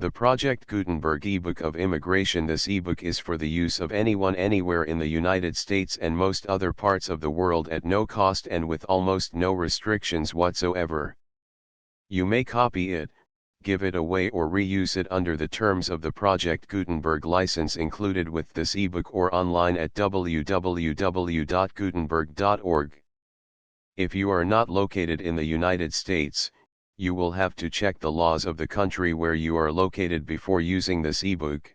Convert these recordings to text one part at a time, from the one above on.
The Project Gutenberg ebook of immigration. This ebook is for the use of anyone anywhere in the United States and most other parts of the world at no cost and with almost no restrictions whatsoever. You may copy it, give it away or reuse it under the terms of the Project Gutenberg license included with this ebook or online at www.gutenberg.org. If you are not located in the United States, you will have to check the laws of the country where you are located before using this ebook.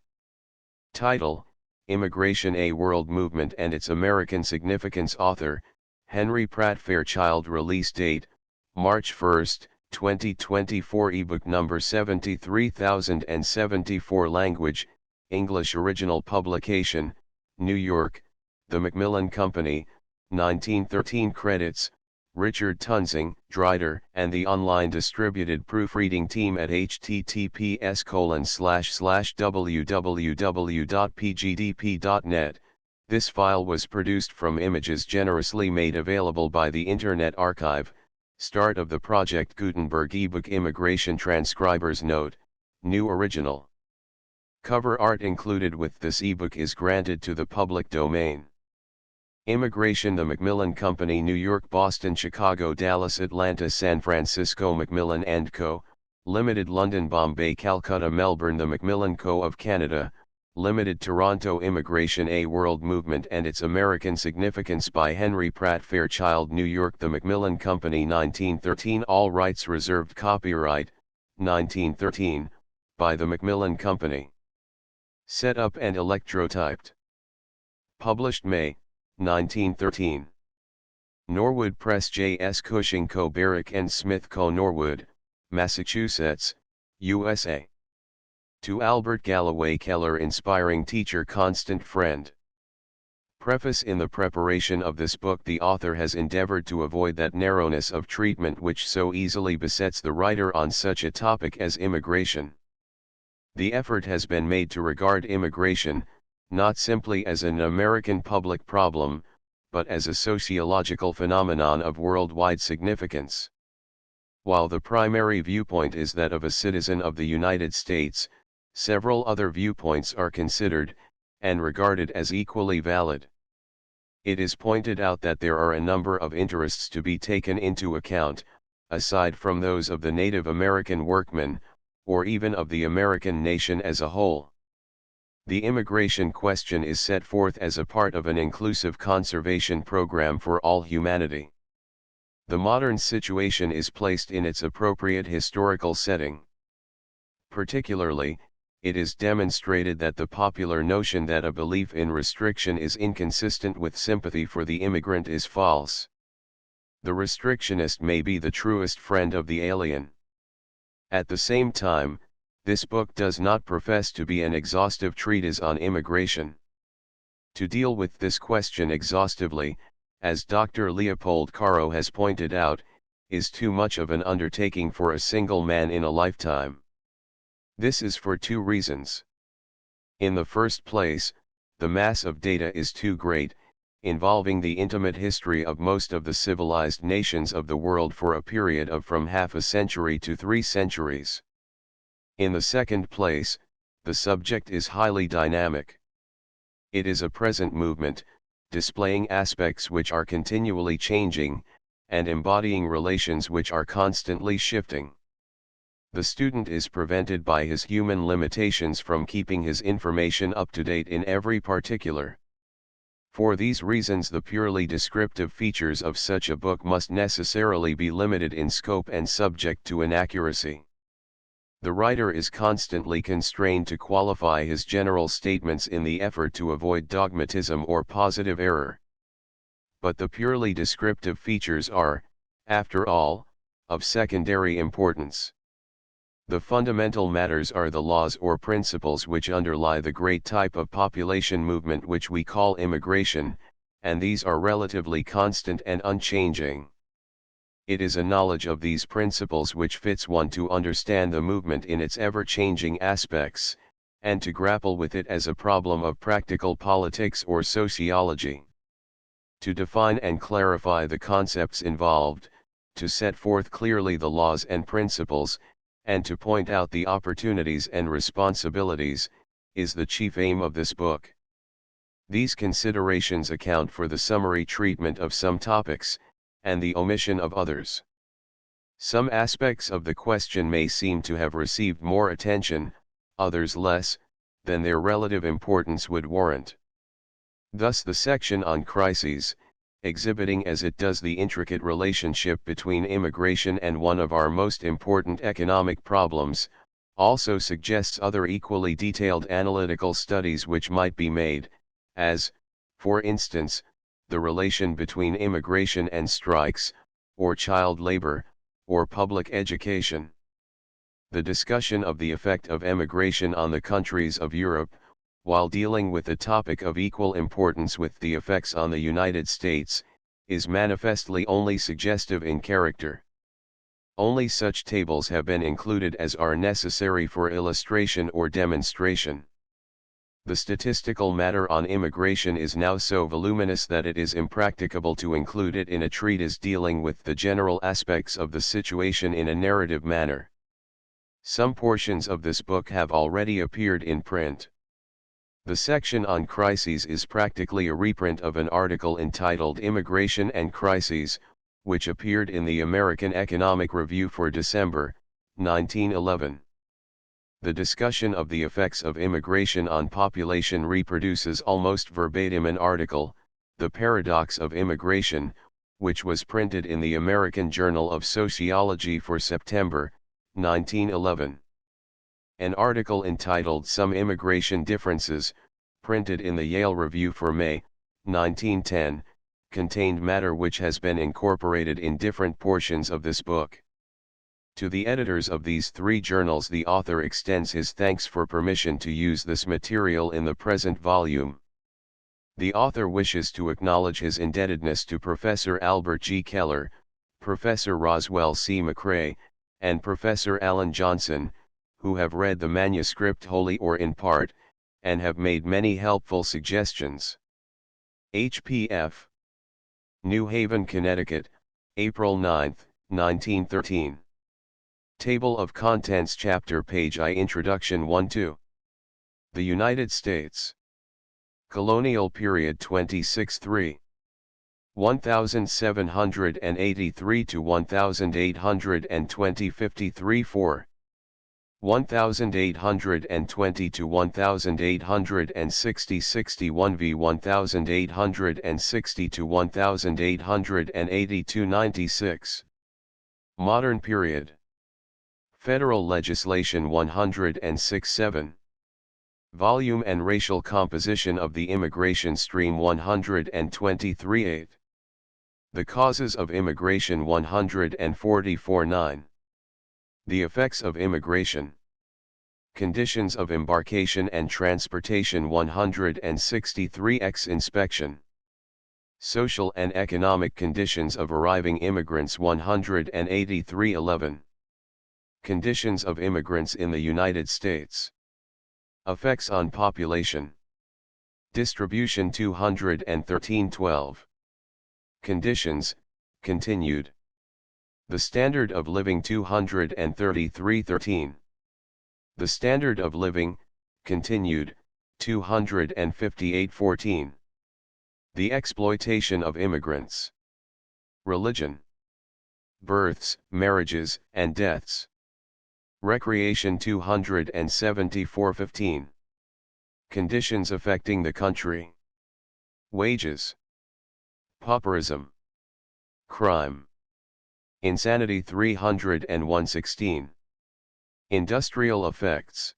Title: Immigration: A World Movement and Its American Significance. Author: Henry Pratt Fairchild. Release date: March 1, 2024. Ebook number 73074. Language: English. Original publication: New York, The Macmillan Company, 1913. Credits: Richard Tunsing, Dreider, and the online distributed proofreading team at https://www.pgdp.net. This file was produced from images generously made available by the Internet Archive. Start of the Project Gutenberg ebook. Immigration Transcribers Note: New Original. Cover art included with this ebook is granted to the public domain. Immigration: The Macmillan Company, New York, Boston, Chicago, Dallas, Atlanta, San Francisco. Macmillan & Co., Limited, London, Bombay, Calcutta, Melbourne. The Macmillan Co. of Canada, Limited, Toronto. Immigration: A World Movement and Its American Significance by Henry Pratt Fairchild. New York, The Macmillan Company, 1913. All rights reserved. Copyright, 1913, by The Macmillan Company. Set up and electrotyped. Published May 1913. Norwood Press. J. S. Cushing Co. Barrick & Smith Co. Norwood, Massachusetts, USA. To Albert Galloway Keller, inspiring teacher, constant friend. Preface: in the preparation of this book the author has endeavored to avoid that narrowness of treatment which so easily besets the writer on such a topic as immigration. The effort has been made to regard immigration, not simply as an American public problem, but as a sociological phenomenon of worldwide significance. While the primary viewpoint is that of a citizen of the United States, several other viewpoints are considered, and regarded as equally valid. It is pointed out that there are a number of interests to be taken into account, aside from those of the Native American workmen, or even of the American nation as a whole. The immigration question is set forth as a part of an inclusive conservation program for all humanity. The modern situation is placed in its appropriate historical setting. Particularly, it is demonstrated that the popular notion that a belief in restriction is inconsistent with sympathy for the immigrant is false. The restrictionist may be the truest friend of the alien. At the same time, this book does not profess to be an exhaustive treatise on immigration. To deal with this question exhaustively, as Dr. Leopold Caro has pointed out, is too much of an undertaking for a single man in a lifetime. This is for two reasons. In the first place, the mass of data is too great, involving the intimate history of most of the civilized nations of the world for a period of from half a century to 3 centuries. In the second place, the subject is highly dynamic. It is a present movement, displaying aspects which are continually changing, and embodying relations which are constantly shifting. The student is prevented by his human limitations from keeping his information up to date in every particular. For these reasons, the purely descriptive features of such a book must necessarily be limited in scope and subject to inaccuracy. The writer is constantly constrained to qualify his general statements in the effort to avoid dogmatism or positive error. But the purely descriptive features are, after all, of secondary importance. The fundamental matters are the laws or principles which underlie the great type of population movement which we call immigration, and these are relatively constant and unchanging. It is a knowledge of these principles which fits one to understand the movement in its ever-changing aspects, and to grapple with it as a problem of practical politics or sociology. To define and clarify the concepts involved, to set forth clearly the laws and principles, and to point out the opportunities and responsibilities, is the chief aim of this book. These considerations account for the summary treatment of some topics, and the omission of others. Some aspects of the question may seem to have received more attention, others less, than their relative importance would warrant. Thus the section on crises, exhibiting as it does the intricate relationship between immigration and one of our most important economic problems, also suggests other equally detailed analytical studies which might be made, as, for instance, the relation between immigration and strikes, or child labor, or public education. The discussion of the effect of emigration on the countries of Europe, while dealing with a topic of equal importance with the effects on the United States, is manifestly only suggestive in character. Only such tables have been included as are necessary for illustration or demonstration. The statistical matter on immigration is now so voluminous that it is impracticable to include it in a treatise dealing with the general aspects of the situation in a narrative manner. Some portions of this book have already appeared in print. The section on crises is practically a reprint of an article entitled Immigration and Crises, which appeared in the American Economic Review for December, 1911. The discussion of the effects of immigration on population reproduces almost verbatim an article, The Paradox of Immigration, which was printed in the American Journal of Sociology for September, 1911. An article entitled Some Immigration Differences, printed in the Yale Review for May, 1910, contained matter which has been incorporated in different portions of this book. To the editors of these three journals the author extends his thanks for permission to use this material in the present volume. The author wishes to acknowledge his indebtedness to Professor Albert G. Keller, Professor Roswell C. McCrae, and Professor Alan Johnson, who have read the manuscript wholly or in part, and have made many helpful suggestions. H.P.F. New Haven, Connecticut, April 9, 1913. Table of Contents Chapter Page I Introduction 1-2. The United States. Colonial Period 26-3. 1783 to 1820 53-4. 1820 to 1860 61 v 1860 to 1882 96. Modern Period. Federal Legislation 106-7. Volume and Racial Composition of the Immigration Stream 123-8. The Causes of Immigration 144-9. The Effects of Immigration. Conditions of Embarkation and Transportation 163x Inspection. Social and Economic Conditions of Arriving Immigrants 183-11. Conditions of Immigrants in the United States. Effects on Population. Distribution 213-12. Conditions, continued. The Standard of Living 233-13. The Standard of Living, continued, 258-14. The Exploitation of Immigrants. Religion. Births, marriages, and deaths. Recreation 274-15. Conditions affecting the country. Wages. Pauperism. Crime. Insanity 301-16. Industrial effects.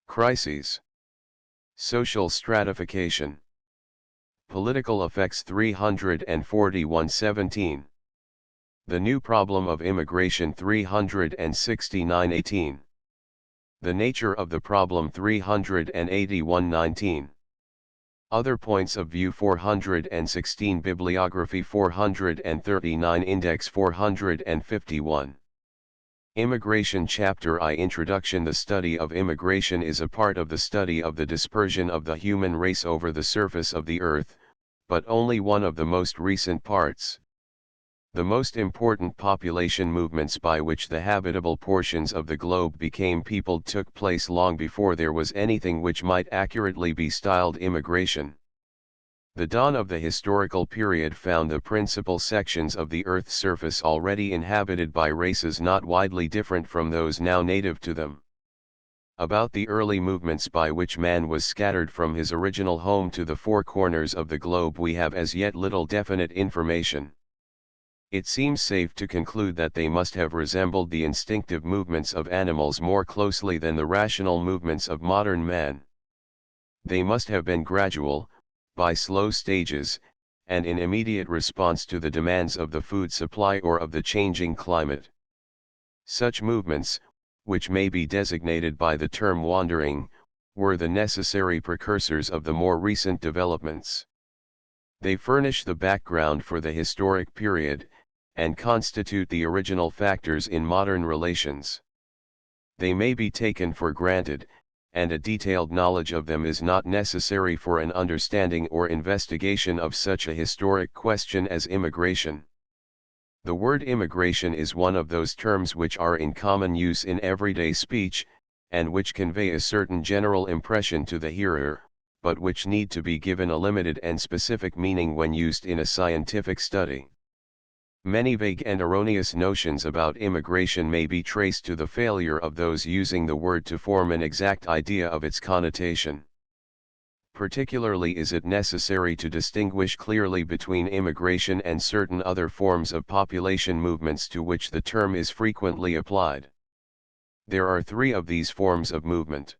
Crises. Social stratification. Political effects 341-17. The New Problem of Immigration 369-18. The Nature of the Problem 381-19. Other Points of View 416. Bibliography 439. Index 451. Immigration Chapter I Introduction. The study of immigration is a part of the study of the dispersion of the human race over the surface of the earth, but only one of the most recent parts. The most important population movements by which the habitable portions of the globe became peopled took place long before there was anything which might accurately be styled immigration. The dawn of the historical period found the principal sections of the Earth's surface already inhabited by races not widely different from those now native to them. About the early movements by which man was scattered from his original home to the four corners of the globe we have as yet little definite information. It seems safe to conclude that they must have resembled the instinctive movements of animals more closely than the rational movements of modern man. They must have been gradual, by slow stages, and in immediate response to the demands of the food supply or of the changing climate. Such movements, which may be designated by the term wandering, were the necessary precursors of the more recent developments. They furnish the background for the historic period, and constitute the original factors in modern relations. They may be taken for granted, and a detailed knowledge of them is not necessary for an understanding or investigation of such a historic question as immigration. The word immigration is one of those terms which are in common use in everyday speech, and which convey a certain general impression to the hearer, but which need to be given a limited and specific meaning when used in a scientific study. Many vague and erroneous notions about immigration may be traced to the failure of those using the word to form an exact idea of its connotation. Particularly is it necessary to distinguish clearly between immigration and certain other forms of population movements to which the term is frequently applied. There are three of these forms of movement.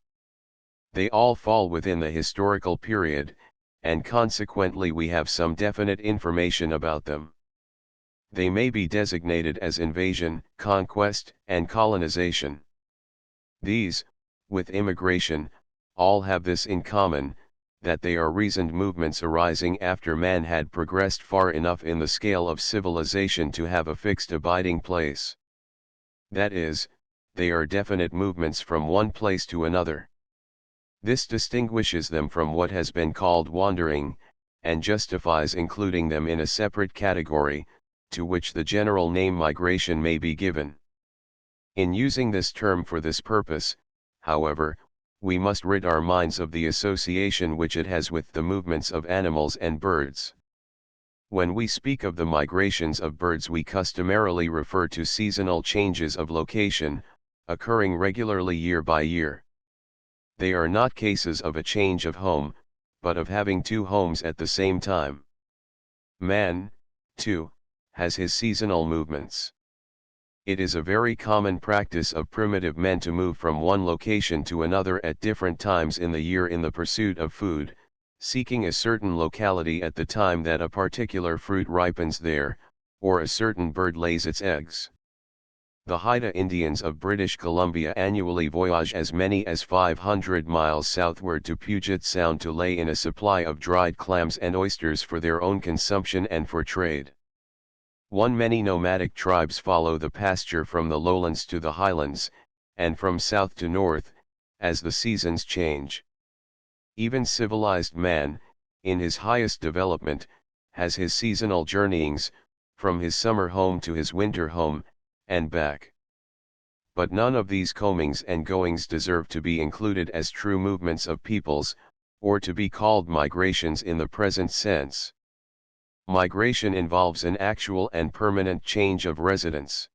They all fall within the historical period, and consequently we have some definite information about them. They may be designated as invasion, conquest, and colonization. These, with immigration, all have this in common, that they are reasoned movements arising after man had progressed far enough in the scale of civilization to have a fixed abiding place. That is, they are definite movements from one place to another. This distinguishes them from what has been called wandering, and justifies including them in a separate category, to which the general name migration may be given. In using this term for this purpose, however, we must rid our minds of the association which it has with the movements of animals and birds. When we speak of the migrations of birds we customarily refer to seasonal changes of location, occurring regularly year by year. They are not cases of a change of home, but of having two homes at the same time. Man, too, has his seasonal movements. It is a very common practice of primitive men to move from one location to another at different times in the year in the pursuit of food, seeking a certain locality at the time that a particular fruit ripens there, or a certain bird lays its eggs. The Haida Indians of British Columbia annually voyage as many as 500 miles southward to Puget Sound to lay in a supply of dried clams and oysters for their own consumption and for trade. Many nomadic tribes follow the pasture from the lowlands to the highlands, and from south to north, as the seasons change. Even civilized man, in his highest development, has his seasonal journeyings, from his summer home to his winter home, and back. But none of these comings and goings deserve to be included as true movements of peoples, or to be called migrations in the present sense. Migration involves an actual and permanent change of residence.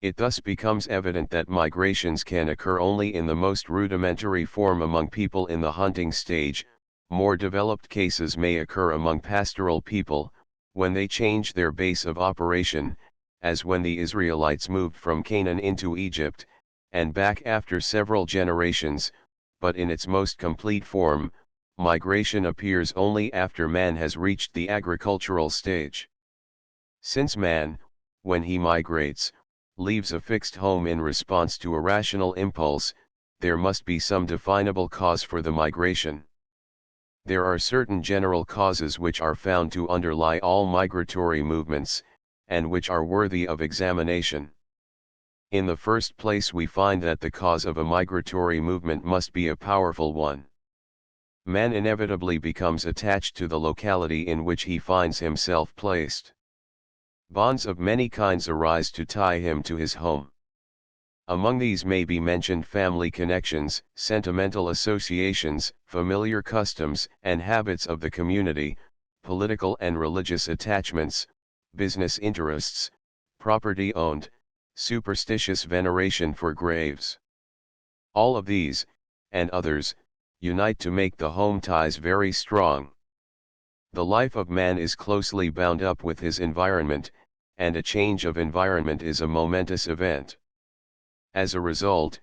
It thus becomes evident that migrations can occur only in the most rudimentary form among people in the hunting stage. More developed cases may occur among pastoral people, when they change their base of operation, as when the Israelites moved from Canaan into Egypt, and back after several generations, but in its most complete form, migration appears only after man has reached the agricultural stage. Since man, when he migrates, leaves a fixed home in response to a rational impulse, there must be some definable cause for the migration. There are certain general causes which are found to underlie all migratory movements, and which are worthy of examination. In the first place we find that the cause of a migratory movement must be a powerful one. Man inevitably becomes attached to the locality in which he finds himself placed. Bonds of many kinds arise to tie him to his home. Among these may be mentioned family connections, sentimental associations, familiar customs and habits of the community, political and religious attachments, business interests, property owned, superstitious veneration for graves. All of these, and others, unite to make the home ties very strong. The life of man is closely bound up with his environment, and a change of environment is a momentous event. As a result,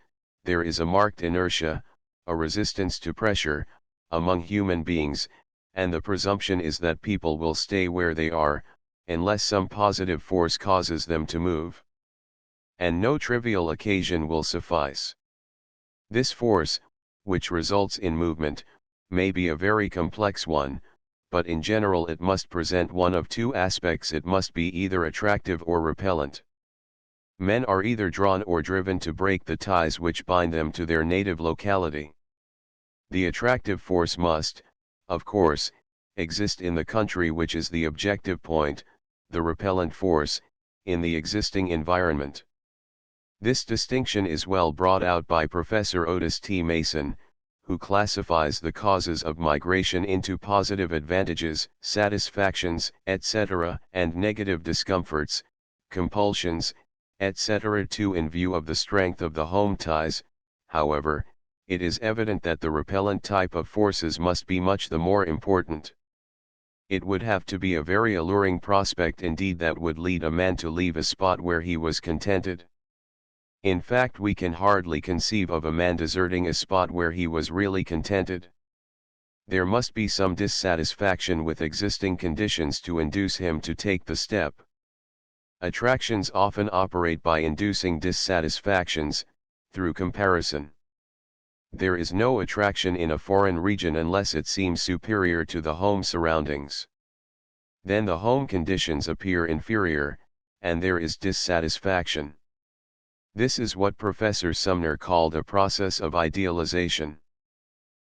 there is a marked inertia, a resistance to pressure, among human beings, and the presumption is that people will stay where they are, unless some positive force causes them to move. And no trivial occasion will suffice. This force, which results in movement, may be a very complex one, but in general it must present one of two aspects: it must be either attractive or repellent. Men are either drawn or driven to break the ties which bind them to their native locality. The attractive force must, of course, exist in the country which is the objective point, the repellent force, in the existing environment. This distinction is well brought out by Professor Otis T. Mason, who classifies the causes of migration into positive advantages, satisfactions, etc., and negative discomforts, compulsions, etc. too. In view of the strength of the home ties, however, it is evident that the repellent type of forces must be much the more important. It would have to be a very alluring prospect indeed that would lead a man to leave a spot where he was contented. In fact, we can hardly conceive of a man deserting a spot where he was really contented. There must be some dissatisfaction with existing conditions to induce him to take the step. Attractions often operate by inducing dissatisfactions, through comparison. There is no attraction in a foreign region unless it seems superior to the home surroundings. Then the home conditions appear inferior, and there is dissatisfaction. This is what Professor Sumner called a process of idealization.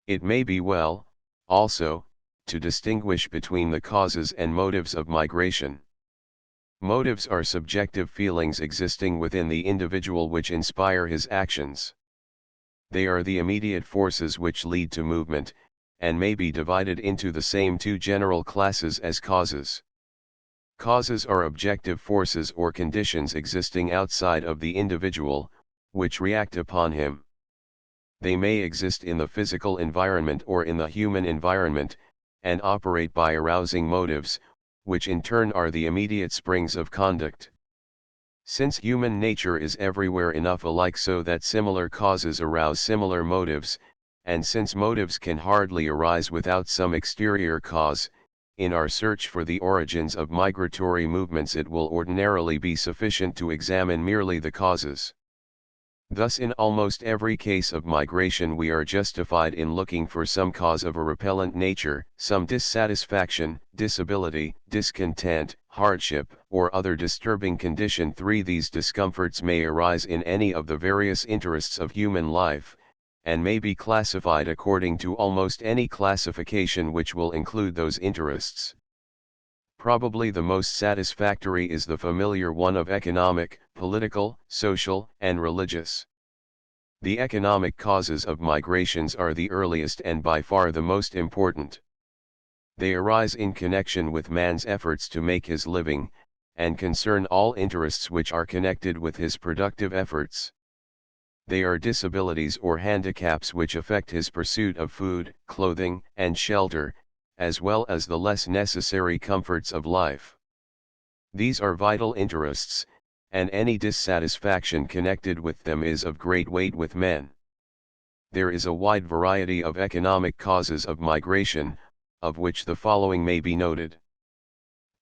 It may be well, also, to distinguish between the causes and motives of migration. Motives are subjective feelings existing within the individual which inspire his actions. They are the immediate forces which lead to movement, and may be divided into the same two general classes as causes. Causes are objective forces or conditions existing outside of the individual, which react upon him. They may exist in the physical environment or in the human environment, and operate by arousing motives, which in turn are the immediate springs of conduct. Since human nature is everywhere enough alike so that similar causes arouse similar motives, and since motives can hardly arise without some exterior cause, in our search for the origins of migratory movements it will ordinarily be sufficient to examine merely the causes. Thus in almost every case of migration we are justified in looking for some cause of a repellent nature, some dissatisfaction, disability, discontent, hardship, or other disturbing condition. 3. These discomforts may arise in any of the various interests of human life, and may be classified according to almost any classification which will include those interests. Probably the most satisfactory is the familiar one of economic, political, social, and religious. The economic causes of migrations are the earliest and by far the most important. They arise in connection with man's efforts to make his living, and concern all interests which are connected with his productive efforts. They are disabilities or handicaps which affect his pursuit of food, clothing, and shelter, as well as the less necessary comforts of life. These are vital interests, and any dissatisfaction connected with them is of great weight with men. There is a wide variety of economic causes of migration, of which the following may be noted.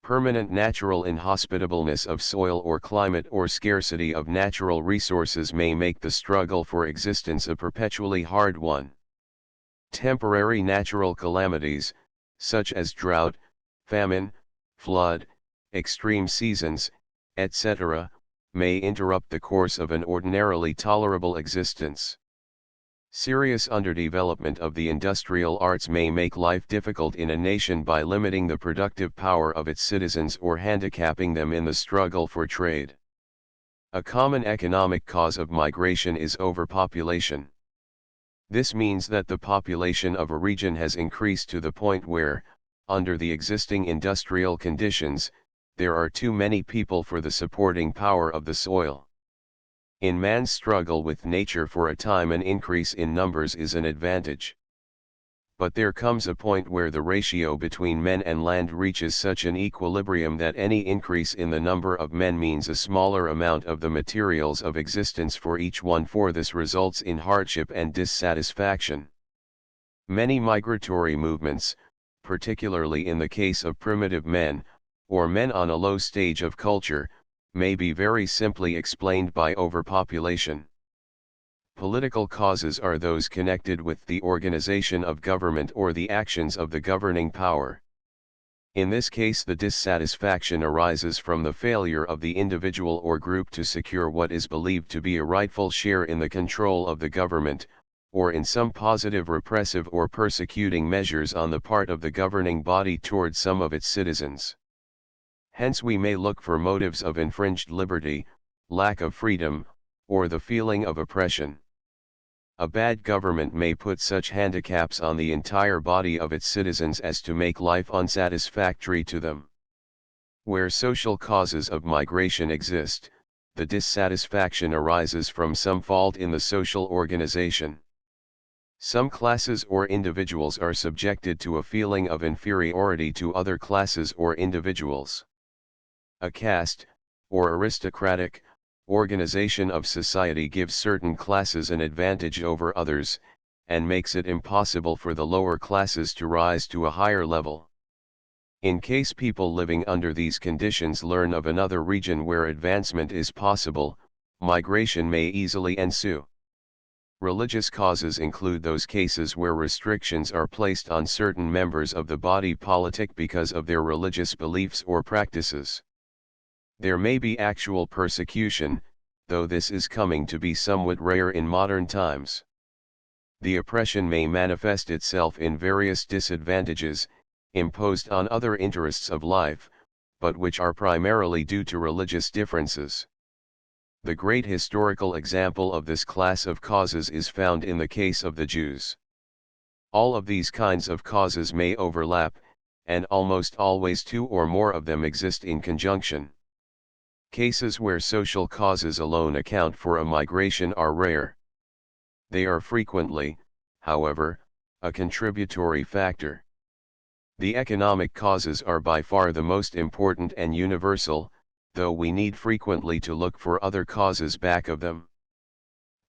Permanent natural inhospitableness of soil or climate or scarcity of natural resources may make the struggle for existence a perpetually hard one. Temporary natural calamities, such as drought, famine, flood, extreme seasons, etc., may interrupt the course of an ordinarily tolerable existence. Serious underdevelopment of the industrial arts may make life difficult in a nation by limiting the productive power of its citizens or handicapping them in the struggle for trade. A common economic cause of migration is overpopulation. This means that the population of a region has increased to the point where, under the existing industrial conditions, there are too many people for the supporting power of the soil. In man's struggle with nature, for a time an increase in numbers is an advantage. But there comes a point where the ratio between men and land reaches such an equilibrium that any increase in the number of men means a smaller amount of the materials of existence for each one, for this results in hardship and dissatisfaction. Many migratory movements, particularly in the case of primitive men, or men on a low stage of culture, may be very simply explained by overpopulation. Political causes are those connected with the organization of government or the actions of the governing power. In this case, the dissatisfaction arises from the failure of the individual or group to secure what is believed to be a rightful share in the control of the government, or in some positive repressive or persecuting measures on the part of the governing body towards some of its citizens. Hence we may look for motives of infringed liberty, lack of freedom, or the feeling of oppression. A bad government may put such handicaps on the entire body of its citizens as to make life unsatisfactory to them. Where social causes of migration exist, the dissatisfaction arises from some fault in the social organization. Some classes or individuals are subjected to a feeling of inferiority to other classes or individuals. A caste, or aristocratic, organization of society gives certain classes an advantage over others, and makes it impossible for the lower classes to rise to a higher level. In case people living under these conditions learn of another region where advancement is possible, migration may easily ensue. Religious causes include those cases where restrictions are placed on certain members of the body politic because of their religious beliefs or practices. There may be actual persecution, though this is coming to be somewhat rare in modern times. The oppression may manifest itself in various disadvantages, imposed on other interests of life, but which are primarily due to religious differences. The great historical example of this class of causes is found in the case of the Jews. All of these kinds of causes may overlap, and almost always two or more of them exist in conjunction. Cases where social causes alone account for a migration are rare. They are frequently, however, a contributory factor. The economic causes are by far the most important and universal, though we need frequently to look for other causes back of them.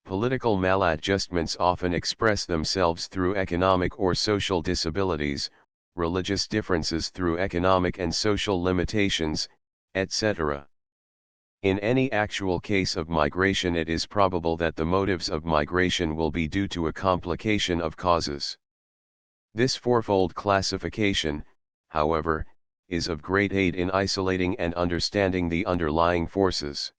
Political maladjustments often express themselves through economic or social disabilities, religious differences through economic and social limitations, etc. In any actual case of migration, it is probable that the motives of migration will be due to a complication of causes. This fourfold classification, however, is of great aid in isolating and understanding the underlying forces.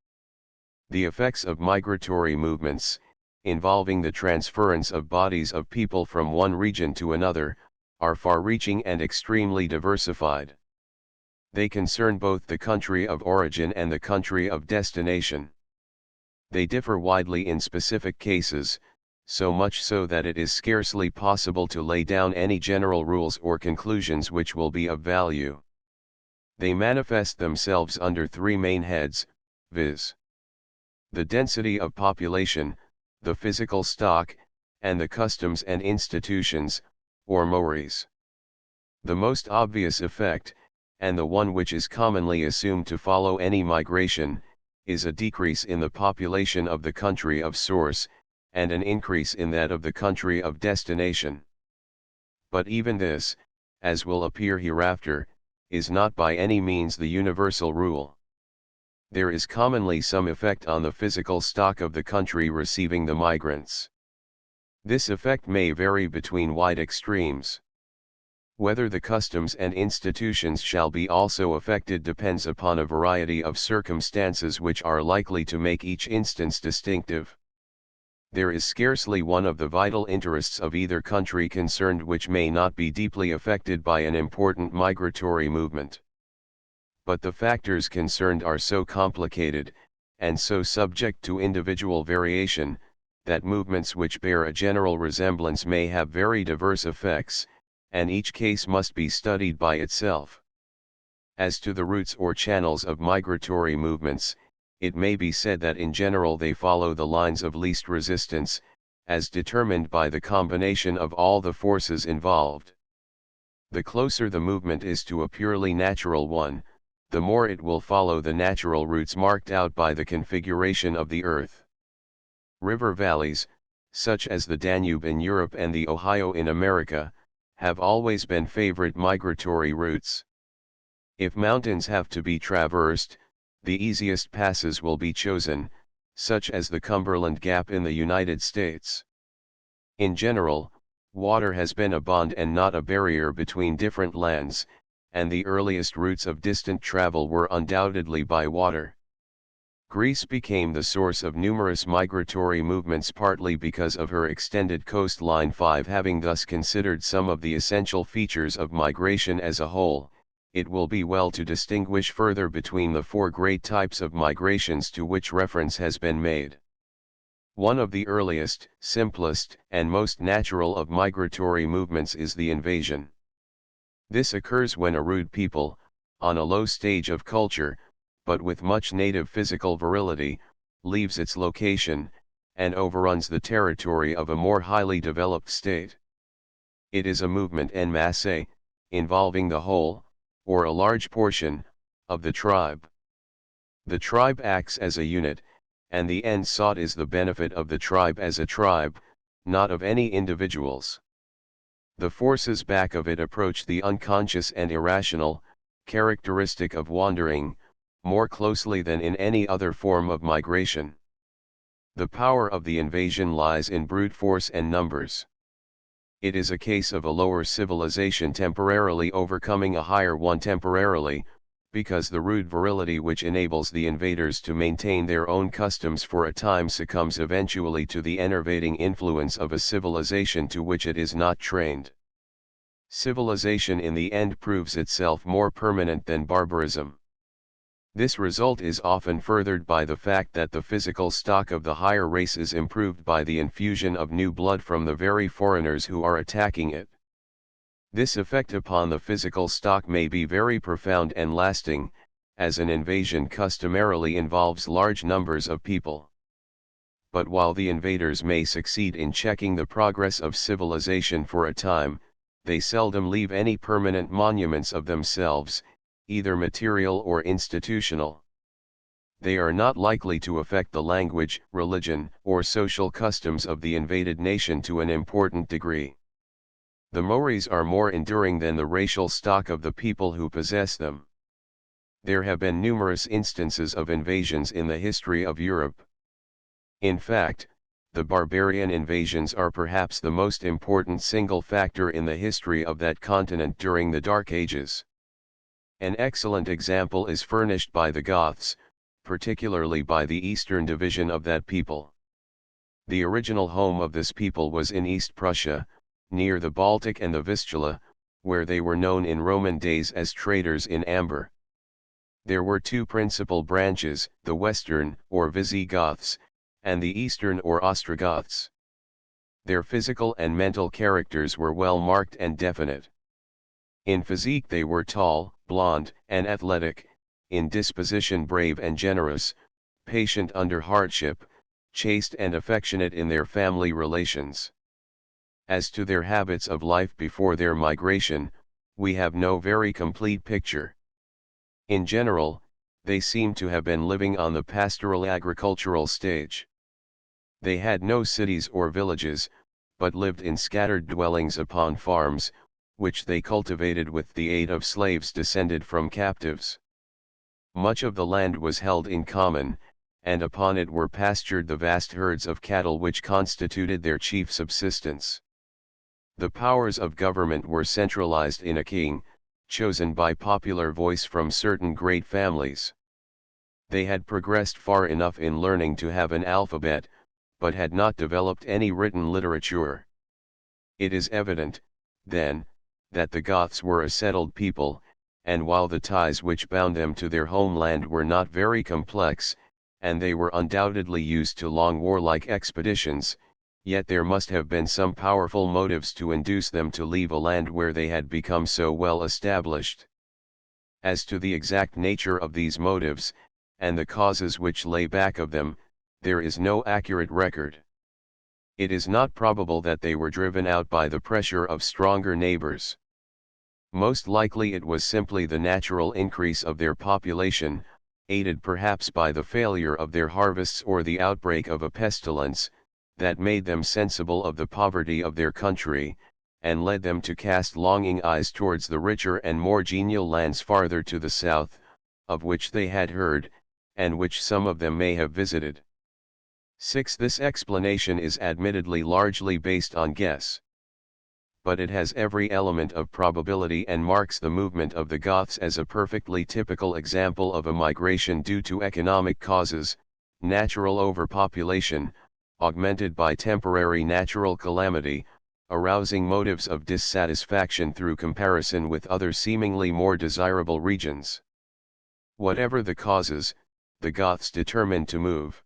The effects of migratory movements, involving the transference of bodies of people from one region to another, are far-reaching and extremely diversified. They concern both the country of origin and the country of destination. They differ widely in specific cases, so much so that it is scarcely possible to lay down any general rules or conclusions which will be of value. They manifest themselves under three main heads, viz. The density of population, the physical stock, and the customs and institutions, or mores. The most obvious effect, and the one which is commonly assumed to follow any migration, is a decrease in the population of the country of source, and an increase in that of the country of destination. But even this, as will appear hereafter, is not by any means the universal rule. There is commonly some effect on the physical stock of the country receiving the migrants. This effect may vary between wide extremes. Whether the customs and institutions shall be also affected depends upon a variety of circumstances which are likely to make each instance distinctive. there is scarcely one of the vital interests of either country concerned which may not be deeply affected by an important migratory movement. But the factors concerned are so complicated, and so subject to individual variation, that movements which bear a general resemblance may have very diverse effects, and each case must be studied by itself. As to the routes or channels of migratory movements, it may be said that in general they follow the lines of least resistance, as determined by the combination of all the forces involved. The closer the movement is to a purely natural one, the more it will follow the natural routes marked out by the configuration of the earth. River valleys, such as the Danube in Europe and the Ohio in America, have always been favorite migratory routes. If mountains have to be traversed, the easiest passes will be chosen, such as the Cumberland Gap in the United States. In general, water has been a bond and not a barrier between different lands, and the earliest routes of distant travel were undoubtedly by water. Greece became the source of numerous migratory movements partly because of her extended coastline, having thus considered some of the essential features of migration as a whole. It will be well to distinguish further between the four great types of migrations to which reference has been made. One of the earliest, simplest, and most natural of migratory movements is the invasion. This occurs when a rude people, on a low stage of culture, but with much native physical virility, leaves its location, and overruns the territory of a more highly developed state. It is a movement en masse, involving the whole, or a large portion, of the tribe. The tribe acts as a unit, and the end sought is the benefit of the tribe as a tribe, not of any individuals. The forces back of it approach the unconscious and irrational, characteristic of wandering, more closely than in any other form of migration. The power of the invasion lies in brute force and numbers. It is a case of a lower civilization temporarily overcoming a higher one temporarily, because the rude virility which enables the invaders to maintain their own customs for a time succumbs eventually to the enervating influence of a civilization to which it is not trained. Civilization in the end proves itself more permanent than barbarism. This result is often furthered by the fact that the physical stock of the higher race is improved by the infusion of new blood from the very foreigners who are attacking it. This effect upon the physical stock may be very profound and lasting, as an invasion customarily involves large numbers of people. But while the invaders may succeed in checking the progress of civilization for a time, they seldom leave any permanent monuments of themselves, either material or institutional. They are not likely to affect the language, religion, or social customs of the invaded nation to an important degree. The Maoris are more enduring than the racial stock of the people who possess them. There have been numerous instances of invasions in the history of Europe. In fact, the barbarian invasions are perhaps the most important single factor in the history of that continent during the Dark Ages. An excellent example is furnished by the Goths, particularly by the eastern division of that people. The original home of this people was in East Prussia, near the Baltic and the Vistula, where they were known in Roman days as traders in amber. There were two principal branches, the Western, or Visigoths, and the Eastern or Ostrogoths. Their physical and mental characters were well marked and definite. In physique they were tall, blond, and athletic, in disposition brave and generous, patient under hardship, chaste and affectionate in their family relations. As to their habits of life before their migration, we have no very complete picture. In general, they seem to have been living on the pastoral agricultural stage. They had no cities or villages, but lived in scattered dwellings upon farms, which they cultivated with the aid of slaves descended from captives. Much of the land was held in common, and upon it were pastured the vast herds of cattle which constituted their chief subsistence. The powers of government were centralized in a king, chosen by popular voice from certain great families. They had progressed far enough in learning to have an alphabet, but had not developed any written literature. It is evident, then, that the Goths were a settled people, and while the ties which bound them to their homeland were not very complex, and they were undoubtedly used to long warlike expeditions, yet there must have been some powerful motives to induce them to leave a land where they had become so well established. As to the exact nature of these motives, and the causes which lay back of them, there is no accurate record. It is not probable that they were driven out by the pressure of stronger neighbors. Most likely it was simply the natural increase of their population, aided perhaps by the failure of their harvests or the outbreak of a pestilence, that made them sensible of the poverty of their country, and led them to cast longing eyes towards the richer and more genial lands farther to the south, of which they had heard, and which some of them may have visited. 6. This explanation is admittedly largely based on guess. But it has every element of probability and marks the movement of the Goths as a perfectly typical example of a migration due to economic causes, natural overpopulation, augmented by temporary natural calamity, arousing motives of dissatisfaction through comparison with other seemingly more desirable regions. Whatever the causes, the Goths determined to move.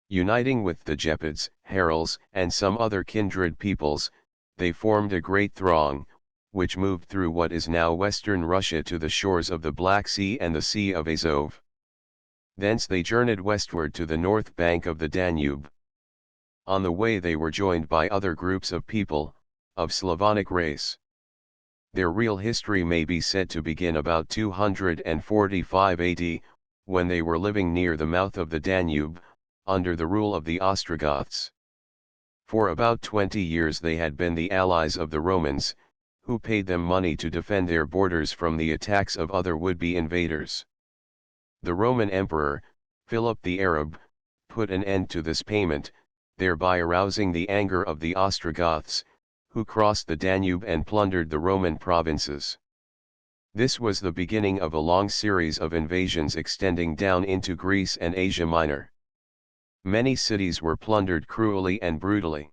Uniting with the Gepids, Herals, and some other kindred peoples, they formed a great throng, which moved through what is now western Russia to the shores of the Black Sea and the Sea of Azov. Thence they journeyed westward to the north bank of the Danube. On the way they were joined by other groups of people, of Slavonic race. Their real history may be said to begin about 245 AD, when they were living near the mouth of the Danube, under the rule of the Ostrogoths. For about 20 years they had been the allies of the Romans, who paid them money to defend their borders from the attacks of other would-be invaders. The Roman Emperor, Philip the Arab, put an end to this payment, thereby arousing the anger of the Ostrogoths, who crossed the Danube and plundered the Roman provinces. This was the beginning of a long series of invasions extending down into Greece and Asia Minor. Many cities were plundered cruelly and brutally.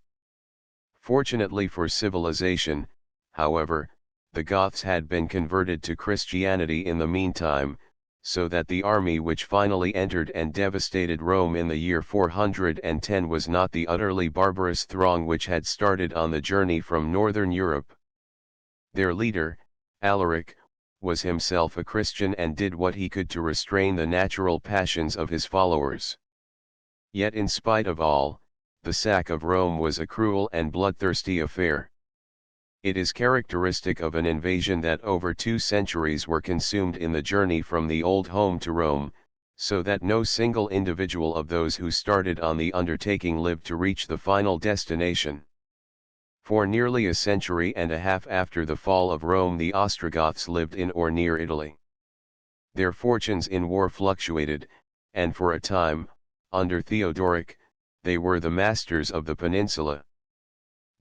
Fortunately for civilization, however, the Goths had been converted to Christianity in the meantime, so that the army which finally entered and devastated Rome in the year 410 was not the utterly barbarous throng which had started on the journey from northern Europe. Their leader, Alaric, was himself a Christian and did what he could to restrain the natural passions of his followers. Yet in spite of all, the sack of Rome was a cruel and bloodthirsty affair. It is characteristic of an invasion that over 2 centuries were consumed in the journey from the old home to Rome, so that no single individual of those who started on the undertaking lived to reach the final destination. For nearly a century and a half after the fall of Rome the Ostrogoths lived in or near Italy. Their fortunes in war fluctuated, and for a time, under Theodoric, they were the masters of the peninsula.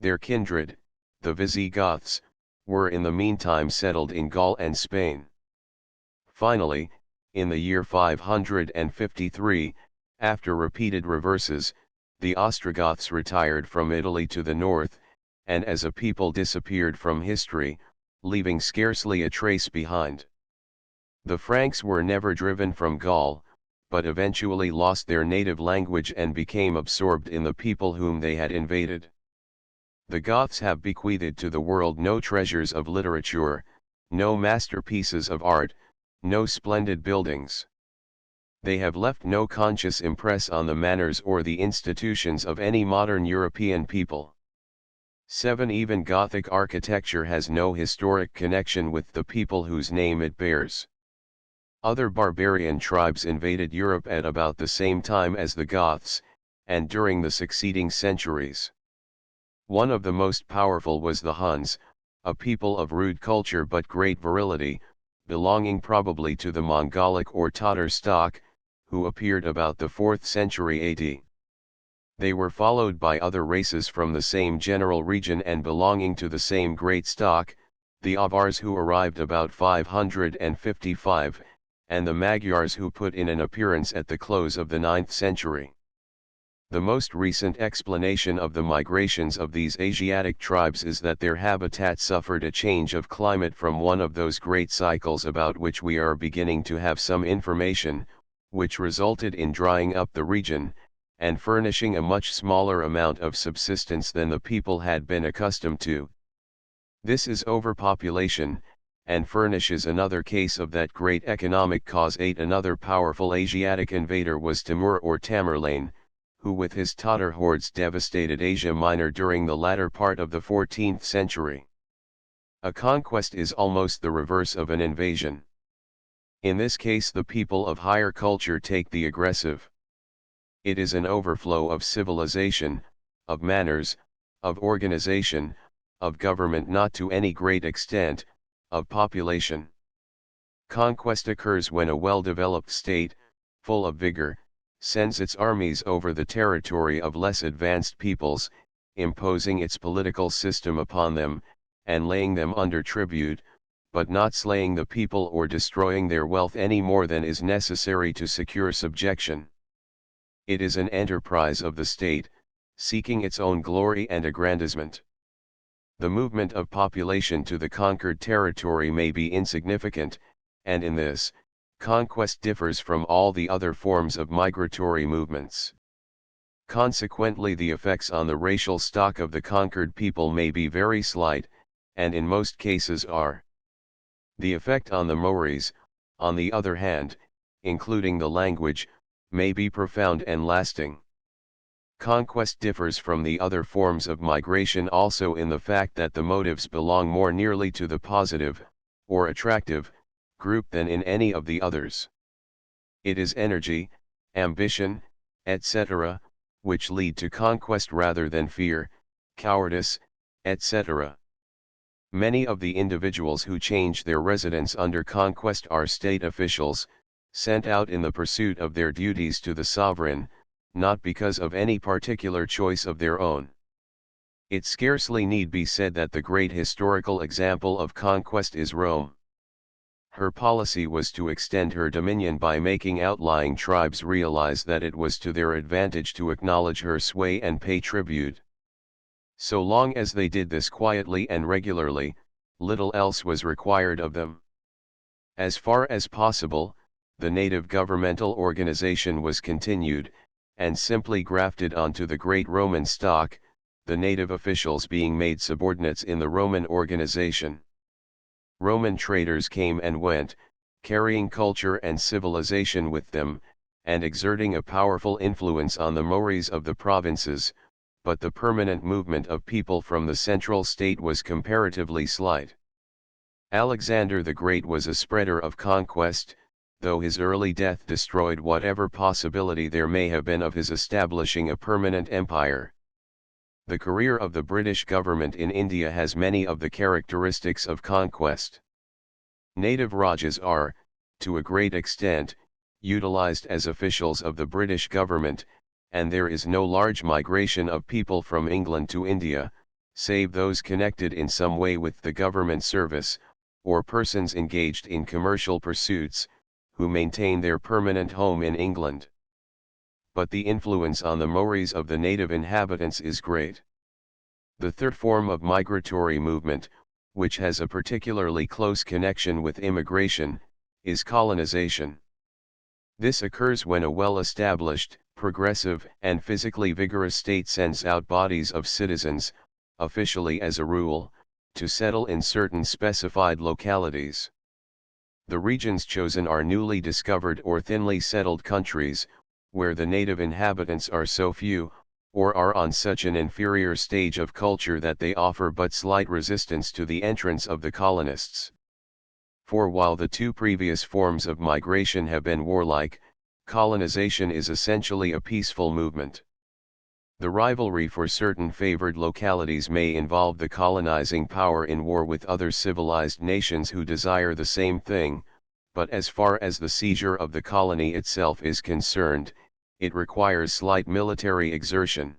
Their kindred, the Visigoths, were in the meantime settled in Gaul and Spain. Finally, in the year 553, after repeated reverses, the Ostrogoths retired from Italy to the north, and as a people disappeared from history, leaving scarcely a trace behind. The Franks were never driven from Gaul, but eventually lost their native language and became absorbed in the people whom they had invaded. The Goths have bequeathed to the world no treasures of literature, no masterpieces of art, no splendid buildings. They have left no conscious impress on the manners or the institutions of any modern European people. 7. Even Gothic architecture has no historic connection with the people whose name it bears. Other barbarian tribes invaded Europe at about the same time as the Goths, and during the succeeding centuries. One of the most powerful was the Huns, a people of rude culture but great virility, belonging probably to the Mongolic or Tatar stock, who appeared about the 4th century AD. They were followed by other races from the same general region and belonging to the same great stock, the Avars who arrived about 555, and the Magyars who put in an appearance at the close of the 9th century. The most recent explanation of the migrations of these Asiatic tribes is that their habitat suffered a change of climate from one of those great cycles about which we are beginning to have some information, which resulted in drying up the region, and furnishing a much smaller amount of subsistence than the people had been accustomed to. This is overpopulation, and furnishes another case of that great economic cause. 8. Another powerful Asiatic invader was Timur or Tamerlane, who with his Tatar hordes devastated Asia Minor during the latter part of the 14th century. A conquest is almost the reverse of an invasion. In this case the people of higher culture take the aggressive. It is an overflow of civilization, of manners, of organization, of government, not to any great extent, of population. Conquest occurs when a well-developed state, full of vigor, sends its armies over the territory of less advanced peoples, imposing its political system upon them, and laying them under tribute, but not slaying the people or destroying their wealth any more than is necessary to secure subjection. It is an enterprise of the state, seeking its own glory and aggrandizement. The movement of population to the conquered territory may be insignificant, and in this, conquest differs from all the other forms of migratory movements. Consequently, the effects on the racial stock of the conquered people may be very slight, and in most cases are. The effect on the Maoris, on the other hand, including the language, may be profound and lasting. Conquest differs from the other forms of migration also in the fact that the motives belong more nearly to the positive, or attractive, group than in any of the others. It is energy, ambition, etc., which lead to conquest rather than fear, cowardice, etc. Many of the individuals who change their residence under conquest are state officials, sent out in the pursuit of their duties to the sovereign, not because of any particular choice of their own. It scarcely need be said that the great historical example of conquest is Rome. Her policy was to extend her dominion by making outlying tribes realize that it was to their advantage to acknowledge her sway and pay tribute. So long as they did this quietly and regularly, little else was required of them. As far as possible, the native governmental organization was continued, and simply grafted onto the great Roman stock, the native officials being made subordinates in the Roman organization. Roman traders came and went, carrying culture and civilization with them, and exerting a powerful influence on the Maoris of the provinces, but the permanent movement of people from the central state was comparatively slight. Alexander the Great was a spreader of conquest, though his early death destroyed whatever possibility there may have been of his establishing a permanent empire. The career of the British government in India has many of the characteristics of conquest. Native Rajas are, to a great extent, utilized as officials of the British government, and there is no large migration of people from England to India, save those connected in some way with the government service, or persons engaged in commercial pursuits, who maintain their permanent home in England. But the influence on the Maoris of the native inhabitants is great. The third form of migratory movement, which has a particularly close connection with immigration, is colonization. This occurs when a well-established, progressive, and physically vigorous state sends out bodies of citizens, officially as a rule, to settle in certain specified localities. The regions chosen are newly discovered or thinly settled countries, where the native inhabitants are so few, or are on such an inferior stage of culture that they offer but slight resistance to the entrance of the colonists. For while the two previous forms of migration have been warlike, colonization is essentially a peaceful movement. The rivalry for certain favored localities may involve the colonizing power in war with other civilized nations who desire the same thing, but as far as the seizure of the colony itself is concerned, it requires slight military exertion.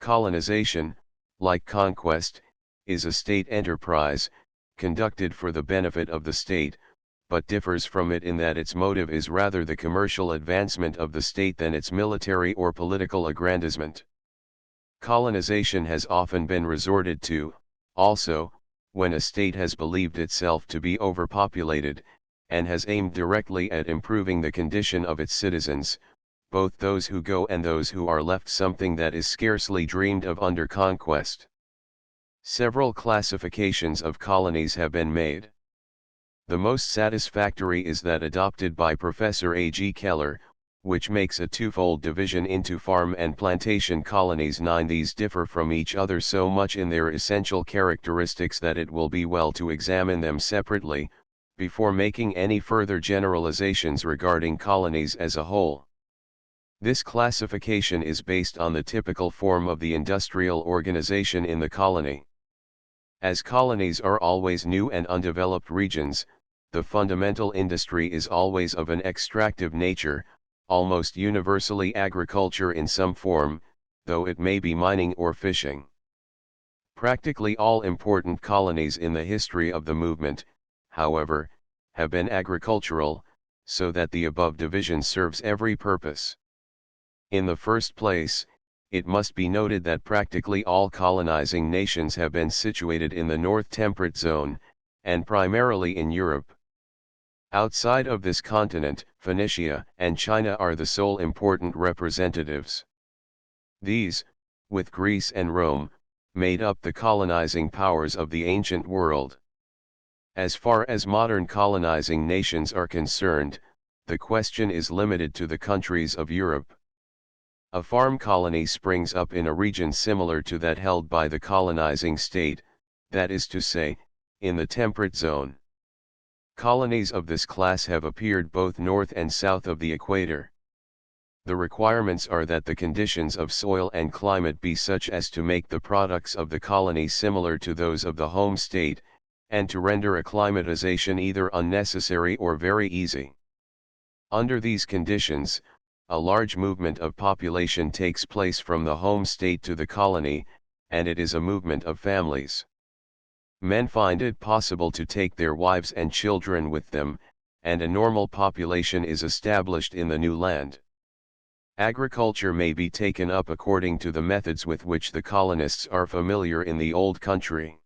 Colonization, like conquest, is a state enterprise, conducted for the benefit of the state, but differs from it in that its motive is rather the commercial advancement of the state than its military or political aggrandizement. Colonization has often been resorted to, also, when a state has believed itself to be overpopulated, and has aimed directly at improving the condition of its citizens, both those who go and those who are left, something that is scarcely dreamed of under conquest. Several classifications of colonies have been made. The most satisfactory is that adopted by Professor A. G. Keller, which makes a twofold division into farm and plantation colonies. These differ from each other so much in their essential characteristics that it will be well to examine them separately, before making any further generalizations regarding colonies as a whole. This classification is based on the typical form of the industrial organization in the colony. As colonies are always new and undeveloped regions, the fundamental industry is always of an extractive nature, almost universally agriculture in some form, though it may be mining or fishing. Practically all important colonies in the history of the movement, however, have been agricultural, so that the above division serves every purpose. In the first place, it must be noted that practically all colonizing nations have been situated in the North Temperate Zone, and primarily in Europe. Outside of this continent, Phoenicia and China are the sole important representatives. These, with Greece and Rome, made up the colonizing powers of the ancient world. As far as modern colonizing nations are concerned, the question is limited to the countries of Europe. A farm colony springs up in a region similar to that held by the colonizing state, that is to say, in the temperate zone. Colonies of this class have appeared both north and south of the equator. The requirements are that the conditions of soil and climate be such as to make the products of the colony similar to those of the home state, and to render acclimatization either unnecessary or very easy. Under these conditions, a large movement of population takes place from the home state to the colony, and it is a movement of families. Men find it possible to take their wives and children with them, and a normal population is established in the new land. Agriculture may be taken up according to the methods with which the colonists are familiar in the old country.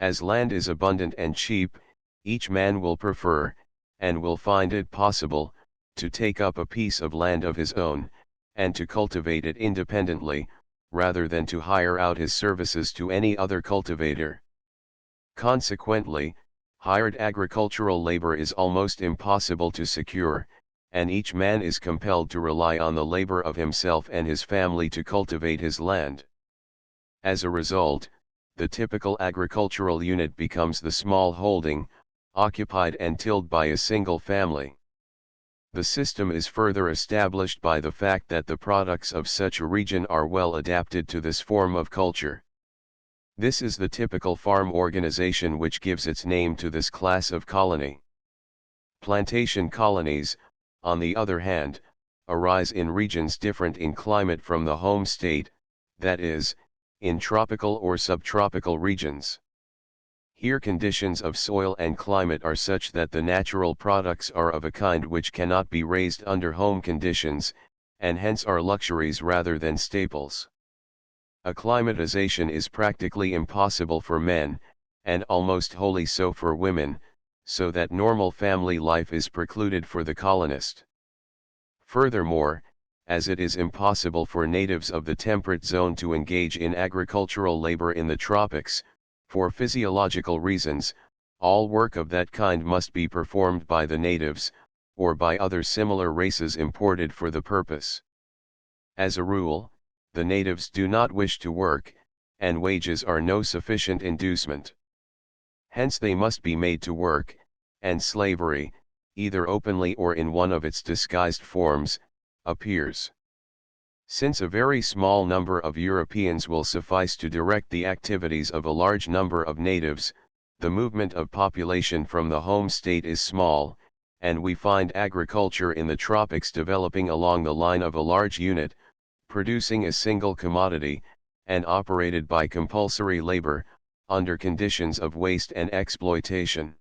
As land is abundant and cheap, each man will prefer, and will find it possible, to take up a piece of land of his own, and to cultivate it independently, rather than to hire out his services to any other cultivator. Consequently, hired agricultural labor is almost impossible to secure, and each man is compelled to rely on the labor of himself and his family to cultivate his land. As a result, the typical agricultural unit becomes the small holding, occupied and tilled by a single family. The system is further established by the fact that the products of such a region are well adapted to this form of culture. This is the typical farm organization which gives its name to this class of colony. Plantation colonies, on the other hand, arise in regions different in climate from the home state, that is, in tropical or subtropical regions. Here conditions of soil and climate are such that the natural products are of a kind which cannot be raised under home conditions, and hence are luxuries rather than staples. Acclimatization is practically impossible for men, and almost wholly so for women, so that normal family life is precluded for the colonist. Furthermore, as it is impossible for natives of the temperate zone to engage in agricultural labor in the tropics, for physiological reasons, all work of that kind must be performed by the natives, or by other similar races imported for the purpose. As a rule, the natives do not wish to work, and wages are no sufficient inducement. Hence they must be made to work, and slavery, either openly or in one of its disguised forms, appears. Since a very small number of Europeans will suffice to direct the activities of a large number of natives, the movement of population from the home state is small, and we find agriculture in the tropics developing along the line of a large unit, producing a single commodity, and operated by compulsory labor, under conditions of waste and exploitation.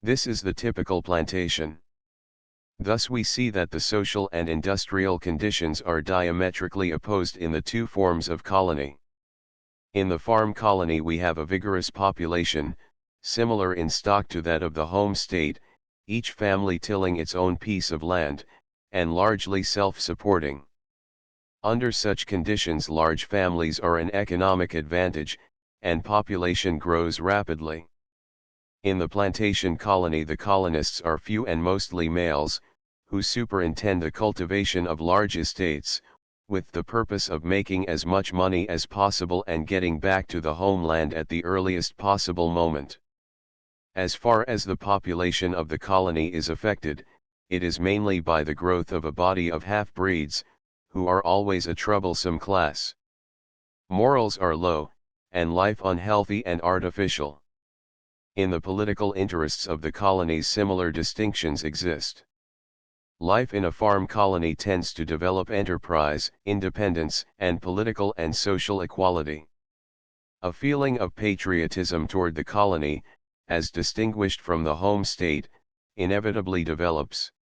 This is the typical plantation. Thus we see that the social and industrial conditions are diametrically opposed in the two forms of colony. In the farm colony we have a vigorous population, similar in stock to that of the home state, each family tilling its own piece of land, and largely self-supporting. Under such conditions large families are an economic advantage, and population grows rapidly. In the plantation colony the colonists are few and mostly males, who superintend the cultivation of large estates, with the purpose of making as much money as possible and getting back to the homeland at the earliest possible moment. As far as the population of the colony is affected, it is mainly by the growth of a body of half-breeds, who are always a troublesome class. Morals are low, and life unhealthy and artificial. In the political interests of the colonies similar distinctions exist. Life in a farm colony tends to develop enterprise, independence, and political and social equality. A feeling of patriotism toward the colony, as distinguished from the home state, inevitably develops.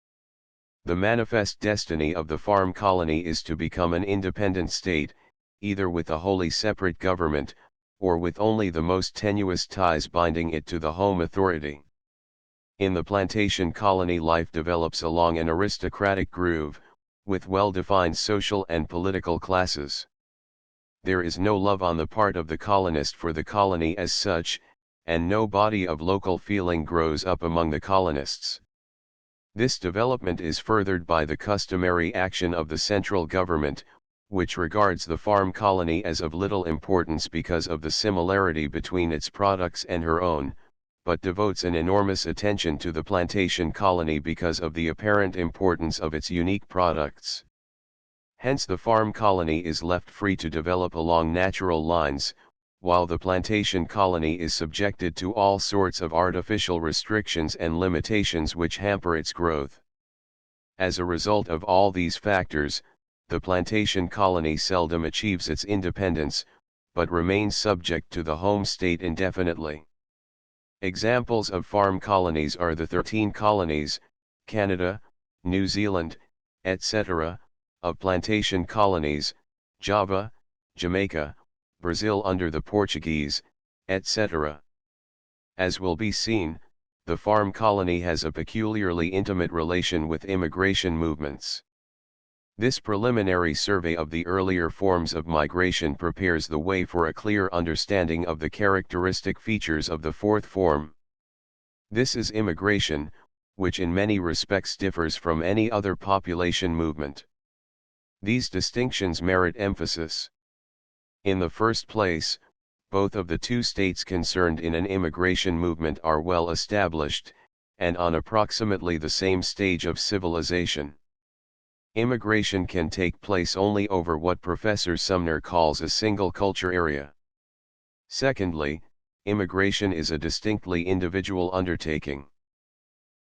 The manifest destiny of the farm colony is to become an independent state, either with a wholly separate government, or with only the most tenuous ties binding it to the home authority. In the plantation colony life develops along an aristocratic groove, with well-defined social and political classes. There is no love on the part of the colonist for the colony as such, and no body of local feeling grows up among the colonists. This development is furthered by the customary action of the central government, which regards the farm colony as of little importance because of the similarity between its products and her own, but devotes an enormous attention to the plantation colony because of the apparent importance of its unique products. Hence the farm colony is left free to develop along natural lines, while the plantation colony is subjected to all sorts of artificial restrictions and limitations which hamper its growth. As a result of all these factors, the plantation colony seldom achieves its independence, but remains subject to the home state indefinitely. Examples of farm colonies are the 13 colonies, Canada, New Zealand, etc., of plantation colonies, Java, Jamaica, Brazil under the Portuguese, etc. As will be seen, the farm colony has a peculiarly intimate relation with immigration movements. This preliminary survey of the earlier forms of migration prepares the way for a clear understanding of the characteristic features of the fourth form. This is immigration, which in many respects differs from any other population movement. These distinctions merit emphasis. In the first place, both of the two states concerned in an immigration movement are well established, and on approximately the same stage of civilization. Immigration can take place only over what Professor Sumner calls a single culture area. Secondly, immigration is a distinctly individual undertaking.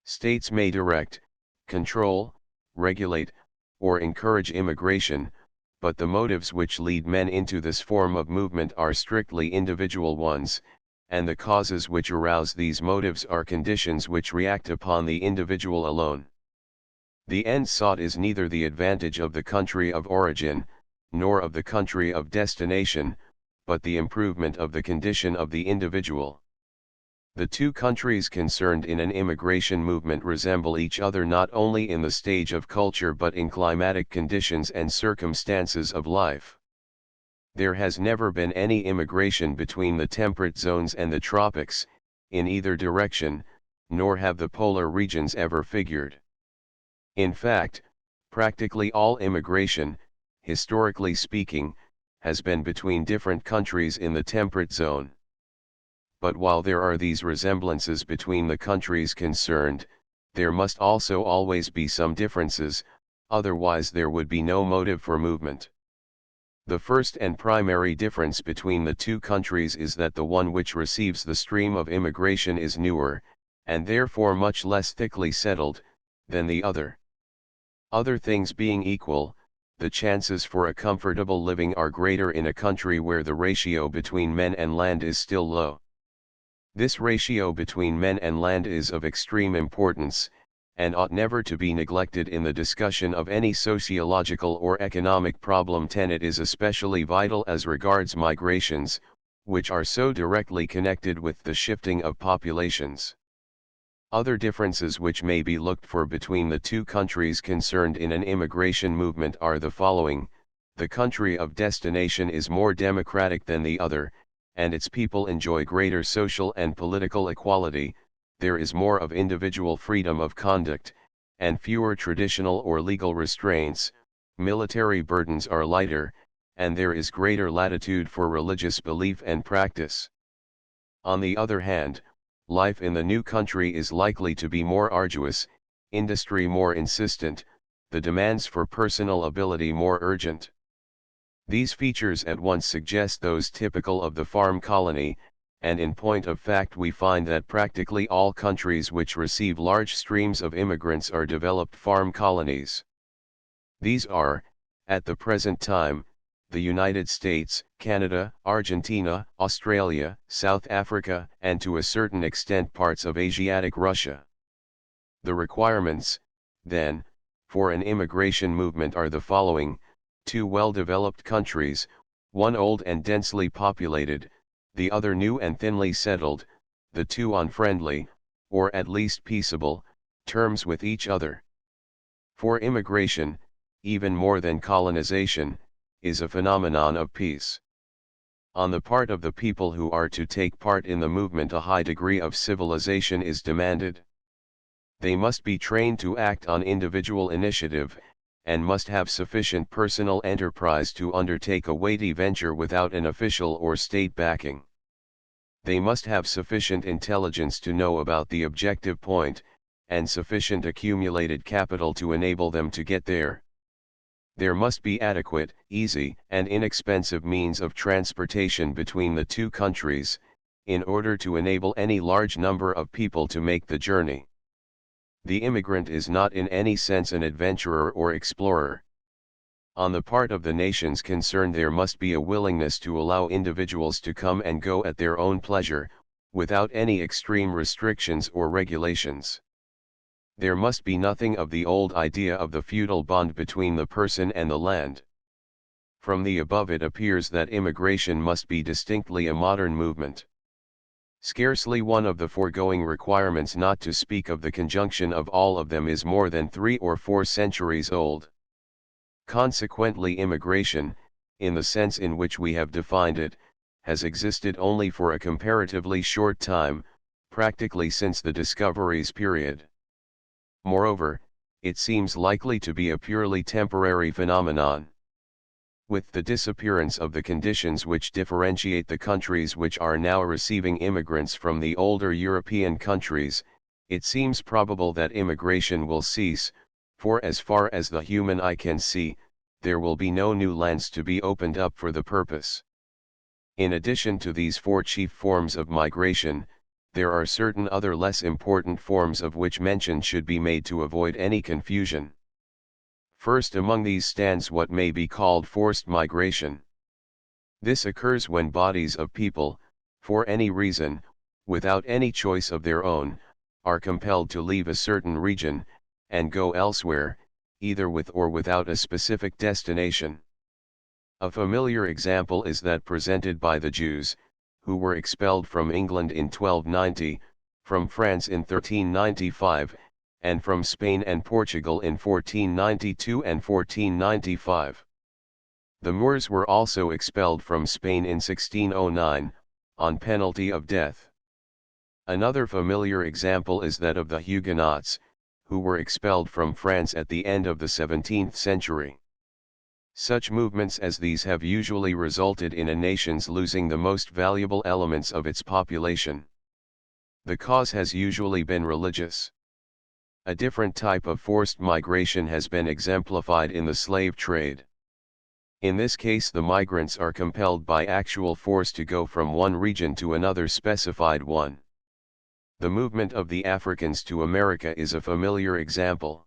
States may direct, control, regulate, or encourage immigration, but the motives which lead men into this form of movement are strictly individual ones, and the causes which arouse these motives are conditions which react upon the individual alone. The end sought is neither the advantage of the country of origin, nor of the country of destination, but the improvement of the condition of the individual. The two countries concerned in an immigration movement resemble each other not only in the stage of culture but in climatic conditions and circumstances of life. There has never been any immigration between the temperate zones and the tropics, in either direction, nor have the polar regions ever figured. In fact, practically all immigration, historically speaking, has been between different countries in the temperate zone. But while there are these resemblances between the countries concerned, there must also always be some differences, otherwise there would be no motive for movement. The first and primary difference between the two countries is that the one which receives the stream of immigration is newer, and therefore much less thickly settled, than the other. Other things being equal, the chances for a comfortable living are greater in a country where the ratio between men and land is still low. This ratio between men and land is of extreme importance, and ought never to be neglected in the discussion of any sociological or economic problem. It is especially vital as regards migrations, which are so directly connected with the shifting of populations. Other differences which may be looked for between the two countries concerned in an immigration movement are the following: the country of destination is more democratic than the other, and its people enjoy greater social and political equality. There is more of individual freedom of conduct, and fewer traditional or legal restraints. Military burdens are lighter, and there is greater latitude for religious belief and practice. On the other hand, life in the new country is likely to be more arduous, industry more insistent, the demands for personal ability more urgent. These features at once suggest those typical of the farm colony, and in point of fact we find that practically all countries which receive large streams of immigrants are developed farm colonies. These are, at the present time, the United States, Canada, Argentina, Australia, South Africa, and to a certain extent parts of Asiatic Russia. The requirements, then, for an immigration movement are the following: two well-developed countries, one old and densely populated, the other new and thinly settled, the two on friendly, or at least peaceable, terms with each other. For immigration, even more than colonization, is a phenomenon of peace. On the part of the people who are to take part in the movement a high degree of civilization is demanded. They must be trained to act on individual initiative, and must have sufficient personal enterprise to undertake a weighty venture without an official or state backing. They must have sufficient intelligence to know about the objective point, and sufficient accumulated capital to enable them to get there. There must be adequate, easy, and inexpensive means of transportation between the two countries, in order to enable any large number of people to make the journey. The immigrant is not in any sense an adventurer or explorer. On the part of the nations concerned there must be a willingness to allow individuals to come and go at their own pleasure, without any extreme restrictions or regulations. There must be nothing of the old idea of the feudal bond between the person and the land. From the above it appears that immigration must be distinctly a modern movement. Scarcely one of the foregoing requirements, not to speak of the conjunction of all of them, is more than 3 or 4 centuries old. Consequently, immigration, in the sense in which we have defined it, has existed only for a comparatively short time, practically since the discoveries period. Moreover, it seems likely to be a purely temporary phenomenon. With the disappearance of the conditions which differentiate the countries which are now receiving immigrants from the older European countries, it seems probable that immigration will cease, for as far as the human eye can see, there will be no new lands to be opened up for the purpose. In addition to these 4 chief forms of migration, there are certain other less important forms of which mention should be made to avoid any confusion. First among these stands what may be called forced migration. This occurs when bodies of people, for any reason, without any choice of their own, are compelled to leave a certain region, and go elsewhere, either with or without a specific destination. A familiar example is that presented by the Jews, who were expelled from England in 1290, from France in 1395, and from Spain and Portugal in 1492 and 1495. The Moors were also expelled from Spain in 1609, on penalty of death. Another familiar example is that of the Huguenots, who were expelled from France at the end of the 17th century. Such movements as these have usually resulted in a nation's losing the most valuable elements of its population. The cause has usually been religious. A different type of forced migration has been exemplified in the slave trade. In this case, the migrants are compelled by actual force to go from one region to another specified one. The movement of the Africans to America is a familiar example.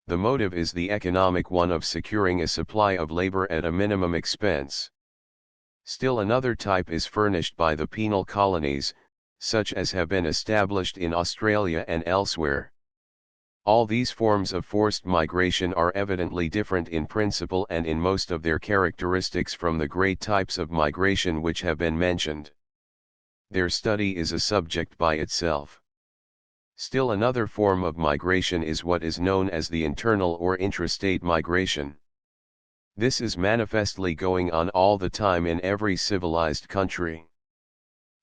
The motive is the economic one of securing a supply of labor at a minimum expense. Still another type is furnished by the penal colonies, such as have been established in Australia and elsewhere. All these forms of forced migration are evidently different in principle and in most of their characteristics from the great types of migration which have been mentioned. Their study is a subject by itself. Still another form of migration is what is known as the internal or intrastate migration. This is manifestly going on all the time in every civilized country.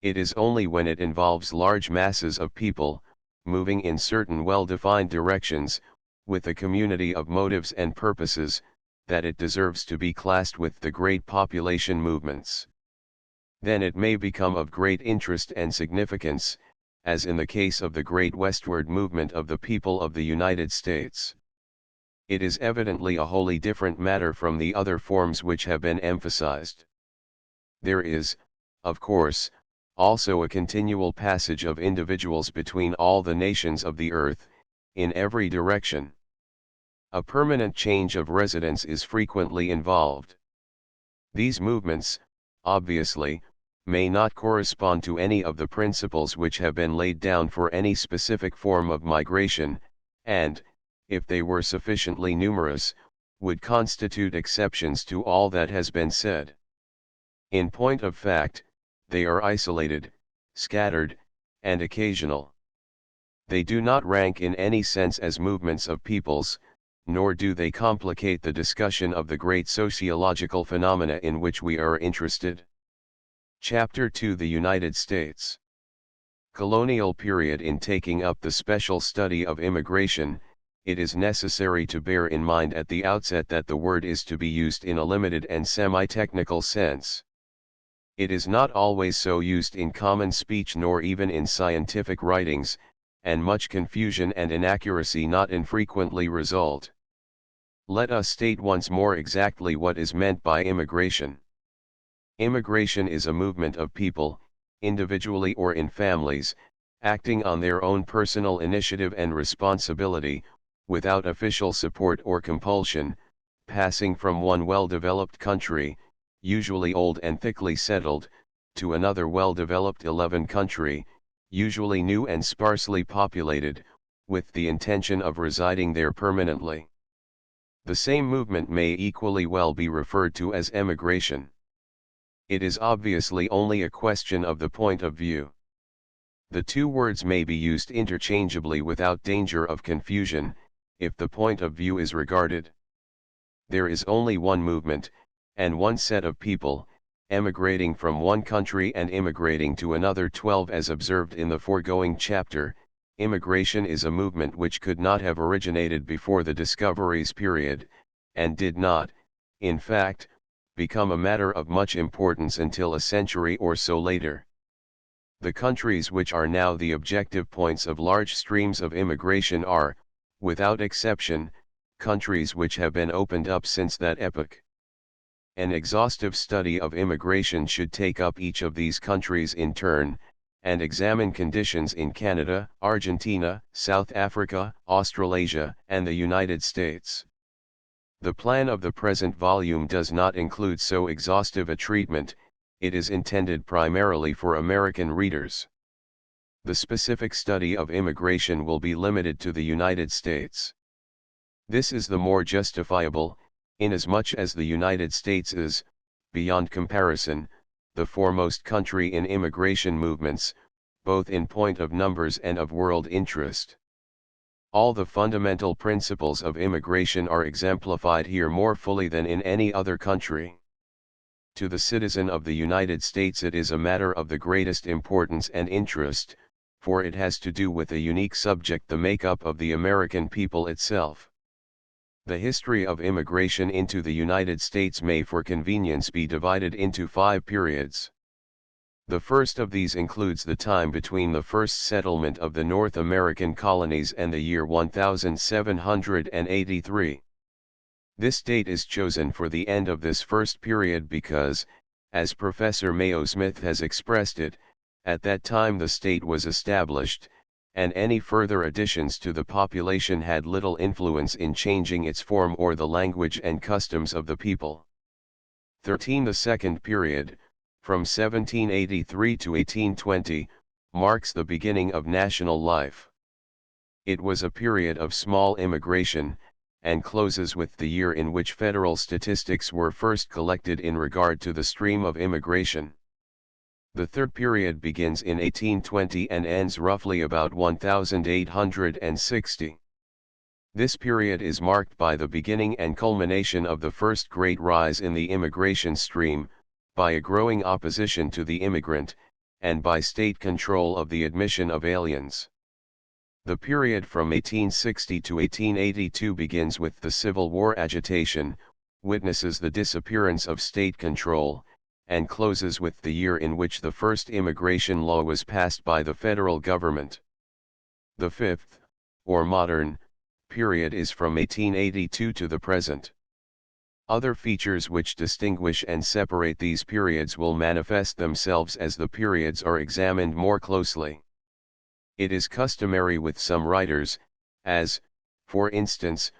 It is only when it involves large masses of people, moving in certain well-defined directions, with a community of motives and purposes, that it deserves to be classed with the great population movements. Then it may become of great interest and significance, as in the case of the great westward movement of the people of the United States. It is evidently a wholly different matter from the other forms which have been emphasized. There is, of course, also a continual passage of individuals between all the nations of the earth, in every direction. A permanent change of residence is frequently involved. These movements, obviously, may not correspond to any of the principles which have been laid down for any specific form of migration, and, if they were sufficiently numerous, would constitute exceptions to all that has been said. In point of fact, they are isolated, scattered, and occasional. They do not rank in any sense as movements of peoples, nor do they complicate the discussion of the great sociological phenomena in which we are interested. Chapter 2: The United States. Colonial period. In taking up the special study of immigration, it is necessary to bear in mind at the outset that the word is to be used in a limited and semi-technical sense. It is not always so used in common speech nor even in scientific writings, and much confusion and inaccuracy not infrequently result. Let us state once more exactly what is meant by immigration. Immigration is a movement of people, individually or in families, acting on their own personal initiative and responsibility, without official support or compulsion, passing from one well-developed country, usually old and thickly settled, to another well-developed country, usually new and sparsely populated, with the intention of residing there permanently. The same movement may equally well be referred to as emigration. It is obviously only a question of the point of view. The two words may be used interchangeably without danger of confusion, if the point of view is regarded. There is only one movement, and one set of people, emigrating from one country and immigrating to another. 12 As observed in the foregoing chapter, immigration is a movement which could not have originated before the discoveries period, and did not, in fact, become a matter of much importance until a century or so later. The countries which are now the objective points of large streams of immigration are, without exception, countries which have been opened up since that epoch. An exhaustive study of immigration should take up each of these countries in turn, and examine conditions in Canada, Argentina, South Africa, Australasia, and the United States. The plan of the present volume does not include so exhaustive a treatment. It is intended primarily for American readers. The specific study of immigration will be limited to the United States. This is the more justifiable, inasmuch as the United States is, beyond comparison, the foremost country in immigration movements, both in point of numbers and of world interest. All the fundamental principles of immigration are exemplified here more fully than in any other country. To the citizen of the United States it is a matter of the greatest importance and interest, for it has to do with a unique subject, the makeup of the American people itself. The history of immigration into the United States may for convenience be divided into 5 periods. The first of these includes the time between the first settlement of the North American colonies and the year 1783. This date is chosen for the end of this first period because, as Professor Mayo Smith has expressed it, at that time the state was established, and any further additions to the population had little influence in changing its form or the language and customs of the people. 13. The second period, from 1783 to 1820, marks the beginning of national life. It was a period of small immigration, and closes with the year in which federal statistics were first collected in regard to the stream of immigration. The third period begins in 1820 and ends roughly about 1860. This period is marked by the beginning and culmination of the first great rise in the immigration stream, by a growing opposition to the immigrant, and by state control of the admission of aliens. The period from 1860 to 1882 begins with the Civil War agitation, witnesses the disappearance of state control, and closes with the year in which the first immigration law was passed by the federal government. The fifth, or modern, period is from 1882 to the present. Other features which distinguish and separate these periods will manifest themselves as the periods are examined more closely. It is customary with some writers, as, for instance,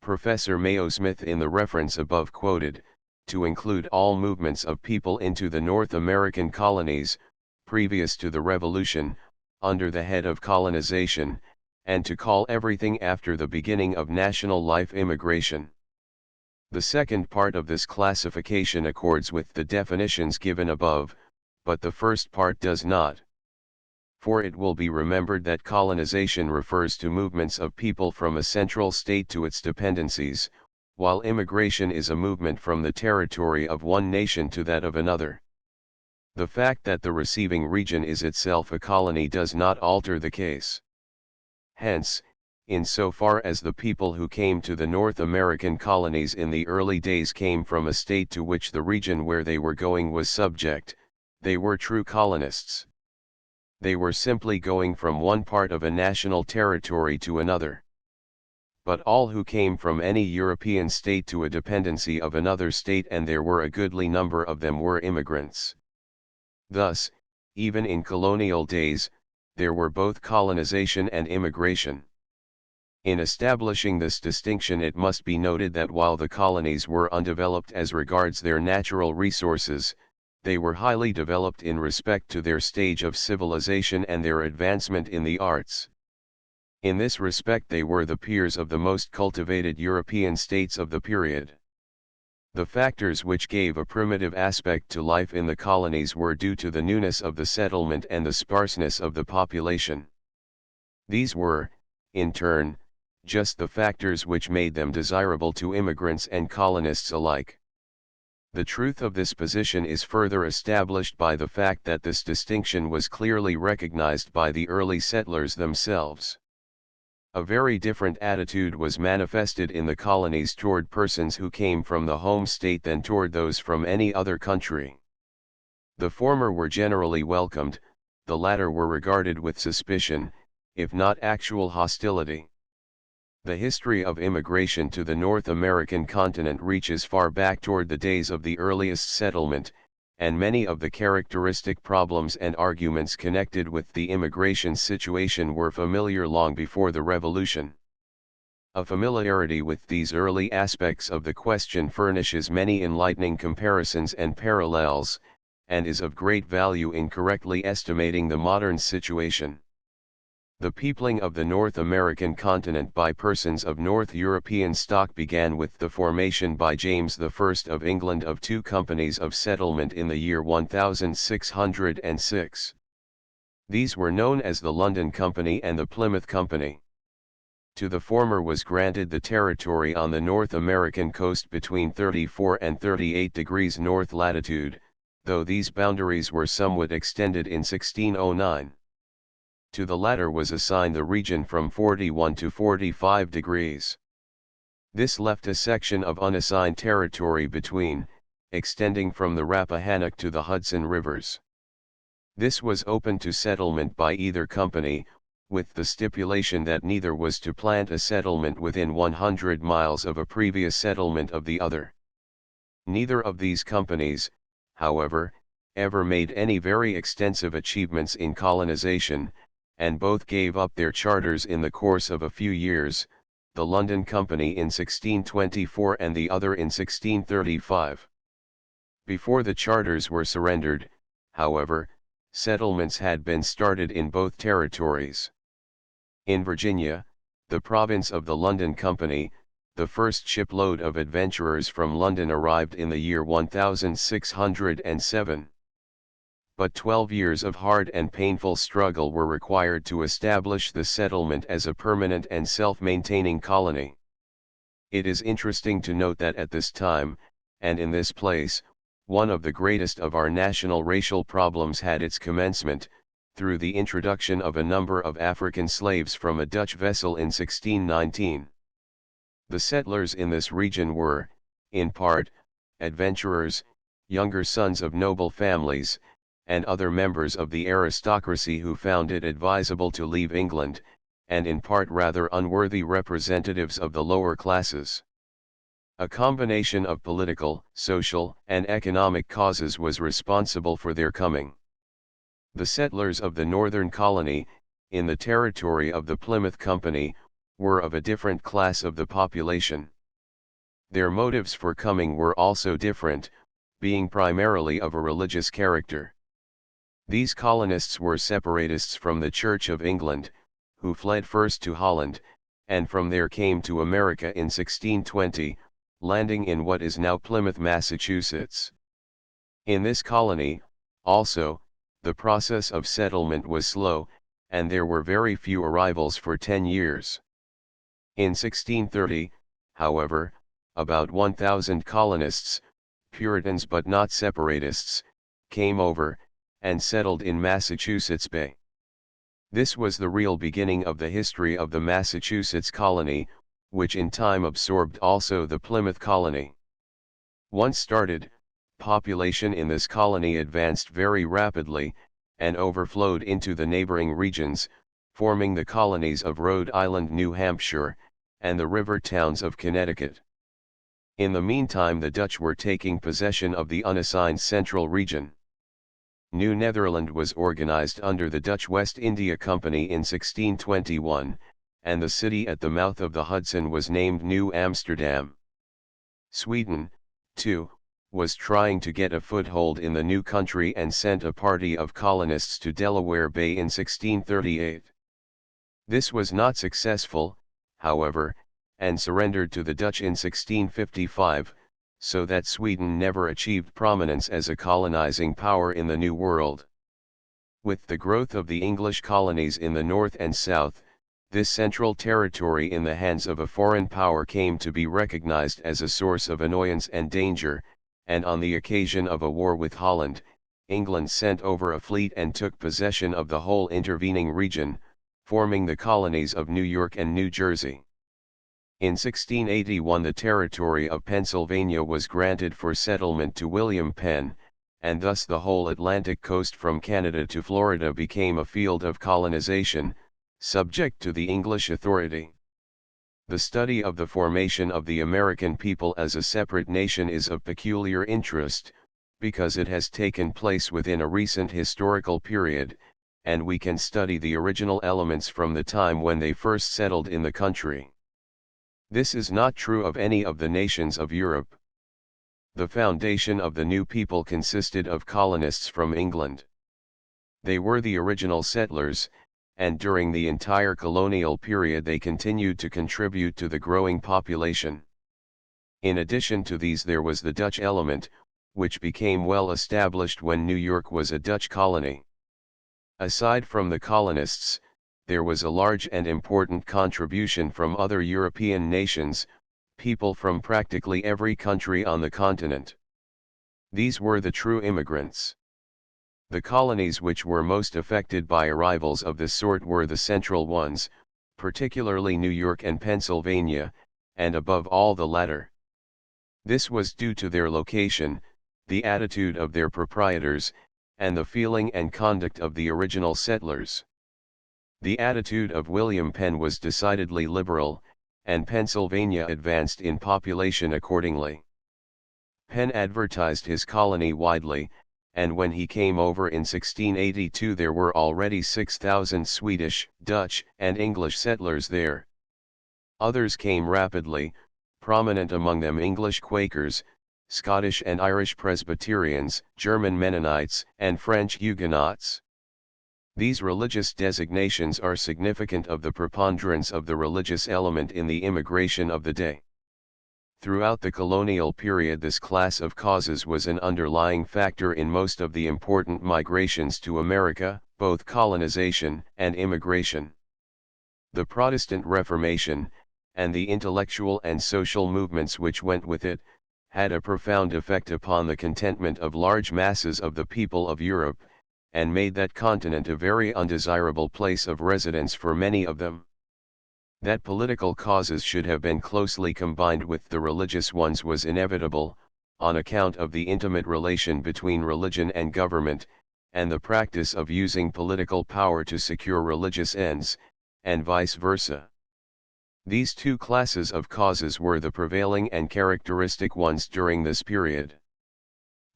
Professor Mayo Smith in the reference above quoted, to include all movements of people into the North American colonies, previous to the Revolution, under the head of colonization, and to call everything after the beginning of national life immigration. The second part of this classification accords with the definitions given above, but the first part does not. For it will be remembered that colonization refers to movements of people from a central state to its dependencies, while immigration is a movement from the territory of one nation to that of another. The fact that the receiving region is itself a colony does not alter the case. Hence, in so far as the people who came to the North American colonies in the early days came from a state to which the region where they were going was subject, they were true colonists. They were simply going from one part of a national territory to another. But all who came from any European state to a dependency of another state, and there were a goodly number of them, were immigrants. Thus, even in colonial days, there were both colonization and immigration. In establishing this distinction, it must be noted that while the colonies were undeveloped as regards their natural resources, they were highly developed in respect to their stage of civilization and their advancement in the arts. In this respect they were the peers of the most cultivated European states of the period. The factors which gave a primitive aspect to life in the colonies were due to the newness of the settlement and the sparseness of the population. These were, in turn, just the factors which made them desirable to immigrants and colonists alike. The truth of this position is further established by the fact that this distinction was clearly recognized by the early settlers themselves. A very different attitude was manifested in the colonies toward persons who came from the home state than toward those from any other country. The former were generally welcomed, the latter were regarded with suspicion, if not actual hostility. The history of immigration to the North American continent reaches far back toward the days of the earliest settlement, and many of the characteristic problems and arguments connected with the immigration situation were familiar long before the Revolution. A familiarity with these early aspects of the question furnishes many enlightening comparisons and parallels, and is of great value in correctly estimating the modern situation. The peopling of the North American continent by persons of North European stock began with the formation by James I of England of two companies of settlement in the year 1606. These were known as the London Company and the Plymouth Company. To the former was granted the territory on the North American coast between 34 and 38 degrees north latitude, though these boundaries were somewhat extended in 1609. To the latter was assigned the region from 41 to 45 degrees. This left a section of unassigned territory between, extending from the Rappahannock to the Hudson rivers. This was open to settlement by either company, with the stipulation that neither was to plant a settlement within 100 miles of a previous settlement of the other. Neither of these companies, however, ever made any very extensive achievements in colonization, and both gave up their charters in the course of a few years, the London Company in 1624 and the other in 1635. Before the charters were surrendered, however, settlements had been started in both territories. In Virginia, the province of the London Company, the first shipload of adventurers from London arrived in the year 1607. But 12 years of hard and painful struggle were required to establish the settlement as a permanent and self-maintaining colony. It is interesting to note that at this time, and in this place, one of the greatest of our national racial problems had its commencement, through the introduction of a number of African slaves from a Dutch vessel in 1619. The settlers in this region were, in part, adventurers, younger sons of noble families, and other members of the aristocracy who found it advisable to leave England, and in part rather unworthy representatives of the lower classes. A combination of political, social, and economic causes was responsible for their coming. The settlers of the northern colony, in the territory of the Plymouth Company, were of a different class of the population. Their motives for coming were also different, being primarily of a religious character. These colonists were separatists from the Church of England, who fled first to Holland, and from there came to America in 1620, landing in what is now Plymouth, Massachusetts. In this colony, also, the process of settlement was slow, and there were very few arrivals for 10 years. In 1630, however, about 1,000 colonists, Puritans but not separatists, came over, and settled in Massachusetts Bay. This was the real beginning of the history of the Massachusetts colony, which in time absorbed also the Plymouth colony. Once started, population in this colony advanced very rapidly, and overflowed into the neighboring regions, forming the colonies of Rhode Island, New Hampshire, and the river towns of Connecticut. In the meantime, the Dutch were taking possession of the unassigned central region. New Netherland was organized under the Dutch West India Company in 1621, and the city at the mouth of the Hudson was named New Amsterdam. Sweden, too, was trying to get a foothold in the new country and sent a party of colonists to Delaware Bay in 1638. This was not successful, however, and surrendered to the Dutch in 1655, so that Sweden never achieved prominence as a colonizing power in the New World. With the growth of the English colonies in the north and south, this central territory in the hands of a foreign power came to be recognized as a source of annoyance and danger, and on the occasion of a war with Holland, England sent over a fleet and took possession of the whole intervening region, forming the colonies of New York and New Jersey. In 1681 the territory of Pennsylvania was granted for settlement to William Penn, and thus the whole Atlantic coast from Canada to Florida became a field of colonization, subject to the English authority. The study of the formation of the American people as a separate nation is of peculiar interest, because it has taken place within a recent historical period, and we can study the original elements from the time when they first settled in the country. This is not true of any of the nations of Europe. The foundation of the new people consisted of colonists from England. They were the original settlers, and during the entire colonial period they continued to contribute to the growing population. In addition to these there was the Dutch element, which became well established when New York was a Dutch colony. Aside from the colonists, there was a large and important contribution from other European nations, people from practically every country on the continent. These were the true immigrants. The colonies which were most affected by arrivals of this sort were the central ones, particularly New York and Pennsylvania, and above all the latter. This was due to their location, the attitude of their proprietors, and the feeling and conduct of the original settlers. The attitude of William Penn was decidedly liberal, and Pennsylvania advanced in population accordingly. Penn advertised his colony widely, and when he came over in 1682 there were already 6,000 Swedish, Dutch, and English settlers there. Others came rapidly, prominent among them English Quakers, Scottish and Irish Presbyterians, German Mennonites, and French Huguenots. These religious designations are significant of the preponderance of the religious element in the immigration of the day. Throughout the colonial period, this class of causes was an underlying factor in most of the important migrations to America, both colonization and immigration. The Protestant Reformation, and the intellectual and social movements which went with it, had a profound effect upon the contentment of large masses of the people of Europe, and made that continent a very undesirable place of residence for many of them. That political causes should have been closely combined with the religious ones was inevitable, on account of the intimate relation between religion and government, and the practice of using political power to secure religious ends, and vice versa. These two classes of causes were the prevailing and characteristic ones during this period.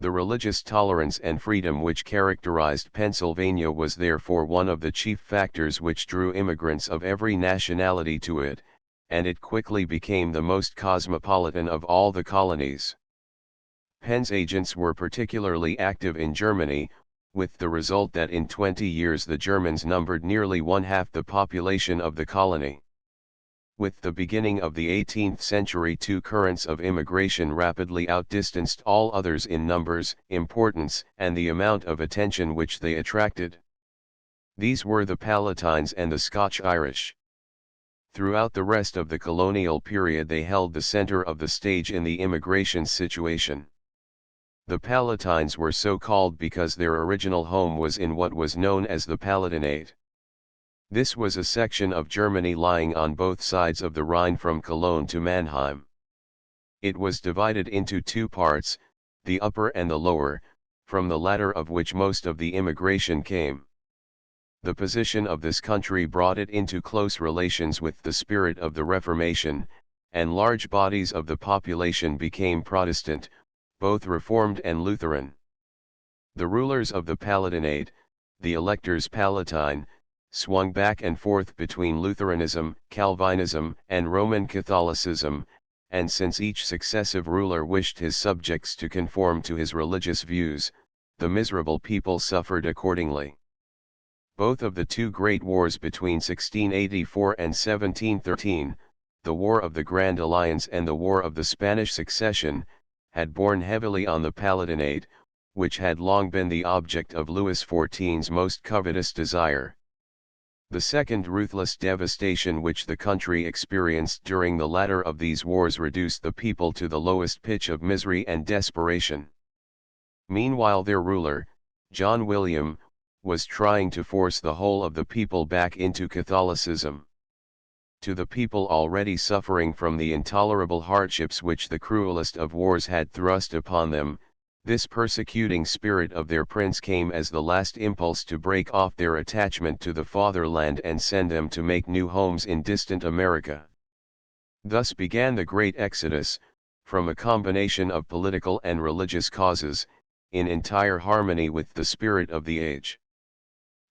The religious tolerance and freedom which characterized Pennsylvania was therefore one of the chief factors which drew immigrants of every nationality to it, and it quickly became the most cosmopolitan of all the colonies. Penn's agents were particularly active in Germany, with the result that in 20 years the Germans numbered nearly one-half the population of the colony. With the beginning of the 18th century, two currents of immigration rapidly outdistanced all others in numbers, importance, and the amount of attention which they attracted. These were the Palatines and the Scotch-Irish. Throughout the rest of the colonial period they held the center of the stage in the immigration situation. The Palatines were so called because their original home was in what was known as the Palatinate. This was a section of Germany lying on both sides of the Rhine from Cologne to Mannheim. It was divided into two parts, the upper and the lower, from the latter of which most of the immigration came. The position of this country brought it into close relations with the spirit of the Reformation, and large bodies of the population became Protestant, both Reformed and Lutheran. The rulers of the Palatinate, the electors Palatine, swung back and forth between Lutheranism, Calvinism, and Roman Catholicism, and since each successive ruler wished his subjects to conform to his religious views, the miserable people suffered accordingly. Both of the two great wars between 1684 and 1713, the War of the Grand Alliance and the War of the Spanish Succession, had borne heavily on the Palatinate, which had long been the object of Louis XIV's most covetous desire. The second ruthless devastation which the country experienced during the latter of these wars reduced the people to the lowest pitch of misery and desperation. Meanwhile their ruler, John William, was trying to force the whole of the people back into Catholicism. To the people already suffering from the intolerable hardships which the cruelest of wars had thrust upon them, this persecuting spirit of their prince came as the last impulse to break off their attachment to the fatherland and send them to make new homes in distant America. Thus began the Great Exodus, from a combination of political and religious causes, in entire harmony with the spirit of the age.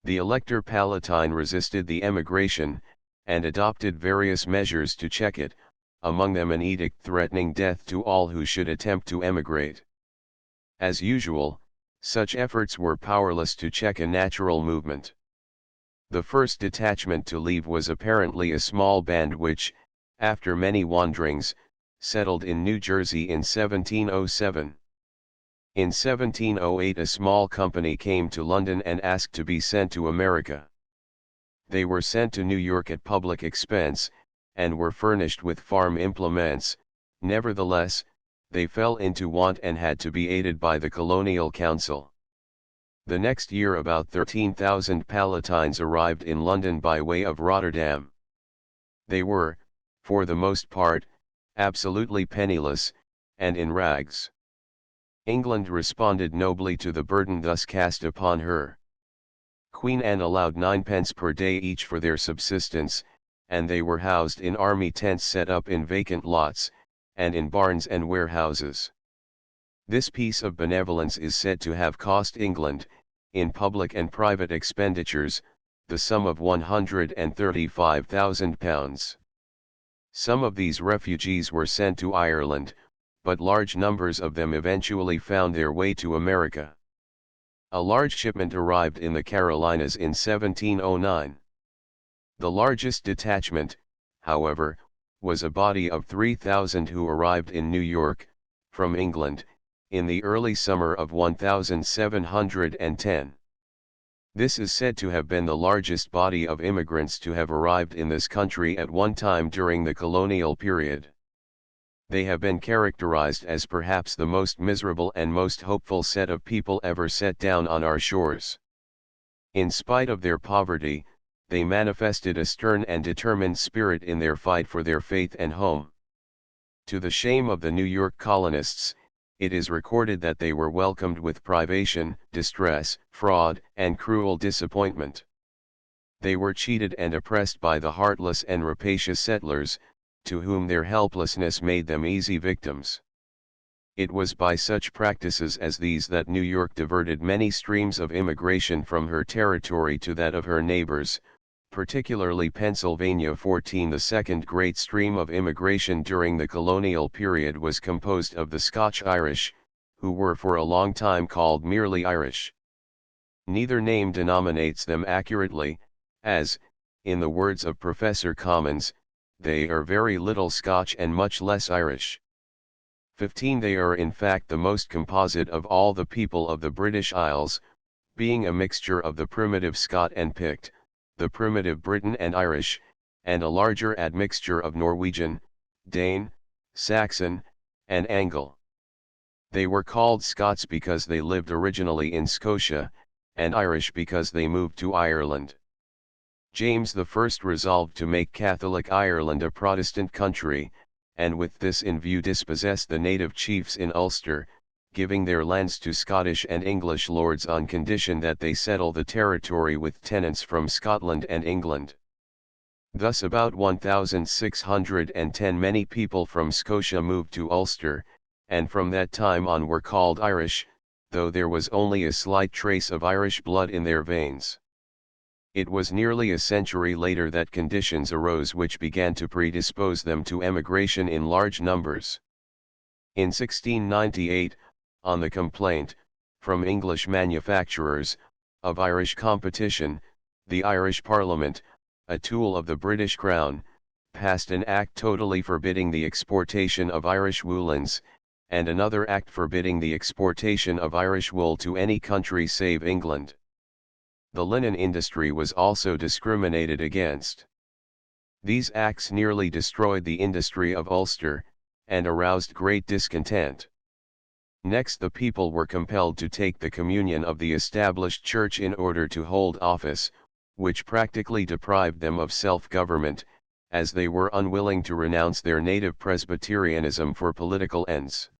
The Elector Palatine resisted the emigration, and adopted various measures to check it, among them an edict threatening death to all who should attempt to emigrate. As usual, such efforts were powerless to check a natural movement. The first detachment to leave was apparently a small band which, after many wanderings, settled in New Jersey in 1707. In 1708 a small company came to London and asked to be sent to America. They were sent to New York at public expense, and were furnished with farm implements. Nevertheless, they fell into want and had to be aided by the Colonial Council. The next year about 13,000 Palatines arrived in London by way of Rotterdam. They were, for the most part, absolutely penniless, and in rags. England responded nobly to the burden thus cast upon her. Queen Anne allowed 9d. per day each for their subsistence, and they were housed in army tents set up in vacant lots, and in barns and warehouses. This piece of benevolence is said to have cost England, in public and private expenditures, the sum of £135,000. Some of these refugees were sent to Ireland, but large numbers of them eventually found their way to America. A large shipment arrived in the Carolinas in 1709. The largest detachment, however, was a body of 3,000 who arrived in New York, from England, in the early summer of 1710. This is said to have been the largest body of immigrants to have arrived in this country at one time during the colonial period. They have been characterized as perhaps the most miserable and most hopeful set of people ever set down on our shores. In spite of their poverty, they manifested a stern and determined spirit in their fight for their faith and home. To the shame of the New York colonists, it is recorded that they were welcomed with privation, distress, fraud, and cruel disappointment. They were cheated and oppressed by the heartless and rapacious settlers, to whom their helplessness made them easy victims. It was by such practices as these that New York diverted many streams of immigration from her territory to that of her neighbors, particularly Pennsylvania. The second great stream of immigration during the colonial period was composed of the Scotch-Irish, who were for a long time called merely Irish. Neither name denominates them accurately, as, in the words of Professor Commons, they are very little Scotch and much less Irish. 15. They are in fact the most composite of all the people of the British Isles, being a mixture of the primitive Scot and Pict, the primitive Briton and Irish, and a larger admixture of Norwegian, Dane, Saxon, and Angle. They were called Scots because they lived originally in Scotia, and Irish because they moved to Ireland. James I resolved to make Catholic Ireland a Protestant country, and with this in view dispossessed the native chiefs in Ulster, giving their lands to Scottish and English lords on condition that they settle the territory with tenants from Scotland and England. Thus about 1610 many people from Scotia moved to Ulster, and from that time on were called Irish, though there was only a slight trace of Irish blood in their veins. It was nearly a century later that conditions arose which began to predispose them to emigration in large numbers. In 1698, on the complaint, from English manufacturers, of Irish competition, the Irish Parliament, a tool of the British Crown, passed an act totally forbidding the exportation of Irish woolens, and another act forbidding the exportation of Irish wool to any country save England. The linen industry was also discriminated against. These acts nearly destroyed the industry of Ulster, and aroused great discontent. Next the people were compelled to take the communion of the established church in order to hold office, which practically deprived them of self-government, as they were unwilling to renounce their native Presbyterianism for political ends.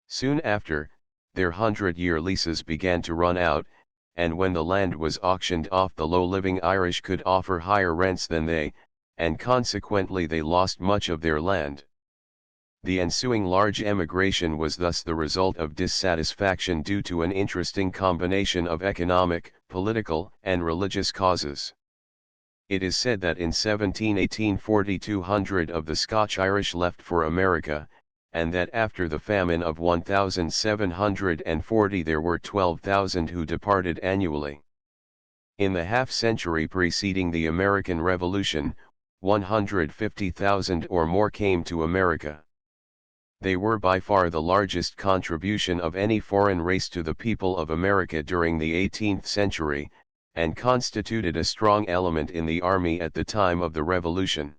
Soon after, their 100-year leases began to run out, and when the land was auctioned off the low-living Irish could offer higher rents than they, and consequently they lost much of their land. The ensuing large emigration was thus the result of dissatisfaction due to an interesting combination of economic, political, and religious causes. It is said that in 1718 4,200 of the Scotch-Irish left for America, and that after the famine of 1740 there were 12,000 who departed annually. In the half-century preceding the American Revolution, 150,000 or more came to America. They were by far the largest contribution of any foreign race to the people of America during the 18th century, and constituted a strong element in the army at the time of the Revolution.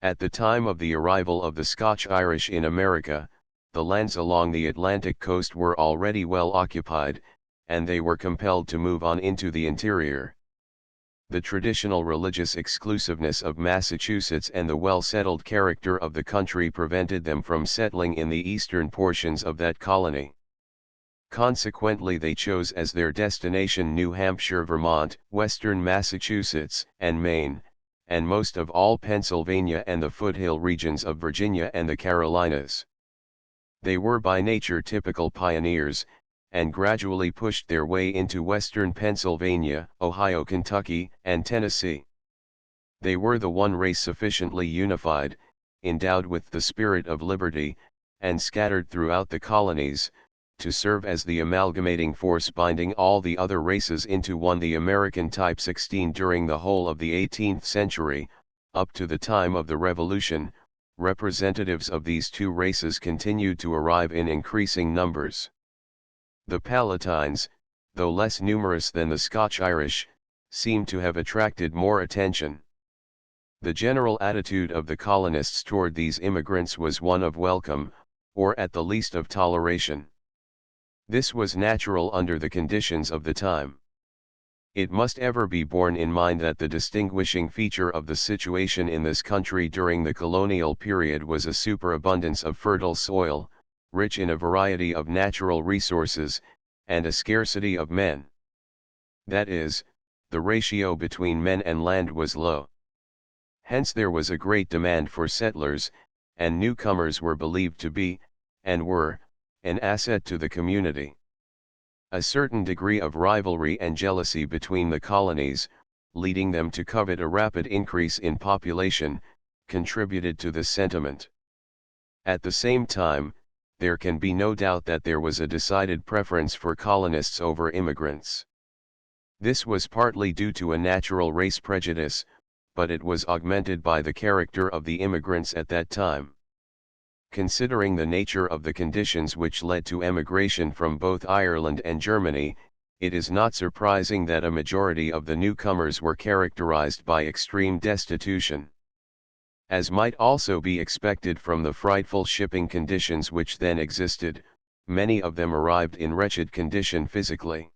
At the time of the arrival of the Scotch-Irish in America, the lands along the Atlantic coast were already well occupied, and they were compelled to move on into the interior. The traditional religious exclusiveness of Massachusetts and the well-settled character of the country prevented them from settling in the eastern portions of that colony. Consequently they chose as their destination New Hampshire, Vermont, western Massachusetts, and Maine, and most of all Pennsylvania and the foothill regions of Virginia and the Carolinas. They were by nature typical pioneers, and gradually pushed their way into western Pennsylvania, Ohio, Kentucky, and Tennessee. They were the one race sufficiently unified, endowed with the spirit of liberty, and scattered throughout the colonies, to serve as the amalgamating force binding all the other races into one, the American Type 16. During the whole of the 18th century, up to the time of the Revolution, representatives of these two races continued to arrive in increasing numbers. The Palatines, though less numerous than the Scotch-Irish, seem to have attracted more attention. The general attitude of the colonists toward these immigrants was one of welcome, or at the least of toleration. This was natural under the conditions of the time. It must ever be borne in mind that the distinguishing feature of the situation in this country during the colonial period was a superabundance of fertile soil, rich in a variety of natural resources, and a scarcity of men. That is, the ratio between men and land was low. Hence there was a great demand for settlers, and newcomers were believed to be, and were, an asset to the community. A certain degree of rivalry and jealousy between the colonies, leading them to covet a rapid increase in population, contributed to this sentiment. At the same time, there can be no doubt that there was a decided preference for colonists over immigrants. This was partly due to a natural race prejudice, but it was augmented by the character of the immigrants at that time. Considering the nature of the conditions which led to emigration from both Ireland and Germany, it is not surprising that a majority of the newcomers were characterized by extreme destitution. As might also be expected from the frightful shipping conditions which then existed, many of them arrived in wretched condition physically.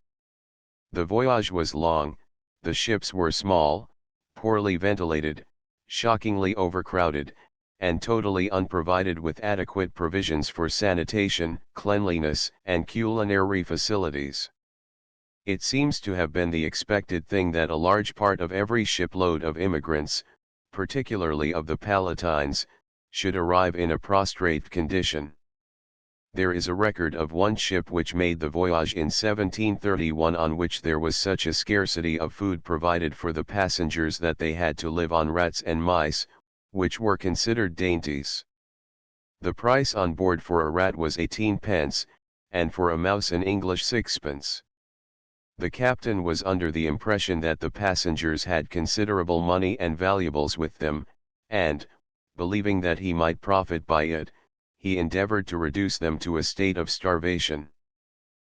The voyage was long, the ships were small, poorly ventilated, shockingly overcrowded, and totally unprovided with adequate provisions for sanitation, cleanliness, and culinary facilities. It seems to have been the expected thing that a large part of every shipload of immigrants, particularly of the Palatines, should arrive in a prostrate condition. There is a record of one ship which made the voyage in 1731 on which there was such a scarcity of food provided for the passengers that they had to live on rats and mice, which were considered dainties. The price on board for a rat was 18 pence, and for a mouse an English sixpence. The captain was under the impression that the passengers had considerable money and valuables with them, and, believing that he might profit by it, he endeavored to reduce them to a state of starvation.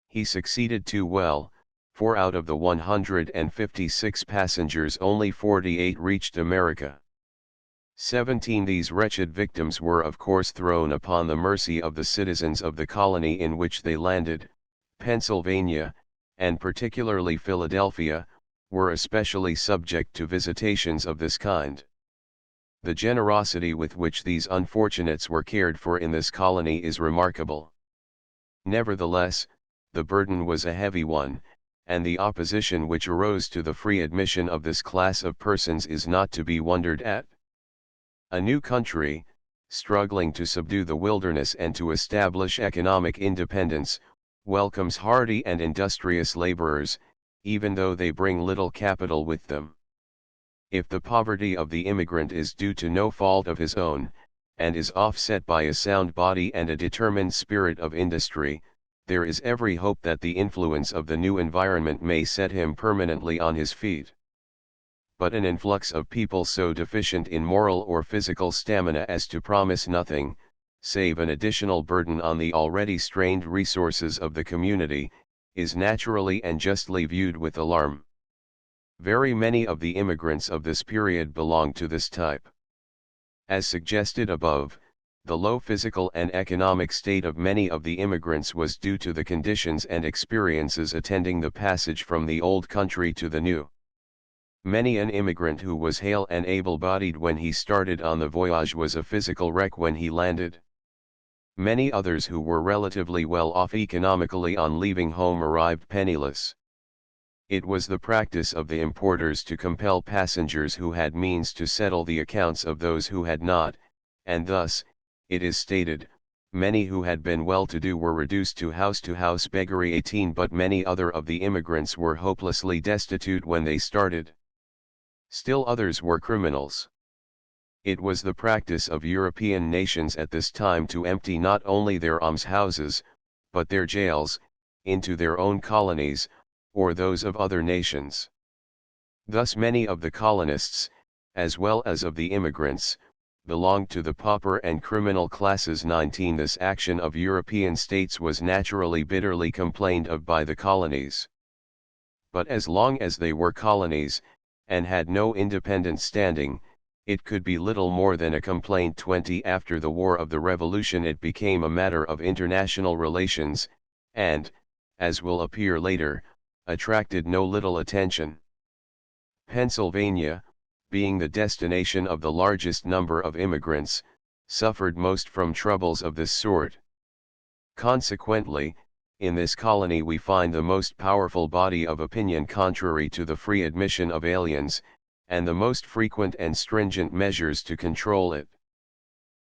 He succeeded too well, for out of the 156 passengers only 48 reached America. 17 these wretched victims were of course thrown upon the mercy of the citizens of the colony in which they landed. Pennsylvania, and particularly Philadelphia, were especially subject to visitations of this kind. The generosity with which these unfortunates were cared for in this colony is remarkable. Nevertheless, the burden was a heavy one, and the opposition which arose to the free admission of this class of persons is not to be wondered at. A new country, struggling to subdue the wilderness and to establish economic independence, welcomes hardy and industrious laborers, even though they bring little capital with them. If the poverty of the immigrant is due to no fault of his own, and is offset by a sound body and a determined spirit of industry, there is every hope that the influence of the new environment may set him permanently on his feet. But an influx of people so deficient in moral or physical stamina as to promise nothing, save an additional burden on the already strained resources of the community, is naturally and justly viewed with alarm. Very many of the immigrants of this period belong to this type. As suggested above, the low physical and economic state of many of the immigrants was due to the conditions and experiences attending the passage from the old country to the new. Many an immigrant who was hale and able-bodied when he started on the voyage was a physical wreck when he landed. Many others who were relatively well off economically on leaving home arrived penniless. It was the practice of the importers to compel passengers who had means to settle the accounts of those who had not, and thus, it is stated, many who had been well-to-do were reduced to house beggary. 18 But many other of the immigrants were hopelessly destitute when they started. Still others were criminals. It was the practice of European nations at this time to empty not only their almshouses, but their jails, into their own colonies, or those of other nations. Thus many of the colonists, as well as of the immigrants, belonged to the pauper and criminal classes. 19. This action of European states was naturally bitterly complained of by the colonies. But as long as they were colonies, and had no independent standing, it could be little more than a complaint. 20. After the War of the Revolution it became a matter of international relations, and, as will appear later, attracted no little attention. Pennsylvania, being the destination of the largest number of immigrants, suffered most from troubles of this sort. Consequently, in this colony we find the most powerful body of opinion contrary to the free admission of aliens, and the most frequent and stringent measures to control it.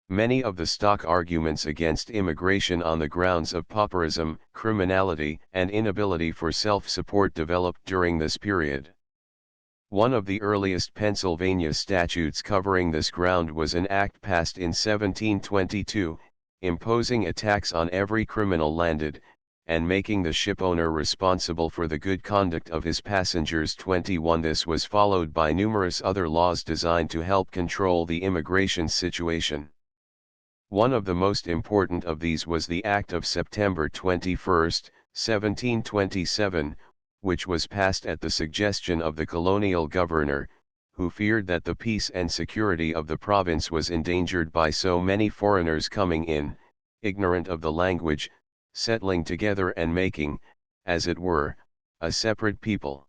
Many of the stock arguments against immigration on the grounds of pauperism, criminality, and inability for self-support developed during this period. One of the earliest Pennsylvania statutes covering this ground was an act passed in 1722, imposing a tax on every criminal landed, and making the shipowner responsible for the good conduct of his passengers. 21. This was followed by numerous other laws designed to help control the immigration situation. One of the most important of these was the Act of September 21, 1727, which was passed at the suggestion of the colonial governor, who feared that the peace and security of the province was endangered by so many foreigners coming in, ignorant of the language, settling together and making, as it were, a separate people.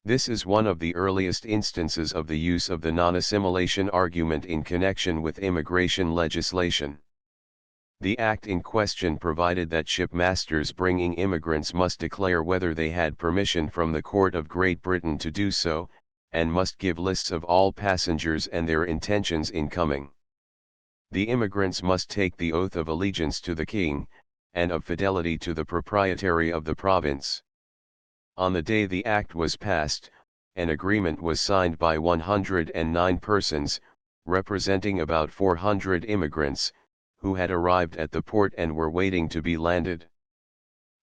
This is one of the earliest instances of the use of the non-assimilation argument in connection with immigration legislation. The act in question provided that shipmasters bringing immigrants must declare whether they had permission from the Court of Great Britain to do so, and must give lists of all passengers and their intentions in coming. The immigrants must take the oath of allegiance to the king, and of fidelity to the proprietary of the province. On the day the act was passed, an agreement was signed by 109 persons, representing about 400 immigrants, who had arrived at the port and were waiting to be landed.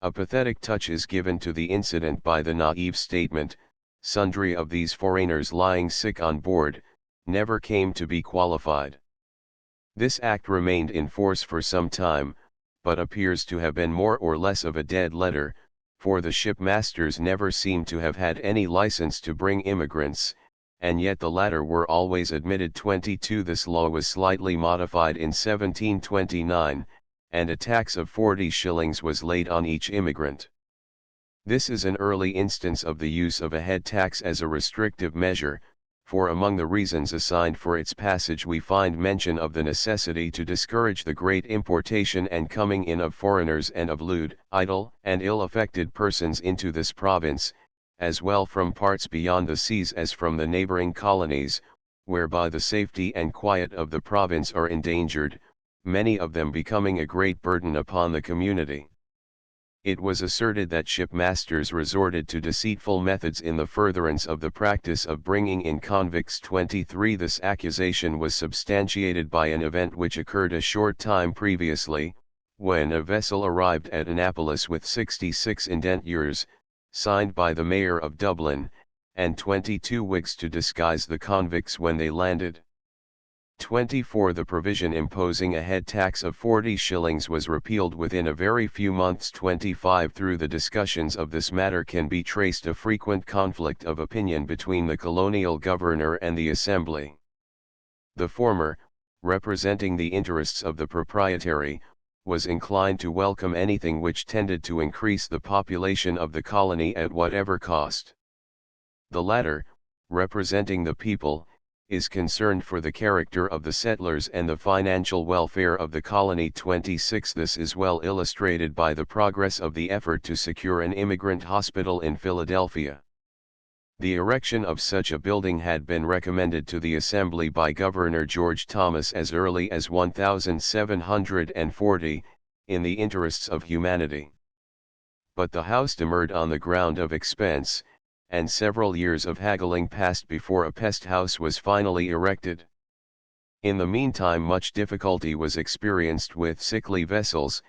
A pathetic touch is given to the incident by the naive statement, sundry of these foreigners lying sick on board, never came to be qualified. This act remained in force for some time, but appears to have been more or less of a dead letter, for the shipmasters never seem to have had any license to bring immigrants, and yet the latter were always admitted. 22. This law was slightly modified in 1729, and a tax of 40 shillings was laid on each immigrant. This is an early instance of the use of a head tax as a restrictive measure, for among the reasons assigned for its passage we find mention of the necessity to discourage the great importation and coming in of foreigners and of lewd, idle, and ill-affected persons into this province, as well from parts beyond the seas as from the neighboring colonies, whereby the safety and quiet of the province are endangered, many of them becoming a great burden upon the community. It was asserted that shipmasters resorted to deceitful methods in the furtherance of the practice of bringing in convicts. 23. This accusation was substantiated by an event which occurred a short time previously, when a vessel arrived at Annapolis with 66 indentures, signed by the mayor of Dublin, and 22 wigs to disguise the convicts when they landed. 24. The provision imposing a head tax of 40 shillings was repealed within a very few months. 25. Through the discussions of this matter can be traced a frequent conflict of opinion between the colonial governor and the assembly. The former, representing the interests of the proprietary, was inclined to welcome anything which tended to increase the population of the colony at whatever cost. The latter, representing the people, is concerned for the character of the settlers and the financial welfare of the colony. 26. This is well illustrated by the progress of the effort to secure an immigrant hospital in Philadelphia. The erection of such a building had been recommended to the Assembly by Governor George Thomas as early as 1740, in the interests of humanity. But the house demurred on the ground of expense, and several years of haggling passed before a pest house was finally erected. In the meantime much difficulty was experienced with sickly vessels,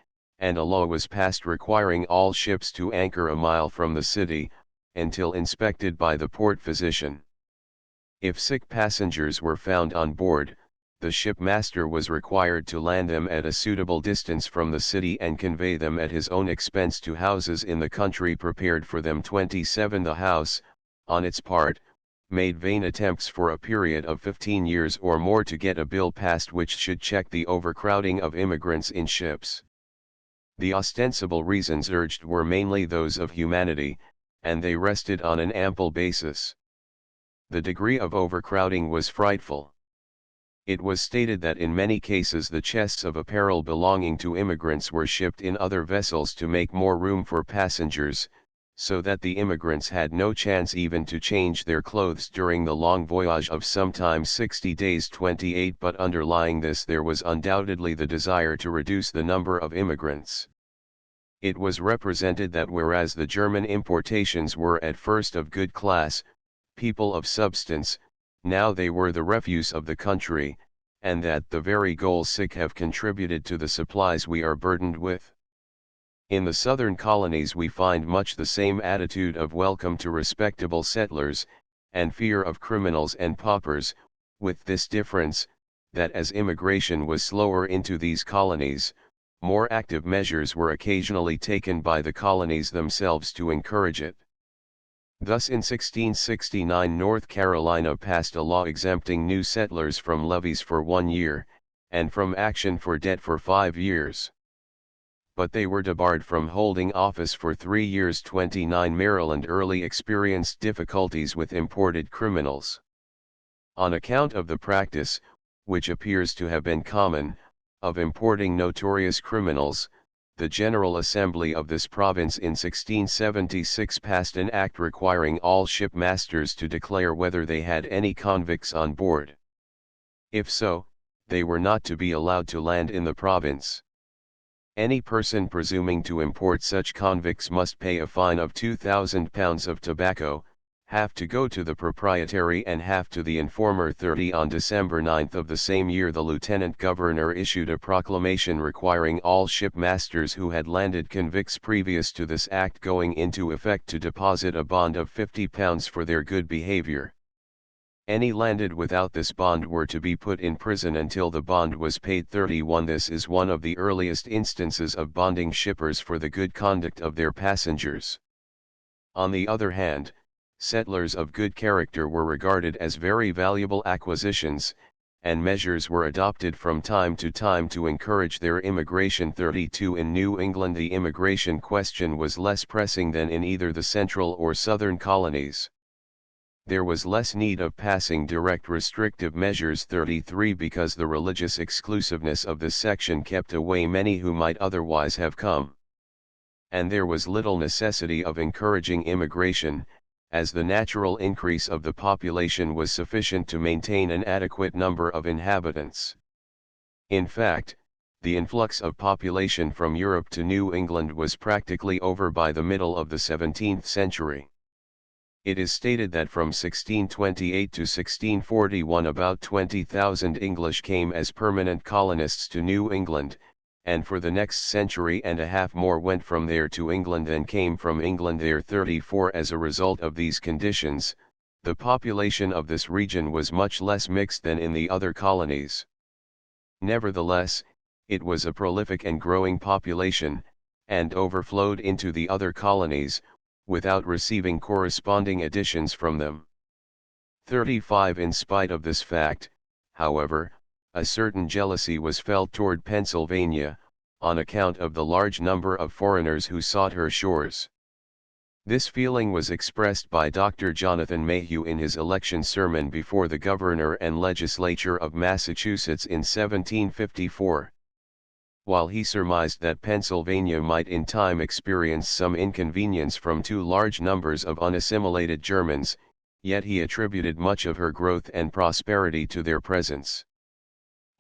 and a law was passed requiring all ships to anchor a mile from the city, until inspected by the port physician. If sick passengers were found on board, the shipmaster was required to land them at a suitable distance from the city and convey them at his own expense to houses in the country prepared for them. 27 The House, on its part, made vain attempts for a period of 15 years or more to get a bill passed which should check the overcrowding of immigrants in ships. The ostensible reasons urged were mainly those of humanity, and they rested on an ample basis. The degree of overcrowding was frightful. It was stated that in many cases the chests of apparel belonging to immigrants were shipped in other vessels to make more room for passengers, so that the immigrants had no chance even to change their clothes during the long voyage of sometimes 60 days. 28 But underlying this there was undoubtedly the desire to reduce the number of immigrants. It was represented that whereas the German importations were at first of good class, people of substance, now they were the refuse of the country, and that the very goals have contributed to the supplies we are burdened with. In the southern colonies we find much the same attitude of welcome to respectable settlers, and fear of criminals and paupers, with this difference, that as immigration was slower into these colonies, more active measures were occasionally taken by the colonies themselves to encourage it. Thus in 1669 North Carolina passed a law exempting new settlers from levies for 1 year, and from action for debt for 5 years. But they were debarred from holding office for 3 years. 29 Maryland early experienced difficulties with imported criminals. On account of the practice, which appears to have been common, of importing notorious criminals, the General Assembly of this province in 1676 passed an act requiring all shipmasters to declare whether they had any convicts on board. If so, they were not to be allowed to land in the province. Any person presuming to import such convicts must pay a fine of £2,000 of tobacco, half to go to the proprietary and half to the informer. 30 On December 9 of the same year the Lieutenant Governor issued a proclamation requiring all shipmasters who had landed convicts previous to this act going into effect to deposit a bond of £50 for their good behavior. Any landed without this bond were to be put in prison until the bond was paid. 31 This is one of the earliest instances of bonding shippers for the good conduct of their passengers. On the other hand, settlers of good character were regarded as very valuable acquisitions, and measures were adopted from time to time to encourage their immigration. 32 In New England the immigration question was less pressing than in either the central or southern colonies. There was less need of passing direct restrictive measures. 33 Because the religious exclusiveness of this section kept away many who might otherwise have come. And there was little necessity of encouraging immigration, as the natural increase of the population was sufficient to maintain an adequate number of inhabitants. In fact, the influx of population from Europe to New England was practically over by the middle of the 17th century. It is stated that from 1628 to 1641 about 20,000 English came as permanent colonists to New England, and for the next century and a half more went from there to England than came from England there. 34 As a result of these conditions, the population of this region was much less mixed than in the other colonies. Nevertheless, it was a prolific and growing population, and overflowed into the other colonies, without receiving corresponding additions from them. 35 In spite of this fact, however, a certain jealousy was felt toward Pennsylvania, on account of the large number of foreigners who sought her shores. This feeling was expressed by Dr. Jonathan Mayhew in his election sermon before the governor and legislature of Massachusetts in 1754. While he surmised that Pennsylvania might in time experience some inconvenience from too large numbers of unassimilated Germans, yet he attributed much of her growth and prosperity to their presence.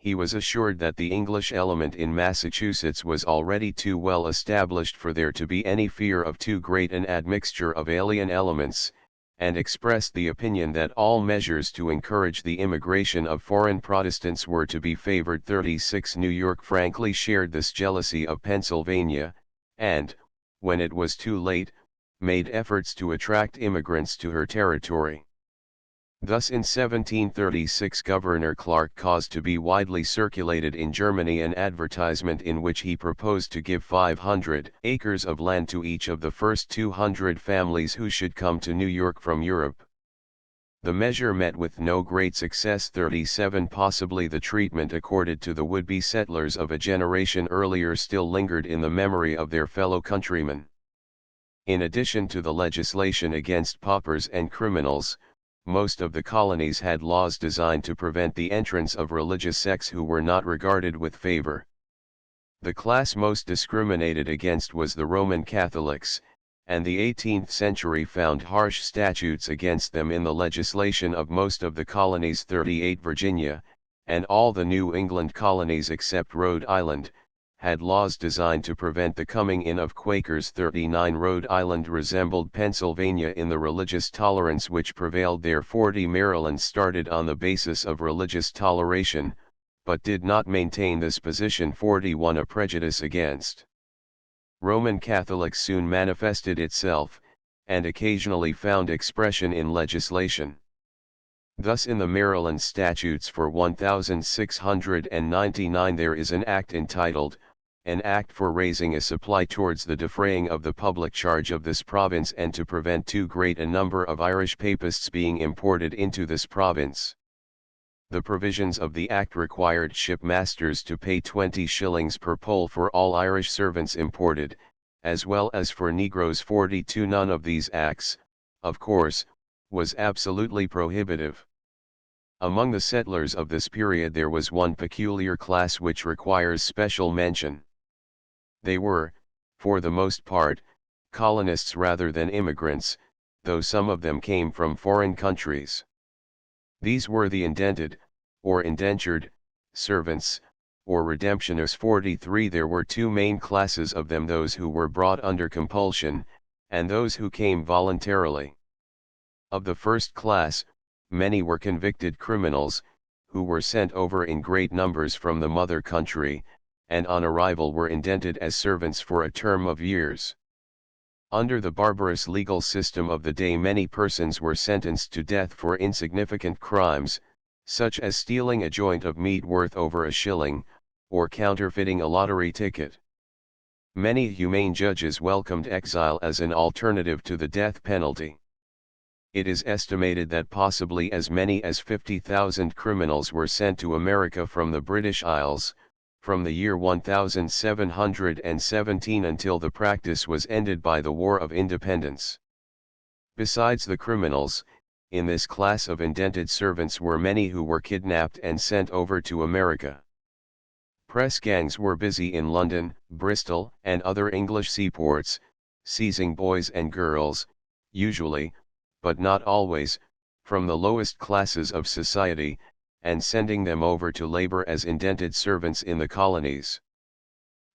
He was assured that the English element in Massachusetts was already too well established for there to be any fear of too great an admixture of alien elements, and expressed the opinion that all measures to encourage the immigration of foreign Protestants were to be favored. 36 New York frankly shared this jealousy of Pennsylvania, and, when it was too late, made efforts to attract immigrants to her territory. Thus in 1736 Governor Clark caused to be widely circulated in Germany an advertisement in which he proposed to give 500 acres of land to each of the first 200 families who should come to New York from Europe. The measure met with no great success. 37 Possibly the treatment accorded to the would-be settlers of a generation earlier still lingered in the memory of their fellow countrymen. In addition to the legislation against paupers and criminals, most of the colonies had laws designed to prevent the entrance of religious sects who were not regarded with favor. The class most discriminated against was the Roman Catholics, and the 18th century found harsh statutes against them in the legislation of most of the colonies. 38 Virginia, and all the New England colonies except Rhode Island, had laws designed to prevent the coming in of Quakers. 39 Rhode Island resembled Pennsylvania in the religious tolerance which prevailed there. 40 Maryland started on the basis of religious toleration, but did not maintain this position. 41 A prejudice against Roman Catholics soon manifested itself, and occasionally found expression in legislation. Thus in the Maryland statutes for 1699 there is an act entitled, "An Act for raising a supply towards the defraying of the public charge of this province and to prevent too great a number of Irish papists being imported into this province." The provisions of the act required shipmasters to pay 20 shillings per poll for all Irish servants imported, as well as for Negroes. 42 None of these acts, of course, was absolutely prohibitive. Among the settlers of this period there was one peculiar class which requires special mention. They were, for the most part, colonists rather than immigrants, though some of them came from foreign countries. These were the indented, or indentured, servants, or redemptionists. 43 There were two main classes of them: those who were brought under compulsion, and those who came voluntarily. Of the first class, many were convicted criminals, who were sent over in great numbers from the mother country, and on arrival were indented as servants for a term of years. Under the barbarous legal system of the day many persons were sentenced to death for insignificant crimes, such as stealing a joint of meat worth over a shilling, or counterfeiting a lottery ticket. Many humane judges welcomed exile as an alternative to the death penalty. It is estimated that possibly as many as 50,000 criminals were sent to America from the British Isles, from the year 1717 until the practice was ended by the War of Independence. Besides the criminals, in this class of indented servants were many who were kidnapped and sent over to America. Press gangs were busy in London, Bristol, and other English seaports, seizing boys and girls, usually, but not always, from the lowest classes of society, and sending them over to labor as indented servants in the colonies.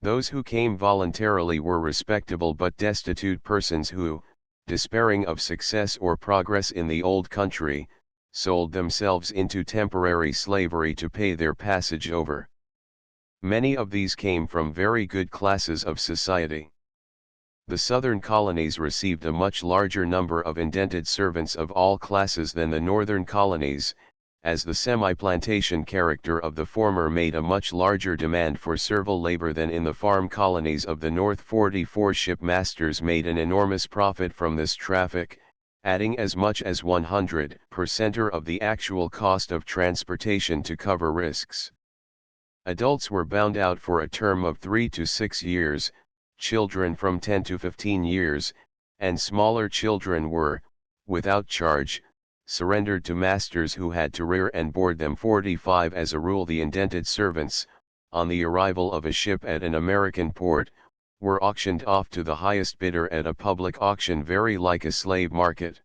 Those who came voluntarily were respectable but destitute persons who, despairing of success or progress in the old country, sold themselves into temporary slavery to pay their passage over. Many of these came from very good classes of society. The southern colonies received a much larger number of indented servants of all classes than the northern colonies, as the semi-plantation character of the former made a much larger demand for servile labor than in the farm colonies of the north. 44 Shipmasters made an enormous profit from this traffic, adding as much as 100% of the actual cost of transportation to cover risks. Adults were bound out for a term of 3 to 6 years, children from 10 to 15 years, and smaller children were, without charge, surrendered to masters who had to rear and board them. 45 As a rule the indented servants, on the arrival of a ship at an American port, were auctioned off to the highest bidder at a public auction very like a slave market.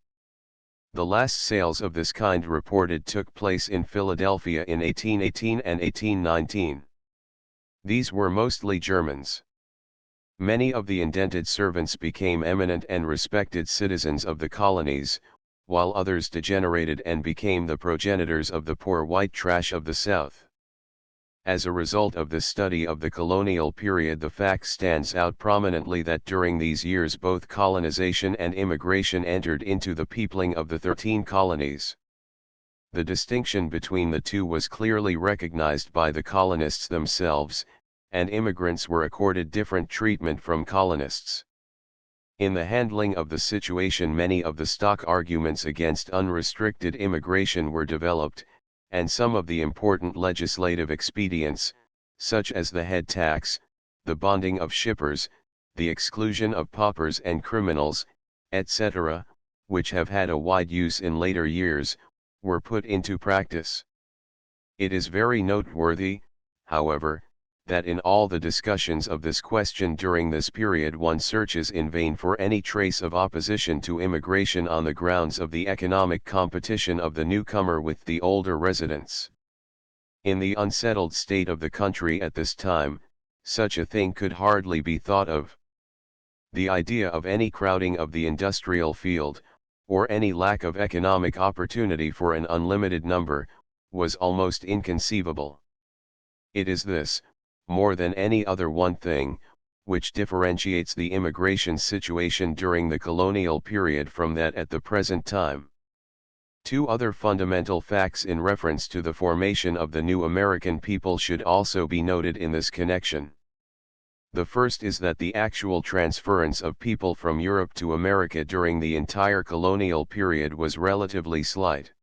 The last sales of this kind reported took place in Philadelphia in 1818 and 1819. These were mostly Germans. Many of the indented servants became eminent and respected citizens of the colonies, while others degenerated and became the progenitors of the poor white trash of the South. As a result of the study of the colonial period, the fact stands out prominently that during these years both colonization and immigration entered into the peopling of the 13 colonies. The distinction between the two was clearly recognized by the colonists themselves, and immigrants were accorded different treatment from colonists. In the handling of the situation, many of the stock arguments against unrestricted immigration were developed, and some of the important legislative expedients, such as the head tax, the bonding of shippers, the exclusion of paupers and criminals, etc., which have had a wide use in later years, were put into practice. It is very noteworthy, however, that in all the discussions of this question during this period one searches in vain for any trace of opposition to immigration on the grounds of the economic competition of the newcomer with the older residents. In the unsettled state of the country at this time, such a thing could hardly be thought of. The idea of any crowding of the industrial field, or any lack of economic opportunity for an unlimited number, was almost inconceivable. It is this, more than any other one thing, which differentiates the immigration situation during the colonial period from that at the present time. Two other fundamental facts in reference to the formation of the new American people should also be noted in this connection. The first is that the actual transference of people from Europe to America during the entire colonial period was relatively slight.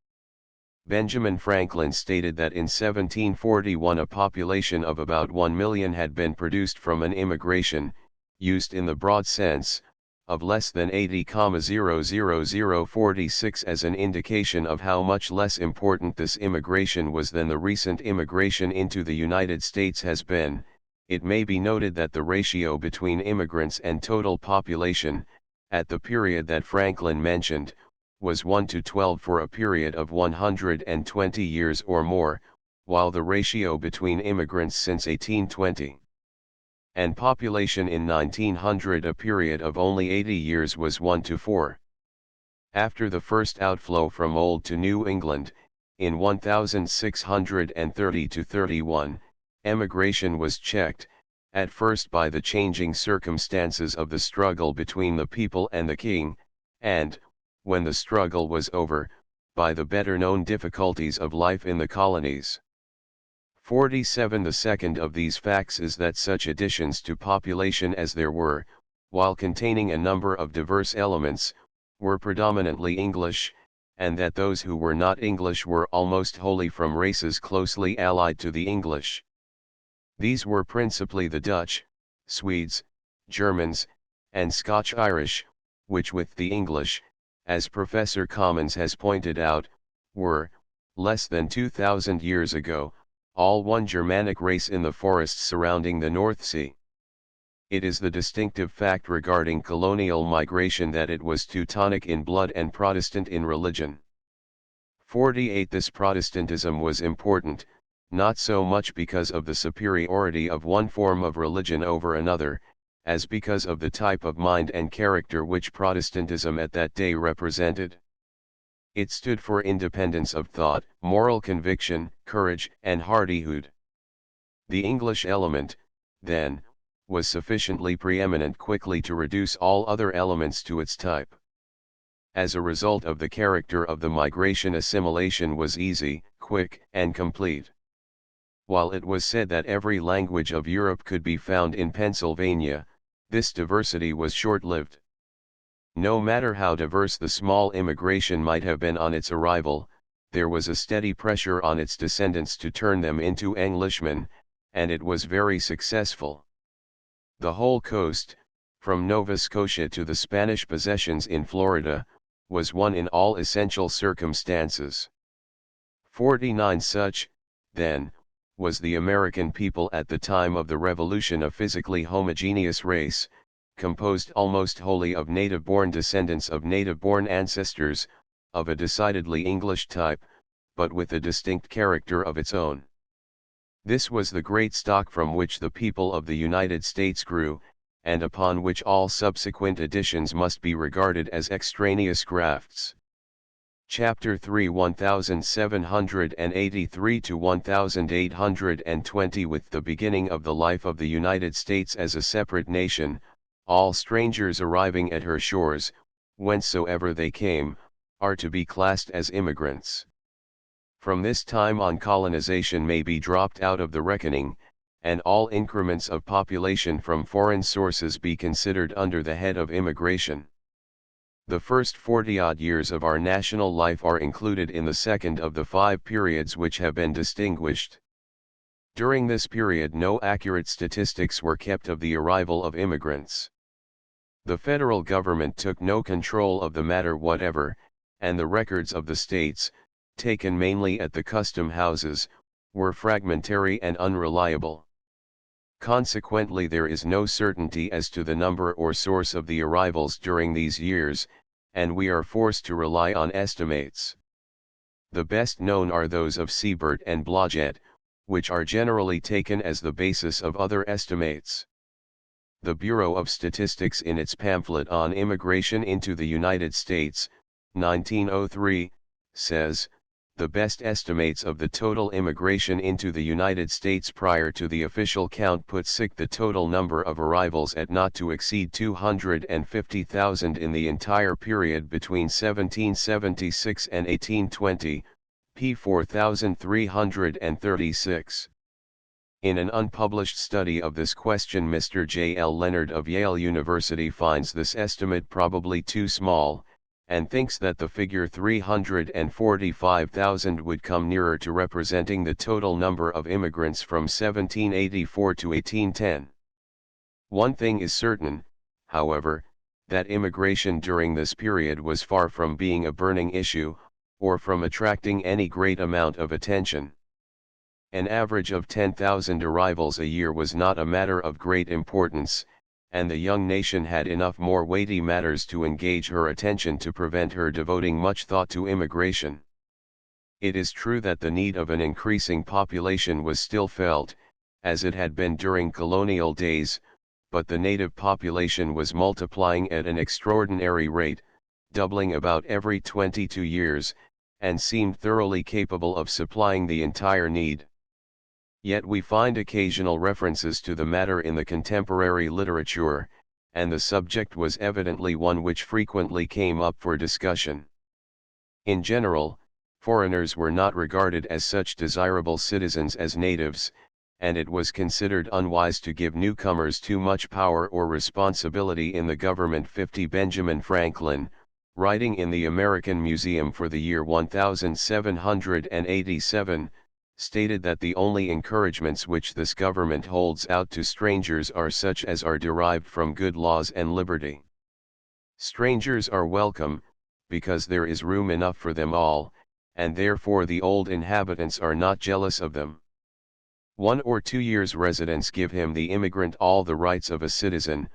Benjamin Franklin stated that in 1741 a population of about 1 million had been produced from an immigration, used in the broad sense, of less than 80,00046 as an indication of how much less important this immigration was than the recent immigration into the United States has been. It may be noted that the ratio between immigrants and total population, at the period that Franklin mentioned, was 1 to 12 for a period of 120 years or more, while the ratio between immigrants since 1820 and population in 1900, a period of only 80 years, was 1 to 4. After the first outflow from Old to New England, in 1630 to 31, emigration was checked, at first by the changing circumstances of the struggle between the people and the king, and, when the struggle was over, by the better-known difficulties of life in the colonies. 47. The second of these facts is that such additions to population as there were, while containing a number of diverse elements, were predominantly English, and that those who were not English were almost wholly from races closely allied to the English. These were principally the Dutch, Swedes, Germans, and Scotch-Irish, which with the English, as Professor Commons has pointed out, were, less than 2,000 years ago, all one Germanic race in the forests surrounding the North Sea. It is the distinctive fact regarding colonial migration that it was Teutonic in blood and Protestant in religion. 48. This Protestantism was important, not so much because of the superiority of one form of religion over another, as because of the type of mind and character which Protestantism at that day represented. It stood for independence of thought, moral conviction, courage, and hardihood. The English element, then, was sufficiently preeminent quickly to reduce all other elements to its type. As a result of the character of the migration, assimilation was easy, quick, and complete. While it was said that every language of Europe could be found in Pennsylvania, this diversity was short-lived. No matter how diverse the small immigration might have been on its arrival, there was a steady pressure on its descendants to turn them into Englishmen, and it was very successful. The whole coast, from Nova Scotia to the Spanish possessions in Florida, was one in all essential circumstances. 49. Such, then, was the American people at the time of the Revolution, a physically homogeneous race, composed almost wholly of native-born descendants of native-born ancestors, of a decidedly English type, but with a distinct character of its own. This was the great stock from which the people of the United States grew, and upon which all subsequent additions must be regarded as extraneous grafts. Chapter 3 1783 to 1820. With the beginning of the life of the United States as a separate nation, all strangers arriving at her shores, whencesoever they came, are to be classed as immigrants. From this time on, colonization may be dropped out of the reckoning, and all increments of population from foreign sources be considered under the head of immigration. The first 40-odd years of our national life are included in the second of the 5 periods which have been distinguished. During this period no accurate statistics were kept of the arrival of immigrants. The federal government took no control of the matter whatever, and the records of the states, taken mainly at the custom houses, were fragmentary and unreliable. Consequently, there is no certainty as to the number or source of the arrivals during these years, and we are forced to rely on estimates. The best known are those of Siebert and Blodgett, which are generally taken as the basis of other estimates. The Bureau of Statistics, in its pamphlet on immigration into the United States, 1903, says, "The best estimates of the total immigration into the United States prior to the official count put the total number of arrivals at not to exceed 250,000 in the entire period between 1776 and 1820, p. 4336. In an unpublished study of this question, Mr. J. L. Leonard of Yale University finds this estimate probably too small, and thinks that the figure 345,000 would come nearer to representing the total number of immigrants from 1784 to 1810. One thing is certain, however, that immigration during this period was far from being a burning issue, or from attracting any great amount of attention. An average of 10,000 arrivals a year was not a matter of great importance, and the young nation had enough more weighty matters to engage her attention to prevent her devoting much thought to immigration. It is true that the need of an increasing population was still felt, as it had been during colonial days, but the native population was multiplying at an extraordinary rate, doubling about every 22 years, and seemed thoroughly capable of supplying the entire need. Yet we find occasional references to the matter in the contemporary literature, and the subject was evidently one which frequently came up for discussion. In general, foreigners were not regarded as such desirable citizens as natives, and it was considered unwise to give newcomers too much power or responsibility in the government. Benjamin Franklin, writing in the American Museum for the year 1787, stated that the only encouragements which this government holds out to strangers are such as are derived from good laws and liberty. Strangers are welcome, because there is room enough for them all, and therefore the old inhabitants are not jealous of them. 1 or 2 years' residence give him the immigrant all the rights of a citizen,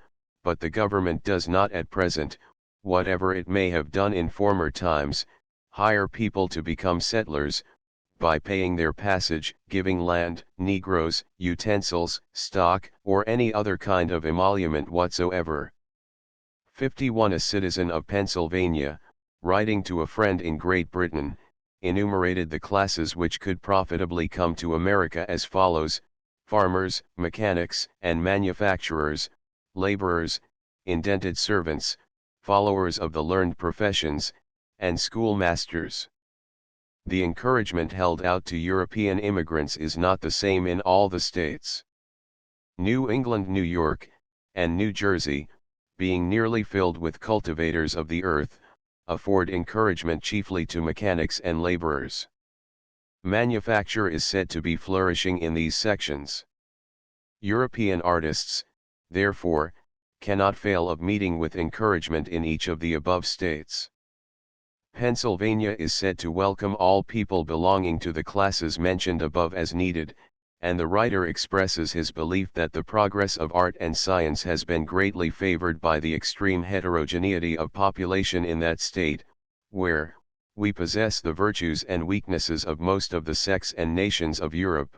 but the government does not at present, whatever it may have done in former times, hire people to become settlers, by paying their passage, giving land, negroes, utensils, stock, or any other kind of emolument whatsoever. 51. A citizen of Pennsylvania, writing to a friend in Great Britain, enumerated the classes which could profitably come to America as follows: farmers, mechanics and manufacturers, laborers, indented servants, followers of the learned professions, and schoolmasters. The encouragement held out to European immigrants is not the same in all the states. New England, New York, and New Jersey, being nearly filled with cultivators of the earth, afford encouragement chiefly to mechanics and laborers. Manufacture is said to be flourishing in these sections. European artists, therefore, cannot fail of meeting with encouragement in each of the above states. Pennsylvania is said to welcome all people belonging to the classes mentioned above as needed, and the writer expresses his belief that the progress of art and science has been greatly favored by the extreme heterogeneity of population in that state, where, we possess the virtues and weaknesses of most of the sects and nations of Europe.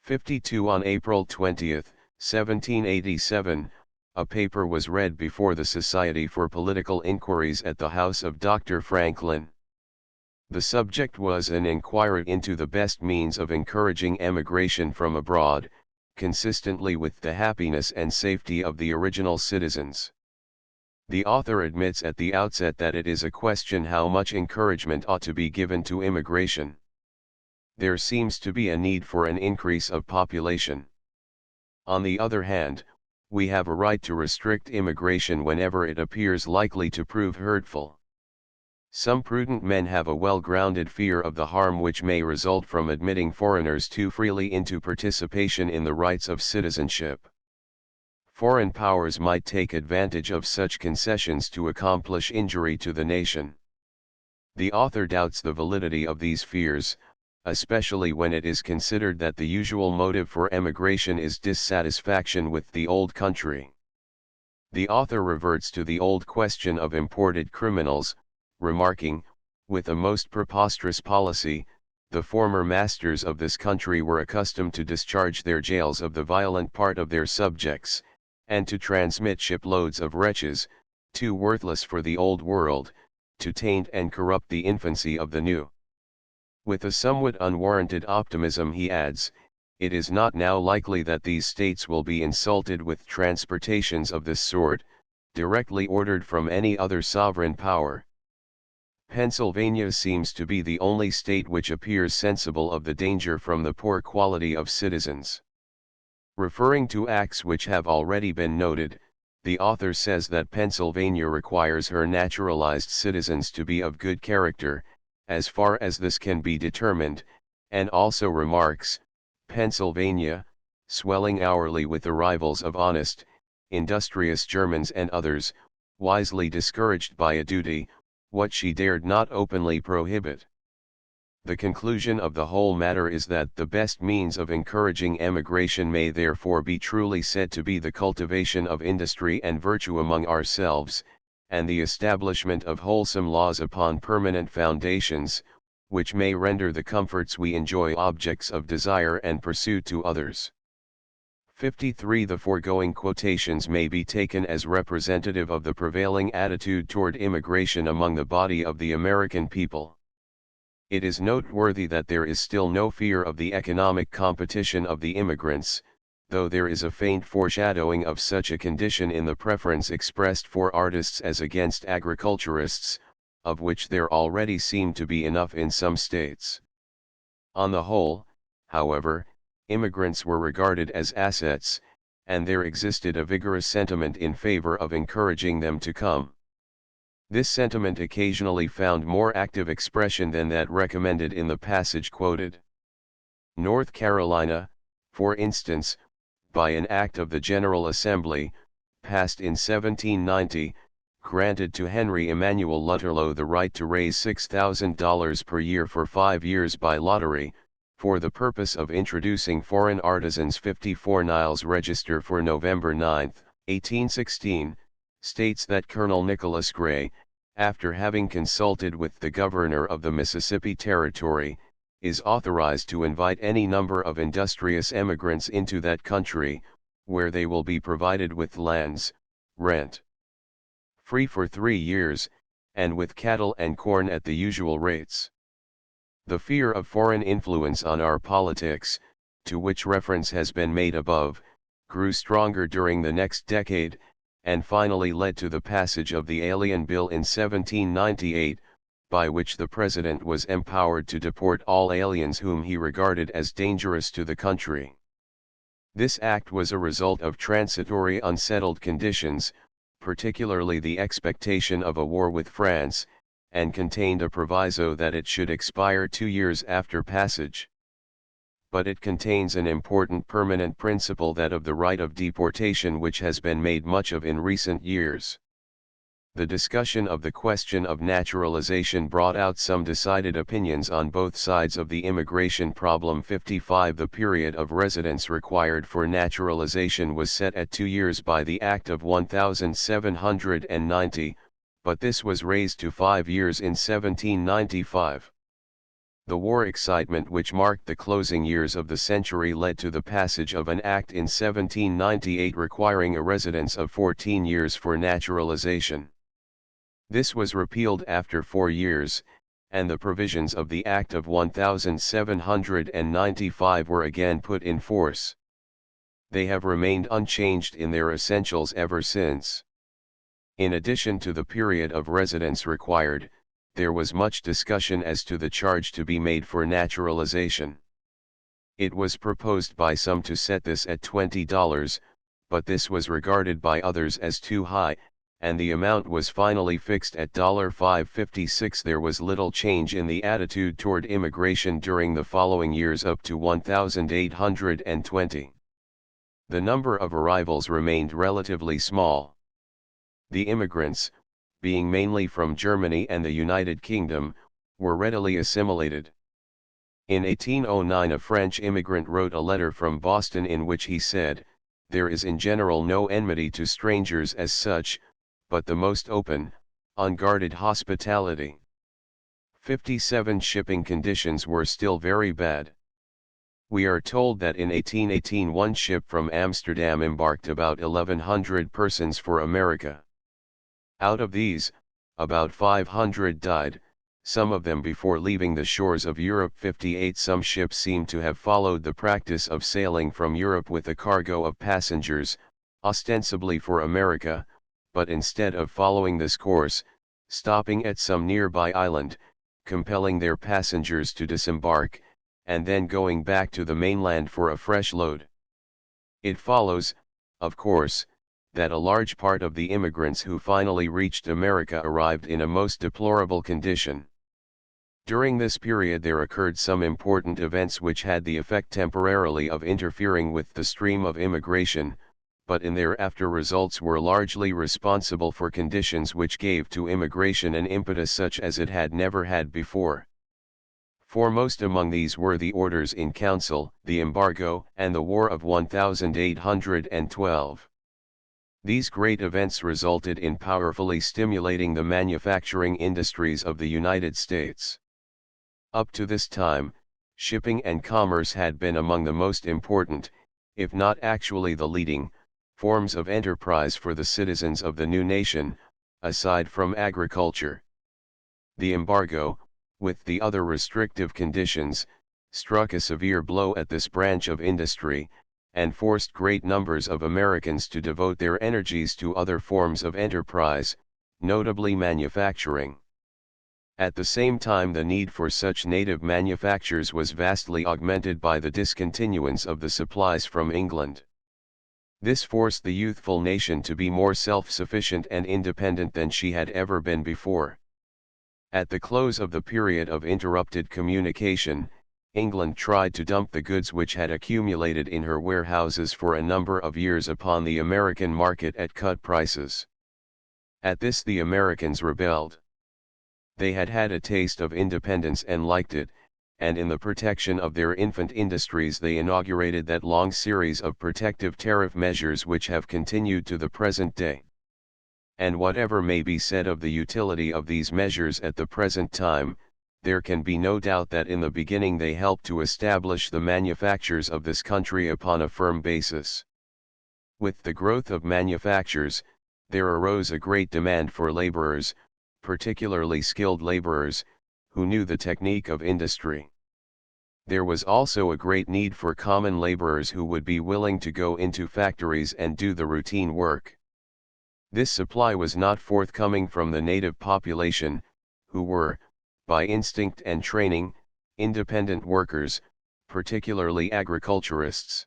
52. On April 20, 1787, a paper was read before the Society for Political Inquiries at the house of Dr. Franklin. The subject was an inquiry into the best means of encouraging emigration from abroad, consistently with the happiness and safety of the original citizens. The author admits at the outset that it is a question how much encouragement ought to be given to immigration. There seems to be a need for an increase of population. On the other hand, we have a right to restrict immigration whenever it appears likely to prove hurtful. Some prudent men have a well-grounded fear of the harm which may result from admitting foreigners too freely into participation in the rights of citizenship. Foreign powers might take advantage of such concessions to accomplish injury to the nation. The author doubts the validity of these fears, especially when it is considered that the usual motive for emigration is dissatisfaction with the old country. The author reverts to the old question of imported criminals, remarking, with a most preposterous policy, the former masters of this country were accustomed to discharge their jails of the violent part of their subjects, and to transmit shiploads of wretches, too worthless for the old world, to taint and corrupt the infancy of the new. With a somewhat unwarranted optimism he adds, it is not now likely that these states will be insulted with transportations of this sort, directly ordered from any other sovereign power. Pennsylvania seems to be the only state which appears sensible of the danger from the poor quality of citizens. Referring to acts which have already been noted, the author says that Pennsylvania requires her naturalized citizens to be of good character, as far as this can be determined, and also remarks, Pennsylvania, swelling hourly with arrivals of honest, industrious Germans and others, wisely discouraged by a duty, what she dared not openly prohibit. The conclusion of the whole matter is that the best means of encouraging emigration may therefore be truly said to be the cultivation of industry and virtue among ourselves, and the establishment of wholesome laws upon permanent foundations, which may render the comforts we enjoy objects of desire and pursuit to others. 53. The foregoing quotations may be taken as representative of the prevailing attitude toward immigration among the body of the American people. It is noteworthy that there is still no fear of the economic competition of the immigrants, though there is a faint foreshadowing of such a condition in the preference expressed for artists as against agriculturists, of which there already seem to be enough in some states. On the whole, however, immigrants were regarded as assets, and there existed a vigorous sentiment in favor of encouraging them to come. This sentiment occasionally found more active expression than that recommended in the passage quoted. North Carolina, for instance, by an act of the General Assembly, passed in 1790, granted to Henry Emanuel Lutterlow the right to raise $6,000 per year for 5 years by lottery, for the purpose of introducing foreign artisans. 54 Niles Register for November 9, 1816, states that Colonel Nicholas Gray, after having consulted with the governor of the Mississippi Territory, is authorized to invite any number of industrious emigrants into that country, where they will be provided with lands, rent free for 3 years, and with cattle and corn at the usual rates. The fear of foreign influence on our politics, to which reference has been made above, grew stronger during the next decade, and finally led to the passage of the Alien Bill in 1798, by which the President was empowered to deport all aliens whom he regarded as dangerous to the country. This act was a result of transitory unsettled conditions, particularly the expectation of a war with France, and contained a proviso that it should expire 2 years after passage. But it contains an important permanent principle, that of the right of deportation, which has been made much of in recent years. The discussion of the question of naturalization brought out some decided opinions on both sides of the immigration problem. 55 The period of residence required for naturalization was set at 2 years by the Act of 1790, but this was raised to 5 years in 1795. The war excitement which marked the closing years of the century led to the passage of an act in 1798 requiring a residence of 14 years for naturalization. This was repealed after 4 years, and the provisions of the Act of 1795 were again put in force. They have remained unchanged in their essentials ever since. In addition to the period of residence required, there was much discussion as to the charge to be made for naturalization. It was proposed by some to set this at $20, but this was regarded by others as too high, and the amount was finally fixed at $5.56. There was little change in the attitude toward immigration during the following years up to 1820. The number of arrivals remained relatively small. The immigrants, being mainly from Germany and the United Kingdom, were readily assimilated. In 1809 a French immigrant wrote a letter from Boston in which he said, "There is in general no enmity to strangers as such, but the most open, unguarded hospitality." 57 Shipping conditions were still very bad. We are told that in 1818 one ship from Amsterdam embarked about 1,100 persons for America. Out of these, about 500 died, some of them before leaving the shores of Europe. 58 Some ships seem to have followed the practice of sailing from Europe with a cargo of passengers, ostensibly for America, but instead of following this course, stopping at some nearby island, compelling their passengers to disembark, and then going back to the mainland for a fresh load. It follows, of course, that a large part of the immigrants who finally reached America arrived in a most deplorable condition. During this period there occurred some important events which had the effect temporarily of interfering with the stream of immigration, but in their after results were largely responsible for conditions which gave to immigration an impetus such as it had never had before. Foremost among these were the orders in council, the embargo, and the War of 1812. These great events resulted in powerfully stimulating the manufacturing industries of the United States. Up to this time, shipping and commerce had been among the most important, if not actually the leading, forms of enterprise for the citizens of the new nation, aside from agriculture. The embargo, with the other restrictive conditions, struck a severe blow at this branch of industry, and forced great numbers of Americans to devote their energies to other forms of enterprise, notably manufacturing. At the same time the need for such native manufactures was vastly augmented by the discontinuance of the supplies from England. This forced the youthful nation to be more self-sufficient and independent than she had ever been before. At the close of the period of interrupted communication, England tried to dump the goods which had accumulated in her warehouses for a number of years upon the American market at cut prices. At this the Americans rebelled. They had had a taste of independence and liked it, and in the protection of their infant industries they inaugurated that long series of protective tariff measures which have continued to the present day. And whatever may be said of the utility of these measures at the present time, there can be no doubt that in the beginning they helped to establish the manufactures of this country upon a firm basis. With the growth of manufactures, there arose a great demand for laborers, particularly skilled laborers, who knew the technique of industry. There was also a great need for common laborers who would be willing to go into factories and do the routine work. This supply was not forthcoming from the native population, who were, by instinct and training, independent workers, particularly agriculturists.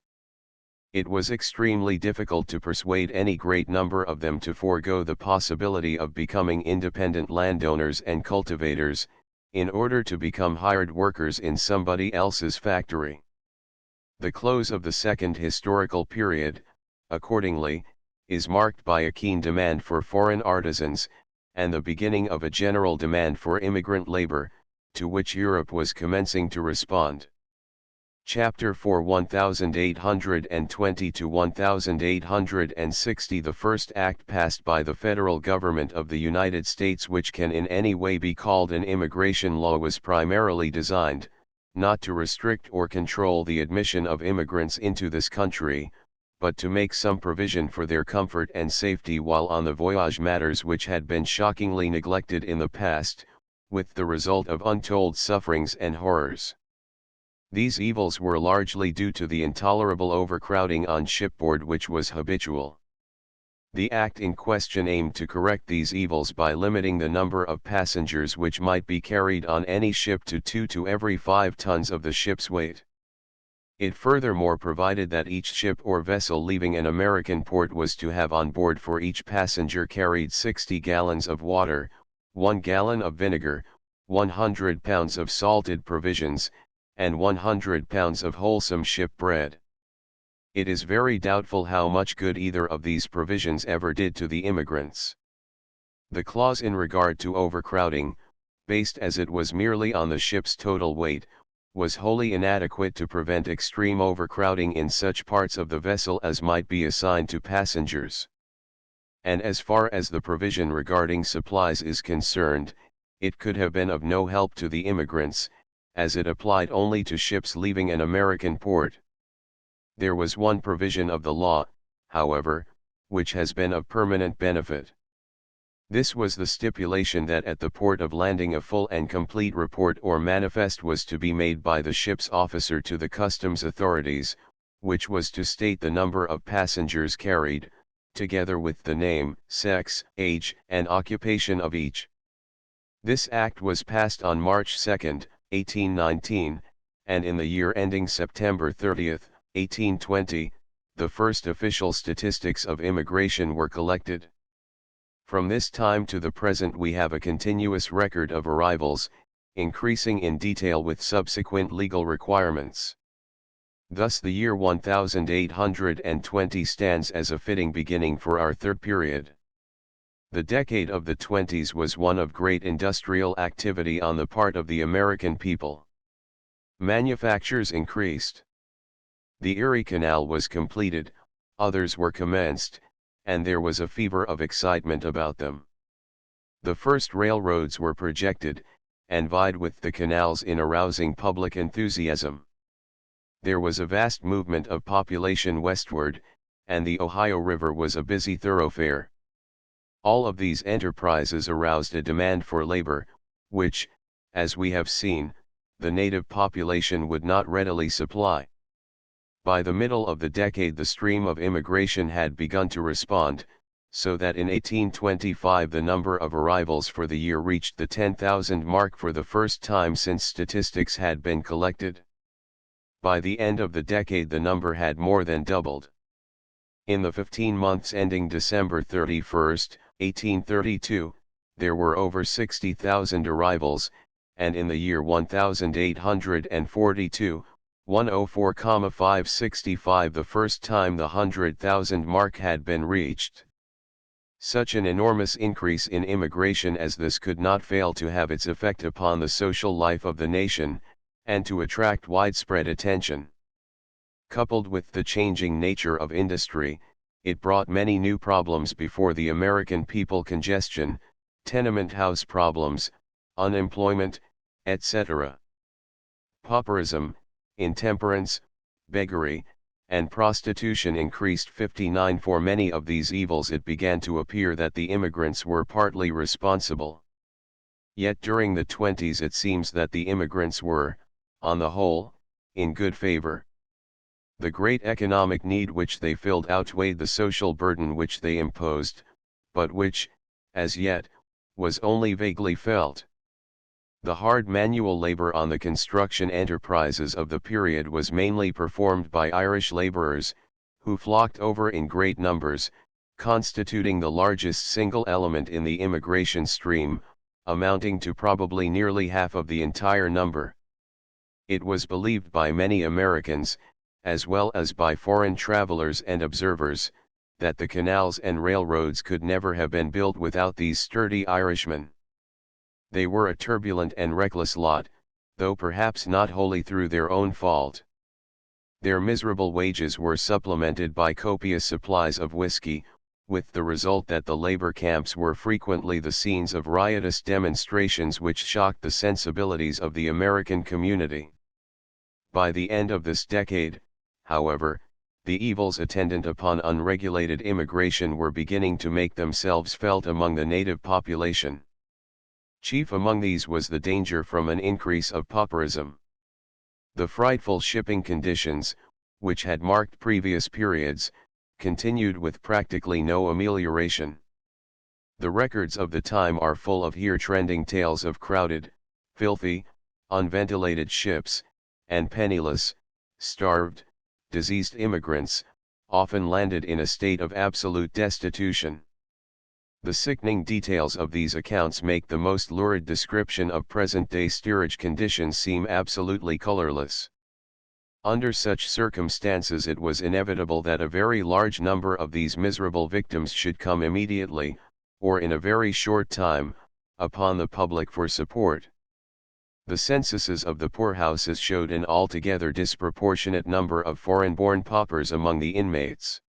It was extremely difficult to persuade any great number of them to forego the possibility of becoming independent landowners and cultivators, in order to become hired workers in somebody else's factory. The close of the second historical period, accordingly, is marked by a keen demand for foreign artisans, and the beginning of a general demand for immigrant labor, to which Europe was commencing to respond. Chapter 4 1820 to 1860 The first act passed by the federal government of the United States which can in any way be called an immigration law was primarily designed, not to restrict or control the admission of immigrants into this country, but to make some provision for their comfort and safety while on the voyage, matters which had been shockingly neglected in the past, with the result of untold sufferings and horrors. These evils were largely due to the intolerable overcrowding on shipboard which was habitual. The act in question aimed to correct these evils by limiting the number of passengers which might be carried on any ship to 2 to every 5 tons of the ship's weight. It furthermore provided that each ship or vessel leaving an American port was to have on board for each passenger carried 60 gallons of water, 1 gallon of vinegar, 100 pounds of salted provisions, and 100 pounds of wholesome ship bread. It is very doubtful how much good either of these provisions ever did to the immigrants. The clause in regard to overcrowding, based as it was merely on the ship's total weight, was wholly inadequate to prevent extreme overcrowding in such parts of the vessel as might be assigned to passengers. And as far as the provision regarding supplies is concerned, it could have been of no help to the immigrants, as it applied only to ships leaving an American port. There was one provision of the law, however, which has been of permanent benefit. This was the stipulation that at the port of landing a full and complete report or manifest was to be made by the ship's officer to the customs authorities, which was to state the number of passengers carried, together with the name, sex, age, and occupation of each. This act was passed on March 2, 1819, and in the year ending September 30, 1820, the first official statistics of immigration were collected. From this time to the present we have a continuous record of arrivals, increasing in detail with subsequent legal requirements. Thus the year 1820 stands as a fitting beginning for our third period. The decade of the 20s was one of great industrial activity on the part of the American people. Manufactures increased. The Erie Canal was completed, others were commenced, and there was a fever of excitement about them. The first railroads were projected, and vied with the canals in arousing public enthusiasm. There was a vast movement of population westward, and the Ohio River was a busy thoroughfare. All of these enterprises aroused a demand for labor, which, as we have seen, the native population would not readily supply. By the middle of the decade the stream of immigration had begun to respond, so that in 1825 the number of arrivals for the year reached the 10,000 mark for the first time since statistics had been collected. By the end of the decade the number had more than doubled. In the 15 months ending December 31, 1832, there were over 60,000 arrivals, and in the year 1842, 104,565 the first time the 100,000 mark had been reached. Such an enormous increase in immigration as this could not fail to have its effect upon the social life of the nation, and to attract widespread attention. Coupled with the changing nature of industry, it brought many new problems before the American people: congestion, tenement house problems, unemployment, etc. Pauperism, intemperance, beggary, and prostitution increased 59. For many of these evils it began to appear that the immigrants were partly responsible. Yet during the 20s it seems that the immigrants were, on the whole, in good favor. The great economic need which they filled outweighed the social burden which they imposed, but which, as yet, was only vaguely felt. The hard manual labor on the construction enterprises of the period was mainly performed by Irish laborers, who flocked over in great numbers, constituting the largest single element in the immigration stream, amounting to probably nearly half of the entire number. It was believed by many Americans, as well as by foreign travelers and observers, that the canals and railroads could never have been built without these sturdy Irishmen. They were a turbulent and reckless lot, though perhaps not wholly through their own fault. Their miserable wages were supplemented by copious supplies of whiskey, with the result that the labor camps were frequently the scenes of riotous demonstrations which shocked the sensibilities of the American community. By the end of this decade, however, the evils attendant upon unregulated immigration were beginning to make themselves felt among the native population. Chief among these was the danger from an increase of pauperism. The frightful shipping conditions, which had marked previous periods, continued with practically no amelioration. The records of the time are full of here trending tales of crowded, filthy, unventilated ships, and penniless, starved, diseased immigrants, often landed in a state of absolute destitution. The sickening details of these accounts make the most lurid description of present-day steerage conditions seem absolutely colorless. Under such circumstances it was inevitable that a very large number of these miserable victims should come immediately, or in a very short time, upon the public for support. The censuses of the poorhouses showed an altogether disproportionate number of foreign-born paupers among the inmates.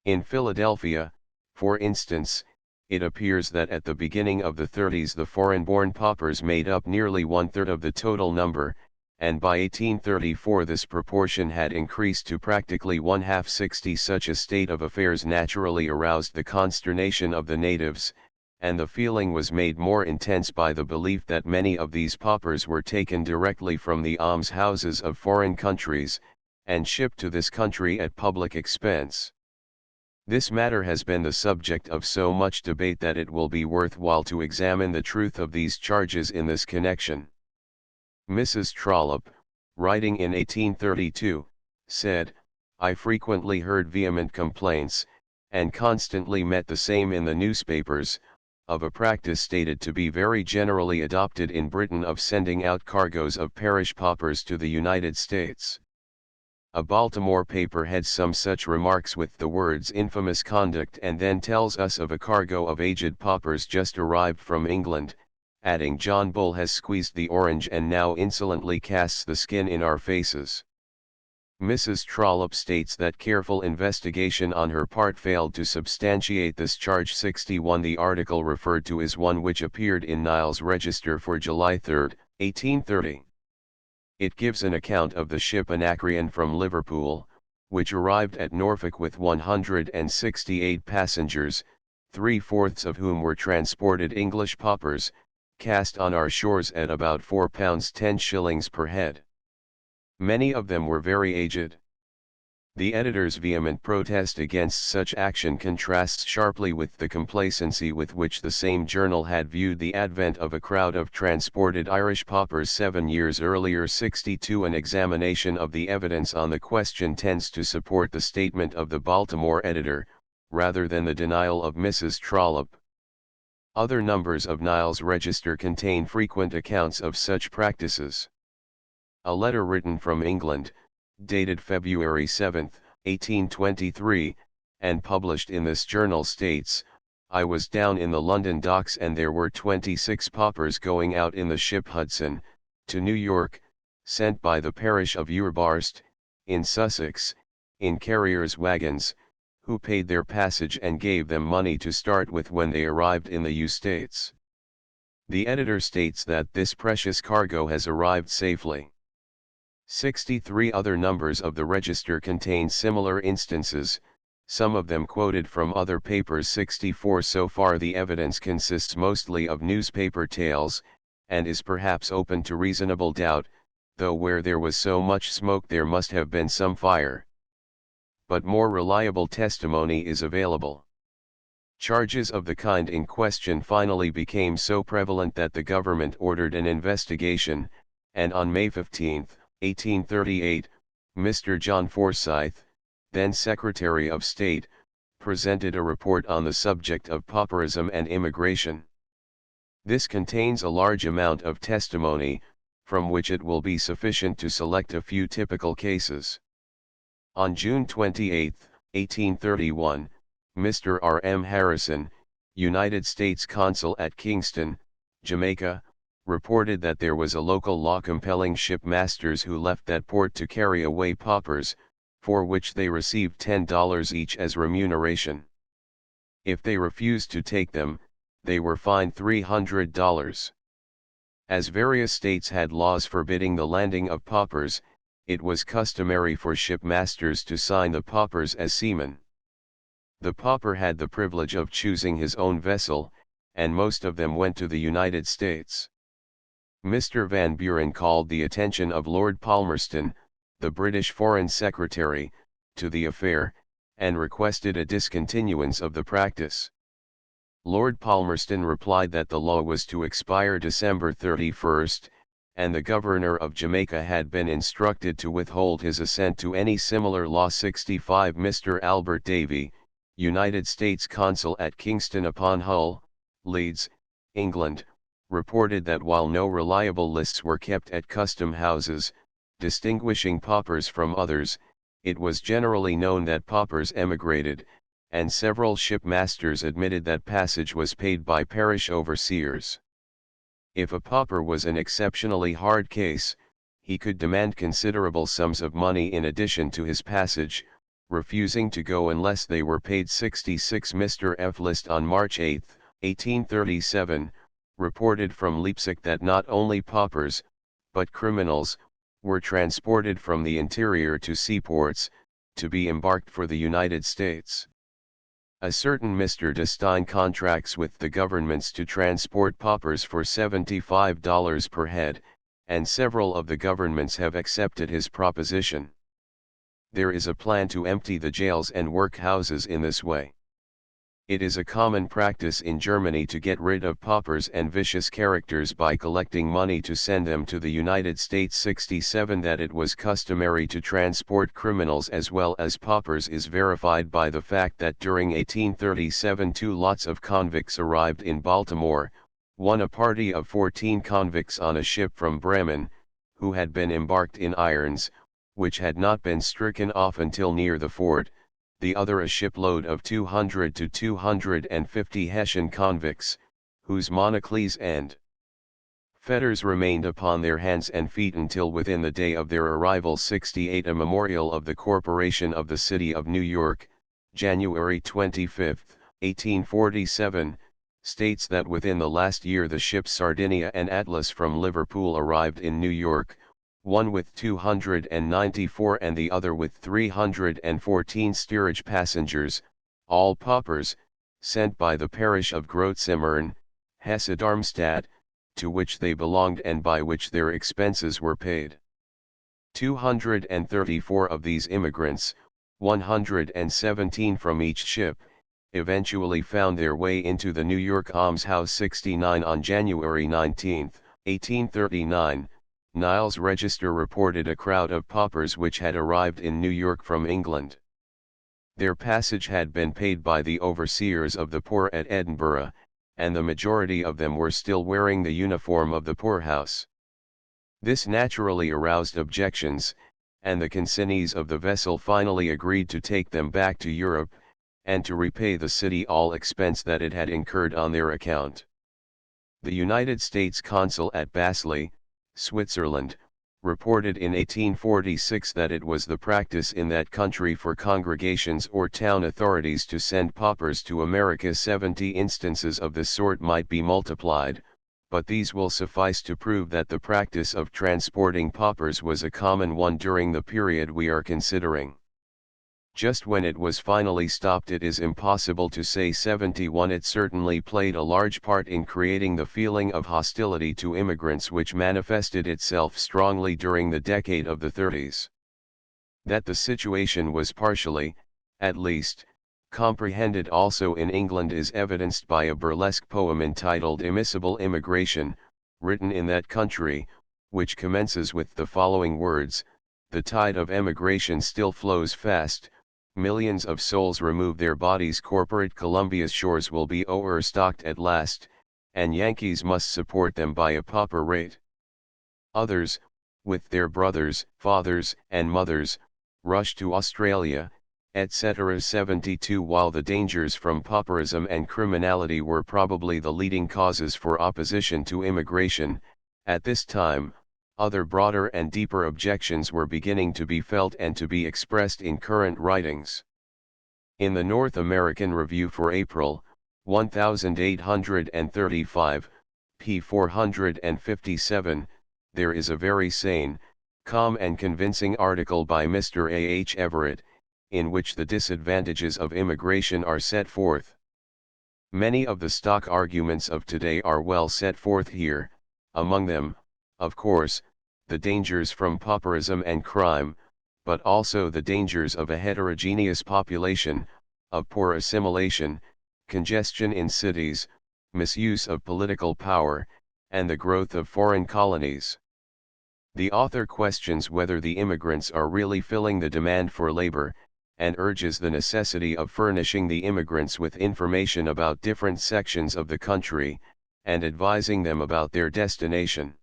In Philadelphia, for instance, it appears that at the beginning of the 30s the foreign-born paupers made up nearly one-third of the total number, and by 1834 this proportion had increased to practically one-half. 60. Such a state of affairs naturally aroused the consternation of the natives, and the feeling was made more intense by the belief that many of these paupers were taken directly from the almshouses of foreign countries, and shipped to this country at public expense. This matter has been the subject of so much debate that it will be worthwhile to examine the truth of these charges in this connection. Mrs. Trollope, writing in 1832, said, "I frequently heard vehement complaints, and constantly met the same in the newspapers, of a practice stated to be very generally adopted in Britain of sending out cargoes of parish paupers to the United States. A Baltimore paper had some such remarks with the words infamous conduct, and then tells us of a cargo of aged paupers just arrived from England, adding John Bull has squeezed the orange and now insolently casts the skin in our faces." Mrs. Trollope states that careful investigation on her part failed to substantiate this charge. 61. The article referred to is one which appeared in Niles' Register for July 3, 1830. It gives an account of the ship Anacreon from Liverpool, which arrived at Norfolk with 168 passengers, 3/4 of whom were transported English paupers, cast on our shores at about £4 10s per head. Many of them were very aged. The editor's vehement protest against such action contrasts sharply with the complacency with which the same journal had viewed the advent of a crowd of transported Irish paupers 7 years earlier. 62. An examination of the evidence on the question tends to support the statement of the Baltimore editor, rather than the denial of Mrs. Trollope. Other numbers of Niles' Register contain frequent accounts of such practices. A letter written from England, dated February 7, 1823, and published in this journal states, "I was down in the London docks and there were 26 paupers going out in the ship Hudson, to New York, sent by the parish of Urbarst, in Sussex, in carriers' wagons, who paid their passage and gave them money to start with when they arrived in the U States." The editor states that this precious cargo has arrived safely. 63 other numbers of the register contain similar instances, some of them quoted from other papers. 64 So far the evidence consists mostly of newspaper tales, and is perhaps open to reasonable doubt, though where there was so much smoke there must have been some fire. But more reliable testimony is available. Charges of the kind in question finally became so prevalent that the government ordered an investigation, and on May 15, 1838, Mr. John Forsyth, then Secretary of State, presented a report on the subject of pauperism and immigration. This contains a large amount of testimony, from which it will be sufficient to select a few typical cases. On June 28, 1831, Mr. R. M. Harrison, United States Consul at Kingston, Jamaica, reported that there was a local law compelling shipmasters who left that port to carry away paupers, for which they received $10 each as remuneration. If they refused to take them, they were fined $300. As various states had laws forbidding the landing of paupers, it was customary for shipmasters to sign the paupers as seamen. The pauper had the privilege of choosing his own vessel, and most of them went to the United States. Mr. Van Buren called the attention of Lord Palmerston, the British Foreign Secretary, to the affair, and requested a discontinuance of the practice. Lord Palmerston replied that the law was to expire December 31, and the Governor of Jamaica had been instructed to withhold his assent to any similar law. 65 Mr. Albert Davey, United States Consul at Kingston upon Hull, Leeds, England, reported that while no reliable lists were kept at custom houses, distinguishing paupers from others, it was generally known that paupers emigrated, and several shipmasters admitted that passage was paid by parish overseers. If a pauper was an exceptionally hard case, he could demand considerable sums of money in addition to his passage, refusing to go unless they were paid. 66 Mr. F. List on March 8, 1837, reported from Leipzig that not only paupers, but criminals, were transported from the interior to seaports, to be embarked for the United States. A certain Mr. Destein contracts with the governments to transport paupers for $75 per head, and several of the governments have accepted his proposition. There is a plan to empty the jails and workhouses in this way. It is a common practice in Germany to get rid of paupers and vicious characters by collecting money to send them to the United States. 67 That it was customary to transport criminals as well as paupers is verified by the fact that during 1837 two lots of convicts arrived in Baltimore, one a party of 14 convicts on a ship from Bremen, who had been embarked in irons, which had not been stricken off until near the fort, the other a shipload of 200 to 250 Hessian convicts, whose monocles and fetters remained upon their hands and feet until within the day of their arrival. 68 A memorial of the Corporation of the City of New York, January 25, 1847, states that within the last year the ships Sardinia and Atlas from Liverpool arrived in New York, one with 294 and the other with 314 steerage passengers, all paupers, sent by the parish of Groot-Zimmern, Hesse-Darmstadt, to which they belonged and by which their expenses were paid. 234 of these immigrants, 117 from each ship, eventually found their way into the New York almshouse. 69 On January 19, 1839, Niles' Register reported a crowd of paupers which had arrived in New York from England. Their passage had been paid by the overseers of the poor at Edinburgh, and the majority of them were still wearing the uniform of the poorhouse. This naturally aroused objections, and the consignees of the vessel finally agreed to take them back to Europe, and to repay the city all expense that it had incurred on their account. The United States Consul at Basel, Switzerland, reported in 1846 that it was the practice in that country for congregations or town authorities to send paupers to America. 70 instances of this sort might be multiplied, but these will suffice to prove that the practice of transporting paupers was a common one during the period we are considering. Just when it was finally stopped it is impossible to say. 71 It certainly played a large part in creating the feeling of hostility to immigrants which manifested itself strongly during the decade of the 30s. That the situation was partially, at least, comprehended also in England is evidenced by a burlesque poem entitled Immiscible Immigration, written in that country, which commences with the following words: "The tide of emigration still flows fast, millions of souls remove their bodies, corporate Columbia's shores will be overstocked at last, and Yankees must support them by a pauper rate. Others, with their brothers, fathers, and mothers, rush to Australia, etc." 72 While the dangers from pauperism and criminality were probably the leading causes for opposition to immigration, at this time, other broader and deeper objections were beginning to be felt and to be expressed in current writings. In the North American Review for April, 1835, p. 457, there is a very sane, calm and convincing article by Mr. A. H. Everett, in which the disadvantages of immigration are set forth. Many of the stock arguments of today are well set forth here, among them, of course, the dangers from pauperism and crime, but also the dangers of a heterogeneous population, of poor assimilation, congestion in cities, misuse of political power, and the growth of foreign colonies. The author questions whether the immigrants are really filling the demand for labor, and urges the necessity of furnishing the immigrants with information about different sections of the country, and advising them about their destination.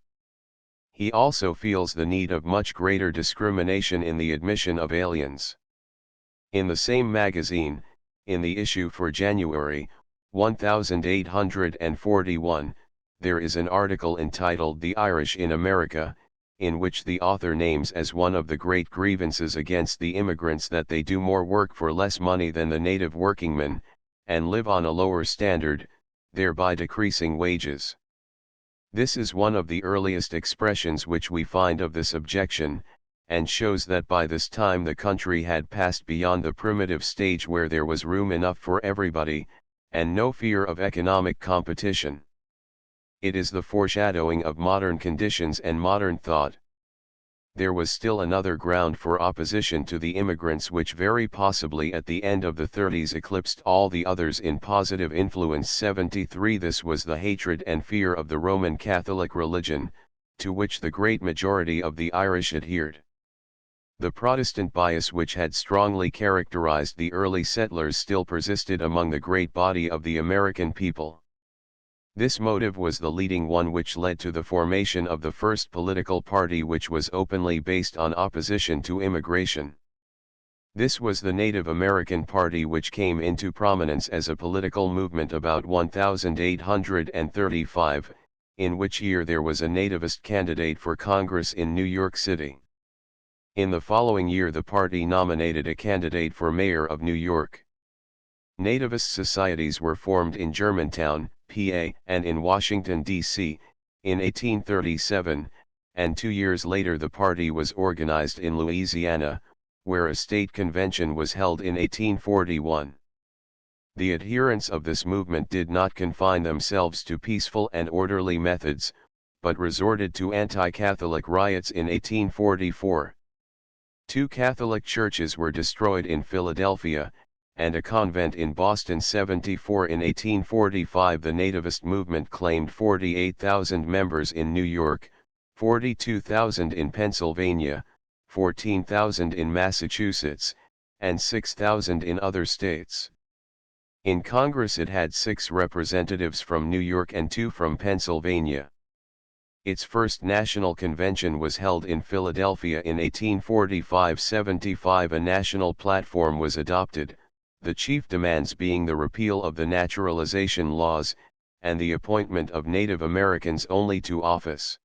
He also feels the need of much greater discrimination in the admission of aliens. In the same magazine, in the issue for January 1841, there is an article entitled "The Irish in America," in which the author names as one of the great grievances against the immigrants that they do more work for less money than the native workingmen, and live on a lower standard, thereby decreasing wages. This is one of the earliest expressions which we find of this objection, and shows that by this time the country had passed beyond the primitive stage where there was room enough for everybody, and no fear of economic competition. It is the foreshadowing of modern conditions and modern thought. There was still another ground for opposition to the immigrants which very possibly at the end of the 30s eclipsed all the others in positive influence. 73 This was the hatred and fear of the Roman Catholic religion, to which the great majority of the Irish adhered. The Protestant bias which had strongly characterized the early settlers still persisted among the great body of the American people. This motive was the leading one which led to the formation of the first political party which was openly based on opposition to immigration. This was the Native American Party which came into prominence as a political movement about 1835, in which year there was a nativist candidate for Congress in New York City. In the following year the party nominated a candidate for mayor of New York. Nativist societies were formed in Germantown, PA, and in Washington, D.C., in 1837, and 2 years later the party was organized in Louisiana, where a state convention was held in 1841. The adherents of this movement did not confine themselves to peaceful and orderly methods, but resorted to anti-Catholic riots in 1844. 2 Catholic churches were destroyed in Philadelphia, and a convent in Boston. 74 In 1845 the nativist movement claimed 48,000 members in New York, 42,000 in Pennsylvania, 14,000 in Massachusetts, and 6,000 in other states. In Congress it had 6 representatives from New York and 2 from Pennsylvania. Its first national convention was held in Philadelphia in 1845. 75 A national platform was adopted, the chief demands being the repeal of the naturalization laws, and the appointment of Native Americans only to office.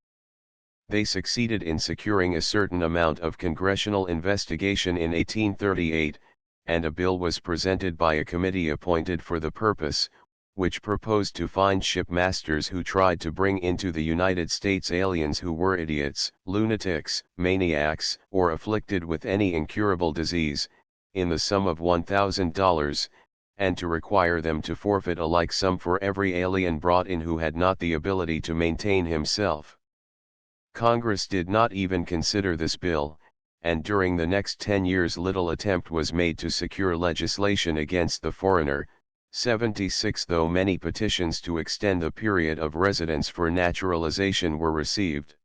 They succeeded in securing a certain amount of congressional investigation in 1838, and a bill was presented by a committee appointed for the purpose, which proposed to fine shipmasters who tried to bring into the United States aliens who were idiots, lunatics, maniacs, or afflicted with any incurable disease, in the sum of $1,000, and to require them to forfeit a like sum for every alien brought in who had not the ability to maintain himself. Congress did not even consider this bill, and during the next 10 years little attempt was made to secure legislation against the foreigner. 76 Though many petitions to extend the period of residence for naturalization were received,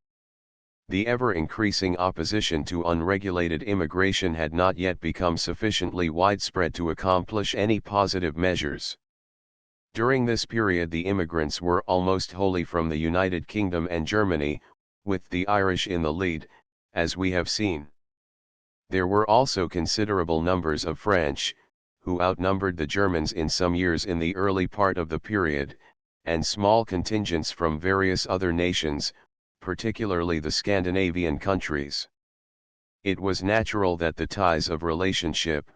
the ever-increasing opposition to unregulated immigration had not yet become sufficiently widespread to accomplish any positive measures. During this period the immigrants were almost wholly from the United Kingdom and Germany, with the Irish in the lead, as we have seen. There were also considerable numbers of French, who outnumbered the Germans in some years in the early part of the period, and small contingents from various other nations, particularly the Scandinavian countries. It was natural that the ties of relationship,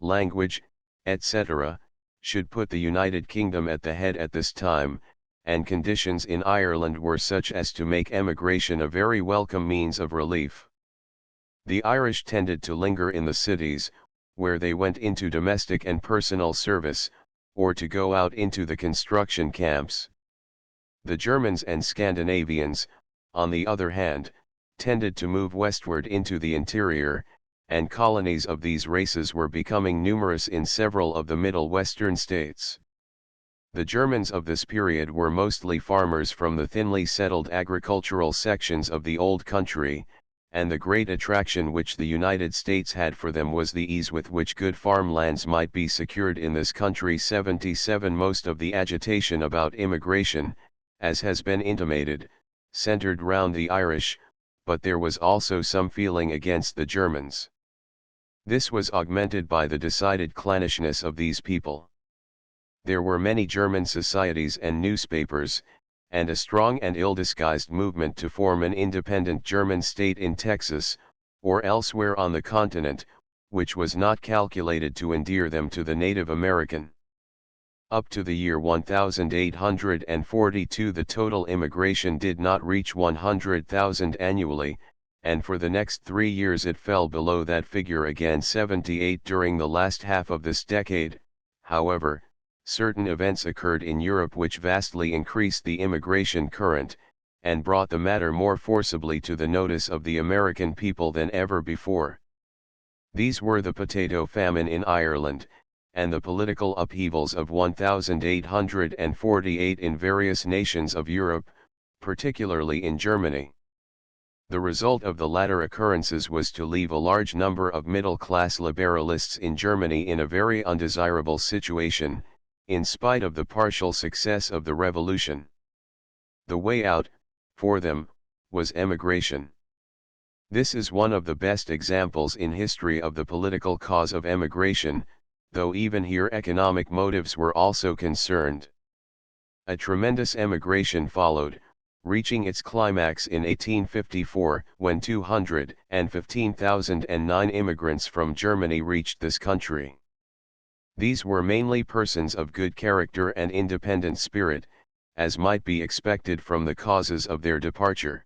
language, etc., should put the United Kingdom at the head at this time, and conditions in Ireland were such as to make emigration a very welcome means of relief. The Irish tended to linger in the cities, where they went into domestic and personal service, or to go out into the construction camps. The Germans and Scandinavians, on the other hand, tended to move westward into the interior, and colonies of these races were becoming numerous in several of the Middle Western states. The Germans of this period were mostly farmers from the thinly settled agricultural sections of the Old Country, and the great attraction which the United States had for them was the ease with which good farmlands might be secured in this country. 77 Most of the agitation about immigration, as has been intimated, centered round the Irish, but there was also some feeling against the Germans. This was augmented by the decided clannishness of these people. There were many German societies and newspapers, and a strong and ill-disguised movement to form an independent German state in Texas, or elsewhere on the continent, which was not calculated to endear them to the native American. Up to the year 1842 the total immigration did not reach 100,000 annually, and for the next 3 years it fell below that figure again. 78 During the last half of this decade, however, certain events occurred in Europe which vastly increased the immigration current, and brought the matter more forcibly to the notice of the American people than ever before. These were the potato famine in Ireland, and the political upheavals of 1848 in various nations of Europe, particularly in Germany. The result of the latter occurrences was to leave a large number of middle-class liberalists in Germany in a very undesirable situation, in spite of the partial success of the revolution. The way out, for them, was emigration. This is one of the best examples in history of the political cause of emigration, though even here economic motives were also concerned. A tremendous emigration followed, reaching its climax in 1854, when 215,009 immigrants from Germany reached this country. These were mainly persons of good character and independent spirit, as might be expected from the causes of their departure.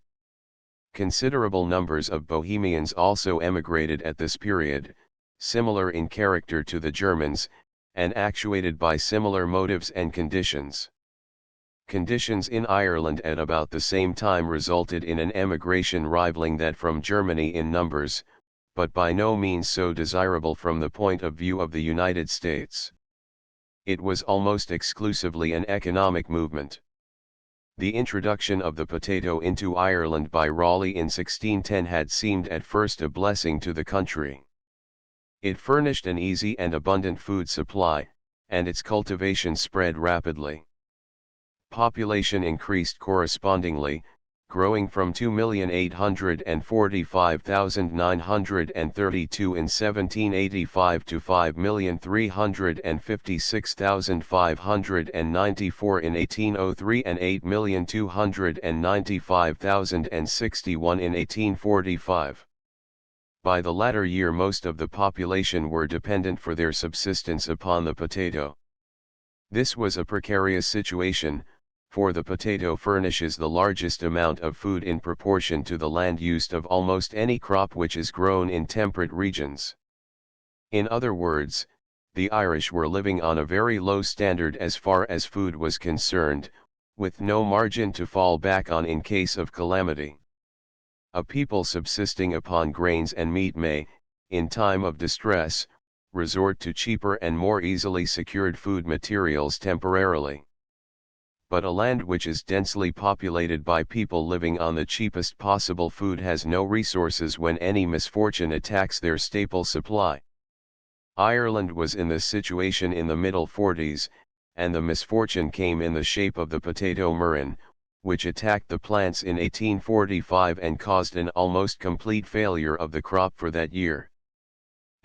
Considerable numbers of Bohemians also emigrated at this period, similar in character to the Germans, and actuated by similar motives and conditions. Conditions in Ireland at about the same time resulted in an emigration rivaling that from Germany in numbers, but by no means so desirable from the point of view of the United States. It was almost exclusively an economic movement. The introduction of the potato into Ireland by Raleigh in 1610 had seemed at first a blessing to the country. It furnished an easy and abundant food supply, and its cultivation spread rapidly. Population increased correspondingly, growing from 2,845,932 in 1785 to 5,356,594 in 1803 and 8,295,061 in 1845. By the latter year most of the population were dependent for their subsistence upon the potato. This was a precarious situation, for the potato furnishes the largest amount of food in proportion to the land used of almost any crop which is grown in temperate regions. In other words, the Irish were living on a very low standard as far as food was concerned, with no margin to fall back on in case of calamity. A people subsisting upon grains and meat may, in time of distress, resort to cheaper and more easily secured food materials temporarily. But a land which is densely populated by people living on the cheapest possible food has no resources when any misfortune attacks their staple supply. Ireland was in this situation in the middle 40s, and the misfortune came in the shape of the potato murrain, which attacked the plants in 1845 and caused an almost complete failure of the crop for that year.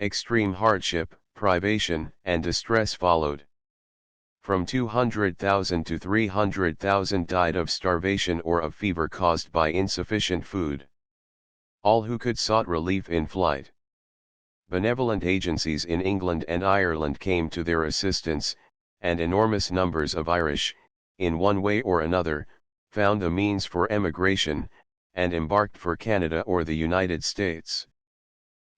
Extreme hardship, privation, and distress followed. From 200,000 to 300,000 died of starvation or of fever caused by insufficient food. All who could sought relief in flight. Benevolent agencies in England and Ireland came to their assistance, and enormous numbers of Irish, in one way or another, found the means for emigration, and embarked for Canada or the United States.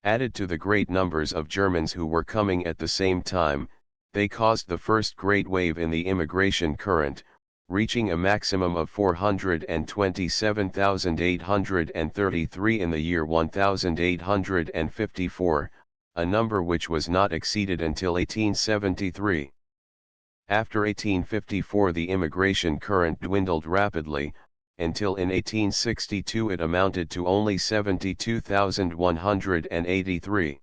Added to the great numbers of Germans who were coming at the same time, They caused the first great wave in the immigration current, reaching a maximum of 427,833 in the year 1854, a number which was not exceeded until 1873. After 1854 the immigration current dwindled rapidly, until in 1862 it amounted to only 72,183.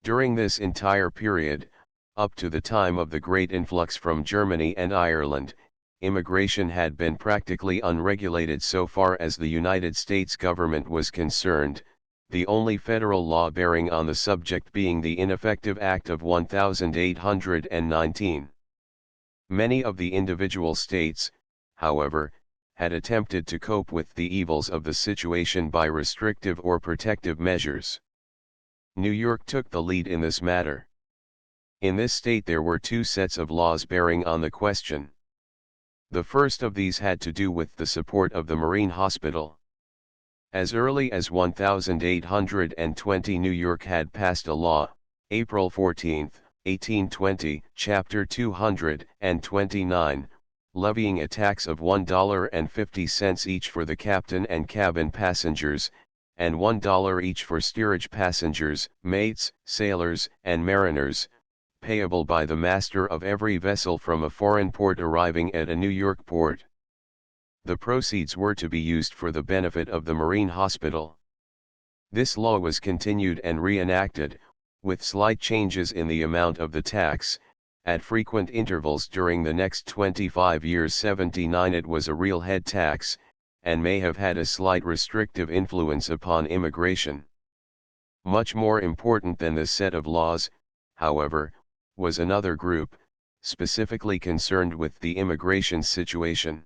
During this entire period, up to the time of the great influx from Germany and Ireland, immigration had been practically unregulated so far as the United States government was concerned, the only federal law bearing on the subject being the ineffective Act of 1819. Many of the individual states, however, had attempted to cope with the evils of the situation by restrictive or protective measures. New York took the lead in this matter. In this state there were two sets of laws bearing on the question. The first of these had to do with the support of the Marine Hospital. As early as 1820 New York had passed a law, April 14, 1820, Chapter 229, levying a tax of $1.50 each for the captain and cabin passengers, and $1 each for steerage passengers, mates, sailors, and mariners, payable by the master of every vessel from a foreign port arriving at a New York port. The proceeds were to be used for the benefit of the Marine Hospital. This law was continued and reenacted, with slight changes in the amount of the tax, at frequent intervals during the next 25 years. 79 It was a real head tax, and may have had a slight restrictive influence upon immigration. Much more important than this set of laws, however, was another group, specifically concerned with the immigration situation.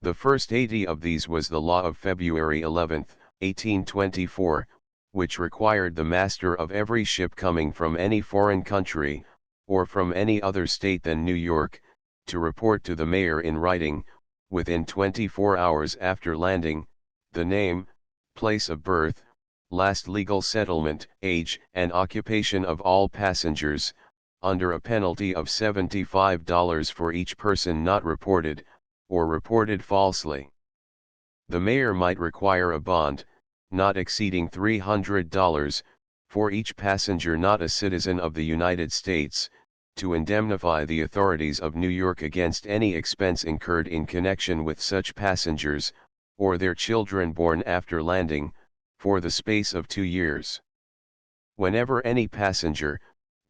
The first 80 of these was the law of February 11, 1824, which required the master of every ship coming from any foreign country, or from any other state than New York, to report to the mayor in writing, within 24 hours after landing, the name, place of birth, last legal settlement, age, and occupation of all passengers, under a penalty of $75 for each person not reported, or reported falsely. The mayor might require a bond, not exceeding $300, for each passenger not a citizen of the United States, to indemnify the authorities of New York against any expense incurred in connection with such passengers, or their children born after landing, for the space of 2 years. Whenever any passenger,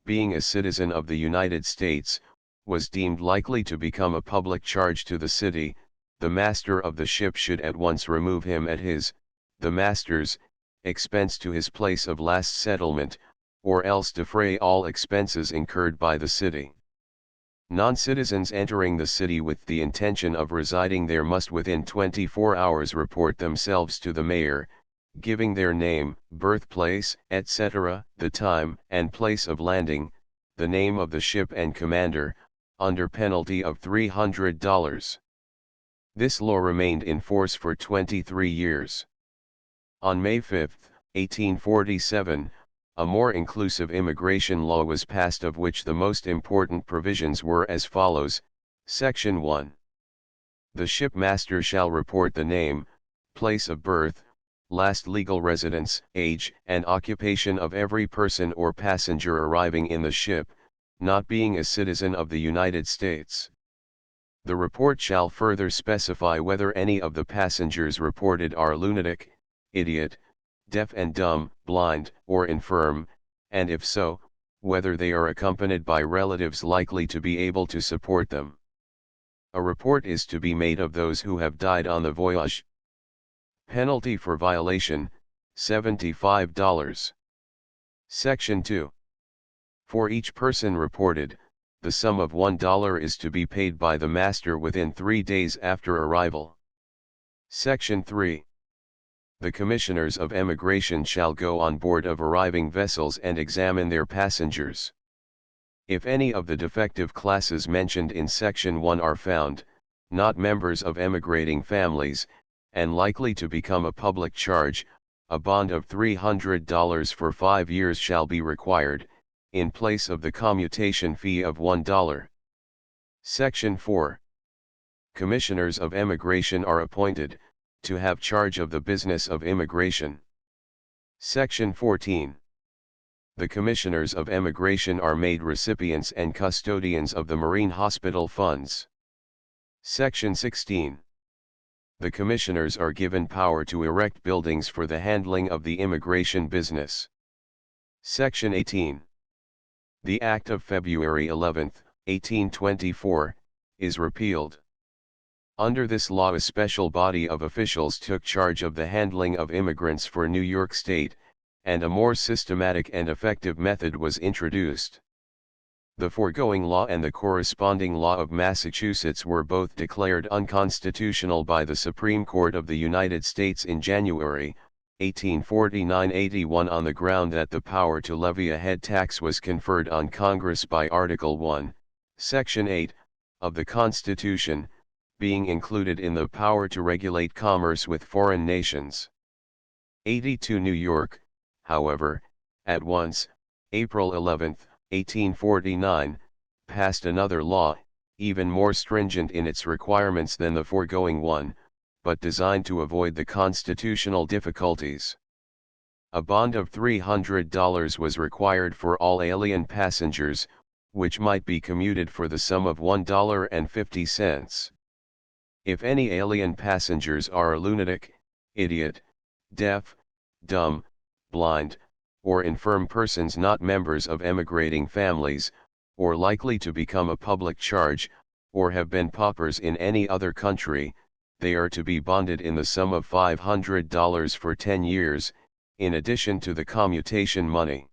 being a citizen of the United States, was deemed likely to become a public charge to the city, the master of the ship should at once remove him at his, the master's, expense to his place of last settlement, or else defray all expenses incurred by the city. Non-citizens entering the city with the intention of residing there must within 24 hours report themselves to the mayor, giving their name, birthplace, etc., the time and place of landing, the name of the ship and commander, under penalty of $300. This law remained in force for 23 years. On May 5, 1847, a more inclusive immigration law was passed, of which the most important provisions were as follows. Section 1. The shipmaster shall report the name, place of birth, last legal residence, age, and occupation of every person or passenger arriving in the ship, not being a citizen of the United States. The report shall further specify whether any of the passengers reported are lunatic, idiot, deaf and dumb, blind, or infirm, and if so, whether they are accompanied by relatives likely to be able to support them. A report is to be made of those who have died on the voyage. Penalty for violation, $75. Section 2. For each person reported, the sum of $1 is to be paid by the master within 3 days after arrival. Section 3. The commissioners of emigration shall go on board of arriving vessels and examine their passengers. If any of the defective classes mentioned in Section 1 are found, not members of emigrating families, and likely to become a public charge, a bond of $300 for 5 years shall be required, in place of the commutation fee of $1. Section 4. Commissioners of Immigration are appointed, to have charge of the business of immigration. Section 14. The Commissioners of Immigration are made recipients and custodians of the Marine Hospital Funds. Section 16. The Commissioners are given power to erect buildings for the handling of the immigration business. Section 18. The Act of February 11, 1824, is repealed. Under this law a special body of officials took charge of the handling of immigrants for New York State, and a more systematic and effective method was introduced. The foregoing law and the corresponding law of Massachusetts were both declared unconstitutional by the Supreme Court of the United States in January, 1849-81 on the ground that the power to levy a head tax was conferred on Congress by Article 1, Section 8, of the Constitution, being included in the power to regulate commerce with foreign nations. 82 New York, however, at once, April 11, 1849, passed another law, even more stringent in its requirements than the foregoing one, but designed to avoid the constitutional difficulties. A bond of $300 was required for all alien passengers, which might be commuted for the sum of $1.50. If any alien passengers are a lunatic, idiot, deaf, dumb, blind, or infirm persons not members of emigrating families, or likely to become a public charge, or have been paupers in any other country, they are to be bonded in the sum of $500 for 10 years, in addition to the commutation money.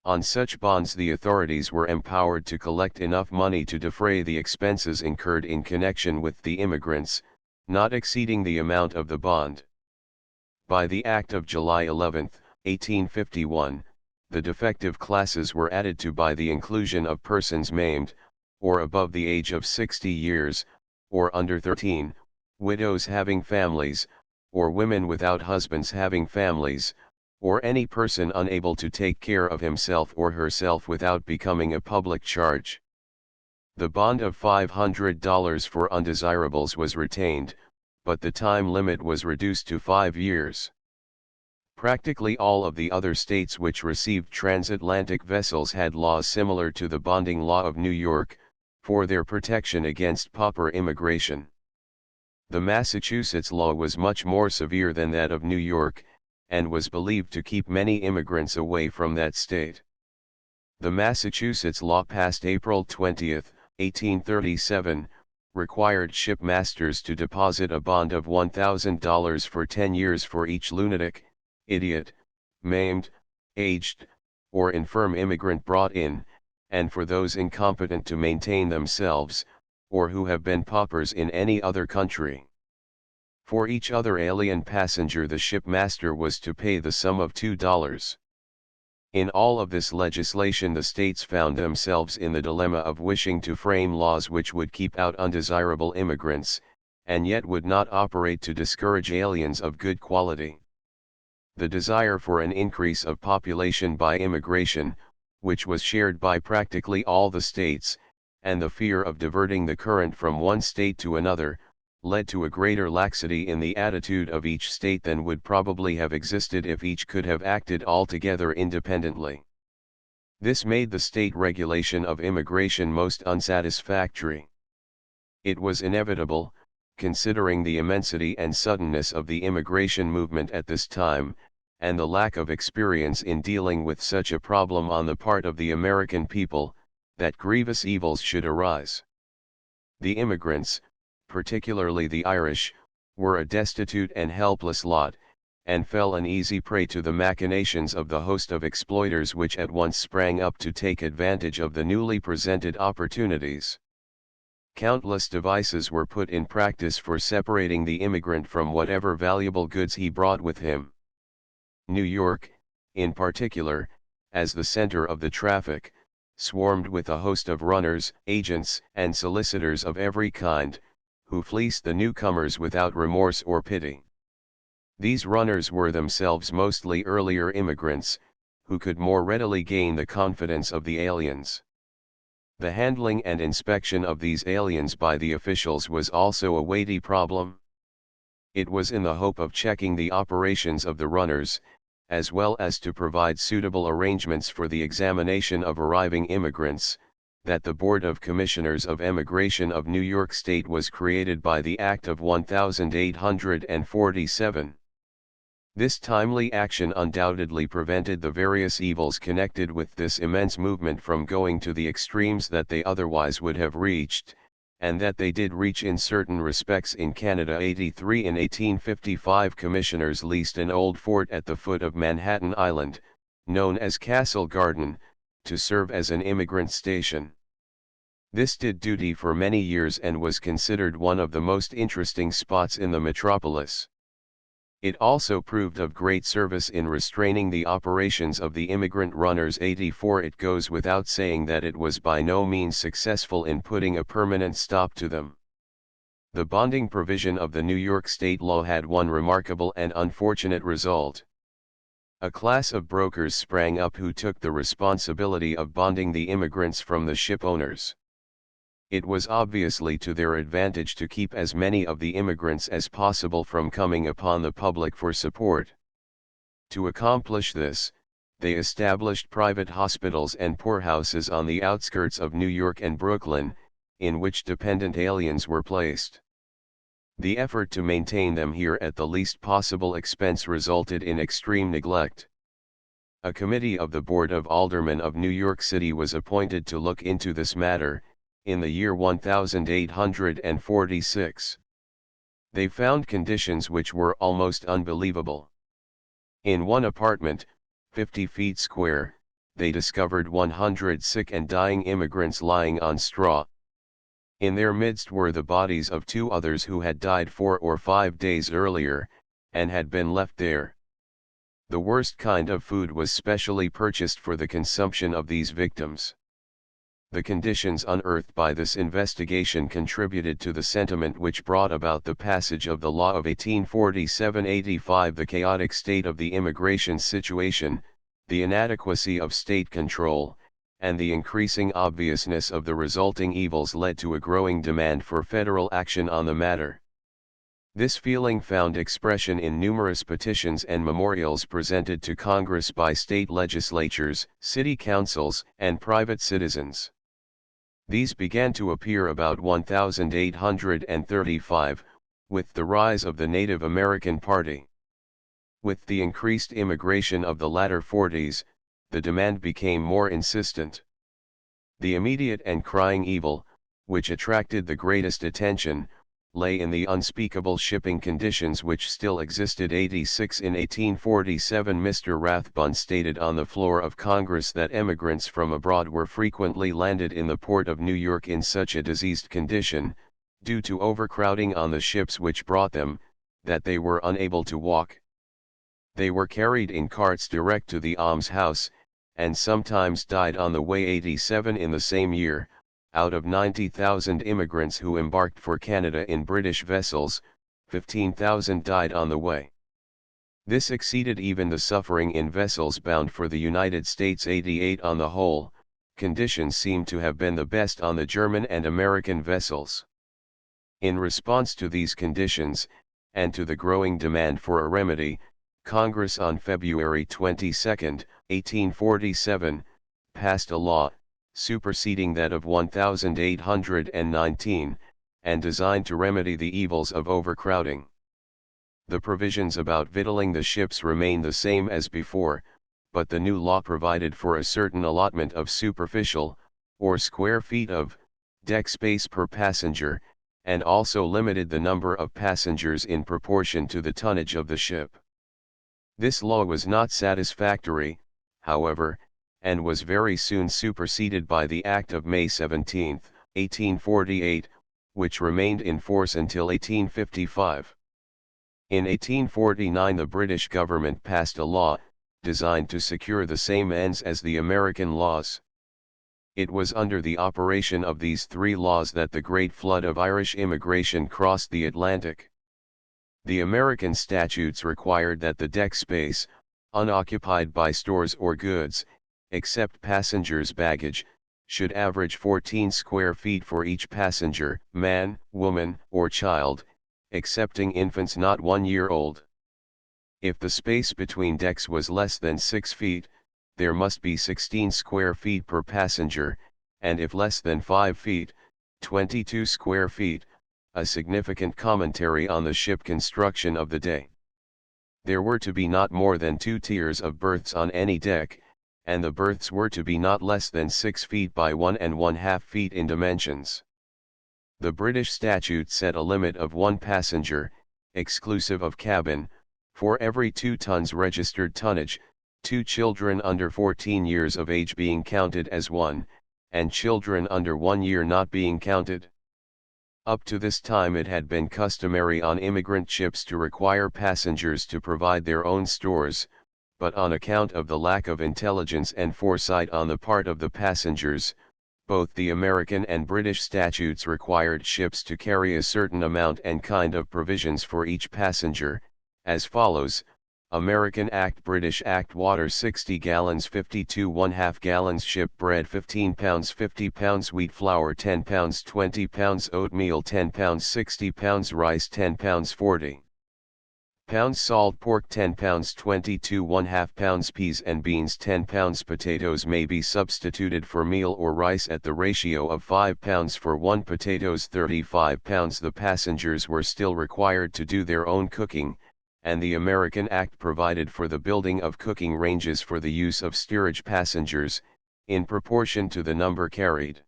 On such bonds the authorities were empowered to collect enough money to defray the expenses incurred in connection with the immigrants, not exceeding the amount of the bond. By the Act of July 11, 1851, the defective classes were added to by the inclusion of persons maimed, or above the age of 60 years, or under 13, widows having families, or women without husbands having families, or any person unable to take care of himself or herself without becoming a public charge. The bond of $500 for undesirables was retained, but the time limit was reduced to 5 years. Practically all of the other states which received transatlantic vessels had laws similar to the bonding law of New York, for their protection against pauper immigration. The Massachusetts law was much more severe than that of New York, and was believed to keep many immigrants away from that state. The Massachusetts law passed April 20, 1837, required shipmasters to deposit a bond of $1,000 for 10 years for each lunatic, idiot, maimed, aged, or infirm immigrant brought in, and for those incompetent to maintain themselves, or who have been paupers in any other country. For each other alien passenger the shipmaster was to pay the sum of $2. In all of this legislation the states found themselves in the dilemma of wishing to frame laws which would keep out undesirable immigrants, and yet would not operate to discourage aliens of good quality. The desire for an increase of population by immigration, which was shared by practically all the states, and the fear of diverting the current from one state to another, led to a greater laxity in the attitude of each state than would probably have existed if each could have acted altogether independently. This made the state regulation of immigration most unsatisfactory. It was inevitable, considering the immensity and suddenness of the immigration movement at this time, and the lack of experience in dealing with such a problem on the part of the American people, that grievous evils should arise. The immigrants, particularly the Irish, were a destitute and helpless lot, and fell an easy prey to the machinations of the host of exploiters which at once sprang up to take advantage of the newly presented opportunities. Countless devices were put in practice for separating the immigrant from whatever valuable goods he brought with him. New York, in particular, as the center of the traffic, swarmed with a host of runners, agents, and solicitors of every kind, who fleeced the newcomers without remorse or pity. These runners were themselves mostly earlier immigrants, who could more readily gain the confidence of the aliens. The handling and inspection of these aliens by the officials was also a weighty problem. It was in the hope of checking the operations of the runners, as well as to provide suitable arrangements for the examination of arriving immigrants, that the Board of Commissioners of Emigration of New York State was created by the Act of 1847. This timely action undoubtedly prevented the various evils connected with this immense movement from going to the extremes that they otherwise would have reached, and that they did reach in certain respects in Canada. 83 In 1855 commissioners leased an old fort at the foot of Manhattan Island, known as Castle Garden, to serve as an immigrant station. This did duty for many years and was considered one of the most interesting spots in the metropolis. It also proved of great service in restraining the operations of the immigrant runners. 84 It goes without saying that it was by no means successful in putting a permanent stop to them. The bonding provision of the New York state law had one remarkable and unfortunate result. A class of brokers sprang up who took the responsibility of bonding the immigrants from the ship owners. It was obviously to their advantage to keep as many of the immigrants as possible from coming upon the public for support. To accomplish this, they established private hospitals and poorhouses on the outskirts of New York and Brooklyn, in which dependent aliens were placed. The effort to maintain them here at the least possible expense resulted in extreme neglect. A committee of the Board of Aldermen of New York City was appointed to look into this matter, in the year 1846. They found conditions which were almost unbelievable. In one apartment, 50 feet square, they discovered 100 sick and dying immigrants lying on straw. In their midst were the bodies of 2 others who had died 4 or 5 days earlier, and had been left there. The worst kind of food was specially purchased for the consumption of these victims. The conditions unearthed by this investigation contributed to the sentiment which brought about the passage of the law of 1847-85. The chaotic state of the immigration situation, the inadequacy of state control, and the increasing obviousness of the resulting evils led to a growing demand for federal action on the matter. This feeling found expression in numerous petitions and memorials presented to Congress by state legislatures, city councils, and private citizens. These began to appear about 1835, with the rise of the Native American Party. With the increased immigration of the latter 40s, the demand became more insistent. The immediate and crying evil, which attracted the greatest attention, lay in the unspeakable shipping conditions which still existed. 86 In 1847 Mr. Rathbun stated on the floor of Congress that emigrants from abroad were frequently landed in the port of New York in such a diseased condition, due to overcrowding on the ships which brought them, that they were unable to walk. They were carried in carts direct to the almshouse, and sometimes died on the way. 87 In the same year, out of 90,000 immigrants who embarked for Canada in British vessels, 15,000 died on the way. This exceeded even the suffering in vessels bound for the United States. 88 On the whole, conditions seem to have been the best on the German and American vessels. In response to these conditions, and to the growing demand for a remedy, Congress on February 22, 1847, passed a law, superseding that of 1819, and designed to remedy the evils of overcrowding. The provisions about victualling the ships remained the same as before, but the new law provided for a certain allotment of superficial, or square feet of, deck space per passenger, and also limited the number of passengers in proportion to the tonnage of the ship. This law was not satisfactory, however, and was very soon superseded by the Act of May 17, 1848, which remained in force until 1855. In 1849 the British government passed a law, designed to secure the same ends as the American laws. It was under the operation of these 3 laws that the great flood of Irish immigration crossed the Atlantic. The American statutes required that the deck space, unoccupied by stores or goods, except passengers' baggage, should average 14 square feet for each passenger, man, woman, or child, excepting infants not 1 year old. If the space between decks was less than 6 feet, there must be 16 square feet per passenger, and if less than 5 feet, 22 square feet, a significant commentary on the ship construction of the day. There were to be not more than 2 tiers of berths on any deck, and the berths were to be not less than 6 feet by 1½ feet in dimensions. The British statute set a limit of 1 passenger, exclusive of cabin, for every 2 tons registered tonnage, 2 children under 14 years of age being counted as 1, and children under 1 year not being counted. Up to this time it had been customary on immigrant ships to require passengers to provide their own stores, but on account of the lack of intelligence and foresight on the part of the passengers, both the American and British statutes required ships to carry a certain amount and kind of provisions for each passenger, as follows: American Act, British Act, water 60 gallons, 52 1/2 gallons, ship bread 15 pounds, 50 pounds, wheat flour 10 pounds, 20 pounds, oatmeal 10 pounds, 60 pounds, rice 10 pounds, 40 pounds, salt pork 10 pounds, 22 1/2 pounds, peas and beans 10 pounds, potatoes may be substituted for meal or rice at the ratio of 5 pounds for 1, potatoes 35 pounds. The passengers were still required to do their own cooking, and the American Act provided for the building of cooking ranges for the use of steerage passengers, in proportion to the number carried.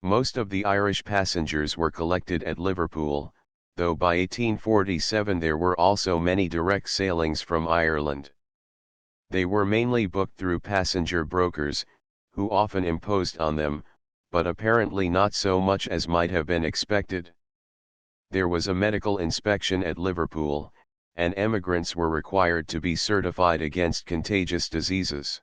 Most of the Irish passengers were collected at Liverpool, though by 1847 there were also many direct sailings from Ireland. They were mainly booked through passenger brokers, who often imposed on them, but apparently not so much as might have been expected. There was a medical inspection at Liverpool, and emigrants were required to be certified against contagious diseases.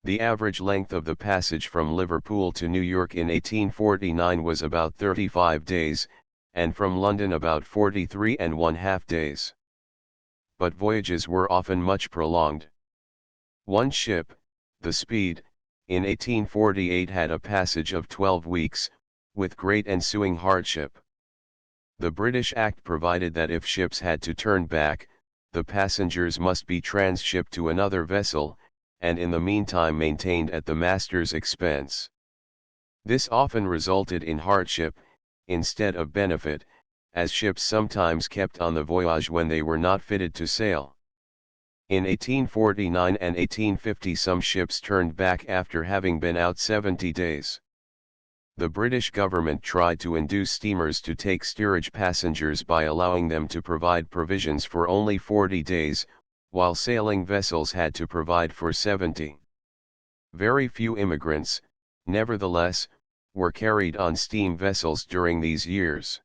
The average length of the passage from Liverpool to New York in 1849 was about 35 days, and from London about 43½ days. But voyages were often much prolonged. One ship, the Speed, in 1848 had a passage of 12 weeks, with great ensuing hardship. The British Act provided that if ships had to turn back, the passengers must be transshipped to another vessel, and in the meantime maintained at the master's expense. This often resulted in hardship, instead of benefit, as ships sometimes kept on the voyage when they were not fitted to sail. In 1849 and 1850 some ships turned back after having been out 70 days. The British government tried to induce steamers to take steerage passengers by allowing them to provide provisions for only 40 days, while sailing vessels had to provide for 70. Very few immigrants, nevertheless, were carried on steam vessels during these years.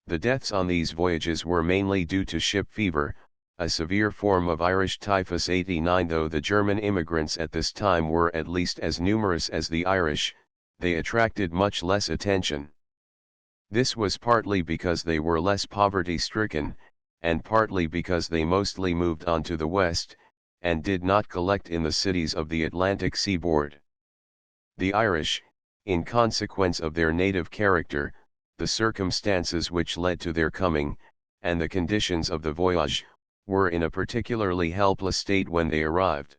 The deaths on these voyages were mainly due to ship fever, a severe form of Irish typhus 89. Though the German immigrants at this time were at least as numerous as the Irish, they attracted much less attention. This was partly because they were less poverty-stricken, and partly because they mostly moved on to the west, and did not collect in the cities of the Atlantic seaboard. The Irish, in consequence of their native character, the circumstances which led to their coming, and the conditions of the voyage, were in a particularly helpless state when they arrived.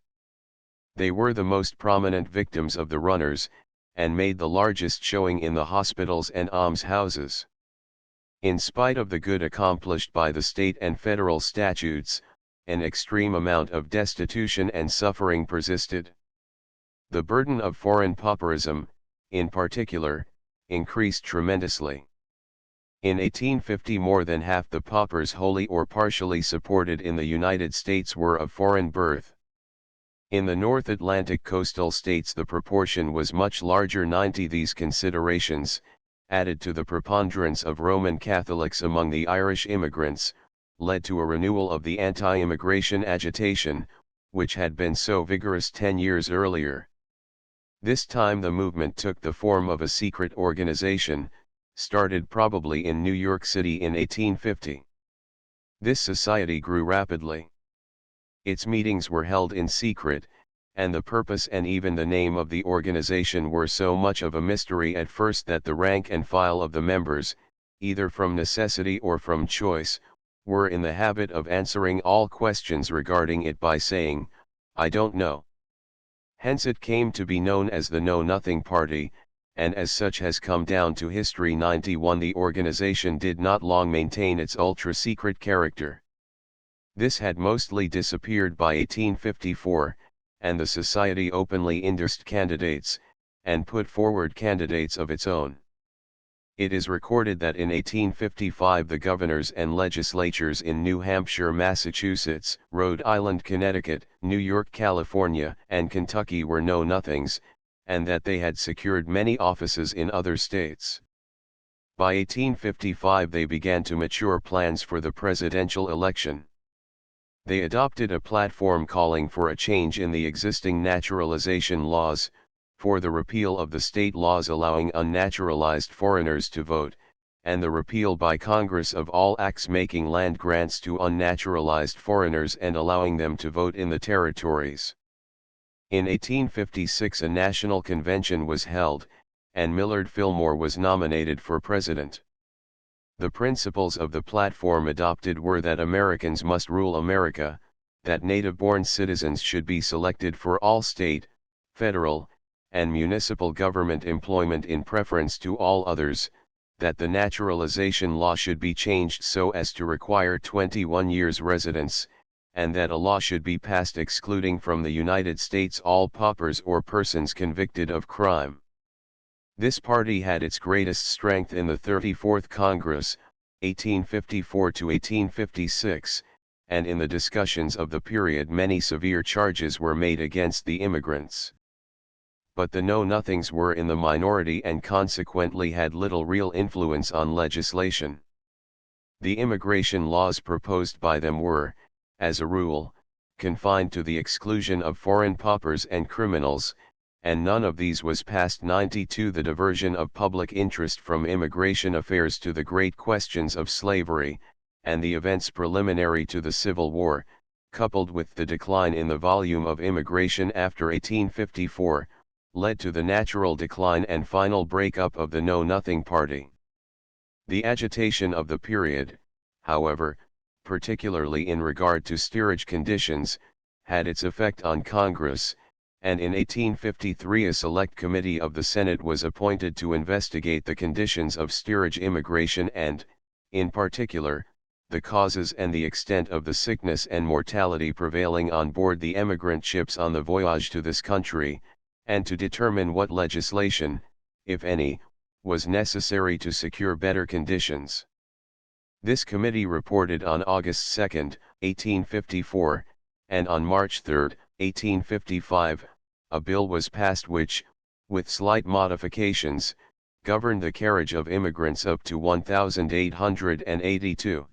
They were the most prominent victims of the runners, and made the largest showing in the hospitals and almshouses. In spite of the good accomplished by the state and federal statutes, an extreme amount of destitution and suffering persisted. The burden of foreign pauperism, in particular, increased tremendously. In 1850 more than half the paupers wholly or partially supported in the United States were of foreign birth. In the North Atlantic coastal states the proportion was much larger. 90. These considerations, added to the preponderance of Roman Catholics among the Irish immigrants, led to a renewal of the anti-immigration agitation, which had been so vigorous 10 years earlier. This time the movement took the form of a secret organization, started probably in New York City in 1850. This society grew rapidly. Its meetings were held in secret, and the purpose and even the name of the organization were so much of a mystery at first that the rank and file of the members, either from necessity or from choice, were in the habit of answering all questions regarding it by saying, "I don't know." Hence it came to be known as the Know Nothing Party, and as such has come down to history. 91 The organization did not long maintain its ultra-secret character. This had mostly disappeared by 1854, and the society openly endorsed candidates, and put forward candidates of its own. It is recorded that in 1855 the governors and legislatures in New Hampshire, Massachusetts, Rhode Island, Connecticut, New York, California, and Kentucky were know-nothings, and that they had secured many offices in other states. By 1855 they began to mature plans for the presidential election. They adopted a platform calling for a change in the existing naturalization laws, for the repeal of the state laws allowing unnaturalized foreigners to vote, and the repeal by Congress of all acts making land grants to unnaturalized foreigners and allowing them to vote in the territories. In 1856 a national convention was held, and Millard Fillmore was nominated for president. The principles of the platform adopted were that Americans must rule America, that native-born citizens should be selected for all state, federal, and municipal government employment in preference to all others, that the naturalization law should be changed so as to require 21 years residence, and that a law should be passed excluding from the United States all paupers or persons convicted of crime. This party had its greatest strength in the 34th Congress, 1854 to 1856, and in the discussions of the period many severe charges were made against the immigrants. But the Know-Nothings were in the minority and consequently had little real influence on legislation. The immigration laws proposed by them were, as a rule, confined to the exclusion of foreign paupers and criminals, and none of these was passed. 92 The diversion of public interest from immigration affairs to the great questions of slavery, and the events preliminary to the Civil War, coupled with the decline in the volume of immigration after 1854, led to the natural decline and final breakup of the Know Nothing Party. The agitation of the period, however, particularly in regard to steerage conditions, had its effect on Congress, and in 1853 a select committee of the Senate was appointed to investigate the conditions of steerage immigration and, in particular, the causes and the extent of the sickness and mortality prevailing on board the emigrant ships on the voyage to this country, and to determine what legislation, if any, was necessary to secure better conditions. This committee reported on August 2, 1854, and on March 3, 1855, a bill was passed which, with slight modifications, governed the carriage of immigrants up to 1,882.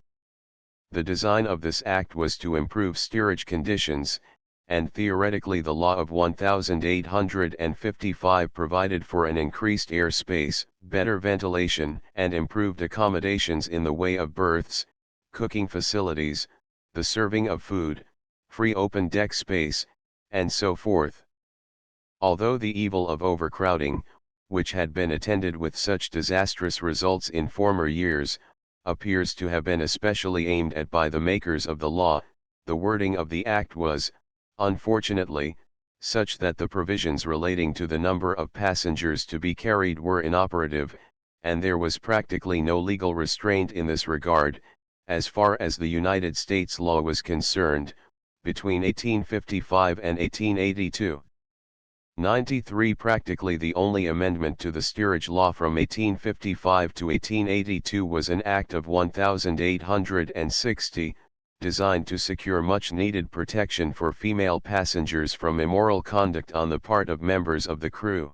The design of this act was to improve steerage conditions, and theoretically the law of 1855 provided for an increased air space, better ventilation, and improved accommodations in the way of berths, cooking facilities, the serving of food, free open deck space, and so forth. Although the evil of overcrowding, which had been attended with such disastrous results in former years, appears to have been especially aimed at by the makers of the law, the wording of the act was, unfortunately, such that the provisions relating to the number of passengers to be carried were inoperative, and there was practically no legal restraint in this regard, as far as the United States law was concerned, between 1855 and 1882. 93 Practically the only amendment to the steerage law from 1855 to 1882 was an Act of 1860, designed to secure much-needed protection for female passengers from immoral conduct on the part of members of the crew.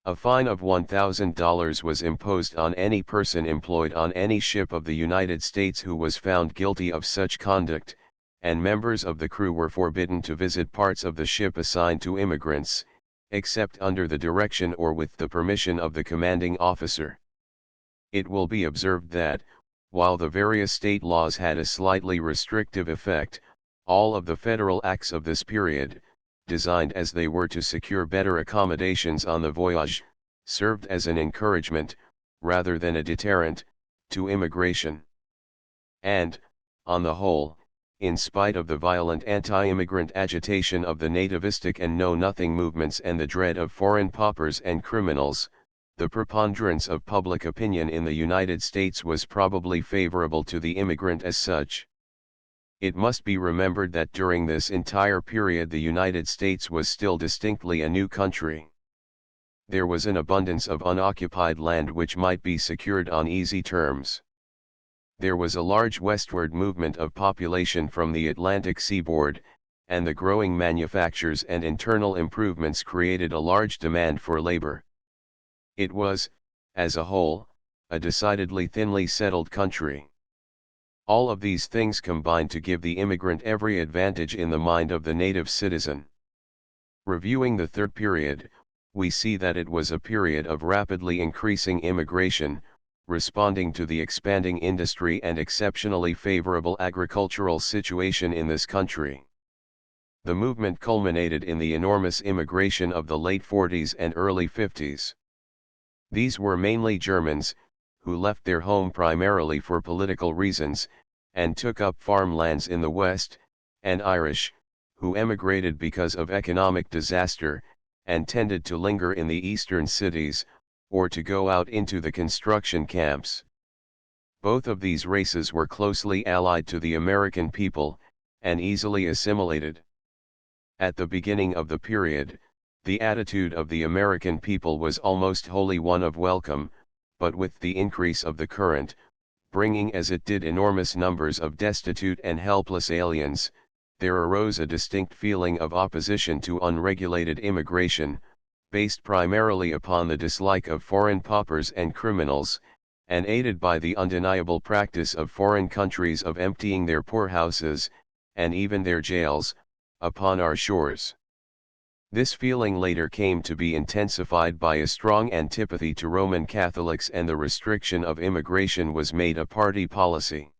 A fine of $1,000 was imposed on any person employed on any ship of the United States who was found guilty of such conduct, and members of the crew were forbidden to visit parts of the ship assigned to immigrants, except under the direction or with the permission of the commanding officer. It will be observed that, while the various state laws had a slightly restrictive effect, All of the federal acts of this period, designed as they were to secure better accommodations on the voyage, served as an encouragement, rather than a deterrent, to immigration. And, on the whole, in spite of the violent anti-immigrant agitation of the nativistic and know-nothing movements and the dread of foreign paupers and criminals, the preponderance of public opinion in the United States was probably favorable to the immigrant as such. It must be remembered that during this entire period the United States was still distinctly a new country. There was an abundance of unoccupied land which might be secured on easy terms. There was a large westward movement of population from the Atlantic seaboard, and the growing manufactures and internal improvements created a large demand for labor. It was, as a whole, a decidedly thinly settled country. All of these things combined to give the immigrant every advantage in the mind of the native citizen. Reviewing the third period, we see that it was a period of rapidly increasing immigration, responding to the expanding industry and exceptionally favorable agricultural situation in this country. The movement culminated in the enormous immigration of the late 40s and early 50s. These were mainly Germans, who left their home primarily for political reasons, and took up farmlands in the West, and Irish, who emigrated because of economic disaster, and tended to linger in the eastern cities, or to go out into the construction camps. Both of these races were closely allied to the American people, and easily assimilated. At the beginning of the period, the attitude of the American people was almost wholly one of welcome, but with the increase of the current, bringing as it did enormous numbers of destitute and helpless aliens, there arose a distinct feeling of opposition to unregulated immigration, based primarily upon the dislike of foreign paupers and criminals, and aided by the undeniable practice of foreign countries of emptying their poorhouses, and even their jails, upon our shores. This feeling later came to be intensified by a strong antipathy to Roman Catholics, and the restriction of immigration was made a party policy.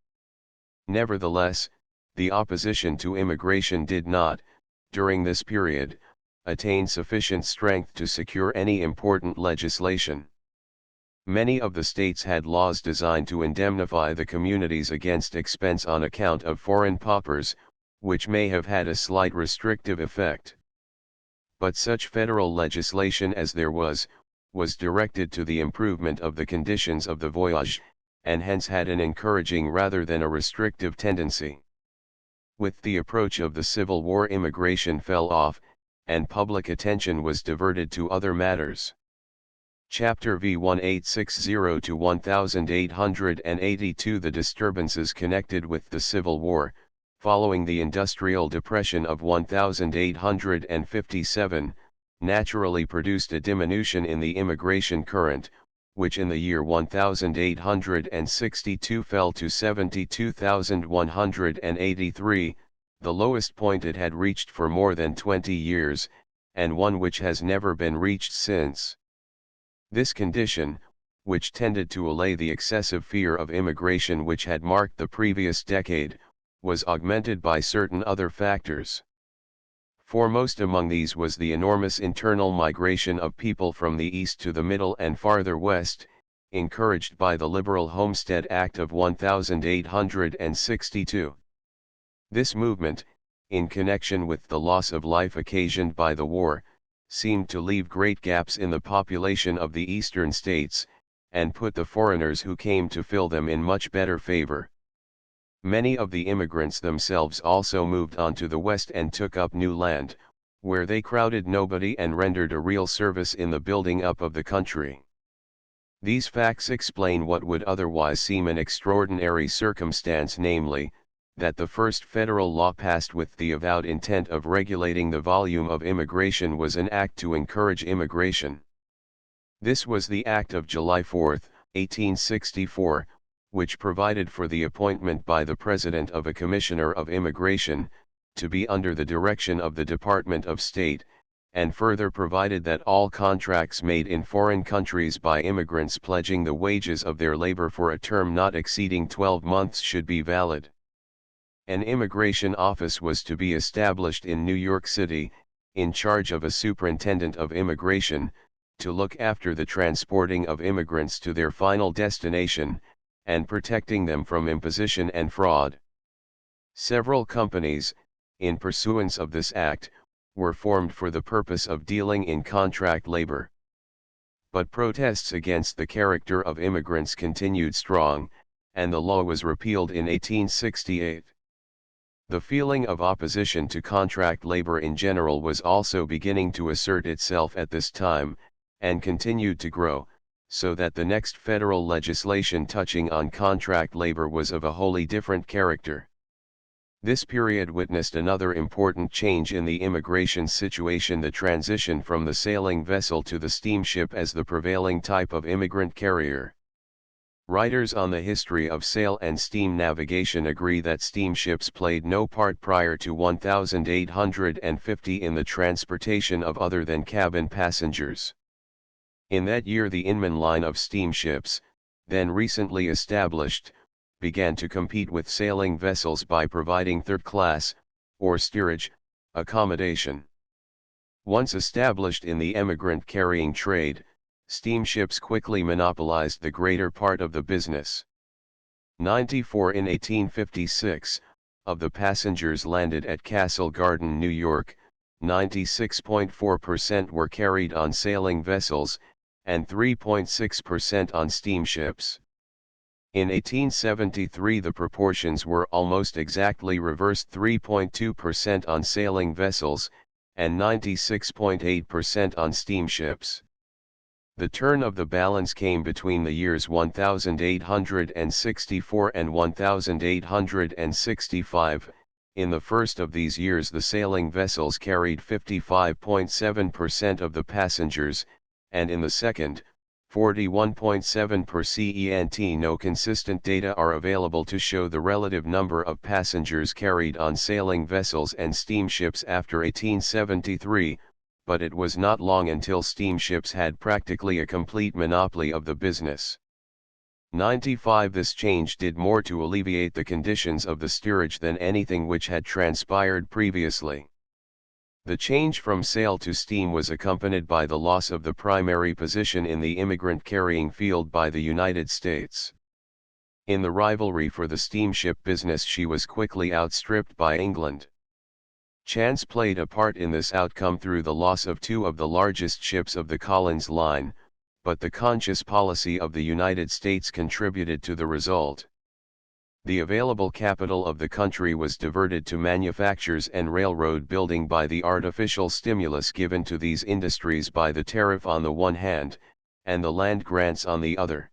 Nevertheless, the opposition to immigration did not, during this period, attain sufficient strength to secure any important legislation. Many of the states had laws designed to indemnify the communities against expense on account of foreign paupers, which may have had a slight restrictive effect. But such federal legislation as there was directed to the improvement of the conditions of the voyage, and hence had an encouraging rather than a restrictive tendency. With the approach of the Civil War, immigration fell off, and public attention was diverted to other matters. Chapter V 1860 to 1882. The disturbances connected with the Civil War, following the Industrial Depression of 1857, naturally produced a diminution in the immigration current, which in the year 1862 fell to 72,183, the lowest point it had reached for more than 20 years, and one which has never been reached since. This condition, which tended to allay the excessive fear of immigration which had marked the previous decade, was augmented by certain other factors. Foremost among these was the enormous internal migration of people from the east to the middle and farther west, encouraged by the Liberal Homestead Act of 1862. This movement, in connection with the loss of life occasioned by the war, seemed to leave great gaps in the population of the eastern states, and put the foreigners who came to fill them in much better favor. Many of the immigrants themselves also moved on to the west and took up new land, where they crowded nobody and rendered a real service in the building up of the country. These facts explain what would otherwise seem an extraordinary circumstance, namely, that the first federal law passed with the avowed intent of regulating the volume of immigration was an act to encourage immigration. This was the Act of July 4, 1864, which provided for the appointment by the President of a Commissioner of Immigration, to be under the direction of the Department of State, and further provided that all contracts made in foreign countries by immigrants pledging the wages of their labor for a term not exceeding 12 months should be valid. An immigration office was to be established in New York City, in charge of a superintendent of immigration, to look after the transporting of immigrants to their final destination, and protecting them from imposition and fraud. Several companies, in pursuance of this act, were formed for the purpose of dealing in contract labor. But protests against the character of immigrants continued strong, and the law was repealed in 1868. The feeling of opposition to contract labor in general was also beginning to assert itself at this time, and continued to grow, so that the next federal legislation touching on contract labor was of a wholly different character. This period witnessed another important change in the immigration situation: the transition from the sailing vessel to the steamship as the prevailing type of immigrant carrier. Writers on the history of sail and steam navigation agree that steamships played no part prior to 1850 in the transportation of other than cabin passengers. In that year the Inman line of steamships, then recently established, began to compete with sailing vessels by providing third-class, or steerage, accommodation. Once established in the emigrant carrying trade, steamships quickly monopolized the greater part of the business. 94 in 1856, of the passengers landed at Castle Garden, New York, 96.4% were carried on sailing vessels, and 3.6% on steamships. In 1873 the proportions were almost exactly reversed: 3.2% on sailing vessels, and 96.8% on steamships. The turn of the balance came between the years 1864 and 1865. In the first of these years the sailing vessels carried 55.7% of the passengers, and in the second, 41.7%. No consistent data are available to show the relative number of passengers carried on sailing vessels and steamships after 1873, but it was not long until steamships had practically a complete monopoly of the business. 95 This change did more to alleviate the conditions of the steerage than anything which had transpired previously. The change from sail to steam was accompanied by the loss of the primary position in the immigrant carrying field by the United States. In the rivalry for the steamship business she was quickly outstripped by England. Chance played a part in this outcome through the loss of two of the largest ships of the Collins line, but the conscious policy of the United States contributed to the result. The available capital of the country was diverted to manufactures and railroad building by the artificial stimulus given to these industries by the tariff on the one hand, and the land grants on the other.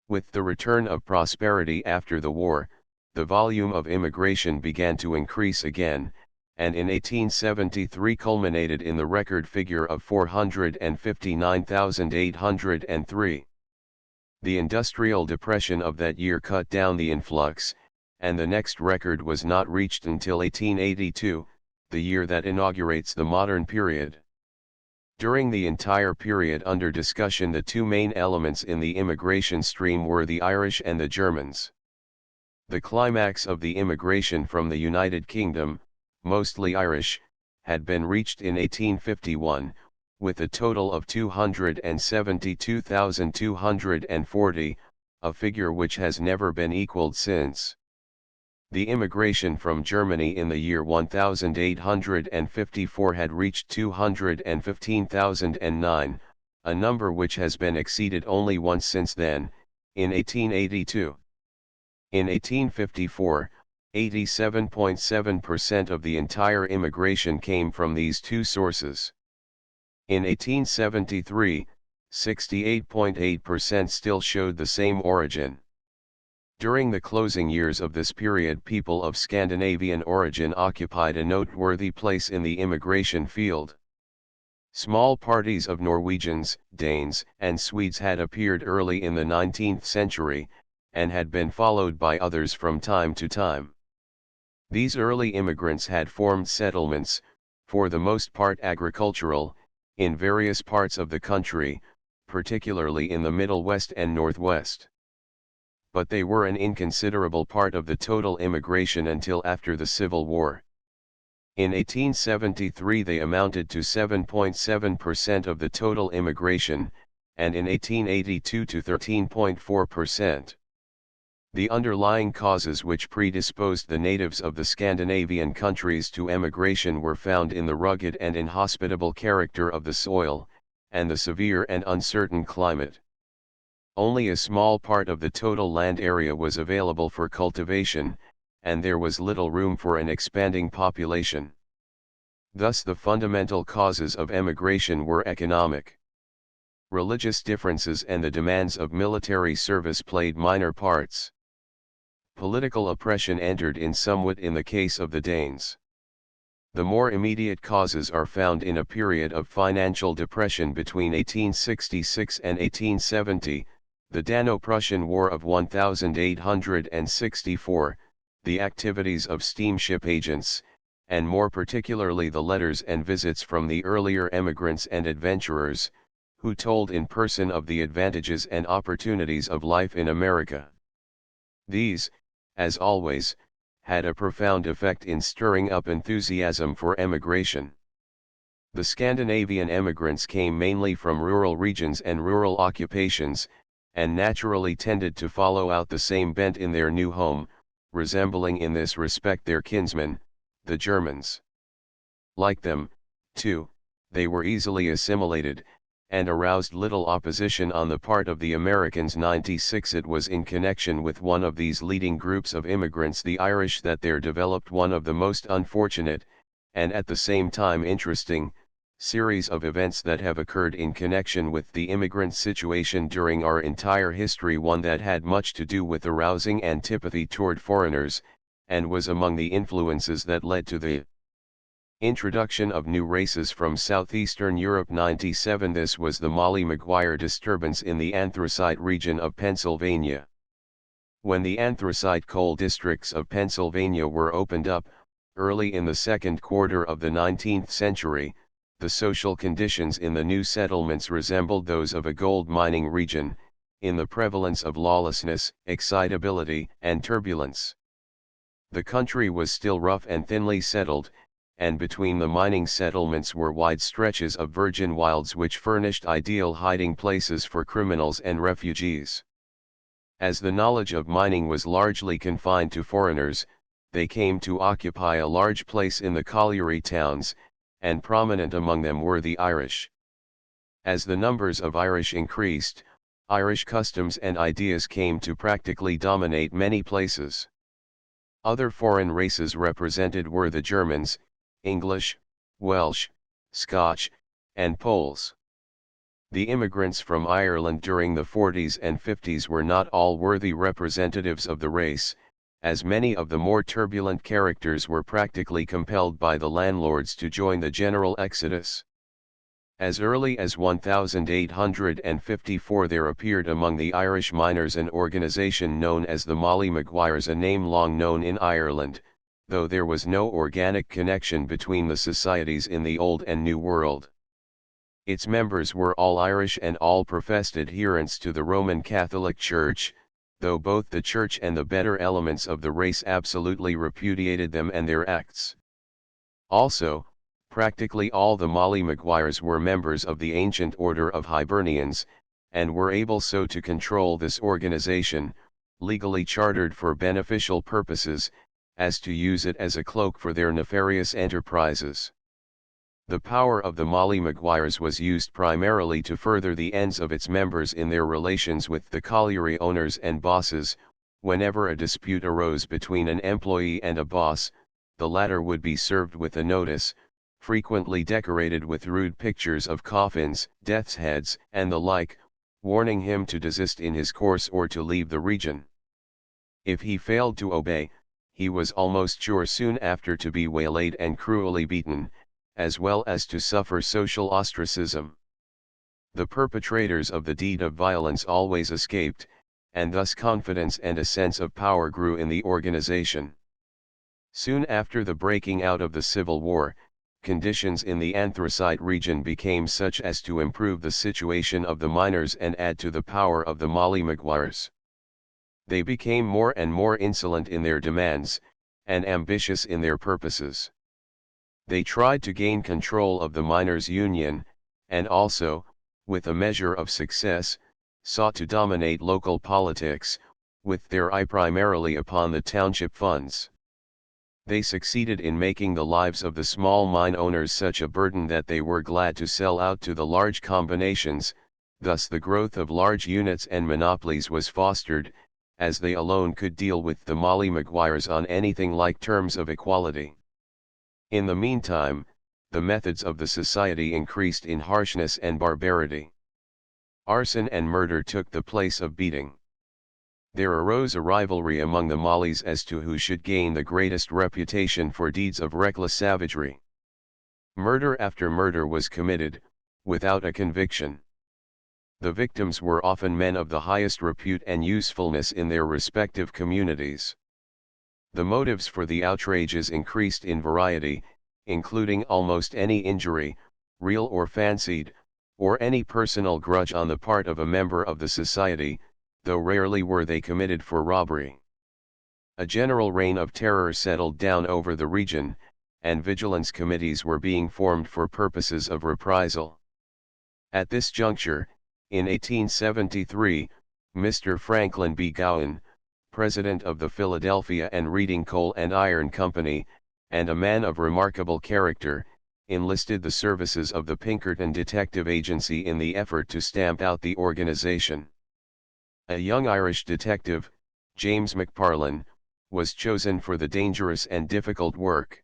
With the return of prosperity after the war, the volume of immigration began to increase again, and in 1873 culminated in the record figure of 459,803. The industrial depression of that year cut down the influx, and the next record was not reached until 1882, the year that inaugurates the modern period. During the entire period under discussion the two main elements in the immigration stream were the Irish and the Germans. The climax of the immigration from the United Kingdom, mostly Irish, had been reached in 1851, with a total of 272,240, a figure which has never been equaled since. The immigration from Germany in the year 1854 had reached 215,009, a number which has been exceeded only once since then, in 1882. In 1854, 87.7% of the entire immigration came from these two sources. In 1873, 68.8% still showed the same origin. During the closing years of this period people of Scandinavian origin occupied a noteworthy place in the immigration field. Small parties of Norwegians, Danes, and Swedes had appeared early in the 19th century, and had been followed by others from time to time. These early immigrants had formed settlements, for the most part agricultural, in various parts of the country, particularly in the Middle West and Northwest. but they were an inconsiderable part of the total immigration until after the Civil War. In 1873 they amounted to 7.7% of the total immigration, and in 1882 to 13.4%. The underlying causes which predisposed the natives of the Scandinavian countries to emigration were found in the rugged and inhospitable character of the soil, and the severe and uncertain climate. Only a small part of the total land area was available for cultivation, and there was little room for an expanding population. Thus the fundamental causes of emigration were economic. Religious differences and the demands of military service played minor parts. Political oppression entered in somewhat in the case of the Danes. The more immediate causes are found in a period of financial depression between 1866 and 1870, the Dano-Prussian War of 1864, the activities of steamship agents, and more particularly the letters and visits from the earlier emigrants and adventurers, who told in person of the advantages and opportunities of life in America. These, as always, had a profound effect in stirring up enthusiasm for emigration. The Scandinavian emigrants came mainly from rural regions and rural occupations, and naturally tended to follow out the same bent in their new home, resembling in this respect their kinsmen, the Germans. Like them, too, they were easily assimilated, and aroused little opposition on the part of the Americans. 96 It was in connection with one of these leading groups of immigrants, the Irish, that there developed one of the most unfortunate, and at the same time interesting, series of events that have occurred in connection with the immigrant situation during our entire history, one that had much to do with arousing antipathy toward foreigners, and was among the influences that led to the introduction of new races from southeastern Europe. 97 This was the Molly Maguire disturbance in the anthracite region of Pennsylvania. When the anthracite coal districts of Pennsylvania were opened up, early in the second quarter of the 19th century, the social conditions in the new settlements resembled those of a gold mining region, in the prevalence of lawlessness, excitability, and turbulence. The country was still rough and thinly settled, and between the mining settlements were wide stretches of virgin wilds which furnished ideal hiding places for criminals and refugees. As the knowledge of mining was largely confined to foreigners, they came to occupy a large place in the colliery towns, and prominent among them were the Irish. As the numbers of Irish increased, Irish customs and ideas came to practically dominate many places. Other foreign races represented were the Germans, English, Welsh, Scotch, and Poles. The immigrants from Ireland during the 40s and 50s were not all worthy representatives of the race, as many of the more turbulent characters were practically compelled by the landlords to join the general exodus. As early as 1854 there appeared among the Irish miners an organization known as the Molly Maguires, a name long known in Ireland, though there was no organic connection between the societies in the Old and New World. Its members were all Irish and all professed adherents to the Roman Catholic Church, though both the Church and the better elements of the race absolutely repudiated them and their acts. Also, practically all the Molly Maguires were members of the ancient order of Hibernians, and were able so to control this organization, legally chartered for beneficial purposes, as to use it as a cloak for their nefarious enterprises. The power of the Molly Maguires was used primarily to further the ends of its members in their relations with the colliery owners and bosses. Whenever a dispute arose between an employee and a boss, the latter would be served with a notice, frequently decorated with rude pictures of coffins, death's heads, and the like, warning him to desist in his course or to leave the region. If he failed to obey, he was almost sure soon after to be waylaid and cruelly beaten, as well as to suffer social ostracism. The perpetrators of the deed of violence always escaped, and thus confidence and a sense of power grew in the organization. Soon after the breaking out of the Civil War, conditions in the anthracite region became such as to improve the situation of the miners and add to the power of the Molly Maguires. They became more and more insolent in their demands, and ambitious in their purposes. They tried to gain control of the miners' union, and also, with a measure of success, sought to dominate local politics, with their eye primarily upon the township funds. They succeeded in making the lives of the small mine owners such a burden that they were glad to sell out to the large combinations, thus the growth of large units and monopolies was fostered, as they alone could deal with the Molly Maguires on anything like terms of equality. In the meantime, the methods of the society increased in harshness and barbarity. Arson and murder took the place of beating. There arose a rivalry among the Mollies as to who should gain the greatest reputation for deeds of reckless savagery. Murder after murder was committed, without a conviction. The victims were often men of the highest repute and usefulness in their respective communities. The motives for the outrages increased in variety, including almost any injury, real or fancied, or any personal grudge on the part of a member of the society, though rarely were they committed for robbery. A general reign of terror settled down over the region, and vigilance committees were being formed for purposes of reprisal. At this juncture, in 1873, Mr. Franklin B. Gowan, president of the Philadelphia and Reading Coal and Iron Company, and a man of remarkable character, enlisted the services of the Pinkerton Detective Agency in the effort to stamp out the organization. A young Irish detective, James McParlin, was chosen for the dangerous and difficult work.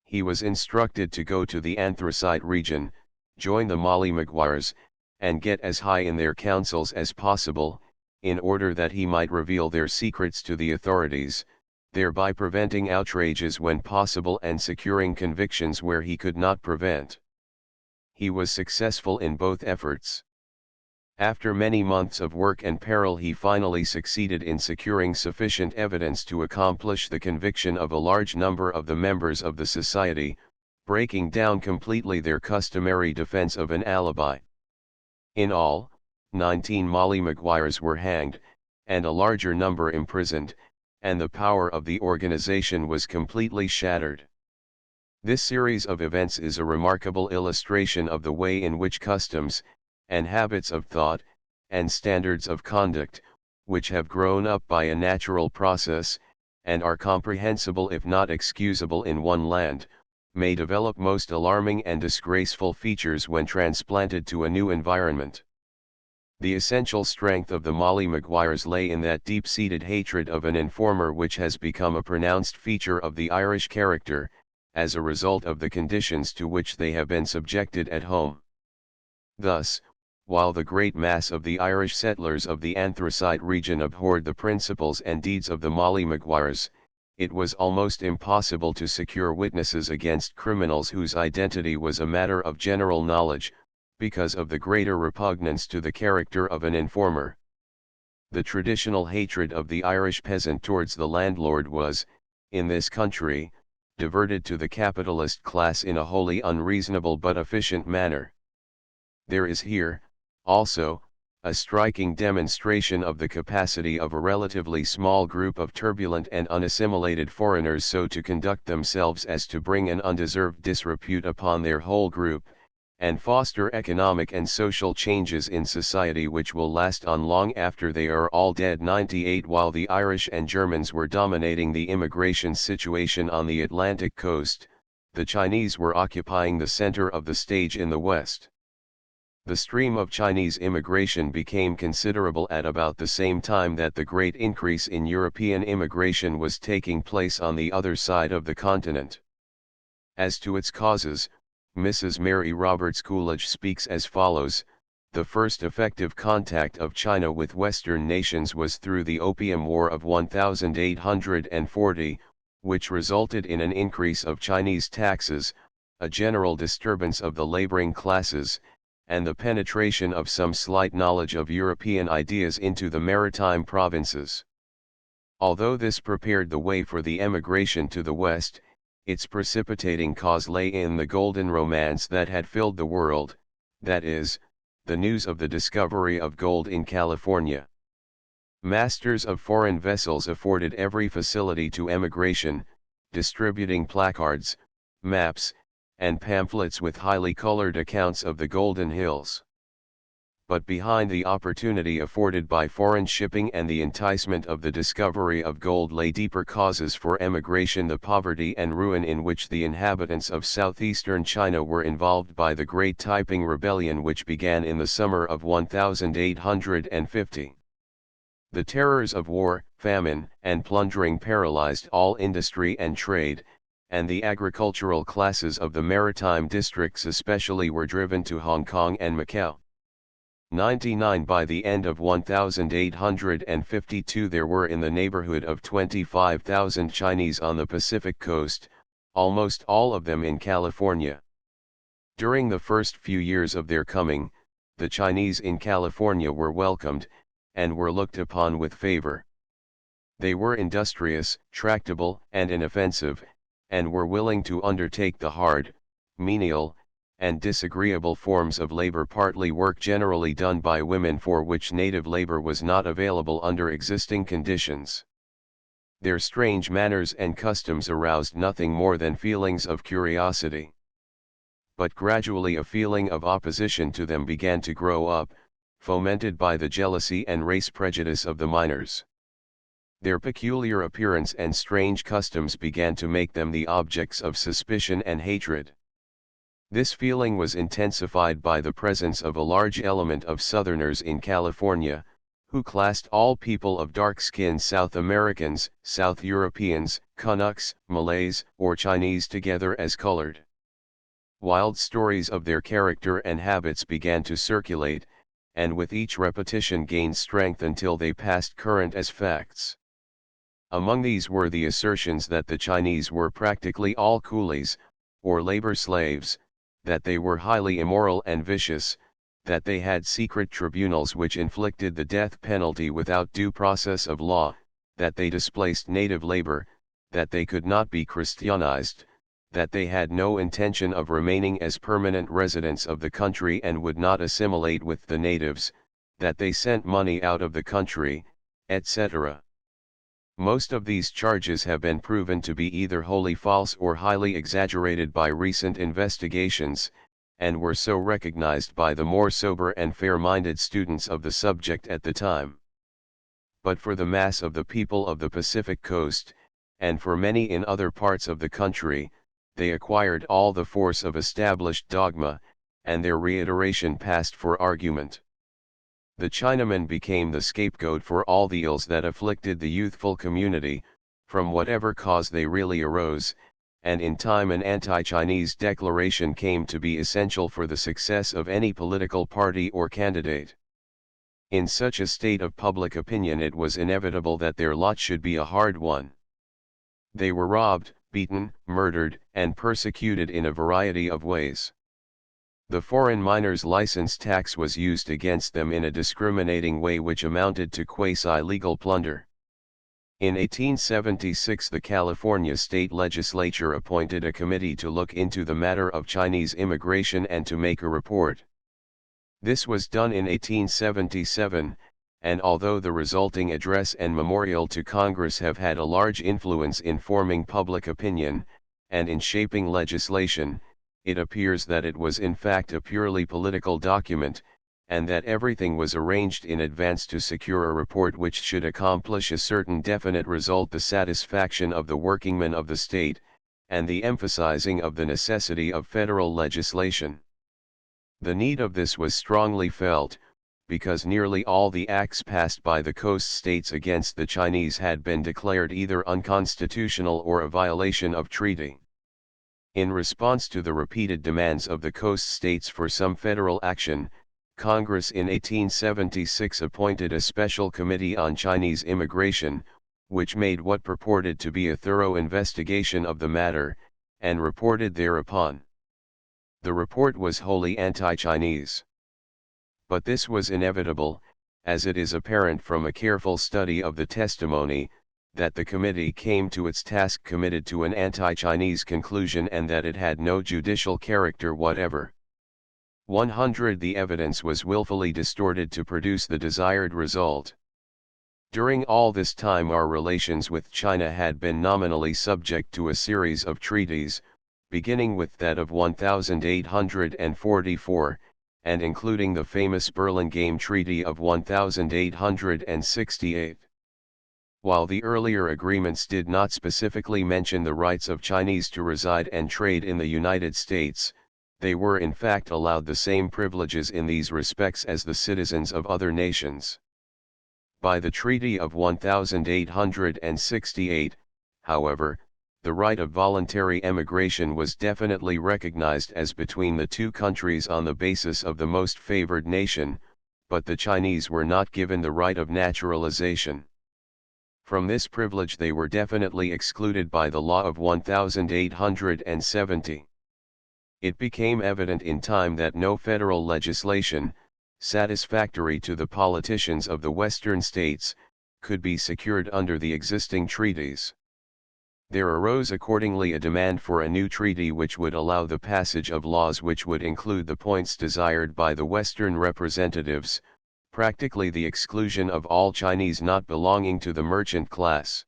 He was instructed to go to the anthracite region, join the Molly Maguires, and get as high in their councils as possible, in order that he might reveal their secrets to the authorities, thereby preventing outrages when possible and securing convictions where he could not prevent. He was successful in both efforts. After many months of work and peril, he finally succeeded in securing sufficient evidence to accomplish the conviction of a large number of the members of the society, breaking down completely their customary defense of an alibi. In all, 19 Molly Maguires were hanged, and a larger number imprisoned, and the power of the organization was completely shattered. This series of events is a remarkable illustration of the way in which customs, and habits of thought, and standards of conduct, which have grown up by a natural process, and are comprehensible if not excusable in one land, may develop most alarming and disgraceful features when transplanted to a new environment. The essential strength of the Molly Maguires lay in that deep-seated hatred of an informer which has become a pronounced feature of the Irish character, as a result of the conditions to which they have been subjected at home. Thus, while the great mass of the Irish settlers of the anthracite region abhorred the principles and deeds of the Molly Maguires, it was almost impossible to secure witnesses against criminals whose identity was a matter of general knowledge, because of the greater repugnance to the character of an informer. The traditional hatred of the Irish peasant towards the landlord was, in this country, diverted to the capitalist class in a wholly unreasonable but efficient manner. There is here, also, a striking demonstration of the capacity of a relatively small group of turbulent and unassimilated foreigners so to conduct themselves as to bring an undeserved disrepute upon their whole group, and foster economic and social changes in society which will last on long after they are all dead. 98 While the Irish and Germans were dominating the immigration situation on the Atlantic coast, the Chinese were occupying the center of the stage in the West. The stream of Chinese immigration became considerable at about the same time that the great increase in European immigration was taking place on the other side of the continent. As to its causes, Mrs. Mary Roberts Coolidge speaks as follows: the first effective contact of China with Western nations was through the Opium War of 1840, which resulted in an increase of Chinese taxes, a general disturbance of the laboring classes, and the penetration of some slight knowledge of European ideas into the maritime provinces. Although this prepared the way for the emigration to the West, its precipitating cause lay in the golden romance that had filled the world, that is, the news of the discovery of gold in California. Masters of foreign vessels afforded every facility to emigration, distributing placards, maps, and pamphlets with highly colored accounts of the Golden Hills. But behind the opportunity afforded by foreign shipping and the enticement of the discovery of gold lay deeper causes for emigration: the poverty and ruin in which the inhabitants of southeastern China were involved by the Great Taiping Rebellion, which began in the summer of 1850. The terrors of war, famine, and plundering paralyzed all industry and trade, and the agricultural classes of the maritime districts especially were driven to Hong Kong and Macau. 99 By the end of 1852 there were in the neighborhood of 25,000 Chinese on the Pacific coast, almost all of them in California. During the first few years of their coming, the Chinese in California were welcomed, and were looked upon with favor. They were industrious, tractable, and inoffensive, and were willing to undertake the hard, menial, and disagreeable forms of labor, partly work generally done by women for which native labor was not available under existing conditions. Their strange manners and customs aroused nothing more than feelings of curiosity. But gradually a feeling of opposition to them began to grow up, fomented by the jealousy and race prejudice of the miners. Their peculiar appearance and strange customs began to make them the objects of suspicion and hatred. This feeling was intensified by the presence of a large element of Southerners in California, who classed all people of dark skin, South Americans, South Europeans, Canucks, Malays, or Chinese together as colored. Wild stories of their character and habits began to circulate, and with each repetition gained strength until they passed current as facts. Among these were the assertions that the Chinese were practically all coolies, or labor slaves, that they were highly immoral and vicious, that they had secret tribunals which inflicted the death penalty without due process of law, that they displaced native labor, that they could not be Christianized, that they had no intention of remaining as permanent residents of the country and would not assimilate with the natives, that they sent money out of the country, etc. Most of these charges have been proven to be either wholly false or highly exaggerated by recent investigations, and were so recognized by the more sober and fair-minded students of the subject at the time. But for the mass of the people of the Pacific Coast, and for many in other parts of the country, they acquired all the force of established dogma, and their reiteration passed for argument. The Chinaman became the scapegoat for all the ills that afflicted the youthful community, from whatever cause they really arose, and in time an anti-Chinese declaration came to be essential for the success of any political party or candidate. In such a state of public opinion it was inevitable that their lot should be a hard one. They were robbed, beaten, murdered, and persecuted in a variety of ways. The foreign miners' license tax was used against them in a discriminating way which amounted to quasi-legal plunder. In 1876 the California state legislature appointed a committee to look into the matter of Chinese immigration and to make a report. This was done in 1877, and although the resulting address and memorial to Congress have had a large influence in forming public opinion, and in shaping legislation, it appears that it was in fact a purely political document, and that everything was arranged in advance to secure a report which should accomplish a certain definite result: the satisfaction of the workingmen of the state, and the emphasizing of the necessity of federal legislation. The need of this was strongly felt, because nearly all the acts passed by the coast states against the Chinese had been declared either unconstitutional or a violation of treaty. In response to the repeated demands of the coast states for some federal action, Congress in 1876 appointed a special committee on Chinese immigration, which made what purported to be a thorough investigation of the matter, and reported thereupon. The report was wholly anti-Chinese. But this was inevitable, as it is apparent from a careful study of the testimony, that the committee came to its task committed to an anti-Chinese conclusion and that it had no judicial character whatever. 100 The evidence was willfully distorted to produce the desired result. During all this time our relations with China had been nominally subject to a series of treaties, beginning with that of 1844, and including the famous Burlingame Treaty of 1868. While the earlier agreements did not specifically mention the rights of Chinese to reside and trade in the United States, they were in fact allowed the same privileges in these respects as the citizens of other nations. By the Treaty of 1868, however, the right of voluntary emigration was definitely recognized as between the two countries on the basis of the most favored nation, but the Chinese were not given the right of naturalization. From this privilege they were definitely excluded by the law of 1870. It became evident in time that no federal legislation, satisfactory to the politicians of the Western states, could be secured under the existing treaties. There arose accordingly a demand for a new treaty which would allow the passage of laws which would include the points desired by the Western representatives, practically the exclusion of all Chinese not belonging to the merchant class.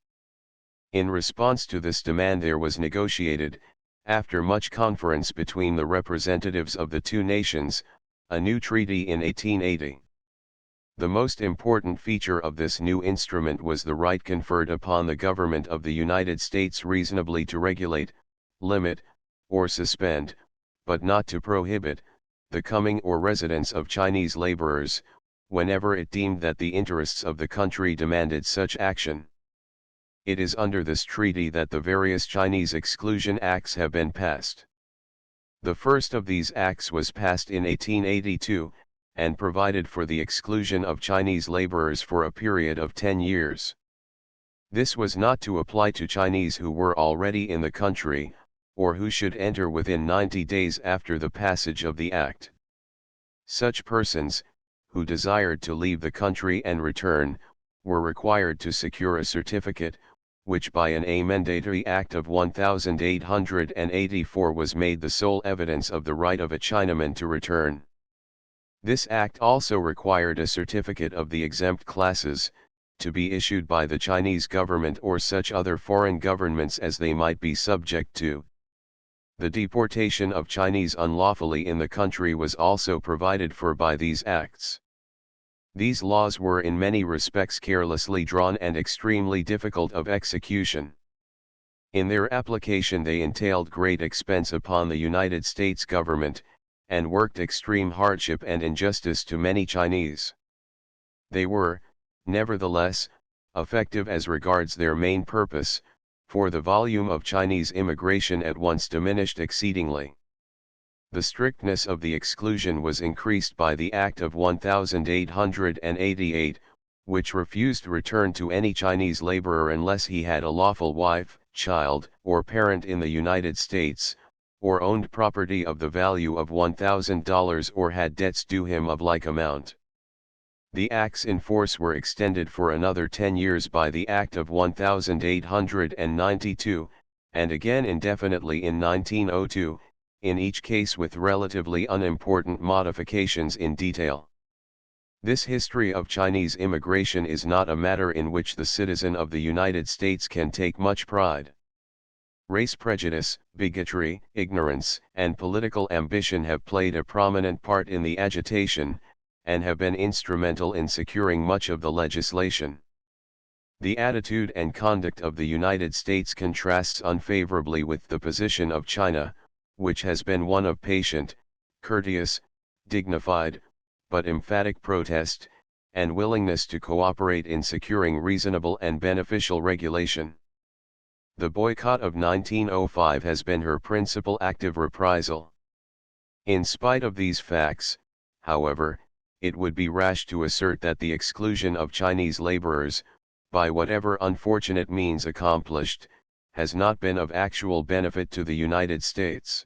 In response to this demand there was negotiated, after much conference between the representatives of the two nations, a new treaty in 1880. The most important feature of this new instrument was the right conferred upon the government of the United States reasonably to regulate, limit, or suspend, but not to prohibit, the coming or residence of Chinese laborers, whenever it deemed that the interests of the country demanded such action. It is under this treaty that the various Chinese Exclusion Acts have been passed. The first of these acts was passed in 1882, and provided for the exclusion of Chinese laborers for a period of 10 years. This was not to apply to Chinese who were already in the country, or who should enter within 90 days after the passage of the act. Such persons, who desired to leave the country and return, were required to secure a certificate, which by an Amendatory Act of 1884 was made the sole evidence of the right of a Chinaman to return. This act also required a certificate of the exempt classes, to be issued by the Chinese government or such other foreign governments as they might be subject to. The deportation of Chinese unlawfully in the country was also provided for by these acts. These laws were in many respects carelessly drawn and extremely difficult of execution. In their application they entailed great expense upon the United States government, and worked extreme hardship and injustice to many Chinese. They were, nevertheless, effective as regards their main purpose, for the volume of Chinese immigration at once diminished exceedingly. The strictness of the exclusion was increased by the Act of 1888, which refused return to any Chinese laborer unless he had a lawful wife, child, or parent in the United States, or owned property of the value of $1,000 or had debts due him of like amount. The acts in force were extended for another 10 years by the Act of 1892, and again indefinitely in 1902, in each case with relatively unimportant modifications in detail. This history of Chinese immigration is not a matter in which the citizen of the United States can take much pride. Race prejudice, bigotry, ignorance, and political ambition have played a prominent part in the agitation, and have been instrumental in securing much of the legislation. The attitude and conduct of the United States contrasts unfavorably with the position of China, which has been one of patient, courteous, dignified, but emphatic protest, and willingness to cooperate in securing reasonable and beneficial regulation. The boycott of 1905 has been her principal active reprisal. In spite of these facts, however, it would be rash to assert that the exclusion of Chinese laborers, by whatever unfortunate means accomplished, has not been of actual benefit to the United States.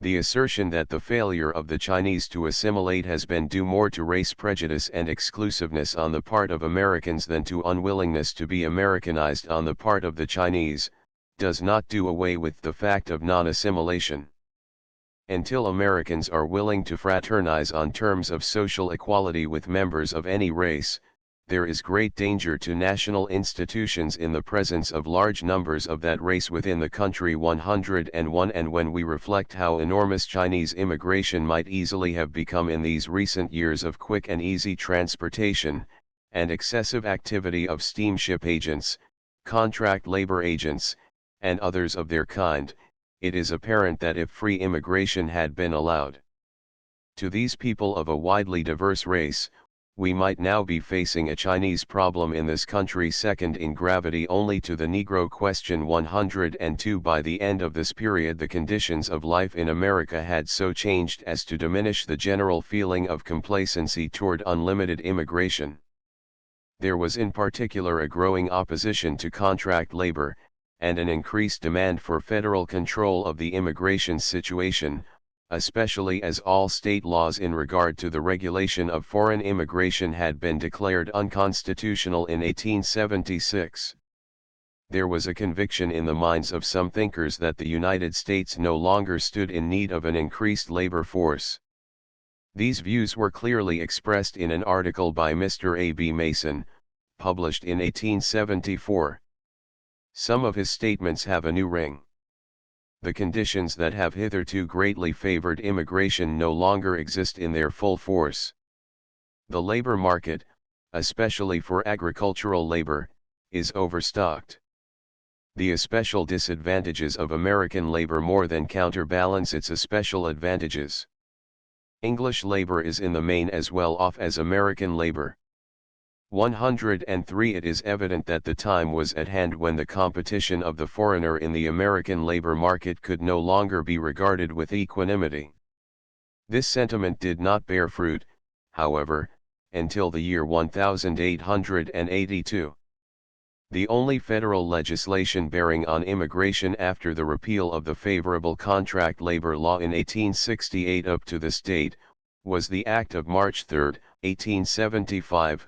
The assertion that the failure of the Chinese to assimilate has been due more to race prejudice and exclusiveness on the part of Americans than to unwillingness to be Americanized on the part of the Chinese, does not do away with the fact of non-assimilation. Until Americans are willing to fraternize on terms of social equality with members of any race, there is great danger to national institutions in the presence of large numbers of that race within the country. 101 And when we reflect how enormous Chinese immigration might easily have become in these recent years of quick and easy transportation, and excessive activity of steamship agents, contract labor agents, and others of their kind, it is apparent that if free immigration had been allowed to these people of a widely diverse race, we might now be facing a Chinese problem in this country second in gravity only to the Negro question. 102 By the end of this period, the conditions of life in America had so changed as to diminish the general feeling of complacency toward unlimited immigration. There was in particular a growing opposition to contract labor, and an increased demand for federal control of the immigration situation, especially as all state laws in regard to the regulation of foreign immigration had been declared unconstitutional in 1876. There was a conviction in the minds of some thinkers that the United States no longer stood in need of an increased labor force. These views were clearly expressed in an article by Mr. A. B. Mason, published in 1874. Some of his statements have a new ring. The conditions that have hitherto greatly favored immigration no longer exist in their full force. The labor market, especially for agricultural labor, is overstocked. The especial disadvantages of American labor more than counterbalance its especial advantages. English labor is in the main as well off as American labor. 103 It is evident that the time was at hand when the competition of the foreigner in the American labor market could no longer be regarded with equanimity. This sentiment did not bear fruit, however, until the year 1882. The only federal legislation bearing on immigration after the repeal of the favorable contract labor law in 1868 up to this date, was the Act of March 3, 1875,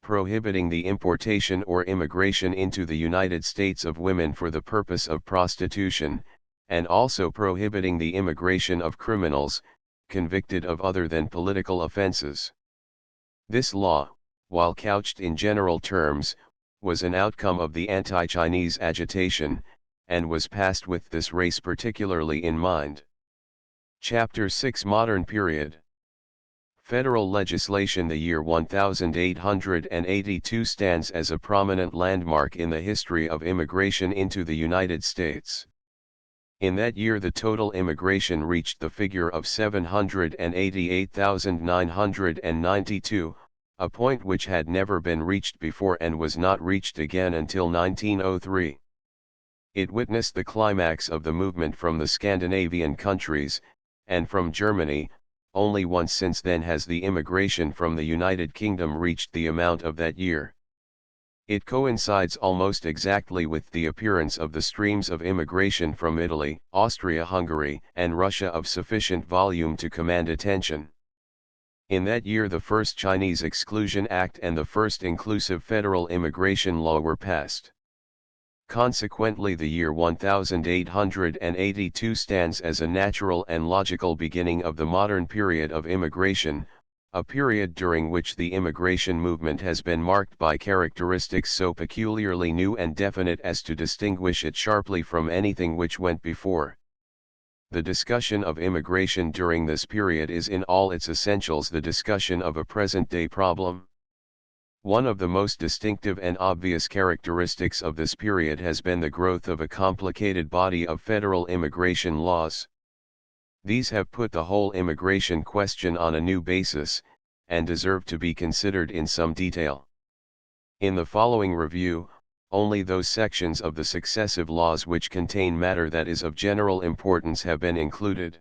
prohibiting the importation or immigration into the United States of women for the purpose of prostitution, and also prohibiting the immigration of criminals, convicted of other than political offenses. This law, while couched in general terms, was an outcome of the anti-Chinese agitation, and was passed with this race particularly in mind. Chapter 6 Modern Period. Federal legislation. The year 1882 stands as a prominent landmark in the history of immigration into the United States. In that year the total immigration reached the figure of 788,992, a point which had never been reached before and was not reached again until 1903. It witnessed the climax of the movement from the Scandinavian countries, and from Germany. Only once since then has the immigration from the United Kingdom reached the amount of that year. It coincides almost exactly with the appearance of the streams of immigration from Italy, Austria-Hungary, and Russia of sufficient volume to command attention. In that year the first Chinese Exclusion Act and the first inclusive federal immigration law were passed. Consequently the year 1882 stands as a natural and logical beginning of the modern period of immigration, a period during which the immigration movement has been marked by characteristics so peculiarly new and definite as to distinguish it sharply from anything which went before. The discussion of immigration during this period is in all its essentials the discussion of a present-day problem. One of the most distinctive and obvious characteristics of this period has been the growth of a complicated body of federal immigration laws. These have put the whole immigration question on a new basis, and deserve to be considered in some detail. In the following review, only those sections of the successive laws which contain matter that is of general importance have been included.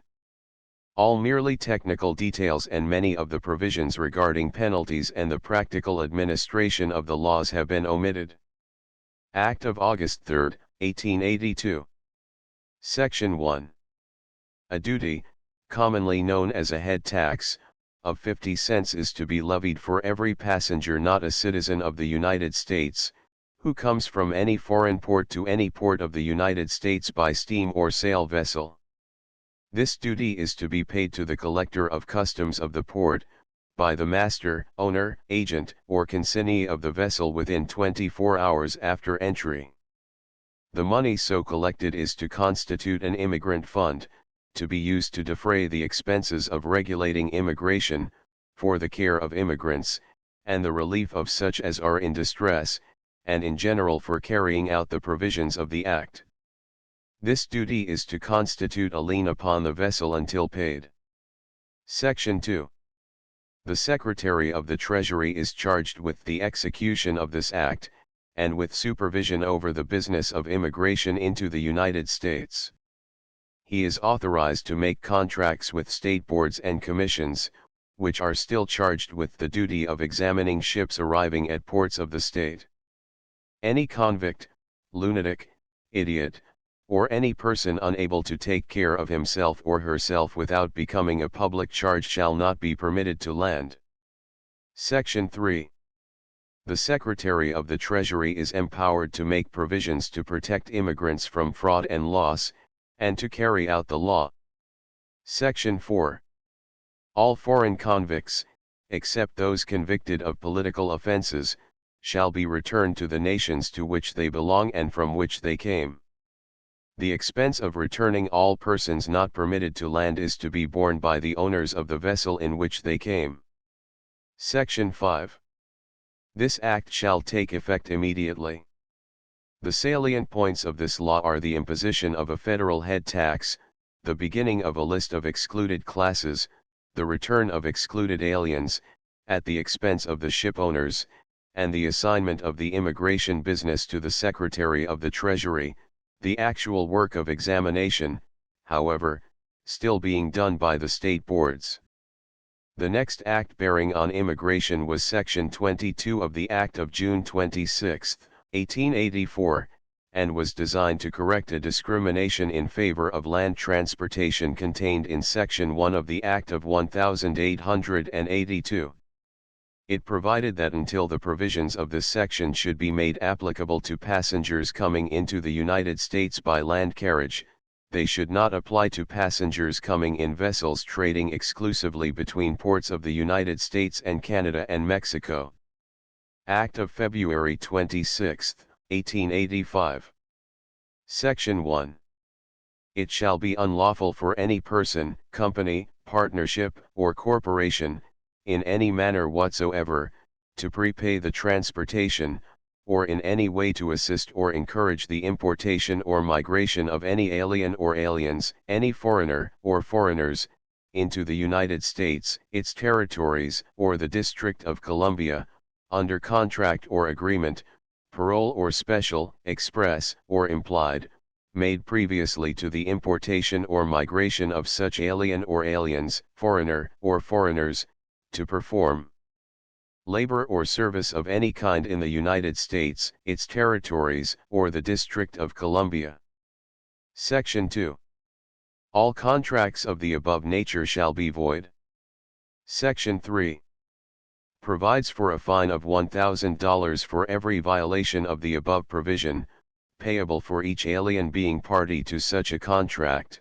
All merely technical details and many of the provisions regarding penalties and the practical administration of the laws have been omitted. Act of August 3, 1882. Section 1. A duty, commonly known as a head tax, of 50 cents is to be levied for every passenger not a citizen of the United States, who comes from any foreign port to any port of the United States by steam or sail vessel. This duty is to be paid to the collector of customs of the port, by the master, owner, agent, or consignee of the vessel within 24 hours after entry. The money so collected is to constitute an immigrant fund, to be used to defray the expenses of regulating immigration, for the care of immigrants, and the relief of such as are in distress, and in general for carrying out the provisions of the Act. This duty is to constitute a lien upon the vessel until paid. Section 2. The Secretary of the Treasury is charged with the execution of this Act, and with supervision over the business of immigration into the United States. He is authorized to make contracts with state boards and commissions, which are still charged with the duty of examining ships arriving at ports of the state. Any convict, lunatic, idiot, or any person unable to take care of himself or herself without becoming a public charge shall not be permitted to land. Section 3. The Secretary of the Treasury is empowered to make provisions to protect immigrants from fraud and loss, and to carry out the law. Section 4. All foreign convicts, except those convicted of political offenses, shall be returned to the nations to which they belong and from which they came. The expense of returning all persons not permitted to land is to be borne by the owners of the vessel in which they came. Section 5. This Act shall take effect immediately. The salient points of this law are the imposition of a federal head tax, the beginning of a list of excluded classes, the return of excluded aliens, at the expense of the ship owners, and the assignment of the immigration business to the Secretary of the Treasury, the actual work of examination, however, still being done by the state boards. The next act bearing on immigration was Section 22 of the Act of June 26, 1884, and was designed to correct a discrimination in favor of land transportation contained in Section 1 of the Act of 1882. It provided that until the provisions of this section should be made applicable to passengers coming into the United States by land carriage, they should not apply to passengers coming in vessels trading exclusively between ports of the United States and Canada and Mexico. Act of February 26, 1885. Section 1. It shall be unlawful for any person, company, partnership, or corporation, in any manner whatsoever, to prepay the transportation, or in any way to assist or encourage the importation or migration of any alien or aliens, any foreigner or foreigners, into the United States, its territories, or the District of Columbia, under contract or agreement, parole or special, express, or implied, made previously to the importation or migration of such alien or aliens, foreigner or foreigners, to perform labor or service of any kind in the United States, its territories, or the District of Columbia. Section 2. All contracts of the above nature shall be void. Section 3. Provides for a fine of $1,000 for every violation of the above provision, payable for each alien being party to such a contract.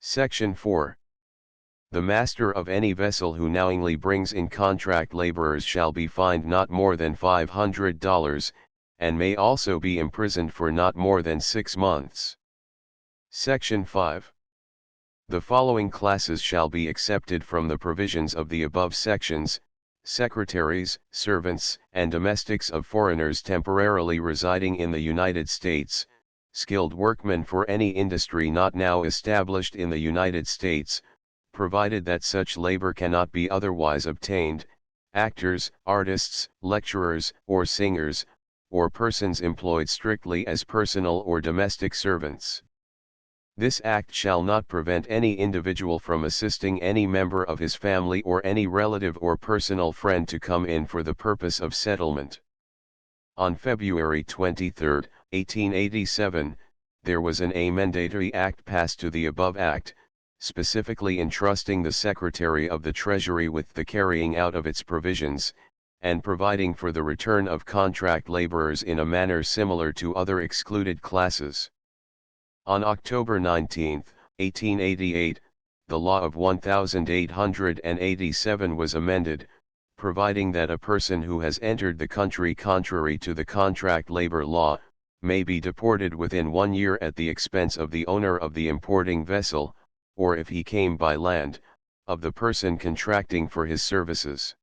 Section 4. The master of any vessel who knowingly brings in contract laborers shall be fined not more than $500, and may also be imprisoned for not more than 6 months. Section 5. The following classes shall be excepted from the provisions of the above sections: secretaries, servants, and domestics of foreigners temporarily residing in the United States, skilled workmen for any industry not now established in the United States, provided that such labor cannot be otherwise obtained, actors, artists, lecturers, or singers, or persons employed strictly as personal or domestic servants. This act shall not prevent any individual from assisting any member of his family or any relative or personal friend to come in for the purpose of settlement. On February 23, 1887, there was an amendatory act passed to the above act, specifically entrusting the Secretary of the Treasury with the carrying out of its provisions, and providing for the return of contract laborers in a manner similar to other excluded classes. On October 19, 1888, the law of 1887 was amended, providing that a person who has entered the country contrary to the contract labor law, may be deported within 1 year at the expense of the owner of the importing vessel, or if he came by land, of the person contracting for his services.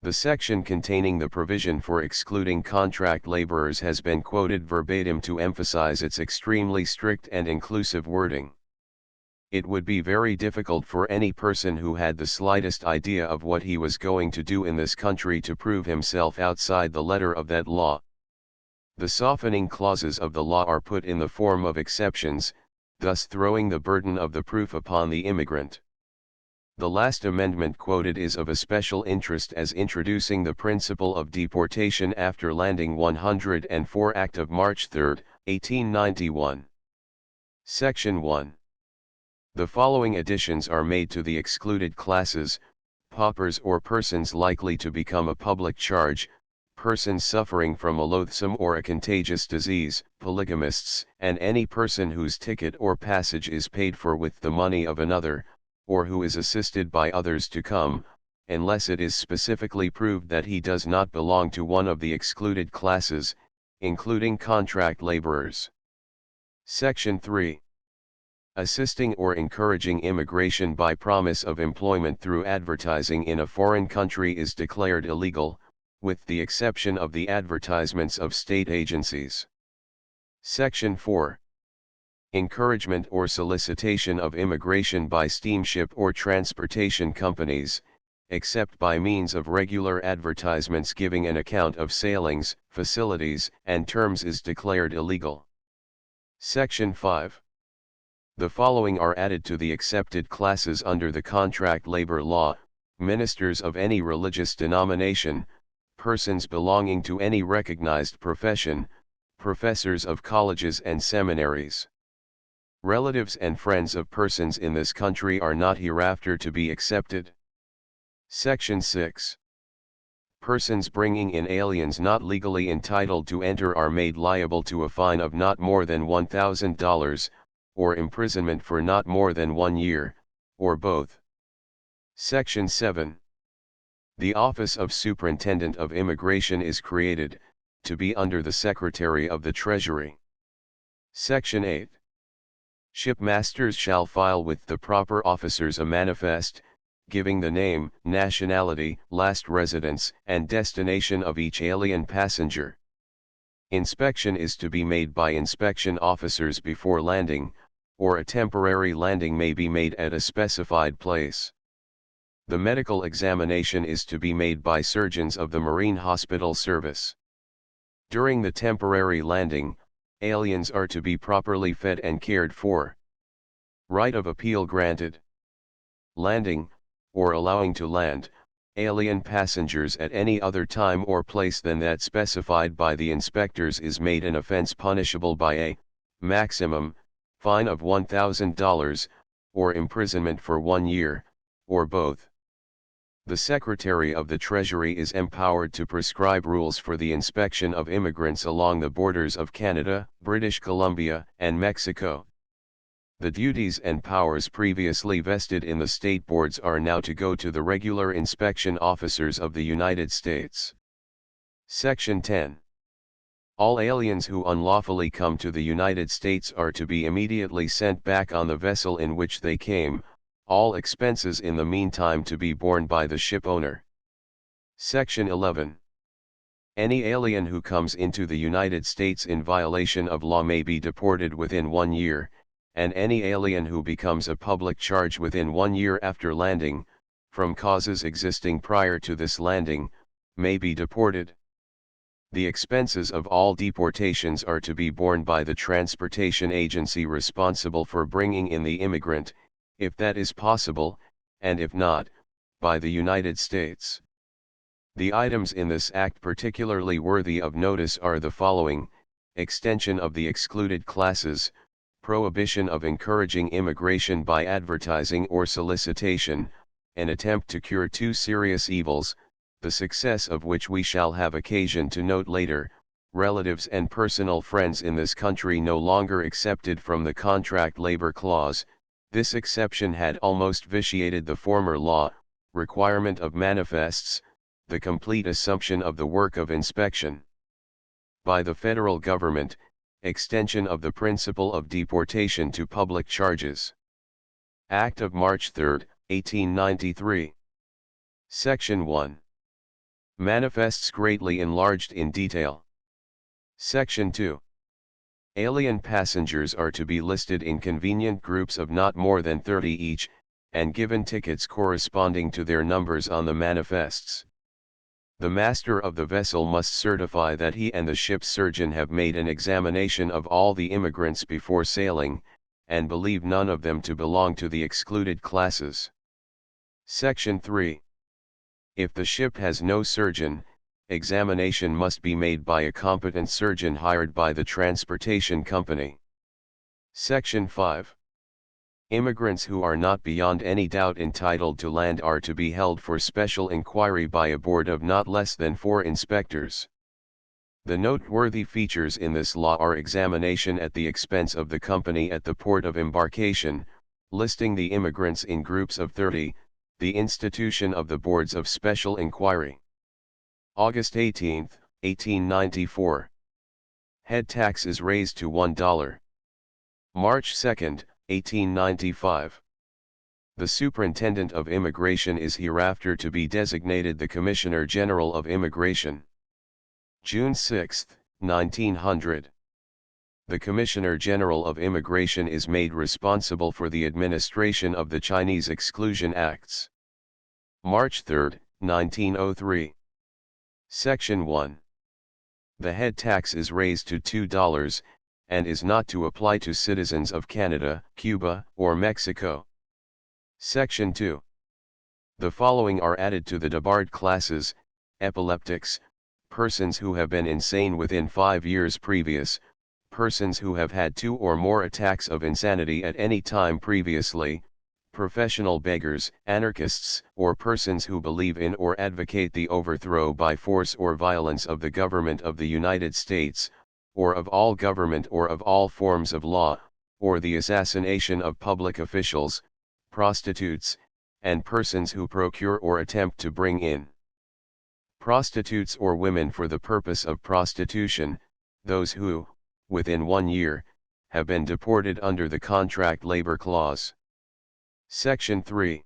The section containing the provision for excluding contract laborers has been quoted verbatim to emphasize its extremely strict and inclusive wording. It would be very difficult for any person who had the slightest idea of what he was going to do in this country to prove himself outside the letter of that law. The softening clauses of the law are put in the form of exceptions, thus throwing the burden of the proof upon the immigrant. The last amendment quoted is of a special interest as introducing the principle of deportation after landing 104 Act of March 3, 1891. Section 1. The following additions are made to the excluded classes: paupers or persons likely to become a public charge, persons suffering from a loathsome or a contagious disease, polygamists, and any person whose ticket or passage is paid for with the money of another, or who is assisted by others to come, unless it is specifically proved that he does not belong to one of the excluded classes, including contract laborers. Section 3. Assisting or encouraging immigration by promise of employment through advertising in a foreign country is declared illegal, with the exception of the advertisements of state agencies. Section 4. Encouragement or solicitation of immigration by steamship or transportation companies, except by means of regular advertisements giving an account of sailings, facilities, and terms, is declared illegal. Section 5. The following are added to the accepted classes under the contract labor law: ministers of any religious denomination, persons belonging to any recognized profession, professors of colleges and seminaries. Relatives and friends of persons in this country are not hereafter to be accepted. Section 6. Persons bringing in aliens not legally entitled to enter are made liable to a fine of not more than $1,000, or imprisonment for not more than 1 year, or both. Section 7. The Office of Superintendent of Immigration is created, to be under the Secretary of the Treasury. Section 8. Shipmasters shall file with the proper officers a manifest, giving the name, nationality, last residence, and destination of each alien passenger. Inspection is to be made by inspection officers before landing, or a temporary landing may be made at a specified place. The medical examination is to be made by surgeons of the Marine Hospital Service. During the temporary landing, aliens are to be properly fed and cared for. Right of appeal granted. Landing, or allowing to land, alien passengers at any other time or place than that specified by the inspectors is made an offense punishable by a maximum fine of $1,000, or imprisonment for 1 year, or both. The Secretary of the Treasury is empowered to prescribe rules for the inspection of immigrants along the borders of Canada, British Columbia, and Mexico. The duties and powers previously vested in the state boards are now to go to the regular inspection officers of the United States. Section 10. All aliens who unlawfully come to the United States are to be immediately sent back on the vessel in which they came, all expenses in the meantime to be borne by the ship owner. Section 11. Any alien who comes into the United States in violation of law may be deported within 1 year, and any alien who becomes a public charge within 1 year after landing, from causes existing prior to this landing, may be deported. The expenses of all deportations are to be borne by the transportation agency responsible for bringing in the immigrant, if that is possible, and if not, by the United States. The items in this act particularly worthy of notice are the following: extension of the excluded classes, prohibition of encouraging immigration by advertising or solicitation, an attempt to cure two serious evils, the success of which we shall have occasion to note later: relatives and personal friends in this country no longer excepted from the contract labor clause, This exception had almost vitiated the former law, requirement of manifests, the complete assumption of the work of inspection by the federal government, extension of the principle of deportation to public charges. Act of March 3, 1893. Section 1. Manifests greatly enlarged in detail. Section 2. Alien passengers are to be listed in convenient groups of not more than 30 each, and given tickets corresponding to their numbers on the manifests. The master of the vessel must certify that he and the ship's surgeon have made an examination of all the immigrants before sailing, and believe none of them to belong to the excluded classes. Section 3. If the ship has no surgeon, examination must be made by a competent surgeon hired by the transportation company. Section 5. Immigrants who are not beyond any doubt entitled to land are to be held for special inquiry by a board of not less than 4 inspectors. The noteworthy features in this law are examination at the expense of the company at the port of embarkation, listing the immigrants in groups of 30, the institution of the boards of special inquiry. August 18, 1894. Head tax is raised to $1. March 2, 1895. The Superintendent of Immigration is hereafter to be designated the Commissioner General of Immigration. June 6, 1900. The Commissioner General of Immigration is made responsible for the administration of the Chinese Exclusion Acts. March 3, 1903. Section 1. The head tax is raised to $2, and is not to apply to citizens of Canada, Cuba, or Mexico. Section 2. The following are added to the debarred classes: epileptics, persons who have been insane within 5 years previous, persons who have had 2 or more attacks of insanity at any time previously, professional beggars, anarchists, or persons who believe in or advocate the overthrow by force or violence of the government of the United States, or of all government or of all forms of law, or the assassination of public officials, prostitutes, and persons who procure or attempt to bring in prostitutes or women for the purpose of prostitution, those who, within 1 year, have been deported under the contract labor clause. Section 3.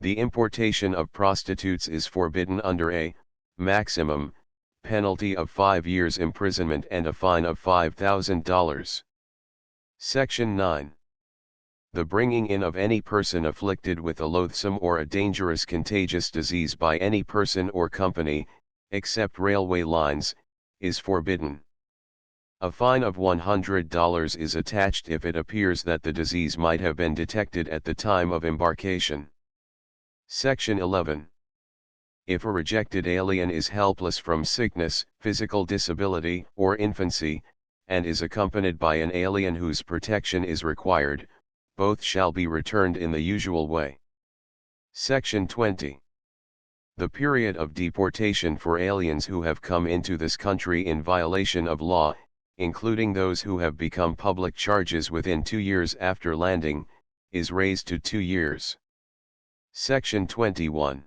The importation of prostitutes is forbidden under a maximum penalty of 5 years imprisonment and a fine of $5,000. Section 9. The bringing in of any person afflicted with a loathsome or a dangerous contagious disease by any person or company, except railway lines, is forbidden. A fine of $100 is attached if it appears that the disease might have been detected at the time of embarkation. Section 11. If a rejected alien is helpless from sickness, physical disability, or infancy, and is accompanied by an alien whose protection is required, both shall be returned in the usual way. Section 20. The period of deportation for aliens who have come into this country in violation of law, including those who have become public charges within 2 years after landing, is raised to 2 years. Section 21.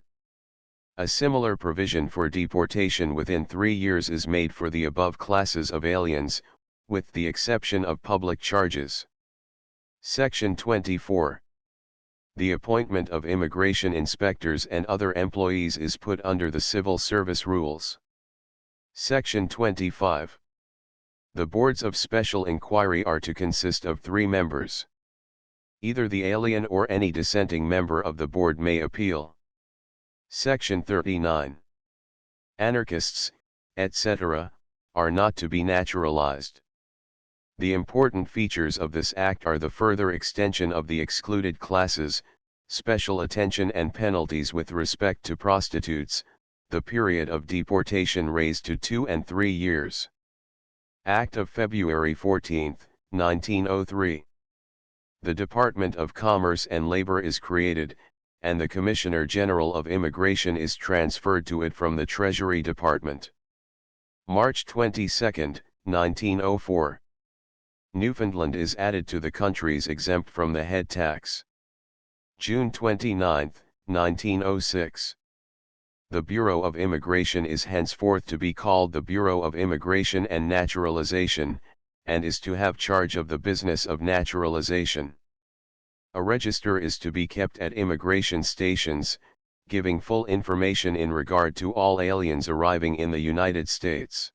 A similar provision for deportation within 3 years is made for the above classes of aliens, with the exception of public charges. Section 24. The appointment of immigration inspectors and other employees is put under the Civil Service rules. Section 25. The boards of special inquiry are to consist of 3 members. Either the alien or any dissenting member of the board may appeal. Section 39. Anarchists, etc., are not to be naturalized. The important features of this act are the further extension of the excluded classes, special attention and penalties with respect to prostitutes, the period of deportation raised to 2 and 3 years. Act of February 14, 1903. The Department of Commerce and Labor is created, and the Commissioner General of Immigration is transferred to it from the Treasury Department. March 22, 1904. Newfoundland is added to the countries exempt from the head tax. June 29, 1906. The Bureau of Immigration is henceforth to be called the Bureau of Immigration and Naturalization, and is to have charge of the business of naturalization. A register is to be kept at immigration stations, giving full information in regard to all aliens arriving in the United States.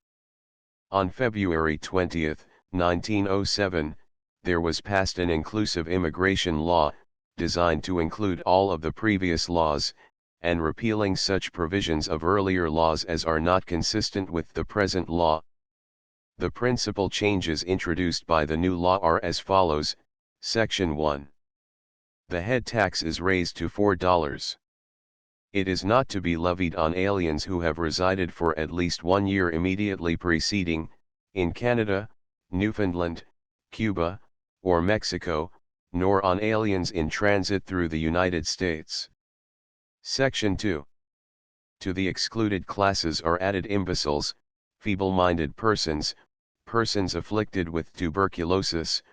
On February 20, 1907, there was passed an inclusive immigration law, designed to include all of the previous laws, and repealing such provisions of earlier laws as are not consistent with the present law. The principal changes introduced by the new law are as follows. Section 1. The head tax is raised to $4. It is not to be levied on aliens who have resided for at least 1 year immediately preceding, in Canada, Newfoundland, Cuba, or Mexico, nor on aliens in transit through the United States. Section 2. To the excluded classes are added imbeciles, feeble-minded persons, persons afflicted with tuberculosis,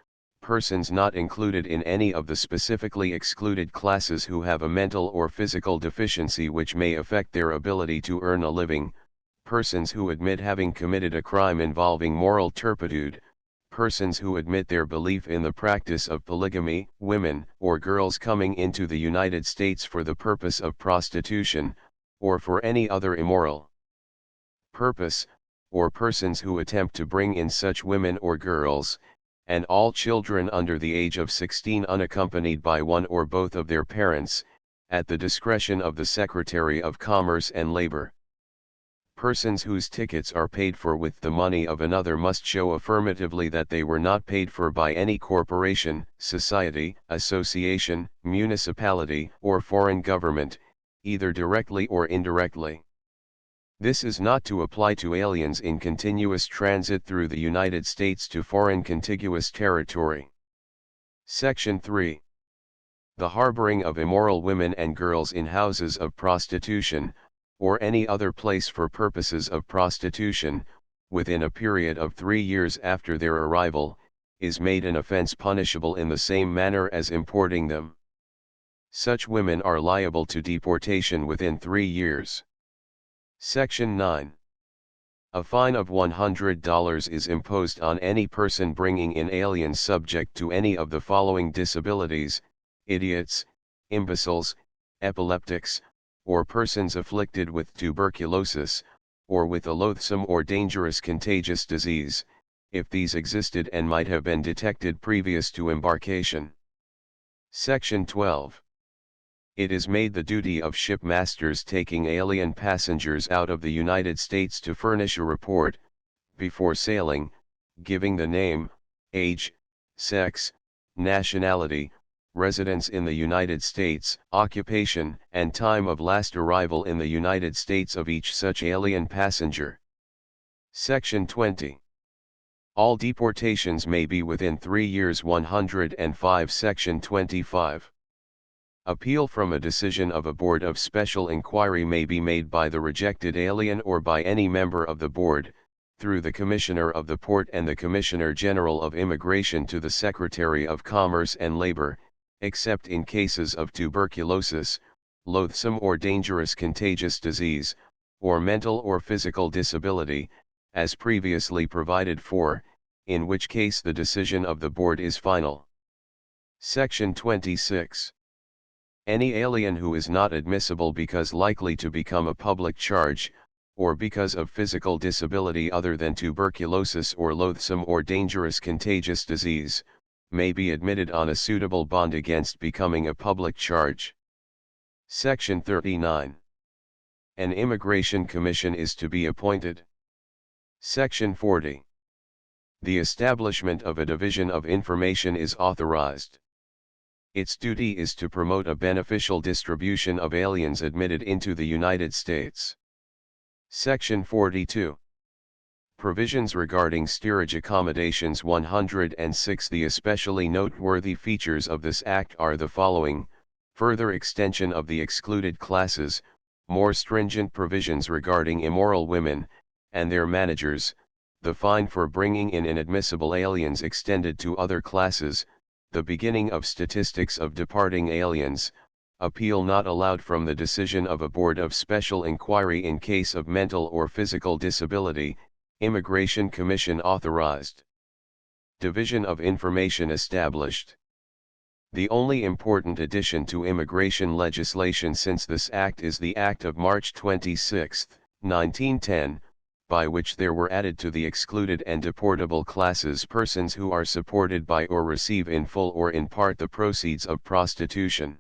persons not included in any of the specifically excluded classes who have a mental or physical deficiency which may affect their ability to earn a living, persons who admit having committed a crime involving moral turpitude, persons who admit their belief in the practice of polygamy, women or girls coming into the United States for the purpose of prostitution, or for any other immoral purpose, or persons who attempt to bring in such women or girls, and all children under the age of 16 unaccompanied by one or both of their parents, at the discretion of the Secretary of Commerce and Labor. Persons whose tickets are paid for with the money of another must show affirmatively that they were not paid for by any corporation, society, association, municipality, or foreign government, either directly or indirectly. This is not to apply to aliens in continuous transit through the United States to foreign contiguous territory. Section 3. The harboring of immoral women and girls in houses of prostitution, or any other place for purposes of prostitution, within a period of 3 years after their arrival, is made an offense punishable in the same manner as importing them. Such women are liable to deportation within 3 years. Section 9. A fine of $100 is imposed on any person bringing in aliens subject to any of the following disabilities: idiots, imbeciles, epileptics, or persons afflicted with tuberculosis, or with a loathsome or dangerous contagious disease, if these existed and might have been detected previous to embarkation. Section 12. It is made the duty of shipmasters taking alien passengers out of the United States to furnish a report, before sailing, giving the name, age, sex, nationality, residence in the United States, occupation, and time of last arrival in the United States of each such alien passenger. Section 20. All deportations may be within 3 years. 105. Section 25. Appeal from a decision of a board of special inquiry may be made by the rejected alien or by any member of the board, through the Commissioner of the Port and the Commissioner General of Immigration to the Secretary of Commerce and Labor, except in cases of tuberculosis, loathsome or dangerous contagious disease, or mental or physical disability, as previously provided for, in which case the decision of the board is final. Section 26. Any alien who is not admissible because likely to become a public charge, or because of physical disability other than tuberculosis or loathsome or dangerous contagious disease, may be admitted on a suitable bond against becoming a public charge. Section 39. An Immigration Commission is to be appointed. Section 40. The establishment of a Division of Information is authorized. Its duty is to promote a beneficial distribution of aliens admitted into the United States. Section 42. Provisions regarding steerage accommodations. 106. The especially noteworthy features of this Act are the following: further extension of the excluded classes, more stringent provisions regarding immoral women, and their managers, the fine for bringing in inadmissible aliens extended to other classes, the beginning of statistics of departing aliens, appeal not allowed from the decision of a board of special inquiry in case of mental or physical disability, Immigration Commission authorized. Division of Information established. The only important addition to immigration legislation since this act is the Act of March 26, 1910, by which there were added to the excluded and deportable classes persons who are supported by or receive in full or in part the proceeds of prostitution.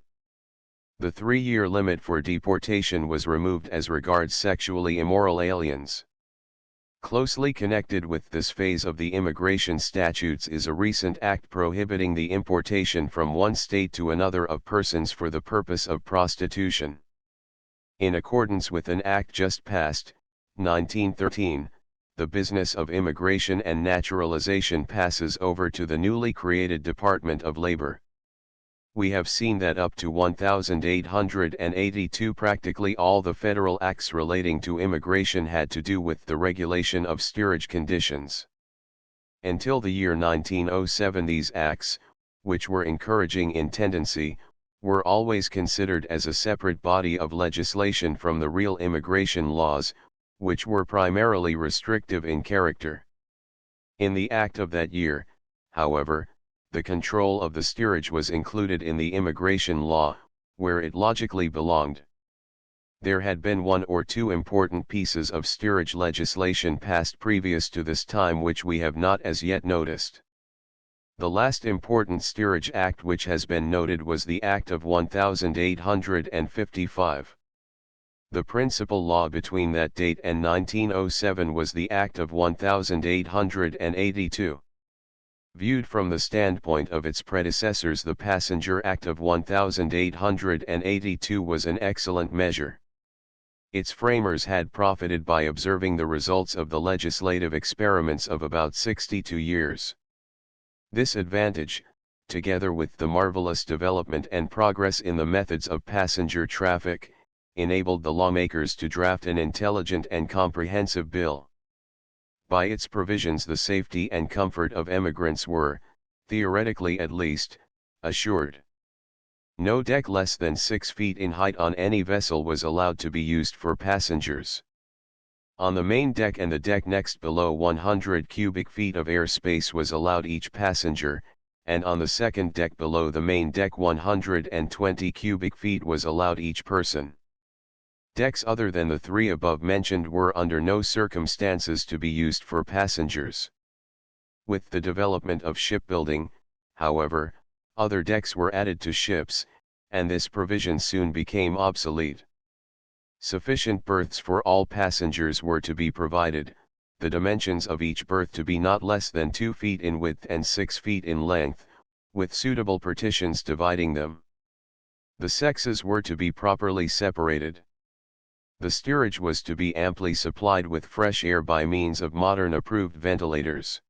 The 3-year limit for deportation was removed as regards sexually immoral aliens. Closely connected with this phase of the immigration statutes is a recent act prohibiting the importation from one state to another of persons for the purpose of prostitution. In accordance with an act just passed, 1913, the business of immigration and naturalization passes over to the newly created Department of Labor. We have seen that up to 1882 practically all the federal acts relating to immigration had to do with the regulation of steerage conditions. Until the year 1907 these acts, which were encouraging in tendency, were always considered as a separate body of legislation from the real immigration laws, which were primarily restrictive in character. In the act of that year, however, the control of the steerage was included in the immigration law, where it logically belonged. There had been one or two important pieces of steerage legislation passed previous to this time which we have not as yet noticed. The last important steerage act which has been noted was the Act of 1855. The principal law between that date and 1907 was the Act of 1882. Viewed from the standpoint of its predecessors, the Passenger Act of 1882 was an excellent measure. Its framers had profited by observing the results of the legislative experiments of about 62 years. This advantage, together with the marvelous development and progress in the methods of passenger traffic, enabled the lawmakers to draft an intelligent and comprehensive bill. By its provisions the safety and comfort of emigrants were, theoretically at least, assured. No deck less than 6 feet in height on any vessel was allowed to be used for passengers. On the main deck and the deck next below 100 cubic feet of air space was allowed each passenger, and on the second deck below the main deck 120 cubic feet was allowed each person. Decks other than the 3 above mentioned were under no circumstances to be used for passengers. With the development of shipbuilding, however, other decks were added to ships, and this provision soon became obsolete. Sufficient berths for all passengers were to be provided, the dimensions of each berth to be not less than 2 feet in width and 6 feet in length, with suitable partitions dividing them. The sexes were to be properly separated. The steerage was to be amply supplied with fresh air by means of modern approved ventilators.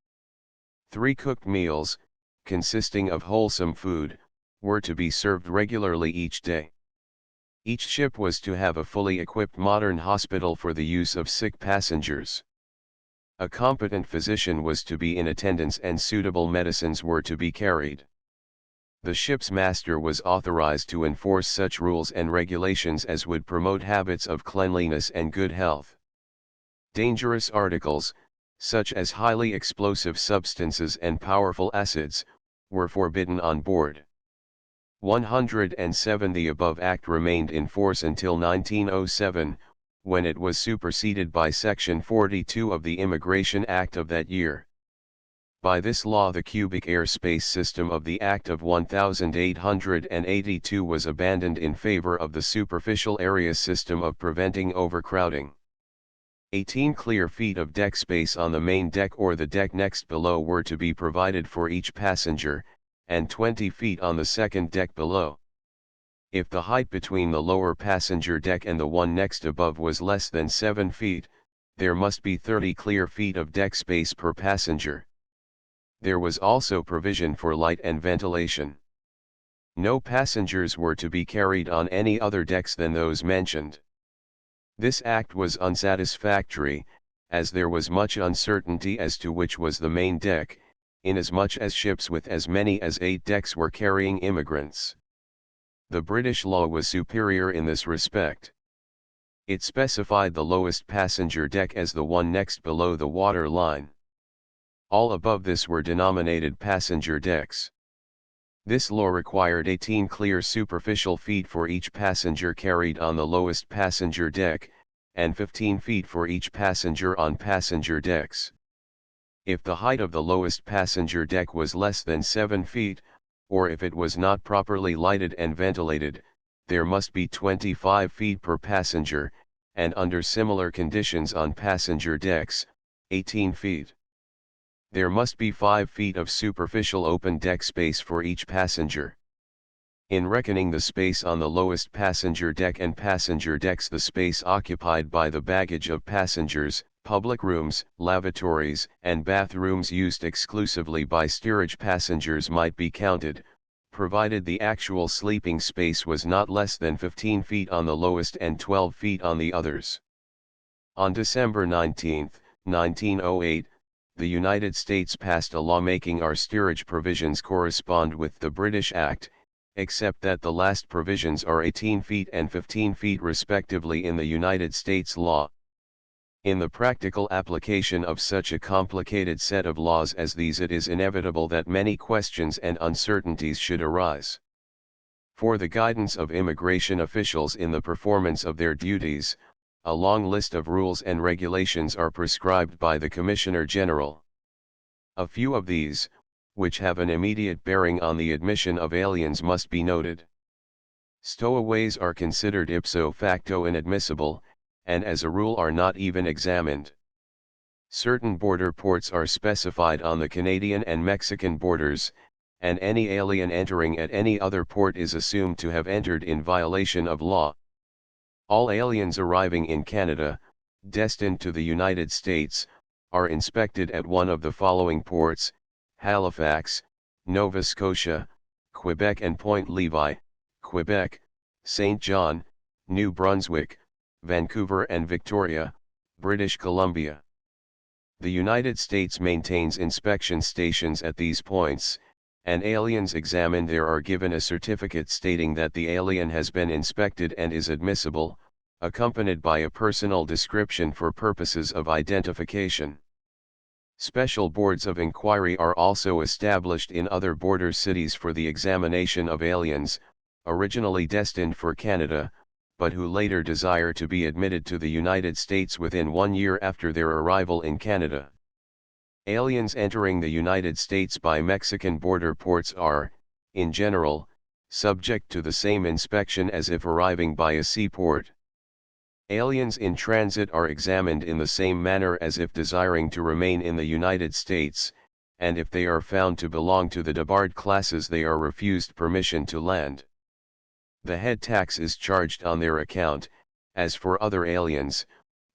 3 cooked meals, consisting of wholesome food, were to be served regularly each day. Each ship was to have a fully equipped modern hospital for the use of sick passengers. A competent physician was to be in attendance and suitable medicines were to be carried. The ship's master was authorized to enforce such rules and regulations as would promote habits of cleanliness and good health. Dangerous articles, such as highly explosive substances and powerful acids, were forbidden on board. 107 The above act remained in force until 1907, when it was superseded by Section 42 of the Immigration Act of that year. By this law the cubic air space system of the Act of 1882 was abandoned in favor of the superficial area system of preventing overcrowding. 18 clear feet of deck space on the main deck or the deck next below were to be provided for each passenger, and 20 feet on the second deck below. If the height between the lower passenger deck and the one next above was less than 7 feet, there must be 30 clear feet of deck space per passenger. There was also provision for light and ventilation. No passengers were to be carried on any other decks than those mentioned. This act was unsatisfactory, as there was much uncertainty as to which was the main deck, inasmuch as ships with as many as 8 decks were carrying immigrants. The British law was superior in this respect. It specified the lowest passenger deck as the one next below the water line. All above this were denominated passenger decks. This law required 18 clear superficial feet for each passenger carried on the lowest passenger deck, and 15 feet for each passenger on passenger decks. If the height of the lowest passenger deck was less than 7 feet, or if it was not properly lighted and ventilated, there must be 25 feet per passenger, and under similar conditions on passenger decks, 18 feet. There must be 5 feet of superficial open deck space for each passenger. In reckoning the space on the lowest passenger deck and passenger decks, the space occupied by the baggage of passengers, public rooms, lavatories, and bathrooms used exclusively by steerage passengers might be counted, provided the actual sleeping space was not less than 15 feet on the lowest and 12 feet on the others. On December 19, 1908, the United States passed a law making our steerage provisions correspond with the British Act, except that the last provisions are 18 feet and 15 feet respectively in the United States law. In the practical application of such a complicated set of laws as these, it is inevitable that many questions and uncertainties should arise. For the guidance of immigration officials in the performance of their duties, a long list of rules and regulations are prescribed by the Commissioner General. A few of these, which have an immediate bearing on the admission of aliens, must be noted. Stowaways are considered ipso facto inadmissible, and as a rule are not even examined. Certain border ports are specified on the Canadian and Mexican borders, and any alien entering at any other port is assumed to have entered in violation of law. All aliens arriving in Canada, destined to the United States, are inspected at one of the following ports: Halifax, Nova Scotia, Quebec, and Point Levi, Quebec, St. John, New Brunswick, Vancouver, and Victoria, British Columbia. The United States maintains inspection stations at these points, and aliens examined there are given a certificate stating that the alien has been inspected and is admissible, accompanied by a personal description for purposes of identification. Special boards of inquiry are also established in other border cities for the examination of aliens, originally destined for Canada, but who later desire to be admitted to the United States within 1 year after their arrival in Canada. Aliens entering the United States by Mexican border ports are, in general, subject to the same inspection as if arriving by a seaport. Aliens in transit are examined in the same manner as if desiring to remain in the United States, and if they are found to belong to the debarred classes, they are refused permission to land. The head tax is charged on their account, as for other aliens,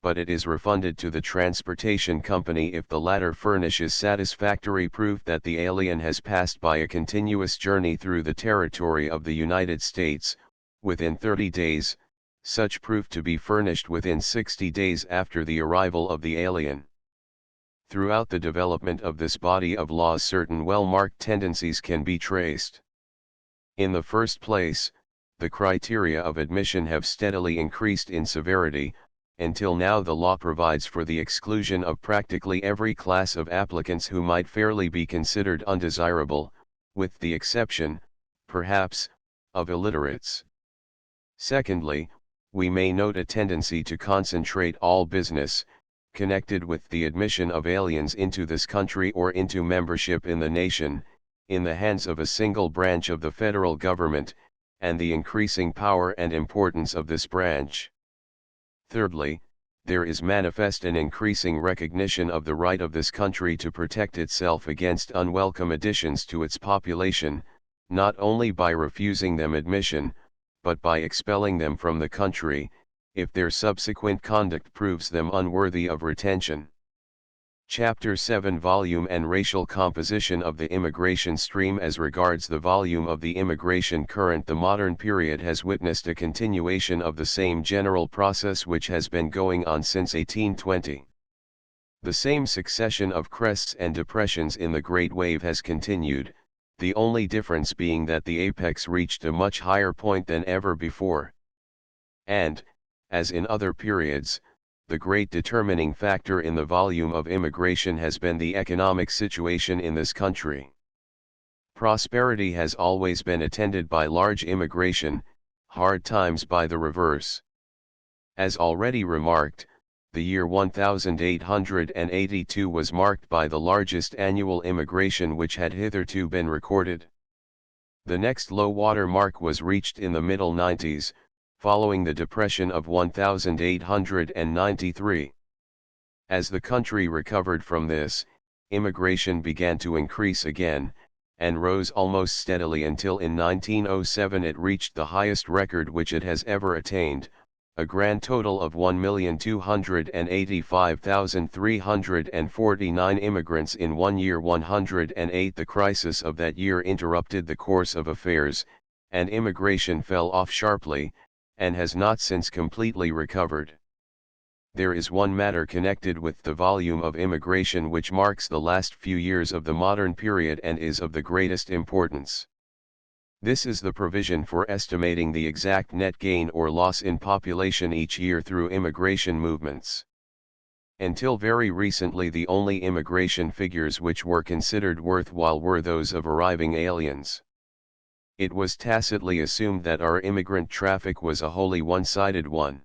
but it is refunded to the transportation company if the latter furnishes satisfactory proof that the alien has passed by a continuous journey through the territory of the United States, within 30 days, such proof to be furnished within 60 days after the arrival of the alien. Throughout the development of this body of laws, certain well-marked tendencies can be traced. In the first place, the criteria of admission have steadily increased in severity, until now the law provides for the exclusion of practically every class of applicants who might fairly be considered undesirable, with the exception, perhaps, of illiterates. Secondly, we may note a tendency to concentrate all business, connected with the admission of aliens into this country or into membership in the nation, in the hands of a single branch of the federal government, and the increasing power and importance of this branch. Thirdly, there is manifest an increasing recognition of the right of this country to protect itself against unwelcome additions to its population, not only by refusing them admission, but by expelling them from the country, if their subsequent conduct proves them unworthy of retention. Chapter 7 Volume and Racial Composition of the Immigration Stream. As regards the volume of the immigration current, the modern period has witnessed a continuation of the same general process which has been going on since 1820. The same succession of crests and depressions in the Great Wave has continued, the only difference being that the apex reached a much higher point than ever before. And, as in other periods, the great determining factor in the volume of immigration has been the economic situation in this country. Prosperity has always been attended by large immigration, hard times by the reverse. As already remarked, the year 1882 was marked by the largest annual immigration which had hitherto been recorded. The next low water mark was reached in the middle 90s, following the depression of 1893. As the country recovered from this, immigration began to increase again, and rose almost steadily until in 1907 it reached the highest record which it has ever attained, a grand total of 1,285,349 immigrants in 1 year. 108. The crisis of that year interrupted the course of affairs, and immigration fell off sharply, and has not since completely recovered. There is one matter connected with the volume of immigration which marks the last few years of the modern period and is of the greatest importance. This is the provision for estimating the exact net gain or loss in population each year through immigration movements. Until very recently the only immigration figures which were considered worthwhile were those of arriving aliens. It was tacitly assumed that our immigrant traffic was a wholly one-sided one.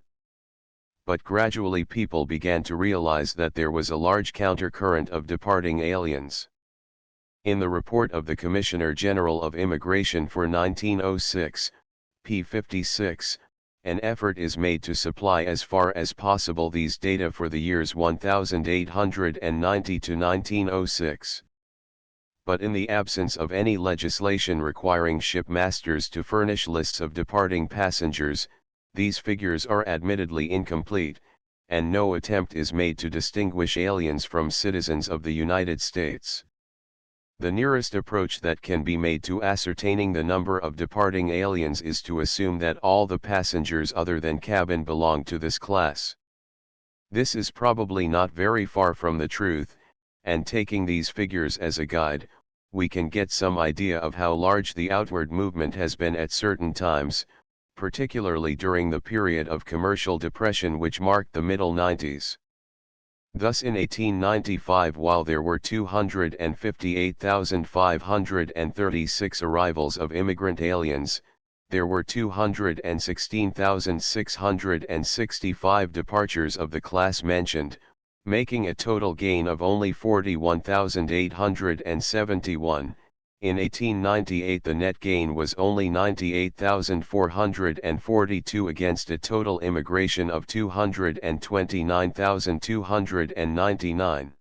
But gradually people began to realize that there was a large counter-current of departing aliens. In the report of the Commissioner General of Immigration for 1906, p. 56, an effort is made to supply as far as possible these data for the years 1890 to 1906. But in the absence of any legislation requiring shipmasters to furnish lists of departing passengers, these figures are admittedly incomplete, and no attempt is made to distinguish aliens from citizens of the United States. The nearest approach that can be made to ascertaining the number of departing aliens is to assume that all the passengers other than cabin belong to this class. This is probably not very far from the truth, and taking these figures as a guide, we can get some idea of how large the outward movement has been at certain times, particularly during the period of commercial depression which marked the middle 90s. Thus in 1895, while there were 258,536 arrivals of immigrant aliens, there were 216,665 departures of the class mentioned, making a total gain of only 41,871. In 1898 the net gain was only 98,442 against a total immigration of 229,299.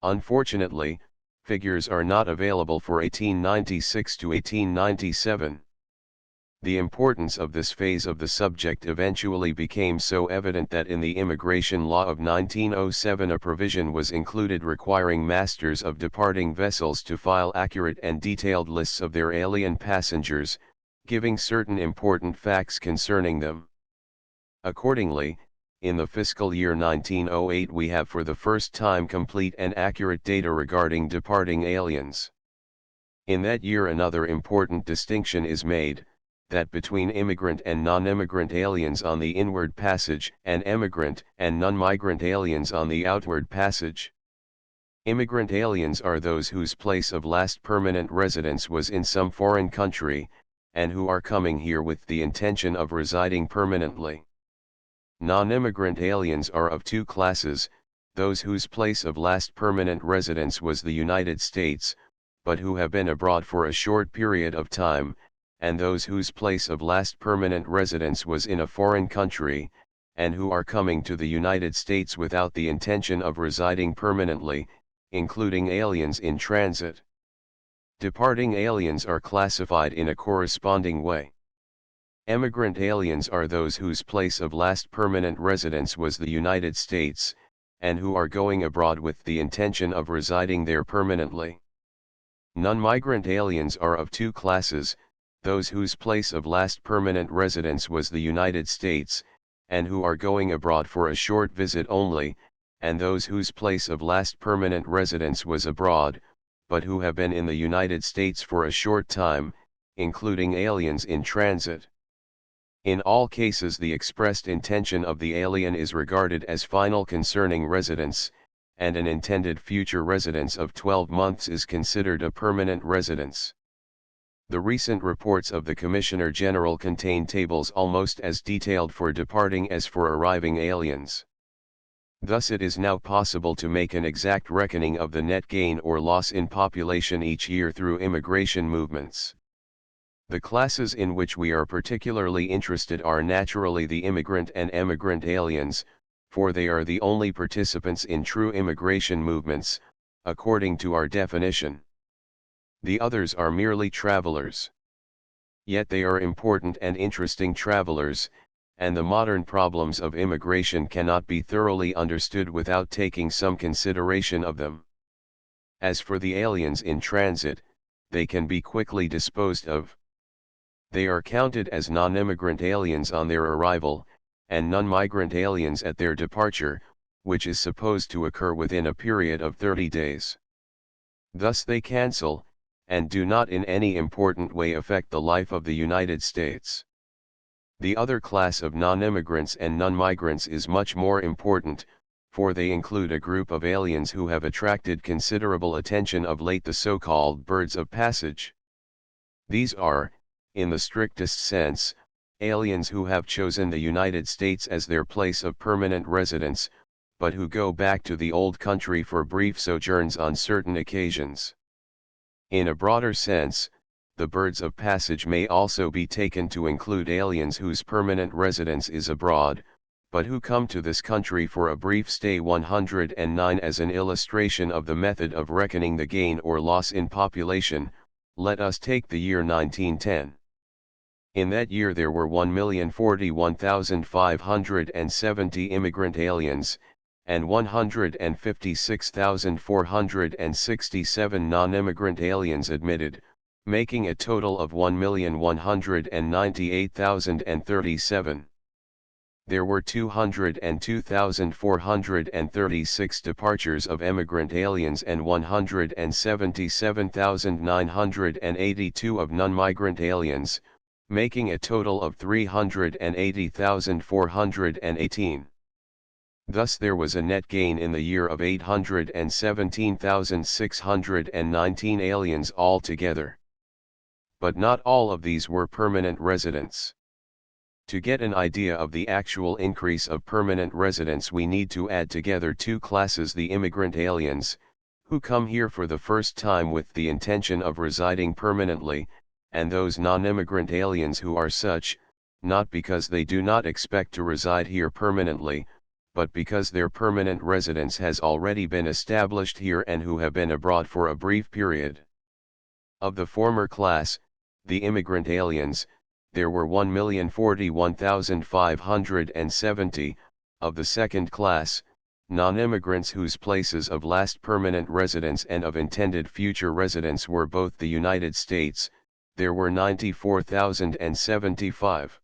Unfortunately, figures are not available for 1896 to 1897. The importance of this phase of the subject eventually became so evident that in the Immigration Law of 1907 a provision was included requiring masters of departing vessels to file accurate and detailed lists of their alien passengers, giving certain important facts concerning them. Accordingly, in the fiscal year 1908 we have for the first time complete and accurate data regarding departing aliens. In that year another important distinction is made, that between immigrant and non-immigrant aliens on the inward passage and emigrant and non-migrant aliens on the outward passage. Immigrant aliens are those whose place of last permanent residence was in some foreign country, and who are coming here with the intention of residing permanently. Non-immigrant aliens are of two classes, those whose place of last permanent residence was the United States, but who have been abroad for a short period of time, and those whose place of last permanent residence was in a foreign country, and who are coming to the United States without the intention of residing permanently, including aliens in transit. Departing aliens are classified in a corresponding way. Emigrant aliens are those whose place of last permanent residence was the United States, and who are going abroad with the intention of residing there permanently. Non-migrant aliens are of two classes, those whose place of last permanent residence was the United States, and who are going abroad for a short visit only, and those whose place of last permanent residence was abroad, but who have been in the United States for a short time, including aliens in transit. In all cases the expressed intention of the alien is regarded as final concerning residence, and an intended future residence of 12 months is considered a permanent residence. The recent reports of the Commissioner General contain tables almost as detailed for departing as for arriving aliens. Thus it is now possible to make an exact reckoning of the net gain or loss in population each year through immigration movements. The classes in which we are particularly interested are naturally the immigrant and emigrant aliens, for they are the only participants in true immigration movements, according to our definition. The others are merely travelers. Yet they are important and interesting travelers, and the modern problems of immigration cannot be thoroughly understood without taking some consideration of them. As for the aliens in transit, they can be quickly disposed of. They are counted as non-immigrant aliens on their arrival, and non-migrant aliens at their departure, which is supposed to occur within a period of 30 days. Thus they cancel, and do not in any important way affect the life of the United States. The other class of non-immigrants and non-migrants is much more important, for they include a group of aliens who have attracted considerable attention of late, the so-called birds of passage. These are, in the strictest sense, aliens who have chosen the United States as their place of permanent residence, but who go back to the old country for brief sojourns on certain occasions. In a broader sense, the birds of passage may also be taken to include aliens whose permanent residence is abroad, but who come to this country for a brief stay. 109 As an illustration of the method of reckoning the gain or loss in population, let us take the year 1910. In that year there were 1,041,570 immigrant aliens, and 156,467 non-immigrant aliens admitted, making a total of 1,198,037. There were 202,436 departures of emigrant aliens and 177,982 of non-migrant aliens, making a total of 380,418. Thus there was a net gain in the year of 817,619 aliens altogether. But not all of these were permanent residents. To get an idea of the actual increase of permanent residents we need to add together two classes: the immigrant aliens, who come here for the first time with the intention of residing permanently, and those non-immigrant aliens who are such, not because they do not expect to reside here permanently, but because their permanent residence has already been established here and who have been abroad for a brief period. Of the former class, the immigrant aliens, there were 1,041,570, of the second class, non-immigrants whose places of last permanent residence and of intended future residence were both the United States, there were 94,075.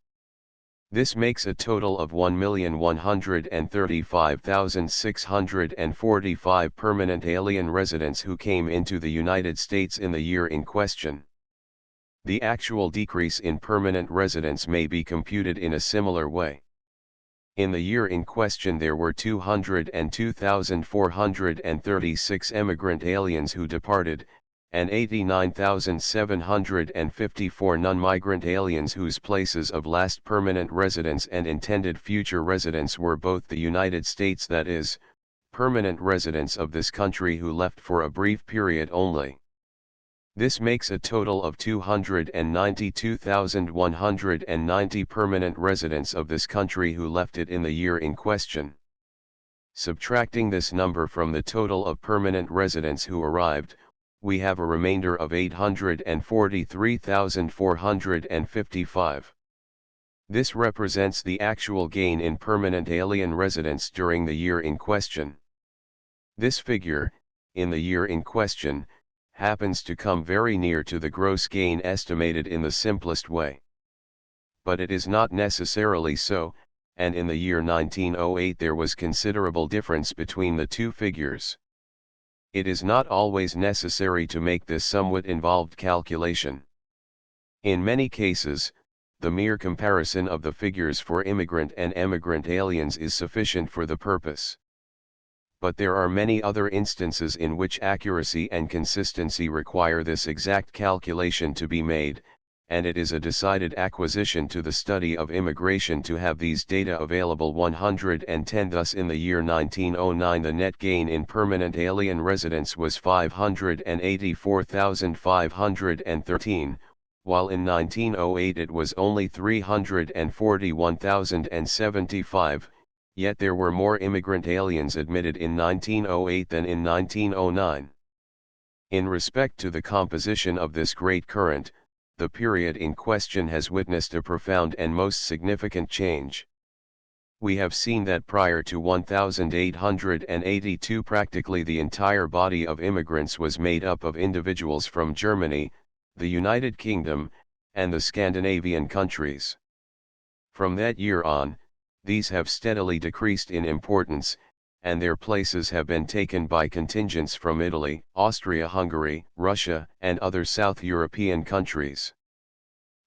This makes a total of 1,135,645 permanent alien residents who came into the United States in the year in question. The actual decrease in permanent residents may be computed in a similar way. In the year in question there were 202,436 emigrant aliens who departed, and 89,754 non-migrant aliens whose places of last permanent residence and intended future residence were both the United States, that is, permanent residents of this country who left for a brief period only. This makes a total of 292,190 permanent residents of this country who left it in the year in question. Subtracting this number from the total of permanent residents who arrived, we have a remainder of 843,455. This represents the actual gain in permanent alien residents during the year in question. This figure, in the year in question, happens to come very near to the gross gain estimated in the simplest way. But it is not necessarily so, and in the year 1908 there was considerable difference between the two figures. It is not always necessary to make this somewhat involved calculation. In many cases, the mere comparison of the figures for immigrant and emigrant aliens is sufficient for the purpose. But there are many other instances in which accuracy and consistency require this exact calculation to be made, and it is a decided acquisition to the study of immigration to have these data available. 110 Thus in the year 1909 the net gain in permanent alien residents was 584,513, while in 1908 it was only 341,075, yet there were more immigrant aliens admitted in 1908 than in 1909. In respect to the composition of this great current, the period in question has witnessed a profound and most significant change. We have seen that prior to 1882 practically the entire body of immigrants was made up of individuals from Germany, the United Kingdom, and the Scandinavian countries. From that year on, these have steadily decreased in importance, and their places have been taken by contingents from Italy, Austria-Hungary, Russia, and other South European countries.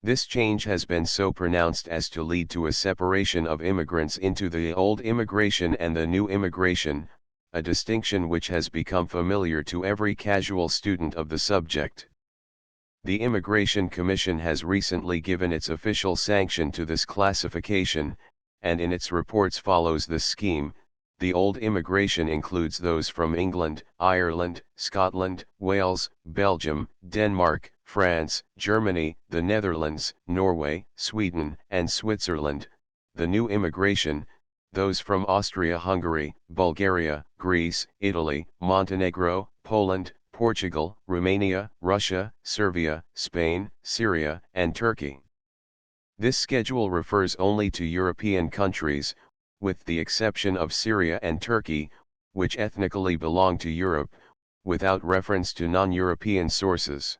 This change has been so pronounced as to lead to a separation of immigrants into the old immigration and the new immigration, a distinction which has become familiar to every casual student of the subject. The Immigration Commission has recently given its official sanction to this classification, and in its reports follows this scheme. The old immigration includes those from England, Ireland, Scotland, Wales, Belgium, Denmark, France, Germany, the Netherlands, Norway, Sweden, and Switzerland. The new immigration, those from Austria-Hungary, Bulgaria, Greece, Italy, Montenegro, Poland, Portugal, Romania, Russia, Serbia, Spain, Syria, and Turkey. This schedule refers only to European countries, with the exception of Syria and Turkey, which ethnically belong to Europe, without reference to non-European sources.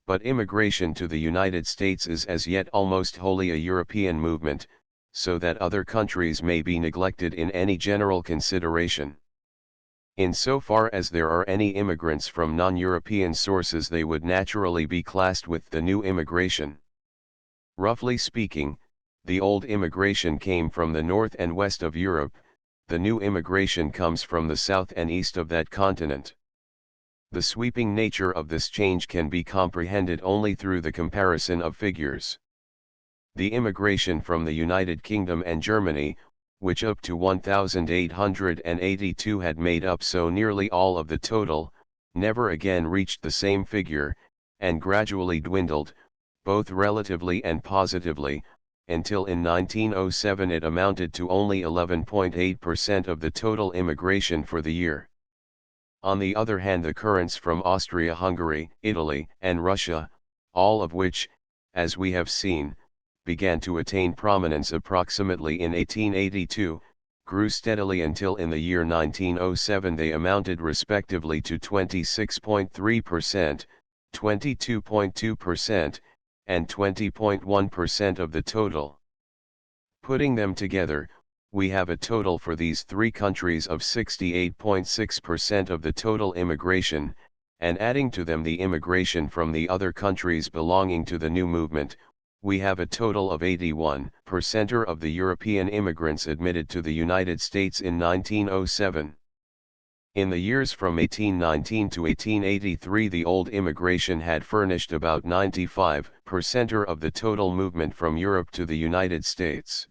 But immigration to the United States is as yet almost wholly a European movement, so that other countries may be neglected in any general consideration. Insofar as there are any immigrants from non-European sources, they would naturally be classed with the new immigration. Roughly speaking, the old immigration came from the north and west of Europe, the new immigration comes from the south and east of that continent. The sweeping nature of this change can be comprehended only through the comparison of figures. The immigration from the United Kingdom and Germany, which up to 1882 had made up so nearly all of the total, never again reached the same figure, and gradually dwindled, both relatively and positively, until in 1907 it amounted to only 11.8% of the total immigration for the year. On the other hand, the currents from Austria-Hungary, Italy, and Russia, all of which, as we have seen, began to attain prominence approximately in 1882, grew steadily until in the year 1907 they amounted respectively to 26.3%, 22.2%, and 20.1% of the total. Putting them together, we have a total for these three countries of 68.6% of the total immigration, and adding to them the immigration from the other countries belonging to the new movement, we have a total of 81% of the European immigrants admitted to the United States in 1907. In the years from 1819 to 1883 the old immigration had furnished about 95% of the total movement from Europe to the United States.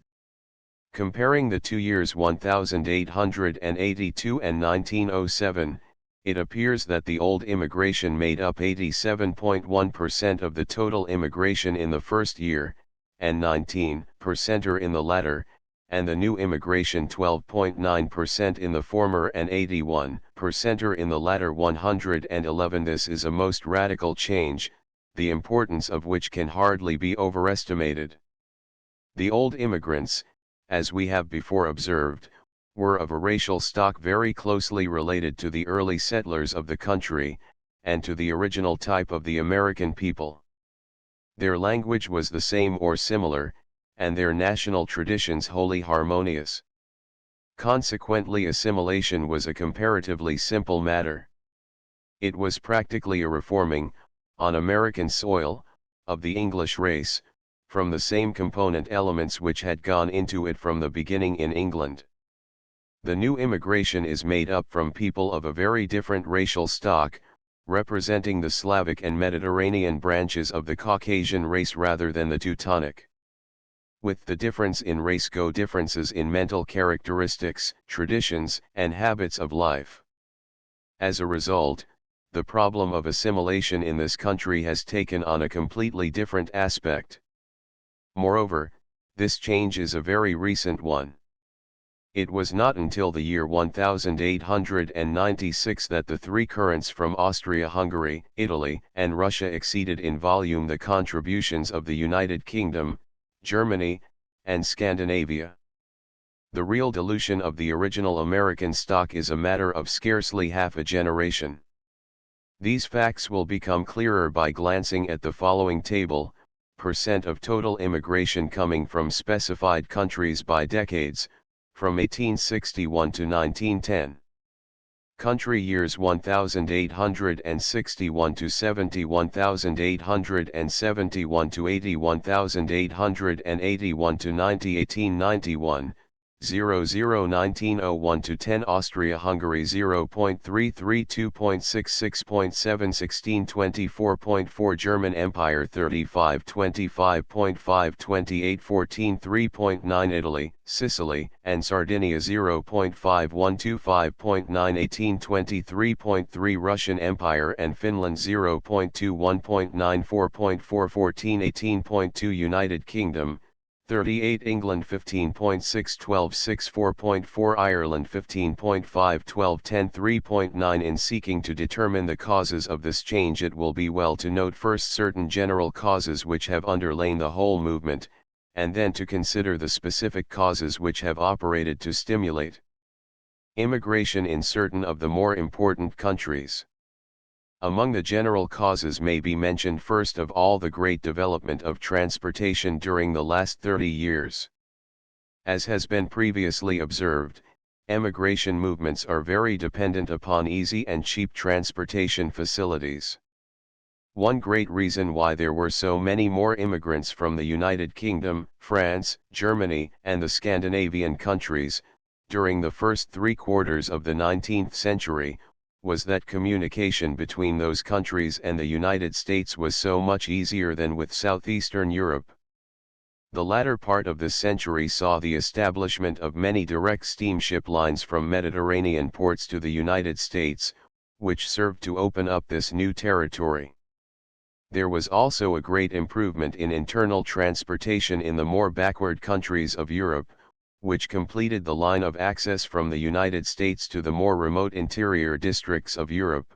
Comparing the 2 years 1882 and 1907, it appears that the old immigration made up 87.1% of the total immigration in the first year, and 19% in the latter, and the new immigration 12.9% in the former and 81% in the latter. 111 This is a most radical change, the importance of which can hardly be overestimated. The old immigrants, as we have before observed, were of a racial stock very closely related to the early settlers of the country, and to the original type of the American people. Their language was the same or similar, and their national traditions wholly harmonious. Consequently, assimilation was a comparatively simple matter. It was practically a reforming, on American soil, of the English race, from the same component elements which had gone into it from the beginning in England. The new immigration is made up from people of a very different racial stock, representing the Slavic and Mediterranean branches of the Caucasian race rather than the Teutonic. With the difference in race go differences in mental characteristics, traditions, and habits of life. As a result, the problem of assimilation in this country has taken on a completely different aspect. Moreover, this change is a very recent one. It was not until the year 1896 that the three currents from Austria-Hungary, Italy, and Russia exceeded in volume the contributions of the United Kingdom, Germany, and Scandinavia. The real dilution of the original American stock is a matter of scarcely half a generation. These facts will become clearer by glancing at the following table: percent of total immigration coming from specified countries by decades, from 1861 to 1910. Country years 1861 to 71,871 to 81,881 to 1891. 1901 to 10 Austria-Hungary 0.332.66.7 1624.4 German Empire 3525.5 2814 3.9 Italy, Sicily, and Sardinia 0.5125.9 1823.3 Russian Empire and Finland 0.21.94.4 14 18.2 United Kingdom 38 England 15.6 12 6 4.4 Ireland 15.5 12 10 3.9 In seeking to determine the causes of this change, it will be well to note first certain general causes which have underlain the whole movement, and then to consider the specific causes which have operated to stimulate immigration in certain of the more important countries. Among the general causes may be mentioned first of all the great development of transportation during the last 30 years. As has been previously observed, emigration movements are very dependent upon easy and cheap transportation facilities. One great reason why there were so many more immigrants from the United Kingdom, France, Germany, and the Scandinavian countries, during the first 3/4 of the 19th century, was that communication between those countries and the United States was so much easier than with southeastern Europe. The latter part of this century saw the establishment of many direct steamship lines from Mediterranean ports to the United States, which served to open up this new territory. There was also a great improvement in internal transportation in the more backward countries of Europe, which completed the line of access from the United States to the more remote interior districts of Europe.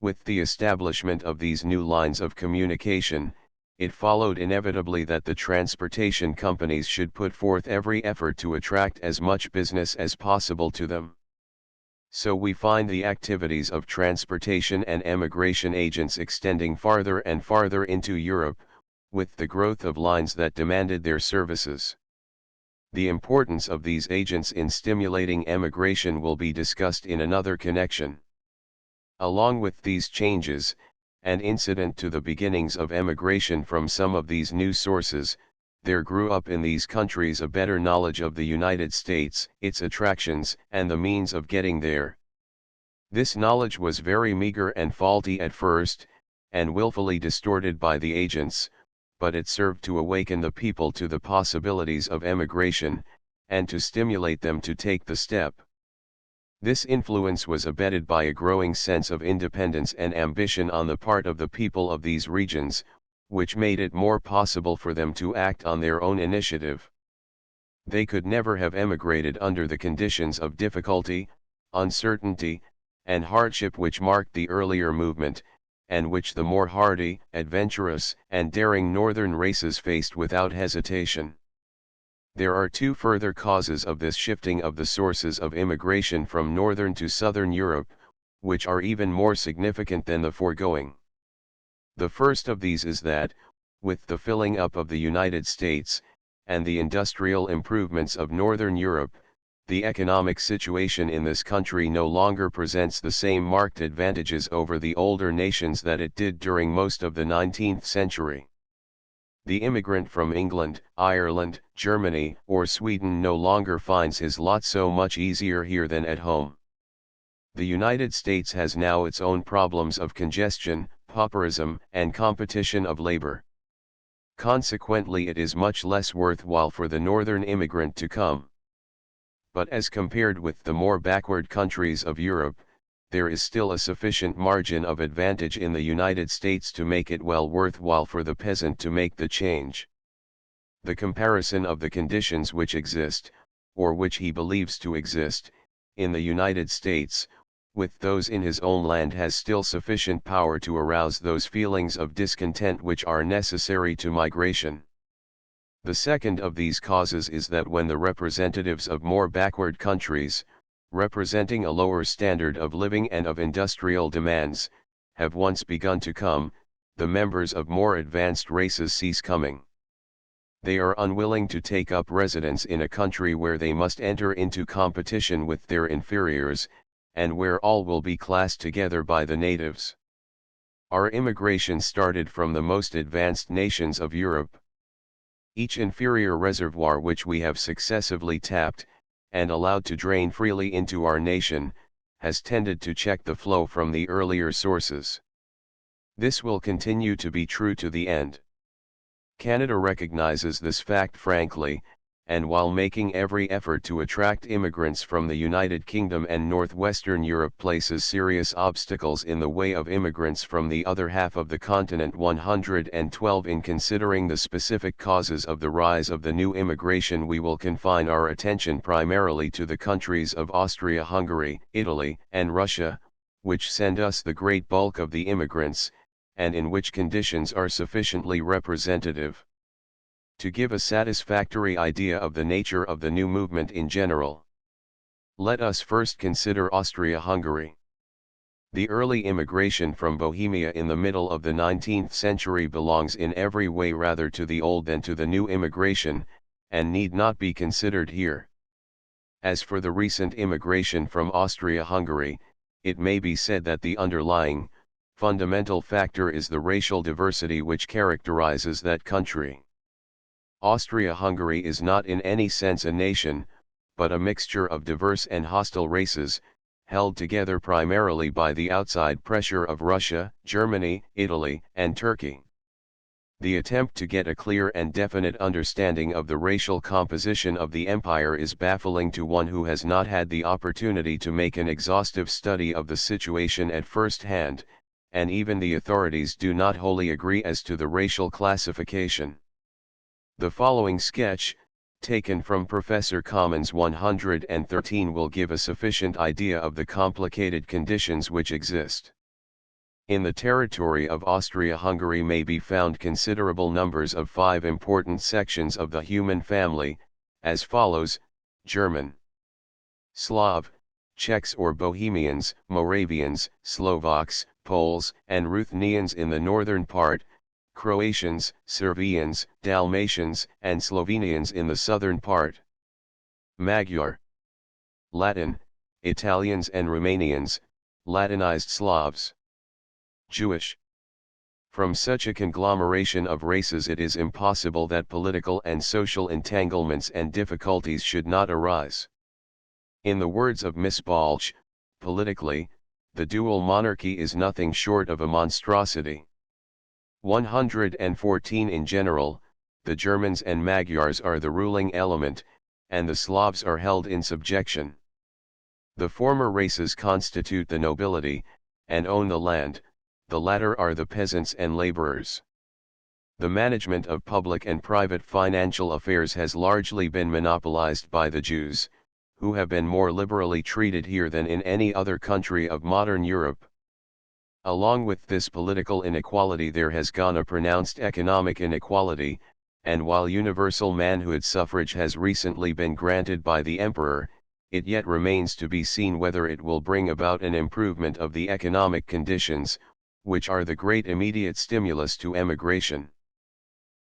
With the establishment of these new lines of communication, it followed inevitably that the transportation companies should put forth every effort to attract as much business as possible to them. So we find the activities of transportation and emigration agents extending farther and farther into Europe, with the growth of lines that demanded their services. The importance of these agents in stimulating emigration will be discussed in another connection. Along with these changes, and incident to the beginnings of emigration from some of these new sources, there grew up in these countries a better knowledge of the United States, its attractions, and the means of getting there. This knowledge was very meager and faulty at first, and willfully distorted by the agents, but it served to awaken the people to the possibilities of emigration, and to stimulate them to take the step. This influence was abetted by a growing sense of independence and ambition on the part of the people of these regions, which made it more possible for them to act on their own initiative. They could never have emigrated under the conditions of difficulty, uncertainty, and hardship which marked the earlier movement, and which the more hardy, adventurous, and daring northern races faced without hesitation. There are two further causes of this shifting of the sources of immigration from northern to southern Europe, which are even more significant than the foregoing. The first of these is that, with the filling up of the United States, and the industrial improvements of Northern Europe, the economic situation in this country no longer presents the same marked advantages over the older nations that it did during most of the 19th century. The immigrant from England, Ireland, Germany, or Sweden no longer finds his lot so much easier here than at home. The United States has now its own problems of congestion, pauperism, and competition of labor. Consequently, it is much less worthwhile for the northern immigrant to come. But as compared with the more backward countries of Europe, there is still a sufficient margin of advantage in the United States to make it well worthwhile for the peasant to make the change. The comparison of the conditions which exist, or which he believes to exist, in the United States, with those in his own land has still sufficient power to arouse those feelings of discontent which are necessary to migration. The second of these causes is that when the representatives of more backward countries, representing a lower standard of living and of industrial demands, have once begun to come, the members of more advanced races cease coming. They are unwilling to take up residence in a country where they must enter into competition with their inferiors, and where all will be classed together by the natives. Our immigration started from the most advanced nations of Europe. Each inferior reservoir which we have successively tapped, and allowed to drain freely into our nation, has tended to check the flow from the earlier sources. This will continue to be true to the end. Canada recognizes this fact frankly, and while making every effort to attract immigrants from the United Kingdom and Northwestern Europe places serious obstacles in the way of immigrants from the other half of the continent. 112 In considering the specific causes of the rise of the new immigration, we will confine our attention primarily to the countries of Austria-Hungary, Italy, and Russia, which send us the great bulk of the immigrants, and in which conditions are sufficiently representative to give a satisfactory idea of the nature of the new movement in general. Let us first consider Austria-Hungary. The early immigration from Bohemia in the middle of the 19th century belongs in every way rather to the old than to the new immigration, and need not be considered here. As for the recent immigration from Austria-Hungary, it may be said that the underlying, fundamental factor is the racial diversity which characterizes that country. Austria-Hungary is not in any sense a nation, but a mixture of diverse and hostile races, held together primarily by the outside pressure of Russia, Germany, Italy, and Turkey. The attempt to get a clear and definite understanding of the racial composition of the empire is baffling to one who has not had the opportunity to make an exhaustive study of the situation at first hand, and even the authorities do not wholly agree as to the racial classification. The following sketch, taken from Professor Commons 113, will give a sufficient idea of the complicated conditions which exist. In the territory of Austria-Hungary may be found considerable numbers of 5 important sections of the human family, as follows: German, Slav, Czechs or Bohemians, Moravians, Slovaks, Poles, and Ruthenians in the northern part, Croatians, Servians, Dalmatians, and Slovenians in the southern part. Magyar, Latin, Italians and Romanians, Latinized Slavs. Jewish. From such a conglomeration of races it is impossible that political and social entanglements and difficulties should not arise. In the words of Miss Balch, politically, the dual monarchy is nothing short of a monstrosity. 114 In general, the Germans and Magyars are the ruling element, and the Slavs are held in subjection. The former races constitute the nobility, and own the land, the latter are the peasants and laborers. The management of public and private financial affairs has largely been monopolized by the Jews, who have been more liberally treated here than in any other country of modern Europe. Along with this political inequality there has gone a pronounced economic inequality, and while universal manhood suffrage has recently been granted by the Emperor, it yet remains to be seen whether it will bring about an improvement of the economic conditions, which are the great immediate stimulus to emigration.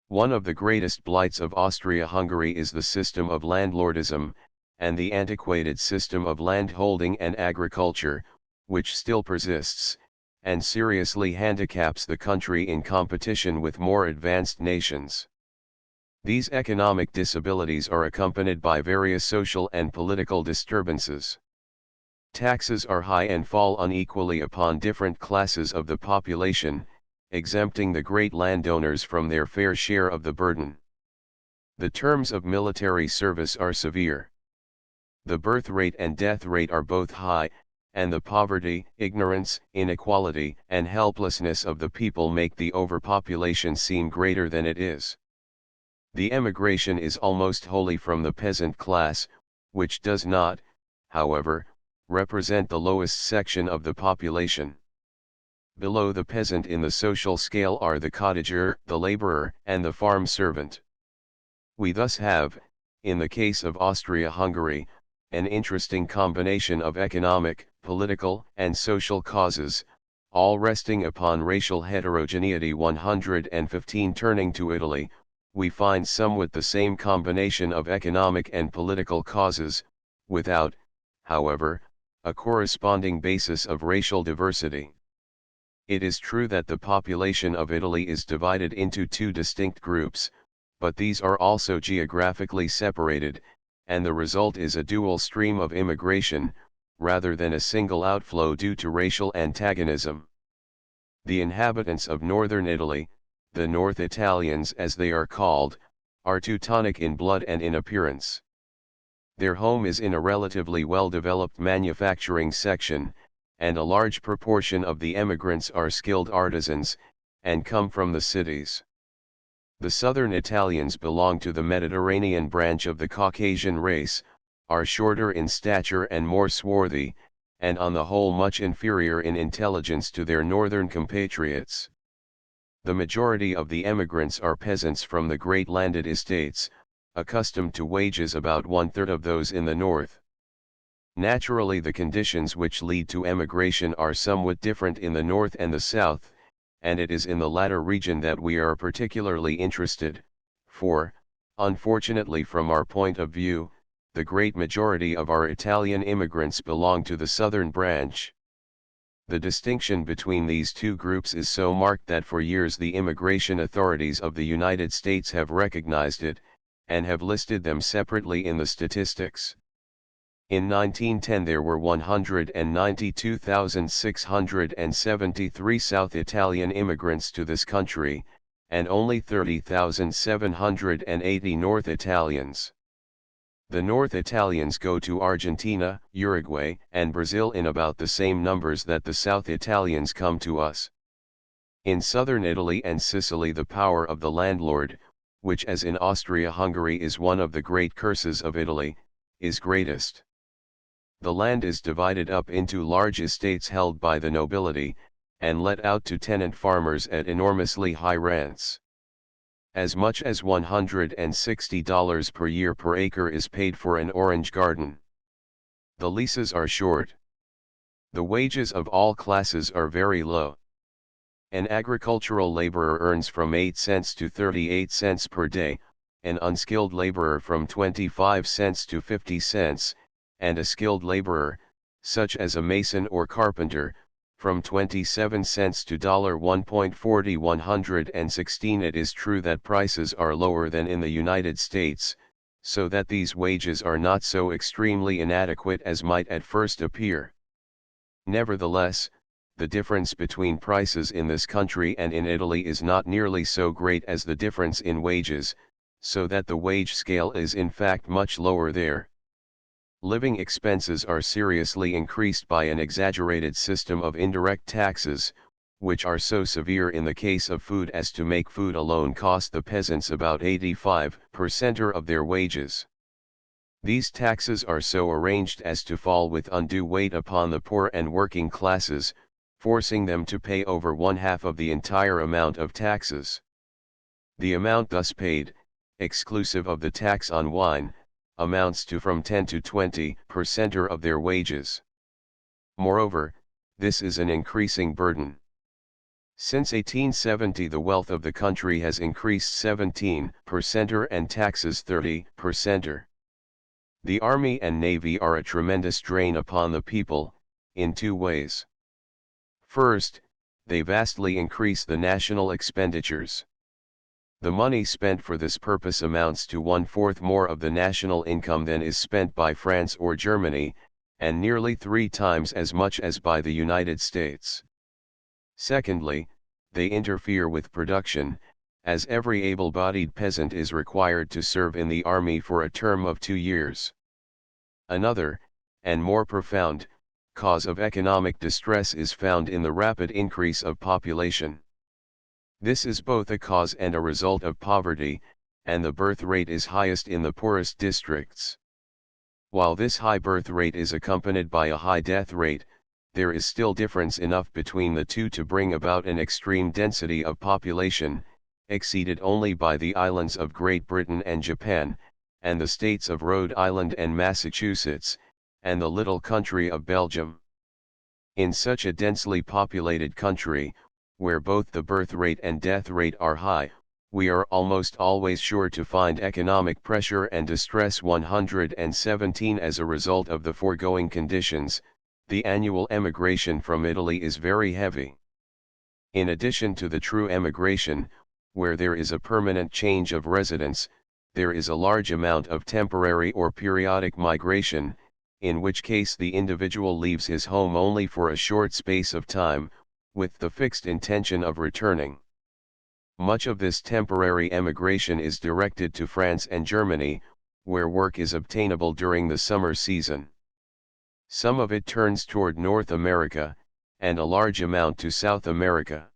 One of the greatest blights of Austria-Hungary is the system of landlordism, and the antiquated system of landholding and agriculture, which still persists, and seriously handicaps the country in competition with more advanced nations. These economic disabilities are accompanied by various social and political disturbances. Taxes are high and fall unequally upon different classes of the population, exempting the great landowners from their fair share of the burden. The terms of military service are severe. The birth rate and death rate are both high, and the poverty, ignorance, inequality, and helplessness of the people make the overpopulation seem greater than it is. The emigration is almost wholly from the peasant class, which does not, however, represent the lowest section of the population. Below the peasant in the social scale are the cottager, the laborer, and the farm servant. We thus have, in the case of Austria-Hungary, an interesting combination of economic, political, and social causes, all resting upon racial heterogeneity. 115. Turning to Italy, we find somewhat the same combination of economic and political causes, without, however, a corresponding basis of racial diversity. It is true that the population of Italy is divided into two distinct groups, but these are also geographically separated, and the result is a dual stream of immigration, rather than a single outflow due to racial antagonism. The inhabitants of northern Italy, the North Italians as they are called, are Teutonic in blood and in appearance. Their home is in a relatively well-developed manufacturing section, and a large proportion of the emigrants are skilled artisans, and come from the cities. The southern Italians belong to the Mediterranean branch of the Caucasian race, are shorter in stature and more swarthy, and on the whole much inferior in intelligence to their northern compatriots. The majority of the emigrants are peasants from the great landed estates, accustomed to wages about one-third of those in the north. Naturally, the conditions which lead to emigration are somewhat different in the north and the south, and it is in the latter region that we are particularly interested, for, unfortunately from our point of view, the great majority of our Italian immigrants belong to the southern branch. The distinction between these two groups is so marked that for years the immigration authorities of the United States have recognized it, and have listed them separately in the statistics. In 1910 there were 192,673 South Italian immigrants to this country, and only 30,780 North Italians. The North Italians go to Argentina, Uruguay, and Brazil in about the same numbers that the South Italians come to us. In southern Italy and Sicily the power of the landlord, which as in Austria-Hungary is one of the great curses of Italy, is greatest. The land is divided up into large estates held by the nobility, and let out to tenant farmers at enormously high rents. As much as $160 per year per acre is paid for an orange garden. The leases are short. The wages of all classes are very low. An agricultural laborer earns from 8 cents to 38 cents per day, an unskilled laborer from 25 cents to 50 cents, and a skilled laborer, such as a mason or carpenter, from 27 cents to $1.40. 116. It is true that prices are lower than in the United States, so that these wages are not so extremely inadequate as might at first appear. Nevertheless, the difference between prices in this country and in Italy is not nearly so great as the difference in wages, so that the wage scale is in fact much lower there. Living expenses are seriously increased by an exaggerated system of indirect taxes, which are so severe in the case of food as to make food alone cost the peasants about 85% of their wages. These taxes are so arranged as to fall with undue weight upon the poor and working classes, forcing them to pay over one-half of the entire amount of taxes. The amount thus paid, exclusive of the tax on wine, amounts to from 10 to 20% of their wages. Moreover, this is an increasing burden. Since 1870 the wealth of the country has increased 17% and taxes 30%. The Army and Navy are a tremendous drain upon the people, in two ways. First, they vastly increase the national expenditures. The money spent for this purpose amounts to 1/4 more of the national income than is spent by France or Germany, and nearly 3 times as much as by the United States. Secondly, they interfere with production, as every able-bodied peasant is required to serve in the army for a term of 2 years. Another, and more profound, cause of economic distress is found in the rapid increase of population. This is both a cause and a result of poverty, and the birth rate is highest in the poorest districts. While this high birth rate is accompanied by a high death rate, there is still difference enough between the two to bring about an extreme density of population, exceeded only by the islands of Great Britain and Japan, and the states of Rhode Island and Massachusetts, and the little country of Belgium. In such a densely populated country, where both the birth rate and death rate are high, we are almost always sure to find economic pressure and distress. 117 As a result of the foregoing conditions, the annual emigration from Italy is very heavy. In addition to the true emigration, where there is a permanent change of residence, there is a large amount of temporary or periodic migration, in which case the individual leaves his home only for a short space of time, with the fixed intention of returning. Much of this temporary emigration is directed to France and Germany, where work is obtainable during the summer season. Some of it turns toward North America, and a large amount to South America.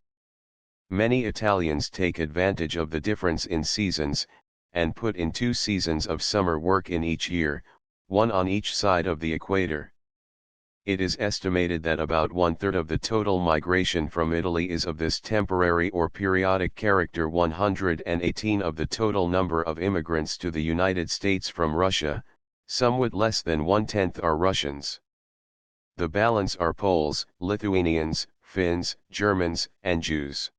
Many Italians take advantage of the difference in seasons, and put in 2 seasons of summer work in each year, one on each side of the equator. It is estimated that about 1/3 of the total migration from Italy is of this temporary or periodic character. 118 Of the total number of immigrants to the United States from Russia, somewhat less than 1/10 are Russians. The balance are Poles, Lithuanians, Finns, Germans, and Jews.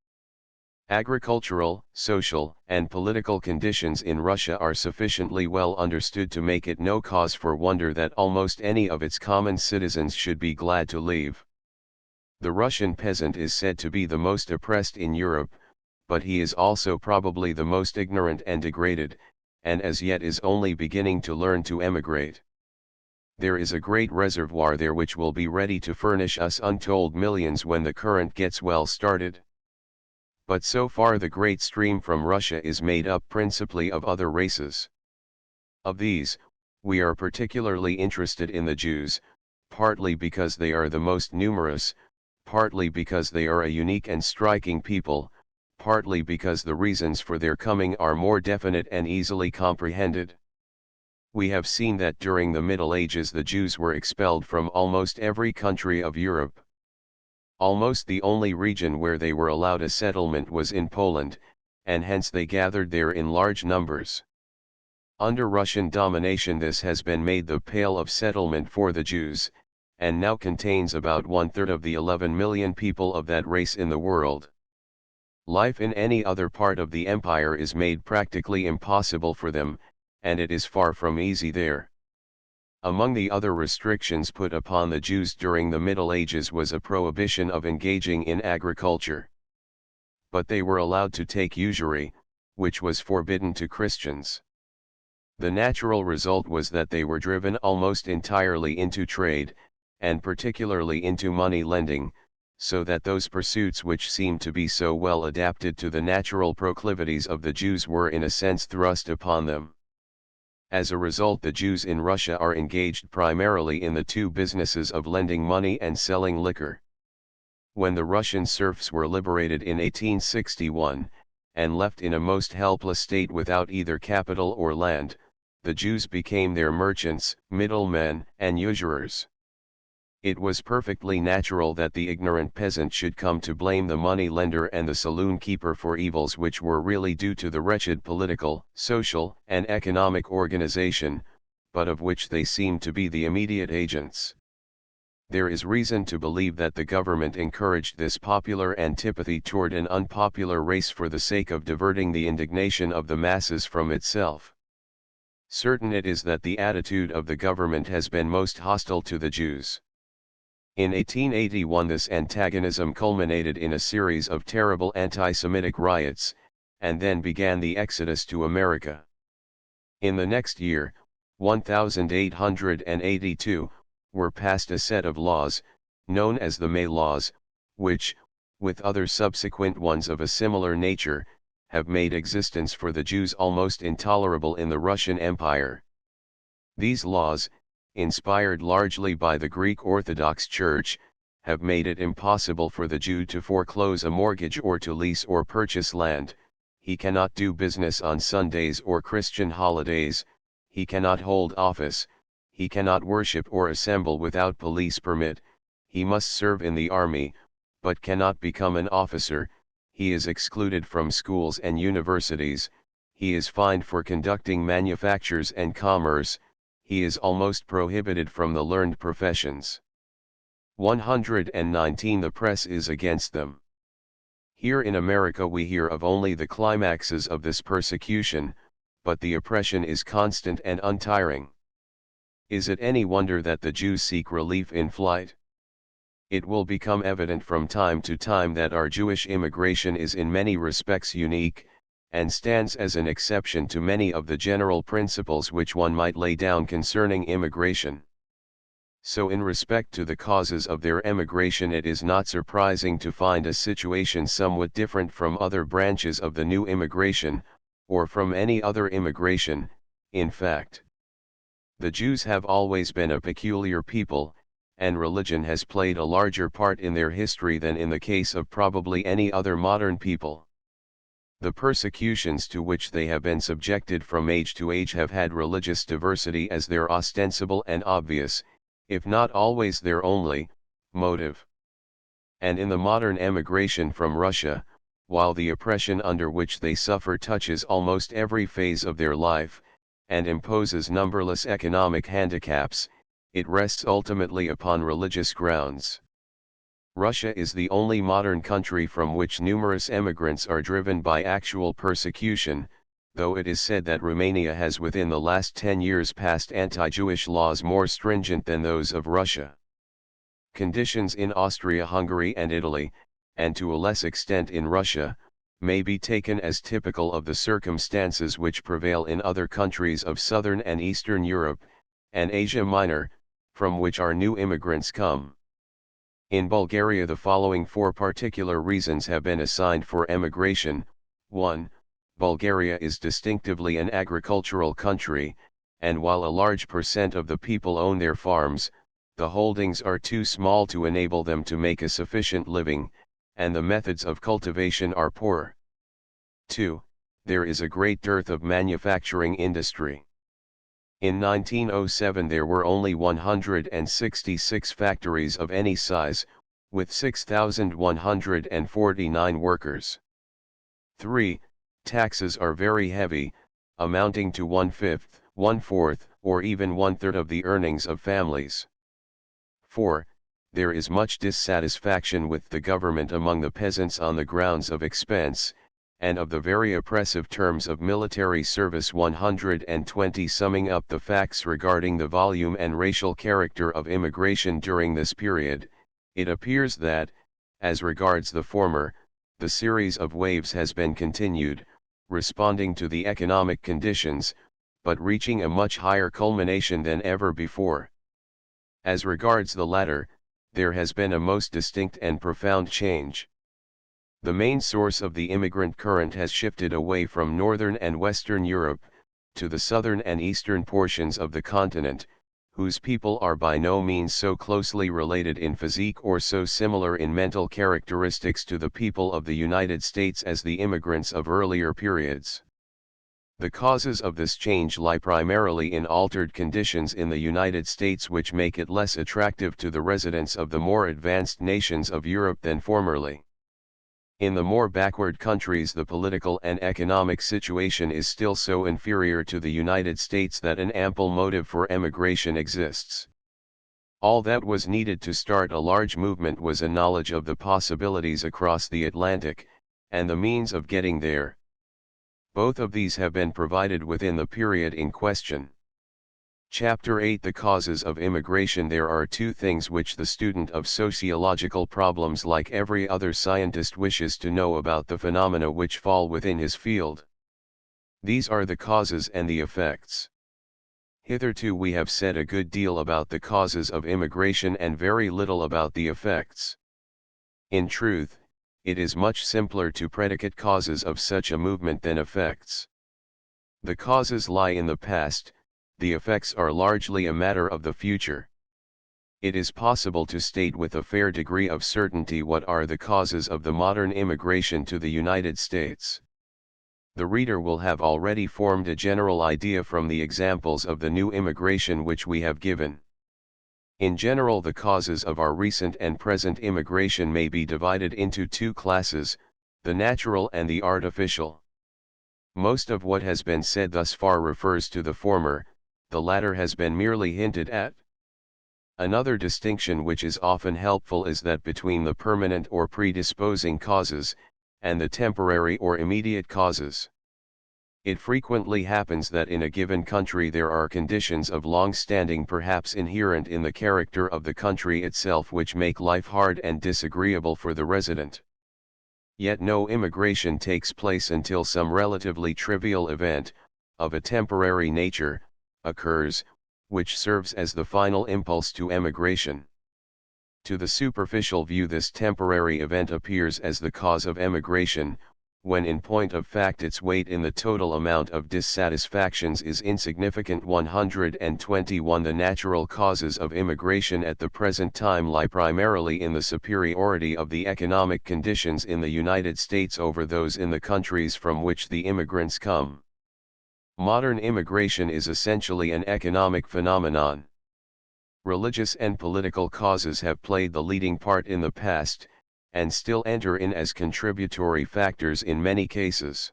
Agricultural, social, and political conditions in Russia are sufficiently well understood to make it no cause for wonder that almost any of its common citizens should be glad to leave. The Russian peasant is said to be the most oppressed in Europe, but he is also probably the most ignorant and degraded, and as yet is only beginning to learn to emigrate. There is a great reservoir there which will be ready to furnish us untold millions when the current gets well started. But so far the great stream from Russia is made up principally of other races. Of these, we are particularly interested in the Jews, partly because they are the most numerous, partly because they are a unique and striking people, partly because the reasons for their coming are more definite and easily comprehended. We have seen that during the Middle Ages the Jews were expelled from almost every country of Europe. Almost the only region where they were allowed a settlement was in Poland, and hence they gathered there in large numbers. Under Russian domination this has been made the pale of settlement for the Jews, and now contains about 1/3 of the 11 million people of that race in the world. Life in any other part of the empire is made practically impossible for them, and it is far from easy there. Among the other restrictions put upon the Jews during the Middle Ages was a prohibition of engaging in agriculture. But they were allowed to take usury, which was forbidden to Christians. The natural result was that they were driven almost entirely into trade, and particularly into money lending, so that those pursuits which seemed to be so well adapted to the natural proclivities of the Jews were in a sense thrust upon them. As a result the Jews in Russia are engaged primarily in the two businesses of lending money and selling liquor. When the Russian serfs were liberated in 1861, and left in a most helpless state without either capital or land, the Jews became their merchants, middlemen, and usurers. It was perfectly natural that the ignorant peasant should come to blame the money lender and the saloon keeper for evils which were really due to the wretched political, social, and economic organization, but of which they seemed to be the immediate agents. There is reason to believe that the government encouraged this popular antipathy toward an unpopular race for the sake of diverting the indignation of the masses from itself. Certain it is that the attitude of the government has been most hostile to the Jews. In 1881 this antagonism culminated in a series of terrible anti-Semitic riots, and then began the exodus to America. In the next year, 1882, were passed a set of laws, known as the May Laws, which, with other subsequent ones of a similar nature, have made existence for the Jews almost intolerable in the Russian Empire. These laws, inspired largely by the Greek Orthodox Church, have made it impossible for the Jew to foreclose a mortgage or to lease or purchase land. He cannot do business on Sundays or Christian holidays, he cannot hold office, he cannot worship or assemble without police permit, he must serve in the army, but cannot become an officer, he is excluded from schools and universities, he is fined for conducting manufactures and commerce, he is almost prohibited from the learned professions. 119 The press is against them. Here in America we hear of only the climaxes of this persecution, but the oppression is constant and untiring. Is it any wonder that the Jews seek relief in flight? It will become evident from time to time that our Jewish immigration is in many respects unique, and stands as an exception to many of the general principles which one might lay down concerning immigration. So in respect to the causes of their emigration it is not surprising to find a situation somewhat different from other branches of the new immigration, or from any other immigration, in fact. The Jews have always been a peculiar people, and religion has played a larger part in their history than in the case of probably any other modern people. The persecutions to which they have been subjected from age to age have had religious diversity as their ostensible and obvious, if not always their only, motive. And in the modern emigration from Russia, while the oppression under which they suffer touches almost every phase of their life, and imposes numberless economic handicaps, it rests ultimately upon religious grounds. Russia is the only modern country from which numerous emigrants are driven by actual persecution, though it is said that Romania has within the last 10 years passed anti-Jewish laws more stringent than those of Russia. Conditions in Austria-Hungary and Italy, and to a less extent in Russia, may be taken as typical of the circumstances which prevail in other countries of Southern and Eastern Europe, and Asia Minor, from which our new immigrants come. In Bulgaria the following four particular reasons have been assigned for emigration. 1. Bulgaria is distinctively an agricultural country, and while a large percent of the people own their farms, the holdings are too small to enable them to make a sufficient living, and the methods of cultivation are poor. 2. There is a great dearth of manufacturing industry. In 1907 there were only 166 factories of any size, with 6,149 workers. 3. Taxes are very heavy, amounting to 1/5, 1/4, or even 1/3 of the earnings of families. 4. There is much dissatisfaction with the government among the peasants on the grounds of expense, and of the very oppressive terms of military service. 120 Summing up the facts regarding the volume and racial character of immigration during this period, it appears that, as regards the former, the series of waves has been continued, responding to the economic conditions, but reaching a much higher culmination than ever before. As regards the latter, there has been a most distinct and profound change. The main source of the immigrant current has shifted away from northern and western Europe, to the southern and eastern portions of the continent, whose people are by no means so closely related in physique or so similar in mental characteristics to the people of the United States as the immigrants of earlier periods. The causes of this change lie primarily in altered conditions in the United States which make it less attractive to the residents of the more advanced nations of Europe than formerly. In the more backward countries the political and economic situation is still so inferior to the United States that an ample motive for emigration exists. All that was needed to start a large movement was a knowledge of the possibilities across the Atlantic, and the means of getting there. Both of these have been provided within the period in question. Chapter 8: The Causes of Immigration. There are two things which the student of sociological problems, like every other scientist, wishes to know about the phenomena which fall within his field. These are the causes and the effects. Hitherto we have said a good deal about the causes of immigration and very little about the effects. In truth, it is much simpler to predicate causes of such a movement than effects. The causes lie in the past, the effects are largely a matter of the future. It is possible to state with a fair degree of certainty what are the causes of the modern immigration to the United States. The reader will have already formed a general idea from the examples of the new immigration which we have given. In general, the causes of our recent and present immigration may be divided into two classes, the natural and the artificial. Most of what has been said thus far refers to the former, the latter has been merely hinted at. Another distinction which is often helpful is that between the permanent or predisposing causes, and the temporary or immediate causes. It frequently happens that in a given country there are conditions of long standing, perhaps inherent in the character of the country itself, which make life hard and disagreeable for the resident. Yet no immigration takes place until some relatively trivial event, of a temporary nature, occurs, which serves as the final impulse to emigration. To the superficial view, this temporary event appears as the cause of emigration, when in point of fact its weight in the total amount of dissatisfactions is insignificant. 121. The natural causes of immigration at the present time lie primarily in the superiority of the economic conditions in the United States over those in the countries from which the immigrants come. Modern immigration is essentially an economic phenomenon. Religious and political causes have played the leading part in the past, and still enter in as contributory factors in many cases.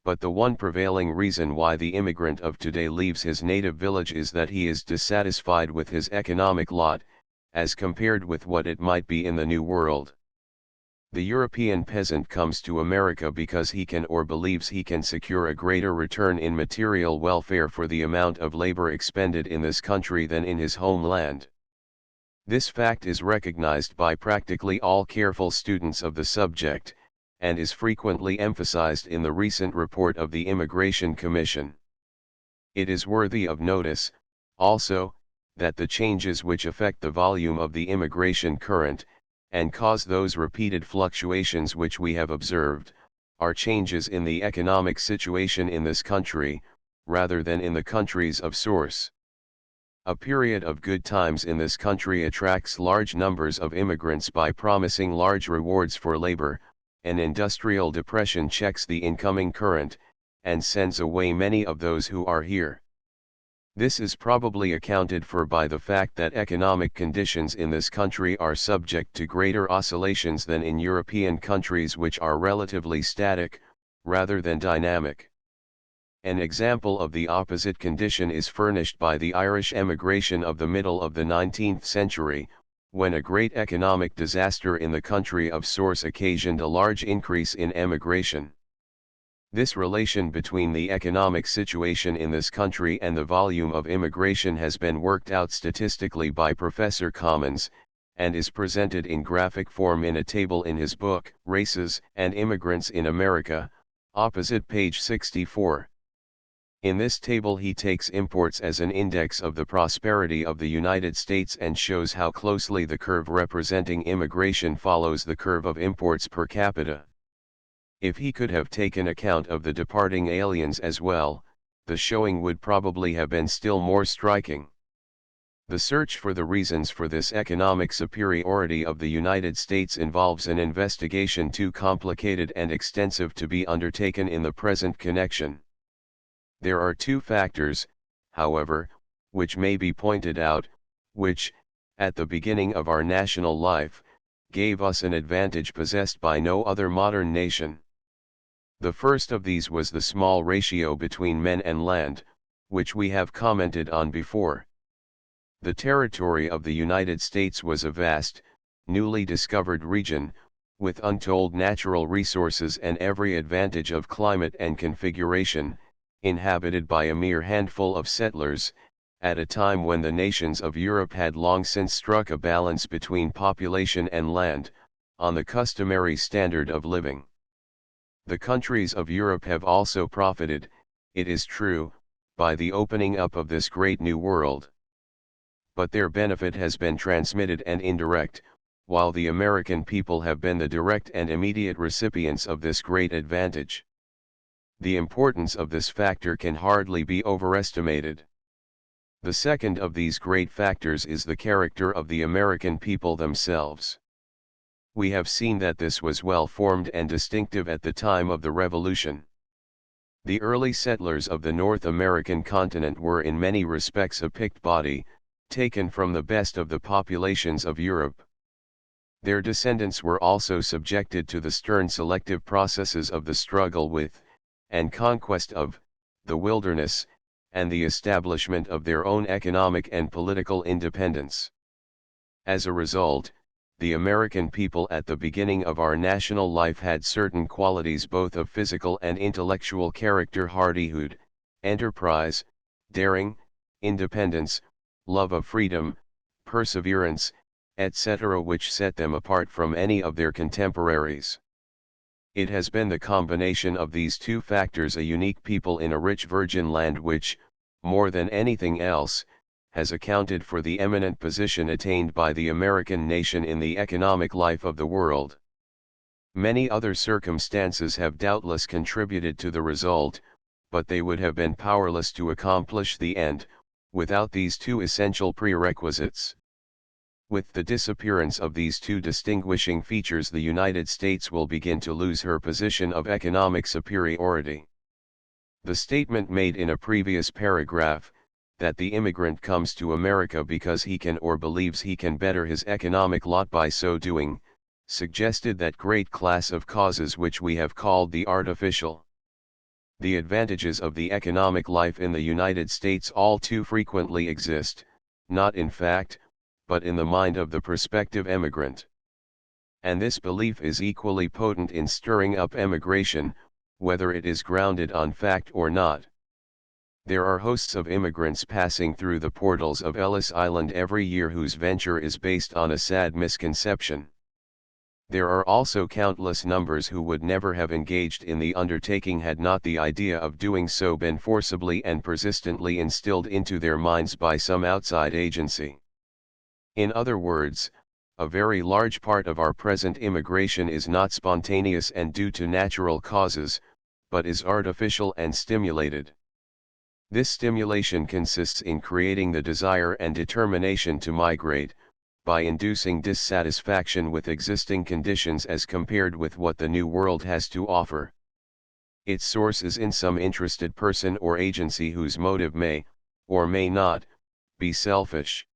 But the one prevailing reason why the immigrant of today leaves his native village is that he is dissatisfied with his economic lot, as compared with what it might be in the New World. The European peasant comes to America because he can or believes he can secure a greater return in material welfare for the amount of labor expended in this country than in his homeland. This fact is recognized by practically all careful students of the subject, and is frequently emphasized in the recent report of the Immigration Commission. It is worthy of notice, also, that the changes which affect the volume of the immigration current, and cause those repeated fluctuations which we have observed, are changes in the economic situation in this country, rather than in the countries of source. A period of good times in this country attracts large numbers of immigrants by promising large rewards for labor. An industrial depression checks the incoming current, and sends away many of those who are here. This is probably accounted for by the fact that economic conditions in this country are subject to greater oscillations than in European countries, which are relatively static, rather than dynamic. An example of the opposite condition is furnished by the Irish emigration of the middle of the 19th century, when a great economic disaster in the country of source occasioned a large increase in emigration. This relation between the economic situation in this country and the volume of immigration has been worked out statistically by Professor Commons, and is presented in graphic form in a table in his book, Races and Immigrants in America, opposite page 64. In this table he takes imports as an index of the prosperity of the United States and shows how closely the curve representing immigration follows the curve of imports per capita. If he could have taken account of the departing aliens as well, the showing would probably have been still more striking. The search for the reasons for this economic superiority of the United States involves an investigation too complicated and extensive to be undertaken in the present connection. There are two factors, however, which may be pointed out, which, at the beginning of our national life, gave us an advantage possessed by no other modern nation. The first of these was the small ratio between men and land, which we have commented on before. The territory of the United States was a vast, newly discovered region, with untold natural resources and every advantage of climate and configuration, inhabited by a mere handful of settlers, at a time when the nations of Europe had long since struck a balance between population and land, on the customary standard of living. The countries of Europe have also profited, it is true, by the opening up of this great new world. But their benefit has been transmitted and indirect, while the American people have been the direct and immediate recipients of this great advantage. The importance of this factor can hardly be overestimated. The second of these great factors is the character of the American people themselves. We have seen that this was well formed and distinctive at the time of the Revolution. The early settlers of the North American continent were in many respects a picked body, taken from the best of the populations of Europe. Their descendants were also subjected to the stern selective processes of the struggle with, and conquest of, the wilderness, and the establishment of their own economic and political independence. As a result, the American people at the beginning of our national life had certain qualities both of physical and intellectual character: hardihood, enterprise, daring, independence, love of freedom, perseverance, etc., which set them apart from any of their contemporaries. It has been the combination of these two factors, a unique people in a rich virgin land, which, more than anything else, has accounted for the eminent position attained by the American nation in the economic life of the world. Many other circumstances have doubtless contributed to the result, but they would have been powerless to accomplish the end, without these two essential prerequisites. With the disappearance of these two distinguishing features, the United States will begin to lose her position of economic superiority. The statement made in a previous paragraph, that the immigrant comes to America because he can or believes he can better his economic lot by so doing, suggested that great class of causes which we have called the artificial. The advantages of the economic life in the United States all too frequently exist, not in fact, but in the mind of the prospective emigrant. And this belief is equally potent in stirring up emigration, whether it is grounded on fact or not. There are hosts of immigrants passing through the portals of Ellis Island every year whose venture is based on a sad misconception. There are also countless numbers who would never have engaged in the undertaking had not the idea of doing so been forcibly and persistently instilled into their minds by some outside agency. In other words, a very large part of our present immigration is not spontaneous and due to natural causes, but is artificial and stimulated. This stimulation consists in creating the desire and determination to migrate, by inducing dissatisfaction with existing conditions as compared with what the New World has to offer. Its source is in some interested person or agency whose motive may, or may not, be selfish.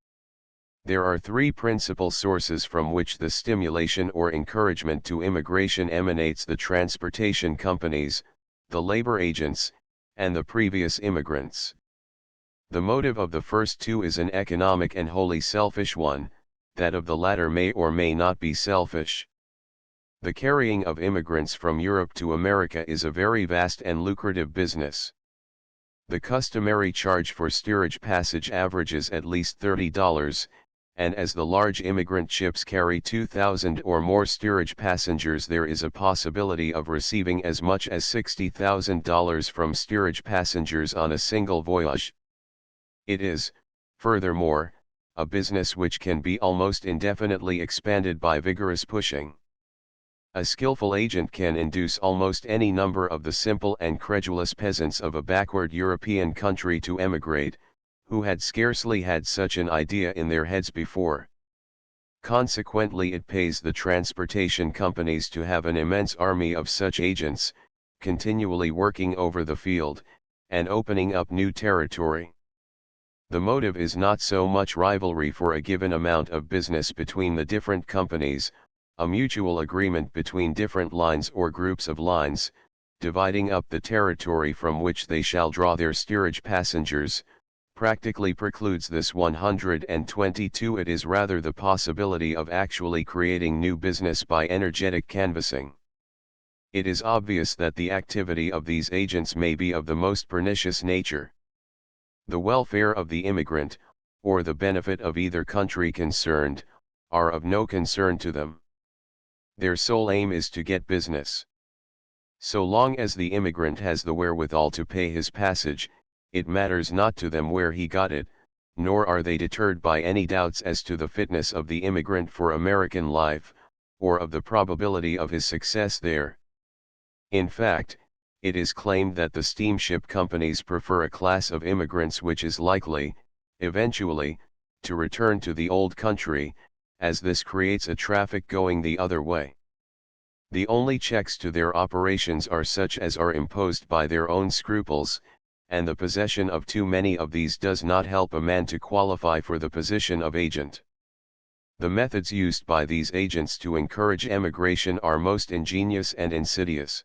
There are three principal sources from which the stimulation or encouragement to immigration emanates: the transportation companies, the labor agents, and the previous immigrants. The motive of the first two is an economic and wholly selfish one, that of the latter may or may not be selfish. The carrying of immigrants from Europe to America is a very vast and lucrative business. The customary charge for steerage passage averages at least $30, and as the large immigrant ships carry 2,000 or more steerage passengers, there is a possibility of receiving as much as $60,000 from steerage passengers on a single voyage. It is, furthermore, a business which can be almost indefinitely expanded by vigorous pushing. A skillful agent can induce almost any number of the simple and credulous peasants of a backward European country to emigrate, who had scarcely had such an idea in their heads before. Consequently, it pays the transportation companies to have an immense army of such agents, continually working over the field, and opening up new territory. The motive is not so much rivalry for a given amount of business between the different companies, a mutual agreement between different lines or groups of lines, dividing up the territory from which they shall draw their steerage passengers, practically precludes this 122. It is rather the possibility of actually creating new business by energetic canvassing. It is obvious that the activity of these agents may be of the most pernicious nature. The welfare of the immigrant, or the benefit of either country concerned, are of no concern to them. Their sole aim is to get business. So long as the immigrant has the wherewithal to pay his passage, it matters not to them where he got it, nor are they deterred by any doubts as to the fitness of the immigrant for American life, or of the probability of his success there. In fact, it is claimed that the steamship companies prefer a class of immigrants which is likely, eventually, to return to the old country, as this creates a traffic going the other way. The only checks to their operations are such as are imposed by their own scruples, and the possession of too many of these does not help a man to qualify for the position of agent. The methods used by these agents to encourage emigration are most ingenious and insidious.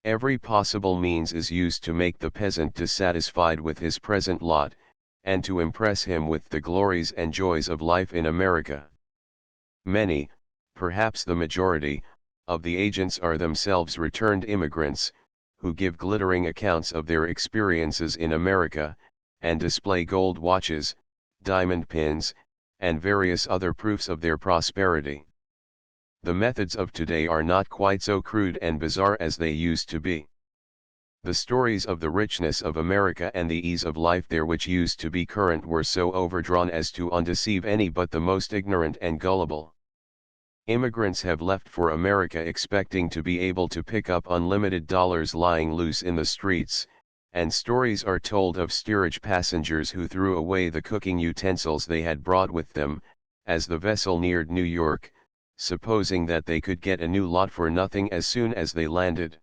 Every possible means is used to make the peasant dissatisfied with his present lot, and to impress him with the glories and joys of life in America. Many, perhaps the majority, of the agents are themselves returned immigrants, who give glittering accounts of their experiences in America, and display gold watches, diamond pins, and various other proofs of their prosperity. The methods of today are not quite so crude and bizarre as they used to be. The stories of the richness of America and the ease of life there which used to be current were so overdrawn as to undeceive any but the most ignorant and gullible. Immigrants have left for America expecting to be able to pick up unlimited dollars lying loose in the streets, and stories are told of steerage passengers who threw away the cooking utensils they had brought with them, as the vessel neared New York, supposing that they could get a new lot for nothing as soon as they landed.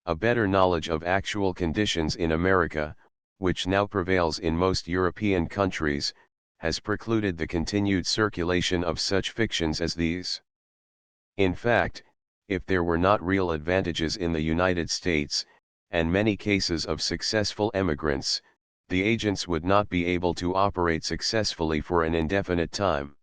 A better knowledge of actual conditions in America, which now prevails in most European countries, has precluded the continued circulation of such fictions as these. In fact, if there were not real advantages in the United States, and many cases of successful emigrants, the agents would not be able to operate successfully for an indefinite time.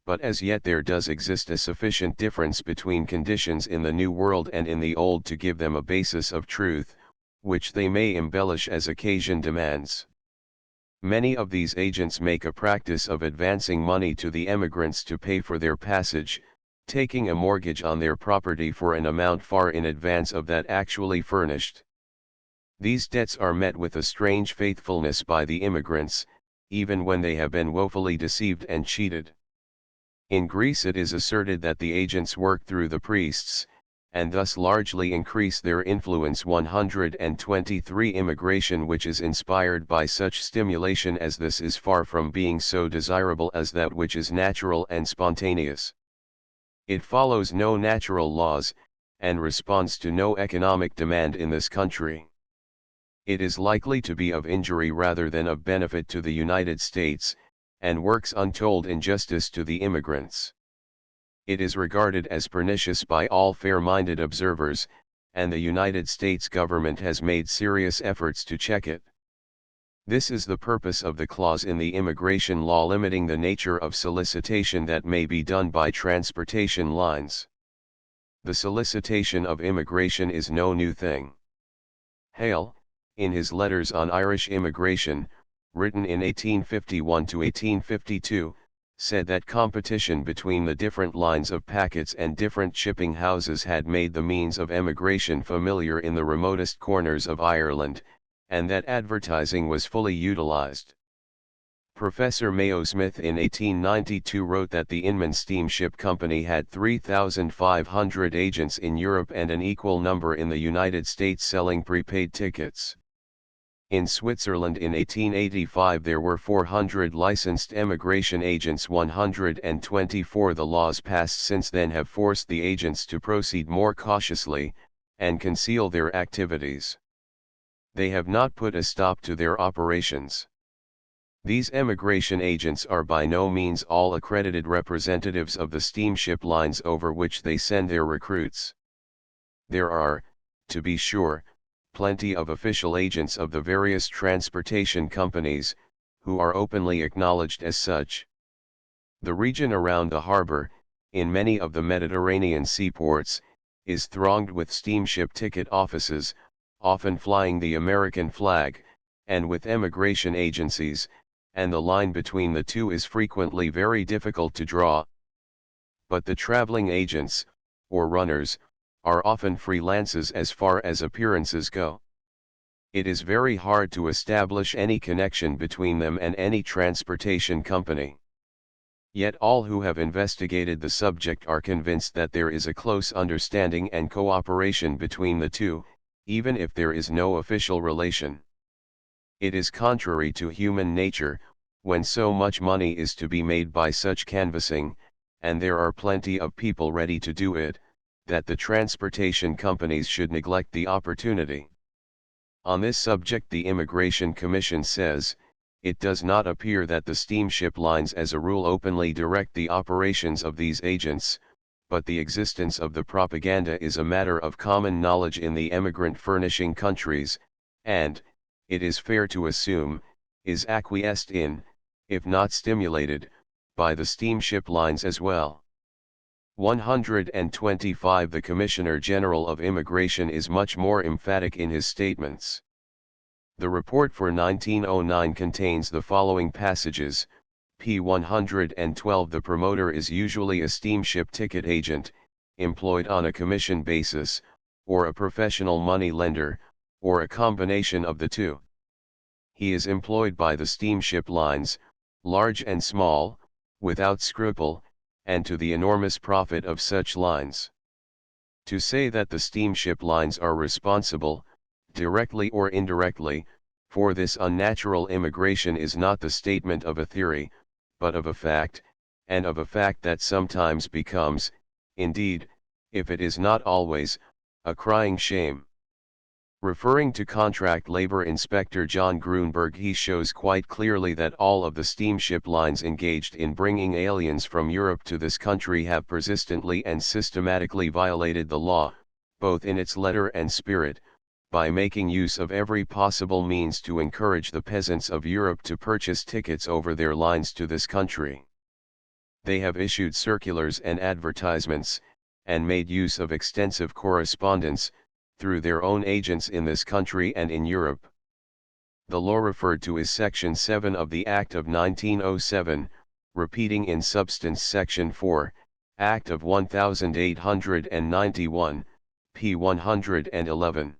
But as yet there does exist a sufficient difference between conditions in the New World and in the Old to give them a basis of truth, which they may embellish as occasion demands. Many of these agents make a practice of advancing money to the emigrants to pay for their passage, taking a mortgage on their property for an amount far in advance of that actually furnished. These debts are met with a strange faithfulness by the immigrants, even when they have been woefully deceived and cheated. In Greece it is asserted that the agents work through the priests, and thus largely increase their influence. 123 Immigration which is inspired by such stimulation as this is far from being so desirable as that which is natural and spontaneous. It follows no natural laws, and responds to no economic demand in this country. It is likely to be of injury rather than of benefit to the United States, and works untold injustice to the immigrants. It is regarded as pernicious by all fair-minded observers, and the United States government has made serious efforts to check it. This is the purpose of the clause in the immigration law limiting the nature of solicitation that may be done by transportation lines. The solicitation of immigration is no new thing. Hale, in his letters on Irish immigration, written in 1851 to 1852, said that competition between the different lines of packets and different shipping houses had made the means of emigration familiar in the remotest corners of Ireland, and that advertising was fully utilized. Professor Mayo Smith in 1892 wrote that the Inman Steamship Company had 3,500 agents in Europe and an equal number in the United States selling prepaid tickets. In Switzerland in 1885 there were 400 licensed emigration agents. 124 The laws passed since then have forced the agents to proceed more cautiously, and conceal their activities. They have not put a stop to their operations. These emigration agents are by no means all accredited representatives of the steamship lines over which they send their recruits. There are, to be sure, plenty of official agents of the various transportation companies, who are openly acknowledged as such. The region around the harbor, in many of the Mediterranean seaports, is thronged with steamship ticket offices, often flying the American flag, and with emigration agencies, and the line between the two is frequently very difficult to draw. But the traveling agents, or runners, are often freelances as far as appearances go. It is very hard to establish any connection between them and any transportation company. Yet all who have investigated the subject are convinced that there is a close understanding and cooperation between the two, even if there is no official relation. It is contrary to human nature, when so much money is to be made by such canvassing, and there are plenty of people ready to do it, that the transportation companies should neglect the opportunity. On this subject the Immigration Commission says, it does not appear that the steamship lines as a rule openly direct the operations of these agents, but the existence of the propaganda is a matter of common knowledge in the emigrant furnishing countries, and, it is fair to assume, is acquiesced in, if not stimulated, by the steamship lines as well. 125 The Commissioner General of Immigration is much more emphatic in his statements. The report for 1909 contains the following passages: p. 112 The promoter is usually a steamship ticket agent, employed on a commission basis, or a professional money lender, or a combination of the two. He is employed by the steamship lines, large and small, without scruple, and to the enormous profit of such lines. To say that the steamship lines are responsible, directly or indirectly, for this unnatural immigration is not the statement of a theory, but of a fact, and of a fact that sometimes becomes, indeed, if it is not always, a crying shame. Referring to contract labor inspector John Grunberg, he shows quite clearly that all of the steamship lines engaged in bringing aliens from Europe to this country have persistently and systematically violated the law, both in its letter and spirit, by making use of every possible means to encourage the peasants of Europe to purchase tickets over their lines to this country. They have issued circulars and advertisements, and made use of extensive correspondence, through their own agents in this country and in Europe. The law referred to is Section 7 of the Act of 1907, repeating in substance Section 4, Act of 1891, p. 111.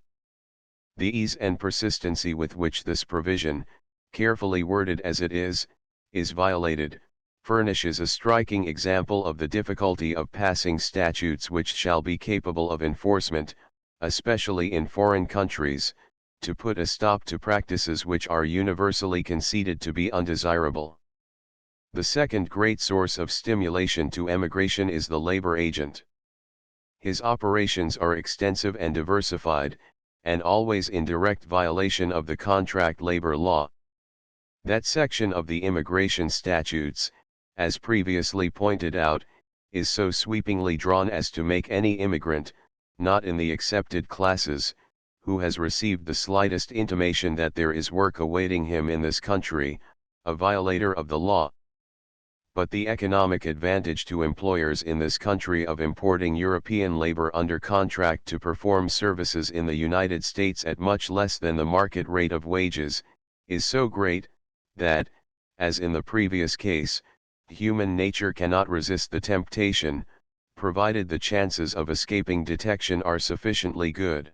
The ease and persistency with which this provision, carefully worded as it is violated, furnishes a striking example of the difficulty of passing statutes which shall be capable of enforcement, especially in foreign countries, to put a stop to practices which are universally conceded to be undesirable. The second great source of stimulation to emigration is the labor agent. His operations are extensive and diversified, and always in direct violation of the contract labor law. That section of the immigration statutes, as previously pointed out, is so sweepingly drawn as to make any immigrant, not in the accepted classes, who has received the slightest intimation that there is work awaiting him in this country, a violator of the law. But the economic advantage to employers in this country of importing European labor under contract to perform services in the United States at much less than the market rate of wages, is so great, that, as in the previous case, human nature cannot resist the temptation, provided the chances of escaping detection are sufficiently good.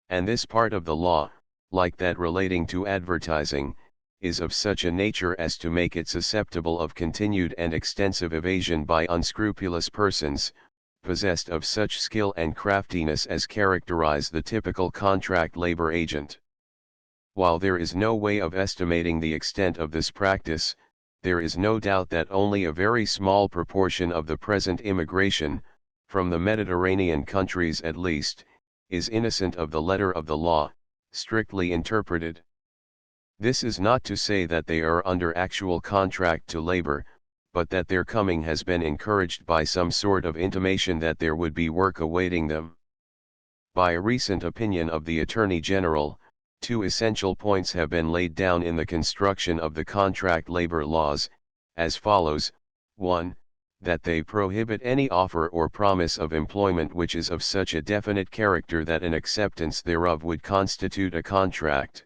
And this part of the law, like that relating to advertising, is of such a nature as to make it susceptible of continued and extensive evasion by unscrupulous persons, possessed of such skill and craftiness as characterize the typical contract labor agent. While there is no way of estimating the extent of this practice, there is no doubt that only a very small proportion of the present immigration, from the Mediterranean countries at least, is innocent of the letter of the law, strictly interpreted. This is not to say that they are under actual contract to labor, but that their coming has been encouraged by some sort of intimation that there would be work awaiting them. By a recent opinion of the Attorney General, two essential points have been laid down in the construction of the contract labor laws, as follows: 1. That they prohibit any offer or promise of employment which is of such a definite character that an acceptance thereof would constitute a contract.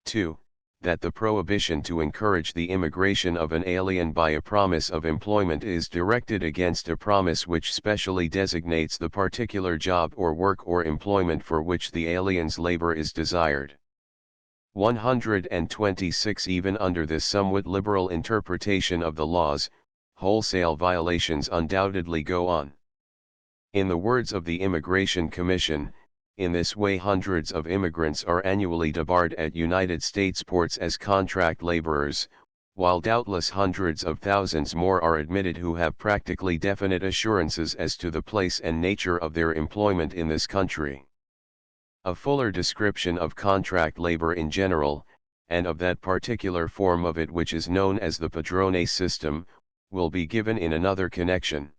2. That the prohibition to encourage the immigration of an alien by a promise of employment is directed against a promise which specially designates the particular job or work or employment for which the alien's labor is desired. 126. Even under this somewhat liberal interpretation of the laws, wholesale violations undoubtedly go on. In the words of the Immigration Commission, in this way hundreds of immigrants are annually debarred at United States ports as contract laborers, while doubtless hundreds of thousands more are admitted who have practically definite assurances as to the place and nature of their employment in this country. A fuller description of contract labor in general, and of that particular form of it which is known as the padrone system, will be given in another connection.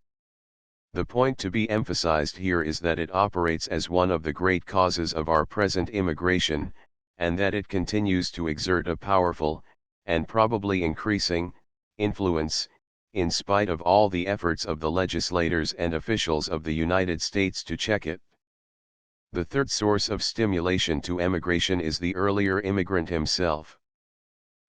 The point to be emphasized here is that it operates as one of the great causes of our present immigration, and that it continues to exert a powerful, and probably increasing, influence, in spite of all the efforts of the legislators and officials of the United States to check it. The third source of stimulation to emigration is the earlier immigrant himself.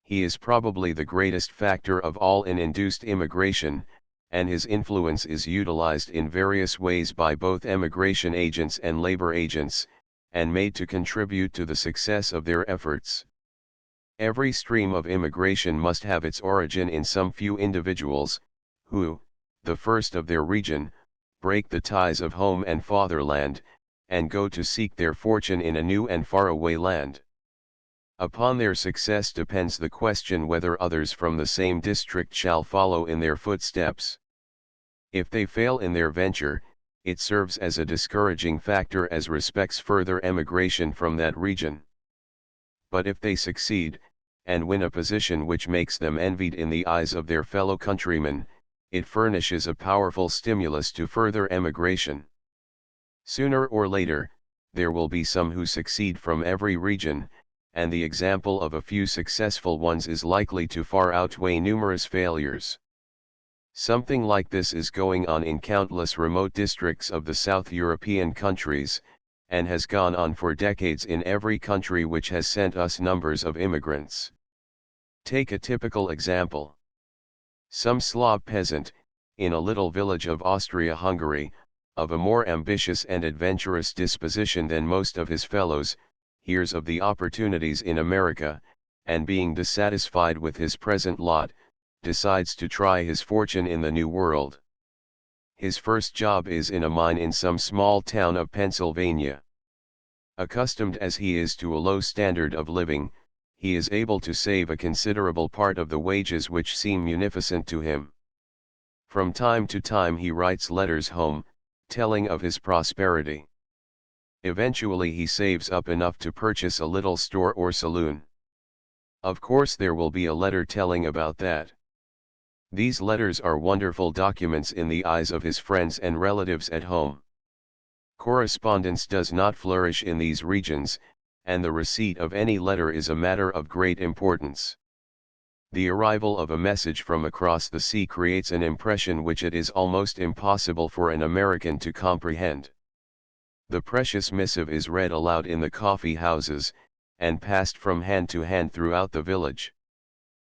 He is probably the greatest factor of all in induced immigration, and his influence is utilized in various ways by both emigration agents and labor agents, and made to contribute to the success of their efforts. Every stream of immigration must have its origin in some few individuals, who, the first of their region, break the ties of home and fatherland, and go to seek their fortune in a new and faraway land. Upon their success depends the question whether others from the same district shall follow in their footsteps. If they fail in their venture, it serves as a discouraging factor as respects further emigration from that region. But if they succeed, and win a position which makes them envied in the eyes of their fellow countrymen, it furnishes a powerful stimulus to further emigration. Sooner or later, there will be some who succeed from every region, and the example of a few successful ones is likely to far outweigh numerous failures. Something like this is going on in countless remote districts of the South European countries, and has gone on for decades in every country which has sent us numbers of immigrants. Take a typical example. Some Slav peasant, in a little village of Austria-Hungary, of a more ambitious and adventurous disposition than most of his fellows, hears of the opportunities in America, and being dissatisfied with his present lot, decides to try his fortune in the New World. His first job is in a mine in some small town of Pennsylvania. Accustomed as he is to a low standard of living, he is able to save a considerable part of the wages which seem munificent to him. From time to time he writes letters home, telling of his prosperity. Eventually he saves up enough to purchase a little store or saloon. Of course there will be a letter telling about that. These letters are wonderful documents in the eyes of his friends and relatives at home. Correspondence does not flourish in these regions, and the receipt of any letter is a matter of great importance. The arrival of a message from across the sea creates an impression which it is almost impossible for an American to comprehend. The precious missive is read aloud in the coffee houses, and passed from hand to hand throughout the village.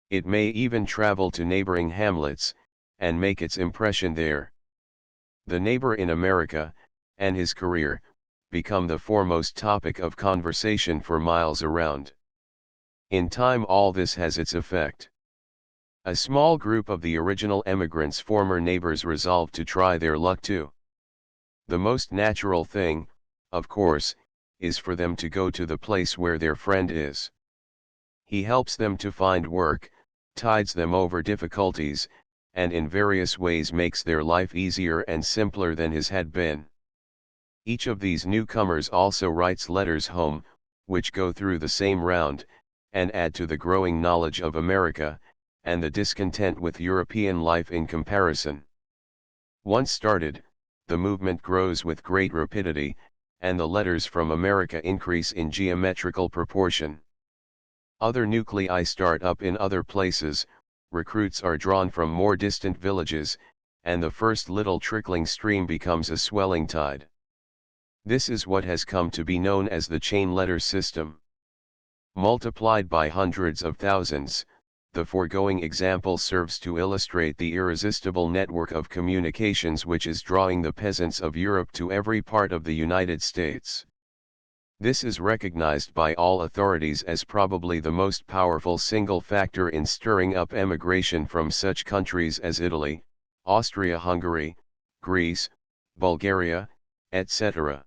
It may even travel to neighboring hamlets, and make its impression there. The neighbor in America, and his career, become the foremost topic of conversation for miles around. In time all this has its effect. A small group of the original emigrants' former neighbors resolve to try their luck too. The most natural thing, of course, is for them to go to the place where their friend is. He helps them to find work, tides them over difficulties, and in various ways makes their life easier and simpler than his had been. Each of these newcomers also writes letters home, which go through the same round, and add to the growing knowledge of America, and the discontent with European life in comparison. Once started, the movement grows with great rapidity, and the letters from America increase in geometrical proportion. Other nuclei start up in other places, recruits are drawn from more distant villages, and the first little trickling stream becomes a swelling tide. This is what has come to be known as the chain letter system. Multiplied by hundreds of thousands, the foregoing example serves to illustrate the irresistible network of communications which is drawing the peasants of Europe to every part of the United States. This is recognized by all authorities as probably the most powerful single factor in stirring up emigration from such countries as Italy, Austria-Hungary, Greece, Bulgaria, etc.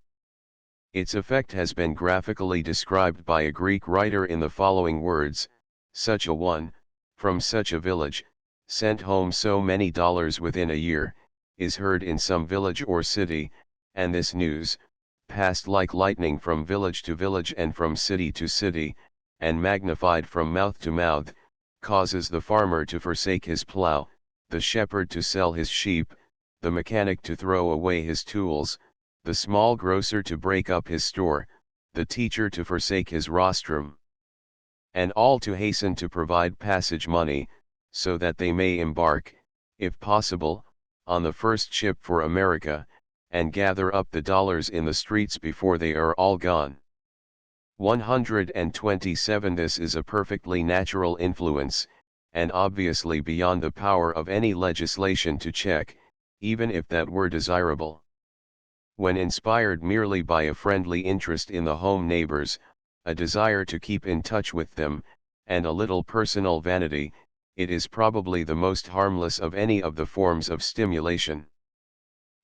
Its effect has been graphically described by a Greek writer in the following words: such a one, from such a village, sent home so many dollars within a year, is heard in some village or city, and this news, passed like lightning from village to village and from city to city, and magnified from mouth to mouth, causes the farmer to forsake his plough, the shepherd to sell his sheep, the mechanic to throw away his tools, the small grocer to break up his store, the teacher to forsake his rostrum, and all to hasten to provide passage money, so that they may embark, if possible, on the first ship for America, and gather up the dollars in the streets before they are all gone. 127. This is a perfectly natural influence, and obviously beyond the power of any legislation to check, even if that were desirable. When inspired merely by a friendly interest in the home neighbors, a desire to keep in touch with them, and a little personal vanity, it is probably the most harmless of any of the forms of stimulation.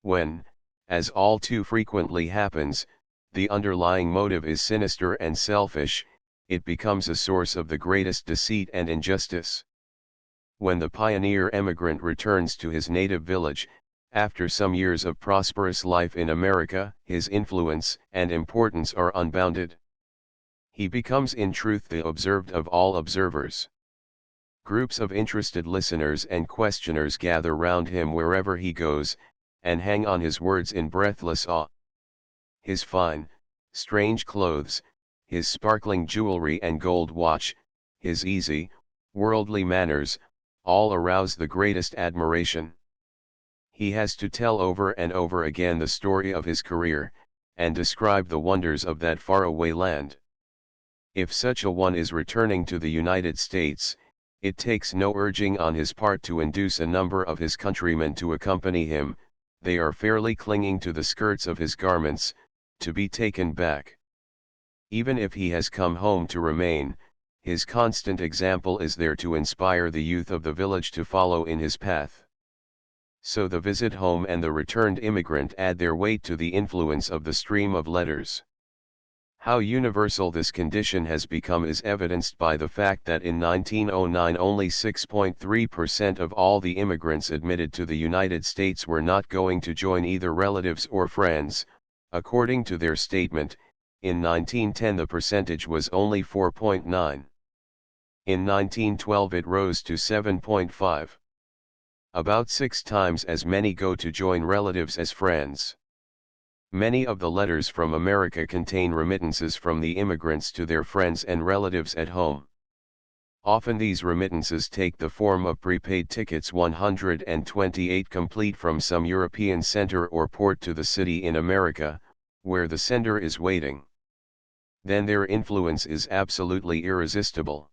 When, as all too frequently happens, the underlying motive is sinister and selfish, it becomes a source of the greatest deceit and injustice. When the pioneer emigrant returns to his native village, after some years of prosperous life in America, his influence and importance are unbounded. He becomes in truth the observed of all observers. Groups of interested listeners and questioners gather round him wherever he goes, and hang on his words in breathless awe. His fine, strange clothes, his sparkling jewelry and gold watch, his easy, worldly manners, all arouse the greatest admiration. He has to tell over and over again the story of his career, and describe the wonders of that faraway land. If such a one is returning to the United States, it takes no urging on his part to induce a number of his countrymen to accompany him. They are fairly clinging to the skirts of his garments, to be taken back. Even if he has come home to remain, his constant example is there to inspire the youth of the village to follow in his path. So the visit home and the returned immigrant add their weight to the influence of the stream of letters. How universal this condition has become is evidenced by the fact that in 1909 only 6.3% of all the immigrants admitted to the United States were not going to join either relatives or friends. According to their statement, in 1910 the percentage was only 4.9. In 1912 it rose to 7.5. About 6 times as many go to join relatives as friends. Many of the letters from America contain remittances from the immigrants to their friends and relatives at home. Often these remittances take the form of prepaid tickets 128 complete from some European center or port to the city in America, where the sender is waiting. Then their influence is absolutely irresistible.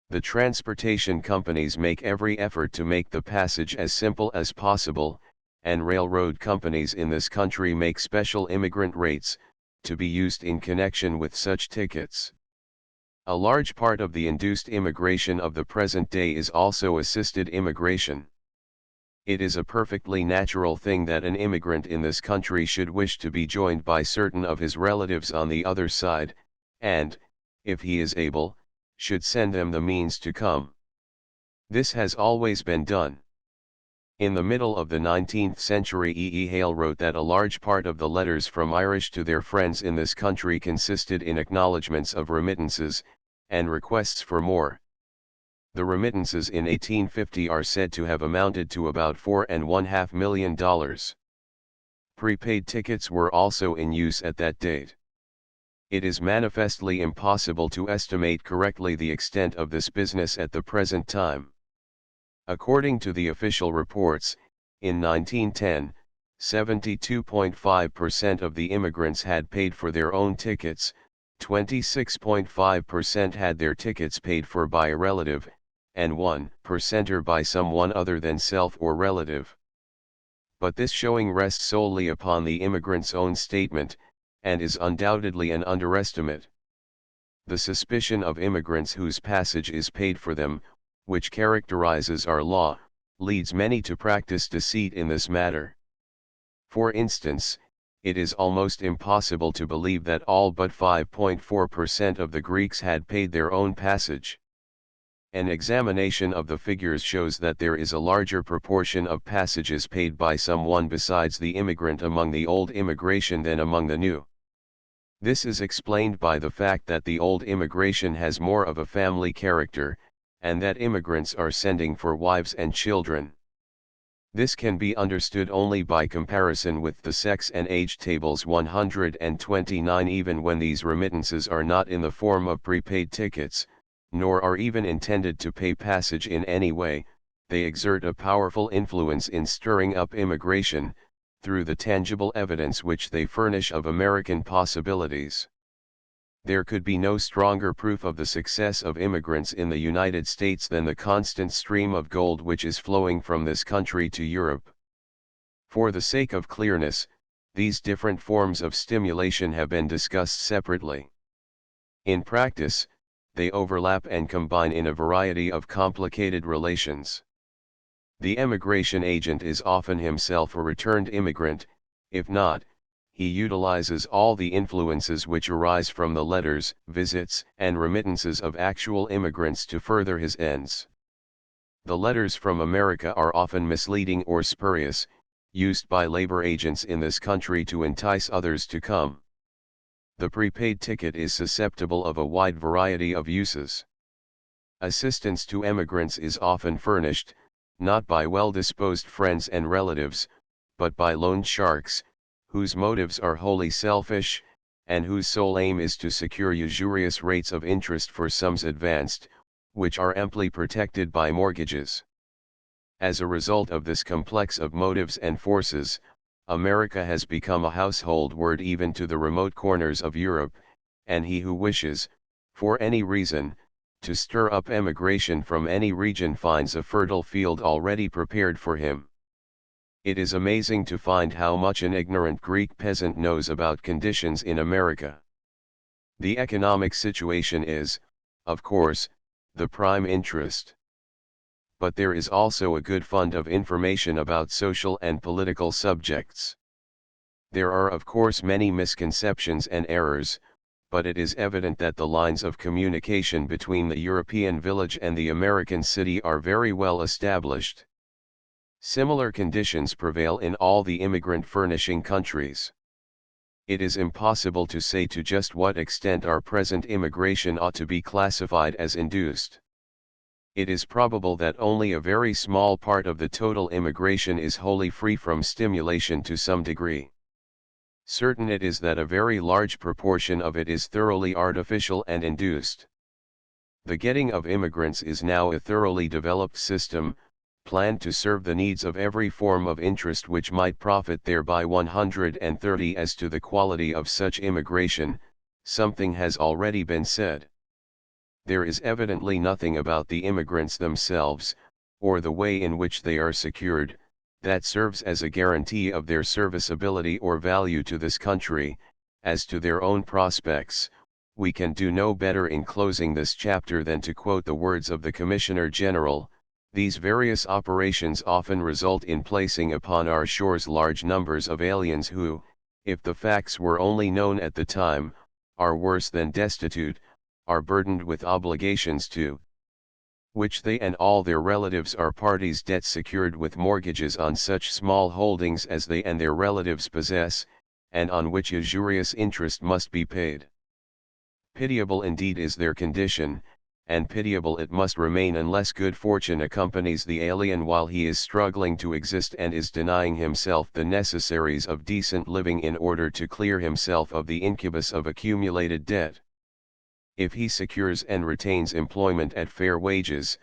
The transportation companies make every effort to make the passage as simple as possible, and railroad companies in this country make special immigrant rates, to be used in connection with such tickets. A large part of the induced immigration of the present day is also assisted immigration. It is a perfectly natural thing that an immigrant in this country should wish to be joined by certain of his relatives on the other side, and, if he is able, should send them the means to come. This has always been done. In the middle of the 19th century E. Hale wrote that a large part of the letters from Irish to their friends in this country consisted in acknowledgments of remittances, and requests for more. The remittances in 1850 are said to have amounted to about $4.5 million. Prepaid tickets were also in use at that date. It is manifestly impossible to estimate correctly the extent of this business at the present time. According to the official reports, in 1910, 72.5% of the immigrants had paid for their own tickets, 26.5% had their tickets paid for by a relative, and 1% by someone other than self or relative. But this showing rests solely upon the immigrant's own statement, and is undoubtedly an underestimate. The suspicion of immigrants whose passage is paid for them, which characterizes our law, leads many to practice deceit in this matter. For instance, it is almost impossible to believe that all but 5.4% of the Greeks had paid their own passage. An examination of the figures shows that there is a larger proportion of passages paid by someone besides the immigrant among the old immigration than among the new. This is explained by the fact that the old immigration has more of a family character, and that immigrants are sending for wives and children. This can be understood only by comparison with the sex and age tables 129. Even when these remittances are not in the form of prepaid tickets, nor are even intended to pay passage in any way, they exert a powerful influence in stirring up immigration, through the tangible evidence which they furnish of American possibilities. There could be no stronger proof of the success of immigrants in the United States than the constant stream of gold which is flowing from this country to Europe. For the sake of clearness, these different forms of stimulation have been discussed separately. In practice, they overlap and combine in a variety of complicated relations. The emigration agent is often himself a returned immigrant. If not, he utilizes all the influences which arise from the letters, visits, and remittances of actual immigrants to further his ends. The letters from America are often misleading or spurious, used by labor agents in this country to entice others to come. The prepaid ticket is susceptible of a wide variety of uses. Assistance to emigrants is often furnished, not by well-disposed friends and relatives, but by loan sharks, whose motives are wholly selfish, and whose sole aim is to secure usurious rates of interest for sums advanced, which are amply protected by mortgages. As a result of this complex of motives and forces, America has become a household word even to the remote corners of Europe, and he who wishes, for any reason, to stir up emigration from any region finds a fertile field already prepared for him. It is amazing to find how much an ignorant Greek peasant knows about conditions in America. The economic situation is, of course, the prime interest. But there is also a good fund of information about social and political subjects. There are of course many misconceptions and errors, but it is evident that the lines of communication between the European village and the American city are very well established. Similar conditions prevail in all the immigrant-furnishing countries. It is impossible to say to just what extent our present immigration ought to be classified as induced. It is probable that only a very small part of the total immigration is wholly free from stimulation to some degree. Certain it is that a very large proportion of it is thoroughly artificial and induced. The getting of immigrants is now a thoroughly developed system, planned to serve the needs of every form of interest which might profit thereby. 130 As to the quality of such immigration, something has already been said. There is evidently nothing about the immigrants themselves, or the way in which they are secured, that serves as a guarantee of their serviceability or value to this country. As to their own prospects, we can do no better in closing this chapter than to quote the words of the Commissioner General. These various operations often result in placing upon our shores large numbers of aliens who, if the facts were only known at the time, are worse than destitute, are burdened with obligations to which they and all their relatives are parties, debts secured with mortgages on such small holdings as they and their relatives possess, and on which usurious interest must be paid. Pitiable indeed is their condition, and pitiable it must remain unless good fortune accompanies the alien while he is struggling to exist and is denying himself the necessaries of decent living in order to clear himself of the incubus of accumulated debt. If he secures and retains employment at fair wages,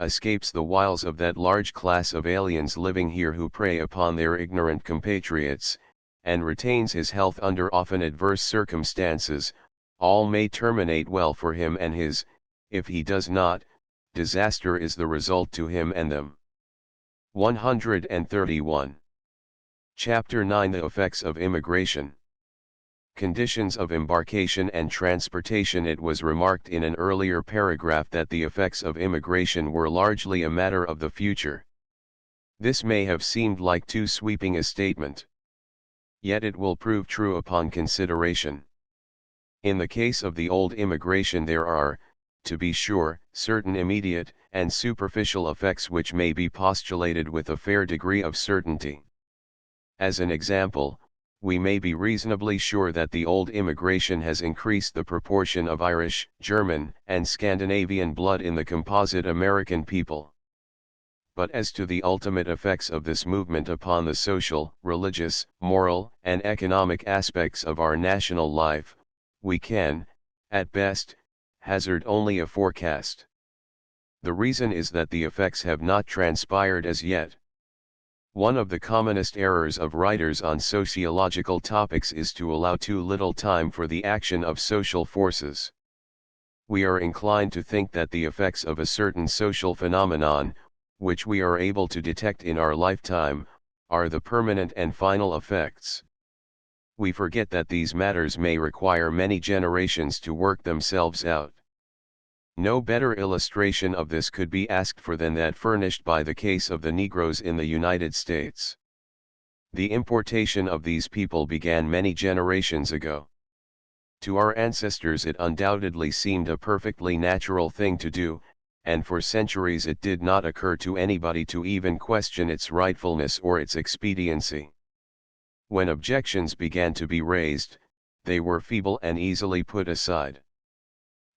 escapes the wiles of that large class of aliens living here who prey upon their ignorant compatriots, and retains his health under often adverse circumstances, all may terminate well for him and his. If he does not, disaster is the result to him and them. 131. Chapter 9 The Effects of Immigration. Conditions of embarkation and transportation. It was remarked in an earlier paragraph that the effects of immigration were largely a matter of the future. This may have seemed like too sweeping a statement. Yet it will prove true upon consideration. In the case of the old immigration there are, to be sure, certain immediate and superficial effects which may be postulated with a fair degree of certainty. As an example, we may be reasonably sure that the old immigration has increased the proportion of Irish, German, and Scandinavian blood in the composite American people. But as to the ultimate effects of this movement upon the social, religious, moral, and economic aspects of our national life, we can, at best, hazard only a forecast. The reason is that the effects have not transpired as yet. One of the commonest errors of writers on sociological topics is to allow too little time for the action of social forces. We are inclined to think that the effects of a certain social phenomenon, which we are able to detect in our lifetime, are the permanent and final effects. We forget that these matters may require many generations to work themselves out. No better illustration of this could be asked for than that furnished by the case of the Negroes in the United States. The importation of these people began many generations ago. To our ancestors it undoubtedly seemed a perfectly natural thing to do, and for centuries it did not occur to anybody to even question its rightfulness or its expediency. When objections began to be raised, they were feeble and easily put aside.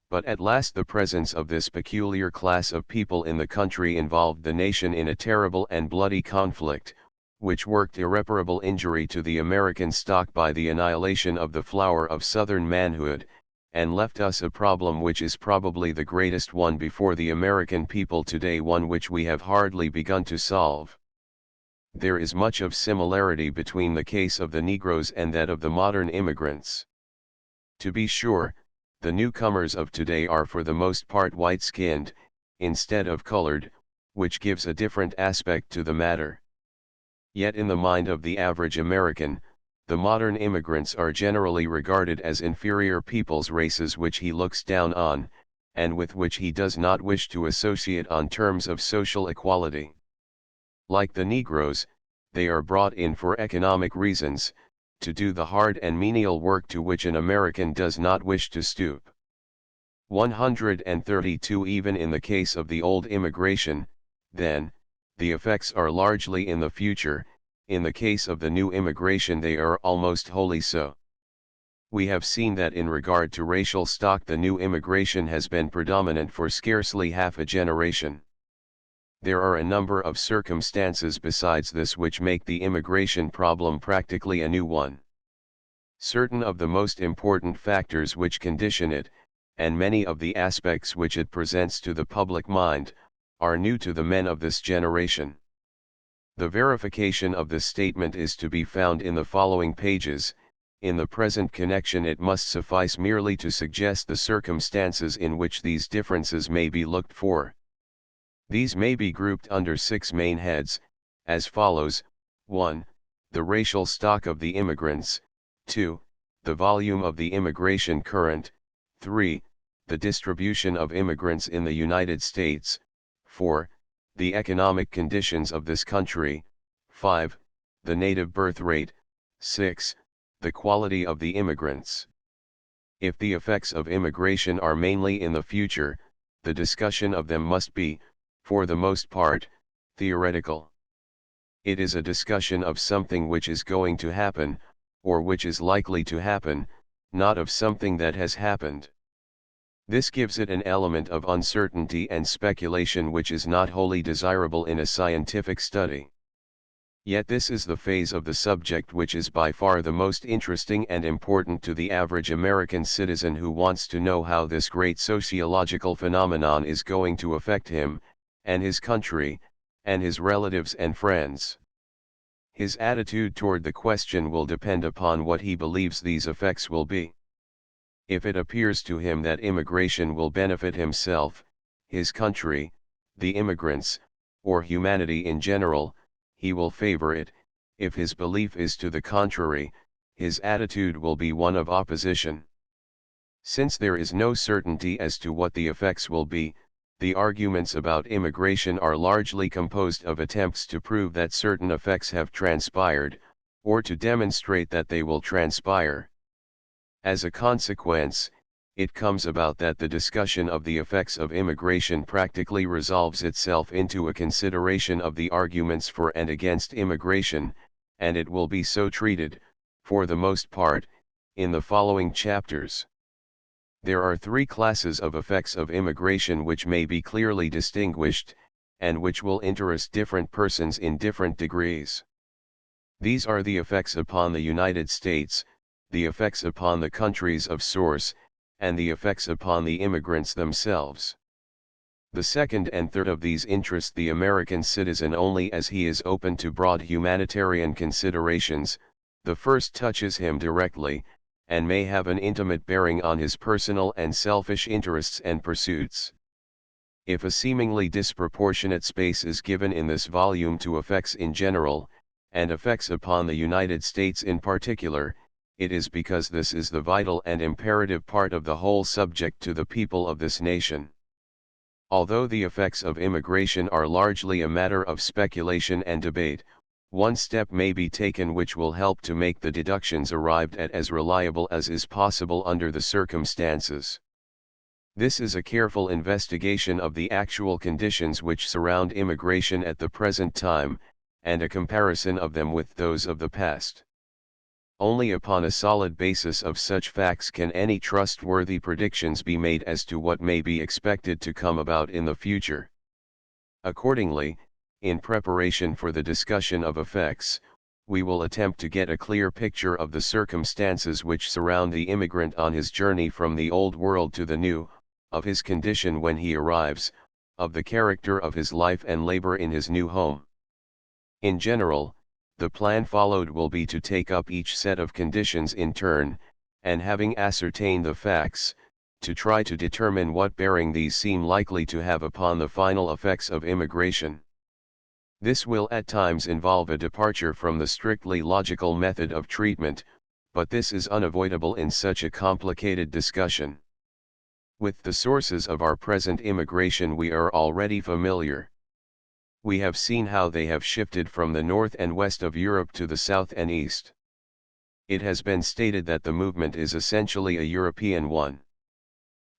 But at last the presence of this peculiar class of people in the country involved the nation in a terrible and bloody conflict, which worked irreparable injury to the American stock by the annihilation of the flower of Southern manhood, and left us a problem which is probably the greatest one before the American people today, one which we have hardly begun to solve. There is much of similarity between the case of the Negroes and that of the modern immigrants. To be sure, the newcomers of today are for the most part white-skinned, instead of colored, which gives a different aspect to the matter. Yet in the mind of the average American, the modern immigrants are generally regarded as inferior peoples, races which he looks down on, and with which he does not wish to associate on terms of social equality. Like the Negroes, they are brought in for economic reasons, to do the hard and menial work to which an American does not wish to stoop. 132 Even in the case of the old immigration, then, the effects are largely in the future. In the case of the new immigration they are almost wholly so. We have seen that in regard to racial stock the new immigration has been predominant for scarcely half a generation. There are a number of circumstances besides this which make the immigration problem practically a new one. Certain of the most important factors which condition it, and many of the aspects which it presents to the public mind, are new to the men of this generation. The verification of this statement is to be found in the following pages. In the present connection it must suffice merely to suggest the circumstances in which these differences may be looked for. These may be grouped under 6 main heads, as follows: 1. The racial stock of the immigrants, 2. The volume of the immigration current, 3. The distribution of immigrants in the United States, 4. The economic conditions of this country, 5. The native birth rate, 6. The quality of the immigrants. If the effects of immigration are mainly in the future, the discussion of them must be, for the most part, theoretical. It is a discussion of something which is going to happen, or which is likely to happen, not of something that has happened. This gives it an element of uncertainty and speculation which is not wholly desirable in a scientific study. Yet this is the phase of the subject which is by far the most interesting and important to the average American citizen who wants to know how this great sociological phenomenon is going to affect him, and his country, and his relatives and friends. His attitude toward the question will depend upon what he believes these effects will be. If it appears to him that immigration will benefit himself, his country, the immigrants, or humanity in general, he will favor it. If his belief is to the contrary, his attitude will be one of opposition. Since there is no certainty as to what the effects will be, the arguments about immigration are largely composed of attempts to prove that certain effects have transpired, or to demonstrate that they will transpire. As a consequence, it comes about that the discussion of the effects of immigration practically resolves itself into a consideration of the arguments for and against immigration, and it will be so treated, for the most part, in the following chapters. There are three classes of effects of immigration which may be clearly distinguished, and which will interest different persons in different degrees. These are the effects upon the United States, the effects upon the countries of source, and the effects upon the immigrants themselves. The second and third of these interest the American citizen only as he is open to broad humanitarian considerations. The first touches him directly, and may have an intimate bearing on his personal and selfish interests and pursuits. If a seemingly disproportionate space is given in this volume to effects in general, and effects upon the United States in particular, it is because this is the vital and imperative part of the whole subject to the people of this nation. Although the effects of immigration are largely a matter of speculation and debate, one step may be taken which will help to make the deductions arrived at as reliable as is possible under the circumstances. This is a careful investigation of the actual conditions which surround immigration at the present time, and a comparison of them with those of the past. Only upon a solid basis of such facts can any trustworthy predictions be made as to what may be expected to come about in the future. Accordingly, in preparation for the discussion of effects, we will attempt to get a clear picture of the circumstances which surround the immigrant on his journey from the old world to the new, of his condition when he arrives, of the character of his life and labor in his new home. In general, the plan followed will be to take up each set of conditions in turn, and having ascertained the facts, to try to determine what bearing these seem likely to have upon the final effects of immigration. This will at times involve a departure from the strictly logical method of treatment, but this is unavoidable in such a complicated discussion. With the sources of our present immigration we are already familiar. We have seen how they have shifted from the north and west of Europe to the south and east. It has been stated that the movement is essentially a European one.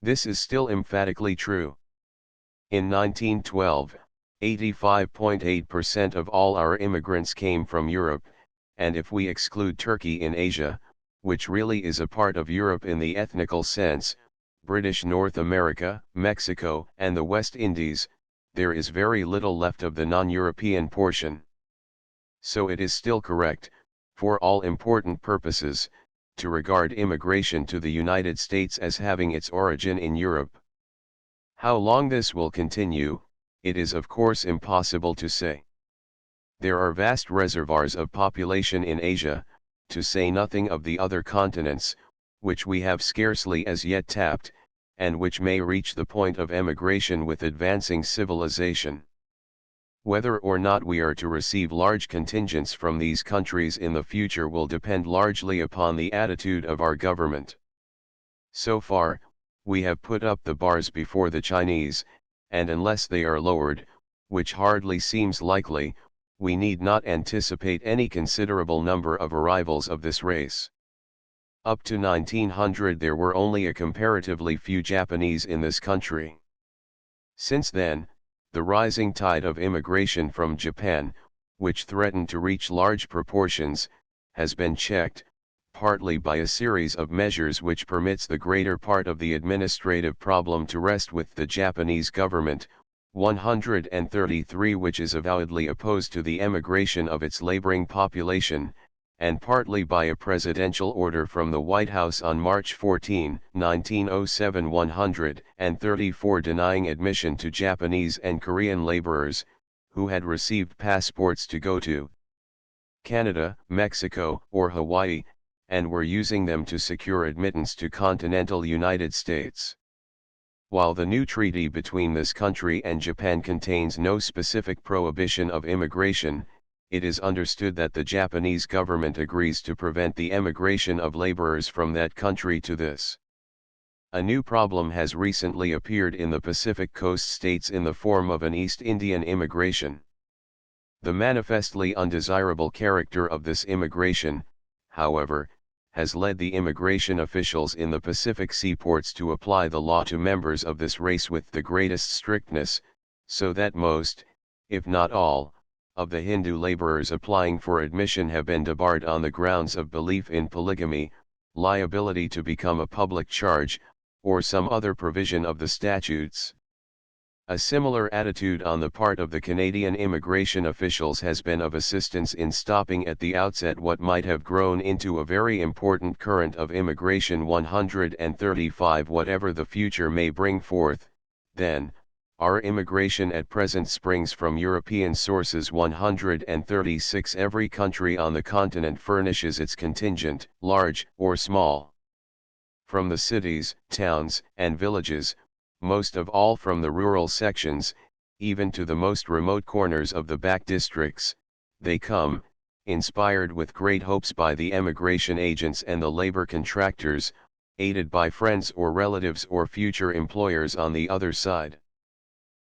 This is still emphatically true. In 1912, 85.8% of all our immigrants came from Europe, and if we exclude Turkey in Asia, which really is a part of Europe in the ethnical sense, British North America, Mexico, and the West Indies, there is very little left of the non-European portion. So it is still correct, for all important purposes, to regard immigration to the United States as having its origin in Europe. How long this will continue, it is of course impossible to say. There are vast reservoirs of population in Asia, to say nothing of the other continents, which we have scarcely as yet tapped, and which may reach the point of emigration with advancing civilization. Whether or not we are to receive large contingents from these countries in the future will depend largely upon the attitude of our government. So far, we have put up the bars before the Chinese, and unless they are lowered, which hardly seems likely, we need not anticipate any considerable number of arrivals of this race. Up to 1900 there were only a comparatively few Japanese in this country. Since then, the rising tide of immigration from Japan, which threatened to reach large proportions, has been checked, partly by a series of measures which permits the greater part of the administrative problem to rest with the Japanese government, 133 which is avowedly opposed to the emigration of its laboring population, and partly by a presidential order from the White House on March 14, 1907 134 denying admission to Japanese and Korean laborers, who had received passports to go to Canada, Mexico, or Hawaii, and were using them to secure admittance to continental United States. While the new treaty between this country and Japan contains no specific prohibition of immigration, it is understood that the Japanese government agrees to prevent the emigration of laborers from that country to this. A new problem has recently appeared in the Pacific Coast states in the form of an East Indian immigration. The manifestly undesirable character of this immigration, however, has led the immigration officials in the Pacific seaports to apply the law to members of this race with the greatest strictness, so that most, if not all, of the Hindu laborers applying for admission have been debarred on the grounds of belief in polygamy, liability to become a public charge, or some other provision of the statutes. A similar attitude on the part of the Canadian immigration officials has been of assistance in stopping at the outset what might have grown into a very important current of immigration 135. Whatever the future may bring forth, then, our immigration at present springs from European sources 136. Every country on the continent furnishes its contingent, large or small. From the cities, towns, and villages, most of all from the rural sections, even to the most remote corners of the back districts, they come, inspired with great hopes by the emigration agents and the labor contractors, aided by friends or relatives or future employers on the other side.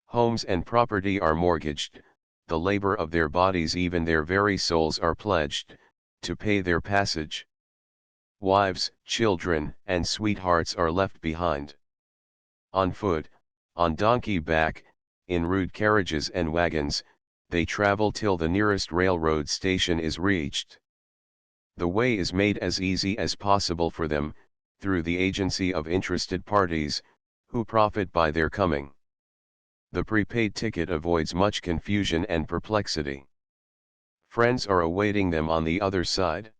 Homes and property are mortgaged, the labor of their bodies, even their very souls, are pledged, to pay their passage. Wives, children, and sweethearts are left behind. On foot, on donkey back, in rude carriages and wagons, they travel till the nearest railroad station is reached. The way is made as easy as possible for them, through the agency of interested parties, who profit by their coming. The prepaid ticket avoids much confusion and perplexity. Friends are awaiting them on the other side.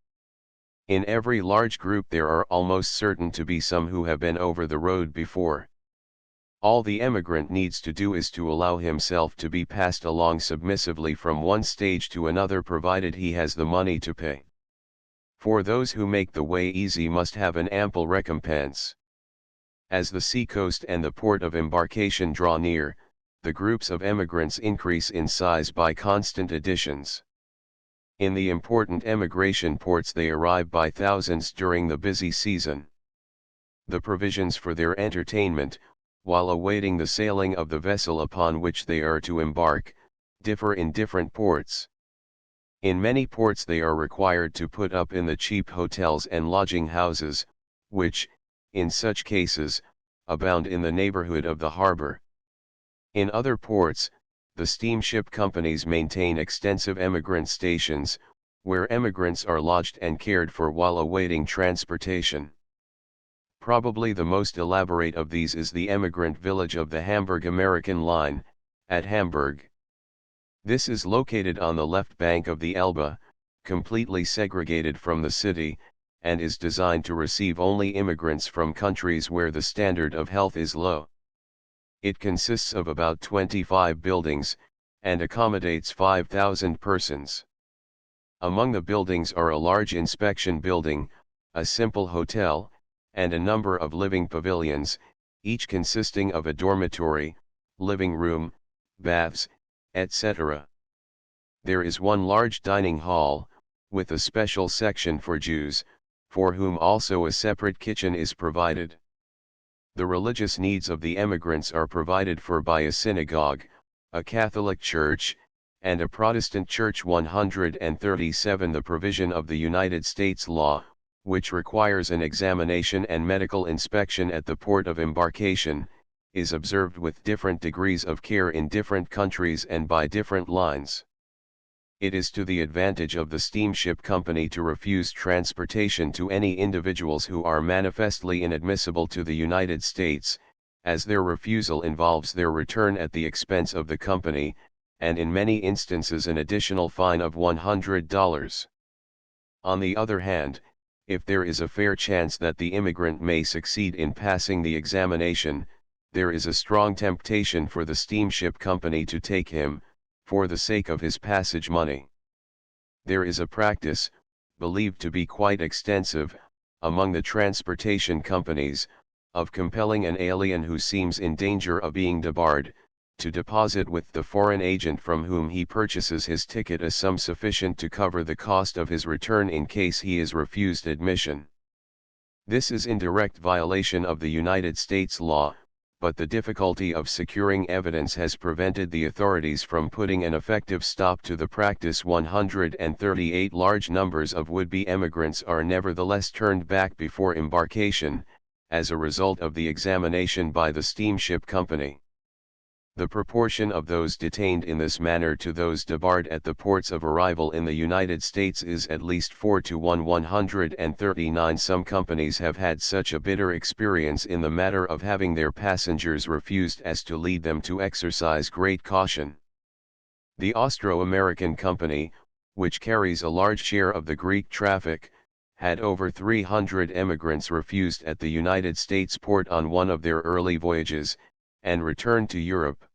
In every large group there are almost certain to be some who have been over the road before. All the emigrant needs to do is to allow himself to be passed along submissively from one stage to another, provided he has the money to pay. For those who make the way easy must have an ample recompense. As the seacoast and the port of embarkation draw near, the groups of emigrants increase in size by constant additions. In the important emigration ports they arrive by thousands during the busy season. The provisions for their entertainment, while awaiting the sailing of the vessel upon which they are to embark, differ in different ports. In many ports they are required to put up in the cheap hotels and lodging houses, which, in such cases, abound in the neighborhood of the harbor. In other ports, the steamship companies maintain extensive emigrant stations, where emigrants are lodged and cared for while awaiting transportation. Probably the most elaborate of these is the emigrant village of the Hamburg American Line, at Hamburg. This is located on the left bank of the Elbe, completely segregated from the city, and is designed to receive only immigrants from countries where the standard of health is low. It consists of about 25 buildings, and accommodates 5,000 persons. Among the buildings are a large inspection building, a simple hotel, and a number of living pavilions, each consisting of a dormitory, living room, baths, etc. There is one large dining hall, with a special section for Jews, for whom also a separate kitchen is provided. The religious needs of the emigrants are provided for by a synagogue, a Catholic church, and a Protestant church. 137 The provision of the United States law, which requires an examination and medical inspection at the port of embarkation, is observed with different degrees of care in different countries and by different lines. It is to the advantage of the steamship company to refuse transportation to any individuals who are manifestly inadmissible to the United States, as their refusal involves their return at the expense of the company, and in many instances an additional fine of $100. On the other hand, if there is a fair chance that the immigrant may succeed in passing the examination, there is a strong temptation for the steamship company to take him, for the sake of his passage money. There is a practice, believed to be quite extensive, among the transportation companies, of compelling an alien who seems in danger of being debarred, to deposit with the foreign agent from whom he purchases his ticket a sum sufficient to cover the cost of his return in case he is refused admission. This is in direct violation of the United States law, but the difficulty of securing evidence has prevented the authorities from putting an effective stop to the practice. 138 large numbers of would-be emigrants are nevertheless turned back before embarkation, as a result of the examination by the steamship company. The proportion of those detained in this manner to those debarred at the ports of arrival in the United States is at least 4 to 1. 139. Some companies have had such a bitter experience in the matter of having their passengers refused as to lead them to exercise great caution. The Austro-American Company, which carries a large share of the Greek traffic, had over 300 emigrants refused at the United States port on one of their early voyages, and returned to Europe.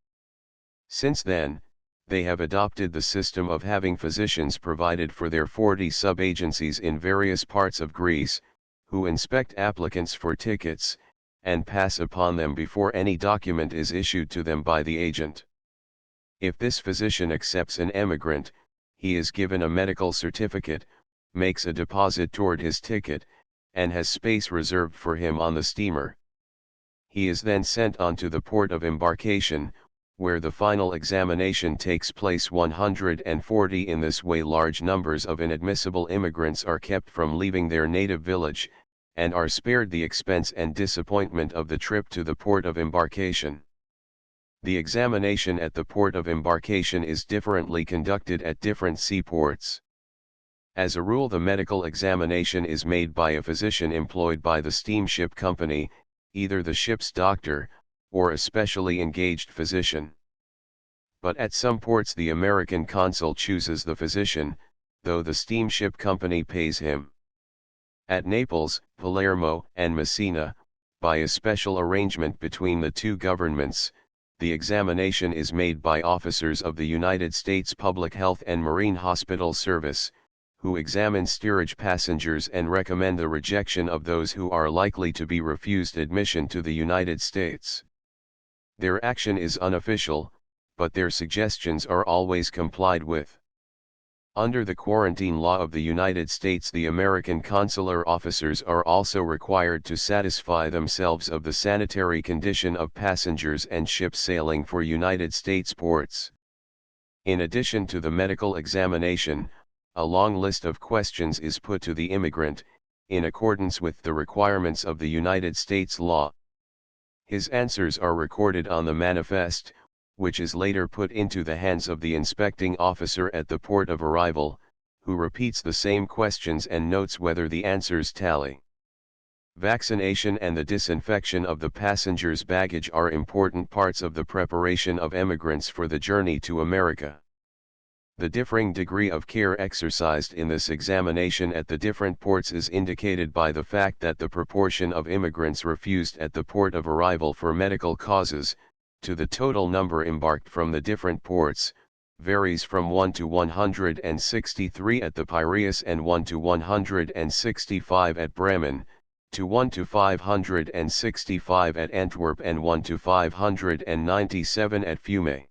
Since then, they have adopted the system of having physicians provided for their 40 sub-agencies in various parts of Greece, who inspect applicants for tickets, and pass upon them before any document is issued to them by the agent. If this physician accepts an emigrant, he is given a medical certificate, makes a deposit toward his ticket, and has space reserved for him on the steamer. He is then sent on to the port of embarkation, where the final examination takes place. 140. In this way large numbers of inadmissible immigrants are kept from leaving their native village, and are spared the expense and disappointment of the trip to the port of embarkation. The examination at the port of embarkation is differently conducted at different seaports. As a rule the medical examination is made by a physician employed by the steamship company, either the ship's doctor, or a specially engaged physician. But at some ports the American consul chooses the physician, though the steamship company pays him. At Naples, Palermo, and Messina, by a special arrangement between the two governments, the examination is made by officers of the United States Public Health and Marine Hospital Service, who examine steerage passengers and recommend the rejection of those who are likely to be refused admission to the United States. Their action is unofficial, but their suggestions are always complied with. Under the quarantine law of the United States, the American consular officers are also required to satisfy themselves of the sanitary condition of passengers and ships sailing for United States ports. In addition to the medical examination, a long list of questions is put to the immigrant, in accordance with the requirements of the United States law. His answers are recorded on the manifest, which is later put into the hands of the inspecting officer at the port of arrival, who repeats the same questions and notes whether the answers tally. Vaccination and the disinfection of the passengers' baggage are important parts of the preparation of emigrants for the journey to America. The differing degree of care exercised in this examination at the different ports is indicated by the fact that the proportion of immigrants refused at the port of arrival for medical causes, to the total number embarked from the different ports, varies from 1 to 163 at the Piraeus and 1 to 165 at Bremen, to 1 to 565 at Antwerp and 1 to 597 at Fiume.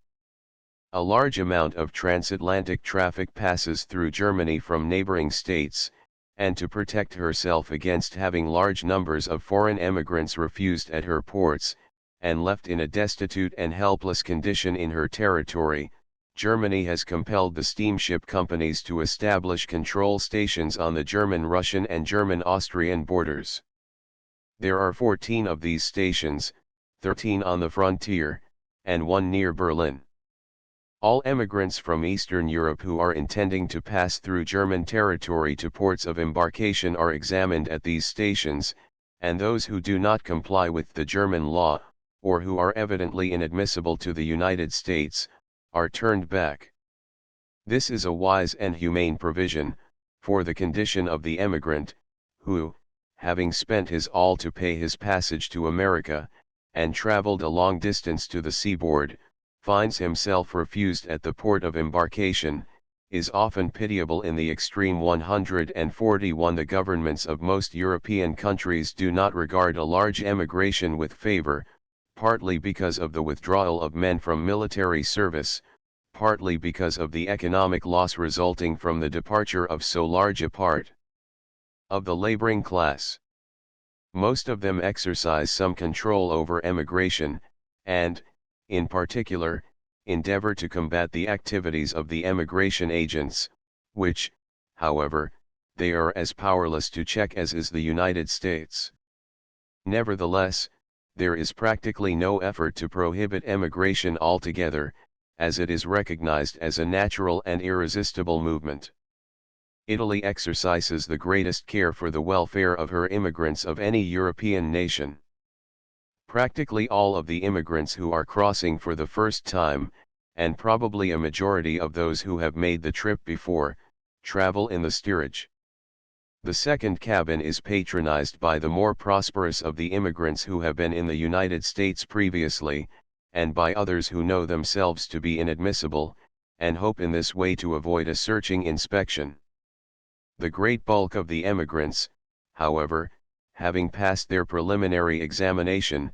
A large amount of transatlantic traffic passes through Germany from neighboring states, and to protect herself against having large numbers of foreign emigrants refused at her ports, and left in a destitute and helpless condition in her territory, Germany has compelled the steamship companies to establish control stations on the German-Russian and German-Austrian borders. There are 14 of these stations, 13 on the frontier, and one near Berlin. All emigrants from Eastern Europe who are intending to pass through German territory to ports of embarkation are examined at these stations, and those who do not comply with the German law, or who are evidently inadmissible to the United States, are turned back. This is a wise and humane provision, for the condition of the emigrant, who, having spent his all to pay his passage to America, and traveled a long distance to the seaboard, finds himself refused at the port of embarkation, is often pitiable in the extreme. 141 The governments of most European countries do not regard a large emigration with favor, partly because of the withdrawal of men from military service, partly because of the economic loss resulting from the departure of so large a part of the laboring class. Most of them exercise some control over emigration, and, in particular, endeavor to combat the activities of the emigration agents, which, however, they are as powerless to check as is the United States. Nevertheless, there is practically no effort to prohibit emigration altogether, as it is recognized as a natural and irresistible movement. Italy exercises the greatest care for the welfare of her immigrants of any European nation. Practically all of the immigrants who are crossing for the first time, and probably a majority of those who have made the trip before, travel in the steerage. The second cabin is patronized by the more prosperous of the immigrants who have been in the United States previously, and by others who know themselves to be inadmissible, and hope in this way to avoid a searching inspection. The great bulk of the emigrants, however, having passed their preliminary examination,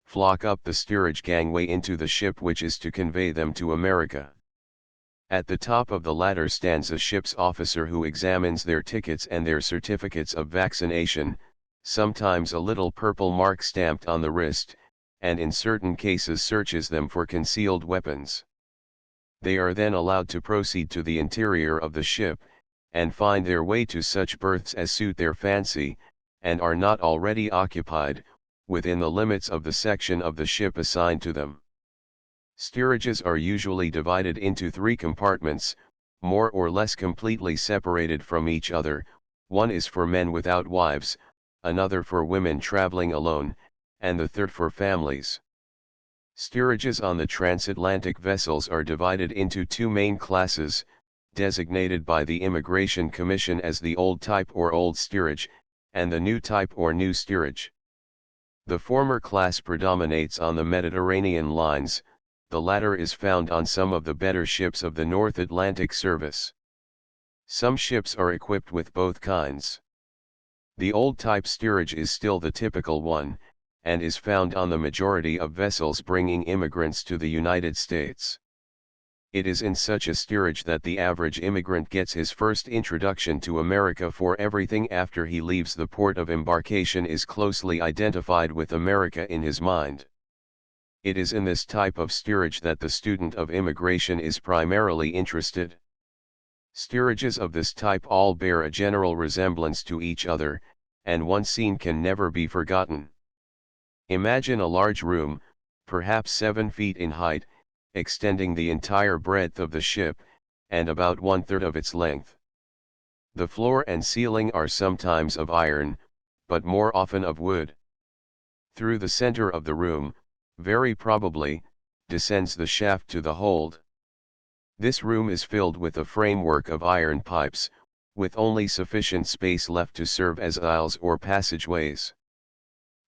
flock up the steerage gangway into the ship which is to convey them to America. At the top of the ladder stands a ship's officer who examines their tickets and their certificates of vaccination, sometimes a little purple mark stamped on the wrist, and in certain cases searches them for concealed weapons. They are then allowed to proceed to the interior of the ship, and find their way to such berths as suit their fancy, and are not already occupied, within the limits of the section of the ship assigned to them. Steerages are usually divided into 3 compartments, more or less completely separated from each other. One is for men without wives, another for women traveling alone, and the third for families. Steerages on the transatlantic vessels are divided into 2 main classes, designated by the Immigration Commission as the old type or old steerage, and the new type or new steerage. The former class predominates on the Mediterranean lines, the latter is found on some of the better ships of the North Atlantic service. Some ships are equipped with both kinds. The old type steerage is still the typical one, and is found on the majority of vessels bringing immigrants to the United States. It is in such a steerage that the average immigrant gets his first introduction to America, for everything after he leaves the port of embarkation is closely identified with America in his mind. It is in this type of steerage that the student of immigration is primarily interested. Steerages of this type all bear a general resemblance to each other, and one scene can never be forgotten. Imagine a large room, perhaps 7 feet in height, extending the entire breadth of the ship, and about 1/3 of its length. The floor and ceiling are sometimes of iron, but more often of wood. Through the center of the room, very probably, descends the shaft to the hold. This room is filled with a framework of iron pipes, with only sufficient space left to serve as aisles or passageways.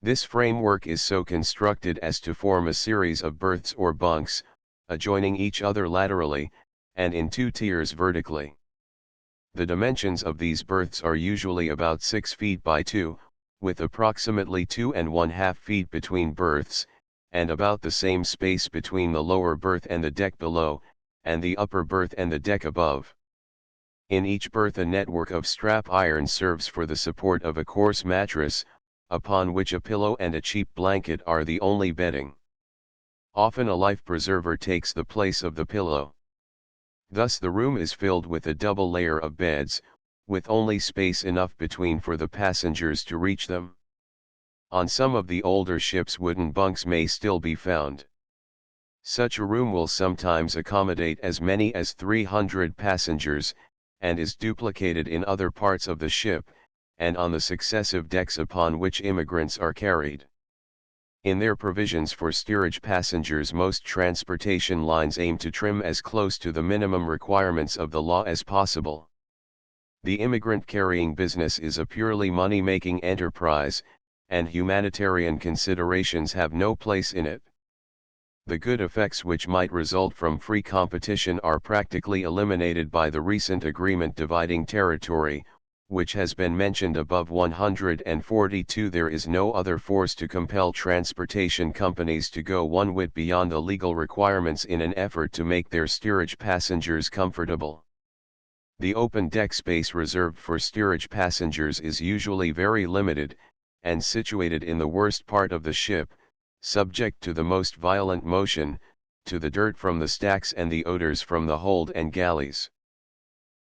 This framework is so constructed as to form a series of berths or bunks, adjoining each other laterally, and in 2 tiers vertically. The dimensions of these berths are usually about 6 feet by 2, with approximately 2½ feet between berths, and about the same space between the lower berth and the deck below, and the upper berth and the deck above. In each berth a network of strap iron serves for the support of a coarse mattress, upon which a pillow and a cheap blanket are the only bedding. Often a life preserver takes the place of the pillow. Thus the room is filled with a double layer of beds, with only space enough between for the passengers to reach them. On some of the older ships wooden bunks may still be found. Such a room will sometimes accommodate as many as 300 passengers, and is duplicated in other parts of the ship, and on the successive decks upon which immigrants are carried. In their provisions for steerage passengers, most transportation lines aim to trim as close to the minimum requirements of the law as possible. The immigrant carrying business is a purely money-making enterprise, and humanitarian considerations have no place in it. The good effects which might result from free competition are practically eliminated by the recent agreement dividing territory, which has been mentioned above. 142 There is no other force to compel transportation companies to go one whit beyond the legal requirements in an effort to make their steerage passengers comfortable. The open deck space reserved for steerage passengers is usually very limited, and situated in the worst part of the ship, subject to the most violent motion, to the dirt from the stacks and the odors from the hold and galleys.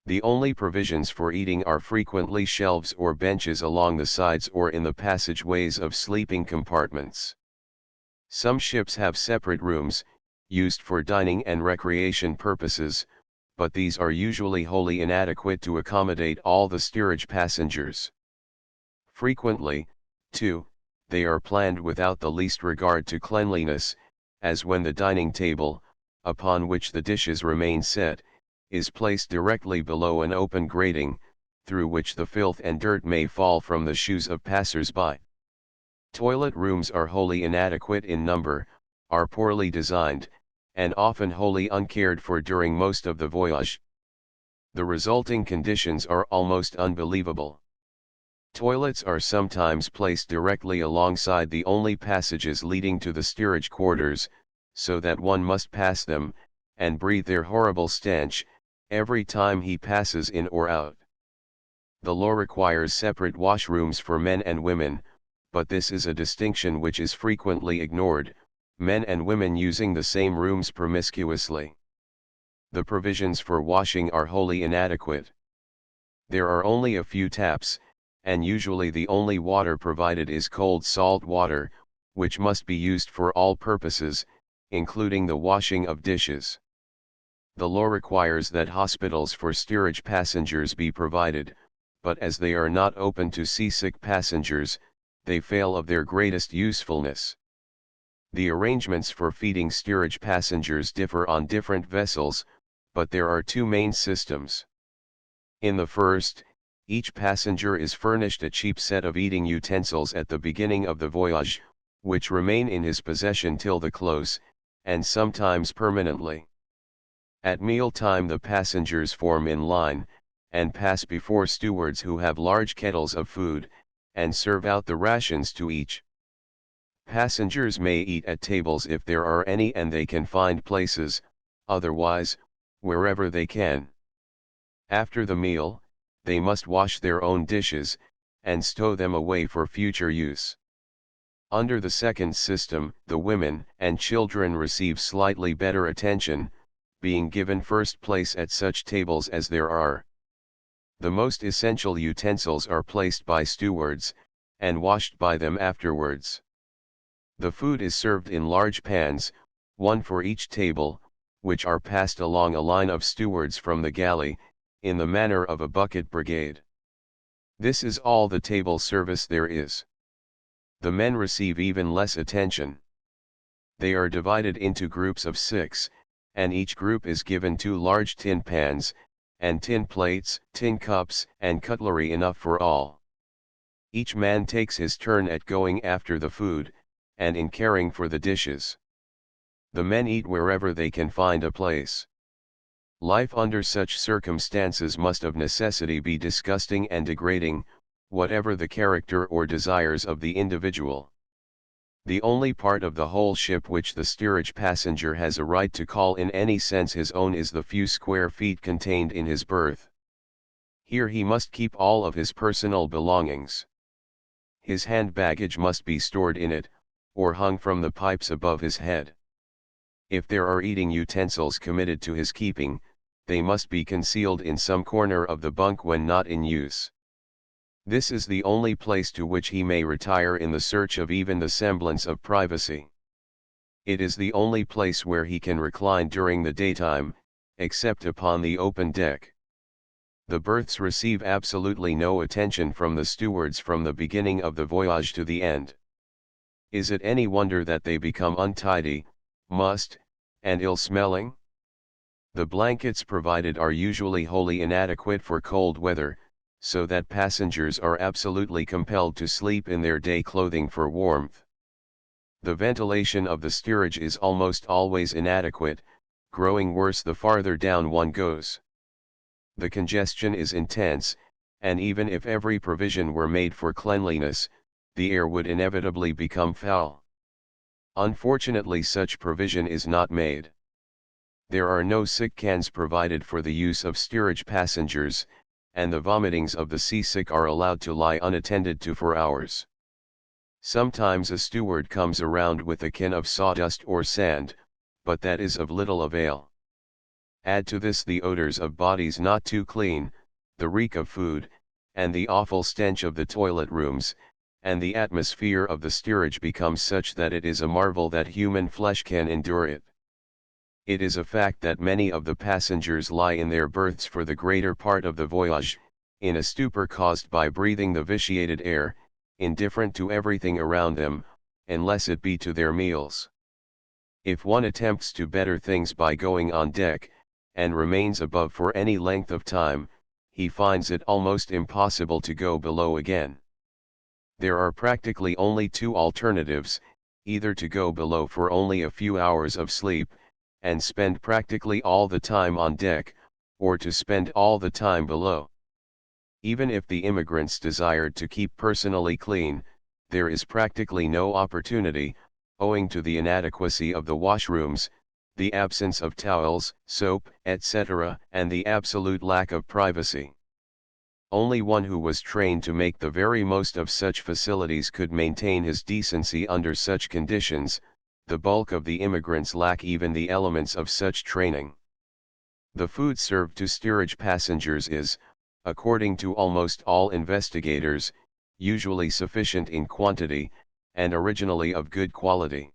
The only provisions for eating are frequently shelves or benches along the sides or in the passageways of sleeping compartments. Some ships have separate rooms, used for dining and recreation purposes, but these are usually wholly inadequate to accommodate all the steerage passengers. Frequently, too, they are planned without the least regard to cleanliness, as when the dining table, upon which the dishes remain set, is placed directly below an open grating, through which the filth and dirt may fall from the shoes of passers-by. Toilet rooms are wholly inadequate in number, are poorly designed, and often wholly uncared for during most of the voyage. The resulting conditions are almost unbelievable. Toilets are sometimes placed directly alongside the only passages leading to the steerage quarters, so that one must pass them, and breathe their horrible stench, every time he passes in or out. The law requires separate washrooms for men and women, but this is a distinction which is frequently ignored, men and women using the same rooms promiscuously. The provisions for washing are wholly inadequate. There are only a few taps, and usually the only water provided is cold salt water, which must be used for all purposes, including the washing of dishes. The law requires that hospitals for steerage passengers be provided, but as they are not open to seasick passengers, they fail of their greatest usefulness. The arrangements for feeding steerage passengers differ on different vessels, but there are two main systems. In the first, each passenger is furnished a cheap set of eating utensils at the beginning of the voyage, which remain in his possession till the close, and sometimes permanently. At meal time the passengers form in line, and pass before stewards who have large kettles of food, and serve out the rations to each. Passengers may eat at tables if there are any and they can find places, otherwise, wherever they can. After the meal, they must wash their own dishes, and stow them away for future use. Under the second system, the women and children receive slightly better attention, being given first place at such tables as there are. The most essential utensils are placed by stewards, and washed by them afterwards. The food is served in large pans, one for each table, which are passed along a line of stewards from the galley, in the manner of a bucket brigade. This is all the table service there is. The men receive even less attention. They are divided into groups of 6, and each group is given 2 large tin pans, and tin plates, tin cups, and cutlery enough for all. Each man takes his turn at going after the food, and in caring for the dishes. The men eat wherever they can find a place. Life under such circumstances must of necessity be disgusting and degrading, whatever the character or desires of the individual. The only part of the whole ship which the steerage passenger has a right to call in any sense his own is the few square feet contained in his berth. Here he must keep all of his personal belongings. His hand baggage must be stored in it, or hung from the pipes above his head. If there are eating utensils committed to his keeping, they must be concealed in some corner of the bunk when not in use. This is the only place to which he may retire in the search of even the semblance of privacy. It is the only place where he can recline during the daytime, except upon the open deck. The berths receive absolutely no attention from the stewards from the beginning of the voyage to the end. Is it any wonder that they become untidy, mussed, and ill-smelling? The blankets provided are usually wholly inadequate for cold weather, so that passengers are absolutely compelled to sleep in their day clothing for warmth. The ventilation of the steerage is almost always inadequate, growing worse the farther down one goes. The congestion is intense, and even if every provision were made for cleanliness, the air would inevitably become foul. Unfortunately, such provision is not made. There are no sick cans provided for the use of steerage passengers, and the vomitings of the seasick are allowed to lie unattended to for hours. Sometimes a steward comes around with a can of sawdust or sand, but that is of little avail. Add to this the odors of bodies not too clean, the reek of food, and the awful stench of the toilet rooms, and the atmosphere of the steerage becomes such that it is a marvel that human flesh can endure it. It is a fact that many of the passengers lie in their berths for the greater part of the voyage, in a stupor caused by breathing the vitiated air, indifferent to everything around them, unless it be to their meals. If one attempts to better things by going on deck, and remains above for any length of time, he finds it almost impossible to go below again. There are practically only two alternatives, either to go below for only a few hours of sleep, and spend practically all the time on deck, or to spend all the time below. Even if the immigrants desired to keep personally clean, there is practically no opportunity, owing to the inadequacy of the washrooms, the absence of towels, soap, etc., and the absolute lack of privacy. Only one who was trained to make the very most of such facilities could maintain his decency under such conditions. The bulk of the immigrants lack even the elements of such training. The food served to steerage passengers is, according to almost all investigators, usually sufficient in quantity, and originally of good quality.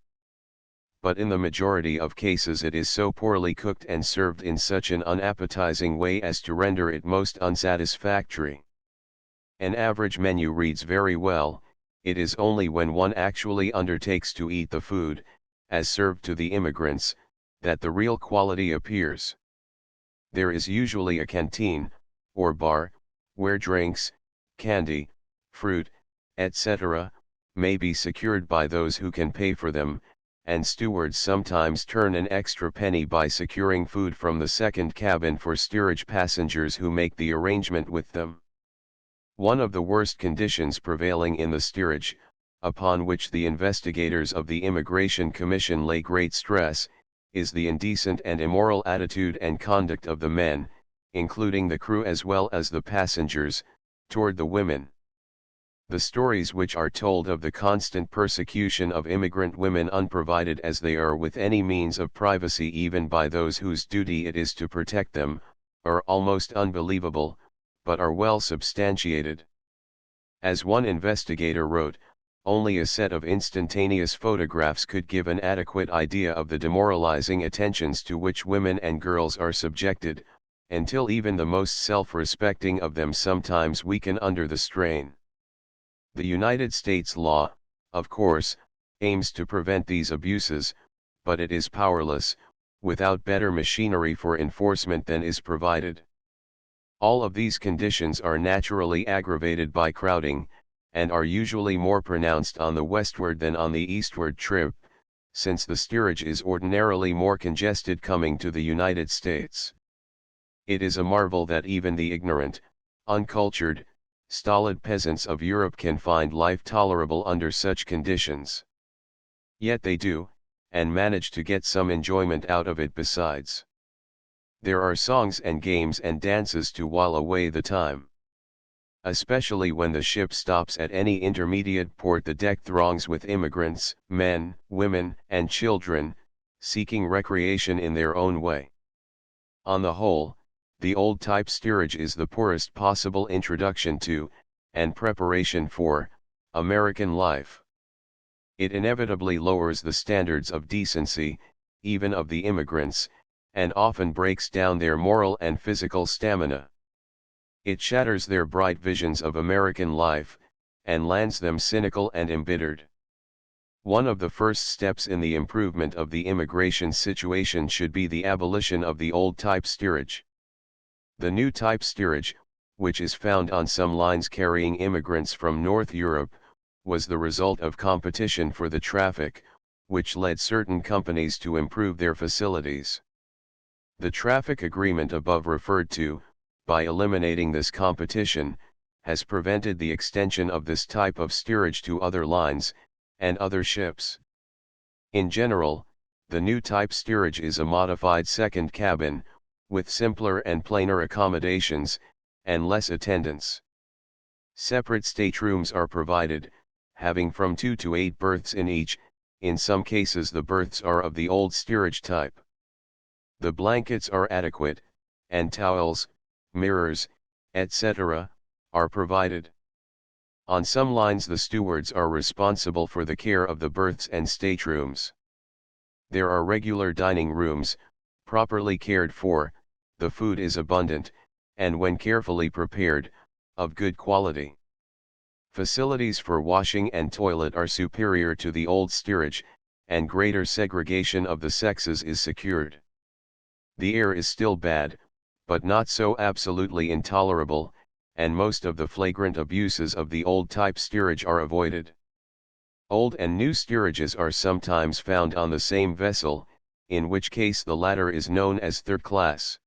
But in the majority of cases it is so poorly cooked and served in such an unappetizing way as to render it most unsatisfactory. An average menu reads very well, it is only when one actually undertakes to eat the food, as served to the immigrants, that the real quality appears. There is usually a canteen, or bar, where drinks, candy, fruit, etc., may be secured by those who can pay for them, and stewards sometimes turn an extra penny by securing food from the second cabin for steerage passengers who make the arrangement with them. One of the worst conditions prevailing in the steerage, upon which the investigators of the Immigration Commission lay great stress, is the indecent and immoral attitude and conduct of the men, including the crew as well as the passengers, toward the women. The stories which are told of the constant persecution of immigrant women, unprovided as they are with any means of privacy even by those whose duty it is to protect them, are almost unbelievable, but are well substantiated. As one investigator wrote, only a set of instantaneous photographs could give an adequate idea of the demoralizing attentions to which women and girls are subjected, until even the most self-respecting of them sometimes weaken under the strain. The United States law, of course, aims to prevent these abuses, but it is powerless, without better machinery for enforcement than is provided. All of these conditions are naturally aggravated by crowding, and are usually more pronounced on the westward than on the eastward trip, since the steerage is ordinarily more congested coming to the United States. It is a marvel that even the ignorant, uncultured, stolid peasants of Europe can find life tolerable under such conditions. Yet they do, and manage to get some enjoyment out of it besides. There are songs and games and dances to while away the time. Especially when the ship stops at any intermediate port, the deck throngs with immigrants, men, women, and children, seeking recreation in their own way. On the whole, the old-type steerage is the poorest possible introduction to, and preparation for, American life. it inevitably lowers the standards of decency, even of the immigrants, and often breaks down their moral and physical stamina. It shatters their bright visions of American life, and lands them cynical and embittered. One of the first steps in the improvement of the immigration situation should be the abolition of the old type steerage. The new type steerage, which is found on some lines carrying immigrants from North Europe, was the result of competition for the traffic, which led certain companies to improve their facilities. The traffic agreement above referred to, by eliminating this competition, has prevented the extension of this type of steerage to other lines, and other ships. In general, the new type steerage is a modified second cabin, with simpler and plainer accommodations, and less attendance. Separate staterooms are provided, having from 2 to 8 berths in each. In some cases the berths are of the old steerage type. The blankets are adequate, and towels, mirrors, etc., are provided. On some lines the stewards are responsible for the care of the berths and staterooms. There are regular dining rooms, properly cared for, the food is abundant, and when carefully prepared, of good quality. Facilities for washing and toilet are superior to the old steerage, and greater segregation of the sexes is secured. The air is still bad, but not so absolutely intolerable, and most of the flagrant abuses of the old type steerage are avoided. Old and new steerages are sometimes found on the same vessel, in which case the latter is known as third class.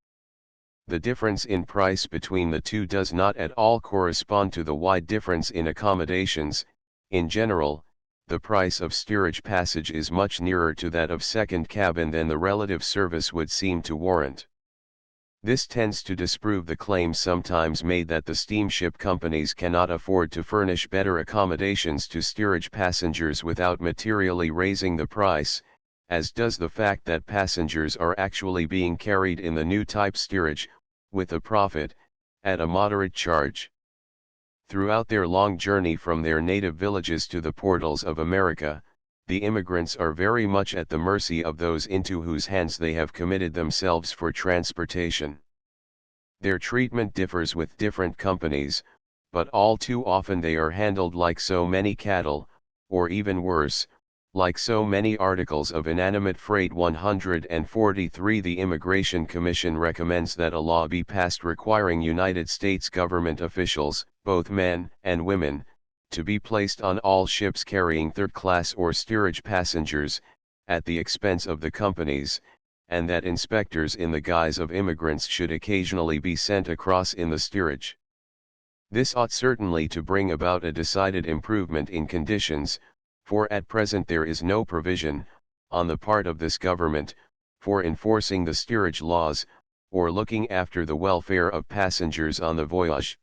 The difference in price between the two does not at all correspond to the wide difference in accommodations. In general, the price of steerage passage is much nearer to that of second cabin than the relative service would seem to warrant. This tends to disprove the claim sometimes made that the steamship companies cannot afford to furnish better accommodations to steerage passengers without materially raising the price, as does the fact that passengers are actually being carried in the new type steerage, with a profit, at a moderate charge. Throughout their long journey from their native villages to the portals of America, the immigrants are very much at the mercy of those into whose hands they have committed themselves for transportation. Their treatment differs with different companies, but all too often they are handled like so many cattle, or even worse, like so many articles of inanimate freight. 143 The Immigration Commission recommends that a law be passed requiring United States government officials, both men and women, to be placed on all ships carrying third-class or steerage passengers, at the expense of the companies, and that inspectors in the guise of immigrants should occasionally be sent across in the steerage. This ought certainly to bring about a decided improvement in conditions, for at present there is no provision, on the part of this government, for enforcing the steerage laws, or looking after the welfare of passengers on the voyage.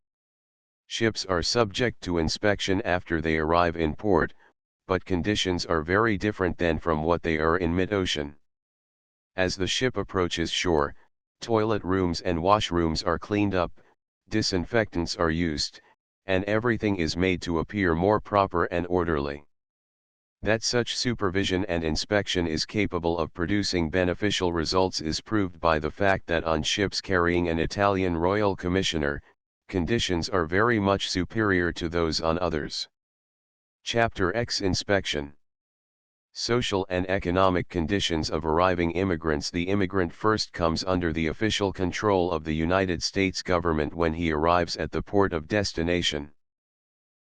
Ships are subject to inspection after they arrive in port, but conditions are very different than from what they are in mid-ocean. As the ship approaches shore, toilet rooms and washrooms are cleaned up, disinfectants are used, and everything is made to appear more proper and orderly. That such supervision and inspection is capable of producing beneficial results is proved by the fact that on ships carrying an Italian Royal Commissioner, conditions are very much superior to those on others. Chapter X Inspection. Social and economic conditions of arriving immigrants. The immigrant first comes under the official control of the United States government when he arrives at the port of destination.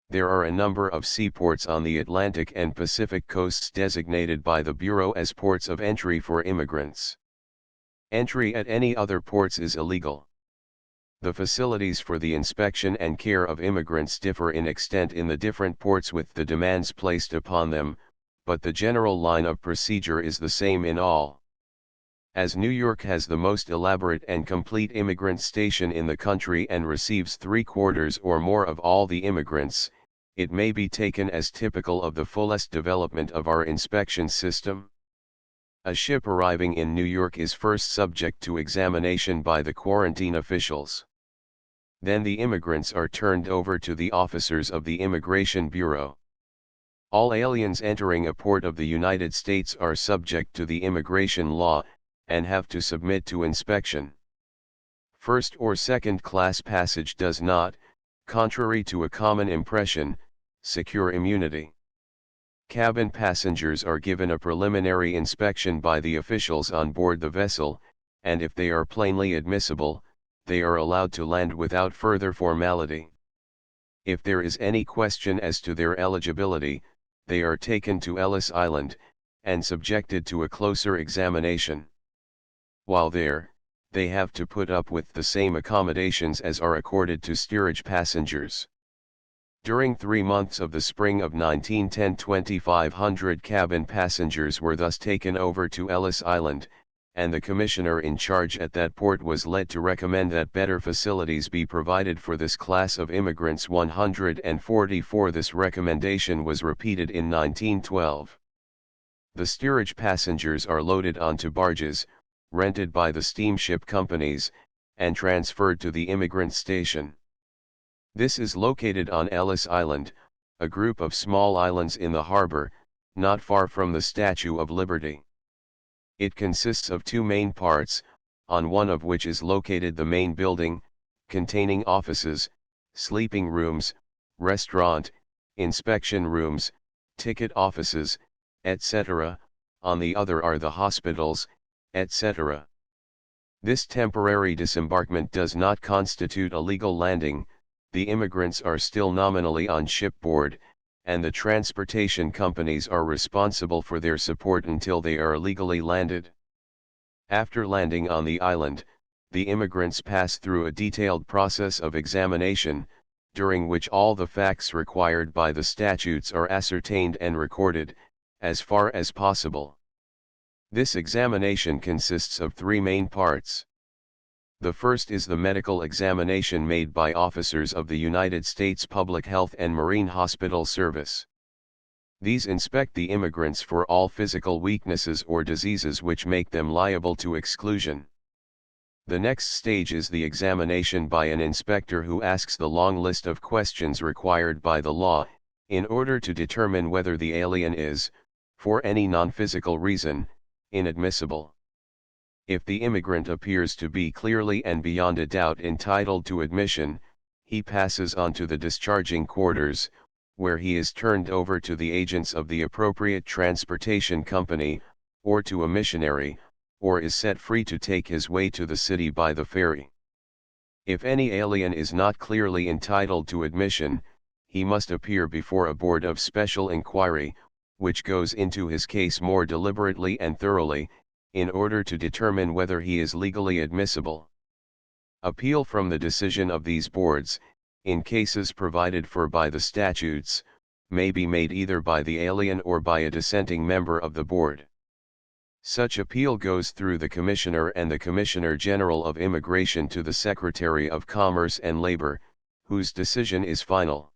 There are a number of seaports on the Atlantic and Pacific coasts designated by the Bureau as ports of entry for immigrants. Entry at any other ports is illegal. The facilities for the inspection and care of immigrants differ in extent in the different ports with the demands placed upon them, but the general line of procedure is the same in all. As New York has the most elaborate and complete immigrant station in the country and receives 3/4 or more of all the immigrants, it may be taken as typical of the fullest development of our inspection system. A ship arriving in New York is first subject to examination by the quarantine officials. Then the immigrants are turned over to the officers of the Immigration Bureau. All aliens entering a port of the United States are subject to the immigration law, and have to submit to inspection. First or second class passage does not, contrary to a common impression, secure immunity. Cabin passengers are given a preliminary inspection by the officials on board the vessel, and if they are plainly admissible, they are allowed to land without further formality. If there is any question as to their eligibility, they are taken to Ellis Island, and subjected to a closer examination. While there, they have to put up with the same accommodations as are accorded to steerage passengers. During 3 months of the spring of 1910, 2,500 cabin passengers were thus taken over to Ellis Island, and the commissioner in charge at that port was led to recommend that better facilities be provided for this class of immigrants. 144. This recommendation was repeated in 1912. The steerage passengers are loaded onto barges, rented by the steamship companies, and transferred to the immigrant station. This is located on Ellis Island, a group of small islands in the harbor, not far from the Statue of Liberty. It consists of 2 main parts, on one of which is located the main building, containing offices, sleeping rooms, restaurant, inspection rooms, ticket offices, etc. On the other are the hospitals, etc. This temporary disembarkment does not constitute a legal landing. The immigrants are still nominally on shipboard, and the transportation companies are responsible for their support until they are legally landed. After landing on the island, the immigrants pass through a detailed process of examination, during which all the facts required by the statutes are ascertained and recorded, as far as possible. This examination consists of 3 main parts. The first is the medical examination made by officers of the United States Public Health and Marine Hospital Service. These inspect the immigrants for all physical weaknesses or diseases which make them liable to exclusion. The next stage is the examination by an inspector who asks the long list of questions required by the law, in order to determine whether the alien is, for any non-physical reason, inadmissible. If the immigrant appears to be clearly and beyond a doubt entitled to admission, he passes on to the discharging quarters, where he is turned over to the agents of the appropriate transportation company, or to a missionary, or is set free to take his way to the city by the ferry. If any alien is not clearly entitled to admission, he must appear before a board of special inquiry, which goes into his case more deliberately and thoroughly, in order to determine whether he is legally admissible. Appeal from the decision of these boards, in cases provided for by the statutes, may be made either by the alien or by a dissenting member of the board. Such appeal goes through the Commissioner and the Commissioner General of Immigration to the Secretary of Commerce and Labor, whose decision is final.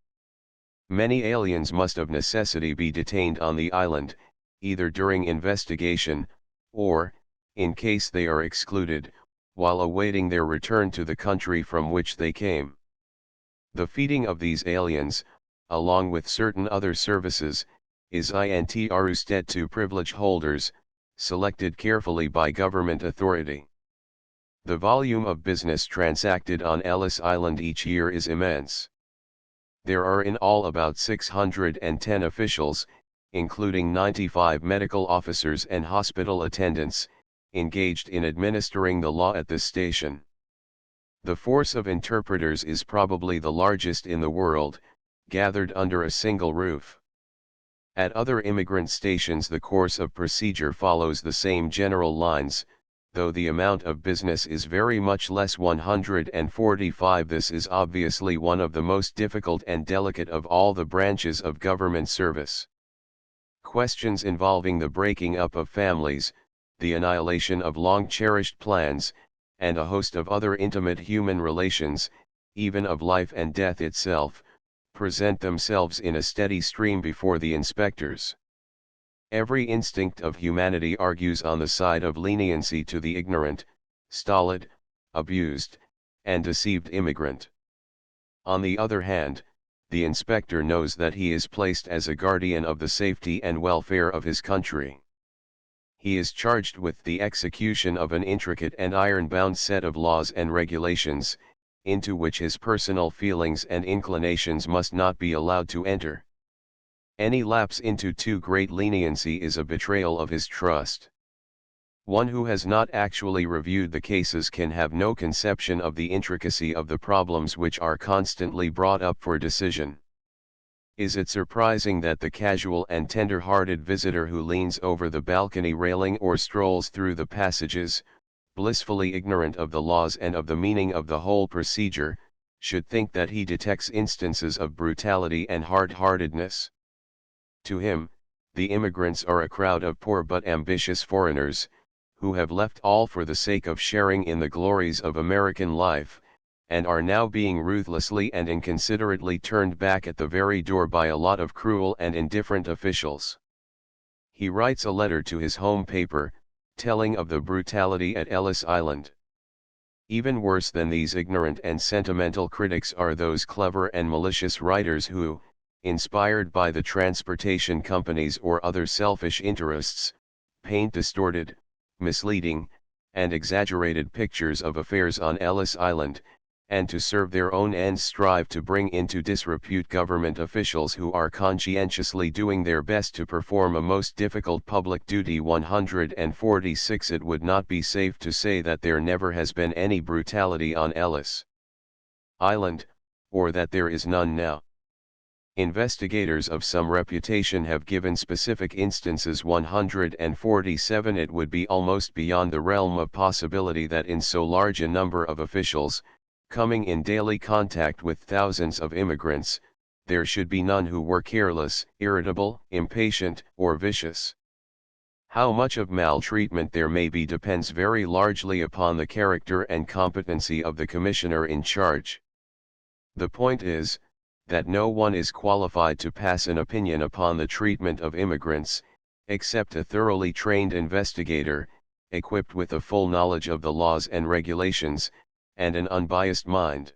Many aliens must of necessity be detained on the island, either during investigation, or, in case they are excluded, while awaiting their return to the country from which they came. The feeding of these aliens, along with certain other services, is intrusted to privilege holders, selected carefully by government authority. The volume of business transacted on Ellis Island each year is immense. There are in all about 610 officials, including 95 medical officers and hospital attendants, engaged in administering the law at this station. The force of interpreters is probably the largest in the world, gathered under a single roof. At other immigrant stations the course of procedure follows the same general lines, though the amount of business is very much less. 145 This is obviously one of the most difficult and delicate of all the branches of government service. Questions involving the breaking up of families, the annihilation of long-cherished plans, and a host of other intimate human relations, even of life and death itself, present themselves in a steady stream before the inspectors. Every instinct of humanity argues on the side of leniency to the ignorant, stolid, abused, and deceived immigrant. On the other hand, the inspector knows that he is placed as a guardian of the safety and welfare of his country. He is charged with the execution of an intricate and iron-bound set of laws and regulations, into which his personal feelings and inclinations must not be allowed to enter. Any lapse into too great leniency is a betrayal of his trust. One who has not actually reviewed the cases can have no conception of the intricacy of the problems which are constantly brought up for decision. Is it surprising that the casual and tender-hearted visitor who leans over the balcony railing or strolls through the passages, blissfully ignorant of the laws and of the meaning of the whole procedure, should think that he detects instances of brutality and hard-heartedness? To him, the immigrants are a crowd of poor but ambitious foreigners, who have left all for the sake of sharing in the glories of American life, and are now being ruthlessly and inconsiderately turned back at the very door by a lot of cruel and indifferent officials. He writes a letter to his home paper, telling of the brutality at Ellis Island. Even worse than these ignorant and sentimental critics are those clever and malicious writers who, inspired by the transportation companies or other selfish interests, paint distorted, misleading, and exaggerated pictures of affairs on Ellis Island, and to serve their own ends strive to bring into disrepute government officials who are conscientiously doing their best to perform a most difficult public duty. 146 It would not be safe to say that there never has been any brutality on Ellis Island, or that there is none now. Investigators of some reputation have given specific instances. 147 It would be almost beyond the realm of possibility that in so large a number of officials, coming in daily contact with thousands of immigrants, there should be none who were careless, irritable, impatient, or vicious. How much of maltreatment there may be depends very largely upon the character and competency of the commissioner in charge. The point is, that no one is qualified to pass an opinion upon the treatment of immigrants, except a thoroughly trained investigator, equipped with a full knowledge of the laws and regulations, and an unbiased mind.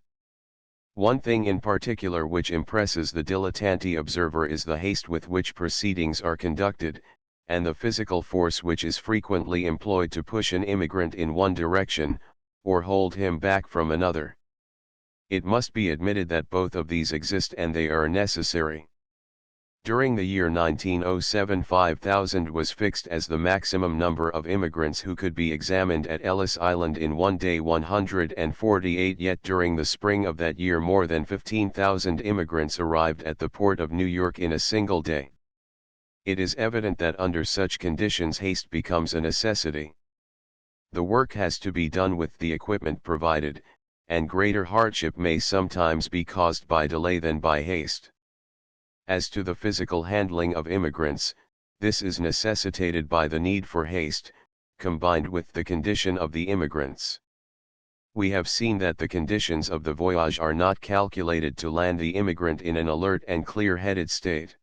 One thing in particular which impresses the dilettante observer is the haste with which proceedings are conducted, and the physical force which is frequently employed to push an immigrant in one direction, or hold him back from another. It must be admitted that both of these exist and they are necessary. During the year 1907, 5,000 was fixed as the maximum number of immigrants who could be examined at Ellis Island in one day. 148 Yet during the spring of that year more than 15,000 immigrants arrived at the port of New York in a single day. It is evident that under such conditions haste becomes a necessity. The work has to be done with the equipment provided, and greater hardship may sometimes be caused by delay than by haste. As to the physical handling of immigrants, this is necessitated by the need for haste, combined with the condition of the immigrants. We have seen that the conditions of the voyage are not calculated to land the immigrant in an alert and clear-headed state.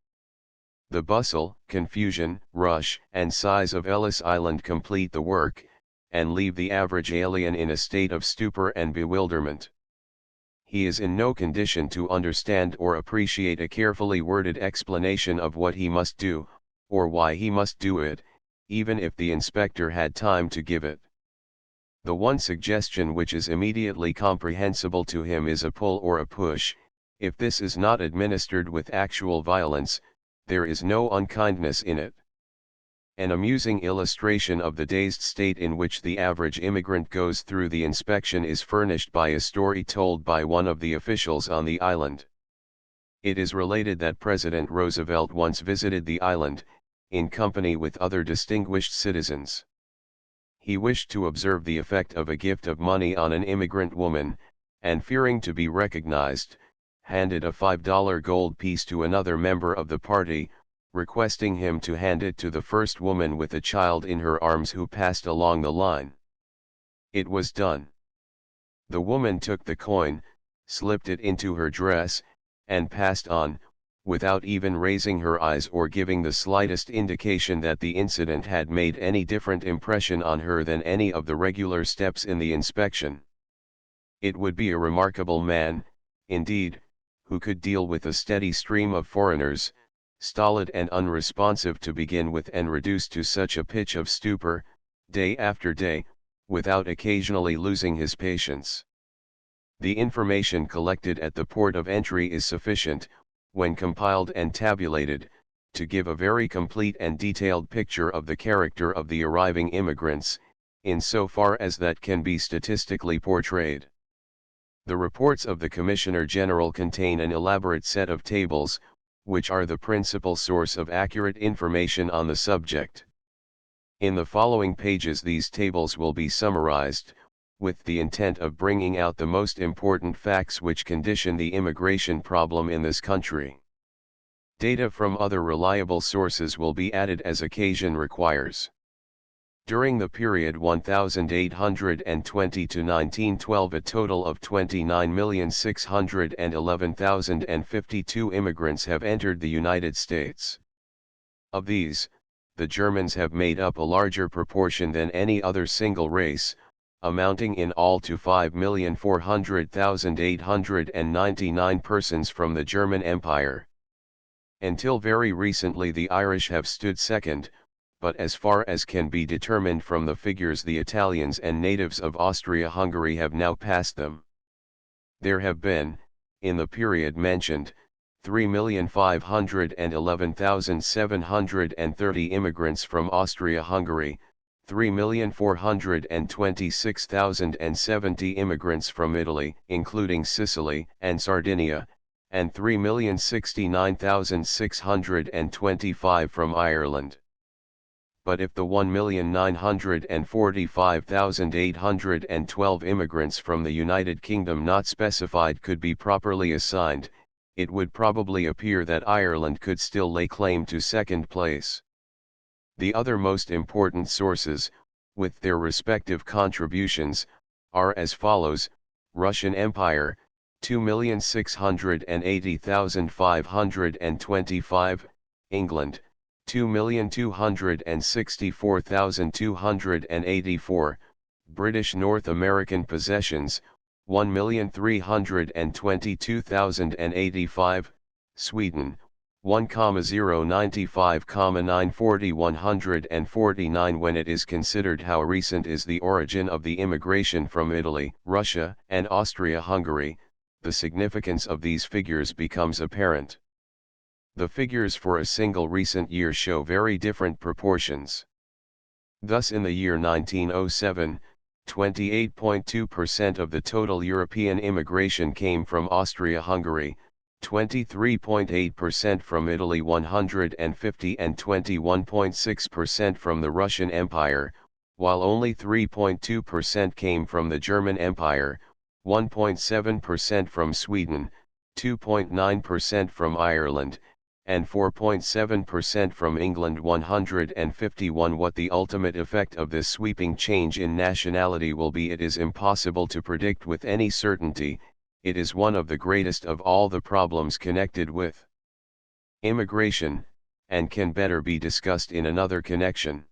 The bustle, confusion, rush, and size of Ellis Island complete the work, and leave the average alien in a state of stupor and bewilderment. He is in no condition to understand or appreciate a carefully worded explanation of what he must do, or why he must do it, even if the inspector had time to give it. The one suggestion which is immediately comprehensible to him is a pull or a push. If this is not administered with actual violence, there is no unkindness in it. An amusing illustration of the dazed state in which the average immigrant goes through the inspection is furnished by a story told by one of the officials on the island. It is related that President Roosevelt once visited the island, in company with other distinguished citizens. He wished to observe the effect of a gift of money on an immigrant woman, and fearing to be recognized, handed a $5 gold piece to another member of the party, requesting him to hand it to the first woman with a child in her arms who passed along the line. It was done. The woman took the coin, slipped it into her dress, and passed on, without even raising her eyes or giving the slightest indication that the incident had made any different impression on her than any of the regular steps in the inspection. It would be a remarkable man, indeed, who could deal with a steady stream of foreigners, stolid and unresponsive to begin with and reduced to such a pitch of stupor, day after day, without occasionally losing his patience. The information collected at the port of entry is sufficient, when compiled and tabulated, to give a very complete and detailed picture of the character of the arriving immigrants, in so far as that can be statistically portrayed. The reports of the Commissioner General contain an elaborate set of tables, which are the principal source of accurate information on the subject. In the following pages these tables will be summarized, with the intent of bringing out the most important facts which condition the immigration problem in this country. Data from other reliable sources will be added as occasion requires. During the period 1820 to 1912 a total of 29,611,052 immigrants have entered the United States. Of these, the Germans have made up a larger proportion than any other single race, amounting in all to 5,400,899 persons from the German Empire. Until very recently the Irish have stood second, but as far as can be determined from the figures the Italians and natives of Austria-Hungary have now passed them. There have been, in the period mentioned, 3,511,730 immigrants from Austria-Hungary, 3,426,070 immigrants from Italy, including Sicily and Sardinia, and 3,069,625 from Ireland. But if the 1,945,812 immigrants from the United Kingdom not specified could be properly assigned, it would probably appear that Ireland could still lay claim to second place. The other most important sources, with their respective contributions, are as follows: Russian Empire, 2,680,525, England, 2,264,284, British North American possessions, 1,322,085, Sweden, 1,095,940,149. When it is considered how recent is the origin of the immigration from Italy, Russia, and Austria-Hungary, the significance of these figures becomes apparent. The figures for a single recent year show very different proportions. Thus in the year 1907, 28.2% of the total European immigration came from Austria-Hungary, 23.8% from Italy, 150 and 21.6% from the Russian Empire, while only 3.2% came from the German Empire, 1.7% from Sweden, 2.9% from Ireland, and 4.7% from England. 151. What the ultimate effect of this sweeping change in nationality will be, it is impossible to predict with any certainty. It is one of the greatest of all the problems connected with immigration, and can better be discussed in another connection.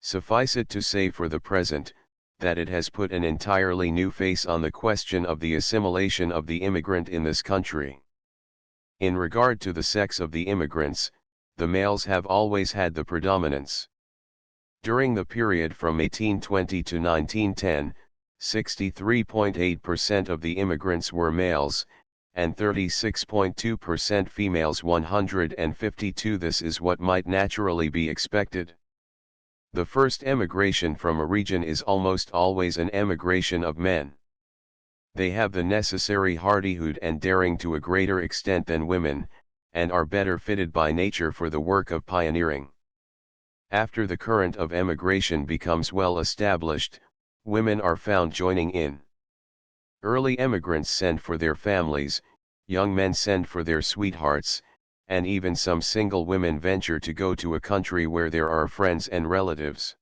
Suffice it to say for the present, that it has put an entirely new face on the question of the assimilation of the immigrant in this country. In regard to the sex of the immigrants, the males have always had the predominance. During the period from 1820 to 1910, 63.8% of the immigrants were males, and 36.2% females. 152. This is what might naturally be expected. The first emigration from a region is almost always an emigration of men. They have the necessary hardihood and daring to a greater extent than women, and are better fitted by nature for the work of pioneering. After the current of emigration becomes well established, women are found joining in. Early emigrants send for their families, young men send for their sweethearts, and even some single women venture to go to a country where there are friends and relatives.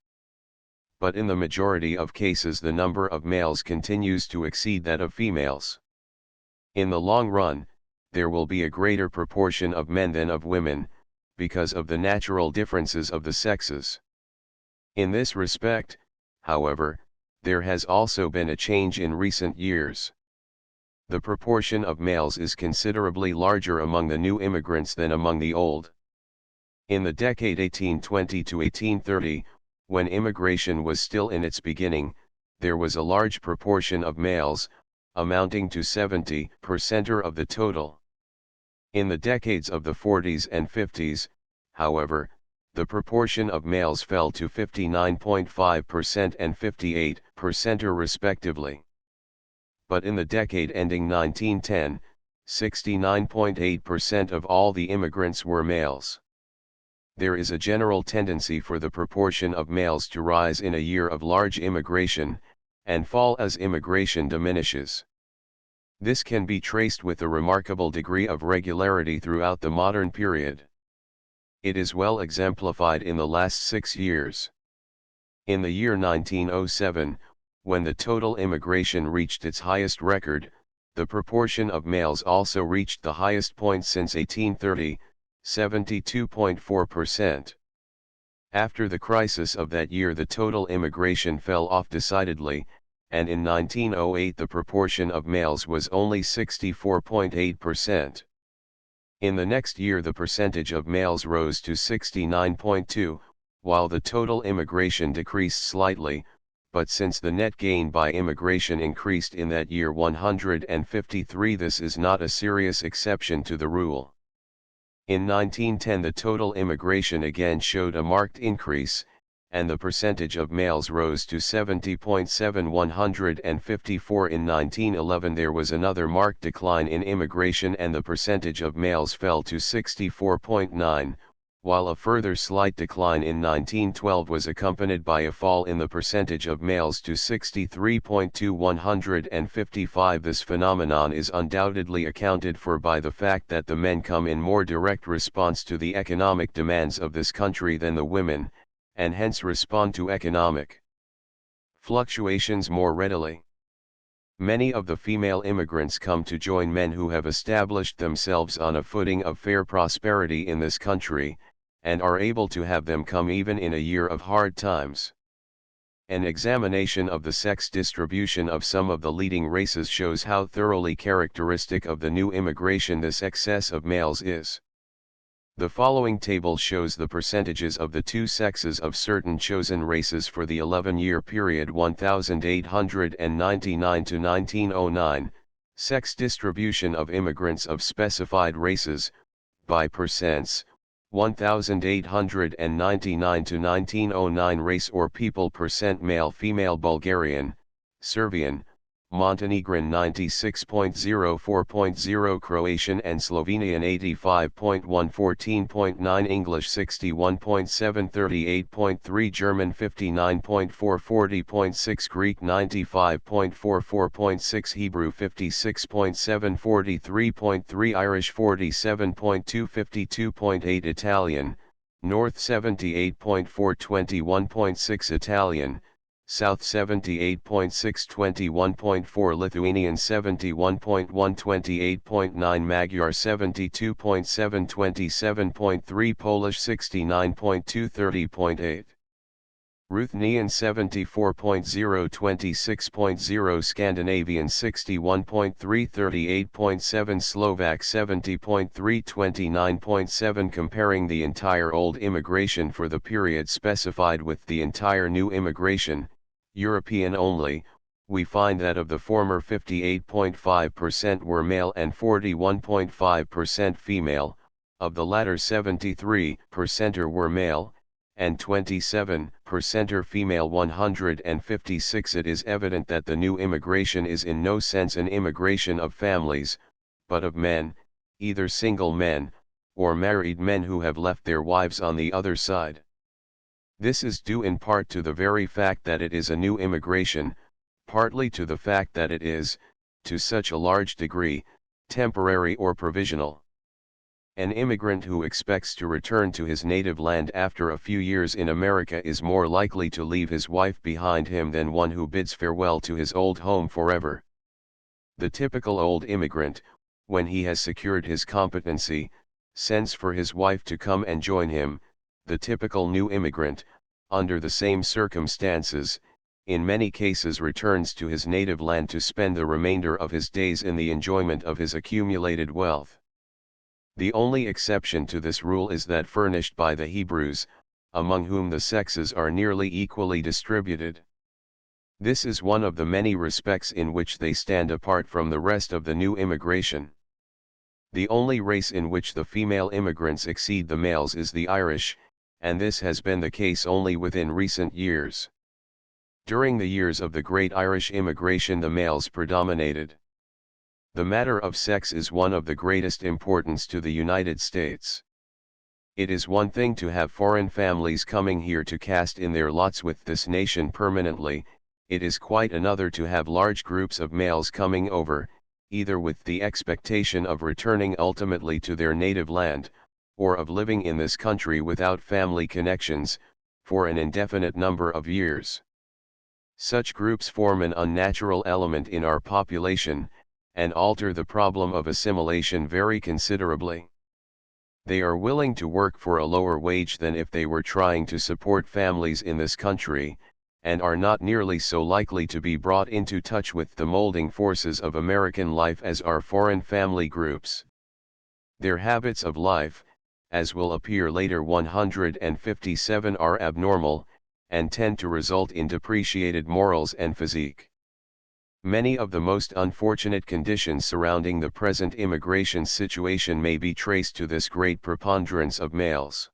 But in the majority of cases the number of males continues to exceed that of females. In the long run, there will be a greater proportion of men than of women, because of the natural differences of the sexes. In this respect, however, there has also been a change in recent years. the proportion of males is considerably larger among the new immigrants than among the old. In the decade 1820 to 1830, when immigration was still in its beginning, there was a large proportion of males, amounting to 70% of the total. In the decades of the 40s and 50s, however, the proportion of males fell to 59.5% and 58% respectively. But in the decade ending 1910, 69.8% of all the immigrants were males. There is a general tendency for the proportion of males to rise in a year of large immigration, and fall as immigration diminishes. This can be traced with a remarkable degree of regularity throughout the modern period. It is well exemplified in the last 6 years. In the year 1907, when the total immigration reached its highest record, the proportion of males also reached the highest point since 1830, 72.4%. After the crisis of that year, the total immigration fell off decidedly, and in 1908 the proportion of males was only 64.8%. In the next year the percentage of males rose to 69.2%, while the total immigration decreased slightly, but since the net gain by immigration increased in that year 153, this is not a serious exception to the rule. In 1910 the total immigration again showed a marked increase, and the percentage of males rose to 70.7%. 154 in 1911 there was another marked decline in immigration and the percentage of males fell to 64.9%, while a further slight decline in 1912 was accompanied by a fall in the percentage of males to 63.2%. 155 This phenomenon is undoubtedly accounted for by the fact that the men come in more direct response to the economic demands of this country than the women, and hence respond to economic fluctuations more readily. Many of the female immigrants come to join men who have established themselves on a footing of fair prosperity in this country, and are able to have them come even in a year of hard times. An examination of the sex distribution of some of the leading races shows how thoroughly characteristic of the new immigration this excess of males is. The following table shows the percentages of the two sexes of certain chosen races for the 11-year period 1899 to 1909, sex distribution of immigrants of specified races, by percents, 1899 to 1909 race or people percent male female Bulgarian, Serbian, Montenegrin 96.04.0 Croatian and Slovenian 85.114.9 English 61.738.3 German 59.440.6 Greek 95.44.6 Hebrew 56.743.3 Irish 47.252.8 Italian, North 78.421.6 Italian, South 78.621.4 Lithuanian 71.128.9 Magyar 72.727.3 Polish 69.230.8 Ruthenian 74.026.0 Scandinavian 61.338.7 Slovak 70.329.7 Comparing the entire old immigration for the period specified with the entire new immigration, European only, we find that of the former 58.5% were male and 41.5% female, of the latter 73% were male, and 27% are female. 156 It is evident that the new immigration is in no sense an immigration of families, but of men, either single men, or married men who have left their wives on the other side. This is due in part to the very fact that it is a new immigration, partly to the fact that it is, to such a large degree, temporary or provisional. An immigrant who expects to return to his native land after a few years in America is more likely to leave his wife behind him than one who bids farewell to his old home forever. The typical old immigrant, when he has secured his competency, sends for his wife to come and join him. The typical new immigrant, under the same circumstances, in many cases returns to his native land to spend the remainder of his days in the enjoyment of his accumulated wealth. The only exception to this rule is that furnished by the Hebrews, among whom the sexes are nearly equally distributed. This is one of the many respects in which they stand apart from the rest of the new immigration. The only race in which the female immigrants exceed the males is the Irish, and this has been the case only within recent years. During the years of the Great Irish Immigration the males predominated. The matter of sex is one of the greatest importance to the United States. It is one thing to have foreign families coming here to cast in their lots with this nation permanently, it is quite another to have large groups of males coming over, either with the expectation of returning ultimately to their native land, or of living in this country without family connections, for an indefinite number of years. Such groups form an unnatural element in our population, and alter the problem of assimilation very considerably. They are willing to work for a lower wage than if they were trying to support families in this country, and are not nearly so likely to be brought into touch with the molding forces of American life as are foreign family groups. Their habits of life, as will appear later 157, are abnormal, and tend to result in depreciated morals and physique. Many of the most unfortunate conditions surrounding the present immigration situation may be traced to this great preponderance of males.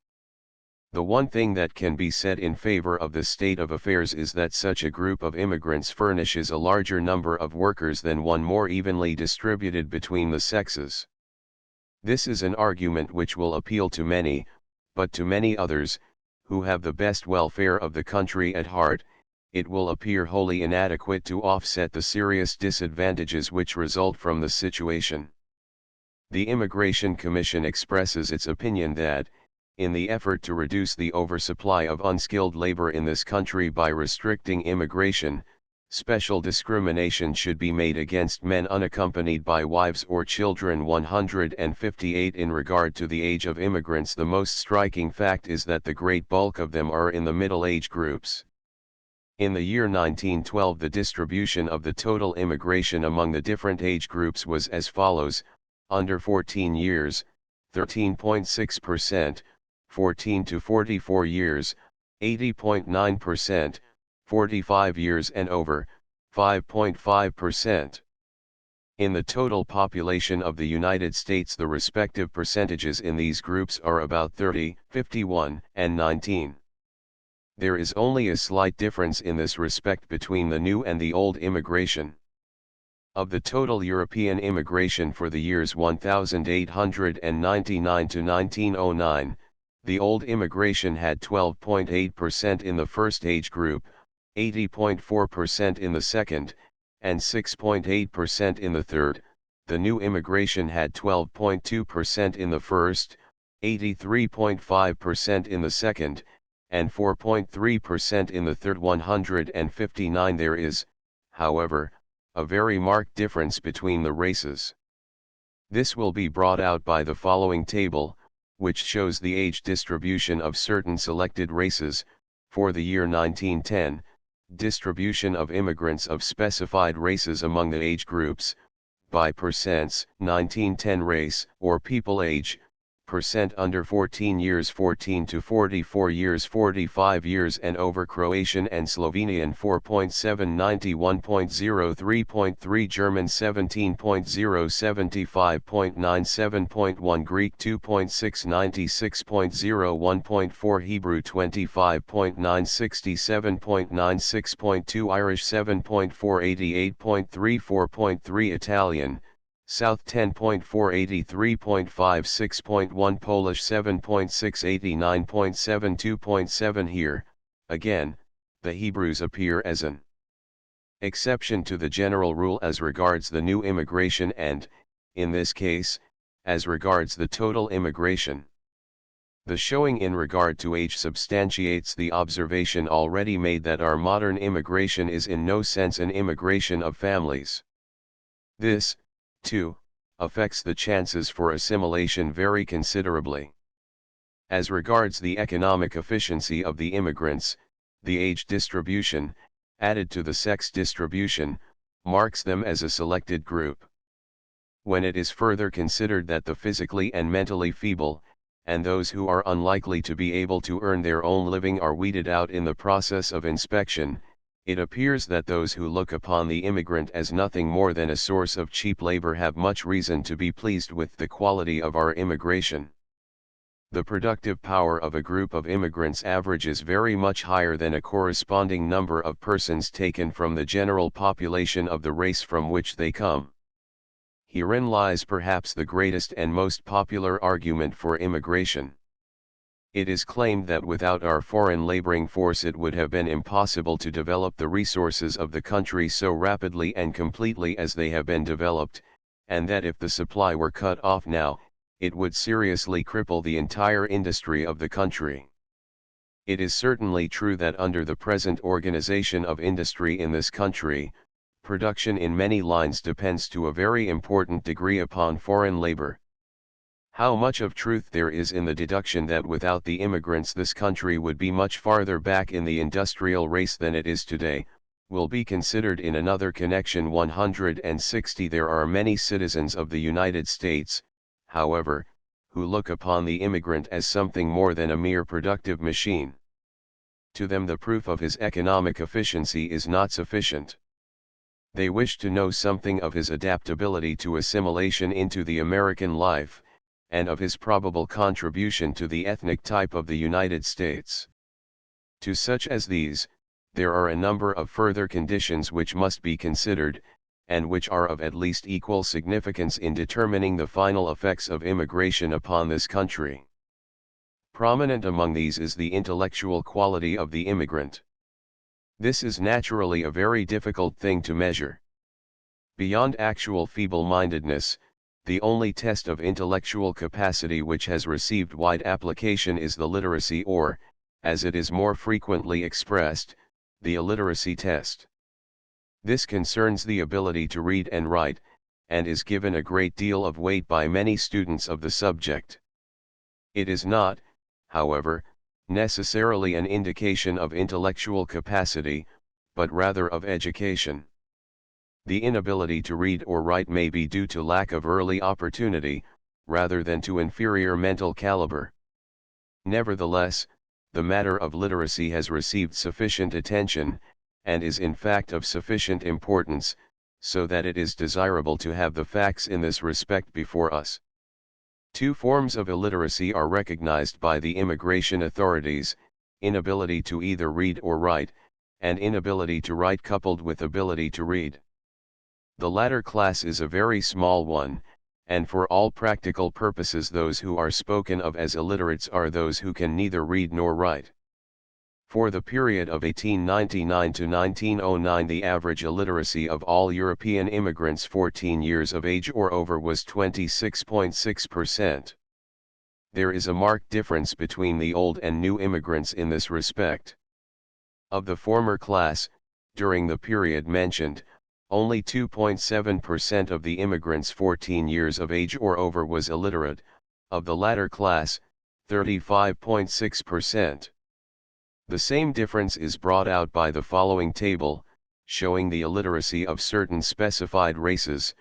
The one thing that can be said in favor of the state of affairs is that such a group of immigrants furnishes a larger number of workers than one more evenly distributed between the sexes. This is an argument which will appeal to many, but to many others, who have the best welfare of the country at heart, it will appear wholly inadequate to offset the serious disadvantages which result from the situation. The Immigration Commission expresses its opinion that, in the effort to reduce the oversupply of unskilled labor in this country by restricting immigration, special discrimination should be made against men unaccompanied by wives or children. 158 In regard to the age of immigrants, the most striking fact is that the great bulk of them are in the middle age groups. In the year 1912 the distribution of the total immigration among the different age groups was as follows: under 14 years, 13.6%, 14 to 44 years, 80.9%, 45 years and over, 5.5%. In the total population of the United States the respective percentages in these groups are about 30, 51, and 19. There is only a slight difference in this respect between the new and the old immigration. Of the total European immigration for the years 1899 to 1909, the old immigration had 12.8% in the first age group, 80.4% in the second, and 6.8% in the third. The new immigration had 12.2% in the first, 83.5% in the second, and 4.3% in the third. 159 There is, however, a very marked difference between the races. This will be brought out by the following table, which shows the age distribution of certain selected races. For the year 1910, distribution of immigrants of specified races among the age groups, by percents: 1910 race, or people age, percent under 14 years 14 to 44 years 45 years and over, Croatian and Slovenian 4.7 91.0 German 17.0 75.9 Greek 2.6 96.0 Hebrew 25.9 Irish 7.4 Italian, South 10.4 Polish 7.6 Here, again, the Hebrews appear as an exception to the general rule as regards the new immigration and, in this case, as regards the total immigration. The showing in regard to age substantiates the observation already made that our modern immigration is in no sense an immigration of families. This, too, affects the chances for assimilation very considerably. As regards the economic efficiency of the immigrants, the age distribution, added to the sex distribution, marks them as a selected group. When it is further considered that the physically and mentally feeble, and those who are unlikely to be able to earn their own living are weeded out in the process of inspection, it appears that those who look upon the immigrant as nothing more than a source of cheap labor have much reason to be pleased with the quality of our immigration. The productive power of a group of immigrants averages very much higher than a corresponding number of persons taken from the general population of the race from which they come. Herein lies perhaps the greatest and most popular argument for immigration. It is claimed that without our foreign laboring force it would have been impossible to develop the resources of the country so rapidly and completely as they have been developed, and that if the supply were cut off now, it would seriously cripple the entire industry of the country. It is certainly true that under the present organization of industry in this country, production in many lines depends to a very important degree upon foreign labor. How much of truth there is in the deduction that without the immigrants this country would be much farther back in the industrial race than it is today, will be considered in another connection. 160 There are many citizens of the United States, however, who look upon the immigrant as something more than a mere productive machine. To them the proof of his economic efficiency is not sufficient. They wish to know something of his adaptability to assimilation into the American life, and of his probable contribution to the ethnic type of the United States. To such as these, there are a number of further conditions which must be considered, and which are of at least equal significance in determining the final effects of immigration upon this country. Prominent among these is the intellectual quality of the immigrant. This is naturally a very difficult thing to measure. Beyond actual feeble-mindedness, the only test of intellectual capacity which has received wide application is the literacy or, as it is more frequently expressed, the illiteracy test. This concerns the ability to read and write, and is given a great deal of weight by many students of the subject. It is not, however, necessarily an indication of intellectual capacity, but rather of education. The inability to read or write may be due to lack of early opportunity, rather than to inferior mental caliber. Nevertheless, the matter of literacy has received sufficient attention, and is in fact of sufficient importance, so that it is desirable to have the facts in this respect before us. Two forms of illiteracy are recognized by the immigration authorities: inability to either read or write, and inability to write coupled with ability to read. The latter class is a very small one, and for all practical purposes those who are spoken of as illiterates are those who can neither read nor write. For the period of 1899 to 1909 the average illiteracy of all European immigrants 14 years of age or over was 26.6%. There is a marked difference between the old and new immigrants in this respect. Of the former class, during the period mentioned, only 2.7% of the immigrants 14 years of age or over was illiterate, of the latter class, 35.6%. The same difference is brought out by the following table, showing the illiteracy of certain specified races.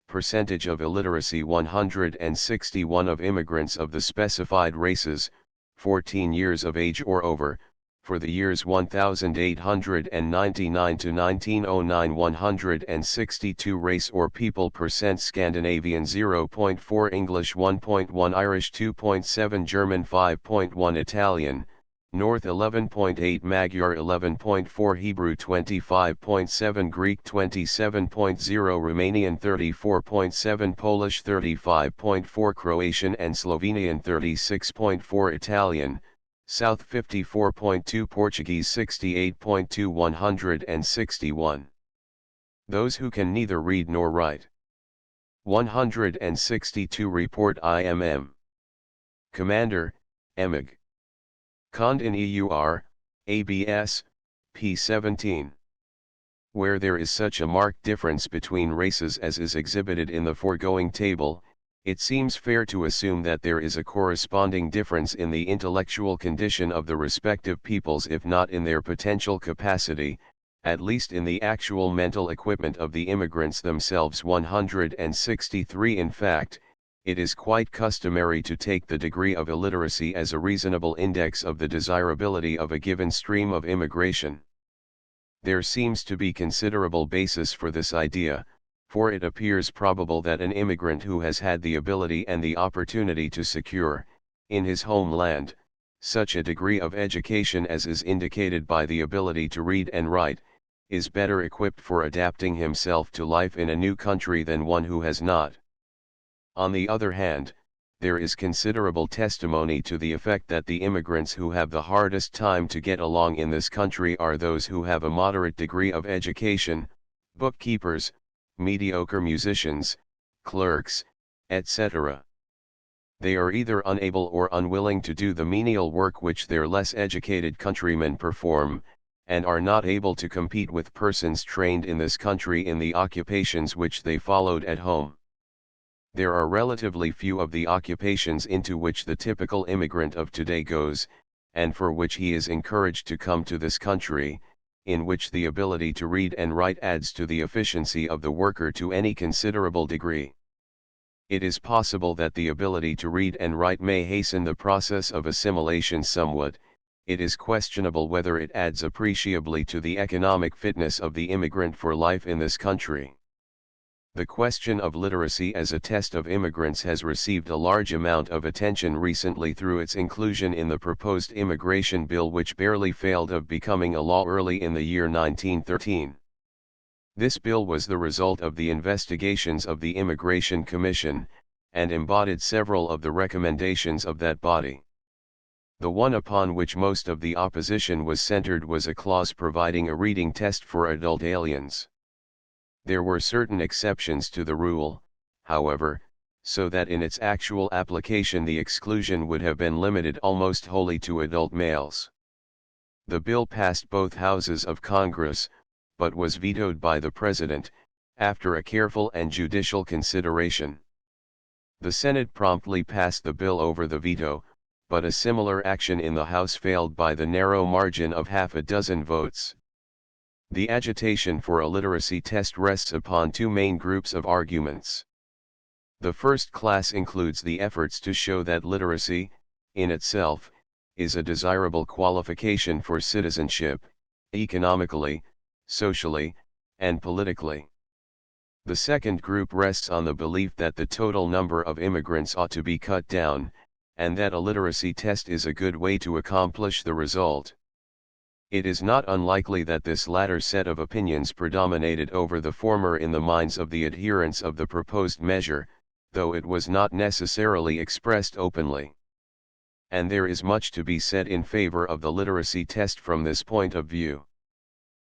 Percentage of illiteracy: 161 of immigrants of the specified races, 14 years of age or over, for the years 1899 to 1909. 162 race or people percent: Scandinavian 0.4, English 1.1, Irish 2.7, German 5.1, Italian, North 11.8, Magyar 11.4, Hebrew 25.7, Greek 27.0, Romanian 34.7, Polish 35.4, Croatian and Slovenian 36.4, Italian, South 54.2, Portuguese 68.2. 161. Those who can neither read nor write. 162 Report IMM. Commander, Emig. Cond in EUR, ABS, P17. Where there is such a marked difference between races as is exhibited in the foregoing table, it seems fair to assume that there is a corresponding difference in the intellectual condition of the respective peoples, if not in their potential capacity, at least in the actual mental equipment of the immigrants themselves. 163 In fact, it is quite customary to take the degree of illiteracy as a reasonable index of the desirability of a given stream of immigration. There seems to be considerable basis for this idea, for it appears probable that an immigrant who has had the ability and the opportunity to secure, in his homeland, such a degree of education as is indicated by the ability to read and write, is better equipped for adapting himself to life in a new country than one who has not. On the other hand, there is considerable testimony to the effect that the immigrants who have the hardest time to get along in this country are those who have a moderate degree of education, bookkeepers, mediocre musicians, clerks, etc. They are either unable or unwilling to do the menial work which their less educated countrymen perform, and are not able to compete with persons trained in this country in the occupations which they followed at home. There are relatively few of the occupations into which the typical immigrant of today goes, and for which he is encouraged to come to this country, in which the ability to read and write adds to the efficiency of the worker to any considerable degree. It is possible that the ability to read and write may hasten the process of assimilation somewhat. It is questionable whether it adds appreciably to the economic fitness of the immigrant for life in this country. The question of literacy as a test of immigrants has received a large amount of attention recently through its inclusion in the proposed immigration bill, which barely failed of becoming a law early in the year 1913. This bill was the result of the investigations of the Immigration Commission, and embodied several of the recommendations of that body. The one upon which most of the opposition was centered was a clause providing a reading test for adult aliens. There were certain exceptions to the rule, however, so that in its actual application the exclusion would have been limited almost wholly to adult males. The bill passed both houses of Congress, but was vetoed by the President, after a careful and judicial consideration. The Senate promptly passed the bill over the veto, but a similar action in the House failed by the narrow margin of half a dozen votes. The agitation for a literacy test rests upon two main groups of arguments. The first class includes the efforts to show that literacy, in itself, is a desirable qualification for citizenship, economically, socially, and politically. The second group rests on the belief that the total number of immigrants ought to be cut down, and that a literacy test is a good way to accomplish the result. It is not unlikely that this latter set of opinions predominated over the former in the minds of the adherents of the proposed measure, though it was not necessarily expressed openly. And there is much to be said in favor of the literacy test from this point of view.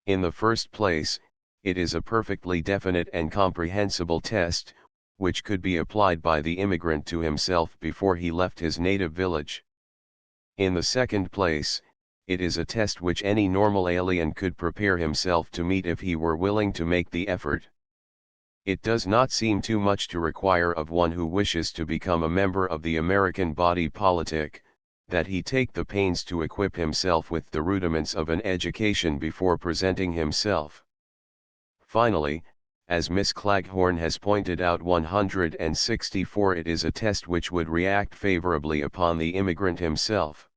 In the first place, it is a perfectly definite and comprehensible test, which could be applied by the immigrant to himself before he left his native village. In the second place, it is a test which any normal alien could prepare himself to meet if he were willing to make the effort. It does not seem too much to require of one who wishes to become a member of the American body politic, that he take the pains to equip himself with the rudiments of an education before presenting himself. Finally, as Miss Claghorn has pointed out 164, it is a test which would react favorably upon the immigrant himself.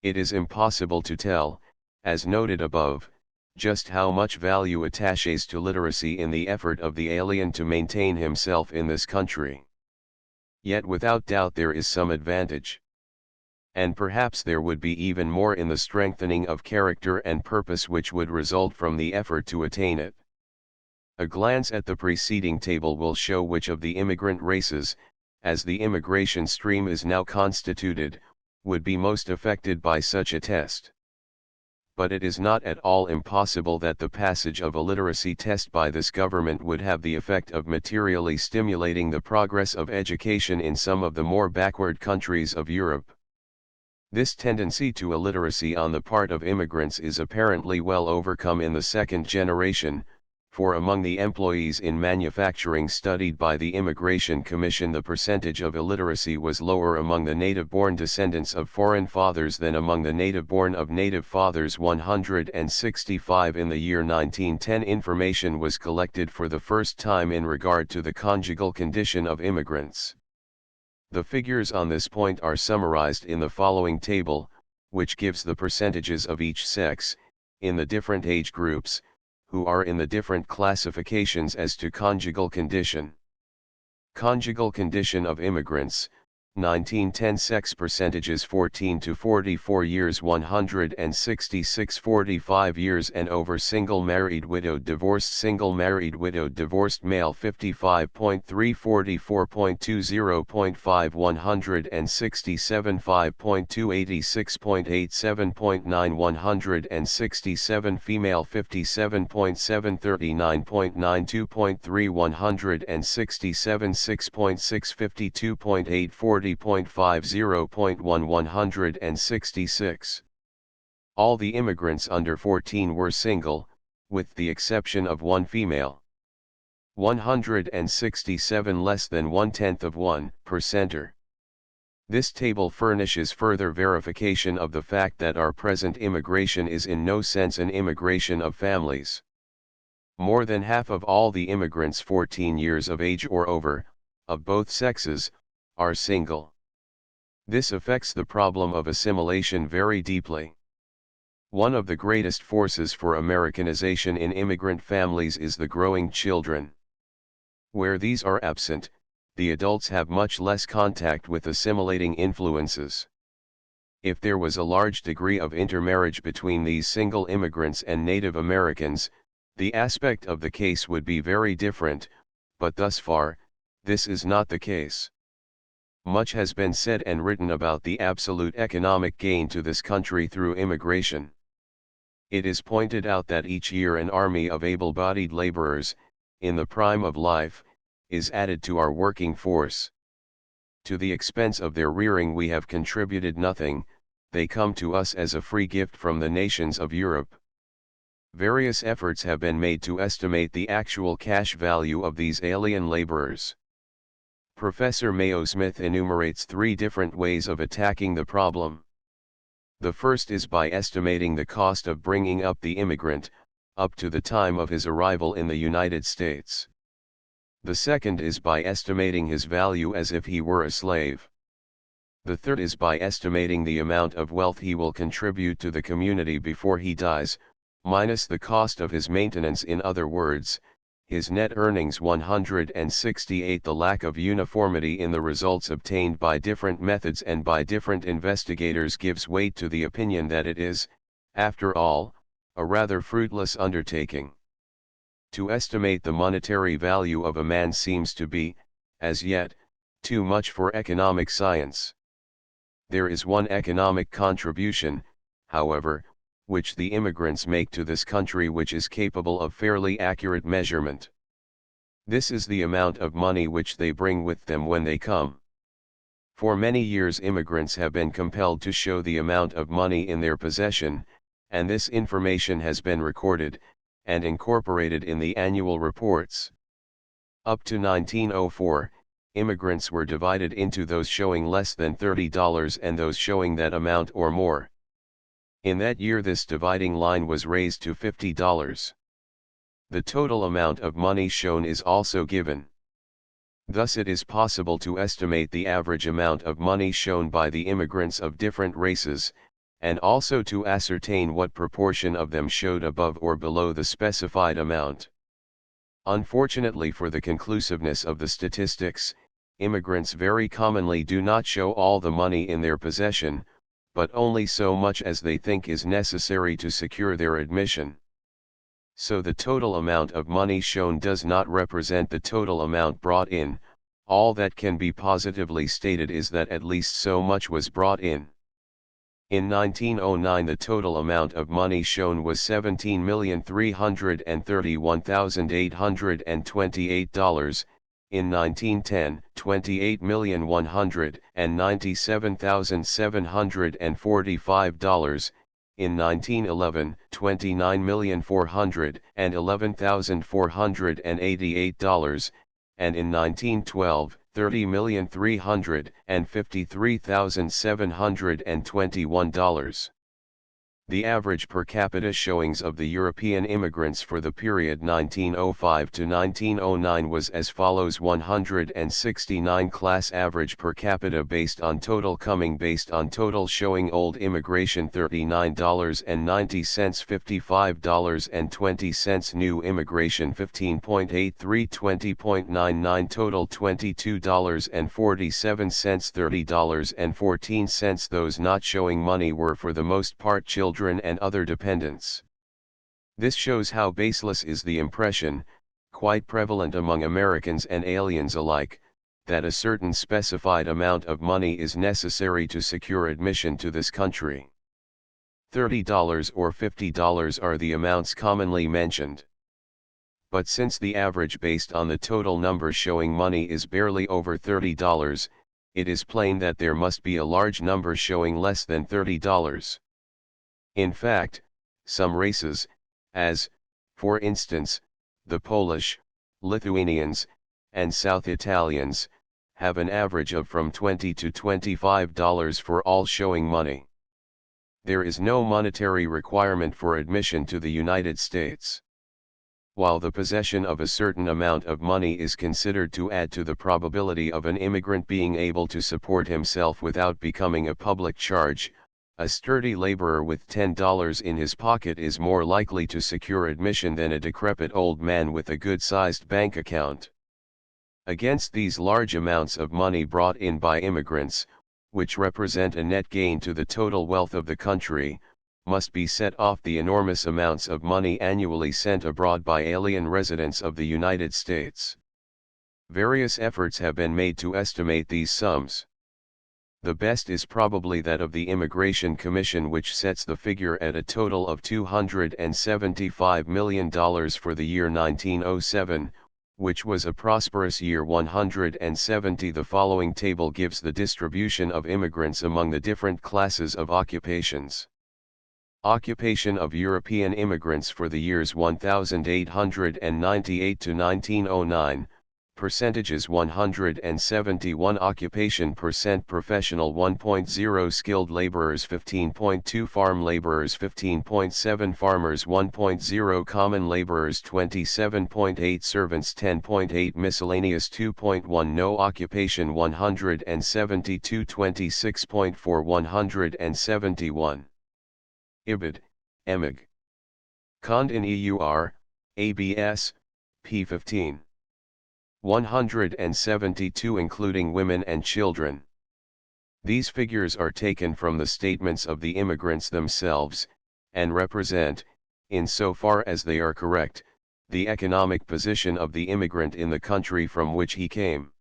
It is impossible to tell, as noted above, just how much value attaches to literacy in the effort of the alien to maintain himself in this country. Yet without doubt there is some advantage. And perhaps there would be even more in the strengthening of character and purpose which would result from the effort to attain it. A glance at the preceding table will show which of the immigrant races, as the immigration stream is now constituted, would be most affected by such a test. But it is not at all impossible that the passage of a literacy test by this government would have the effect of materially stimulating the progress of education in some of the more backward countries of Europe. This tendency to illiteracy on the part of immigrants is apparently well overcome in the second generation, For among the employees in manufacturing studied by the Immigration Commission, the percentage of illiteracy was lower among the native-born descendants of foreign fathers than among the native-born of native fathers. 165 In the year 1910, information was collected for the first time in regard to the conjugal condition of immigrants. The figures on this point are summarized in the following table, which gives the percentages of each sex, in the different age groups, who are in the different classifications as to conjugal condition. Conjugal condition of immigrants, 1910 sex percentages 14 to 44 years 166 45 years and over. Single married widowed divorced divorced male 55.3 44.20.5 167 5.2 86.87.9 167 female 57.7 39.92.3 167 6.6 52.8 40.5 0.1 166. All the immigrants under 14 were single, with the exception of one female. 167 less than 1/10 of 1%. This table furnishes further verification of the fact that our present immigration is in no sense an immigration of families. More than half of all the immigrants 14 years of age or over, of both sexes, are single. This affects the problem of assimilation very deeply. One of the greatest forces for Americanization in immigrant families is the growing children. Where these are absent, the adults have much less contact with assimilating influences. If there was a large degree of intermarriage between these single immigrants and Native Americans, the aspect of the case would be very different, but thus far, this is not the case. Much has been said and written about the absolute economic gain to this country through immigration. It is pointed out that each year an army of able-bodied laborers, in the prime of life, is added to our working force. To the expense of their rearing we have contributed nothing, they come to us as a free gift from the nations of Europe. Various efforts have been made to estimate the actual cash value of these alien laborers. Professor Mayo Smith enumerates 3 different ways of attacking the problem. The first is by estimating the cost of bringing up the immigrant, up to the time of his arrival in the United States. The second is by estimating his value as if he were a slave. The third is by estimating the amount of wealth he will contribute to the community before he dies, minus the cost of his maintenance. In other words, his net earnings. 168 The lack of uniformity in the results obtained by different methods and by different investigators gives weight to the opinion that it is, after all, a rather fruitless undertaking. To estimate the monetary value of a man seems to be, as yet, too much for economic science. There is one economic contribution, however, which the immigrants make to this country which is capable of fairly accurate measurement. This is the amount of money which they bring with them when they come. For many years immigrants have been compelled to show the amount of money in their possession, and this information has been recorded, and incorporated in the annual reports. Up to 1904, immigrants were divided into those showing less than $30 and those showing that amount or more. In that year this dividing line was raised to $50. The total amount of money shown is also given. Thus it is possible to estimate the average amount of money shown by the immigrants of different races, and also to ascertain what proportion of them showed above or below the specified amount. Unfortunately for the conclusiveness of the statistics, immigrants very commonly do not show all the money in their possession, but only so much as they think is necessary to secure their admission. So the total amount of money shown does not represent the total amount brought in. All that can be positively stated is that at least so much was brought in. In 1909 the total amount of money shown was $17,331,828, in 1910, $28,197,745, in 1911, $29,411,488, and in 1912, $30,353,721. The average per capita showings of the European immigrants for the period 1905 to 1909 was as follows: 169 class average per capita based on total coming, based on total showing. Old immigration $39.90, $55.20. New immigration 15.83, 20.99. Total $22.47, $30.14. Those not showing money were for the most part children and other dependents. This shows how baseless is the impression, quite prevalent among Americans and aliens alike, that a certain specified amount of money is necessary to secure admission to this country. $30 or $50 are the amounts commonly mentioned. But since the average based on the total number showing money is barely over $30, it is plain that there must be a large number showing less than $30. In fact, some races, as, for instance, the Polish, Lithuanians, and South Italians, have an average of from $20 to $25 for all showing money. There is no monetary requirement for admission to the United States. While the possession of a certain amount of money is considered to add to the probability of an immigrant being able to support himself without becoming a public charge, a sturdy laborer with $10 in his pocket is more likely to secure admission than a decrepit old man with a good-sized bank account. Against these large amounts of money brought in by immigrants, which represent a net gain to the total wealth of the country, must be set off the enormous amounts of money annually sent abroad by alien residents of the United States. Various efforts have been made to estimate these sums. The best is probably that of the Immigration Commission, which sets the figure at a total of $275 million for the year 1907, which was a prosperous year. 170. The following table gives the distribution of immigrants among the different classes of occupations. Occupation of European immigrants for the years 1898 to 1909. Percentages: 171 occupation percent, professional 1.0, skilled laborers 15.2, farm laborers 15.7, farmers 1.0, common laborers 27.8, servants 10.8, miscellaneous 2.1. No occupation 172, 26.4, 171. Ibid, Emig. Cond in EUR, ABS, P15. 172 including women and children. These figures are taken from the statements of the immigrants themselves, and represent, insofar as they are correct, the economic position of the immigrant in the country from which he came.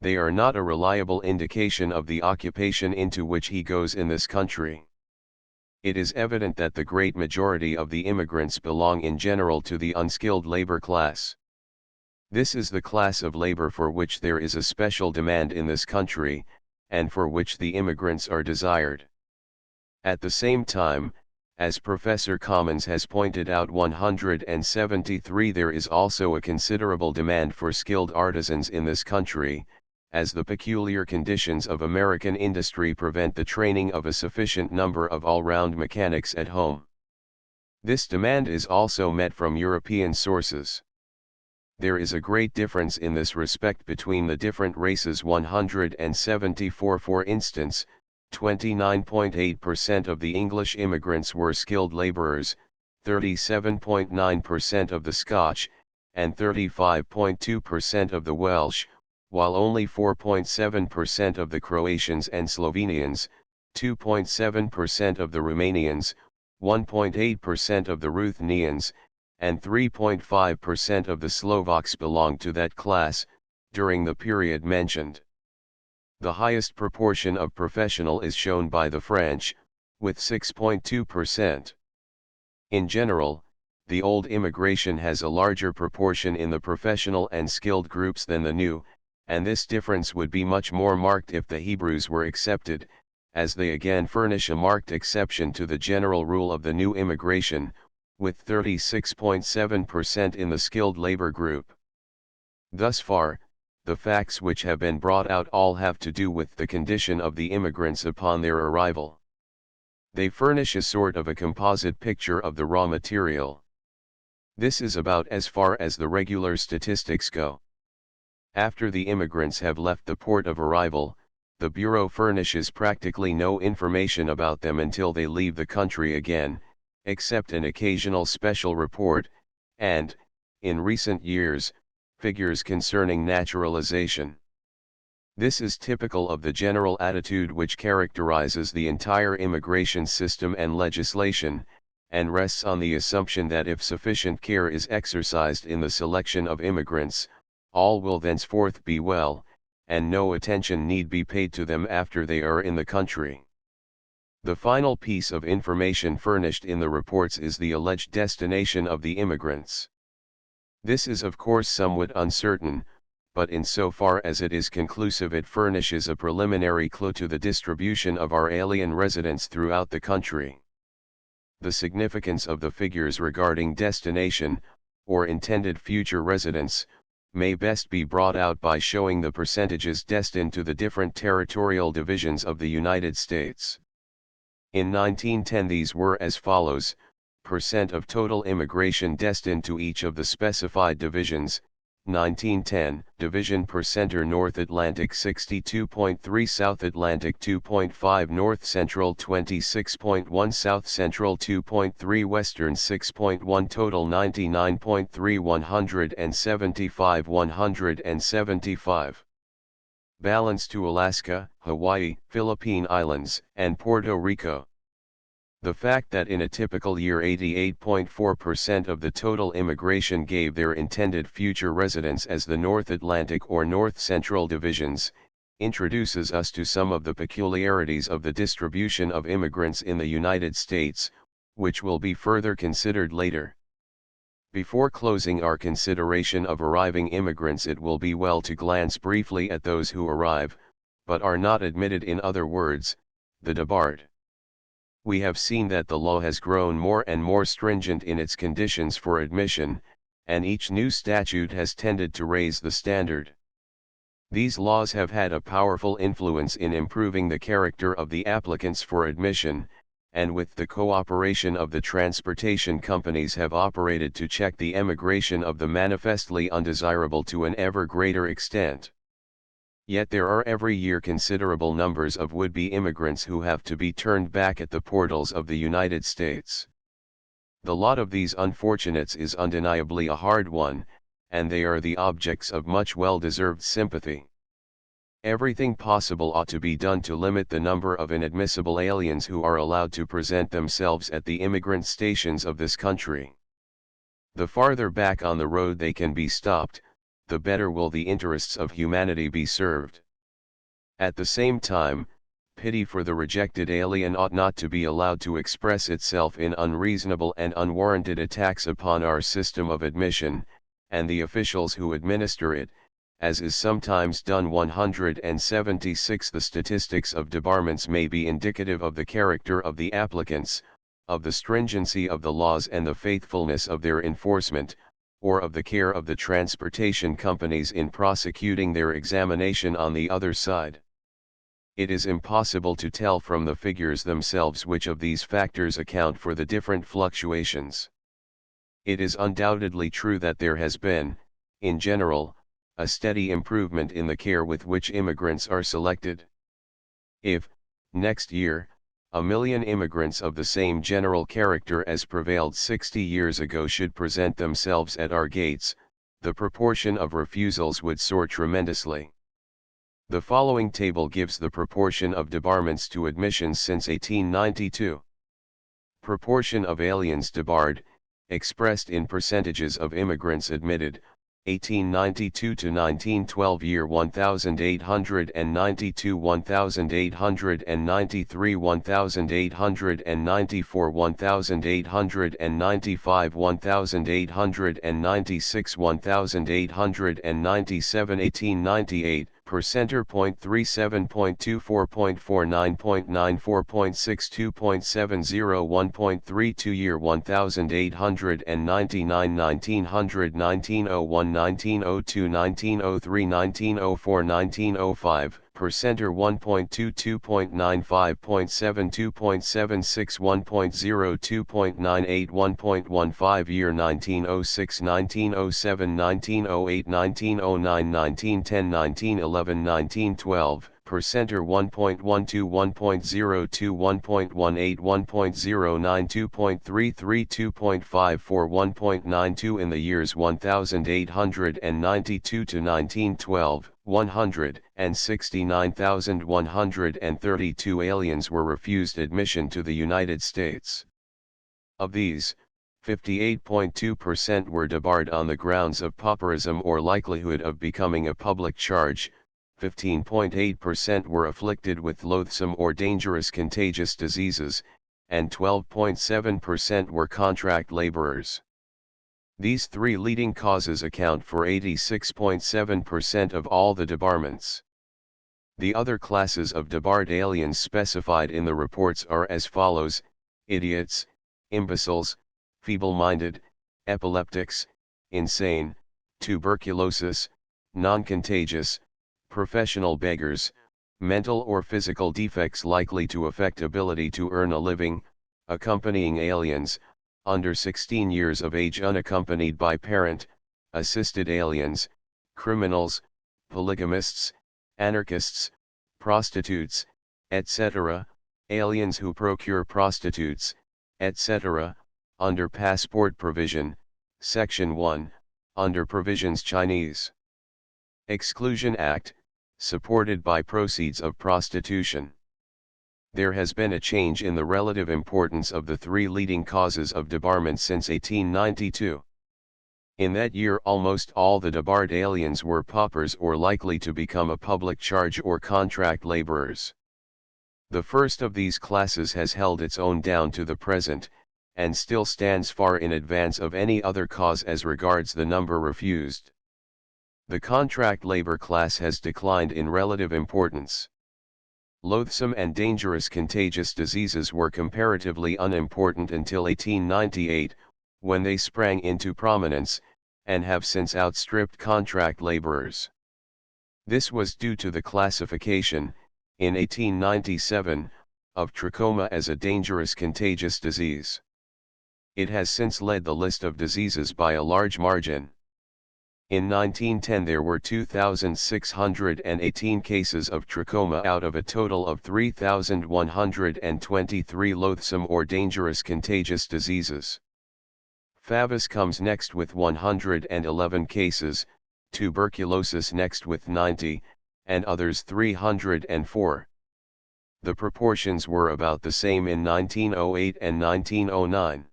They are not a reliable indication of the occupation into which he goes in this country. It is evident that the great majority of the immigrants belong in general to the unskilled labor class. This is the class of labor for which there is a special demand in this country, and for which the immigrants are desired. At the same time, as Professor Commons has pointed out 173, there is also a considerable demand for skilled artisans in this country, as the peculiar conditions of American industry prevent the training of a sufficient number of all-round mechanics at home. This demand is also met from European sources. There is a great difference in this respect between the different races. 174, for instance, 29.8% of the English immigrants were skilled laborers, 37.9% of the Scotch, and 35.2% of the Welsh, while only 4.7% of the Croatians and Slovenians, 2.7% of the Romanians, 1.8% of the Ruthenians, and 3.5% of the Slovaks belonged to that class, during the period mentioned. The highest proportion of professional is shown by the French, with 6.2%. In general, the old immigration has a larger proportion in the professional and skilled groups than the new, and this difference would be much more marked if the Hebrews were excepted, as they again furnish a marked exception to the general rule of the new immigration, with 36.7% in the skilled labor group. Thus far, the facts which have been brought out all have to do with the condition of the immigrants upon their arrival. They furnish a sort of a composite picture of the raw material. This is about as far as the regular statistics go. After the immigrants have left the port of arrival, the Bureau furnishes practically no information about them until they leave the country again, except an occasional special report, and, in recent years, figures concerning naturalization. This is typical of the general attitude which characterizes the entire immigration system and legislation, and rests on the assumption that if sufficient care is exercised in the selection of immigrants, all will thenceforth be well, and no attention need be paid to them after they are in the country. The final piece of information furnished in the reports is the alleged destination of the immigrants. This is of course somewhat uncertain, but insofar as it is conclusive it furnishes a preliminary clue to the distribution of our alien residents throughout the country. The significance of the figures regarding destination, or intended future residents, may best be brought out by showing the percentages destined to the different territorial divisions of the United States. In 1910 these were as follows: percent of total immigration destined to each of the specified divisions, 1910, Division per Center North Atlantic 62.3, South Atlantic 2.5, North Central 26.1, South Central 2.3, Western 6.1, total 99.3, 175. Balance to Alaska, Hawaii, Philippine Islands, and Puerto Rico. The fact that in a typical year 88.4% of the total immigration gave their intended future residents as the North Atlantic or North Central divisions, introduces us to some of the peculiarities of the distribution of immigrants in the United States, which will be further considered later. Before closing our consideration of arriving immigrants, it will be well to glance briefly at those who arrive, but are not admitted, in other words, the debarred. We have seen that the law has grown more and more stringent in its conditions for admission, and each new statute has tended to raise the standard. These laws have had a powerful influence in improving the character of the applicants for admission, and with the cooperation of the transportation companies have operated to check the emigration of the manifestly undesirable to an ever greater extent. Yet there are every year considerable numbers of would-be immigrants who have to be turned back at the portals of the United States. The lot of these unfortunates is undeniably a hard one, and they are the objects of much well-deserved sympathy. Everything possible ought to be done to limit the number of inadmissible aliens who are allowed to present themselves at the immigrant stations of this country. The farther back on the road they can be stopped, the better will the interests of humanity be served. At the same time, pity for the rejected alien ought not to be allowed to express itself in unreasonable and unwarranted attacks upon our system of admission, and the officials who administer it, as is sometimes done. 176 The statistics of debarments may be indicative of the character of the applicants, of the stringency of the laws and the faithfulness of their enforcement, or of the care of the transportation companies in prosecuting their examination on the other side. It is impossible to tell from the figures themselves which of these factors account for the different fluctuations. It is undoubtedly true that there has been, in general, a steady improvement in the care with which immigrants are selected. If, next year, 1 million immigrants of the same general character as prevailed 60 years ago should present themselves at our gates, the proportion of refusals would soar tremendously. The following table gives the proportion of debarments to admissions since 1892. Proportion of aliens debarred, expressed in percentages of immigrants admitted, 1892 to 1912 year 1892, 1893, 1894, 1895, 1896, 1897, 1898. percenter 0.37.24.49.94.62.701.32 year 1899 1900 1901 1902 1903 1904 1905 percenter 1.22.95.72.76 1.02.98 1.15 year 1906 1907 1908 1909 1910 1911 1912 percenter 1.12 1.02 1.18 1.09 2.33 2.54 1.92 in the years 1892 to 1912 169,132 aliens were refused admission to the United States. Of these, 58.2% were debarred on the grounds of pauperism or likelihood of becoming a public charge, 15.8% were afflicted with loathsome or dangerous contagious diseases, and 12.7% were contract laborers. These three leading causes account for 86.7% of all the debarments. The other classes of debarred aliens specified in the reports are as follows: idiots, imbeciles, feeble-minded, epileptics, insane, tuberculosis, non-contagious, professional beggars, mental or physical defects likely to affect ability to earn a living, accompanying aliens, under 16 years of age unaccompanied by parent, assisted aliens, criminals, polygamists, anarchists, prostitutes, etc., aliens who procure prostitutes, etc., under passport provision, Section 1, under provisions Chinese Exclusion Act, supported by proceeds of prostitution. There has been a change in the relative importance of the three leading causes of debarment since 1892. In that year almost all the debarred aliens were paupers or likely to become a public charge or contract laborers. The first of these classes has held its own down to the present, and still stands far in advance of any other cause as regards the number refused. The contract labor class has declined in relative importance. Loathsome and dangerous contagious diseases were comparatively unimportant until 1898, when they sprang into prominence, and have since outstripped contract laborers. This was due to the classification, in 1897, of trachoma as a dangerous contagious disease. It has since led the list of diseases by a large margin. In 1910 there were 2,618 cases of trachoma out of a total of 3,123 loathsome or dangerous contagious diseases. Favus comes next with 111 cases, tuberculosis next with 90, and others 304. The proportions were about the same in 1908 and 1909.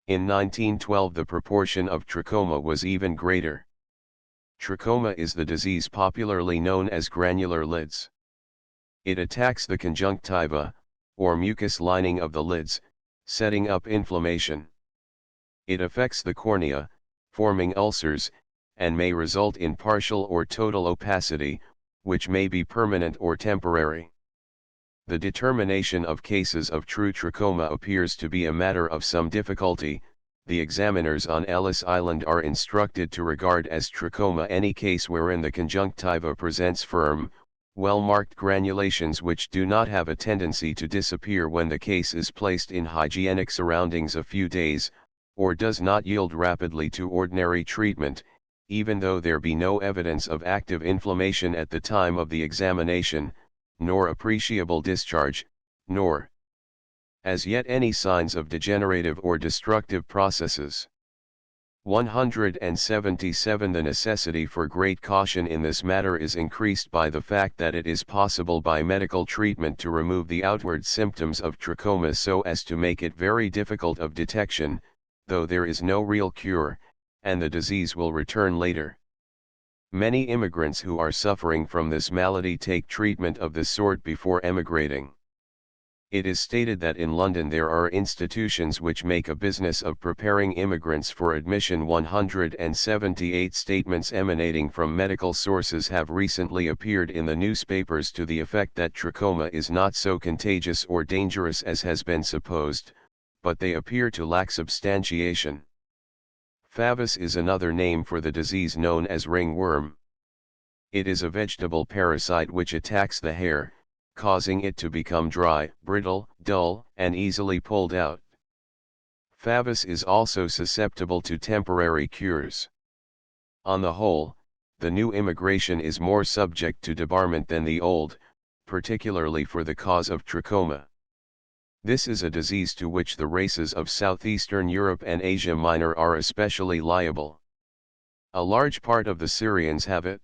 In 1912 the proportion of trachoma was even greater. Trachoma is the disease popularly known as granular lids. It attacks the conjunctiva, or mucous lining of the lids, setting up inflammation. It affects the cornea, forming ulcers, and may result in partial or total opacity, which may be permanent or temporary. The determination of cases of true trachoma appears to be a matter of some difficulty. The examiners on Ellis Island are instructed to regard as trachoma any case wherein the conjunctiva presents firm, well-marked granulations which do not have a tendency to disappear when the case is placed in hygienic surroundings a few days, or does not yield rapidly to ordinary treatment, even though there be no evidence of active inflammation at the time of the examination, nor appreciable discharge, nor as yet any signs of degenerative or destructive processes. 177 The necessity for great caution in this matter is increased by the fact that it is possible by medical treatment to remove the outward symptoms of trachoma so as to make it very difficult of detection, though there is no real cure, and the disease will return later. Many immigrants who are suffering from this malady take treatment of this sort before emigrating. It is stated that in London there are institutions which make a business of preparing immigrants for admission. 178 statements emanating from medical sources have recently appeared in the newspapers to the effect that trachoma is not so contagious or dangerous as has been supposed, but they appear to lack substantiation. Favus is another name for the disease known as ringworm. It is a vegetable parasite which attacks the hair, causing it to become dry, brittle, dull, and easily pulled out. Favus is also susceptible to temporary cures. On the whole, the new immigration is more subject to debarment than the old, particularly for the cause of trachoma. This is a disease to which the races of southeastern Europe and Asia Minor are especially liable. A large part of the Syrians have it.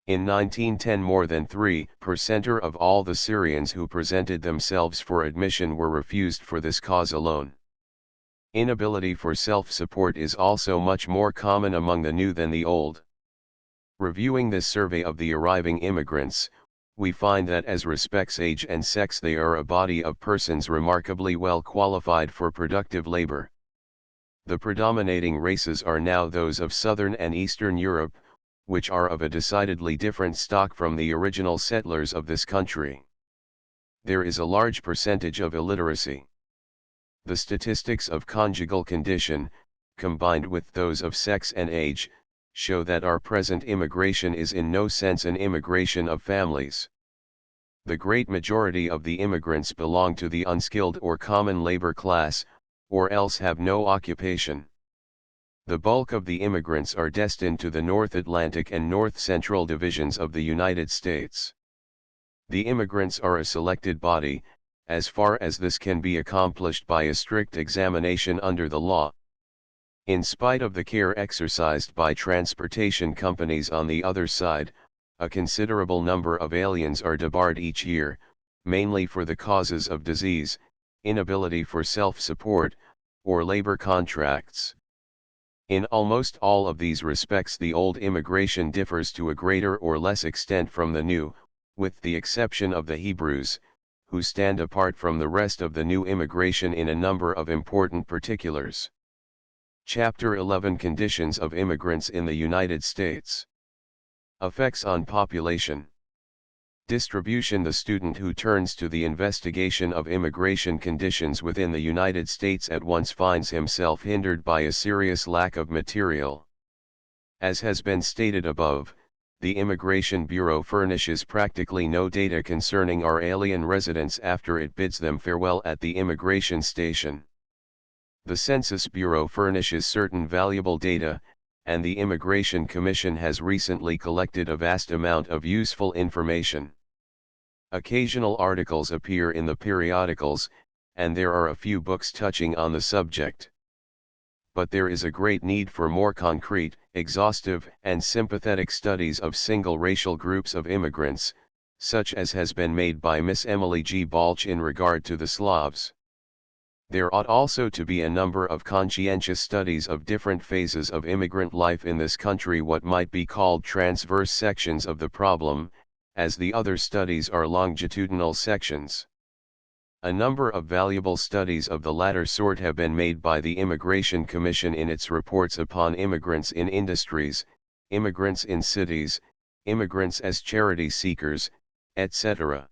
In 1910 more than 3% of all the Syrians who presented themselves for admission were refused for this cause alone. Inability for self-support is also much more common among the new than the old. Reviewing this survey of the arriving immigrants, we find that as respects age and sex they are a body of persons remarkably well qualified for productive labor. The predominating races are now those of Southern and Eastern Europe, which are of a decidedly different stock from the original settlers of this country. There is a large percentage of illiteracy. The statistics of conjugal condition, combined with those of sex and age, show that our present immigration is in no sense an immigration of families. The great majority of the immigrants belong to the unskilled or common labor class, or else have no occupation. The bulk of the immigrants are destined to the North Atlantic and North Central divisions of the United States. The immigrants are a selected body, as far as this can be accomplished by a strict examination under the law. In spite of the care exercised by transportation companies on the other side, a considerable number of aliens are debarred each year, mainly for the causes of disease, inability for self-support, or labor contracts. In almost all of these respects the old immigration differs to a greater or less extent from the new, with the exception of the Hebrews, who stand apart from the rest of the new immigration in a number of important particulars. Chapter 11 Conditions of Immigrants in the United States. Effects on Population. Distribution. The student who turns to the investigation of immigration conditions within the United States at once finds himself hindered by a serious lack of material. As has been stated above, the Immigration Bureau furnishes practically no data concerning our alien residents after it bids them farewell at the immigration station. The Census Bureau furnishes certain valuable data, and the Immigration Commission has recently collected a vast amount of useful information. Occasional articles appear in the periodicals, and there are a few books touching on the subject. But there is a great need for more concrete, exhaustive, and sympathetic studies of single racial groups of immigrants, such as has been made by Miss Emily G. Balch in regard to the Slavs. There ought also to be a number of conscientious studies of different phases of immigrant life in this country, what might be called transverse sections of the problem, as the other studies are longitudinal sections. A number of valuable studies of the latter sort have been made by the Immigration Commission in its reports upon immigrants in industries, immigrants in cities, immigrants as charity seekers, etc.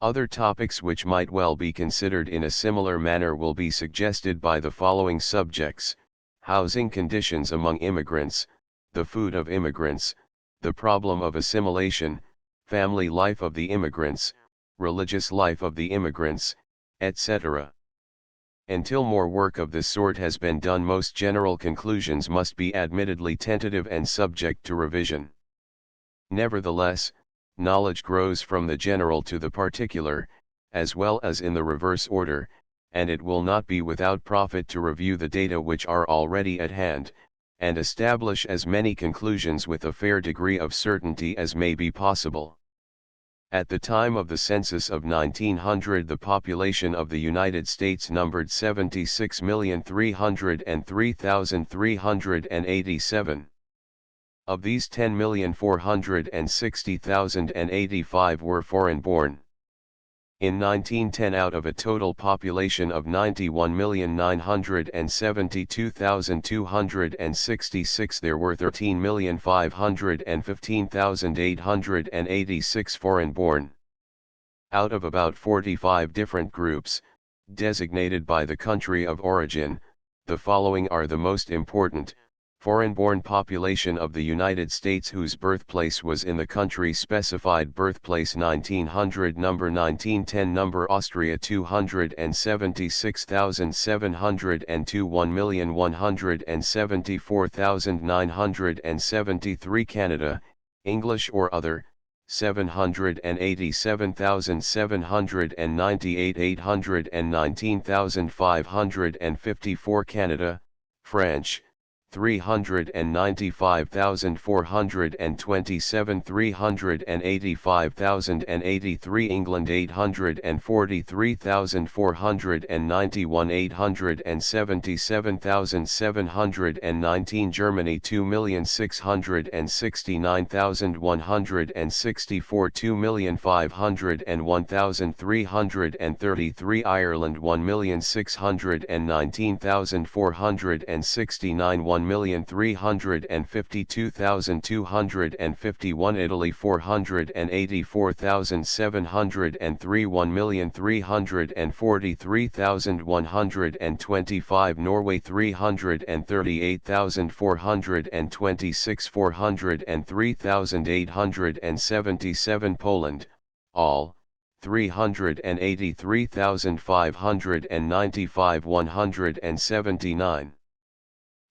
Other topics which might well be considered in a similar manner will be suggested by the following subjects: housing conditions among immigrants, the food of immigrants, the problem of assimilation, family life of the immigrants, religious life of the immigrants, etc. Until more work of this sort has been done, most general conclusions must be admittedly tentative and subject to revision. Nevertheless, knowledge grows from the general to the particular, as well as in the reverse order, and it will not be without profit to review the data which are already at hand, and establish as many conclusions with a fair degree of certainty as may be possible. At the time of the census of 1900, the population of the United States numbered 76,303,387. Of these, 10,460,085 were foreign-born. In 1910, out of a total population of 91,972,266, there were 13,515,886 foreign-born. Out of about 45 different groups, designated by the country of origin, the following are the most important: foreign-born population of the United States whose birthplace was in the country specified: birthplace 1900, number 1910, number Austria 276,702, 1,174,973, Canada, English or other, 787,798, 819,554, Canada, French, 395,427, 385,083, England, 843,491, 877,719, Germany, 2,669,164, 2,501,333, Ireland, 1,619,469, 1,352,251, Italy, 484,703, 1,343,125, Norway, 338,426, 403,877, Poland, all, 383,595, 179.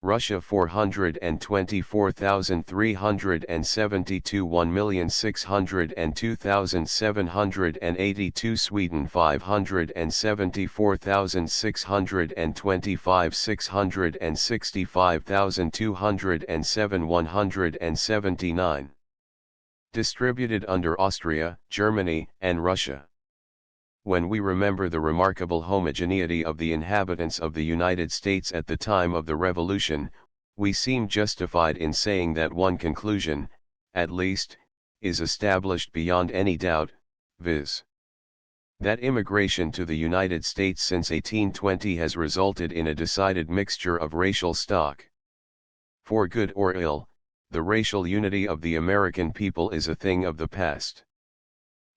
Russia, 424,372, 1,602,782, Sweden, 574,625, 665,207, 179. Distributed under Austria, Germany, and Russia. When we remember the remarkable homogeneity of the inhabitants of the United States at the time of the Revolution, we seem justified in saying that one conclusion, at least, is established beyond any doubt, viz. that immigration to the United States since 1820 has resulted in a decided mixture of racial stock. For good or ill, the racial unity of the American people is a thing of the past.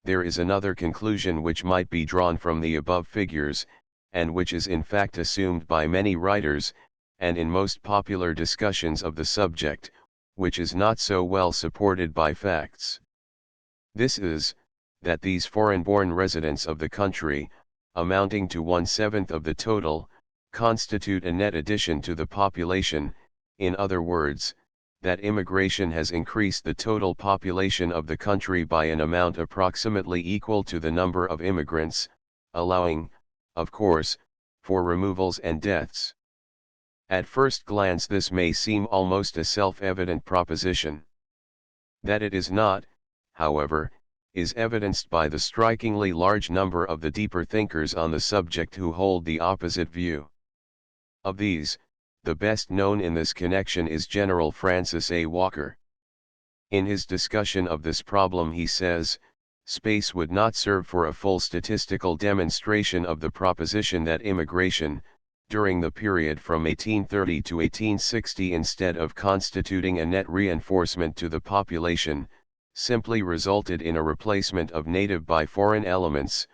There is another conclusion which might be drawn from the above figures, and which is in fact assumed by many writers, and in most popular discussions of the subject, which is not so well supported by facts. This is, that these foreign-born residents of the country, amounting to 1/7 of the total, constitute a net addition to the population, in other words, that immigration has increased the total population of the country by an amount approximately equal to the number of immigrants, allowing, of course, for removals and deaths. At first glance this may seem almost a self-evident proposition. That it is not, however, is evidenced by the strikingly large number of the deeper thinkers on the subject who hold the opposite view. Of these, the best known in this connection is General Francis A. Walker. In his discussion of this problem he says, space would not serve for a full statistical demonstration of the proposition that immigration, during the period from 1830 to 1860, instead of constituting a net reinforcement to the population, simply resulted in a replacement of native by foreign elements,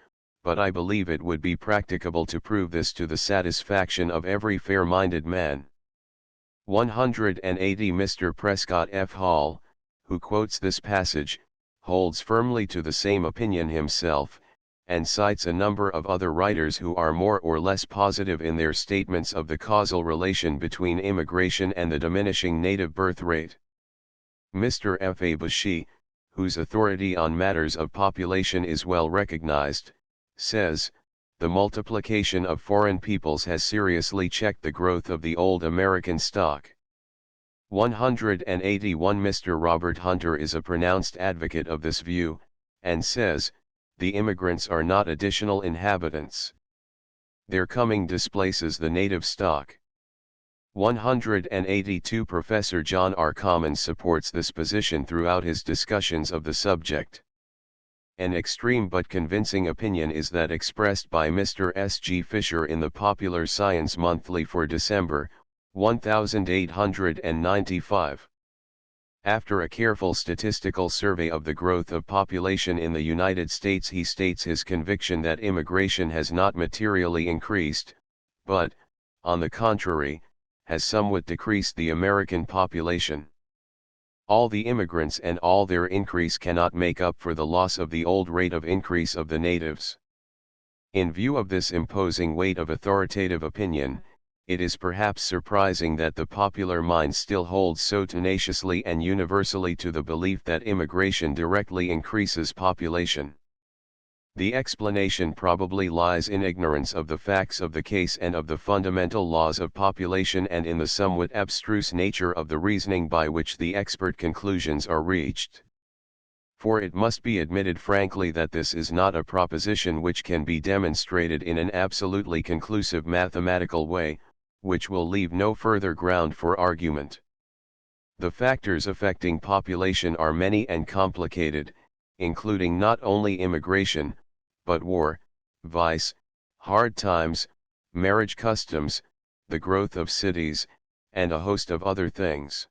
but I believe it would be practicable to prove this to the satisfaction of every fair-minded man. 180 Mr. Prescott F. Hall, who quotes this passage, holds firmly to the same opinion himself, and cites a number of other writers who are more or less positive in their statements of the causal relation between immigration and the diminishing native birth rate. Mr. F. A. Bushy, whose authority on matters of population is well recognized, says, the multiplication of foreign peoples has seriously checked the growth of the old American stock. 181 Mr. Robert Hunter is a pronounced advocate of this view, and says, the immigrants are not additional inhabitants. Their coming displaces the native stock. 182 Professor John R. Commons supports this position throughout his discussions of the subject. An extreme but convincing opinion is that expressed by Mr. S. G. Fisher in the Popular Science Monthly for December, 1895. After a careful statistical survey of the growth of population in the United States, he states his conviction that immigration has not materially increased, but, on the contrary, has somewhat decreased the American population. All the immigrants and all their increase cannot make up for the loss of the old rate of increase of the natives. In view of this imposing weight of authoritative opinion, it is perhaps surprising that the popular mind still holds so tenaciously and universally to the belief that immigration directly increases population. The explanation probably lies in ignorance of the facts of the case and of the fundamental laws of population, and in the somewhat abstruse nature of the reasoning by which the expert conclusions are reached. For it must be admitted frankly that this is not a proposition which can be demonstrated in an absolutely conclusive mathematical way, which will leave no further ground for argument. The factors affecting population are many and complicated, including not only immigration, but war, vice, hard times, marriage customs, the growth of cities, and a host of other things.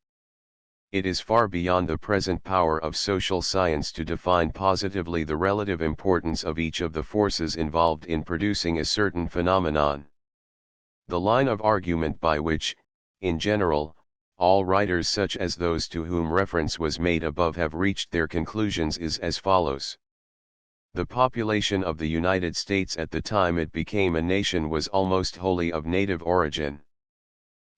It is far beyond the present power of social science to define positively the relative importance of each of the forces involved in producing a certain phenomenon. The line of argument by which, in general, all writers such as those to whom reference was made above have reached their conclusions is as follows. The population of the United States at the time it became a nation was almost wholly of native origin.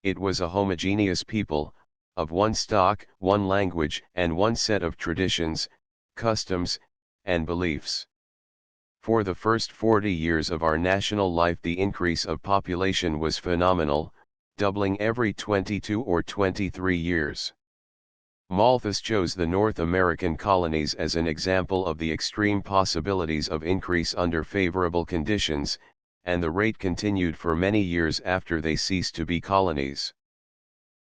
It was a homogeneous people, of one stock, one language, and one set of traditions, customs, and beliefs. For the first 40 years of our national life the increase of population was phenomenal, doubling every 22 or 23 years. Malthus chose the North American colonies as an example of the extreme possibilities of increase under favorable conditions, and the rate continued for many years after they ceased to be colonies.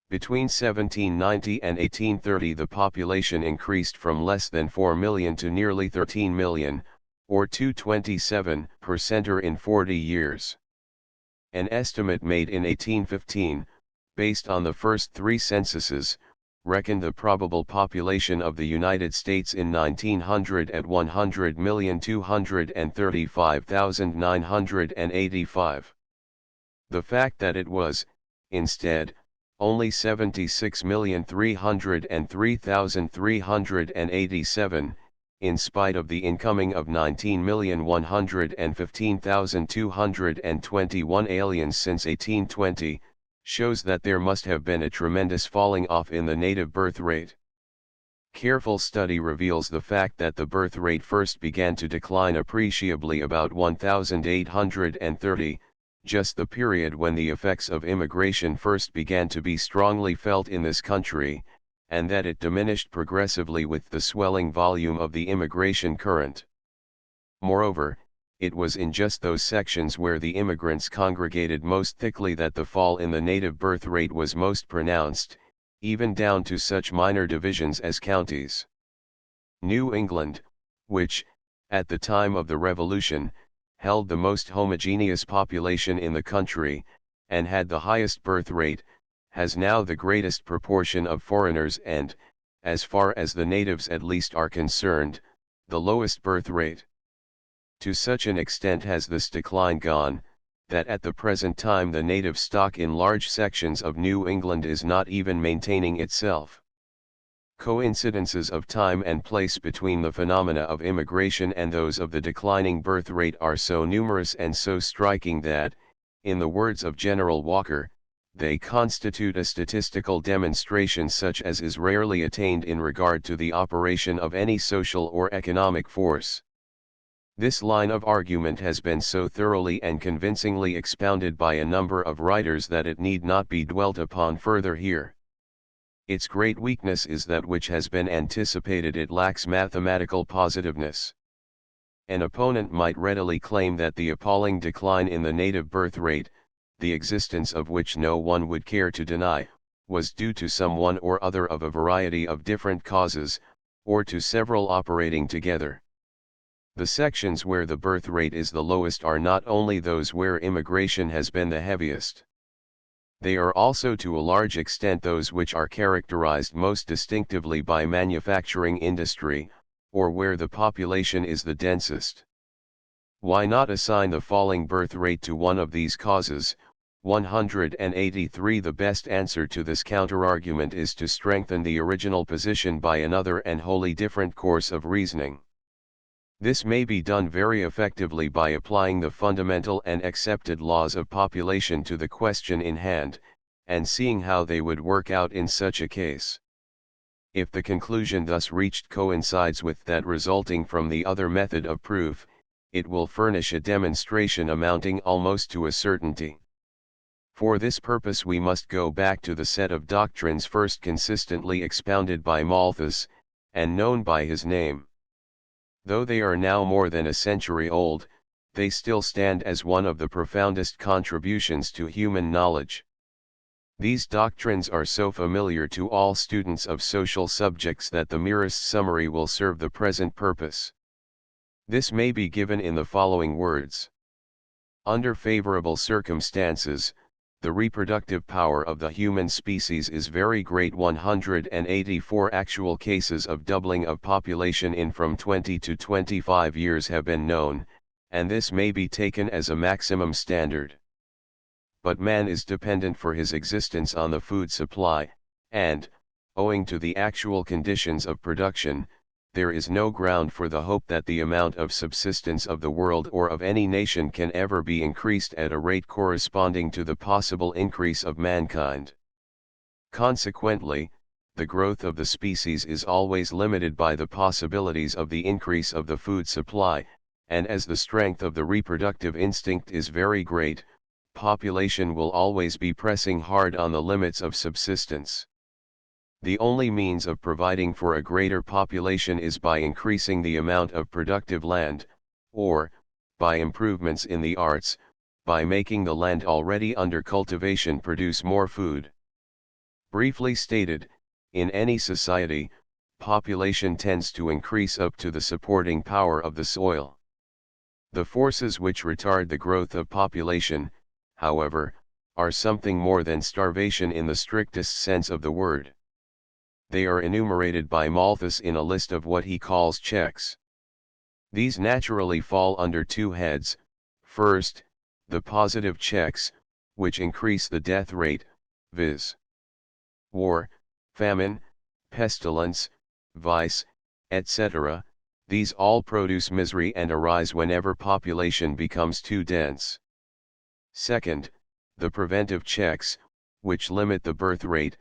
Between 1790 and 1830 the population increased from less than 4 million to nearly 13 million, or 227% in 40 years. An estimate made in 1815, based on the first 3 censuses, reckoned the probable population of the United States in 1900 at 100,235,985. The fact that it was, instead, only 76,303,387, in spite of the incoming of 19,115,221 aliens since 1820, shows that there must have been a tremendous falling off in the native birth rate. Careful study reveals the fact that the birth rate first began to decline appreciably about 1830, just the period when the effects of immigration first began to be strongly felt in this country, and that it diminished progressively with the swelling volume of the immigration current. Moreover, it was in just those sections where the immigrants congregated most thickly that the fall in the native birth rate was most pronounced, even down to such minor divisions as counties. New England, which, at the time of the Revolution, held the most homogeneous population in the country, and had the highest birth rate, has now the greatest proportion of foreigners and, as far as the natives at least are concerned, the lowest birth rate. To such an extent has this decline gone, that at the present time the native stock in large sections of New England is not even maintaining itself. Coincidences of time and place between the phenomena of immigration and those of the declining birth rate are so numerous and so striking that, in the words of General Walker, they constitute a statistical demonstration such as is rarely attained in regard to the operation of any social or economic force. This line of argument has been so thoroughly and convincingly expounded by a number of writers that it need not be dwelt upon further here. Its great weakness is that which has been anticipated: it lacks mathematical positiveness. An opponent might readily claim that the appalling decline in the native birth rate, the existence of which no one would care to deny, was due to some one or other of a variety of different causes, or to several operating together. The sections where the birth rate is the lowest are not only those where immigration has been the heaviest. They are also to a large extent those which are characterized most distinctively by manufacturing industry, or where the population is the densest. Why not assign the falling birth rate to one of these causes? 183. The best answer to this counterargument is to strengthen the original position by another and wholly different course of reasoning. This may be done very effectively by applying the fundamental and accepted laws of population to the question in hand, and seeing how they would work out in such a case. If the conclusion thus reached coincides with that resulting from the other method of proof, it will furnish a demonstration amounting almost to a certainty. For this purpose we must go back to the set of doctrines first consistently expounded by Malthus, and known by his name. Though they are now more than a century old, they still stand as one of the profoundest contributions to human knowledge. These doctrines are so familiar to all students of social subjects that the merest summary will serve the present purpose. This may be given in the following words. Under favorable circumstances, the reproductive power of the human species is very great. 184 actual cases of doubling of population in from 20 to 25 years have been known, and this may be taken as a maximum standard. But man is dependent for his existence on the food supply, and, owing to the actual conditions of production, there is no ground for the hope that the amount of subsistence of the world or of any nation can ever be increased at a rate corresponding to the possible increase of mankind. Consequently, the growth of the species is always limited by the possibilities of the increase of the food supply, and as the strength of the reproductive instinct is very great, population will always be pressing hard on the limits of subsistence. The only means of providing for a greater population is by increasing the amount of productive land, or, by improvements in the arts, by making the land already under cultivation produce more food. Briefly stated, in any society, population tends to increase up to the supporting power of the soil. The forces which retard the growth of population, however, are something more than starvation in the strictest sense of the word. They are enumerated by Malthus in a list of what he calls checks. These naturally fall under two heads. First, the positive checks, which increase the death rate, viz. War, famine, pestilence, vice, etc. These all produce misery and arise whenever population becomes too dense. Second, the preventive checks, which limit the birth rate,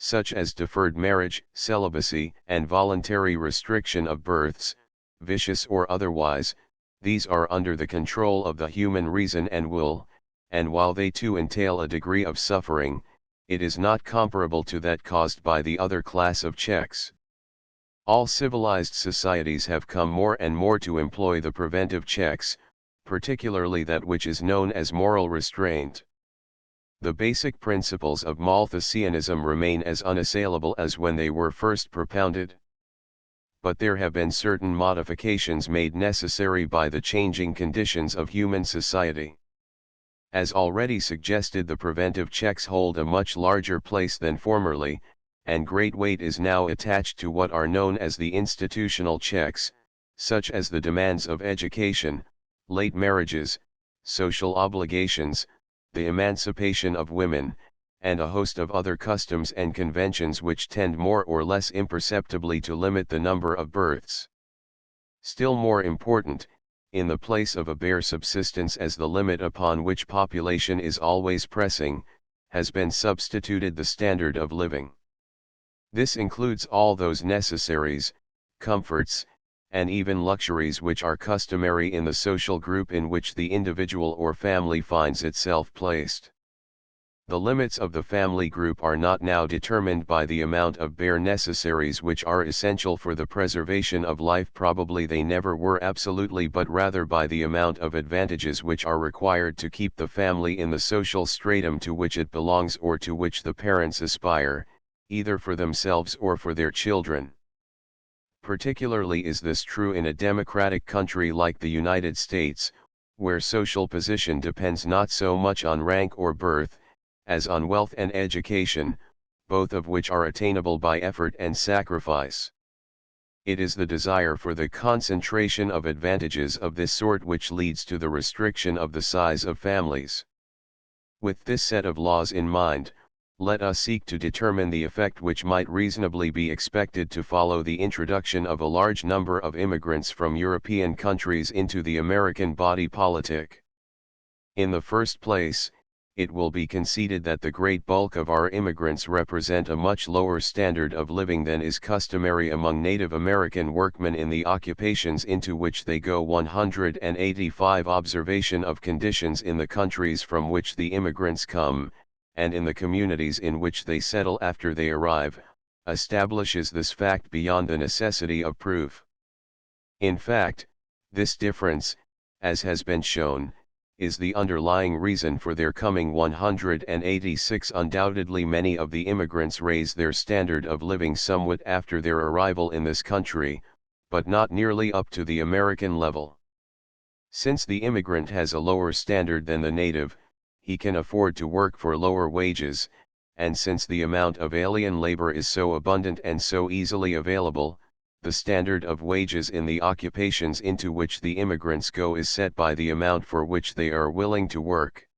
such as deferred marriage, celibacy, and voluntary restriction of births, vicious or otherwise. These are under the control of the human reason and will, and while they too entail a degree of suffering, it is not comparable to that caused by the other class of checks. All civilized societies have come more and more to employ the preventive checks, particularly that which is known as moral restraint. The basic principles of Malthusianism remain as unassailable as when they were first propounded. But there have been certain modifications made necessary by the changing conditions of human society. As already suggested, the preventive checks hold a much larger place than formerly, and great weight is now attached to what are known as the institutional checks, such as the demands of education, late marriages, social obligations, the emancipation of women, and a host of other customs and conventions which tend more or less imperceptibly to limit the number of births. Still more important, in the place of a bare subsistence as the limit upon which population is always pressing, has been substituted the standard of living. This includes all those necessaries, comforts, and even luxuries which are customary in the social group in which the individual or family finds itself placed. The limits of the family group are not now determined by the amount of bare necessaries which are essential for the preservation of life, probably they never were absolutely, but rather by the amount of advantages which are required to keep the family in the social stratum to which it belongs or to which the parents aspire, either for themselves or for their children. Particularly is this true in a democratic country like the United States, where social position depends not so much on rank or birth, as on wealth and education, both of which are attainable by effort and sacrifice. It is the desire for the concentration of advantages of this sort which leads to the restriction of the size of families. With this set of laws in mind, let us seek to determine the effect which might reasonably be expected to follow the introduction of a large number of immigrants from European countries into the American body politic. In the first place, it will be conceded that the great bulk of our immigrants represent a much lower standard of living than is customary among Native American workmen in the occupations into which they go. 185 Observation of conditions in the countries from which the immigrants come, and in the communities in which they settle after they arrive, establishes this fact beyond the necessity of proof. In fact, this difference, as has been shown, is the underlying reason for their coming. 186 Undoubtedly many of the immigrants raise their standard of living somewhat after their arrival in this country, but not nearly up to the American level. Since the immigrant has a lower standard than the native, he can afford to work for lower wages, and since the amount of alien labor is so abundant and so easily available, the standard of wages in the occupations into which the immigrants go is set by the amount for which they are willing to work.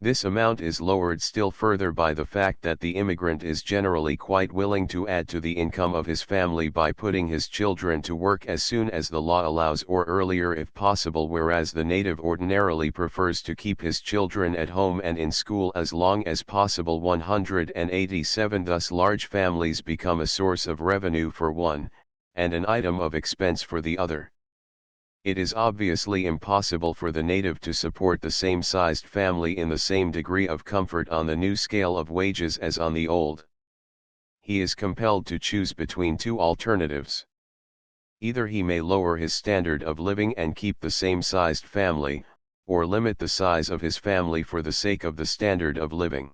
This amount is lowered still further by the fact that the immigrant is generally quite willing to add to the income of his family by putting his children to work as soon as the law allows or earlier if possible, whereas the native ordinarily prefers to keep his children at home and in school as long as possible. 187 Thus large families become a source of revenue for one, and an item of expense for the other. It is obviously impossible for the native to support the same-sized family in the same degree of comfort on the new scale of wages as on the old. He is compelled to choose between two alternatives. Either he may lower his standard of living and keep the same-sized family, or limit the size of his family for the sake of the standard of living.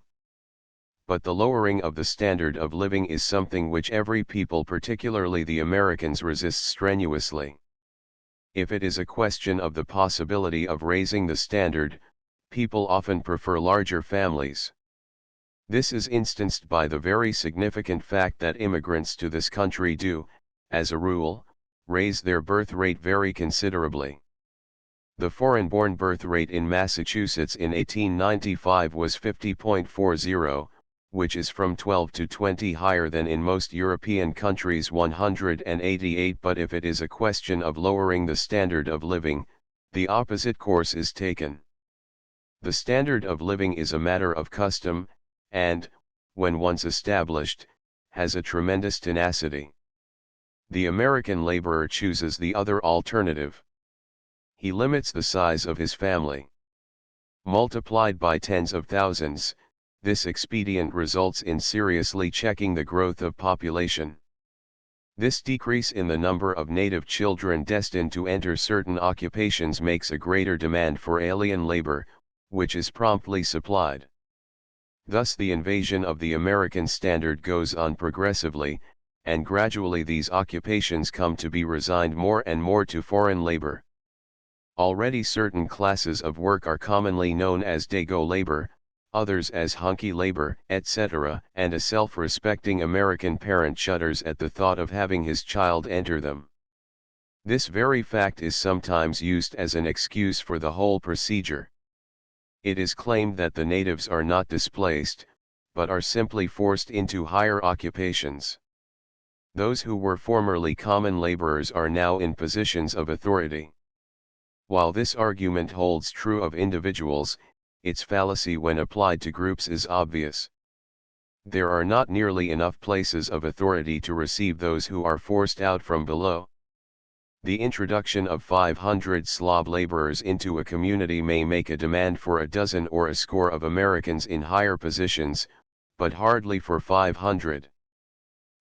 But the lowering of the standard of living is something which every people, particularly the Americans, resists strenuously. If it is a question of the possibility of raising the standard, people often prefer larger families. This is instanced by the very significant fact that immigrants to this country do, as a rule, raise their birth rate very considerably. The foreign-born birth rate in Massachusetts in 1895 was 50.40, which is from 12 to 20 higher than in most European countries. 188 But if it is a question of lowering the standard of living, the opposite course is taken. The standard of living is a matter of custom, and, when once established, has a tremendous tenacity. The American laborer chooses the other alternative. He limits the size of his family. Multiplied by tens of thousands, this expedient results in seriously checking the growth of population. This decrease in the number of native children destined to enter certain occupations makes a greater demand for alien labor, which is promptly supplied. Thus the invasion of the American standard goes on progressively, and gradually these occupations come to be resigned more and more to foreign labor. Already certain classes of work are commonly known as dago labor, others as hunky labor, etc., and a self-respecting American parent shudders at the thought of having his child enter them. This very fact is sometimes used as an excuse for the whole procedure. It is claimed that the natives are not displaced, but are simply forced into higher occupations. Those who were formerly common laborers are now in positions of authority. While this argument holds true of individuals, its fallacy when applied to groups is obvious. There are not nearly enough places of authority to receive those who are forced out from below. The introduction of 500 Slav laborers into a community may make a demand for a dozen or a score of Americans in higher positions, but hardly for 500.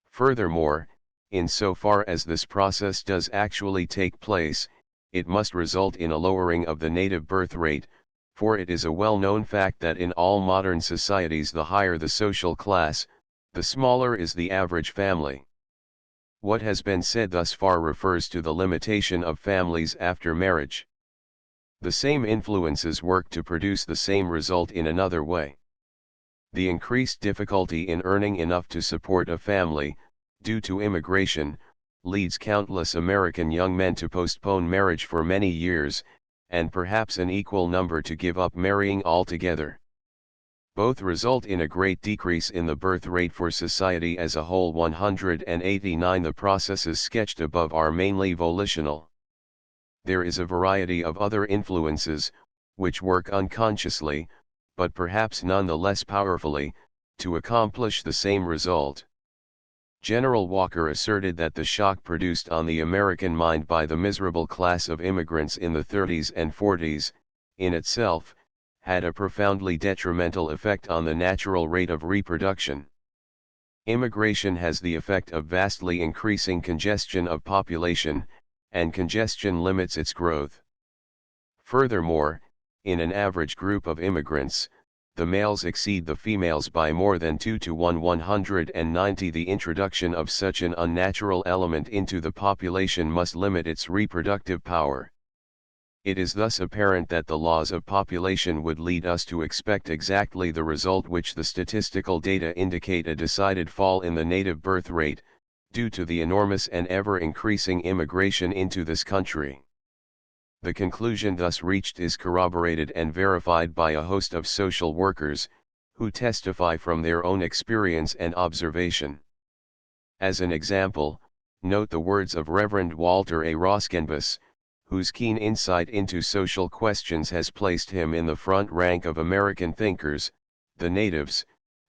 Furthermore, insofar as this process does actually take place, it must result in a lowering of the native birth rate, for it is a well-known fact that in all modern societies the higher the social class, the smaller is the average family. What has been said thus far refers to the limitation of families after marriage. The same influences work to produce the same result in another way. The increased difficulty in earning enough to support a family, due to immigration, leads countless American young men to postpone marriage for many years, and perhaps an equal number to give up marrying altogether. Both result in a great decrease in the birth rate for society as a whole. 189 The processes sketched above are mainly volitional. There is a variety of other influences, which work unconsciously, but perhaps none the less powerfully, to accomplish the same result. General Walker asserted that the shock produced on the American mind by the miserable class of immigrants in the 30s and 40s, in itself, had a profoundly detrimental effect on the natural rate of reproduction. Immigration has the effect of vastly increasing congestion of population, and congestion limits its growth. Furthermore, in an average group of immigrants, the males exceed the females by more than 2 to 1. 190 The introduction of such an unnatural element into the population must limit its reproductive power. It is thus apparent that the laws of population would lead us to expect exactly the result which the statistical data indicate: a decided fall in the native birth rate, due to the enormous and ever-increasing immigration into this country. The conclusion thus reached is corroborated and verified by a host of social workers, who testify from their own experience and observation. As an example, note the words of Reverend Walter A. Roskenbus, whose keen insight into social questions has placed him in the front rank of American thinkers: the natives,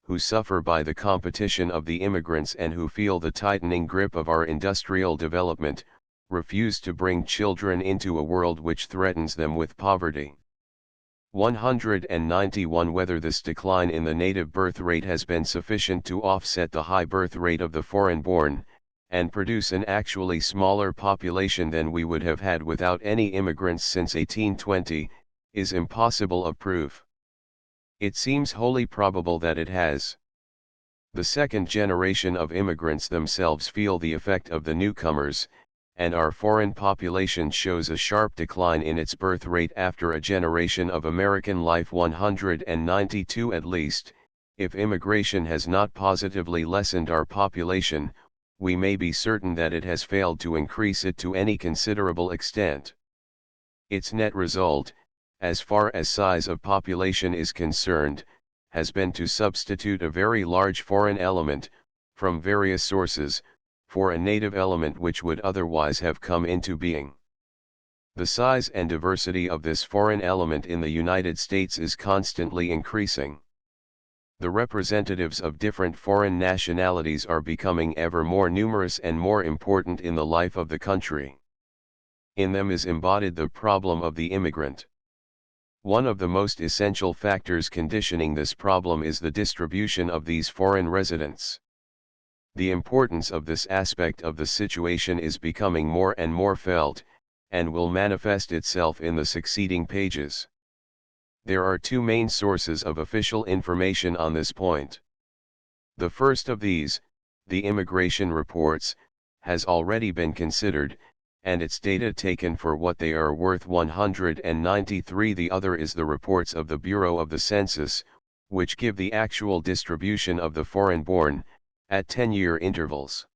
who suffer by the competition of the immigrants and who feel the tightening grip of our industrial development, refuse to bring children into a world which threatens them with poverty. 191 Whether this decline in the native birth rate has been sufficient to offset the high birth rate of the foreign-born, and produce an actually smaller population than we would have had without any immigrants since 1820, is impossible of proof. It seems wholly probable that it has. The second generation of immigrants themselves feel the effect of the newcomers, and our foreign population shows a sharp decline in its birth rate after a generation of American life. 192 At least, if immigration has not positively lessened our population, we may be certain that it has failed to increase it to any considerable extent. Its net result, as far as size of population is concerned, has been to substitute a very large foreign element, from various sources, for a native element which would otherwise have come into being. The size and diversity of this foreign element in the United States is constantly increasing. The representatives of different foreign nationalities are becoming ever more numerous and more important in the life of the country. In them is embodied the problem of the immigrant. One of the most essential factors conditioning this problem is the distribution of these foreign residents. The importance of this aspect of the situation is becoming more and more felt, and will manifest itself in the succeeding pages. There are two main sources of official information on this point. The first of these, the Immigration Reports, has already been considered, and its data taken for what they are worth. 193 The other is the reports of the Bureau of the Census, which give the actual distribution of the foreign-born, at 10-year intervals.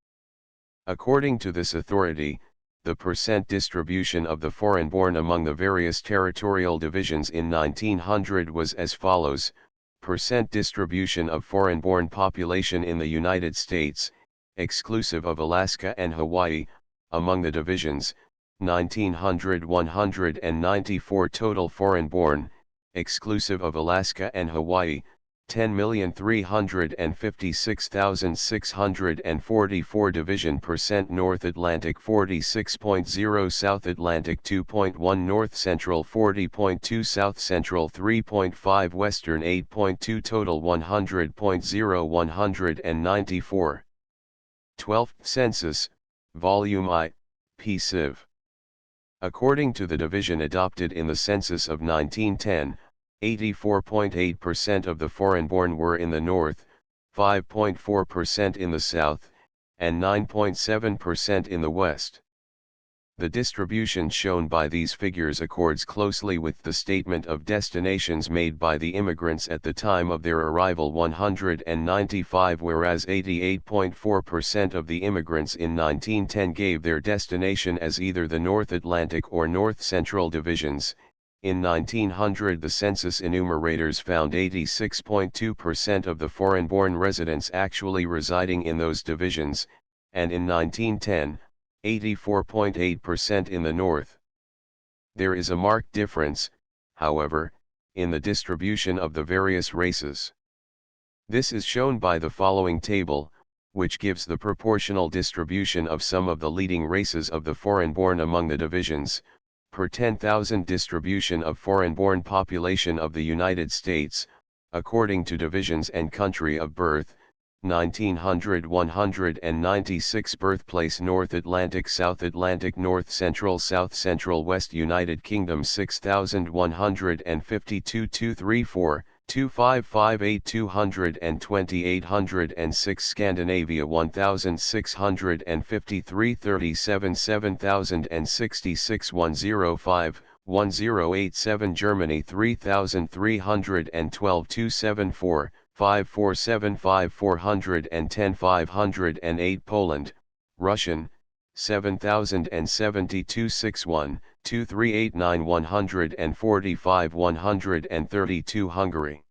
According to this authority, the percent distribution of the foreign-born among the various territorial divisions in 1900 was as follows: percent distribution of foreign-born population in the United States, exclusive of Alaska and Hawaii, among the divisions, 1900 194 total foreign-born, exclusive of Alaska and Hawaii, 10,356,644 division percent North Atlantic 46.0 South Atlantic 2.1 North Central 40.2 South Central 3.5 Western 8.2 Total 100.0 194 12th Census, Volume I, P. Civ. According to the division adopted in the census of 1910, 84.8% of the foreign-born were in the north, 5.4% in the south, and 9.7% in the West. The distribution shown by these figures accords closely with the statement of destinations made by the immigrants at the time of their arrival 195, whereas 88.4% of the immigrants in 1910 gave their destination as either the North Atlantic or North Central divisions. In 1900 the census enumerators found 86.2% of the foreign-born residents actually residing in those divisions, and in 1910, 84.8% in the North. There is a marked difference, however, in the distribution of the various races. This is shown by the following table, which gives the proportional distribution of some of the leading races of the foreign-born among the divisions, per 10,000 distribution of foreign-born population of the United States, according to divisions and country of birth. 1900 196 birthplace North Atlantic South Atlantic North Central South Central West United Kingdom 6152 234 2558 220 806 Scandinavia 1653 37 7066 105 1087 Germany 3312 274 5475 410 508 Poland, Russian, 7072 61, 2389 145 132 Hungary,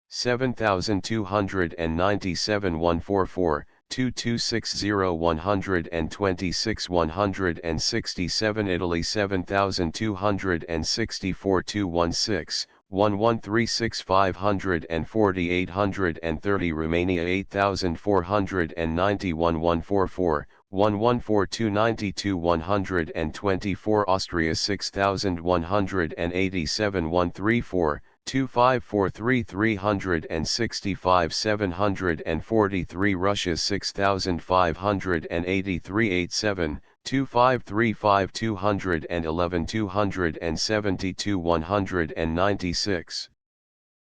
7297 144, 2260 126 167 Italy 7264 216, 1136 540 830 Romania 8491 144, 114292 124 Austria 6187 134, 2543 365 743 Russia 6583 87, 2535 211 272 196.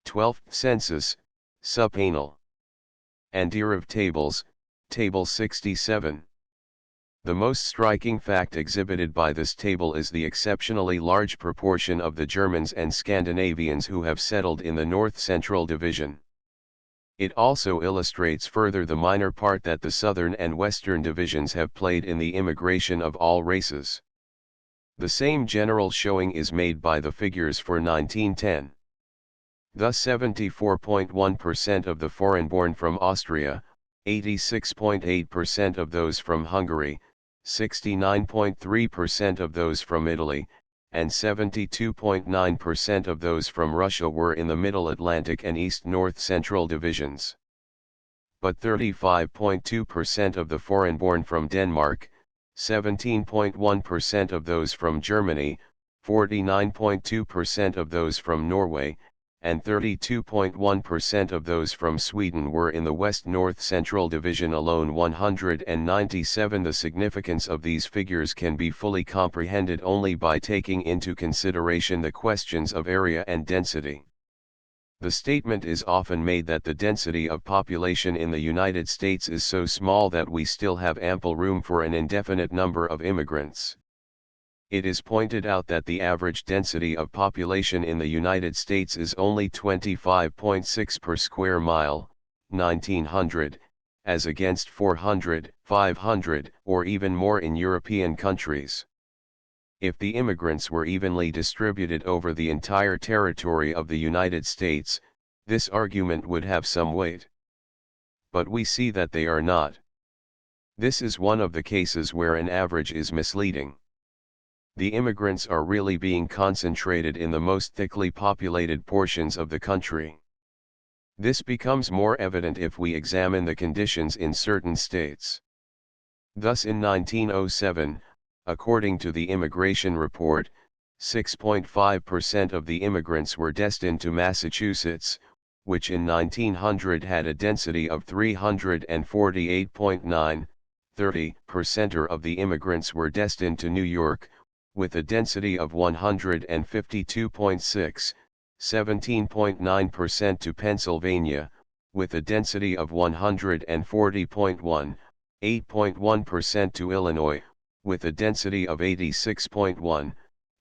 12th Census, Subanal. Andir tables, Table 67. The most striking fact exhibited by this table is the exceptionally large proportion of the Germans and Scandinavians who have settled in the North Central Division. It also illustrates further the minor part that the Southern and Western divisions have played in the immigration of all races. The same general showing is made by the figures for 1910. Thus 74.1% of the foreign-born from Austria, 86.8% of those from Hungary, 69.3% of those from Italy, and 72.9% of those from Russia were in the Middle Atlantic and East North Central divisions. But 35.2% of the foreign-born from Denmark, 17.1% of those from Germany, 49.2% of those from Norway, and 32.1% of those from Sweden were in the West North Central Division alone 197. The significance of these figures can be fully comprehended only by taking into consideration the questions of area and density. The statement is often made that the density of population in the United States is so small that we still have ample room for an indefinite number of immigrants. It is pointed out that the average density of population in the United States is only 25.6 per square mile, 1900, as against 400, 500, or even more in European countries. If the immigrants were evenly distributed over the entire territory of the United States, this argument would have some weight. But we see that they are not. This is one of the cases where an average is misleading. The immigrants are really being concentrated in the most thickly populated portions of the country. This becomes more evident if we examine the conditions in certain states. Thus in 1907, according to the Immigration Report, 6.5% of the immigrants were destined to Massachusetts, which in 1900 had a density of 348.9, 30% of the immigrants were destined to New York, with a density of 152.6, 17.9% to Pennsylvania, with a density of 140.1, 8.1% to Illinois, with a density of 86.1,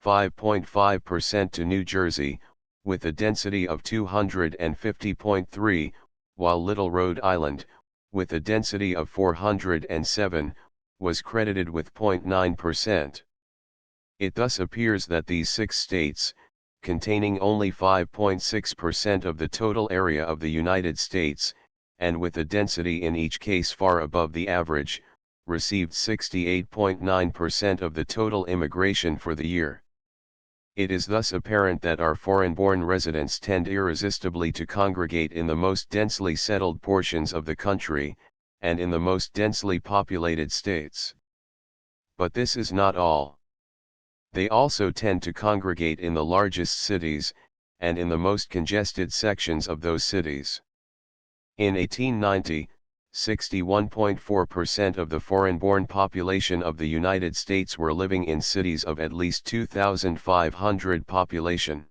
5.5% to New Jersey, with a density of 250.3, while Little Rhode Island, with a density of 407, was credited with 0.9%. It thus appears that these 6 states, containing only 5.6% of the total area of the United States, and with a density in each case far above the average, received 68.9% of the total immigration for the year. It is thus apparent that our foreign-born residents tend irresistibly to congregate in the most densely settled portions of the country, and in the most densely populated states. But this is not all. They also tend to congregate in the largest cities, and in the most congested sections of those cities. In 1890, 61.4% of the foreign-born population of the United States were living in cities of at least 2,500 population.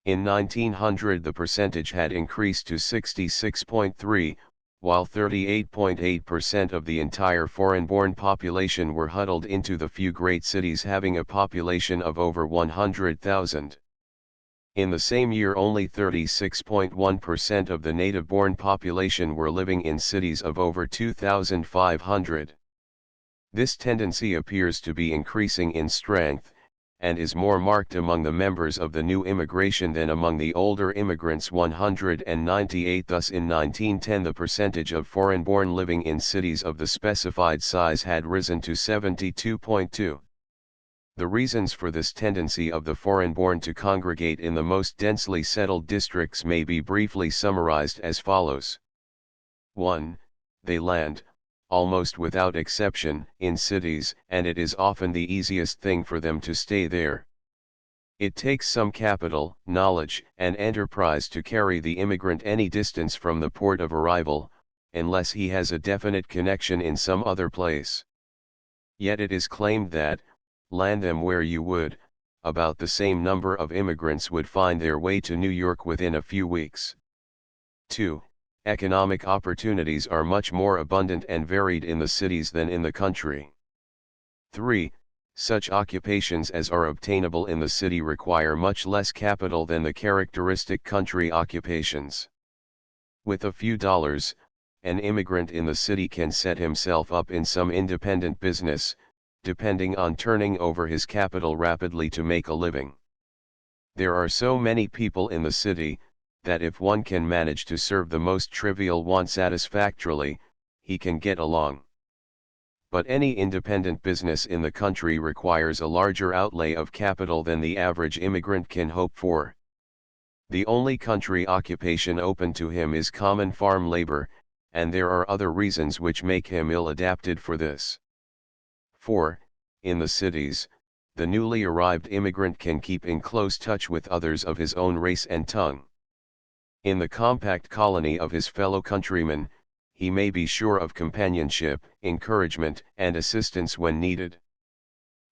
In 1900 the percentage had increased to 66.3, while 38.8% of the entire foreign-born population were huddled into the few great cities having a population of over 100,000. In the same year only 36.1% of the native-born population were living in cities of over 2,500. This tendency appears to be increasing in strength, and is more marked among the members of the new immigration than among the older immigrants. 198. Thus in 1910 the percentage of foreign-born living in cities of the specified size had risen to 72.2. The reasons for this tendency of the foreign-born to congregate in the most densely settled districts may be briefly summarized as follows. 1. They land, almost without exception, in cities, and it is often the easiest thing for them to stay there. It takes some capital, knowledge, and enterprise to carry the immigrant any distance from the port of arrival, unless he has a definite connection in some other place. Yet it is claimed that, land them where you would, about the same number of immigrants would find their way to New York within a few weeks. 2. Economic opportunities are much more abundant and varied in the cities than in the country. 3. Such occupations as are obtainable in the city require much less capital than the characteristic country occupations. With a few dollars, an immigrant in the city can set himself up in some independent business, depending on turning over his capital rapidly to make a living. There are so many people in the city, that if one can manage to serve the most trivial want satisfactorily, he can get along. But any independent business in the country requires a larger outlay of capital than the average immigrant can hope for. The only country occupation open to him is common farm labor, and there are other reasons which make him ill-adapted for this. 4. In the cities, the newly arrived immigrant can keep in close touch with others of his own race and tongue. In the compact colony of his fellow countrymen, he may be sure of companionship, encouragement, and assistance when needed.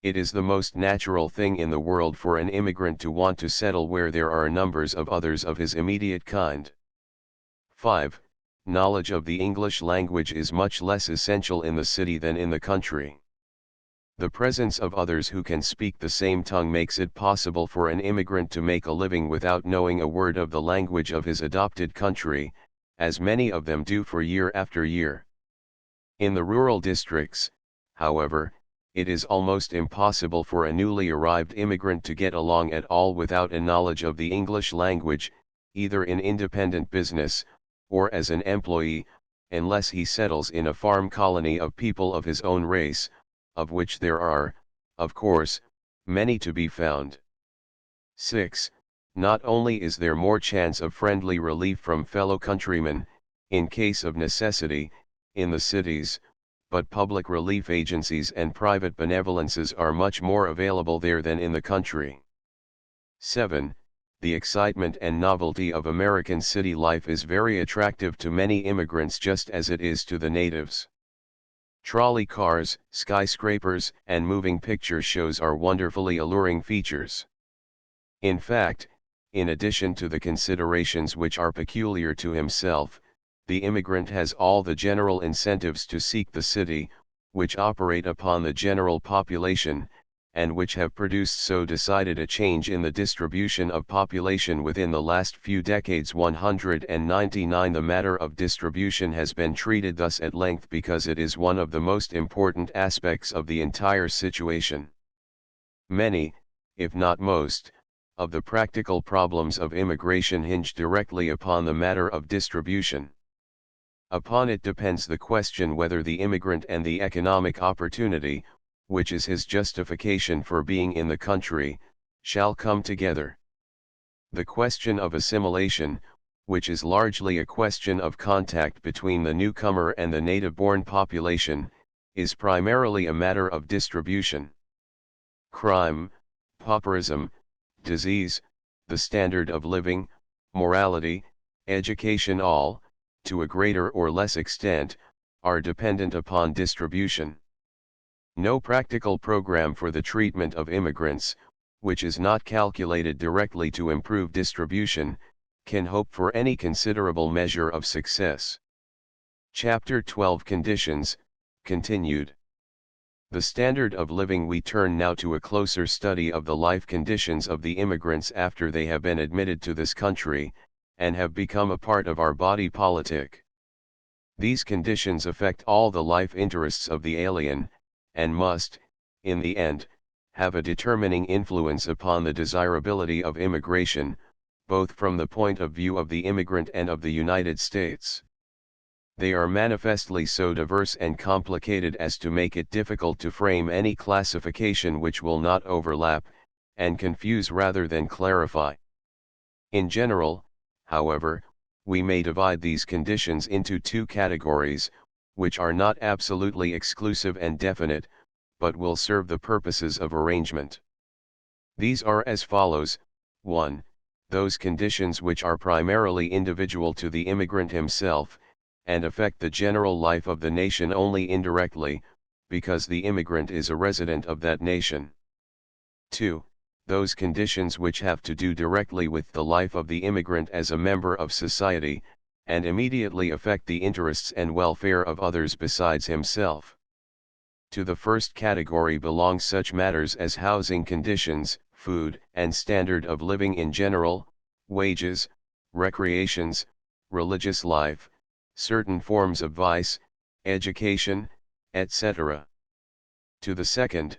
It is the most natural thing in the world for an immigrant to want to settle where there are numbers of others of his immediate kind. 5. Knowledge of the English language is much less essential in the city than in the country. The presence of others who can speak the same tongue makes it possible for an immigrant to make a living without knowing a word of the language of his adopted country, as many of them do for year after year. In the rural districts, however, it is almost impossible for a newly arrived immigrant to get along at all without a knowledge of the English language, either in independent business, or as an employee, unless he settles in a farm colony of people of his own race, of which there are, of course, many to be found. 6. Not only is there more chance of friendly relief from fellow countrymen, in case of necessity, in the cities, but public relief agencies and private benevolences are much more available there than in the country. 7. The excitement and novelty of American city life is very attractive to many immigrants just as it is to the natives. Trolley cars, skyscrapers, and moving picture shows are wonderfully alluring features. In fact, in addition to the considerations which are peculiar to himself, the immigrant has all the general incentives to seek the city, which operate upon the general population, and which have produced so decided a change in the distribution of population within the last few decades. 199 The matter of distribution has been treated thus at length because it is one of the most important aspects of the entire situation. Many, if not most, of the practical problems of immigration hinge directly upon the matter of distribution. Upon it depends the question whether the immigrant and the economic opportunity, which is his justification for being in the country, shall come together. The question of assimilation, which is largely a question of contact between the newcomer and the native-born population, is primarily a matter of distribution. Crime, pauperism, disease, the standard of living, morality, education all, to a greater or less extent, are dependent upon distribution. No practical program for the treatment of immigrants, which is not calculated directly to improve distribution, can hope for any considerable measure of success. Chapter 12 Conditions, continued. The standard of living. We turn now to a closer study of the life conditions of the immigrants after they have been admitted to this country, and have become a part of our body politic. These conditions affect all the life interests of the alien, and must, in the end, have a determining influence upon the desirability of immigration, both from the point of view of the immigrant and of the United States. They are manifestly so diverse and complicated as to make it difficult to frame any classification which will not overlap, and confuse rather than clarify. In general, however, we may divide these conditions into two categories, which are not absolutely exclusive and definite, but will serve the purposes of arrangement. These are as follows: 1. Those conditions which are primarily individual to the immigrant himself, and affect the general life of the nation only indirectly, because the immigrant is a resident of that nation. 2. Those conditions which have to do directly with the life of the immigrant as a member of society, and immediately affect the interests and welfare of others besides himself. To the first category belong such matters as housing conditions, food and standard of living in general, wages, recreations, religious life, certain forms of vice, education, etc. To the second,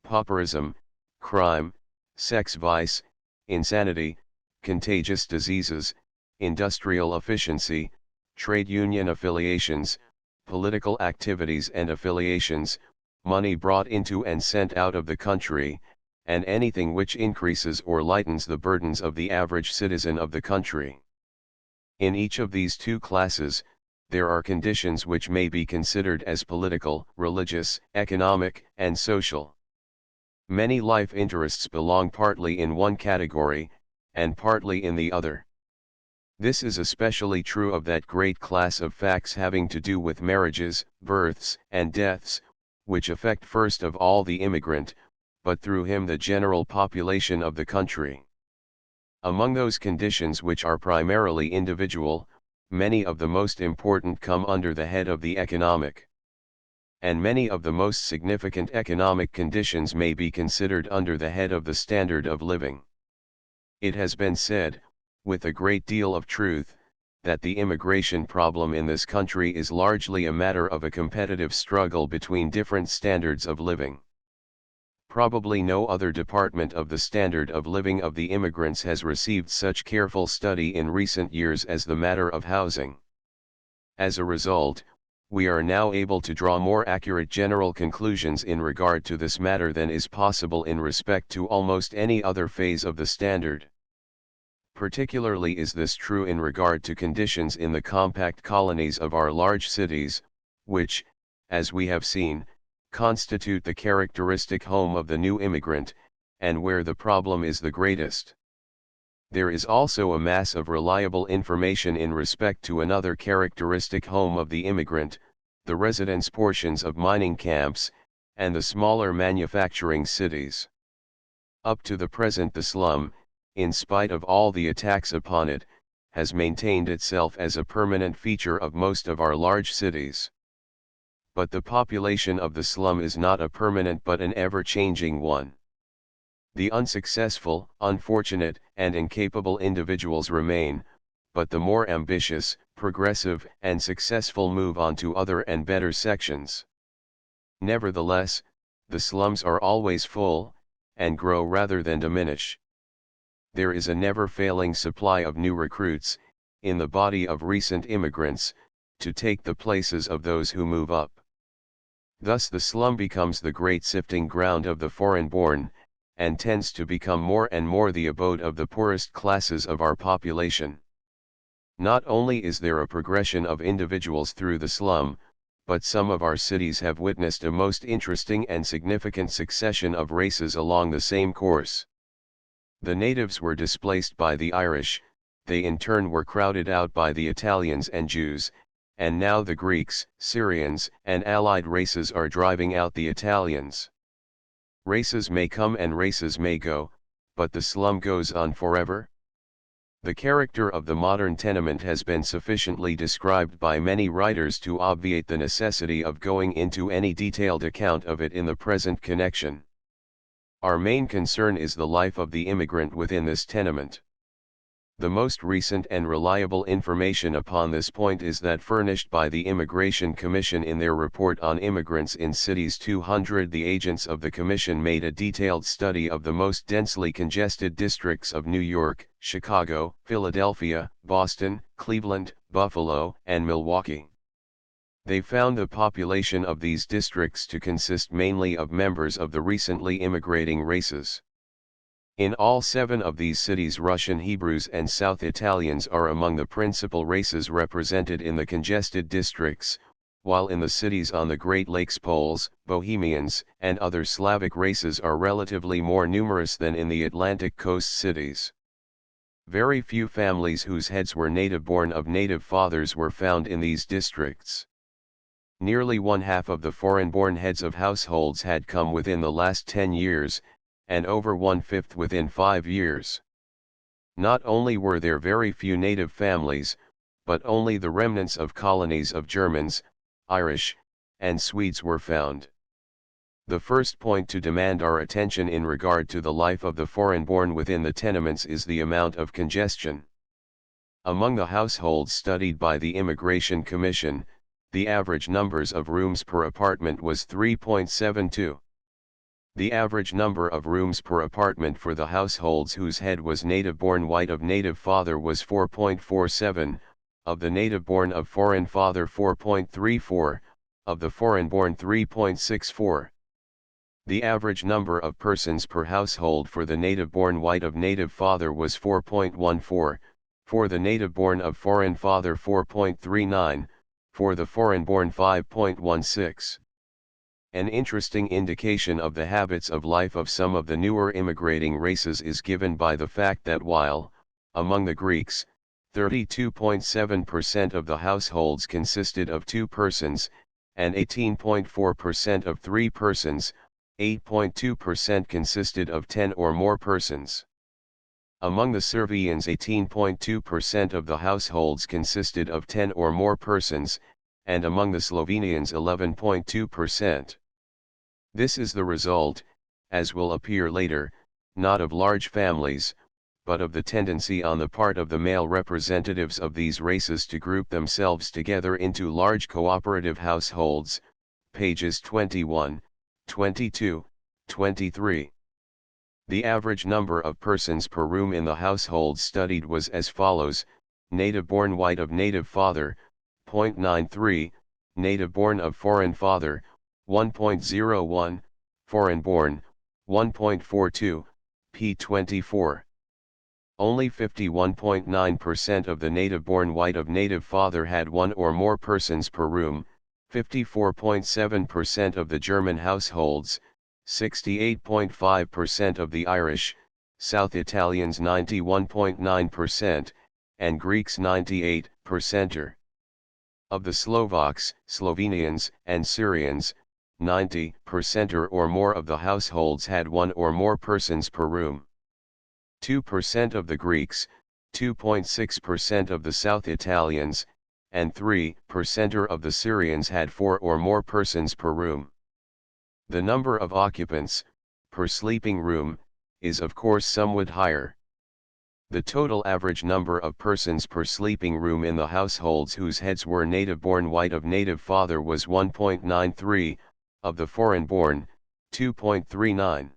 pauperism, crime, sex vice, insanity, contagious diseases, industrial efficiency, trade union affiliations, political activities and affiliations, money brought into and sent out of the country, and anything which increases or lightens the burdens of the average citizen of the country. In each of these two classes, there are conditions which may be considered as political, religious, economic, and social. Many life interests belong partly in one category, and partly in the other. This is especially true of that great class of facts having to do with marriages, births, and deaths, which affect first of all the immigrant, but through him the general population of the country. Among those conditions which are primarily individual, many of the most important come under the head of the economic. And many of the most significant economic conditions may be considered under the head of the standard of living. It has been said, with a great deal of truth, that the immigration problem in this country is largely a matter of a competitive struggle between different standards of living. Probably no other department of the standard of living of the immigrants has received such careful study in recent years as the matter of housing. As a result, we are now able to draw more accurate general conclusions in regard to this matter than is possible in respect to almost any other phase of the standard. Particularly is this true in regard to conditions in the compact colonies of our large cities, which, as we have seen, constitute the characteristic home of the new immigrant, and where the problem is the greatest. There is also a mass of reliable information in respect to another characteristic home of the immigrant, the residence portions of mining camps, and the smaller manufacturing cities. Up to the present the slum, in spite of all the attacks upon it, has maintained itself as a permanent feature of most of our large cities. But the population of the slum is not a permanent but an ever-changing one. The unsuccessful, unfortunate, and incapable individuals remain, but the more ambitious, progressive, and successful move on to other and better sections. Nevertheless, the slums are always full, and grow rather than diminish. There is a never-failing supply of new recruits, in the body of recent immigrants, to take the places of those who move up. Thus the slum becomes the great sifting ground of the foreign-born, and tends to become more and more the abode of the poorest classes of our population. Not only is there a progression of individuals through the slum, but some of our cities have witnessed a most interesting and significant succession of races along the same course. The natives were displaced by the Irish, they in turn were crowded out by the Italians and Jews, and now the Greeks, Syrians, and allied races are driving out the Italians. Races may come and races may go, but the slum goes on forever. The character of the modern tenement has been sufficiently described by many writers to obviate the necessity of going into any detailed account of it in the present connection. Our main concern is the life of the immigrant within this tenement. The most recent and reliable information upon this point is that furnished by the Immigration Commission in their report on immigrants in Cities 200. The agents of the Commission made a detailed study of the most densely congested districts of New York, Chicago, Philadelphia, Boston, Cleveland, Buffalo, and Milwaukee. They found the population of these districts to consist mainly of members of the recently immigrating races. In all 7 of these cities, Russian Hebrews and South Italians are among the principal races represented in the congested districts, while in the cities on the Great Lakes Poles, Bohemians, and other Slavic races are relatively more numerous than in the Atlantic coast cities. Very few families whose heads were native-born of native fathers were found in these districts. Nearly 1/2 of the foreign-born heads of households had come within the last 10 years, and over 1/5 within 5 years. Not only were there very few native families, but only the remnants of colonies of Germans, Irish, and Swedes were found. The first point to demand our attention in regard to the life of the foreign-born within the tenements is the amount of congestion. Among the households studied by the Immigration Commission, the average numbers of rooms per apartment was 3.72. The average number of rooms per apartment for the households whose head was native-born white of native father was 4.47, of the native-born of foreign father 4.34, of the foreign-born 3.64. The average number of persons per household for the native-born white of native father was 4.14, for the native-born of foreign father 4.39, for the foreign-born 5.16. An interesting indication of the habits of life of some of the newer immigrating races is given by the fact that while, among the Greeks, 32.7% of the households consisted of 2 persons, and 18.4% of 3 persons, 8.2% consisted of 10 or more persons. Among the Servians 18.2% of the households consisted of 10 or more persons, and among the Slovenians 11.2%. This is the result, as will appear later, not of large families, but of the tendency on the part of the male representatives of these races to group themselves together into large cooperative households, pages 21, 22, 23. The average number of persons per room in the households studied was as follows: native-born white of native father, 0.93, native-born of foreign father, 1.01, foreign-born, 1.42, p24. Only 51.9% of the native-born white of native father had 1 or more persons per room, 54.7% of the German households, 68.5% of the Irish, South Italians 91.9%, and Greeks 98%. Of the Slovaks, Slovenians, and Syrians, 90% or more of the households had 1 or more persons per room. 2% of the Greeks, 2.6% of the South Italians, and 3% of the Syrians had 4 or more persons per room. The number of occupants, per sleeping room, is of course somewhat higher. The total average number of persons per sleeping room in the households whose heads were native-born white of native father was 1.93, of the foreign-born, 2.39.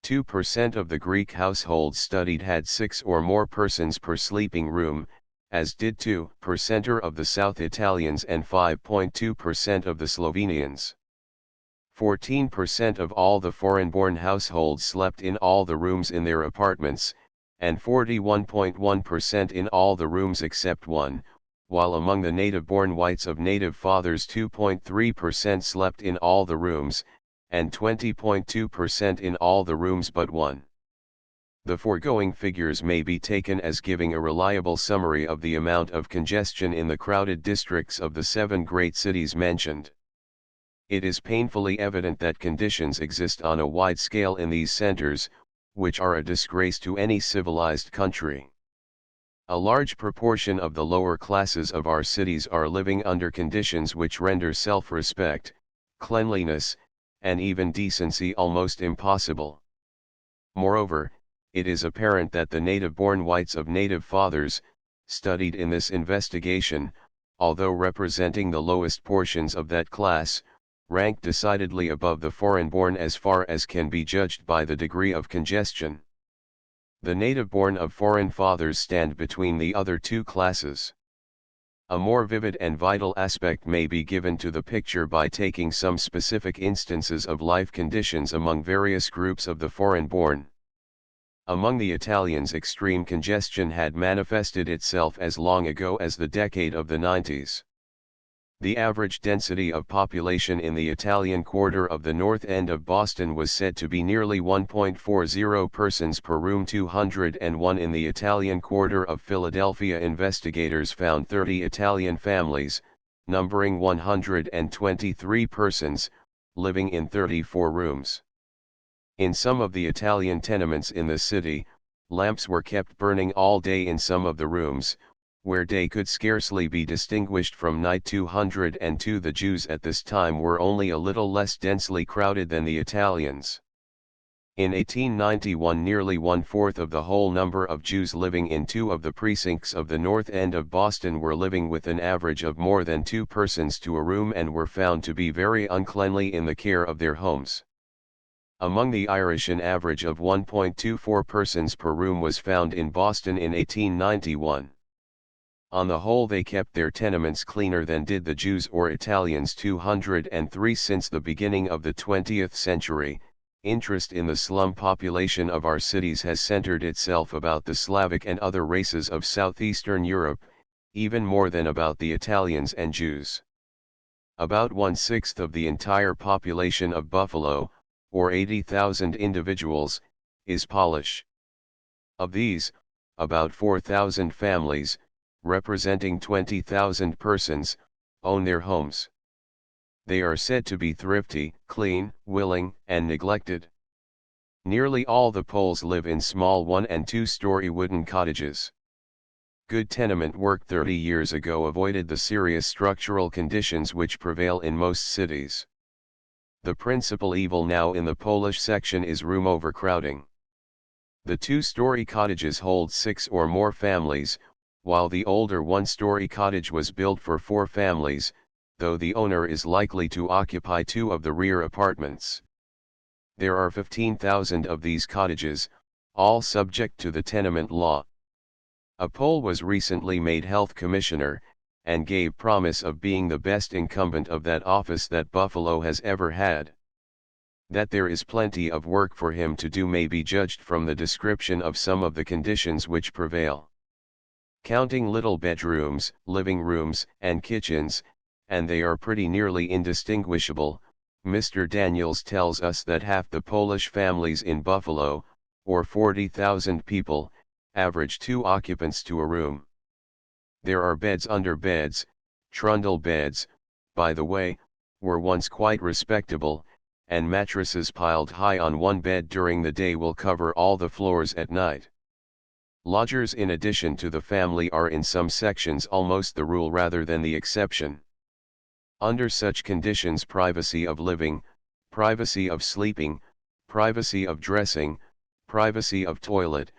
2% of the Greek households studied had 6 or more persons per sleeping room, as did 2% of the South Italians and 5.2% of the Slovenians. 14% of all the foreign-born households slept in all the rooms in their apartments, and 41.1% in all the rooms except one, while among the native-born whites of native fathers 2.3% slept in all the rooms, and 20.2% in all the rooms but one. The foregoing figures may be taken as giving a reliable summary of the amount of congestion in the crowded districts of the 7 great cities mentioned. It is painfully evident that conditions exist on a wide scale in these centers, which are a disgrace to any civilized country. A large proportion of the lower classes of our cities are living under conditions which render self-respect, cleanliness, and even decency almost impossible. Moreover, it is apparent that the native-born whites of native fathers, studied in this investigation, although representing the lowest portions of that class, rank decidedly above the foreign-born as far as can be judged by the degree of congestion. The native-born of foreign fathers stand between the other two classes. A more vivid and vital aspect may be given to the picture by taking some specific instances of life conditions among various groups of the foreign-born. Among the Italians, extreme congestion had manifested itself as long ago as the decade of the 90s. The average density of population in the Italian quarter of the north end of Boston was said to be nearly 1.40 persons per room. 201 in the Italian quarter of Philadelphia. Investigators found 30 Italian families, numbering 123 persons, living in 34 rooms. In some of the Italian tenements in the city, lamps were kept burning all day in some of the rooms, where day could scarcely be distinguished from night. 202 The Jews at this time were only a little less densely crowded than the Italians. In 1891 nearly one-fourth of the whole number of Jews living in 2 of the precincts of the north end of Boston were living with an average of more than 2 persons to a room and were found to be very uncleanly in the care of their homes. Among the Irish, an average of 1.24 persons per room was found in Boston in 1891. On the whole, they kept their tenements cleaner than did the Jews or Italians. 203 Since the beginning of the 20th century, interest in the slum population of our cities has centered itself about the Slavic and other races of southeastern Europe, even more than about the Italians and Jews. About 1/6 of the entire population of Buffalo, or 80,000 individuals, is Polish. Of these, about 4,000 families, representing 20,000 persons, own their homes. They are said to be thrifty, clean, willing, and neglected. Nearly all the Poles live in small 1- and 2-story wooden cottages. Good tenement work 30 years ago avoided the serious structural conditions which prevail in most cities. The principal evil now in the Polish section is room overcrowding. The 2-story cottages hold 6 or more families, while the older 1-story cottage was built for 4 families, though the owner is likely to occupy 2 of the rear apartments. There are 15,000 of these cottages, all subject to the tenement law. A Pole was recently made health commissioner, and gave promise of being the best incumbent of that office that Buffalo has ever had. That there is plenty of work for him to do may be judged from the description of some of the conditions which prevail. Counting little bedrooms, living rooms, and kitchens, and they are pretty nearly indistinguishable, Mr. Daniels tells us that half the Polish families in Buffalo, or 40,000 people, average 2 occupants to a room. There are beds under beds. Trundle beds, by the way, were once quite respectable, and mattresses piled high on one bed during the day will cover all the floors at night. Lodgers in addition to the family are in some sections almost the rule rather than the exception. Under such conditions, privacy of living, privacy of sleeping, privacy of dressing, privacy of toilet,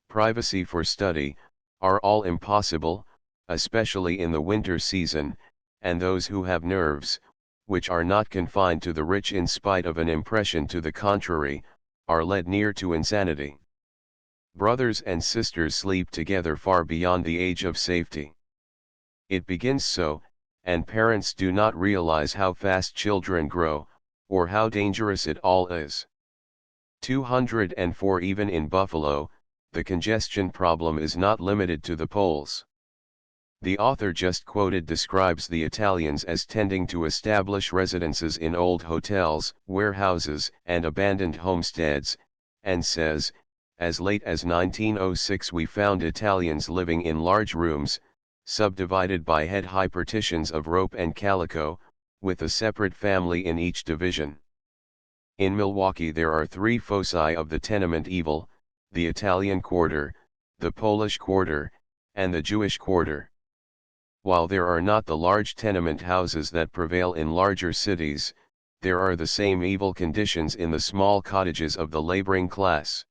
privacy for study, are all impossible, especially in the winter season, and those who have nerves, which are not confined to the rich in spite of an impression to the contrary, are led near to insanity. Brothers and sisters sleep together far beyond the age of safety. It begins so, and parents do not realize how fast children grow, or how dangerous it all is. 204 Even in Buffalo, the congestion problem is not limited to the Poles. The author just quoted describes the Italians as tending to establish residences in old hotels, warehouses, and abandoned homesteads, and says, as late as 1906 we found Italians living in large rooms, subdivided by head-high partitions of rope and calico, with a separate family in each division. In Milwaukee there are three foci of the tenement evil: the Italian quarter, the Polish quarter, and the Jewish quarter. While there are not the large tenement houses that prevail in larger cities, there are the same evil conditions in the small cottages of the laboring class.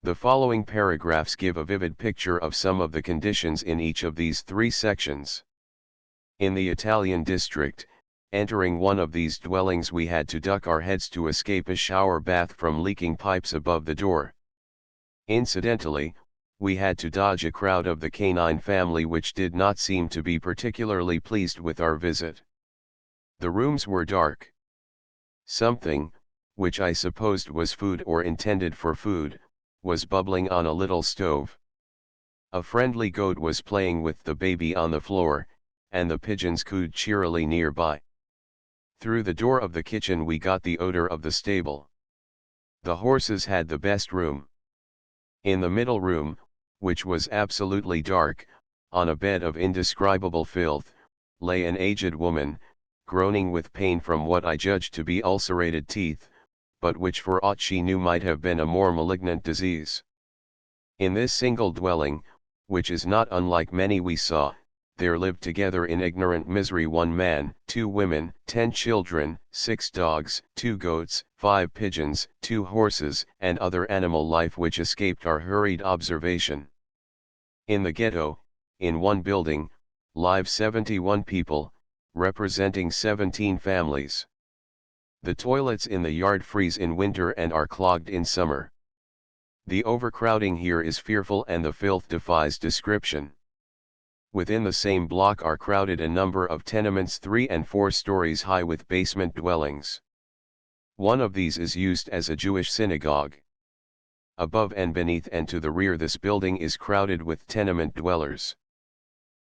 The following paragraphs give a vivid picture of some of the conditions in each of these three sections. In the Italian district, entering one of these dwellings we had to duck our heads to escape a shower bath from leaking pipes above the door. Incidentally, we had to dodge a crowd of the canine family which did not seem to be particularly pleased with our visit. The rooms were dark. Something, which I supposed was food or intended for food, was bubbling on a little stove. A friendly goat was playing with the baby on the floor, and the pigeons cooed cheerily nearby. Through the door of the kitchen we got the odor of the stable. The horses had the best room. In the middle room, which was absolutely dark, on a bed of indescribable filth, lay an aged woman, groaning with pain from what I judged to be ulcerated teeth, but which for aught she knew might have been a more malignant disease. In this single dwelling, which is not unlike many we saw, there lived together in ignorant misery 1 man, 2 women, 10 children, 6 dogs, 2 goats, 5 pigeons, 2 horses, and other animal life which escaped our hurried observation. In the ghetto, in one building, live 71 people, representing 17 families. The toilets in the yard freeze in winter and are clogged in summer. The overcrowding here is fearful and the filth defies description. Within the same block are crowded a number of tenements 3 and 4 stories high with basement dwellings. One of these is used as a Jewish synagogue. Above and beneath and to the rear this building is crowded with tenement dwellers.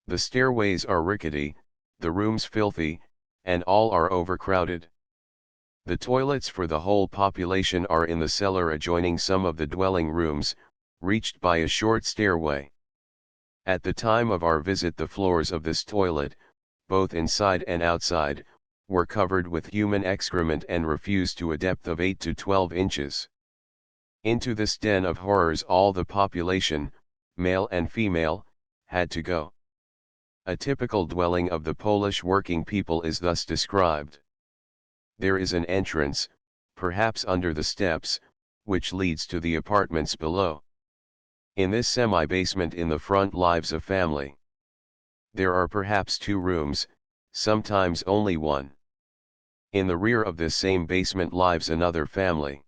The stairways are rickety, the rooms filthy, and all are overcrowded. The toilets for the whole population are in the cellar adjoining some of the dwelling rooms, reached by a short stairway. At the time of our visit the floors of this toilet, both inside and outside, were covered with human excrement and refused to a depth of 8 to 12 inches. Into this den of horrors all the population, male and female, had to go. A typical dwelling of the Polish working people is thus described. There is an entrance, perhaps under the steps, which leads to the apartments below. In this semi-basement in the front lives a family. There are perhaps 2 rooms, sometimes only 1. In the rear of this same basement lives another family.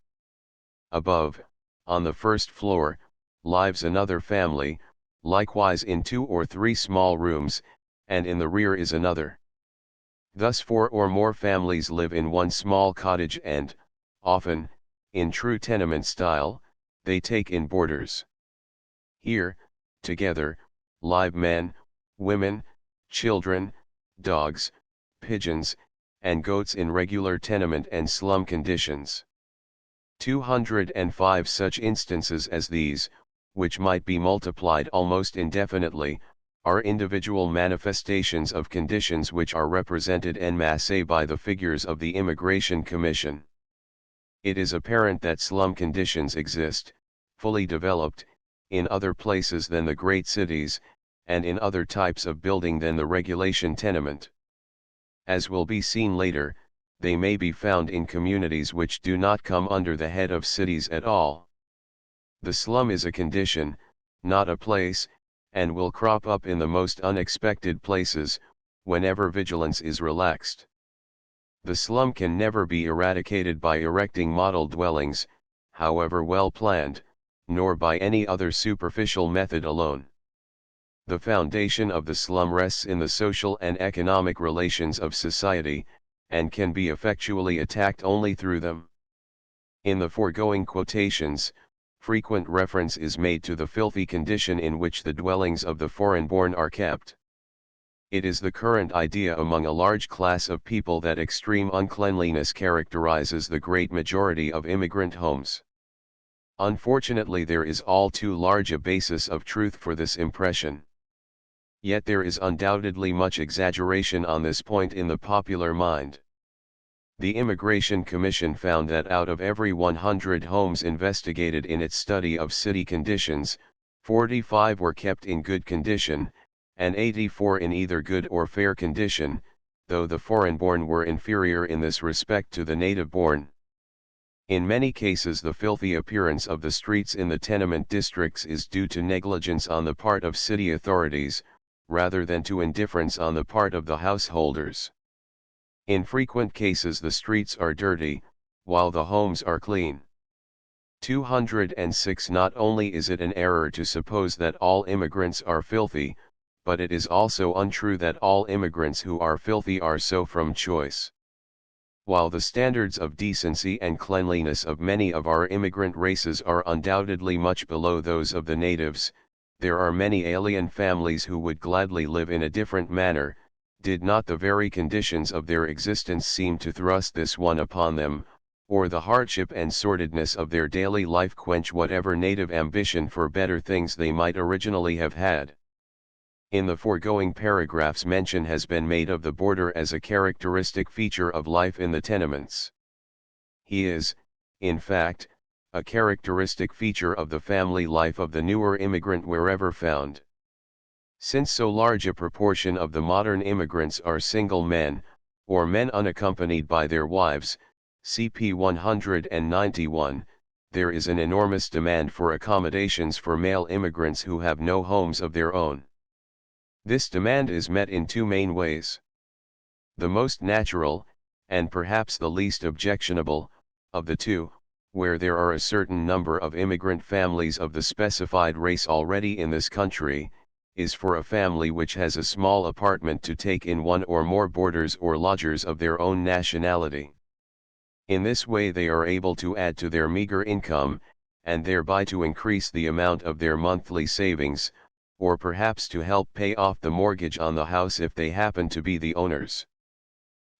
Above, on the first floor, lives another family, likewise in 2 or 3 small rooms, and in the rear is another. Thus 4 or more families live in one small cottage and, often, in true tenement style, they take in boarders. Here, together, live men, women, children, dogs, pigeons, and goats in regular tenement and slum conditions. 205 such instances as these, which might be multiplied almost indefinitely, are individual manifestations of conditions which are represented en masse by the figures of the Immigration Commission. It is apparent that slum conditions exist, fully developed, in other places than the great cities, and in other types of building than the regulation tenement. As will be seen later, they may be found in communities which do not come under the head of cities at all. The slum is a condition, not a place, and will crop up in the most unexpected places, whenever vigilance is relaxed. The slum can never be eradicated by erecting model dwellings, however well planned, nor by any other superficial method alone. The foundation of the slum rests in the social and economic relations of society, and can be effectually attacked only through them. In the foregoing quotations, frequent reference is made to the filthy condition in which the dwellings of the foreign-born are kept. It is the current idea among a large class of people that extreme uncleanliness characterizes the great majority of immigrant homes. Unfortunately, there is all too large a basis of truth for this impression. Yet there is undoubtedly much exaggeration on this point in the popular mind. The Immigration Commission found that out of every 100 homes investigated in its study of city conditions, 45 were kept in good condition, and 84 in either good or fair condition, though the foreign-born were inferior in this respect to the native-born. In many cases the filthy appearance of the streets in the tenement districts is due to negligence on the part of city authorities, rather than to indifference on the part of the householders. In frequent cases the streets are dirty, while the homes are clean. 206 Not only is it an error to suppose that all immigrants are filthy, but it is also untrue that all immigrants who are filthy are so from choice. While the standards of decency and cleanliness of many of our immigrant races are undoubtedly much below those of the natives, there are many alien families who would gladly live in a different manner, did not the very conditions of their existence seem to thrust this one upon them, or the hardship and sordidness of their daily life quench whatever native ambition for better things they might originally have had. In the foregoing paragraphs mention has been made of the boarder as a characteristic feature of life in the tenements. He is, in fact, a characteristic feature of the family life of the newer immigrant wherever found. Since so large a proportion of the modern immigrants are single men, or men unaccompanied by their wives, CP 191, there is an enormous demand for accommodations for male immigrants who have no homes of their own. This demand is met in two main ways. The most natural, and perhaps the least objectionable, of the two, where there are a certain number of immigrant families of the specified race already in this country, is for a family which has a small apartment to take in one or more boarders or lodgers of their own nationality. In this way they are able to add to their meager income, and thereby to increase the amount of their monthly savings, or perhaps to help pay off the mortgage on the house if they happen to be the owners.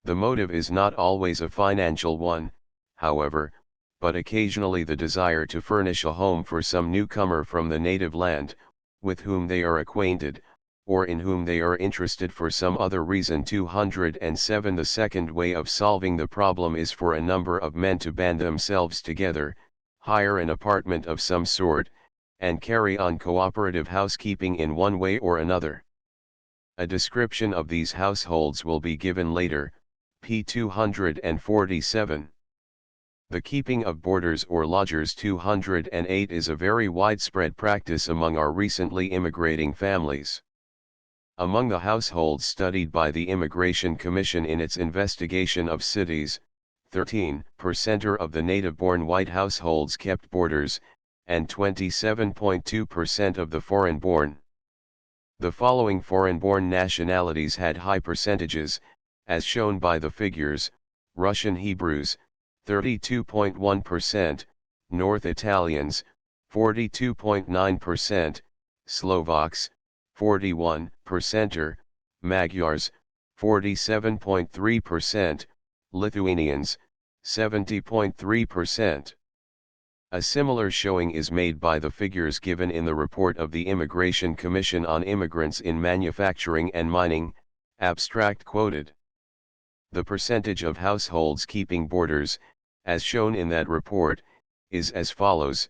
The motive is not always a financial one, however, but occasionally the desire to furnish a home for some newcomer from the native land, with whom they are acquainted, or in whom they are interested for some other reason. 207 The second way of solving the problem is for a number of men to band themselves together, hire an apartment of some sort, and carry on cooperative housekeeping in one way or another. A description of these households will be given later, p. 247. The keeping of boarders or lodgers. 208 is a very widespread practice among our recently immigrating families. Among the households studied by the Immigration Commission in its investigation of cities, 13% of the native-born white households kept boarders, and 27.2% of the foreign-born. The following foreign-born nationalities had high percentages, as shown by the figures: Russian Hebrews, 32.1%, North Italians, 42.9%, Slovaks, 41%, Magyars, 47.3%, Lithuanians, 70.3%. A similar showing is made by the figures given in the report of the Immigration Commission on Immigrants in Manufacturing and Mining, abstract quoted. The percentage of households keeping boarders, as shown in that report, is as follows: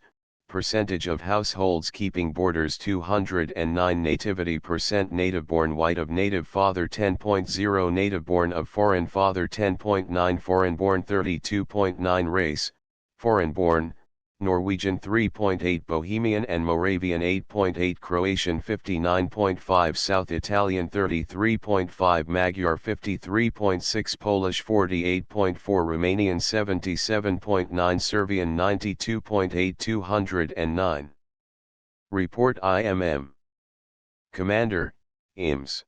Percentage of households keeping boarders 209 Nativity percent native-born white of native father 10.0 native-born of foreign father 10.9 foreign-born 32.9 race, foreign-born, Norwegian 3.8 Bohemian and Moravian 8.8 Croatian 59.5 South Italian 33.5 Magyar 53.6 Polish 48.4 Romanian 77.9 Serbian 92.8 209. Report IMM. Commander, IMS.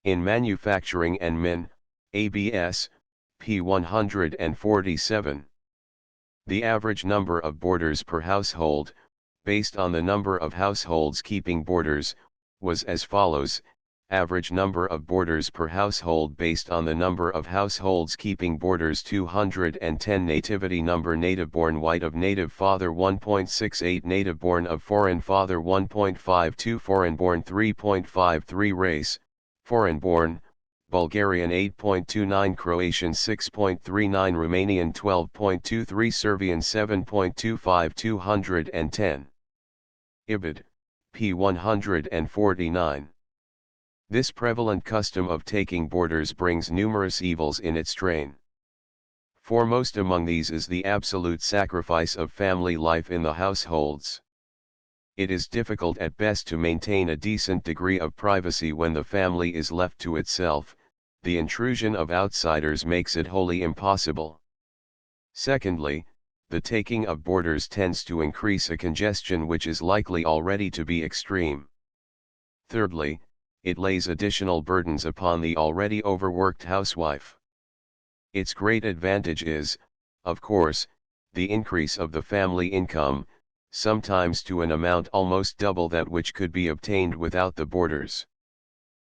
In Manufacturing and Min, ABS, P 147. The average number of boarders per household, based on the number of households keeping boarders, was as follows: average number of boarders per household based on the number of households keeping boarders 210 Nativity number native-born white of native father 1.68 native-born of foreign father 1.52 foreign-born 3.53 race, foreign-born, Bulgarian 8.29 Croatian 6.39 Romanian 12.23 Serbian 7.25 210. IBID, P 149. This prevalent custom of taking boarders brings numerous evils in its train. Foremost among these is the absolute sacrifice of family life in the households. It is difficult at best to maintain a decent degree of privacy when the family is left to itself. The intrusion of outsiders makes it wholly impossible. Secondly, the taking of boarders tends to increase a congestion which is likely already to be extreme. Thirdly, it lays additional burdens upon the already overworked housewife. Its great advantage is, of course, the increase of the family income, sometimes to an amount almost double that which could be obtained without the boarders.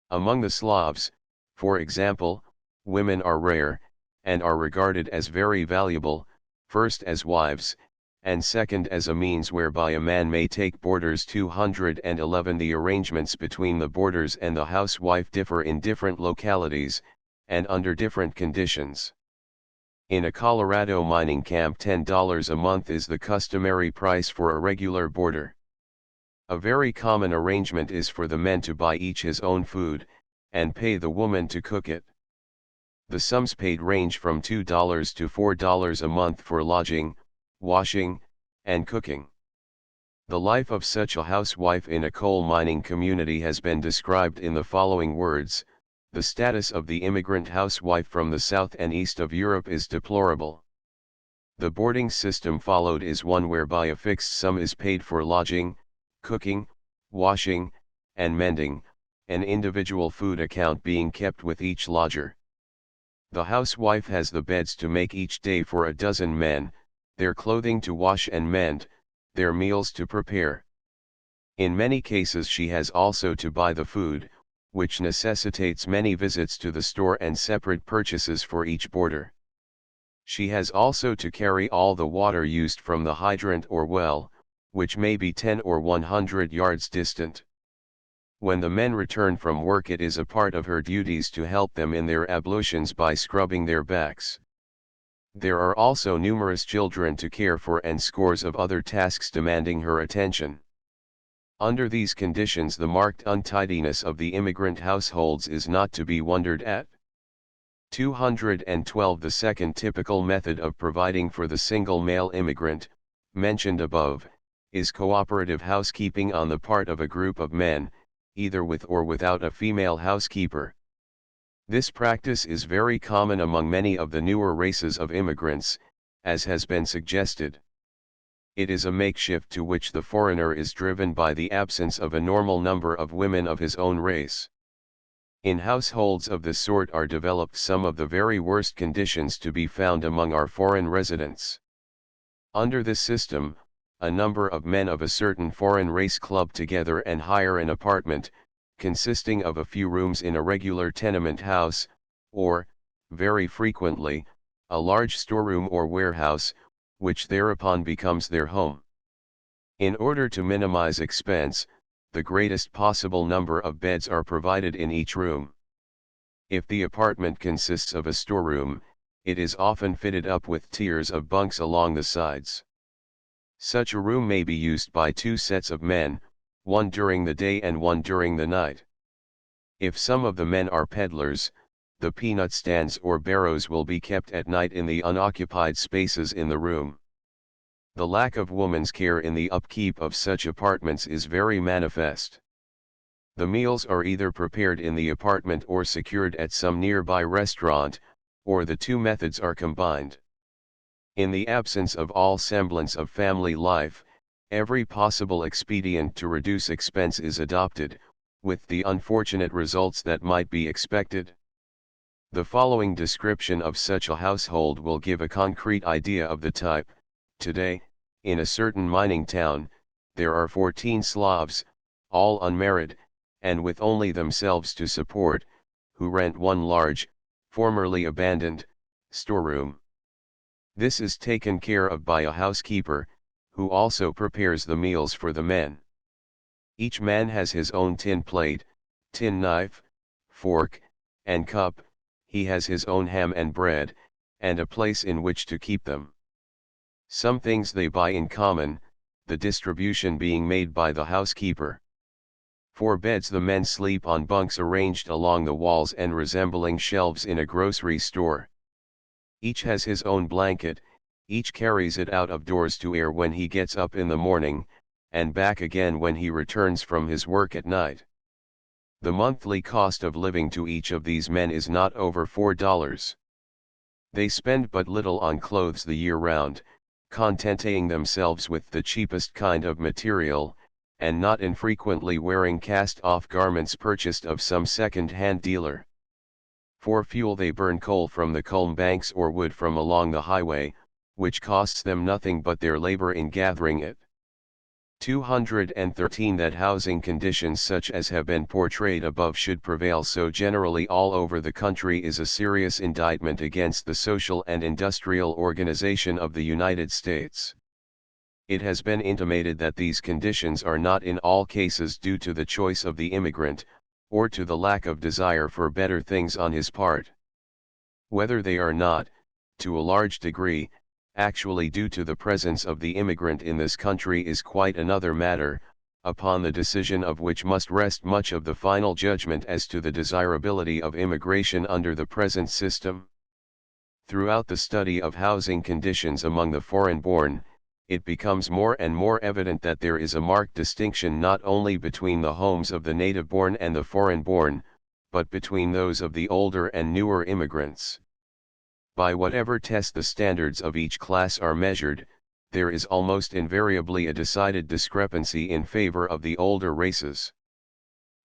Among the Slavs, for example, women are rare, and are regarded as very valuable, first as wives, and second as a means whereby a man may take boarders. 211 The arrangements between the boarders and the housewife differ in different localities, and under different conditions. In a Colorado mining camp $10 a month is the customary price for a regular boarder. A very common arrangement is for the men to buy each his own food, and pay the woman to cook it. The sums paid range from $2 to $4 a month for lodging, washing, and cooking. The life of such a housewife in a coal mining community has been described in the following words: the status of the immigrant housewife from the south and east of Europe is deplorable. The boarding system followed is one whereby a fixed sum is paid for lodging, cooking, washing, and mending, an individual food account being kept with each lodger. The housewife has the beds to make each day for a dozen men, their clothing to wash and mend, their meals to prepare. In many cases she has also to buy the food, which necessitates many visits to the store and separate purchases for each boarder. She has also to carry all the water used from the hydrant or well, which may be 10 or 100 yards distant. When the men return from work, it is a part of her duties to help them in their ablutions by scrubbing their backs. There are also numerous children to care for and scores of other tasks demanding her attention. Under these conditions, the marked untidiness of the immigrant households is not to be wondered at. 212 The second typical method of providing for the single male immigrant, mentioned above, is cooperative housekeeping on the part of a group of men, either with or without a female housekeeper. This practice is very common among many of the newer races of immigrants, as has been suggested. It is a makeshift to which the foreigner is driven by the absence of a normal number of women of his own race. In households of this sort are developed some of the very worst conditions to be found among our foreign residents. Under this system, a number of men of a certain foreign race club together and hire an apartment, consisting of a few rooms in a regular tenement house, or, very frequently, a large storeroom or warehouse, which thereupon becomes their home. In order to minimize expense, the greatest possible number of beds are provided in each room. If the apartment consists of a storeroom, it is often fitted up with tiers of bunks along the sides. Such a room may be used by two sets of men, one during the day and one during the night. If some of the men are peddlers, the peanut stands or barrows will be kept at night in the unoccupied spaces in the room. The lack of woman's care in the upkeep of such apartments is very manifest. The meals are either prepared in the apartment or secured at some nearby restaurant, or the two methods are combined. In the absence of all semblance of family life, every possible expedient to reduce expense is adopted, with the unfortunate results that might be expected. The following description of such a household will give a concrete idea of the type. Today, in a certain mining town, there are 14 Slavs, all unmarried, and with only themselves to support, who rent one large, formerly abandoned, storeroom. This is taken care of by a housekeeper, who also prepares the meals for the men. Each man has his own tin plate, tin knife, fork, and cup, he has his own ham and bread, and a place in which to keep them. Some things they buy in common, the distribution being made by the housekeeper. For beds the men sleep on bunks arranged along the walls and resembling shelves in a grocery store. Each has his own blanket, each carries it out of doors to air when he gets up in the morning, and back again when he returns from his work at night. The monthly cost of living to each of these men is not over $4. They spend but little on clothes the year round, contenting themselves with the cheapest kind of material, and not infrequently wearing cast-off garments purchased of some second-hand dealer. For fuel they burn coal from the culm banks or wood from along the highway, which costs them nothing but their labor in gathering it. 213 That housing conditions such as have been portrayed above should prevail so generally all over the country is a serious indictment against the social and industrial organization of the United States. It has been intimated that these conditions are not in all cases due to the choice of the immigrant, or to the lack of desire for better things on his part. Whether they are not, to a large degree, actually due to the presence of the immigrant in this country is quite another matter, upon the decision of which must rest much of the final judgment as to the desirability of immigration under the present system. Throughout the study of housing conditions among the foreign-born, it becomes more and more evident that there is a marked distinction not only between the homes of the native-born and the foreign-born, but between those of the older and newer immigrants. By whatever test the standards of each class are measured, there is almost invariably a decided discrepancy in favor of the older races.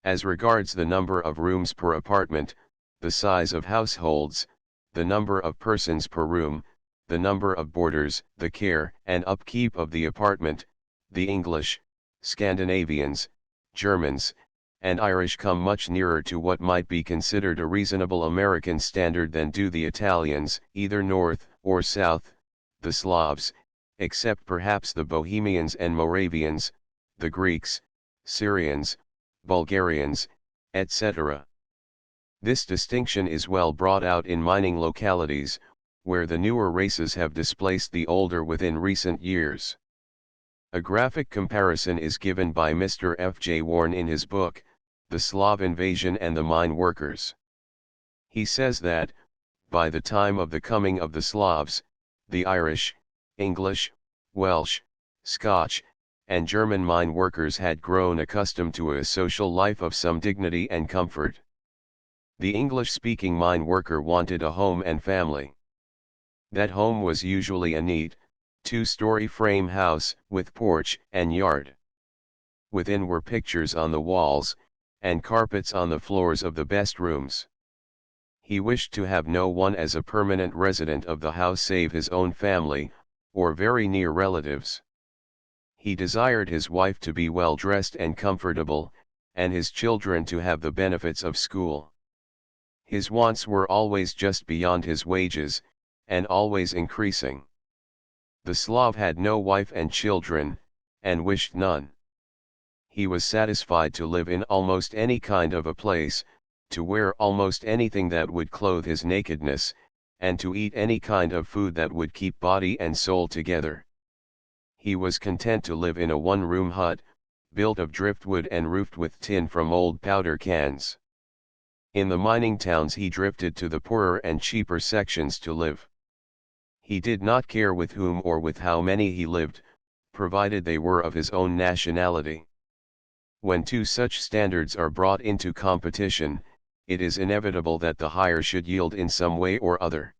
As regards the number of rooms per apartment, the size of households, the number of persons per room, the number of boarders, the care and upkeep of the apartment, the English, Scandinavians, Germans, and Irish come much nearer to what might be considered a reasonable American standard than do the Italians, either north or south, the Slavs, except perhaps the Bohemians and Moravians, the Greeks, Syrians, Bulgarians, etc. This distinction is well brought out in mining localities, where the newer races have displaced the older within recent years. A graphic comparison is given by Mr. F. J. Warren in his book, The Slav Invasion and the Mine Workers. He says that, by the time of the coming of the Slavs, the Irish, English, Welsh, Scotch, and German mine workers had grown accustomed to a social life of some dignity and comfort. The English-speaking mine worker wanted a home and family. That home was usually a neat, two-story frame house, with porch and yard. Within were pictures on the walls, and carpets on the floors of the best rooms. He wished to have no one as a permanent resident of the house save his own family, or very near relatives. He desired his wife to be well dressed and comfortable, and his children to have the benefits of school. His wants were always just beyond his wages, and always increasing. The Slav had no wife and children, and wished none. He was satisfied to live in almost any kind of a place, to wear almost anything that would clothe his nakedness, and to eat any kind of food that would keep body and soul together. he was content to live in a one-room hut, built of driftwood and roofed with tin from old powder cans. In the mining towns he drifted to the poorer and cheaper sections to live. He did not care with whom or with how many he lived, provided they were of his own nationality. When two such standards are brought into competition, it is inevitable that the higher should yield in some way or other.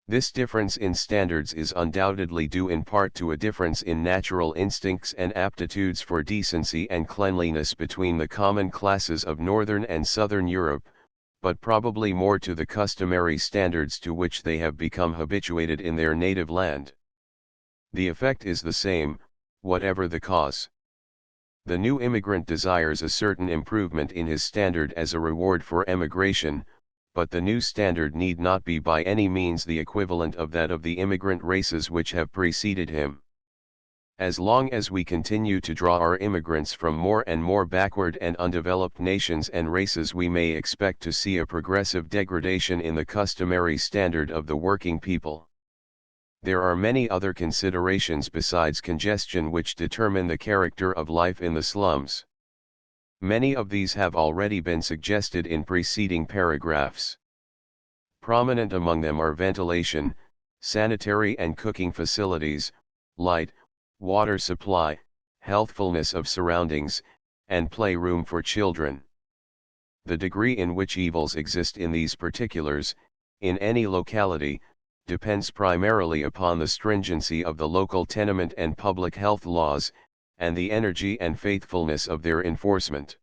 This difference in standards is undoubtedly due in part to a difference in natural instincts and aptitudes for decency and cleanliness between the common classes of Northern and Southern Europe, but probably more to the customary standards to which they have become habituated in their native land. The effect is the same, whatever the cause. The new immigrant desires a certain improvement in his standard as a reward for emigration, but the new standard need not be by any means the equivalent of that of the immigrant races which have preceded him. As long as we continue to draw our immigrants from more and more backward and undeveloped nations and races, we may expect to see a progressive degradation in the customary standard of the working people. There are many other considerations besides congestion which determine the character of life in the slums. Many of these have already been suggested in preceding paragraphs. Prominent among them are ventilation, sanitary and cooking facilities, light, water supply, healthfulness of surroundings, and playroom for children. The degree in which evils exist in these particulars, in any locality, depends primarily upon the stringency of the local tenement and public health laws, and the energy and faithfulness of their enforcement.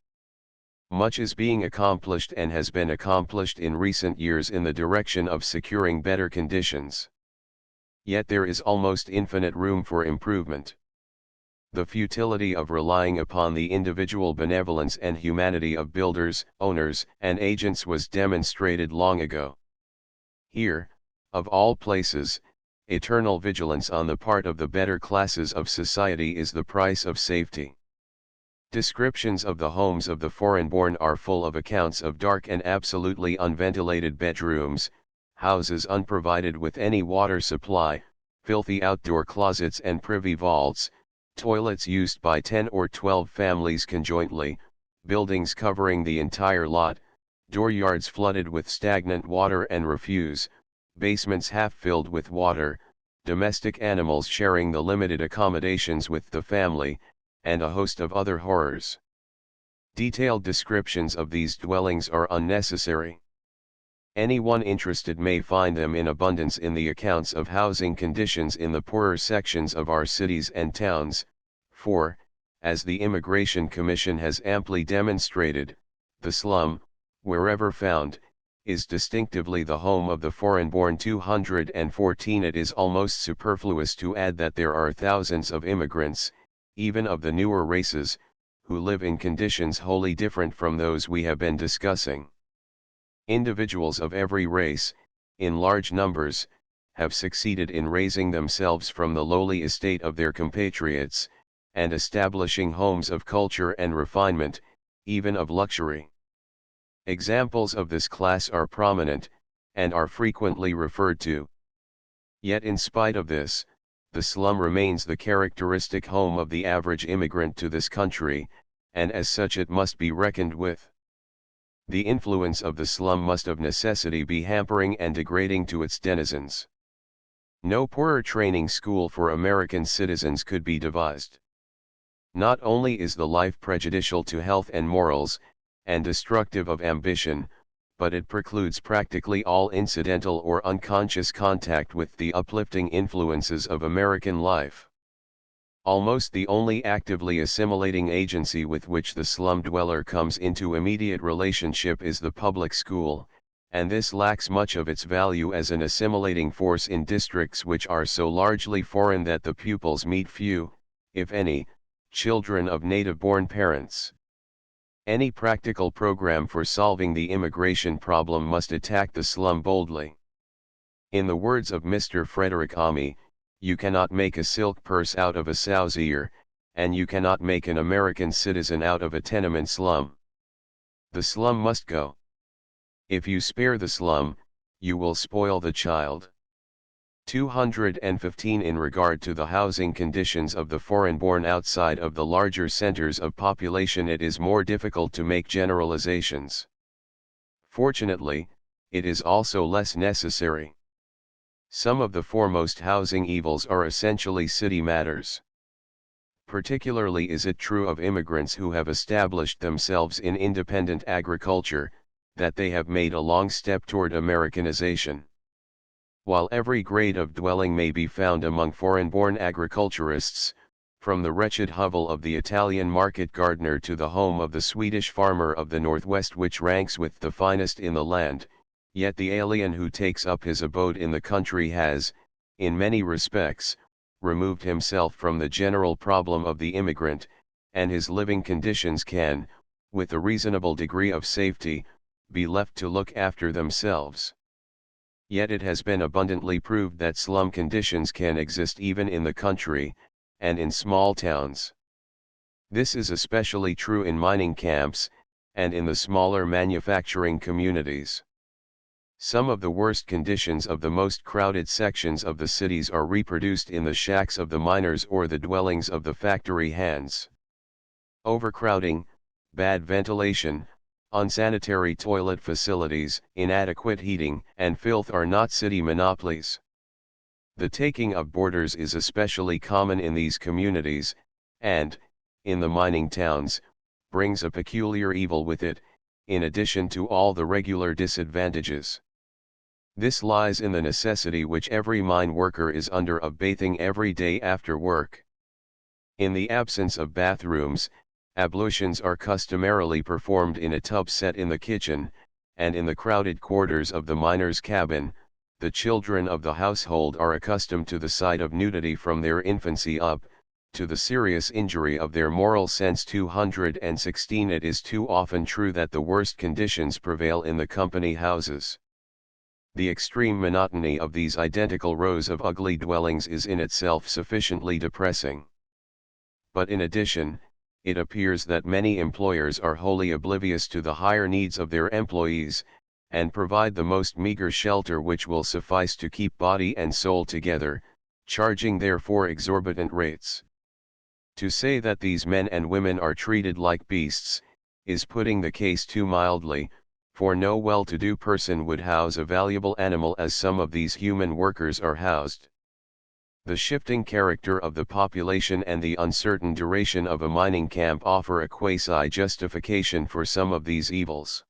Much is being accomplished and has been accomplished in recent years in the direction of securing better conditions. Yet there is almost infinite room for improvement. The futility of relying upon the individual benevolence and humanity of builders, owners, and agents was demonstrated long ago. Here, of all places, eternal vigilance on the part of the better classes of society is the price of safety. Descriptions of the homes of the foreign-born are full of accounts of dark and absolutely unventilated bedrooms, houses unprovided with any water supply, filthy outdoor closets and privy vaults, toilets used by 10 or 12 families conjointly, buildings covering the entire lot, dooryards flooded with stagnant water and refuse, basements half filled with water, domestic animals sharing the limited accommodations with the family, and a host of other horrors. Detailed descriptions of these dwellings are unnecessary. Anyone interested may find them in abundance in the accounts of housing conditions in the poorer sections of our cities and towns, for, as the Immigration Commission has amply demonstrated, the slum, wherever found, is distinctively the home of the foreign-born. 214. It is almost superfluous to add that there are thousands of immigrants, even of the newer races, who live in conditions wholly different from those we have been discussing. Individuals of every race, in large numbers, have succeeded in raising themselves from the lowly estate of their compatriots, and establishing homes of culture and refinement, even of luxury. Examples of this class are prominent, and are frequently referred to. Yet in spite of this, the slum remains the characteristic home of the average immigrant to this country, and as such it must be reckoned with. The influence of the slum must of necessity be hampering and degrading to its denizens. No poorer training school for American citizens could be devised. Not only is the life prejudicial to health and morals, and destructive of ambition, but it precludes practically all incidental or unconscious contact with the uplifting influences of American life. Almost the only actively assimilating agency with which the slum dweller comes into immediate relationship is the public school, and this lacks much of its value as an assimilating force in districts which are so largely foreign that the pupils meet few, if any, children of native-born parents. Any practical program for solving the immigration problem must attack the slum boldly. In the words of Mr. Frederick Amy, you cannot make a silk purse out of a sow's ear, and you cannot make an American citizen out of a tenement slum. The slum must go. If you spare the slum, you will spoil the child. 215 In regard to the housing conditions of the foreign-born outside of the larger centers of population, it is more difficult to make generalizations. Fortunately, it is also less necessary. Some of the foremost housing evils are essentially city matters. Particularly is it true of immigrants who have established themselves in independent agriculture, that they have made a long step toward Americanization. While every grade of dwelling may be found among foreign-born agriculturists, from the wretched hovel of the Italian market gardener to the home of the Swedish farmer of the Northwest, which ranks with the finest in the land, yet the alien who takes up his abode in the country has, in many respects, removed himself from the general problem of the immigrant, and his living conditions can, with a reasonable degree of safety, be left to look after themselves. Yet it has been abundantly proved that slum conditions can exist even in the country, and in small towns. This is especially true in mining camps, and in the smaller manufacturing communities. Some of the worst conditions of the most crowded sections of the cities are reproduced in the shacks of the miners or the dwellings of the factory hands. Overcrowding, bad ventilation, unsanitary toilet facilities, inadequate heating, and filth are not city monopolies. The taking of boarders is especially common in these communities, and, in the mining towns, brings a peculiar evil with it, in addition to all the regular disadvantages. This lies in the necessity which every mine worker is under of bathing every day after work. In the absence of bathrooms, ablutions are customarily performed in a tub set in the kitchen, and in the crowded quarters of the miner's cabin, the children of the household are accustomed to the sight of nudity from their infancy up, to the serious injury of their moral sense. 216 It is too often true that the worst conditions prevail in the company houses. The extreme monotony of these identical rows of ugly dwellings is in itself sufficiently depressing. But in addition, it appears that many employers are wholly oblivious to the higher needs of their employees, and provide the most meager shelter which will suffice to keep body and soul together, charging therefore exorbitant rates. To say that these men and women are treated like beasts, is putting the case too mildly, for no well-to-do person would house a valuable animal as some of these human workers are housed. The shifting character of the population and the uncertain duration of a mining camp offer a quasi-justification for some of these evils.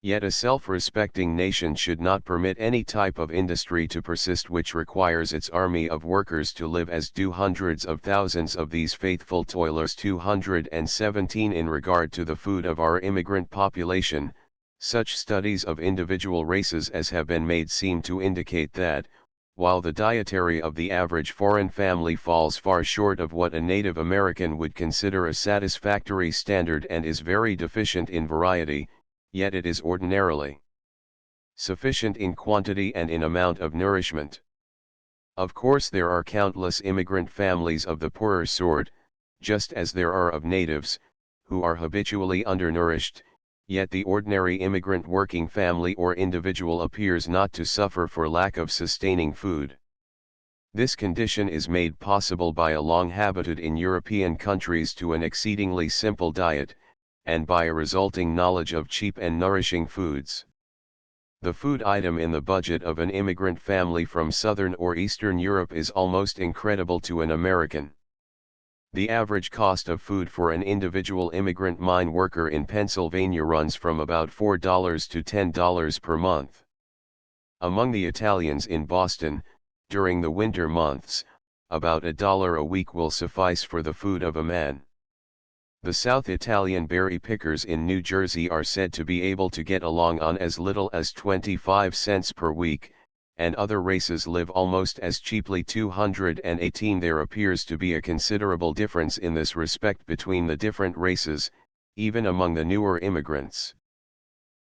Yet a self-respecting nation should not permit any type of industry to persist which requires its army of workers to live as do hundreds of thousands of these faithful toilers. 217 In regard to the food of our immigrant population, such studies of individual races as have been made seem to indicate that, while the dietary of the average foreign family falls far short of what a Native American would consider a satisfactory standard and is very deficient in variety, yet it is ordinarily sufficient in quantity and in amount of nourishment. Of course there are countless immigrant families of the poorer sort, just as there are of natives, who are habitually undernourished, yet the ordinary immigrant working family or individual appears not to suffer for lack of sustaining food. This condition is made possible by a long habitude in European countries to an exceedingly simple diet, and by a resulting knowledge of cheap and nourishing foods. The food item in the budget of an immigrant family from Southern or Eastern Europe is almost incredible to an American. The average cost of food for an individual immigrant mine worker in Pennsylvania runs from about $4 to $10 per month. Among the Italians in Boston, during the winter months, about $1 a week will suffice for the food of a man. The South Italian berry pickers in New Jersey are said to be able to get along on as little as 25 cents per week, and other races live almost as cheaply. 218 There appears to be a considerable difference in this respect between the different races, even among the newer immigrants.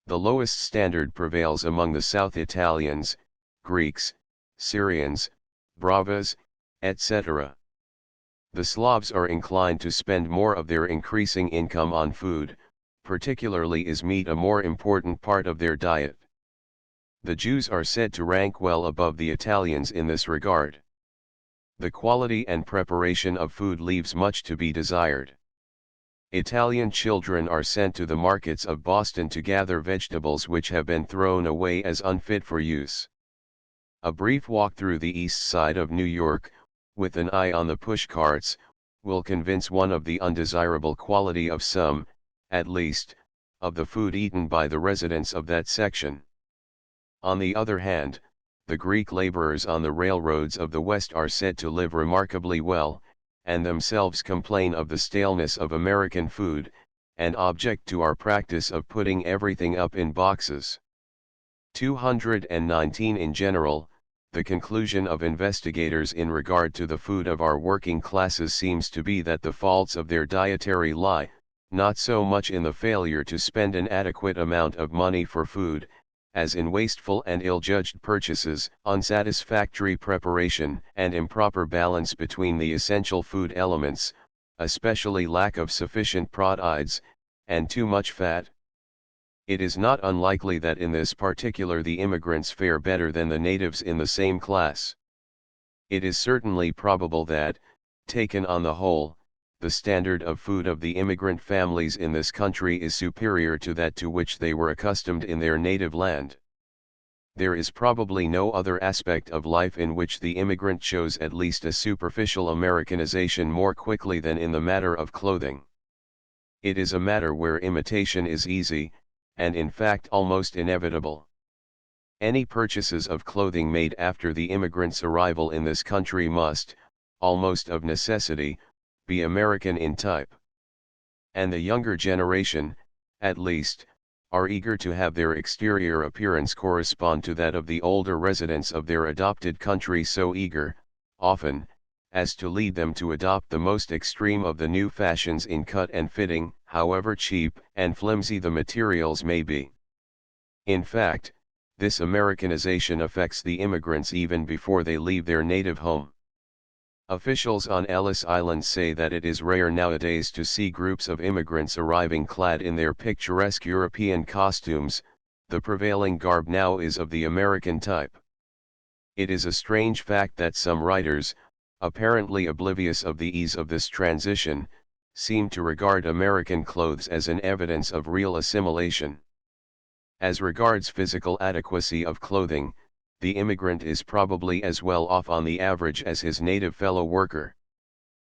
The lowest standard prevails among the South Italians, Greeks, Syrians, Bravas, etc. The Slavs are inclined to spend more of their increasing income on food, particularly is meat a more important part of their diet. The Jews are said to rank well above the Italians in this regard. The quality and preparation of food leaves much to be desired. Italian children are sent to the markets of Boston to gather vegetables which have been thrown away as unfit for use. A brief walk through the east side of New York, with an eye on the push carts, will convince one of the undesirable quality of some, at least, of the food eaten by the residents of that section. On the other hand, the Greek laborers on the railroads of the West are said to live remarkably well, and themselves complain of the staleness of American food, and object to our practice of putting everything up in boxes. 219 In general, the conclusion of investigators in regard to the food of our working classes seems to be that the faults of their dietary lie, not so much in the failure to spend an adequate amount of money for food, as in wasteful and ill-judged purchases, unsatisfactory preparation, and improper balance between the essential food elements, especially lack of sufficient proteids, and too much fat. It is not unlikely that in this particular the immigrants fare better than the natives in the same class. It is certainly probable that, taken on the whole, the standard of food of the immigrant families in this country is superior to that to which they were accustomed in their native land. There is probably no other aspect of life in which the immigrant shows at least a superficial Americanization more quickly than in the matter of clothing. It is a matter where imitation is easy, and in fact almost inevitable. Any purchases of clothing made after the immigrant's arrival in this country must, almost of necessity, be American in type. And the younger generation, at least, are eager to have their exterior appearance correspond to that of the older residents of their adopted country, so eager, often, as to lead them to adopt the most extreme of the new fashions in cut and fitting, however cheap and flimsy the materials may be. In fact, this Americanization affects the immigrants even before they leave their native home. Officials on Ellis Island say that it is rare nowadays to see groups of immigrants arriving clad in their picturesque European costumes. The prevailing garb now is of the American type. It is a strange fact that some writers, apparently oblivious of the ease of this transition, seem to regard American clothes as an evidence of real assimilation. As regards physical adequacy of clothing, the immigrant is probably as well off on the average as his native fellow worker.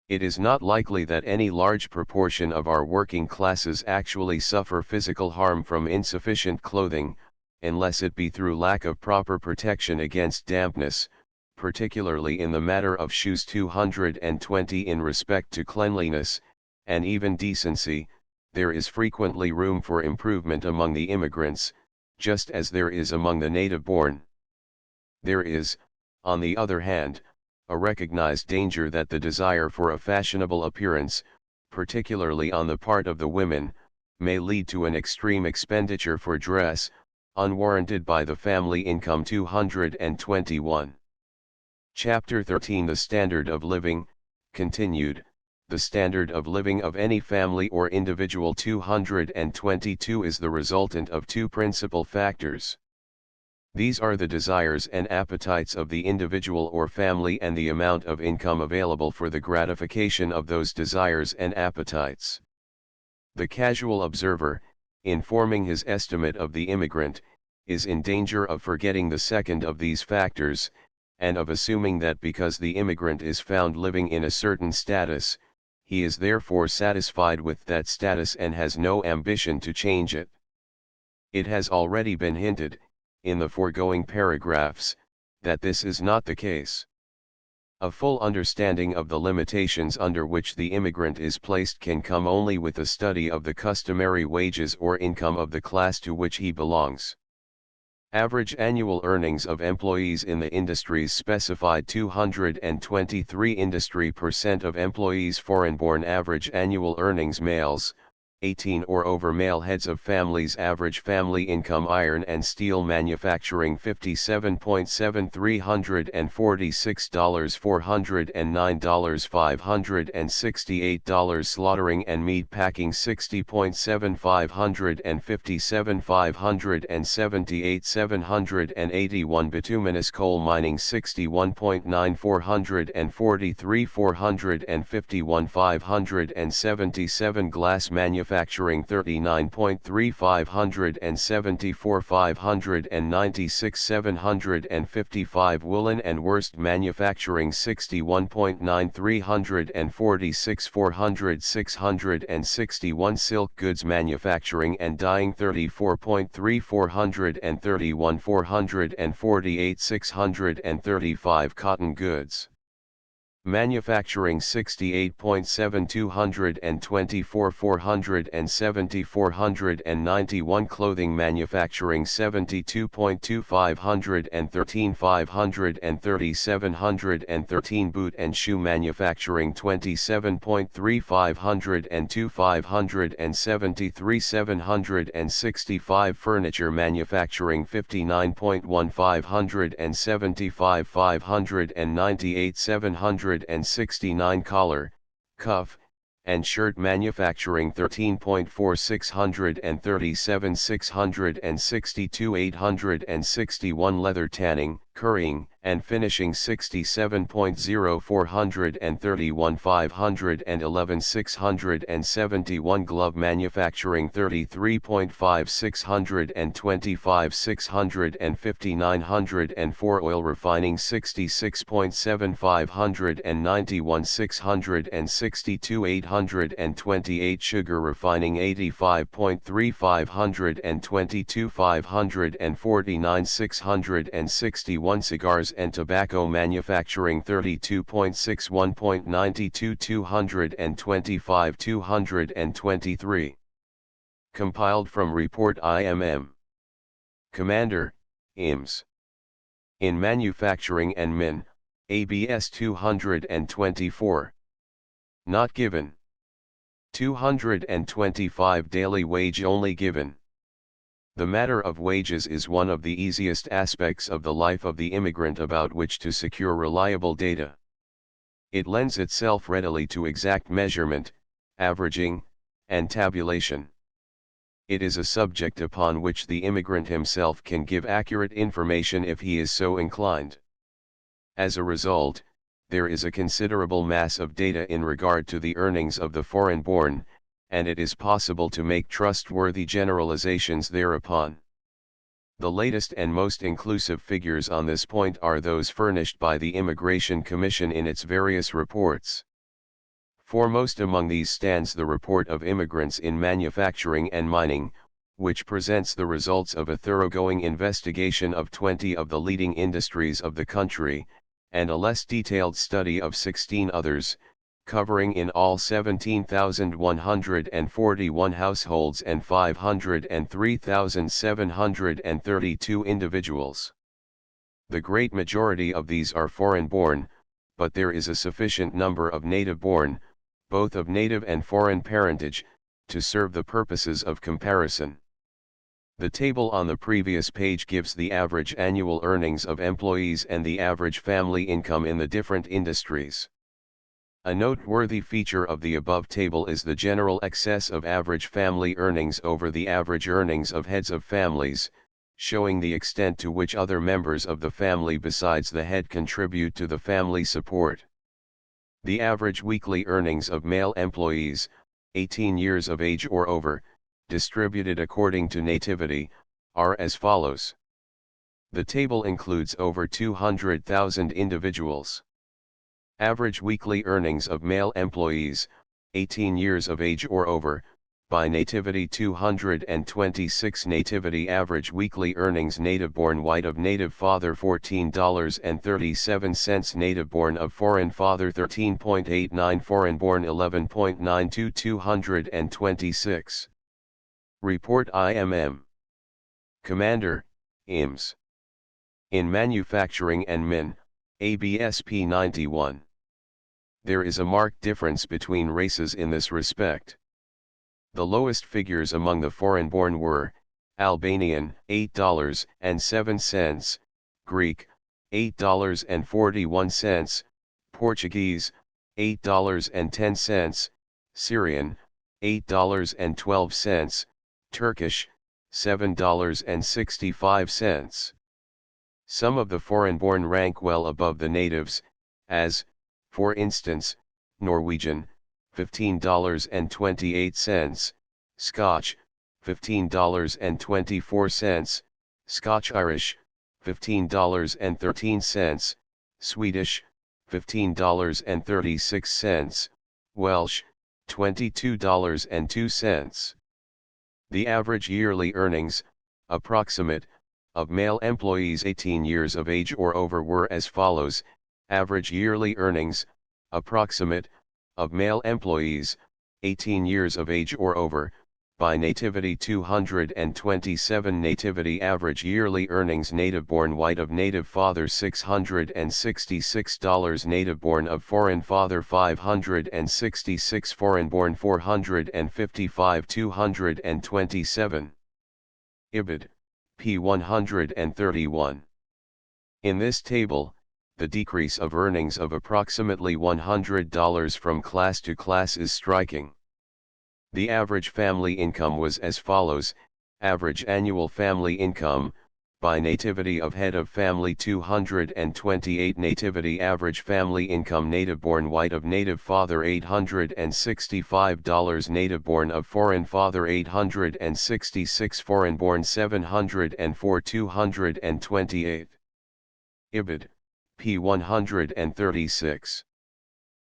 It is not likely that any large proportion of our working classes actually suffer physical harm from insufficient clothing, unless it be through lack of proper protection against dampness, particularly in the matter of shoes. 220 In respect to cleanliness, and even decency, there is frequently room for improvement among the immigrants, just as there is among the native-born. There is, on the other hand, a recognized danger that the desire for a fashionable appearance, particularly on the part of the women, may lead to an extreme expenditure for dress, unwarranted by the family income. 221. Chapter 13 The Standard of Living, continued. The standard of living of any family or individual. 222 is the resultant of two principal factors. These are the desires and appetites of the individual or family and the amount of income available for the gratification of those desires and appetites. The casual observer, in forming his estimate of the immigrant, is in danger of forgetting the second of these factors, and of assuming that because the immigrant is found living in a certain status, he is therefore satisfied with that status and has no ambition to change it. It has already been hinted, in the foregoing paragraphs, that this is not the case. A full understanding of the limitations under which the immigrant is placed can come only with a study of the customary wages or income of the class to which he belongs. Average annual earnings of employees in the industries specified. 223 Industry percent of employees foreign-born. Average annual earnings males, 18 or over male heads of families. Average family income iron and steel manufacturing $57.746, $409, $568. Slaughtering and meat packing $60.7 $557, $578, $781. Bituminous coal mining $61.9 $443, $451, $577. Glass manufacturing $39.3 $574, $596, $755. Woolen and worsted manufacturing $61.9 $346, $400, $661. Silk goods manufacturing and dyeing $34.3 $431, $448, $635. Cotton goods manufacturing $68.7 $224, $470, $491. Clothing manufacturing $72.2 $513, $530, $713. Boot and shoe manufacturing $27.3 $502, $573, $765. Furniture manufacturing $59.1 $575, $598, $769. Collar, cuff, and shirt manufacturing $13.4 $637, $662, $861. Leather tanning, currying, and finishing $67.0 $431, $511, $671. Glove manufacturing $33.5 $625, $650, $904. Oil refining $66.7 $591, $662, $828. Sugar refining $85.3 $522, $549, $661. Cigars and tobacco manufacturing $32.6 $1.92, $225, $223. Compiled from Report IMM. Commander, IMS. In Manufacturing and Min, ABS 224. Not given. 225 daily wage only given. The matter of wages is one of the easiest aspects of the life of the immigrant about which to secure reliable data. It lends itself readily to exact measurement, averaging, and tabulation. It is a subject upon which the immigrant himself can give accurate information if he is so inclined. As a result, there is a considerable mass of data in regard to the earnings of the foreign-born, and it is possible to make trustworthy generalizations thereupon. The latest and most inclusive figures on this point are those furnished by the Immigration Commission in its various reports. Foremost among these stands the Report of Immigrants in Manufacturing and Mining, which presents the results of a thoroughgoing investigation of 20 of the leading industries of the country, and a less detailed study of 16 others, covering in all 17,141 households and 503,732 individuals. The great majority of these are foreign-born, but there is a sufficient number of native-born, both of native and foreign parentage, to serve the purposes of comparison. The table on the previous page gives the average annual earnings of employees and the average family income in the different industries. A noteworthy feature of the above table is the general excess of average family earnings over the average earnings of heads of families, showing the extent to which other members of the family besides the head contribute to the family support. The average weekly earnings of male employees, 18 years of age or over, distributed according to nativity, are as follows. The table includes over 200,000 individuals. Average weekly earnings of male employees, 18 years of age or over, by nativity 226. Nativity average weekly earnings. Native-born white of native father $14.37, native-born of foreign father $13.89, foreign-born $11.92, 226. Report IMM. Commander, IMS. In Manufacturing and Min, ABS P91. There is a marked difference between races in this respect. The lowest figures among the foreign-born were, Albanian, $8.07, Greek, $8.41, Portuguese, $8.10, Syrian, $8.12, Turkish, $7.65. Some of the foreign-born rank well above the natives, as, for instance, Norwegian, $15.28, Scotch, $15.24, Scotch-Irish, $15.13, Swedish, $15.36, Welsh, $22.02. The average yearly earnings, approximate, of male employees 18 years of age or over were as follows: average yearly earnings, approximate, of male employees, 18 years of age or over, by nativity 227 nativity average yearly earnings native-born white of native father $666 native-born of foreign father $566 foreign-born $455 227. IBID, p. 131. In this table, the decrease of earnings of approximately $100 from class to class is striking. The average family income was as follows: average annual family income, by nativity of head of family 228 nativity average family income native-born white of native father $865 native-born of foreign father $866 foreign-born $704 228. IBID, p. 136.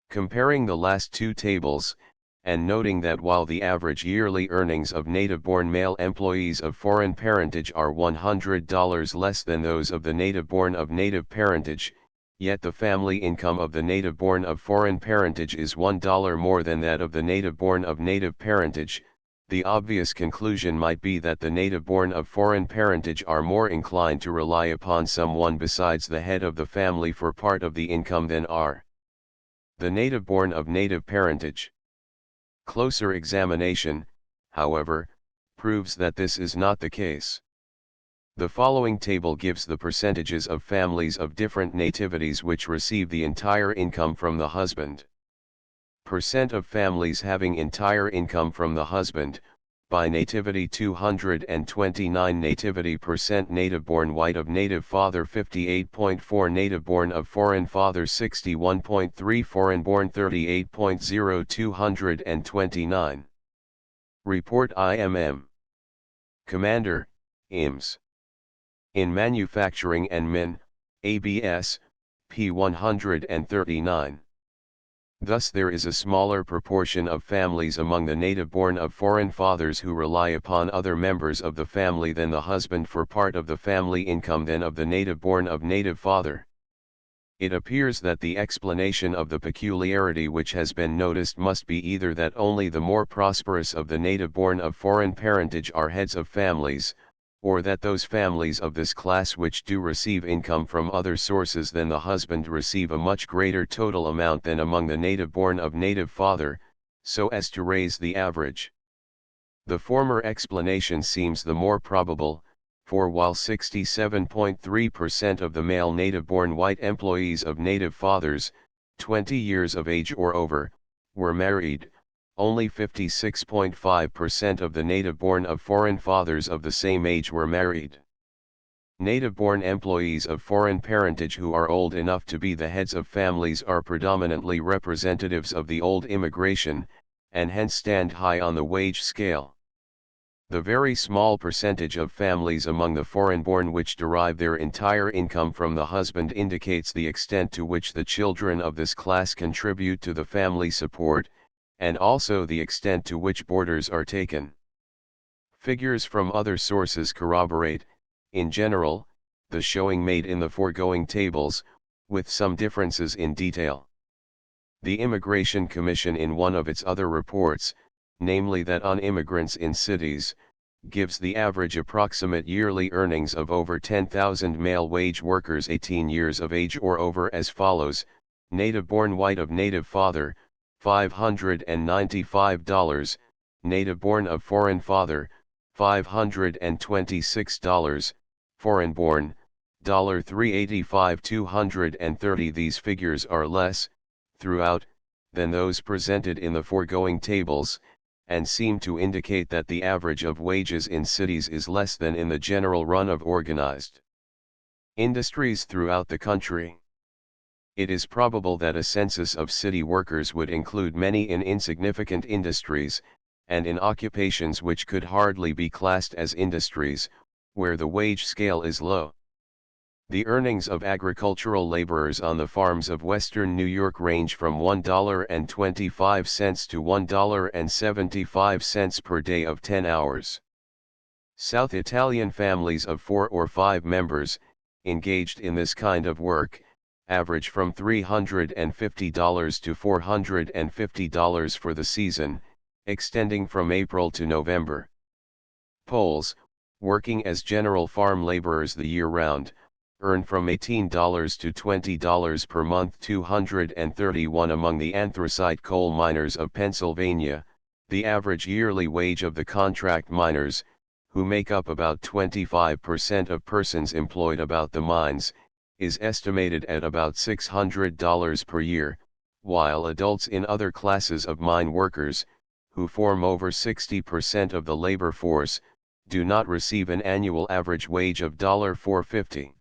Comparing the last two tables, and noting that while the average yearly earnings of native-born male employees of foreign parentage are $100 less than those of the native-born of native parentage, yet the family income of the native-born of foreign parentage is $1 more than that of the native-born of native parentage, the obvious conclusion might be that the native-born of foreign parentage are more inclined to rely upon someone besides the head of the family for part of the income than are the native-born of native parentage. Closer examination, however, proves that this is not the case. The following table gives the percentages of families of different nativities which receive the entire income from the husband. Percent of families having entire income from the husband, by nativity 229 nativity percent native-born white of native father 58.4 native-born of foreign father 61.3 foreign-born 38.0 229. Report IMM. Commander, IMS. In Manufacturing and Min, ABS, p. 139. Thus there is a smaller proportion of families among the native-born of foreign fathers who rely upon other members of the family than the husband for part of the family income than of the native-born of native father. It appears that the explanation of the peculiarity which has been noticed must be either that only the more prosperous of the native-born of foreign parentage are heads of families, or that those families of this class which do receive income from other sources than the husband receive a much greater total amount than among the native-born of native father, so as to raise the average. The former explanation seems the more probable, for while 67.3% of the male native-born white employees of native fathers, 20 years of age or over, were married, only 56.5% of the native-born of foreign fathers of the same age were married. Native-born employees of foreign parentage who are old enough to be the heads of families are predominantly representatives of the old immigration, and hence stand high on the wage scale. The very small percentage of families among the foreign-born which derive their entire income from the husband indicates the extent to which the children of this class contribute to the family support, and also the extent to which boarders are taken. Figures from other sources corroborate, in general, the showing made in the foregoing tables, with some differences in detail. The Immigration Commission in one of its other reports, namely that on immigrants in cities, gives the average approximate yearly earnings of over 10,000 male wage workers 18 years of age or over as follows: native-born white of native father, $595, native born of foreign father, $526, foreign born, $385 230. These figures are less, throughout, than those presented in the foregoing tables, and seem to indicate that the average of wages in cities is less than in the general run of organized industries throughout the country. It is probable that a census of city workers would include many in insignificant industries, and in occupations which could hardly be classed as industries, where the wage scale is low. The earnings of agricultural laborers on the farms of western New York range from $1.25 to $1.75 per day of 10 hours. South Italian families of 4 or 5 members, engaged in this kind of work, average from $350 to $450 for the season, extending from April to November. Poles, working as general farm laborers the year round, earn from $18 to $20 per month. 231 among the anthracite coal miners of Pennsylvania, the average yearly wage of the contract miners, who make up about 25% of persons employed about the mines, is estimated at about $600 per year, while adults in other classes of mine workers, who form over 60% of the labor force, do not receive an annual average wage of $450.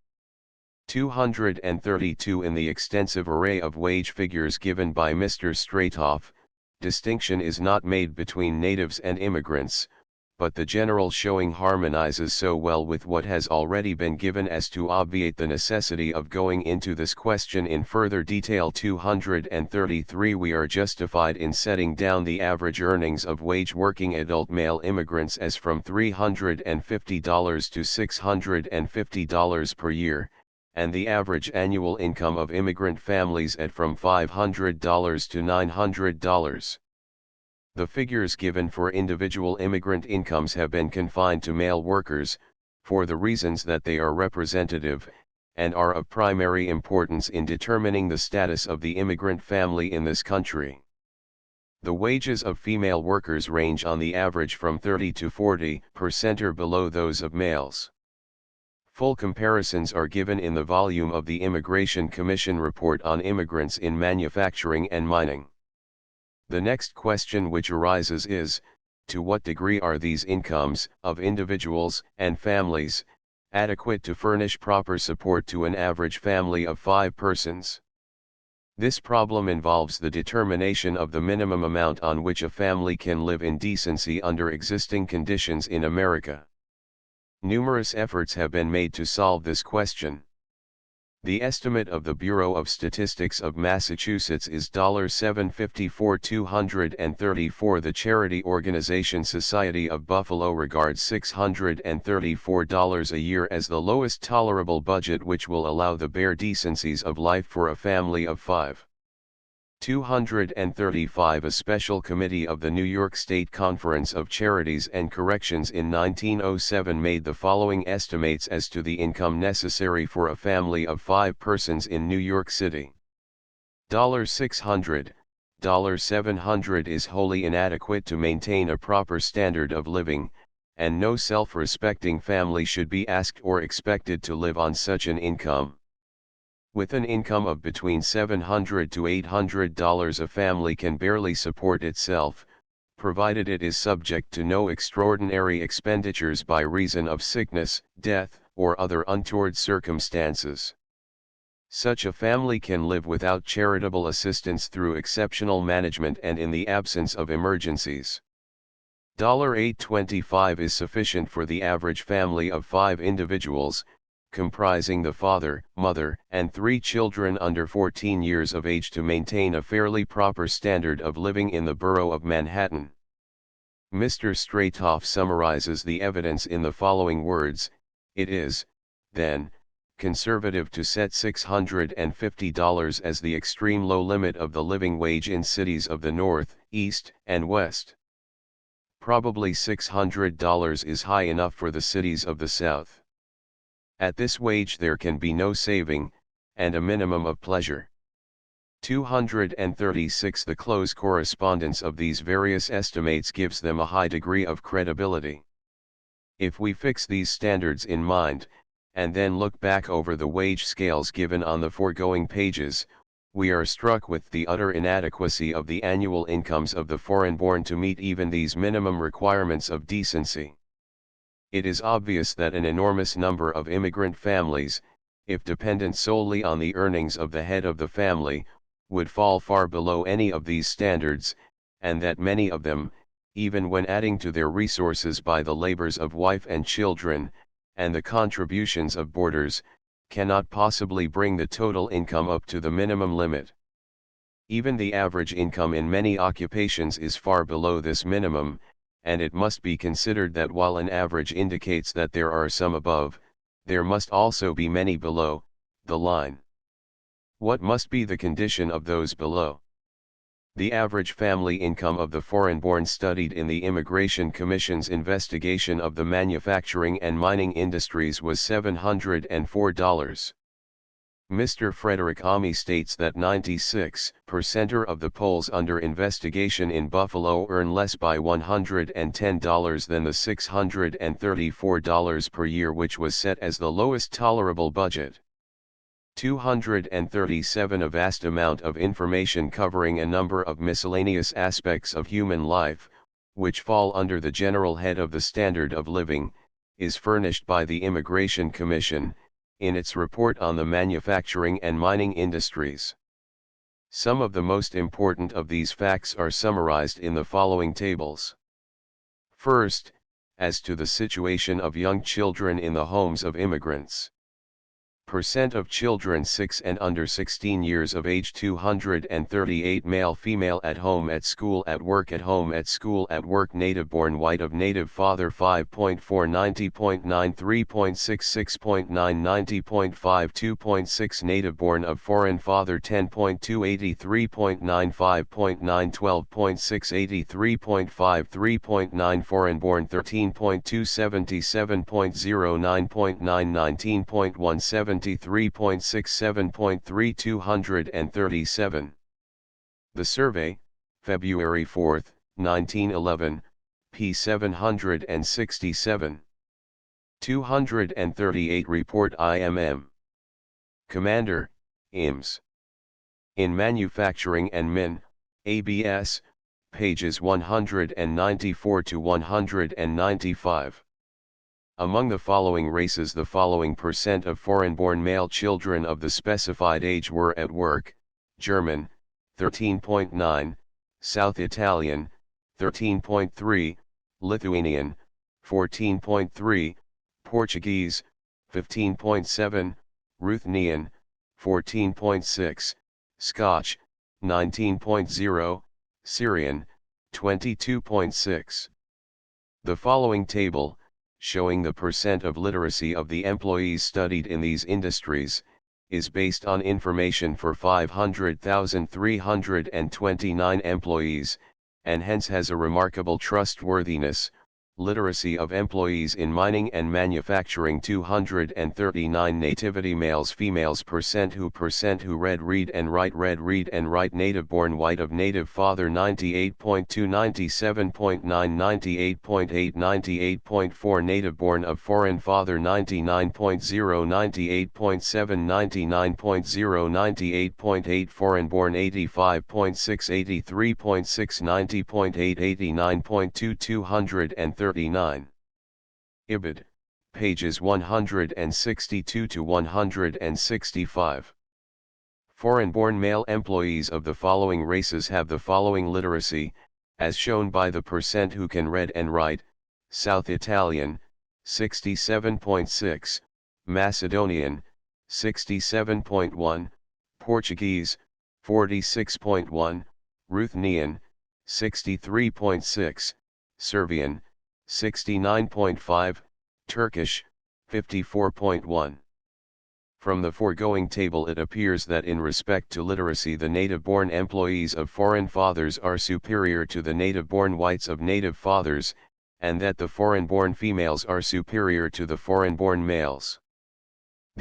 232 In the extensive array of wage figures given by Mr. Stratoff, distinction is not made between natives and immigrants, but the general showing harmonizes so well with what has already been given as to obviate the necessity of going into this question in further detail. 233 We are justified in setting down the average earnings of wage-working adult male immigrants as from $350 to $650 per year, and the average annual income of immigrant families at from $500 to $900. The figures given for individual immigrant incomes have been confined to male workers, for the reasons that they are representative, and are of primary importance in determining the status of the immigrant family in this country. The wages of female workers range on the average from 30 to 40% or below those of males. Full comparisons are given in the volume of the Immigration Commission Report on Immigrants in Manufacturing and Mining. The next question which arises is, to what degree are these incomes, of individuals and families, adequate to furnish proper support to an average family of 5 persons? This problem involves the determination of the minimum amount on which a family can live in decency under existing conditions in America. Numerous efforts have been made to solve this question. The estimate of the Bureau of Statistics of Massachusetts is $754 234. The charity organization Society of Buffalo regards $634 a year as the lowest tolerable budget which will allow the bare decencies of life for a family of 5. 235 A special committee of the New York State Conference of Charities and Corrections in 1907 made the following estimates as to the income necessary for a family of 5 persons in New York City. $600, $700 is wholly inadequate to maintain a proper standard of living, and no self-respecting family should be asked or expected to live on such an income. With an income of between $700 to $800 a family can barely support itself, provided it is subject to no extraordinary expenditures by reason of sickness, death, or other untoward circumstances. Such a family can live without charitable assistance through exceptional management and in the absence of emergencies. $825 is sufficient for the average family of 5 individuals, comprising the father, mother, and 3 children under 14 years of age to maintain a fairly proper standard of living in the borough of Manhattan. Mr. Stratoff summarizes the evidence in the following words: it is, then, conservative to set $650 as the extreme low limit of the living wage in cities of the North, East, and West. Probably $600 is high enough for the cities of the South. At this wage there can be no saving, and a minimum of pleasure. 236. The close correspondence of these various estimates gives them a high degree of credibility. If we fix these standards in mind, and then look back over the wage scales given on the foregoing pages, we are struck with the utter inadequacy of the annual incomes of the foreign-born to meet even these minimum requirements of decency. It is obvious that an enormous number of immigrant families, if dependent solely on the earnings of the head of the family, would fall far below any of these standards, and that many of them, even when adding to their resources by the labors of wife and children, and the contributions of boarders, cannot possibly bring the total income up to the minimum limit. Even the average income in many occupations is far below this minimum, and it must be considered that while an average indicates that there are some above, there must also be many below the line. What must be the condition of those below? The average family income of the foreign-born studied in the Immigration Commission's investigation of the manufacturing and mining industries was $704. Mr. Frederick Ami states that 96% of the Poles under investigation in Buffalo earn less by $110 than the $634 per year which was set as the lowest tolerable budget. 237. A vast amount of information covering a number of miscellaneous aspects of human life, which fall under the general head of the standard of living, is furnished by the Immigration Commission, in its report on the manufacturing and mining industries. Some of the most important of these facts are summarized in the following tables. First, as to the situation of young children in the homes of immigrants. Percent of children 6 and under 16 years of age 238 male female at home at school at work at home at school at work native born white of native father 5.4 90.9 3.66.9 90.52.6 native born of foreign father 10.2 83.9 5.9 12.6 83.5 3.9 foreign born 13.2 77.0 9.9 19.1 73.67.3 237. The survey, February 4, 1911, p. 767. 238 Report IMM. Commander, IMS. In Manufacturing and Min, ABS, pages 194 to 195. Among the following races the following percent of foreign-born male children of the specified age were at work: German, 13.9, South Italian, 13.3, Lithuanian, 14.3, Portuguese, 15.7, Ruthenian, 14.6, Scotch, 19.0, Syrian, 22.6. The following table, showing the percent of literacy of the employees studied in these industries, is based on information for 500,329 employees, and hence has a remarkable trustworthiness. Literacy of employees in mining and manufacturing 239 nativity males females percent who read read and write native born white of native father 98.2 97.9 98.8 98.4 native born of foreign father 99.0 98.7 99.0 98.8 foreign born 85.6 83.6 90.8 89.2 239. IBID, pages 162 to 165. Foreign-born male employees of the following races have the following literacy, as shown by the percent who can read and write: South Italian, 67.6, Macedonian, 67.1, Portuguese, 46.1, Ruthenian, 63.6, Serbian, 69.5, Turkish, 54.1. From the foregoing table it appears that in respect to literacy the native-born employees of foreign fathers are superior to the native-born whites of native fathers, and that the foreign-born females are superior to the foreign-born males.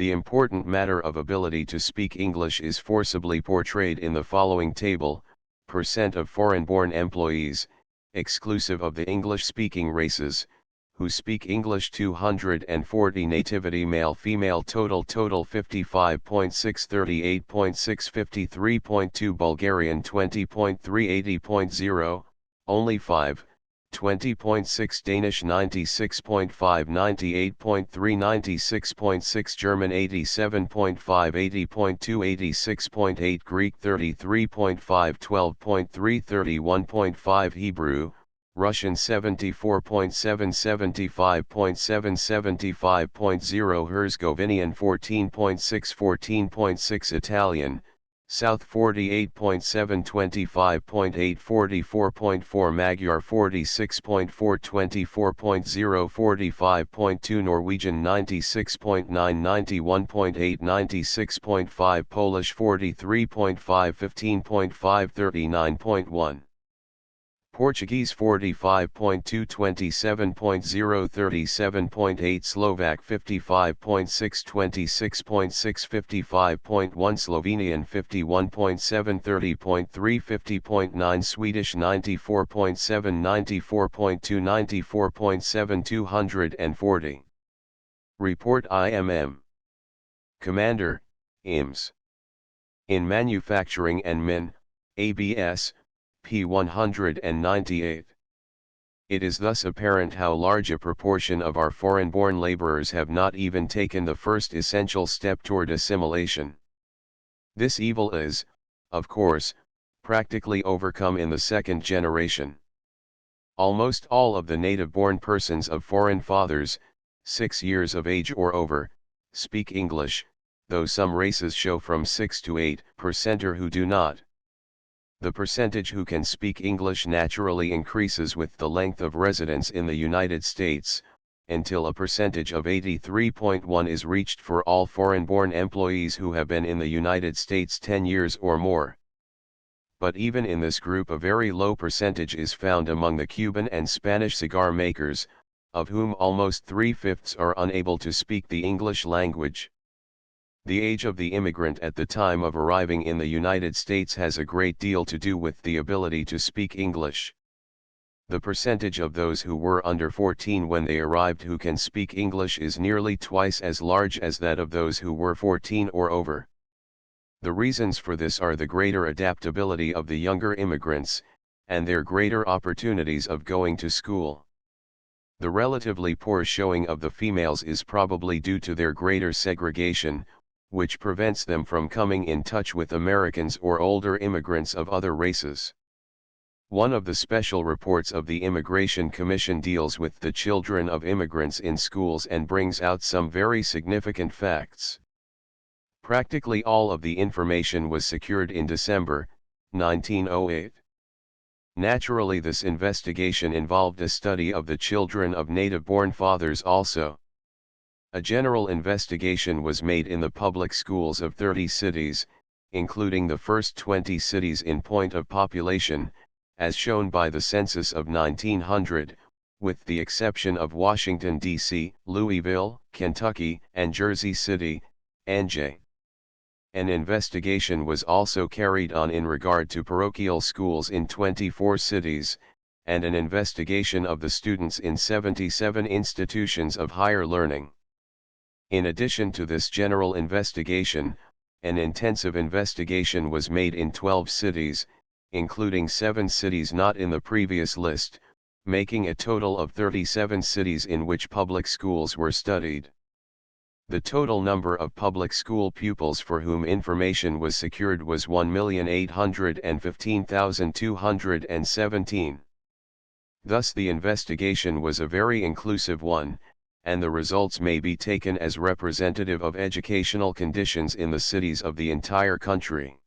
The important matter of ability to speak English is forcibly portrayed in the following table: percent of foreign-born employees, exclusive of the English-speaking races, who speak English 240 nativity male-female total 55.6 38.6 53.2 Bulgarian 20.3 80.0, only 5, 20.6 Danish 96.5 98.3 96.6 German 87.5 80.2 86.8 Greek 33.5 12.3 31.5 Hebrew, Russian 74.7 75.7 75.0 Herzegovinian 14.6 14.6 Italian, South 48.7 25.8 44.4 Magyar 46.4 24.0 45.2 Norwegian 96.9 91.8 96.5 Polish 43.5 15.5 39.1 Portuguese 45.2 27.0 37.8 Slovak 55.6 26.6 55.1 Slovenian 51.7 30.3 50.9 Swedish 94.7 94.2 94.7 240 Report IMM Commander, IMS in Manufacturing and Min, ABS, P198. It is thus apparent how large a proportion of our foreign-born laborers have not even taken the first essential step toward assimilation. This evil is, of course, practically overcome in the second generation. Almost all of the native-born persons of foreign fathers, 6 years of age or over, speak English, though some races show from 6 to 8% who do not. The percentage who can speak English naturally increases with the length of residence in the United States, until a percentage of 83.1 is reached for all foreign-born employees who have been in the United States 10 years or more. But even in this group a very low percentage is found among the Cuban and Spanish cigar makers, of whom almost 3/5 are unable to speak the English language. The age of the immigrant at the time of arriving in the United States has a great deal to do with the ability to speak English. The percentage of those who were under 14 when they arrived who can speak English is nearly twice as large as that of those who were 14 or over. The reasons for this are the greater adaptability of the younger immigrants, and their greater opportunities of going to school. The relatively poor showing of the females is probably due to their greater segregation, which prevents them from coming in touch with Americans or older immigrants of other races. One of the special reports of the Immigration Commission deals with the children of immigrants in schools and brings out some very significant facts. Practically all of the information was secured in December 1908. Naturally, this investigation involved a study of the children of native-born fathers also. A general investigation was made in the public schools of 30 cities, including the first 20 cities in point of population, as shown by the census of 1900, with the exception of Washington, D.C., Louisville, Kentucky, and Jersey City, NJ. An investigation was also carried on in regard to parochial schools in 24 cities, and an investigation of the students in 77 institutions of higher learning. In addition to this general investigation, an intensive investigation was made in 12 cities, including 7 cities not in the previous list, making a total of 37 cities in which public schools were studied. The total number of public school pupils for whom information was secured was 1,815,217. Thus the investigation was a very inclusive one, and the results may be taken as representative of educational conditions in the cities of the entire country.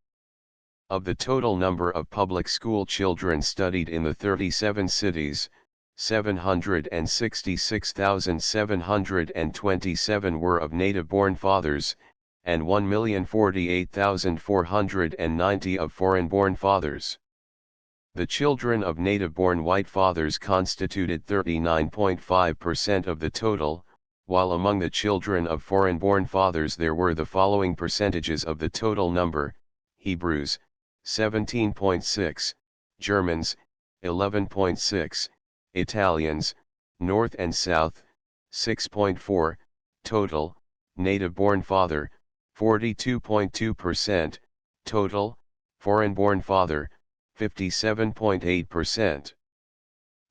Of the total number of public school children studied in the 37 cities, 766,727 were of native-born fathers, and 1,048,490 of foreign-born fathers. The children of native-born white fathers constituted 39.5% of the total, while among the children of foreign-born fathers there were the following percentages of the total number: Hebrews, 17.6, Germans, 11.6, Italians, North and South, 6.4, total, native-born father, 42.2%, total, foreign-born father, 57.8%.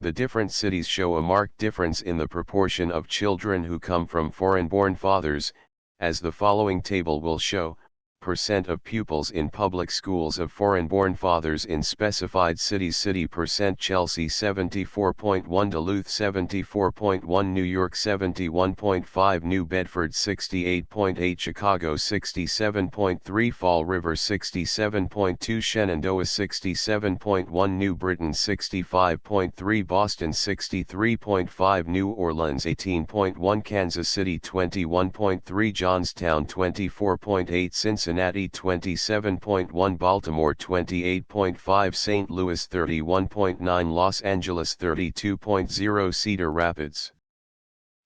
The different cities show a marked difference in the proportion of children who come from foreign-born fathers, as the following table will show: percent of pupils in public schools of foreign-born fathers in specified cities. City percent: Chelsea 74.1, Duluth 74.1, New York 71.5, New Bedford 68.8, Chicago 67.3, Fall River 67.2, Shenandoah 67.1, New Britain 65.3, Boston 63.5, New Orleans 18.1, Kansas City 21.3, Johnstown 24.8, Cincinnati 27.1, Baltimore 28.5, St. Louis 31.9, Los Angeles 32.0, Cedar Rapids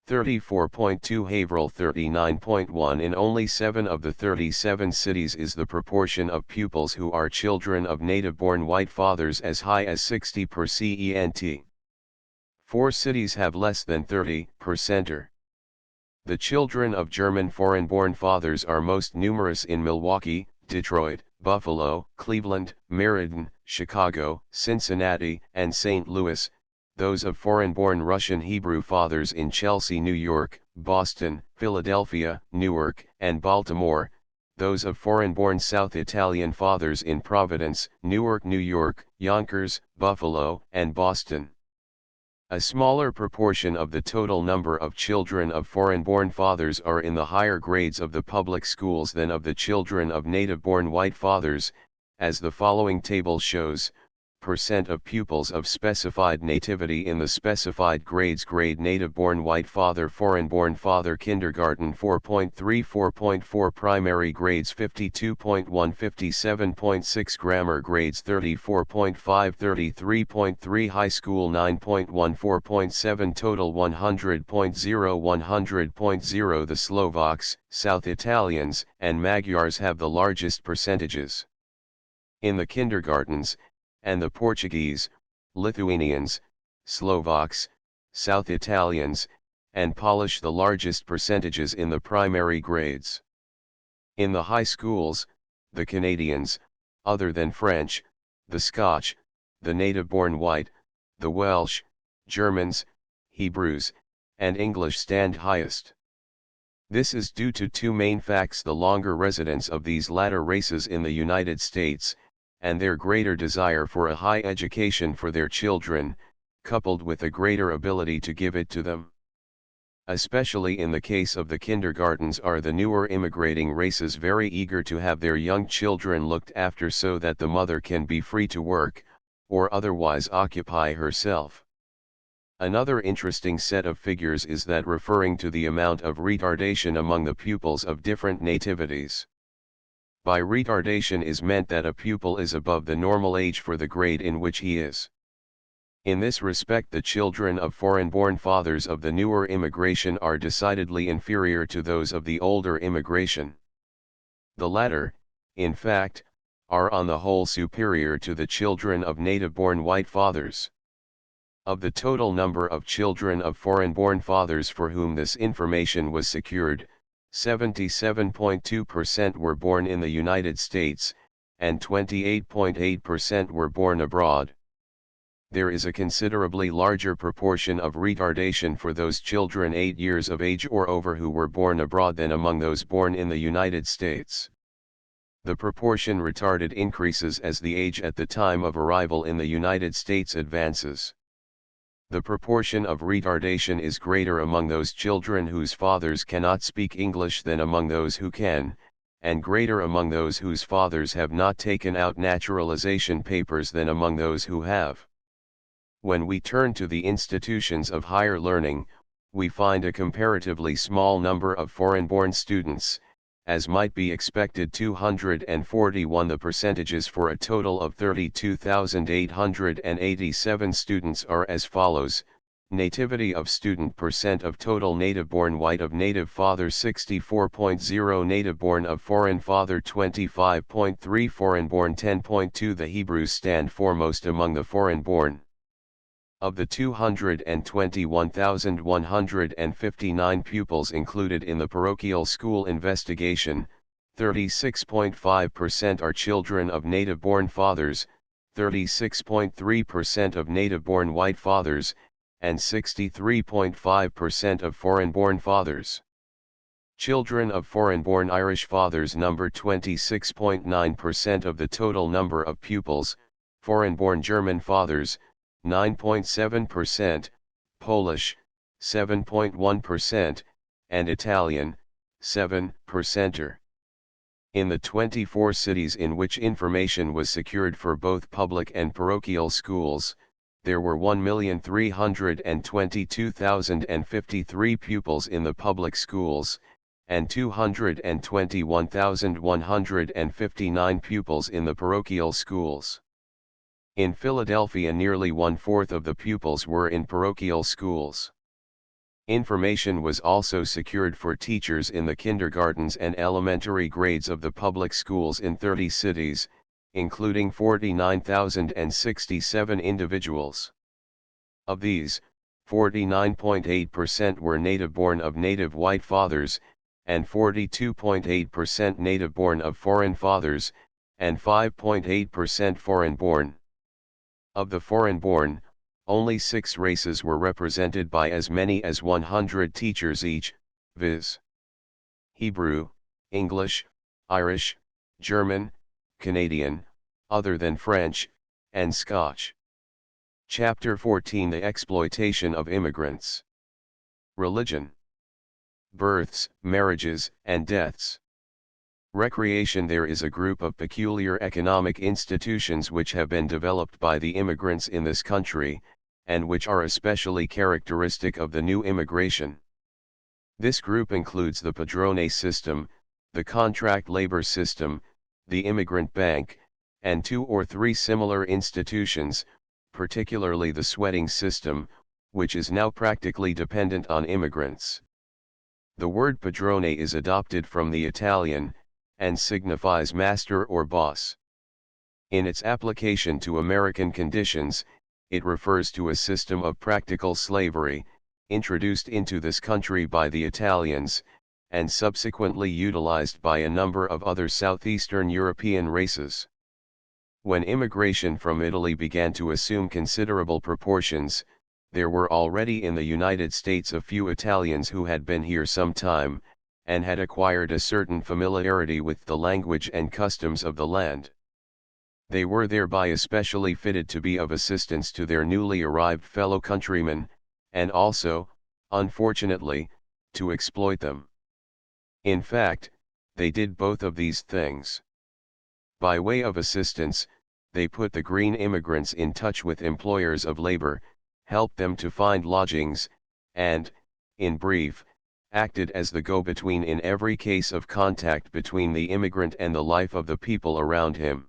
34.2, Haverhill 39.1. In only 7 of the 37 cities is the proportion of pupils who are children of native-born white fathers as high as 60%. 4 cities have less than 30%. The children of German foreign-born fathers are most numerous in Milwaukee, Detroit, Buffalo, Cleveland, Meriden, Chicago, Cincinnati, and St. Louis. Those of foreign-born Russian Hebrew fathers in Chelsea, New York, Boston, Philadelphia, Newark, and Baltimore. Those of foreign-born South Italian fathers in Providence, Newark, New York, Yonkers, Buffalo, and Boston. A smaller proportion of the total number of children of foreign-born fathers are in the higher grades of the public schools than of the children of native-born white fathers, as the following table shows: percent of pupils of specified nativity in the specified grades. Grade: native-born white father, foreign-born father. Kindergarten 4.3, 4.4. Primary grades 52.1, 57.6. Grammar grades 34.5, 33.3. High school 9.1, 4.7. Total 100.0, 100.0. The Slovaks, South Italians, and Magyars have the largest percentages. In the kindergartens, and the Portuguese, Lithuanians, Slovaks, South Italians, and Polish the largest percentages in the primary grades. In the high schools, the Canadians, other than French, the Scotch, the native-born white, the Welsh, Germans, Hebrews, and English stand highest. This is due to 2 main facts: the longer residence of these latter races in the United States, and their greater desire for a high education for their children, coupled with a greater ability to give it to them. Especially in the case of the kindergartens are the newer immigrating races very eager to have their young children looked after so that the mother can be free to work, or otherwise occupy herself. Another interesting set of figures is that referring to the amount of retardation among the pupils of different nativities. By retardation is meant that a pupil is above the normal age for the grade in which he is. In this respect, the children of foreign-born fathers of the newer immigration are decidedly inferior to those of the older immigration. The latter, in fact, are on the whole superior to the children of native-born white fathers. Of the total number of children of foreign-born fathers for whom this information was secured, 77.2% were born in the United States, and 28.8% were born abroad. There is a considerably larger proportion of retardation for those children 8 years of age or over who were born abroad than among those born in the United States. The proportion retarded increases as the age at the time of arrival in the United States advances. The proportion of retardation is greater among those children whose fathers cannot speak English than among those who can, and greater among those whose fathers have not taken out naturalization papers than among those who have. When we turn to the institutions of higher learning, we find a comparatively small number of foreign-born students, as might be expected 241. The percentages for a total of 32,887 students are as follows: Nativity of student percent of total native-born white of native father 64.0 native-born of foreign father 25.3 foreign-born 10.2 The Hebrews stand foremost among the foreign-born. Of the 221,159 pupils included in the parochial school investigation, 36.5% are children of native-born fathers, 36.3% of native-born white fathers, and 63.5% of foreign-born fathers. Children of foreign-born Irish fathers number 26.9% of the total number of pupils, foreign-born German fathers, 9.7%, Polish, 7.1%, and Italian, 7%. In the 24 cities in which information was secured for both public and parochial schools, there were 1,322,053 pupils in the public schools, and 221,159 pupils in the parochial schools. In Philadelphia, nearly one-fourth of the pupils were in parochial schools. Information was also secured for teachers in the kindergartens and elementary grades of the public schools in 30 cities, including 49,067 individuals. Of these, 49.8% were native-born of native white fathers, and 42.8% native-born of foreign fathers, and 5.8% foreign-born. Of the foreign-born, only 6 races were represented by as many as 100 teachers each, viz. Hebrew, English, Irish, German, Canadian, other than French, and Scotch. Chapter 14 The Exploitation of Immigrants. Religion. Births, marriages, and deaths. Recreation. There is a group of peculiar economic institutions which have been developed by the immigrants in this country, and which are especially characteristic of the new immigration. This group includes the Padrone system, the contract labor system, the immigrant bank, and 2 or 3 similar institutions, particularly the sweating system, which is now practically dependent on immigrants. The word padrone is adopted from the Italian, and signifies master or boss. In its application to American conditions, it refers to a system of practical slavery, introduced into this country by the Italians, and subsequently utilized by a number of other southeastern European races. When immigration from Italy began to assume considerable proportions, there were already in the United States a few Italians who had been here some time, and had acquired a certain familiarity with the language and customs of the land. They were thereby especially fitted to be of assistance to their newly arrived fellow countrymen, and also, unfortunately, to exploit them. In fact, they did both of these things. By way of assistance, they put the green immigrants in touch with employers of labor, helped them to find lodgings, and, in brief, acted as the go-between in every case of contact between the immigrant and the life of the people around him.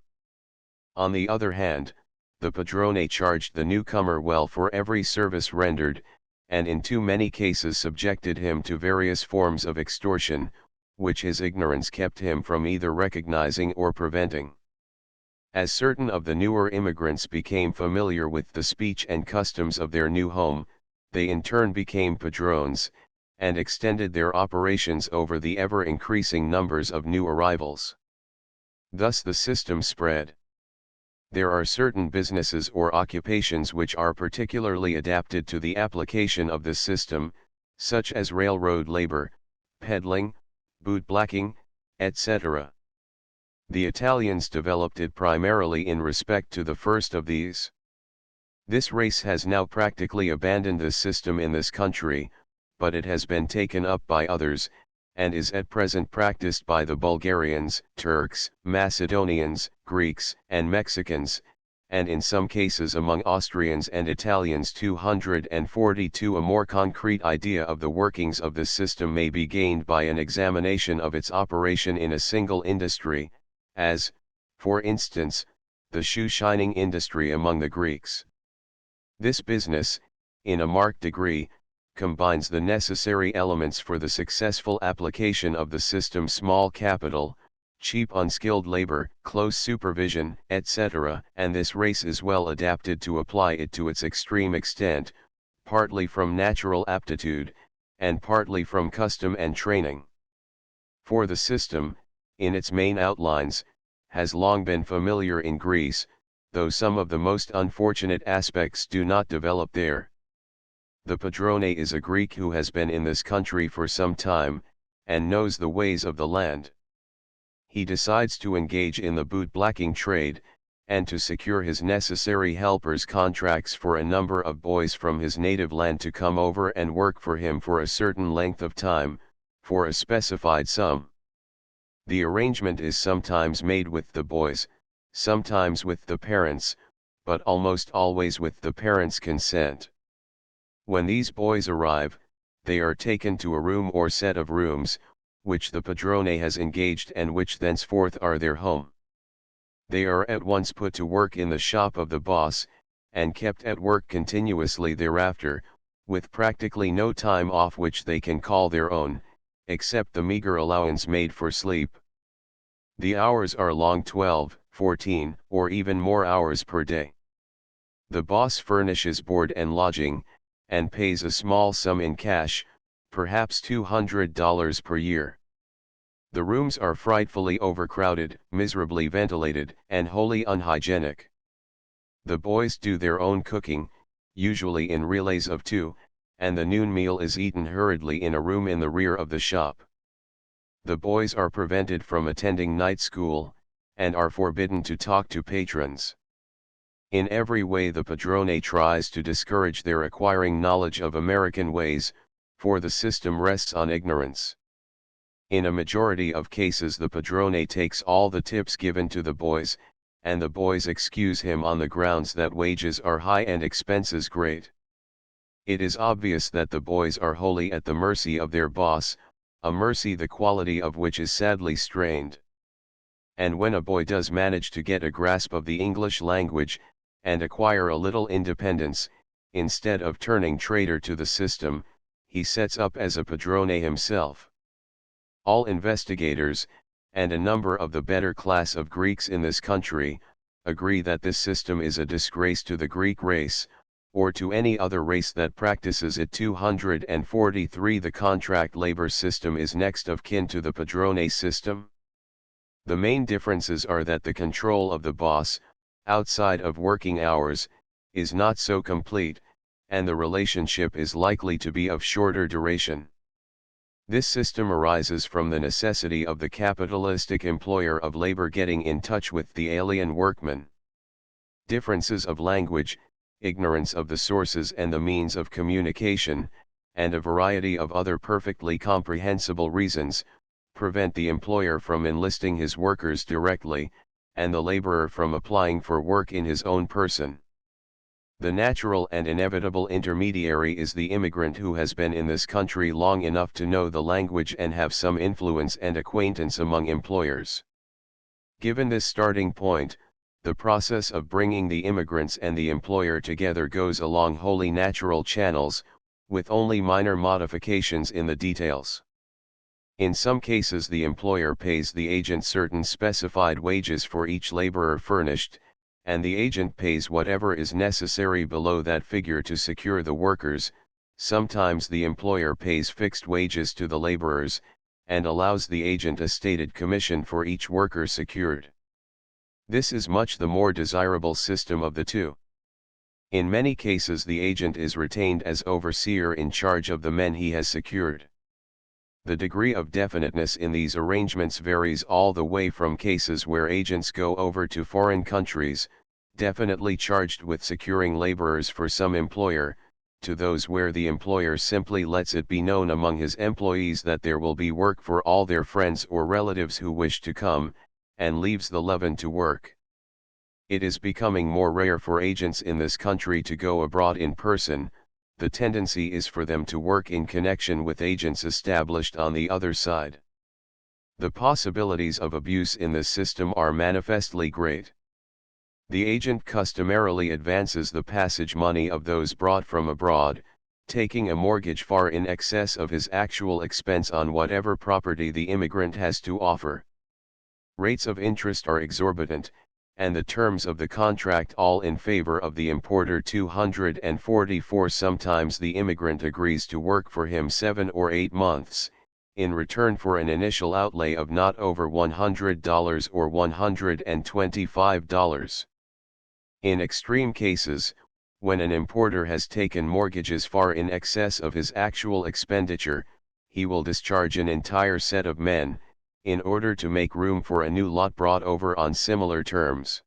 On the other hand, the padrone charged the newcomer well for every service rendered, and in too many cases subjected him to various forms of extortion, which his ignorance kept him from either recognizing or preventing. As certain of the newer immigrants became familiar with the speech and customs of their new home, they in turn became padrones, and extended their operations over the ever-increasing numbers of new arrivals. Thus the system spread. There are certain businesses or occupations which are particularly adapted to the application of this system, such as railroad labor, peddling, bootblacking, etc. The Italians developed it primarily in respect to the first of these. This race has now practically abandoned this system in this country, but it has been taken up by others, and is at present practiced by the Bulgarians, Turks, Macedonians, Greeks, and Mexicans, and in some cases among Austrians and Italians. 242 A more concrete idea of the workings of this system may be gained by an examination of its operation in a single industry, as, for instance, the shoe shining industry among the Greeks. This business, in a marked degree, combines the necessary elements for the successful application of the system: small capital, cheap unskilled labor, close supervision, etc., and this race is well adapted to apply it to its extreme extent, partly from natural aptitude, and partly from custom and training. For the system, in its main outlines, has long been familiar in Greece, though some of the most unfortunate aspects do not develop there. The padrone is a Greek who has been in this country for some time, and knows the ways of the land. He decides to engage in the bootblacking trade, and to secure his necessary helpers contracts for a number of boys from his native land to come over and work for him for a certain length of time, for a specified sum. The arrangement is sometimes made with the boys, sometimes with the parents, but almost always with the parents' consent. When these boys arrive, they are taken to a room or set of rooms, which the padrone has engaged and which thenceforth are their home. They are at once put to work in the shop of the boss, and kept at work continuously thereafter, with practically no time off which they can call their own, except the meager allowance made for sleep. The hours are long: 12, 14, or even more hours per day. The boss furnishes board and lodging, and pays a small sum in cash, perhaps $200 per year. The rooms are frightfully overcrowded, miserably ventilated, and wholly unhygienic. The boys do their own cooking, usually in relays of 2, and the noon meal is eaten hurriedly in a room in the rear of the shop. The boys are prevented from attending night school, and are forbidden to talk to patrons. In every way the padrone tries to discourage their acquiring knowledge of American ways, for the system rests on ignorance. In a majority of cases the padrone takes all the tips given to the boys, and the boys excuse him on the grounds that wages are high and expenses great. It is obvious that the boys are wholly at the mercy of their boss, a mercy the quality of which is sadly strained. And when a boy does manage to get a grasp of the English language, and acquire a little independence, instead of turning traitor to the system, he sets up as a padrone himself. All investigators, and a number of the better class of Greeks in this country, agree that this system is a disgrace to the Greek race, or to any other race that practices it. 243 The contract labor system is next of kin to the padrone system. The main differences are that the control of the boss, outside of working hours, is not so complete, and the relationship is likely to be of shorter duration. This system arises from the necessity of the capitalistic employer of labor getting in touch with the alien workman. Differences of language, ignorance of the sources and the means of communication, and a variety of other perfectly comprehensible reasons, prevent the employer from enlisting his workers directly, and the laborer from applying for work in his own person. The natural and inevitable intermediary is the immigrant who has been in this country long enough to know the language and have some influence and acquaintance among employers. Given this starting point, the process of bringing the immigrants and the employer together goes along wholly natural channels, with only minor modifications in the details. In some cases the employer pays the agent certain specified wages for each laborer furnished, and the agent pays whatever is necessary below that figure to secure the workers. Sometimes the employer pays fixed wages to the laborers, and allows the agent a stated commission for each worker secured. This is much the more desirable system of the two. In many cases the agent is retained as overseer in charge of the men he has secured. The degree of definiteness in these arrangements varies all the way from cases where agents go over to foreign countries, definitely charged with securing laborers for some employer, to those where the employer simply lets it be known among his employees that there will be work for all their friends or relatives who wish to come, and leaves the leaven to work. It is becoming more rare for agents in this country to go abroad in person. The tendency is for them to work in connection with agents established on the other side. The possibilities of abuse in this system are manifestly great. The agent customarily advances the passage money of those brought from abroad, taking a mortgage far in excess of his actual expense on whatever property the immigrant has to offer. Rates of interest are exorbitant, and the terms of the contract all in favor of the importer. 244 Sometimes the immigrant agrees to work for him 7 or 8 months, in return for an initial outlay of not over $100 or $125. In extreme cases, when an importer has taken mortgages far in excess of his actual expenditure, he will discharge an entire set of men, in order to make room for a new lot brought over on similar terms.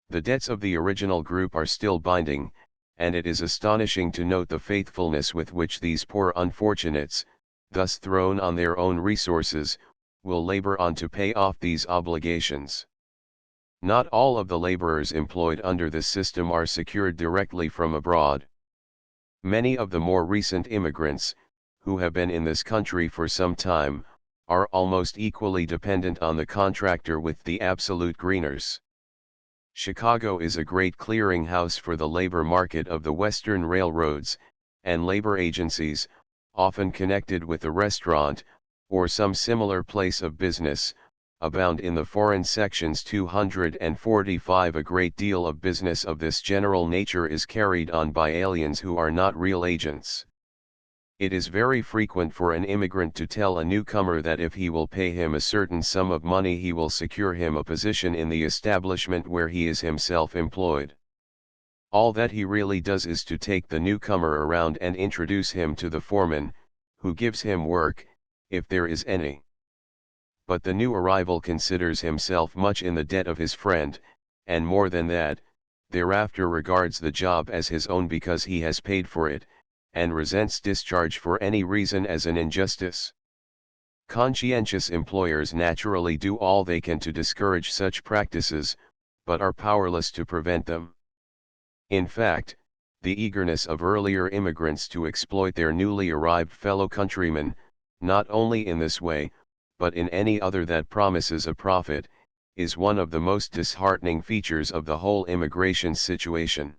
The debts of the original group are still binding, and it is astonishing to note the faithfulness with which these poor unfortunates, thus thrown on their own resources, will labor on to pay off these obligations. Not all of the laborers employed under this system are secured directly from abroad. Many of the more recent immigrants, who have been in this country for some time, are almost equally dependent on the contractor with the absolute greeners. Chicago is a great clearinghouse for the labor market of the Western railroads, and labor agencies, often connected with a restaurant, or some similar place of business, abound in the foreign sections. 245 A great deal of business of this general nature is carried on by aliens who are not real agents. It is very frequent for an immigrant to tell a newcomer that if he will pay him a certain sum of money he will secure him a position in the establishment where he is himself employed. All that he really does is to take the newcomer around and introduce him to the foreman, who gives him work, if there is any. But the new arrival considers himself much in the debt of his friend, and more than that, thereafter regards the job as his own because he has paid for it, and resents discharge for any reason as an injustice. Conscientious employers naturally do all they can to discourage such practices, but are powerless to prevent them. In fact, the eagerness of earlier immigrants to exploit their newly arrived fellow countrymen, not only in this way, but in any other that promises a profit, is one of the most disheartening features of the whole immigration situation.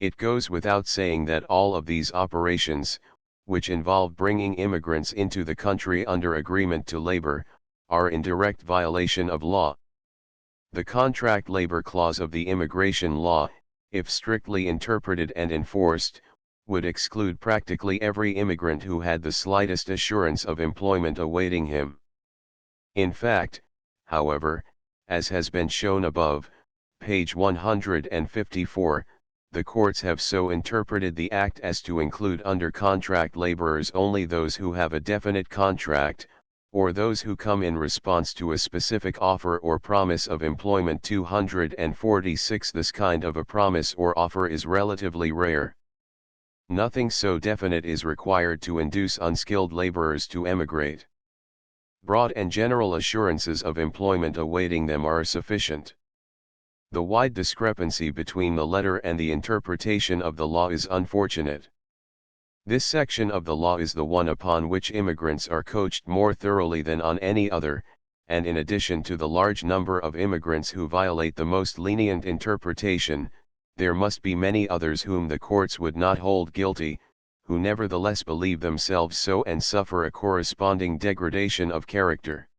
It goes without saying that all of these operations, which involve bringing immigrants into the country under agreement to labor, are in direct violation of law. The contract labor clause of the immigration law, if strictly interpreted and enforced, would exclude practically every immigrant who had the slightest assurance of employment awaiting him. In fact, however, as has been shown above, page 154, the courts have so interpreted the act as to include under contract laborers only those who have a definite contract, or those who come in response to a specific offer or promise of employment. 246 This kind of a promise or offer is relatively rare. Nothing so definite is required to induce unskilled laborers to emigrate. Broad and general assurances of employment awaiting them are sufficient. The wide discrepancy between the letter and the interpretation of the law is unfortunate. This section of the law is the one upon which immigrants are coached more thoroughly than on any other, and in addition to the large number of immigrants who violate the most lenient interpretation, there must be many others whom the courts would not hold guilty, who nevertheless believe themselves so and suffer a corresponding degradation of character.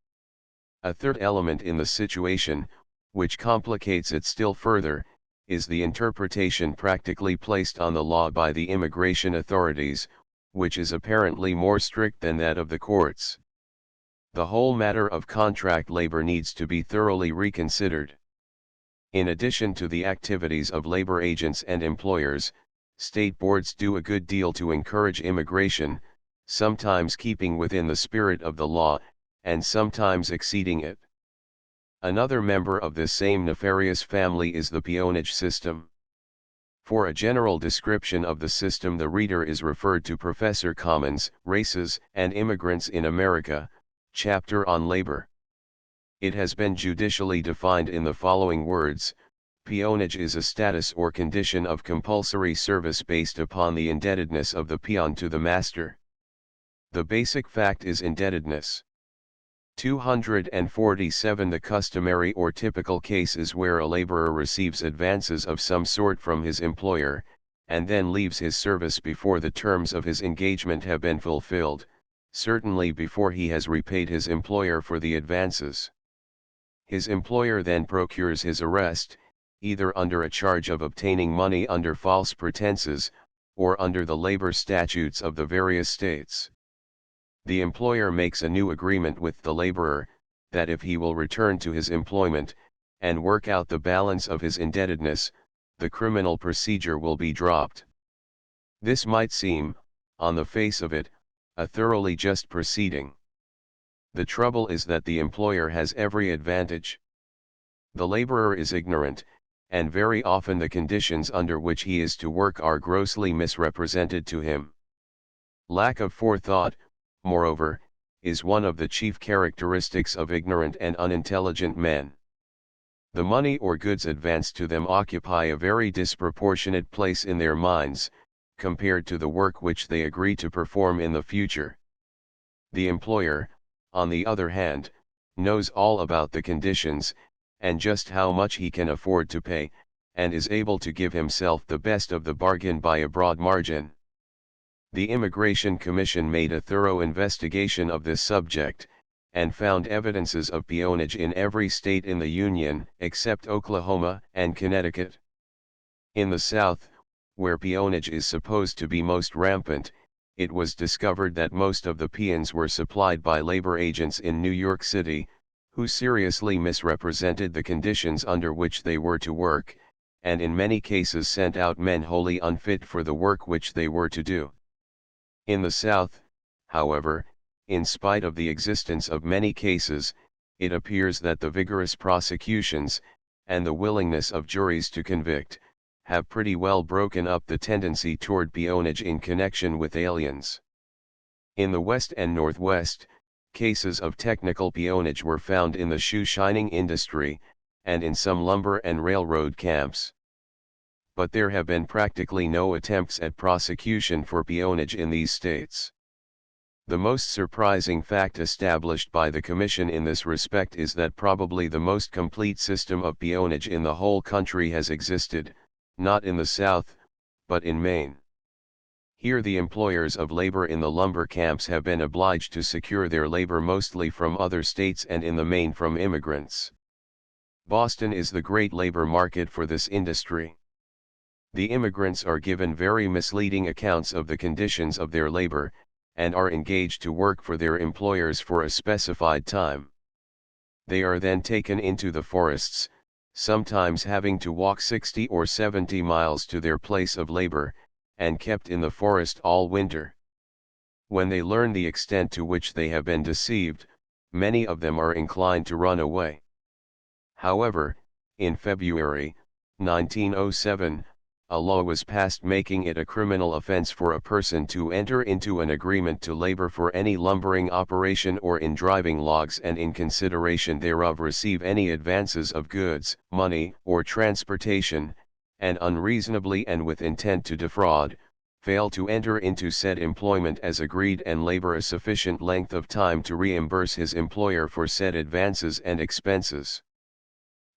A third element in the situation, which complicates it still further, is the interpretation practically placed on the law by the immigration authorities, which is apparently more strict than that of the courts. The whole matter of contract labor needs to be thoroughly reconsidered. In addition to the activities of labor agents and employers, state boards do a good deal to encourage immigration, sometimes keeping within the spirit of the law, and sometimes exceeding it. Another member of this same nefarious family is the peonage system. For a general description of the system the reader is referred to Professor Commons' Races and Immigrants in America, chapter on labor. It has been judicially defined in the following words: peonage is a status or condition of compulsory service based upon the indebtedness of the peon to the master. The basic fact is indebtedness. 247 The customary or typical case is where a laborer receives advances of some sort from his employer, and then leaves his service before the terms of his engagement have been fulfilled, certainly before he has repaid his employer for the advances. His employer then procures his arrest, either under a charge of obtaining money under false pretenses, or under the labor statutes of the various states. The employer makes a new agreement with the laborer, that if he will return to his employment, and work out the balance of his indebtedness, the criminal procedure will be dropped. This might seem, on the face of it, a thoroughly just proceeding. The trouble is that the employer has every advantage. The laborer is ignorant, and very often the conditions under which he is to work are grossly misrepresented to him. Lack of forethought, moreover, is one of the chief characteristics of ignorant and unintelligent men. The money or goods advanced to them occupy a very disproportionate place in their minds, compared to the work which they agree to perform in the future. The employer, on the other hand, knows all about the conditions, and just how much he can afford to pay, and is able to give himself the best of the bargain by a broad margin. The Immigration Commission made a thorough investigation of this subject, and found evidences of peonage in every state in the Union, except Oklahoma and Connecticut. In the South, where peonage is supposed to be most rampant, it was discovered that most of the peons were supplied by labor agents in New York City, who seriously misrepresented the conditions under which they were to work, and in many cases sent out men wholly unfit for the work which they were to do. In the South, however, in spite of the existence of many cases, it appears that the vigorous prosecutions, and the willingness of juries to convict, have pretty well broken up the tendency toward peonage in connection with aliens. In the West and Northwest, cases of technical peonage were found in the shoe shining industry, and in some lumber and railroad camps. But there have been practically no attempts at prosecution for peonage in these states. The most surprising fact established by the Commission in this respect is that probably the most complete system of peonage in the whole country has existed, not in the South, but in Maine. Here the employers of labor in the lumber camps have been obliged to secure their labor mostly from other states and in the main from immigrants. Boston is the great labor market for this industry. The immigrants are given very misleading accounts of the conditions of their labor, and are engaged to work for their employers for a specified time. They are then taken into the forests, sometimes having to walk 60 or 70 miles to their place of labor, and kept in the forest all winter. When they learn the extent to which they have been deceived, many of them are inclined to run away. However, in February, 1907, a law was passed making it a criminal offense for a person to enter into an agreement to labor for any lumbering operation or in driving logs and in consideration thereof receive any advances of goods, money, or transportation, and unreasonably and with intent to defraud, fail to enter into said employment as agreed and labor a sufficient length of time to reimburse his employer for said advances and expenses.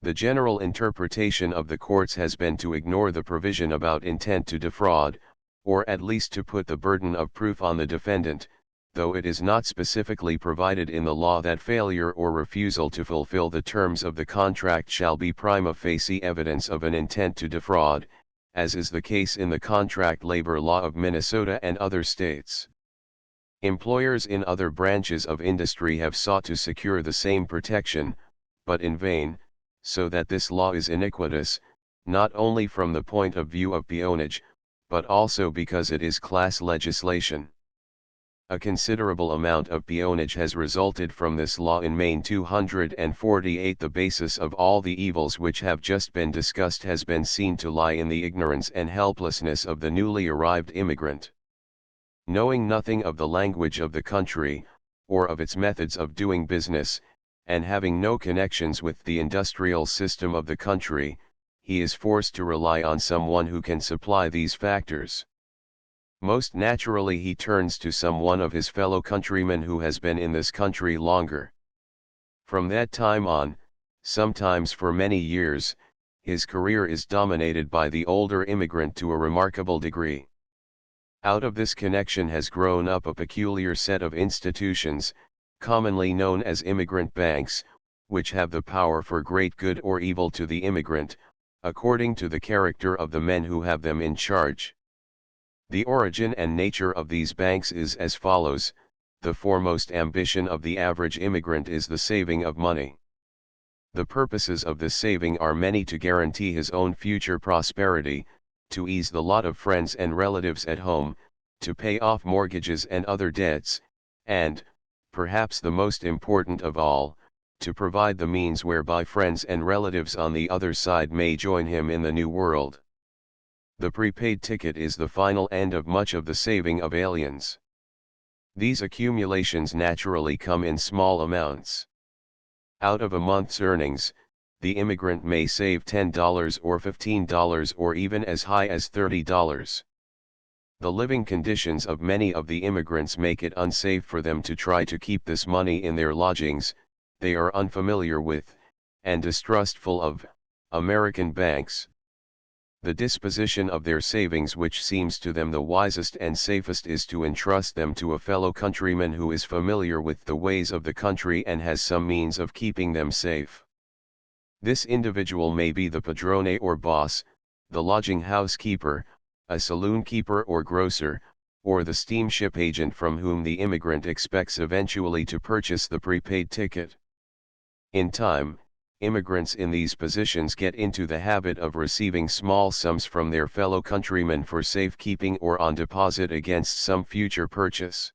The general interpretation of the courts has been to ignore the provision about intent to defraud, or at least to put the burden of proof on the defendant, though it is not specifically provided in the law that failure or refusal to fulfill the terms of the contract shall be prima facie evidence of an intent to defraud, as is the case in the contract labor law of Minnesota and other states. Employers in other branches of industry have sought to secure the same protection, but in vain, so that this law is iniquitous, not only from the point of view of peonage, but also because it is class legislation. A considerable amount of peonage has resulted from this law in Maine. 248 The basis of all the evils which have just been discussed has been seen to lie in the ignorance and helplessness of the newly arrived immigrant. Knowing nothing of the language of the country, or of its methods of doing business, and having no connections with the industrial system of the country, he is forced to rely on someone who can supply these factors. Most naturally he turns to some one of his fellow countrymen who has been in this country longer. From that time on, sometimes for many years, his career is dominated by the older immigrant to a remarkable degree. Out of this connection has grown up a peculiar set of institutions, commonly known as immigrant banks, which have the power for great good or evil to the immigrant, according to the character of the men who have them in charge. The origin and nature of these banks is as follows: the foremost ambition of the average immigrant is the saving of money. The purposes of this saving are many: to guarantee his own future prosperity, to ease the lot of friends and relatives at home, to pay off mortgages and other debts, and, perhaps the most important of all, to provide the means whereby friends and relatives on the other side may join him in the new world. The prepaid ticket is the final end of much of the saving of aliens. These accumulations naturally come in small amounts. Out of a month's earnings, the immigrant may save $10 or $15 or even as high as $30. The living conditions of many of the immigrants make it unsafe for them to try to keep this money in their lodgings. They are unfamiliar with, and distrustful of, American banks. The disposition of their savings which seems to them the wisest and safest is to entrust them to a fellow countryman who is familiar with the ways of the country and has some means of keeping them safe. This individual may be the padrone or boss, the lodging house keeper, a saloon keeper or grocer, or the steamship agent from whom the immigrant expects eventually to purchase the prepaid ticket. In time, immigrants in these positions get into the habit of receiving small sums from their fellow countrymen for safekeeping or on deposit against some future purchase.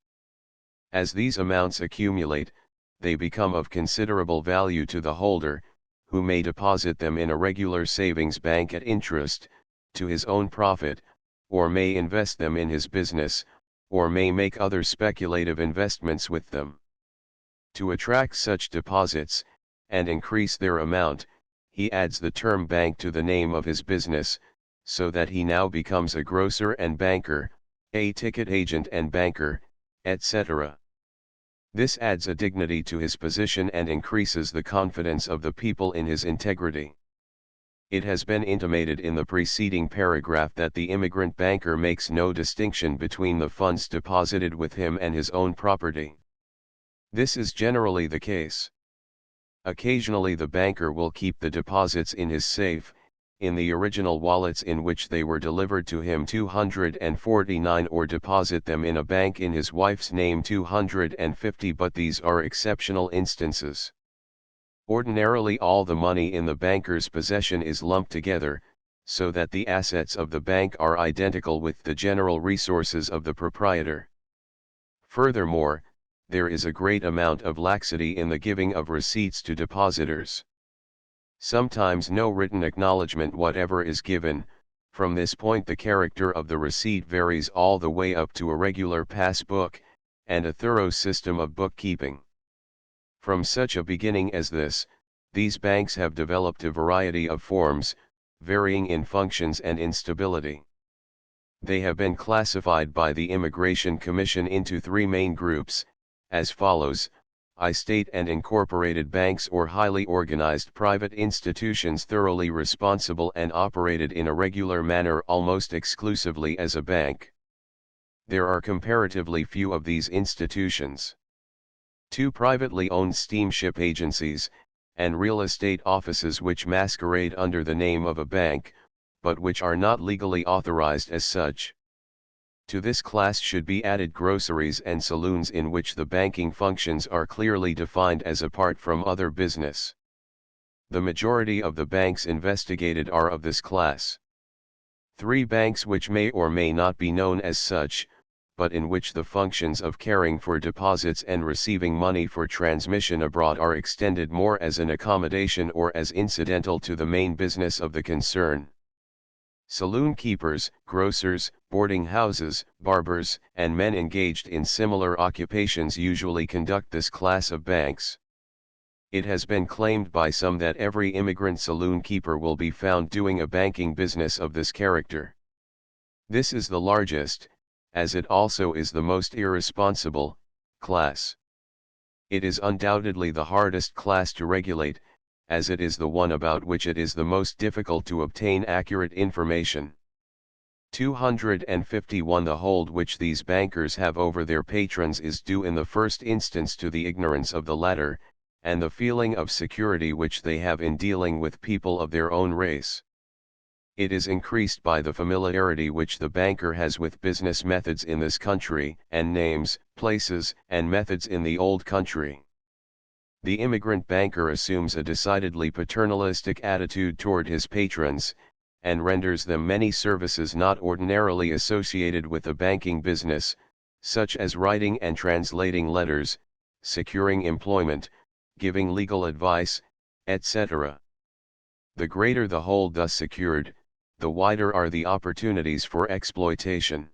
As these amounts accumulate, they become of considerable value to the holder, who may deposit them in a regular savings bank at interest, to his own profit, or may invest them in his business, or may make other speculative investments with them. To attract such deposits, and increase their amount, he adds the term bank to the name of his business, so that he now becomes a grocer and banker, a ticket agent and banker, etc. This adds a dignity to his position and increases the confidence of the people in his integrity. It has been intimated in the preceding paragraph that the immigrant banker makes no distinction between the funds deposited with him and his own property. This is generally the case. Occasionally the banker will keep the deposits in his safe, in the original wallets in which they were delivered to him 249, or deposit them in a bank in his wife's name 250, but these are exceptional instances. Ordinarily all the money in the banker's possession is lumped together, so that the assets of the bank are identical with the general resources of the proprietor. Furthermore, there is a great amount of laxity in the giving of receipts to depositors. Sometimes no written acknowledgement whatever is given. From this point the character of the receipt varies all the way up to a regular pass book, and a thorough system of bookkeeping. From such a beginning as this, these banks have developed a variety of forms, varying in functions and instability. They have been classified by the Immigration Commission into three main groups, as follows: I-state and incorporated banks, or highly organized private institutions thoroughly responsible and operated in a regular manner almost exclusively as a bank. There are comparatively few of these institutions. Two privately owned steamship agencies, and real estate offices which masquerade under the name of a bank, but which are not legally authorized as such. To this class should be added groceries and saloons in which the banking functions are clearly defined as apart from other business. The majority of the banks investigated are of this class. Three banks which may or may not be known as such, but in which the functions of caring for deposits and receiving money for transmission abroad are extended more as an accommodation or as incidental to the main business of the concern. Saloon keepers, grocers, boarding houses, barbers, and men engaged in similar occupations usually conduct this class of banks. It has been claimed by some that every immigrant saloon keeper will be found doing a banking business of this character. This is the largest, as it also is the most irresponsible, class. It is undoubtedly the hardest class to regulate, as it is the one about which it is the most difficult to obtain accurate information. 251 The hold which these bankers have over their patrons is due in the first instance to the ignorance of the latter, and the feeling of security which they have in dealing with people of their own race. It is increased by the familiarity which the banker has with business methods in this country, and names, places, and methods in the old country. The immigrant banker assumes a decidedly paternalistic attitude toward his patrons, and renders them many services not ordinarily associated with the banking business, such as writing and translating letters, securing employment, giving legal advice, etc. The greater the hold thus secured, the wider are the opportunities for exploitation.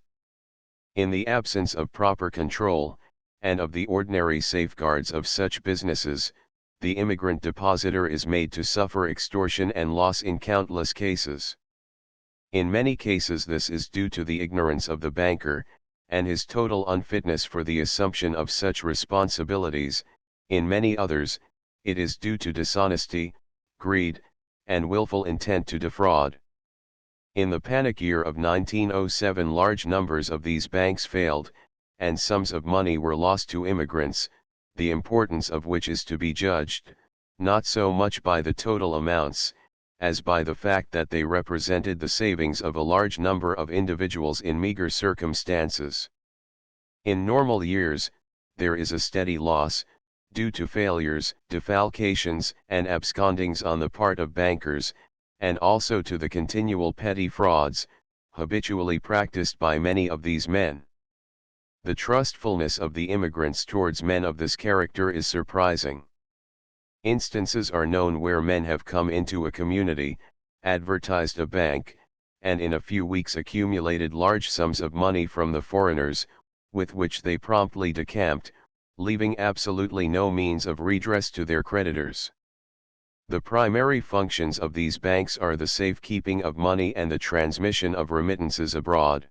In the absence of proper control, and of the ordinary safeguards of such businesses, the immigrant depositor is made to suffer extortion and loss in countless cases. In many cases this is due to the ignorance of the banker, and his total unfitness for the assumption of such responsibilities. In many others, it is due to dishonesty, greed, and willful intent to defraud. In the panic year of 1907 large numbers of these banks failed, and sums of money were lost to immigrants, the importance of which is to be judged, not so much by the total amounts, as by the fact that they represented the savings of a large number of individuals in meager circumstances. In normal years, there is a steady loss, due to failures, defalcations, and abscondings on the part of bankers, and also to the continual petty frauds, habitually practiced by many of these men. The trustfulness of the immigrants towards men of this character is surprising. Instances are known where men have come into a community, advertised a bank, and in a few weeks accumulated large sums of money from the foreigners, with which they promptly decamped, leaving absolutely no means of redress to their creditors. The primary functions of these banks are the safekeeping of money and the transmission of remittances abroad.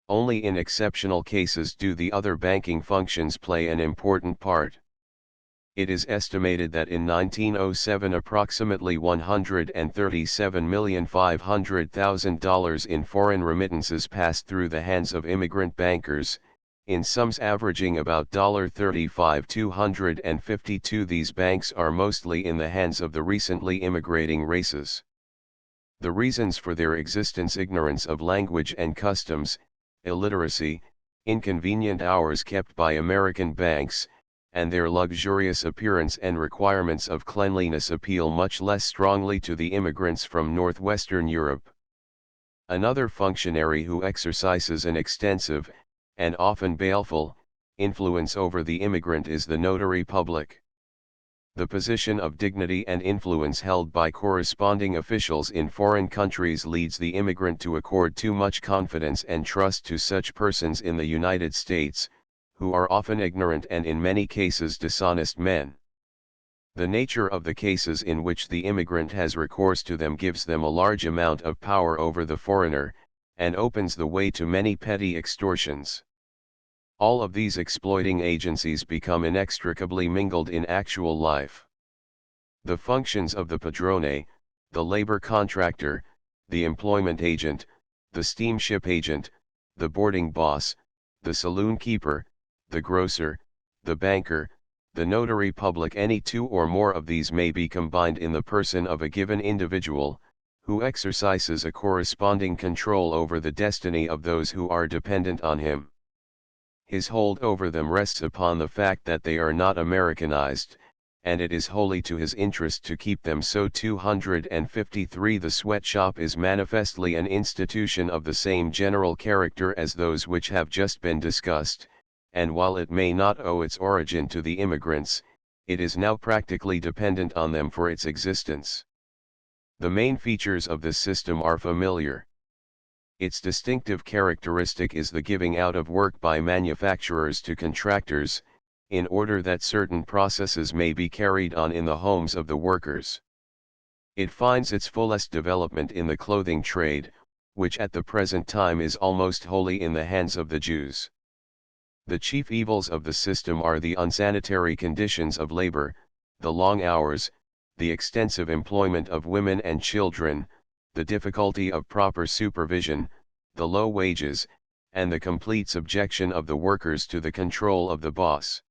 Only in exceptional cases do the other banking functions play an important part. It is estimated that in 1907 approximately $137,500,000 in foreign remittances passed through the hands of immigrant bankers, in sums averaging about $35,252. These banks are mostly in the hands of the recently immigrating races. The reasons for their existence: ignorance of language and customs, illiteracy, inconvenient hours kept by American banks, and their luxurious appearance and requirements of cleanliness appeal much less strongly to the immigrants from northwestern Europe. Another functionary who exercises an extensive, and often baleful, influence over the immigrant is the notary public. The position of dignity and influence held by corresponding officials in foreign countries leads the immigrant to accord too much confidence and trust to such persons in the United States, who are often ignorant and in many cases dishonest men. The nature of the cases in which the immigrant has recourse to them gives them a large amount of power over the foreigner, and opens the way to many petty extortions. All of these exploiting agencies become inextricably mingled in actual life. The functions of the padrone, the labor contractor, the employment agent, the steamship agent, the boarding boss, the saloon keeper, the grocer, the banker, the notary public, any two or more of these may be combined in the person of a given individual, who exercises a corresponding control over the destiny of those who are dependent on him. His hold over them rests upon the fact that they are not Americanized, and it is wholly to his interest to keep them so. 253 The sweatshop is manifestly an institution of the same general character as those which have just been discussed, and while it may not owe its origin to the immigrants, it is now practically dependent on them for its existence. The main features of this system are familiar. Its distinctive characteristic is the giving out of work by manufacturers to contractors, in order that certain processes may be carried on in the homes of the workers. It finds its fullest development in the clothing trade, which at the present time is almost wholly in the hands of the Jews. The chief evils of the system are the unsanitary conditions of labor, the long hours, the extensive employment of women and children, the difficulty of proper supervision, the low wages, and the complete subjection of the workers to the control of the boss.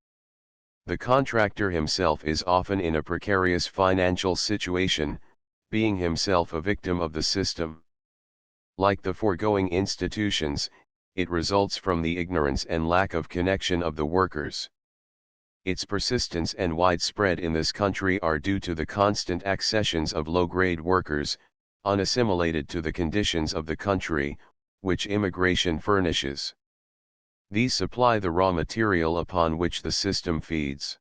The contractor himself is often in a precarious financial situation, being himself a victim of the system. Like the foregoing institutions, it results from the ignorance and lack of connection of the workers. Its persistence and widespread in this country are due to the constant accessions of low-grade workers, unassimilated to the conditions of the country, which immigration furnishes. These supply the raw material upon which the system feeds.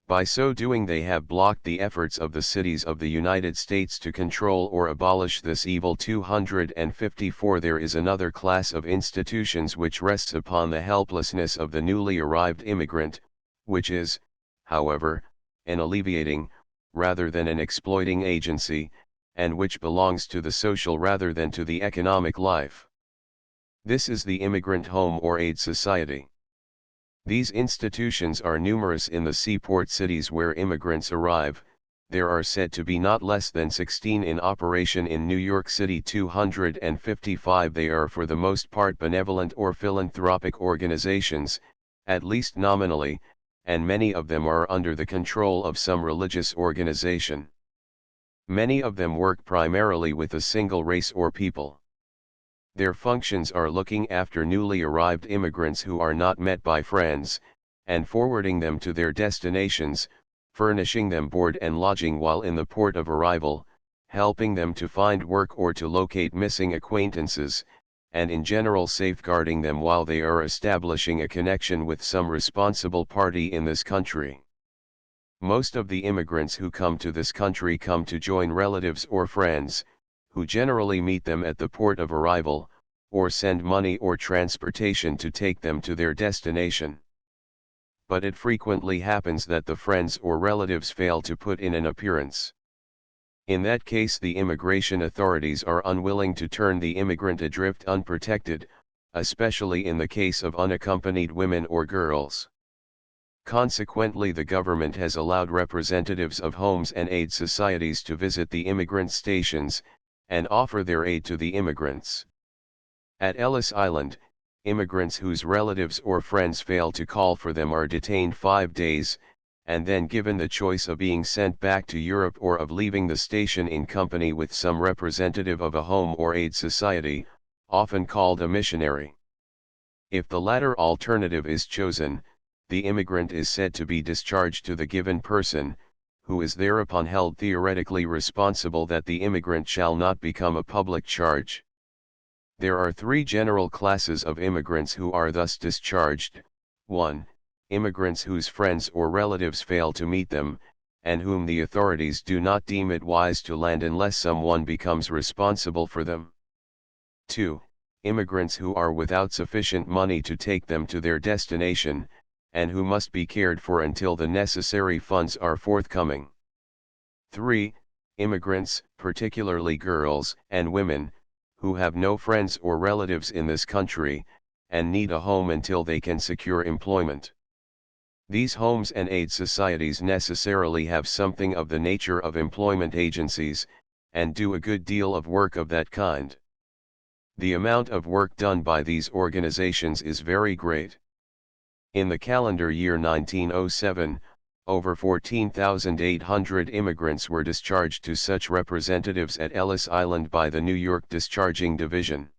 By so doing they have blocked the efforts of the cities of the United States to control or abolish this evil. 254 There is another class of institutions which rests upon the helplessness of the newly arrived immigrant, which is, however, an alleviating, rather than an exploiting agency, and which belongs to the social rather than to the economic life. This is the immigrant home or aid society. These institutions are numerous in the seaport cities where immigrants arrive. There are said to be not less than 16 in operation in New York City. 255 They are for the most part benevolent or philanthropic organizations, at least nominally, and many of them are under the control of some religious organization. Many of them work primarily with a single race or people. Their functions are looking after newly arrived immigrants who are not met by friends, and forwarding them to their destinations, furnishing them board and lodging while in the port of arrival, helping them to find work or to locate missing acquaintances, and in general safeguarding them while they are establishing a connection with some responsible party in this country. Most of the immigrants who come to this country come to join relatives or friends, who generally meet them at the port of arrival, or send money or transportation to take them to their destination. But it frequently happens that the friends or relatives fail to put in an appearance. In that case the immigration authorities are unwilling to turn the immigrant adrift unprotected, especially in the case of unaccompanied women or girls. Consequently, the government has allowed representatives of homes and aid societies to visit the immigrant stations, and offer their aid to the immigrants. At Ellis Island, immigrants whose relatives or friends fail to call for them are detained 5 days, and then given the choice of being sent back to Europe or of leaving the station in company with some representative of a home or aid society, often called a missionary. If the latter alternative is chosen, the immigrant is said to be discharged to the given person, who is thereupon held theoretically responsible that the immigrant shall not become a public charge. There are 3 general classes of immigrants who are thus discharged. 1. Immigrants whose friends or relatives fail to meet them, and whom the authorities do not deem it wise to land unless someone becomes responsible for them. 2. Immigrants who are without sufficient money to take them to their destination, and who must be cared for until the necessary funds are forthcoming. 3. Immigrants, particularly girls and women, who have no friends or relatives in this country, and need a home until they can secure employment. These homes and aid societies necessarily have something of the nature of employment agencies, and do a good deal of work of that kind. The amount of work done by these organizations is very great. In the calendar year 1907, over 14,800 immigrants were discharged to such representatives at Ellis Island by the New York Discharging Division.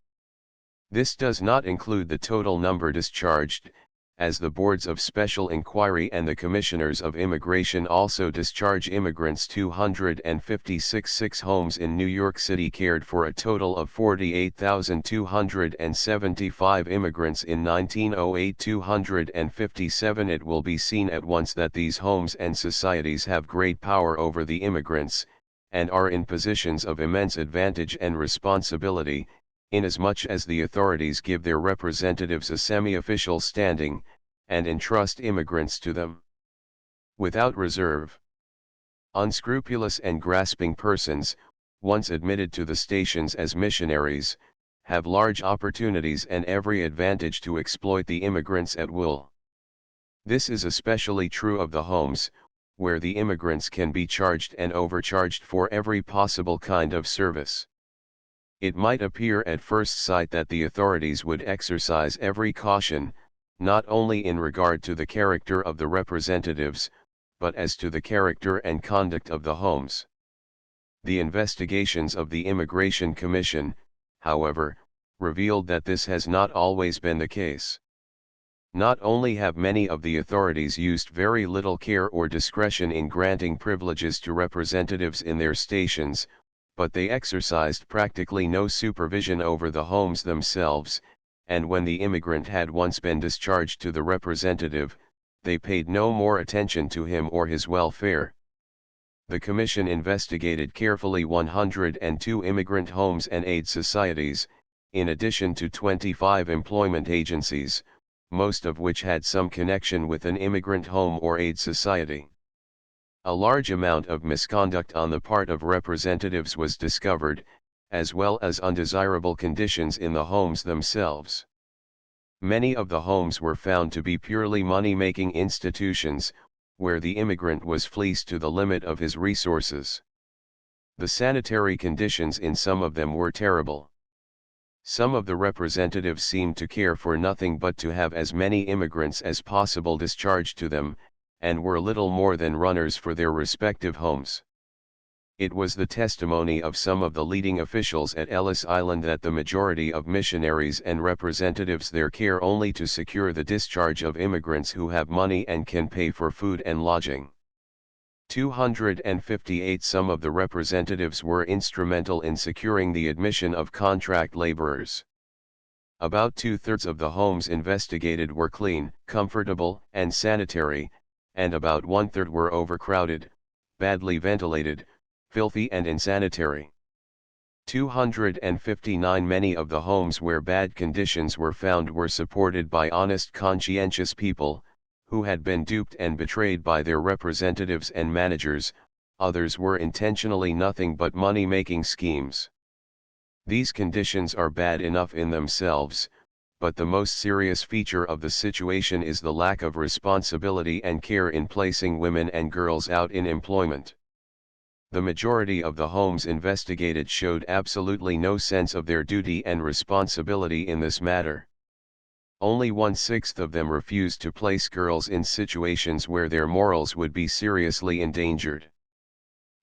This does not include the total number discharged, as the boards of special inquiry and the commissioners of immigration also discharge immigrants. 256 6 homes in New York City cared for a total of 48,275 immigrants in 1908. 257 It will be seen at once that these homes and societies have great power over the immigrants, and are in positions of immense advantage and responsibility, inasmuch as the authorities give their representatives a semi-official standing, and entrust immigrants to them without reserve. Unscrupulous and grasping persons, once admitted to the stations as missionaries, have large opportunities and every advantage to exploit the immigrants at will. This is especially true of the homes, where the immigrants can be charged and overcharged for every possible kind of service. It might appear at first sight that the authorities would exercise every caution, not only in regard to the character of the representatives, but as to the character and conduct of the homes. The investigations of the Immigration Commission, however, revealed that this has not always been the case. Not only have many of the authorities used very little care or discretion in granting privileges to representatives in their stations, but they exercised practically no supervision over the homes themselves, and when the immigrant had once been discharged to the representative, they paid no more attention to him or his welfare. The Commission investigated carefully 102 immigrant homes and aid societies, in addition to 25 employment agencies, most of which had some connection with an immigrant home or aid society. A large amount of misconduct on the part of representatives was discovered, as well as undesirable conditions in the homes themselves. Many of the homes were found to be purely money-making institutions, where the immigrant was fleeced to the limit of his resources. The sanitary conditions in some of them were terrible. Some of the representatives seemed to care for nothing but to have as many immigrants as possible discharged to them, and were little more than runners for their respective homes. It was the testimony of some of the leading officials at Ellis Island that the majority of missionaries and representatives there care only to secure the discharge of immigrants who have money and can pay for food and lodging. 258 Some of the representatives were instrumental in securing the admission of contract laborers. About 2/3 of the homes investigated were clean, comfortable, and sanitary, and about 1/3 were overcrowded, badly ventilated, filthy and insanitary. 259 Many of the homes where bad conditions were found were supported by honest, conscientious people, who had been duped and betrayed by their representatives and managers. Others were intentionally nothing but money-making schemes. These conditions are bad enough in themselves, but the most serious feature of the situation is the lack of responsibility and care in placing women and girls out in employment. The majority of the homes investigated showed absolutely no sense of their duty and responsibility in this matter. Only 1/6 of them refused to place girls in situations where their morals would be seriously endangered.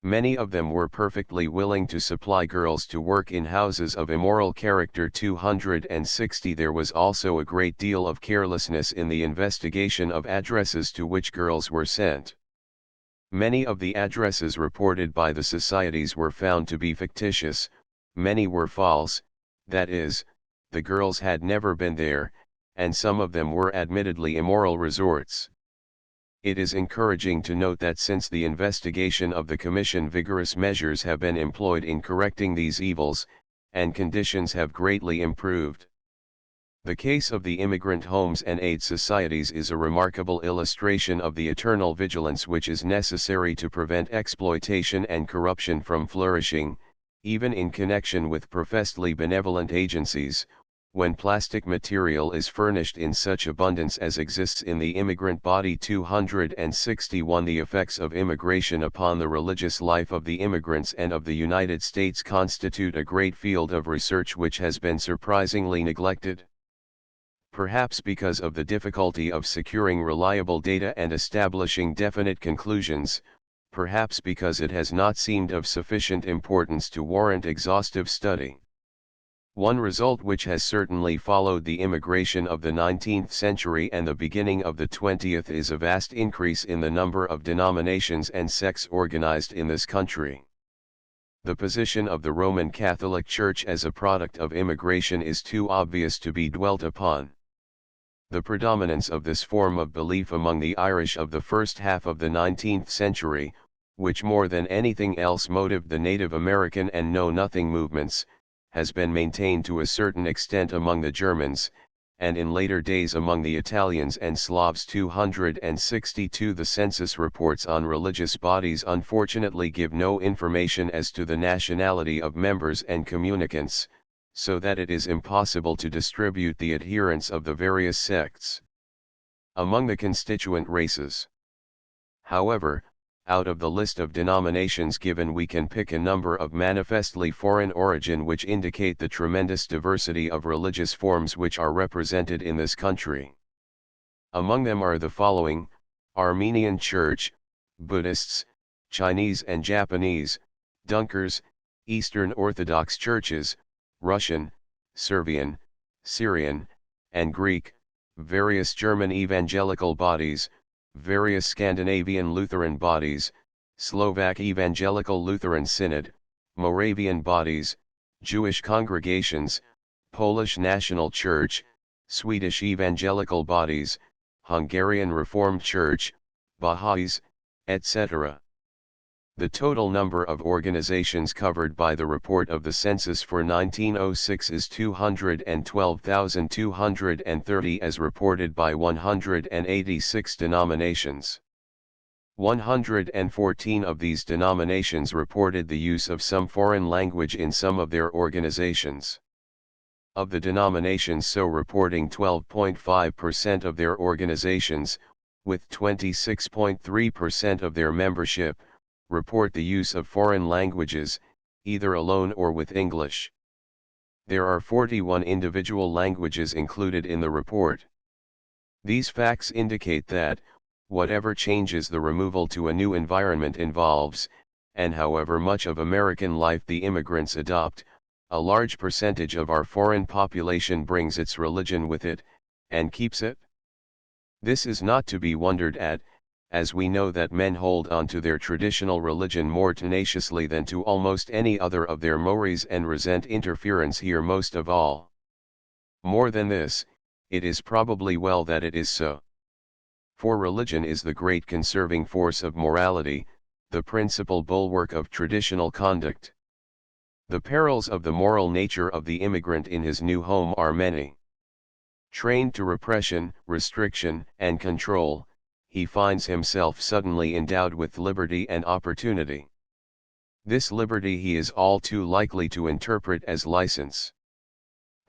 Many of them were perfectly willing to supply girls to work in houses of immoral character. 260 There was also a great deal of carelessness in the investigation of addresses to which girls were sent. Many of the addresses reported by the societies were found to be fictitious, many were false, that is, the girls had never been there, and some of them were admittedly immoral resorts. It is encouraging to note that since the investigation of the Commission, vigorous measures have been employed in correcting these evils, and conditions have greatly improved. The case of the immigrant homes and aid societies is a remarkable illustration of the eternal vigilance which is necessary to prevent exploitation and corruption from flourishing, even in connection with professedly benevolent agencies, when plastic material is furnished in such abundance as exists in the immigrant body. 261 The effects of immigration upon the religious life of the immigrants and of the United States constitute a great field of research which has been surprisingly neglected. Perhaps because of the difficulty of securing reliable data and establishing definite conclusions, perhaps because it has not seemed of sufficient importance to warrant exhaustive study. One result which has certainly followed the immigration of the 19th century and the beginning of the 20th is a vast increase in the number of denominations and sects organized in this country. The position of the Roman Catholic Church as a product of immigration is too obvious to be dwelt upon. The predominance of this form of belief among the Irish of the first half of the 19th century, which more than anything else motived the Native American and Know Nothing movements, has been maintained to a certain extent among the Germans, and in later days among the Italians and Slavs. 262 The census reports on religious bodies unfortunately give no information as to the nationality of members and communicants, so that it is impossible to distribute the adherents of the various sects among the constituent races. However, out of the list of denominations given we can pick a number of manifestly foreign origin which indicate the tremendous diversity of religious forms which are represented in this country. Among them are the following: Armenian Church, Buddhists, Chinese and Japanese, Dunkers, Eastern Orthodox churches, Russian, Serbian, Syrian, and Greek, various German evangelical bodies, various Scandinavian Lutheran bodies, Slovak Evangelical Lutheran Synod, Moravian bodies, Jewish congregations, Polish National Church, Swedish evangelical bodies, Hungarian Reformed Church, Baha'is, etc. The total number of organizations covered by the report of the census for 1906 is 212,230 as reported by 186 denominations. 114 of these denominations reported the use of some foreign language in some of their organizations. Of the denominations so reporting, 12.5% of their organizations, with 26.3% of their membership, report the use of foreign languages, either alone or with English. There are 41 individual languages included in the report. These facts indicate that, whatever changes the removal to a new environment involves, and however much of American life the immigrants adopt, a large percentage of our foreign population brings its religion with it, and keeps it. This is not to be wondered at, as we know that men hold on to their traditional religion more tenaciously than to almost any other of their mores and resent interference here most of all. More than this, it is probably well that it is so. For religion is the great conserving force of morality, the principal bulwark of traditional conduct. The perils of the moral nature of the immigrant in his new home are many. Trained to repression, restriction, and control, he finds himself suddenly endowed with liberty and opportunity. This liberty he is all too likely to interpret as license.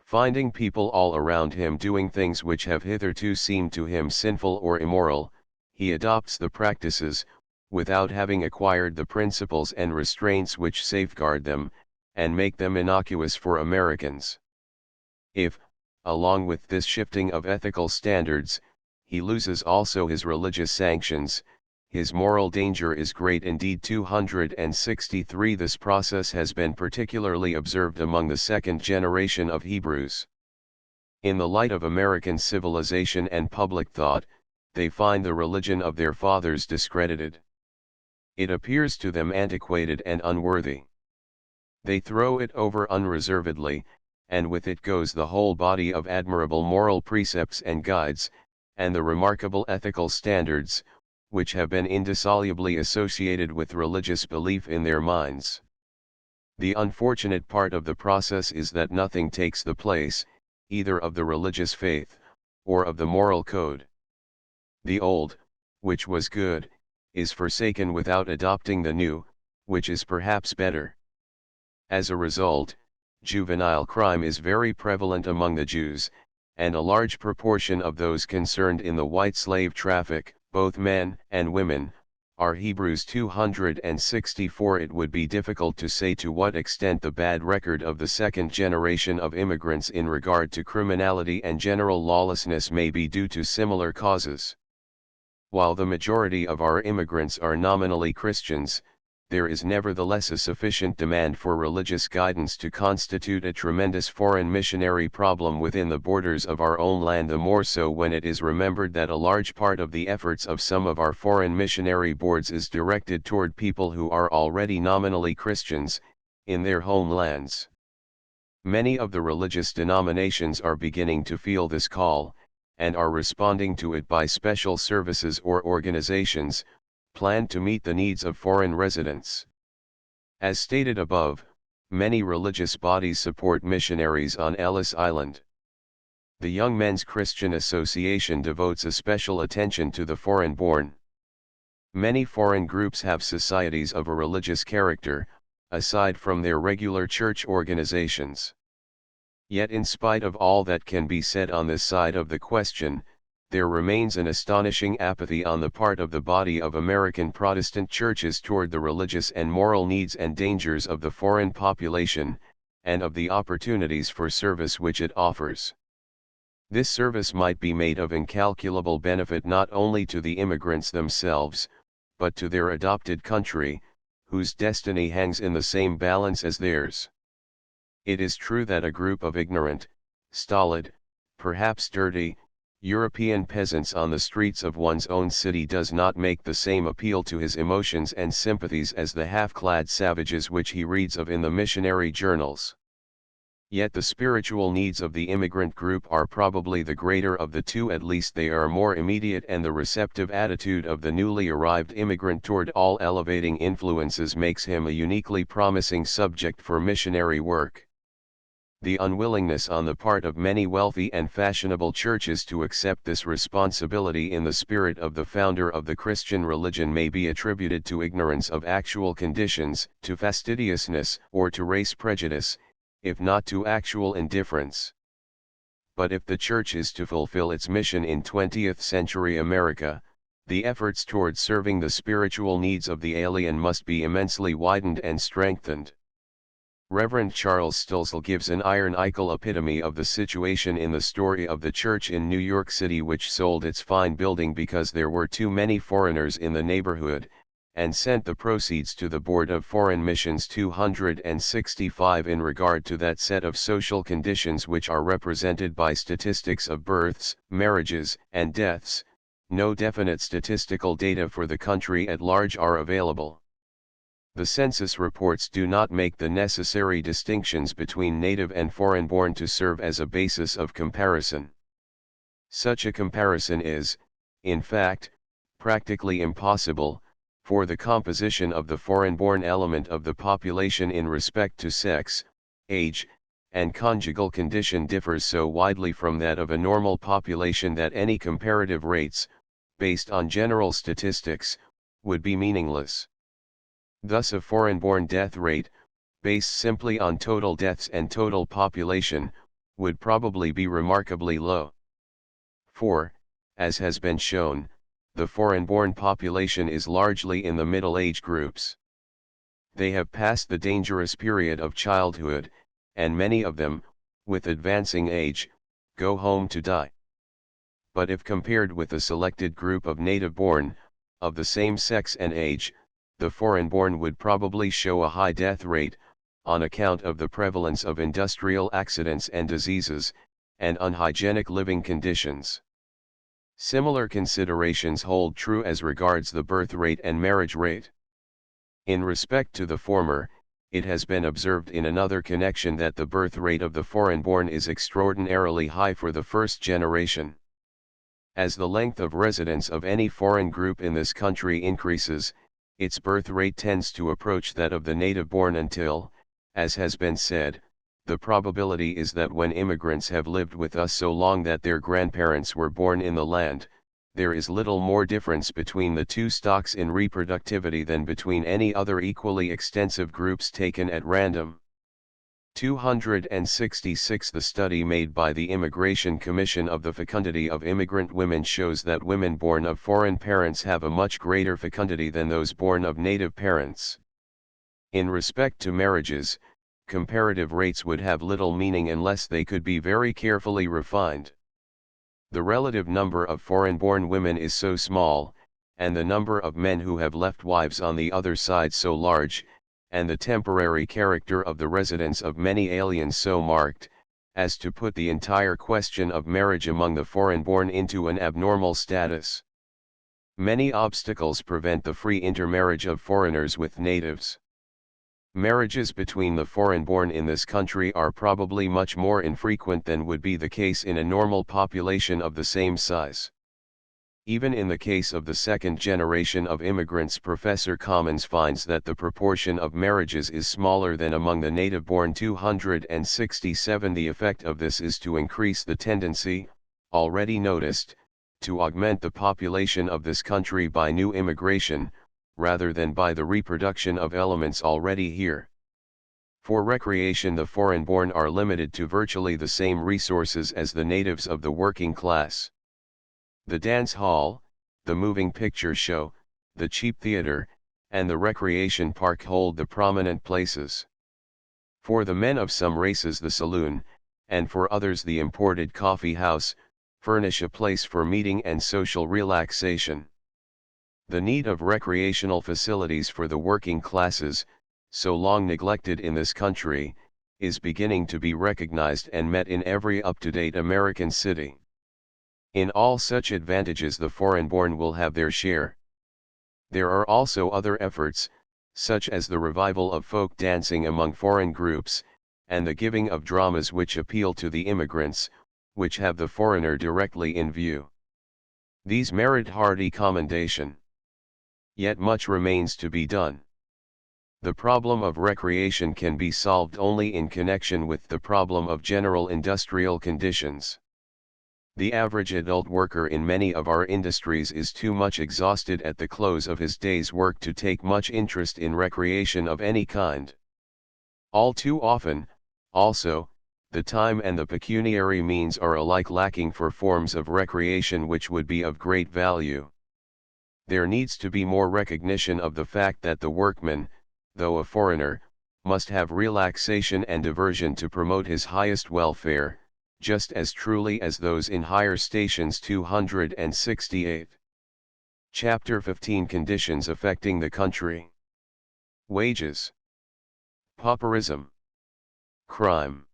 Finding people all around him doing things which have hitherto seemed to him sinful or immoral, he adopts the practices, without having acquired the principles and restraints which safeguard them, and make them innocuous for Americans. If, along with this shifting of ethical standards, he loses also his religious sanctions, his moral danger is great indeed. 263 This process has been particularly observed among the second generation of Hebrews. In the light of American civilization and public thought, they find the religion of their fathers discredited. It appears to them antiquated and unworthy. They throw it over unreservedly, and with it goes the whole body of admirable moral precepts and guides, and the remarkable ethical standards, which have been indissolubly associated with religious belief in their minds. The unfortunate part of the process is that nothing takes the place, either of the religious faith, or of the moral code. The old, which was good, is forsaken without adopting the new, which is perhaps better. As a result, juvenile crime is very prevalent among the Jews, and a large proportion of those concerned in the white slave traffic, both men and women, are Hebrews. 264 It would be difficult to say to what extent the bad record of the second generation of immigrants in regard to criminality and general lawlessness may be due to similar causes. While the majority of our immigrants are nominally Christians, there is nevertheless a sufficient demand for religious guidance to constitute a tremendous foreign missionary problem within the borders of our own land, the more so when it is remembered that a large part of the efforts of some of our foreign missionary boards is directed toward people who are already nominally Christians, in their homelands. Many of the religious denominations are beginning to feel this call, and are responding to it by special services or organizations, planned to meet the needs of foreign residents. As stated above, many religious bodies support missionaries on Ellis Island. The Young Men's Christian Association devotes a special attention to the foreign-born. Many foreign groups have societies of a religious character, aside from their regular church organizations. Yet in spite of all that can be said on this side of the question, there remains an astonishing apathy on the part of the body of American Protestant churches toward the religious and moral needs and dangers of the foreign population, and of the opportunities for service which it offers. This service might be made of incalculable benefit not only to the immigrants themselves, but to their adopted country, whose destiny hangs in the same balance as theirs. It is true that a group of ignorant, stolid, perhaps dirty, European peasants on the streets of one's own city does not make the same appeal to his emotions and sympathies as the half-clad savages which he reads of in the missionary journals. Yet the spiritual needs of the immigrant group are probably the greater of the two, at least they are more immediate, and the receptive attitude of the newly arrived immigrant toward all elevating influences makes him a uniquely promising subject for missionary work. The unwillingness on the part of many wealthy and fashionable churches to accept this responsibility in the spirit of the founder of the Christian religion may be attributed to ignorance of actual conditions, to fastidiousness, or to race prejudice, if not to actual indifference. But if the Church is to fulfill its mission in 20th century America, the efforts toward serving the spiritual needs of the alien must be immensely widened and strengthened. Reverend Charles Stulzel gives an iron-ical epitome of the situation in the story of the church in New York City which sold its fine building because there were too many foreigners in the neighborhood, and sent the proceeds to the Board of Foreign Missions 265 in regard to that set of social conditions which are represented by statistics of births, marriages, and deaths. No definite statistical data for the country at large are available. The census reports do not make the necessary distinctions between native and foreign-born to serve as a basis of comparison. Such a comparison is, in fact, practically impossible, for the composition of the foreign-born element of the population in respect to sex, age, and conjugal condition differs so widely from that of a normal population that any comparative rates, based on general statistics, would be meaningless. Thus a foreign-born death rate, based simply on total deaths and total population, would probably be remarkably low. For, as has been shown, the foreign-born population is largely in the middle age groups. They have passed the dangerous period of childhood, and many of them, with advancing age, go home to die. But if compared with the selected group of native-born, of the same sex and age, the foreign-born would probably show a high death rate, on account of the prevalence of industrial accidents and diseases, and unhygienic living conditions. Similar considerations hold true as regards the birth rate and marriage rate. In respect to the former, it has been observed in another connection that the birth rate of the foreign-born is extraordinarily high for the first generation. As the length of residence of any foreign group in this country increases, its birth rate tends to approach that of the native-born until, as has been said, the probability is that when immigrants have lived with us so long that their grandparents were born in the land, there is little more difference between the two stocks in reproductivity than between any other equally extensive groups taken at random. 266 The study made by the Immigration Commission of the fecundity of immigrant women shows that women born of foreign parents have a much greater fecundity than those born of native parents. In respect to marriages, comparative rates would have little meaning unless they could be very carefully refined. The relative number of foreign-born women is so small, and the number of men who have left wives on the other side so large, and the temporary character of the residence of many aliens so marked, as to put the entire question of marriage among the foreign-born into an abnormal status. Many obstacles prevent the free intermarriage of foreigners with natives. Marriages between the foreign-born in this country are probably much more infrequent than would be the case in a normal population of the same size. Even in the case of the second generation of immigrants, Professor Commons finds that the proportion of marriages is smaller than among the native-born 267. The effect of this is to increase the tendency, already noticed, to augment the population of this country by new immigration, rather than by the reproduction of elements already here. For recreation, the foreign-born are limited to virtually the same resources as the natives of the working class. The dance hall, the moving picture show, the cheap theater, and the recreation park hold the prominent places. For the men of some races, the saloon, and for others the imported coffee house, furnish a place for meeting and social relaxation. The need of recreational facilities for the working classes, so long neglected in this country, is beginning to be recognized and met in every up-to-date American city. In all such advantages the foreign-born will have their share. There are also other efforts, such as the revival of folk dancing among foreign groups, and the giving of dramas which appeal to the immigrants, which have the foreigner directly in view. These merit hearty commendation. Yet much remains to be done. The problem of recreation can be solved only in connection with the problem of general industrial conditions. The average adult worker in many of our industries is too much exhausted at the close of his day's work to take much interest in recreation of any kind. All too often, also, the time and the pecuniary means are alike lacking for forms of recreation which would be of great value. There needs to be more recognition of the fact that the workman, though a foreigner, must have relaxation and diversion to promote his highest welfare, just as truly as those in higher stations. 268. Chapter 15 Conditions affecting the country. Wages. Pauperism. Crime.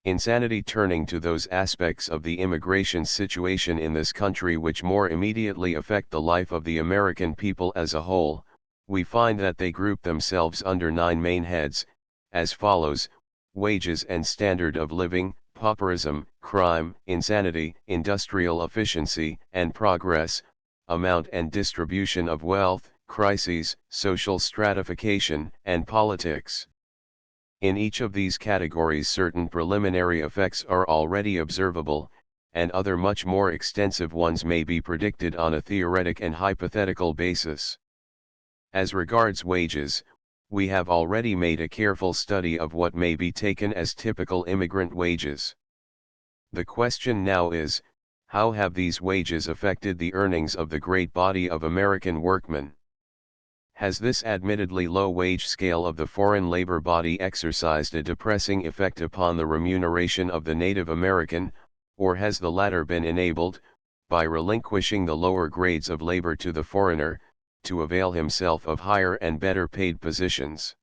Insanity. Turning to those aspects of the immigration situation in this country which more immediately affect the life of the American people as a whole, we find that they group themselves under 9 main heads, as follows: wages and standard of living, pauperism, crime, insanity, industrial efficiency and progress, amount and distribution of wealth, crises, social stratification, and politics. In each of these categories certain preliminary effects are already observable, and other much more extensive ones may be predicted on a theoretic and hypothetical basis. As regards wages, we have already made a careful study of what may be taken as typical immigrant wages. The question now is, how have these wages affected the earnings of the great body of American workmen? Has this admittedly low wage scale of the foreign labor body exercised a depressing effect upon the remuneration of the native American, or has the latter been enabled, by relinquishing the lower grades of labor to the foreigner, to avail himself of higher and better paid positions?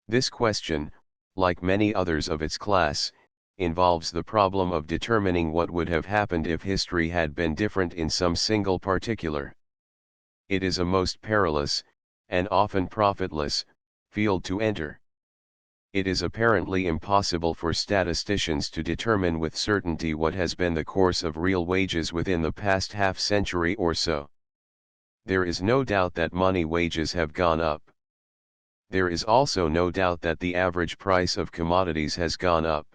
This question, like many others of its class, involves the problem of determining what would have happened if history had been different in some single particular. It is a most perilous, and often profitless, field to enter. It is apparently impossible for statisticians to determine with certainty what has been the course of real wages within the past half-century or so. There is no doubt that money wages have gone up. There is also no doubt that the average price of commodities has gone up.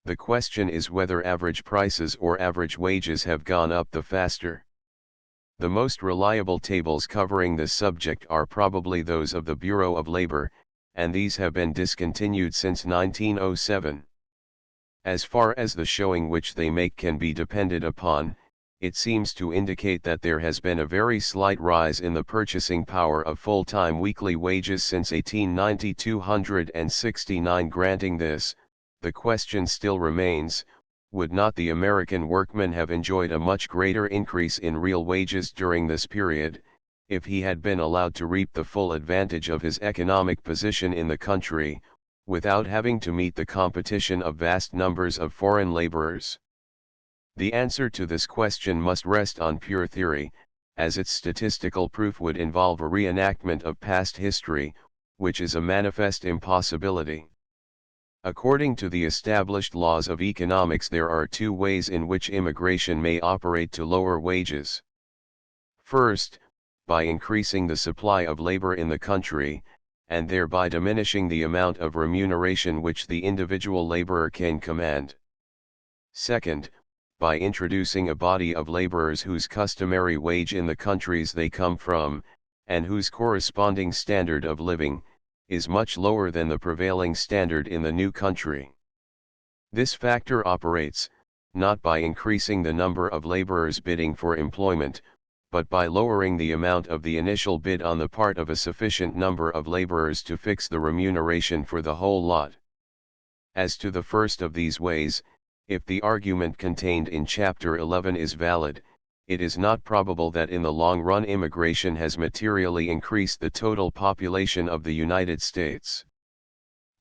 The question is whether average prices or average wages have gone up the faster. The most reliable tables covering this subject are probably those of the Bureau of Labor, and these have been discontinued since 1907. As far as the showing which they make can be depended upon, it seems to indicate that there has been a very slight rise in the purchasing power of full-time weekly wages since 1890. 269. Granting this, the question still remains, would not the American workman have enjoyed a much greater increase in real wages during this period, if he had been allowed to reap the full advantage of his economic position in the country, without having to meet the competition of vast numbers of foreign laborers? The answer to this question must rest on pure theory, as its statistical proof would involve a reenactment of past history, which is a manifest impossibility. According to the established laws of economics, there are 2 ways in which immigration may operate to lower wages. First, by increasing the supply of labor in the country, and thereby diminishing the amount of remuneration which the individual laborer can command. Second, by introducing a body of laborers whose customary wage in the countries they come from, and whose corresponding standard of living, is much lower than the prevailing standard in the new country. This factor operates, not by increasing the number of laborers bidding for employment, but by lowering the amount of the initial bid on the part of a sufficient number of laborers to fix the remuneration for the whole lot. As to the first of these ways, if the argument contained in Chapter 11 is valid, it is not probable that in the long run immigration has materially increased the total population of the United States.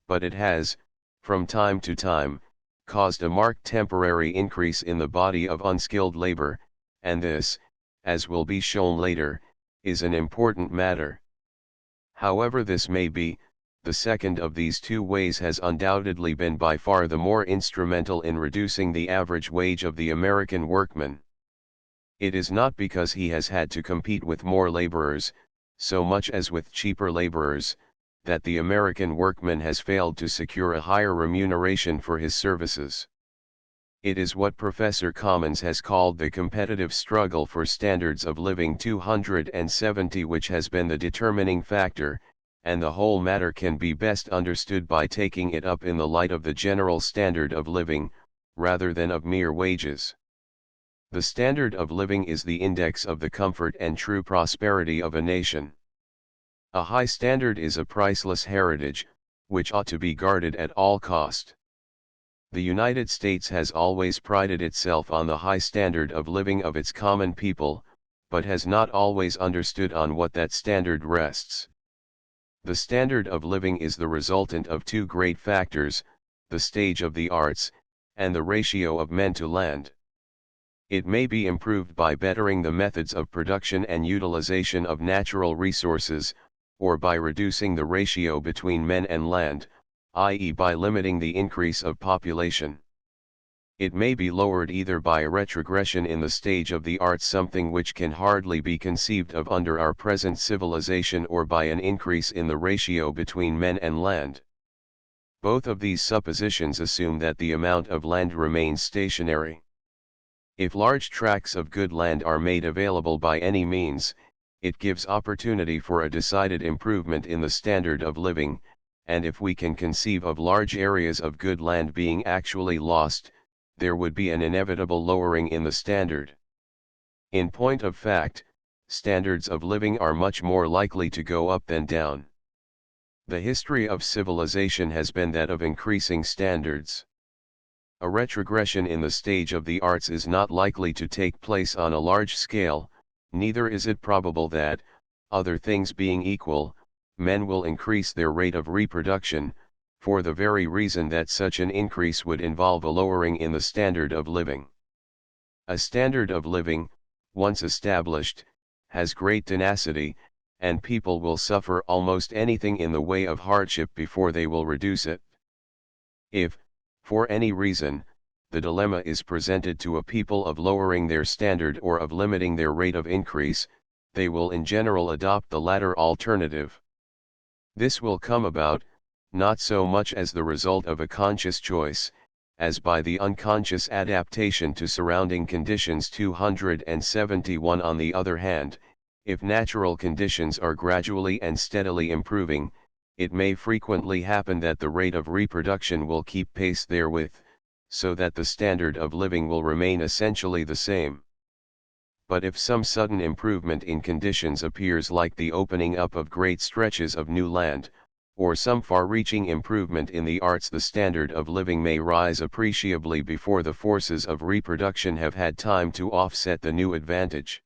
But it has, from time to time, caused a marked temporary increase in the body of unskilled labor, and this, as will be shown later, is an important matter. However this may be, the second of these two ways has undoubtedly been by far the more instrumental in reducing the average wage of the American workman. It is not because he has had to compete with more laborers, so much as with cheaper laborers, that the American workman has failed to secure a higher remuneration for his services. It is what Professor Commons has called the competitive struggle for standards of living 270 which has been the determining factor, and the whole matter can be best understood by taking it up in the light of the general standard of living, rather than of mere wages. The standard of living is the index of the comfort and true prosperity of a nation. A high standard is a priceless heritage, which ought to be guarded at all cost. The United States has always prided itself on the high standard of living of its common people, but has not always understood on what that standard rests. The standard of living is the resultant of two great factors, the stage of the arts, and the ratio of men to land. It may be improved by bettering the methods of production and utilization of natural resources, or by reducing the ratio between men and land, i.e. by limiting the increase of population. It may be lowered either by a retrogression in the stage of the arts, something which can hardly be conceived of under our present civilization, or by an increase in the ratio between men and land. Both of these suppositions assume that the amount of land remains stationary. If large tracts of good land are made available by any means, it gives opportunity for a decided improvement in the standard of living, and if we can conceive of large areas of good land being actually lost, there would be an inevitable lowering in the standard. In point of fact, standards of living are much more likely to go up than down. The history of civilization has been that of increasing standards. A retrogression in the stage of the arts is not likely to take place on a large scale, neither is it probable that, other things being equal, men will increase their rate of reproduction, for the very reason that such an increase would involve a lowering in the standard of living. A standard of living, once established, has great tenacity, and people will suffer almost anything in the way of hardship before they will reduce it. If, for any reason, the dilemma is presented to a people of lowering their standard or of limiting their rate of increase, they will in general adopt the latter alternative. This will come about, not so much as the result of a conscious choice, as by the unconscious adaptation to surrounding conditions. 271 On the other hand, if natural conditions are gradually and steadily improving, it may frequently happen that the rate of reproduction will keep pace therewith, so that the standard of living will remain essentially the same. But if some sudden improvement in conditions appears, like the opening up of great stretches of new land, or some far-reaching improvement in the arts, the standard of living may rise appreciably before the forces of reproduction have had time to offset the new advantage.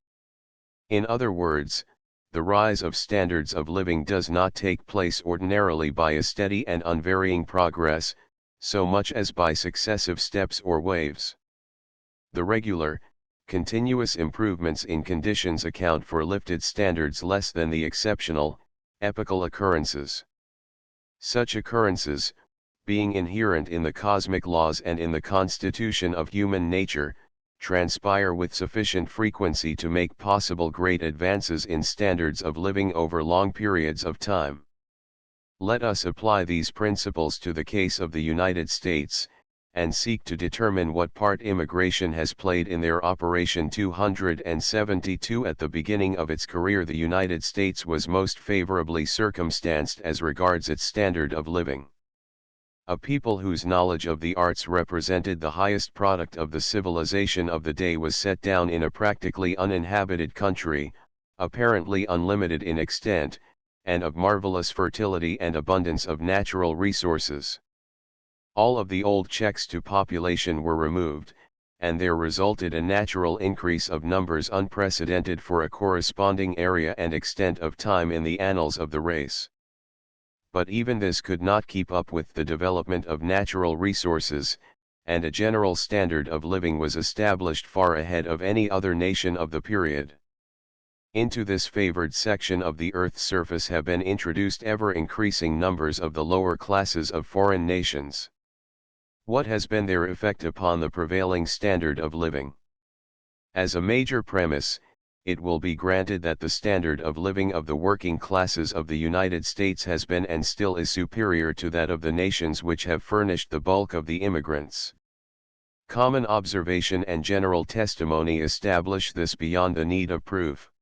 In other words, the rise of standards of living does not take place ordinarily by a steady and unvarying progress, so much as by successive steps or waves. The regular, continuous improvements in conditions account for lifted standards less than the exceptional, epochal occurrences. Such occurrences, being inherent in the cosmic laws and in the constitution of human nature, transpire with sufficient frequency to make possible great advances in standards of living over long periods of time. Let us apply these principles to the case of the United States, and seek to determine what part immigration has played in their Operation 272. At the beginning of its career, the United States was most favorably circumstanced as regards its standard of living. A people whose knowledge of the arts represented the highest product of the civilization of the day was set down in a practically uninhabited country, apparently unlimited in extent, and of marvelous fertility and abundance of natural resources. All of the old checks to population were removed, and there resulted a natural increase of numbers unprecedented for a corresponding area and extent of time in the annals of the race. But even this could not keep up with the development of natural resources, and a general standard of living was established far ahead of any other nation of the period. Into this favored section of the Earth's surface have been introduced ever-increasing numbers of the lower classes of foreign nations. What has been their effect upon the prevailing standard of living? As a major premise, it will be granted that the standard of living of the working classes of the United States has been and still is superior to that of the nations which have furnished the bulk of the immigrants. Common observation and general testimony establish this beyond the need of proof.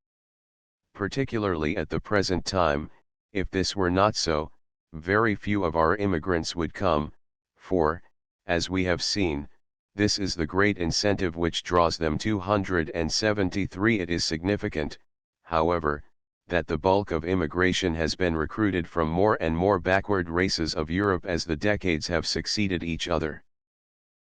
Particularly at the present time, if this were not so, very few of our immigrants would come, for, as we have seen, this is the great incentive which draws them 273. It is significant, however, that the bulk of immigration has been recruited from more and more backward races of Europe as the decades have succeeded each other.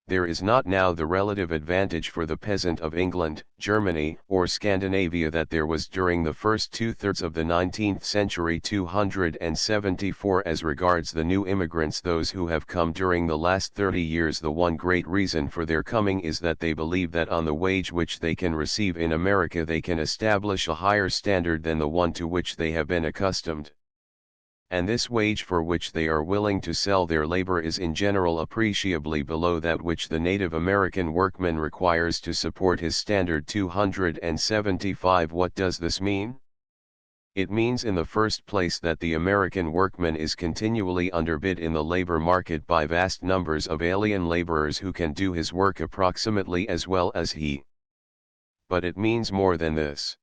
There is not now the relative advantage for the peasant of England, Germany, or Scandinavia that there was during the first two-thirds of the 19th century. 274 As regards the new immigrants, those who have come during the last 30 years, the one great reason for their coming is that they believe that on the wage which they can receive in America they can establish a higher standard than the one to which they have been accustomed. And this wage for which they are willing to sell their labor is in general appreciably below that which the native American workman requires to support his standard. 275 What does this mean? It means in the first place that the American workman is continually underbid in the labor market by vast numbers of alien laborers who can do his work approximately as well as he. But it means more than this.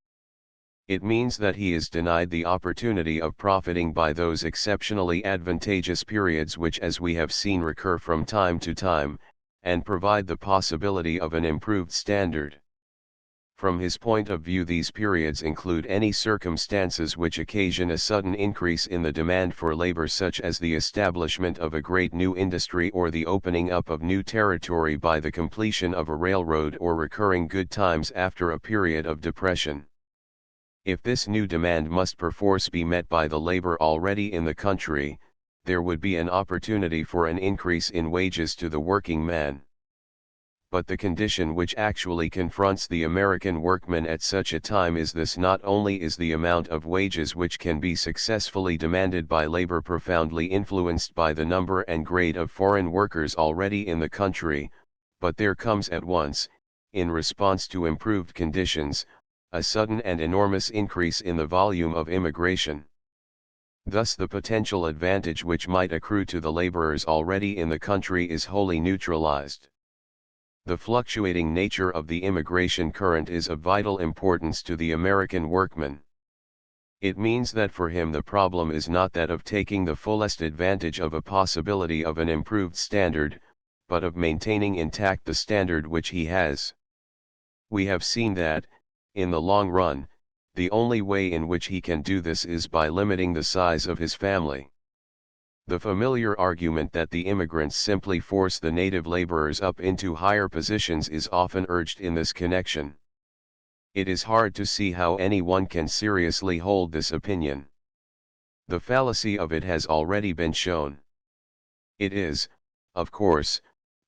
It means that he is denied the opportunity of profiting by those exceptionally advantageous periods which, as we have seen, recur from time to time, and provide the possibility of an improved standard. From his point of view, these periods include any circumstances which occasion a sudden increase in the demand for labor, such as the establishment of a great new industry or the opening up of new territory by the completion of a railroad, or recurring good times after a period of depression. If this new demand must perforce be met by the labor already in the country, there would be an opportunity for an increase in wages to the working man. But the condition which actually confronts the American workman at such a time is this: not only is the amount of wages which can be successfully demanded by labor profoundly influenced by the number and grade of foreign workers already in the country, but there comes at once, in response to improved conditions, a sudden and enormous increase in the volume of immigration. Thus the potential advantage which might accrue to the laborers already in the country is wholly neutralized. The fluctuating nature of the immigration current is of vital importance to the American workman. It means that for him the problem is not that of taking the fullest advantage of a possibility of an improved standard, but of maintaining intact the standard which he has. We have seen that, in the long run, the only way in which he can do this is by limiting the size of his family. The familiar argument that the immigrants simply force the native laborers up into higher positions is often urged in this connection. It is hard to see how anyone can seriously hold this opinion. The fallacy of it has already been shown. It is, of course,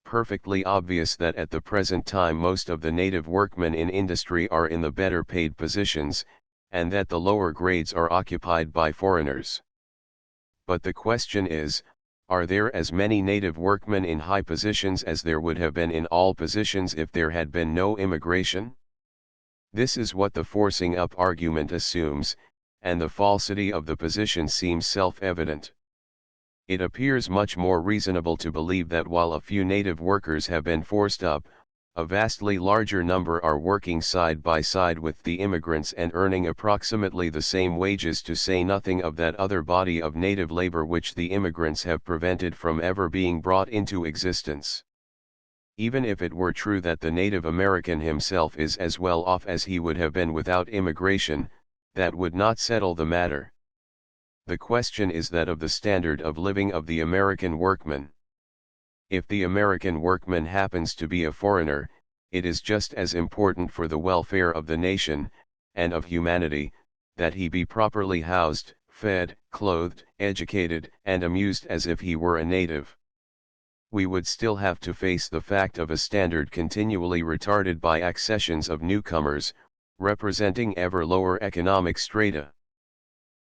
perfectly obvious that at the present time most of the native workmen in industry are in the better paid positions, and that the lower grades are occupied by foreigners. But the question is, are there as many native workmen in high positions as there would have been in all positions if there had been no immigration? This is what the forcing up argument assumes, and the falsity of the position seems self-evident. It appears much more reasonable to believe that while a few native workers have been forced up, a vastly larger number are working side by side with the immigrants and earning approximately the same wages, to say nothing of that other body of native labor which the immigrants have prevented from ever being brought into existence. Even if it were true that the Native American himself is as well off as he would have been without immigration, that would not settle the matter. The question is that of the standard of living of the American workman. If the American workman happens to be a foreigner, it is just as important for the welfare of the nation, and of humanity, that he be properly housed, fed, clothed, educated, and amused as if he were a native. We would still have to face the fact of a standard continually retarded by accessions of newcomers, representing ever lower economic strata.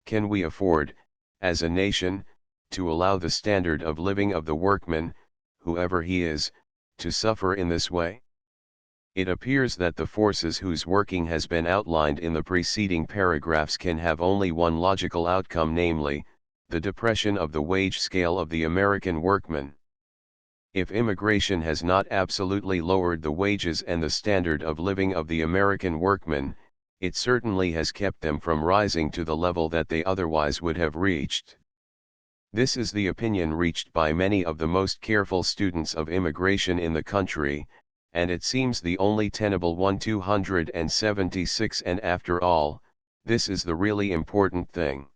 Can we afford, as a nation, to allow the standard of living of the workman, whoever he is, to suffer in this way? It appears that the forces whose working has been outlined in the preceding paragraphs can have only one logical outcome, namely, the depression of the wage scale of the American workman. If immigration has not absolutely lowered the wages and the standard of living of the American workman, it certainly has kept them from rising to the level that they otherwise would have reached. This is the opinion reached by many of the most careful students of immigration in the country, and it seems the only tenable one. 276. And after all, this is the really important thing.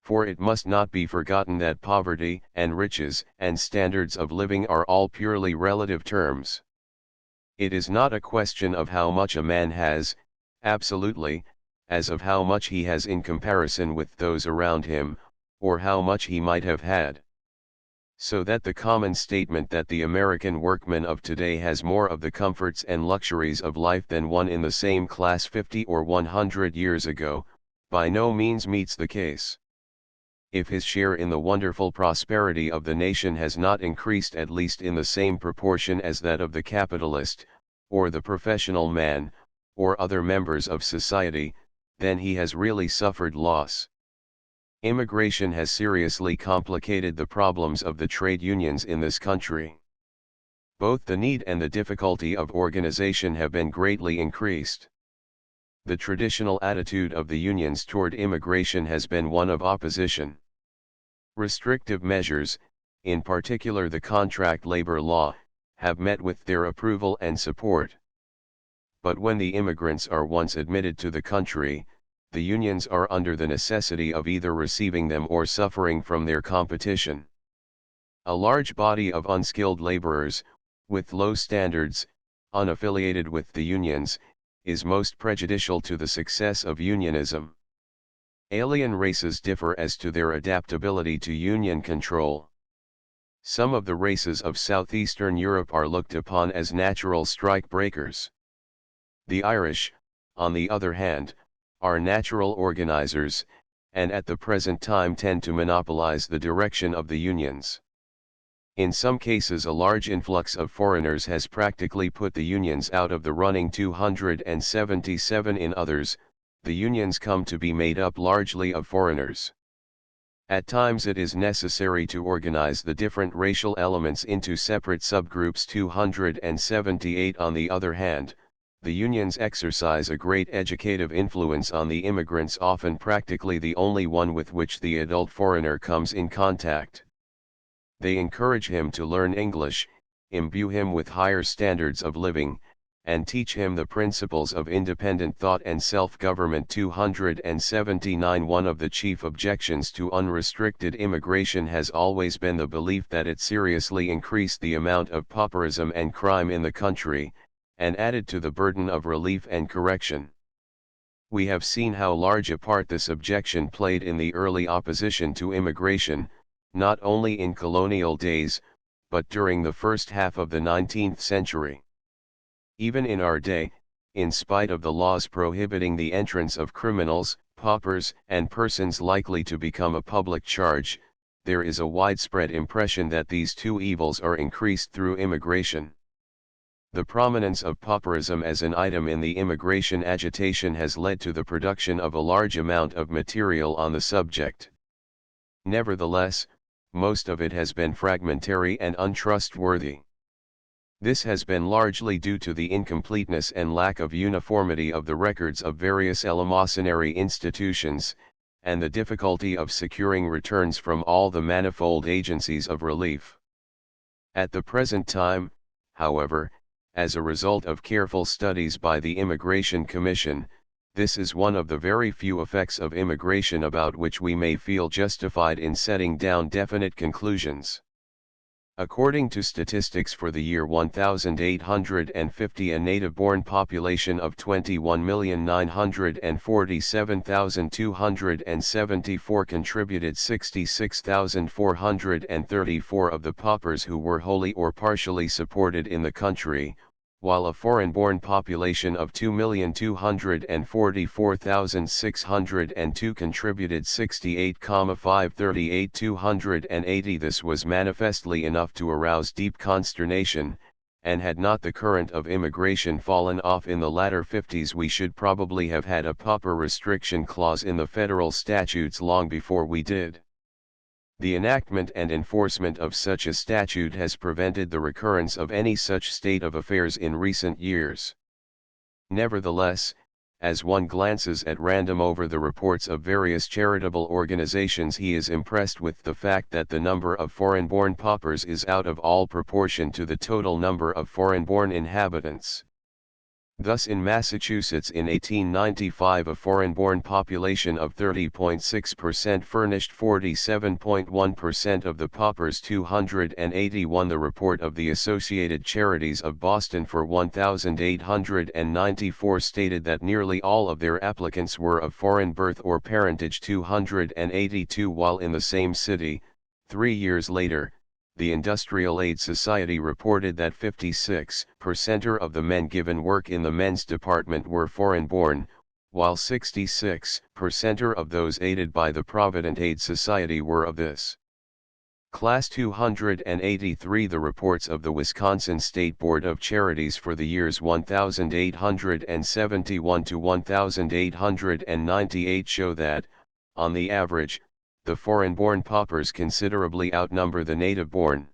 For it must not be forgotten that poverty and riches and standards of living are all purely relative terms. It is not a question of how much a man has, absolutely, as of how much he has in comparison with those around him, or how much he might have had. So that the common statement that the American workman of today has more of the comforts and luxuries of life than one in the same class 50 or 100 years ago, by no means meets the case. If his share in the wonderful prosperity of the nation has not increased at least in the same proportion as that of the capitalist, or the professional man, or other members of society, then he has really suffered loss. Immigration has seriously complicated the problems of the trade unions in this country. Both the need and the difficulty of organization have been greatly increased. The traditional attitude of the unions toward immigration has been one of opposition. Restrictive measures, in particular the contract labor law, have met with their approval and support. But when the immigrants are once admitted to the country, the unions are under the necessity of either receiving them or suffering from their competition. A large body of unskilled laborers, with low standards, unaffiliated with the unions, is most prejudicial to the success of unionism. Alien races differ as to their adaptability to union control. Some of the races of southeastern Europe are looked upon as natural strike breakers. The Irish, on the other hand, are natural organizers, and at the present time tend to monopolize the direction of the unions. In some cases a large influx of foreigners has practically put the unions out of the running. 277. In others, the unions come to be made up largely of foreigners. At times it is necessary to organize the different racial elements into separate subgroups. 278. On the other hand, the unions exercise a great educative influence on the immigrants, often practically the only one with which the adult foreigner comes in contact. They encourage him to learn English, imbue him with higher standards of living, and teach him the principles of independent thought and self-government. 279. One of the chief objections to unrestricted immigration has always been the belief that it seriously increased the amount of pauperism and crime in the country, and added to the burden of relief and correction. We have seen how large a part this objection played in the early opposition to immigration, not only in colonial days, but during the first half of the 19th century. Even in our day, in spite of the laws prohibiting the entrance of criminals, paupers, and persons likely to become a public charge, there is a widespread impression that these two evils are increased through immigration. The prominence of pauperism as an item in the immigration agitation has led to the production of a large amount of material on the subject. Nevertheless, most of it has been fragmentary and untrustworthy. This has been largely due to the incompleteness and lack of uniformity of the records of various eleemosynary institutions, and the difficulty of securing returns from all the manifold agencies of relief. At the present time, however, as a result of careful studies by the Immigration Commission, this is one of the very few effects of immigration about which we may feel justified in setting down definite conclusions. According to statistics for the year 1850, a native-born population of 21,947,274 contributed 66,434 of the paupers who were wholly or partially supported in the country, while a foreign-born population of 2,244,602 contributed 68,538,280. This was manifestly enough to arouse deep consternation, and had not the current of immigration fallen off in the latter 50s, we should probably have had a pauper restriction clause in the federal statutes long before we did. The enactment and enforcement of such a statute has prevented the recurrence of any such state of affairs in recent years. Nevertheless, as one glances at random over the reports of various charitable organizations, he is impressed with the fact that the number of foreign-born paupers is out of all proportion to the total number of foreign-born inhabitants. Thus in Massachusetts in 1895 a foreign-born population of 30.6% furnished 47.1% of the paupers. 281 The report of the Associated Charities of Boston for 1894 stated that nearly all of their applicants were of foreign birth or parentage. 282 While in the same city, 3 years later, the Industrial Aid Society reported that 56% of the men given work in the men's department were foreign-born, while 66% of those aided by the Provident Aid Society were of this class. 283 The reports of the Wisconsin State Board of Charities for the years 1871 to 1898 show that, on the average, the foreign-born paupers considerably outnumber the native-born.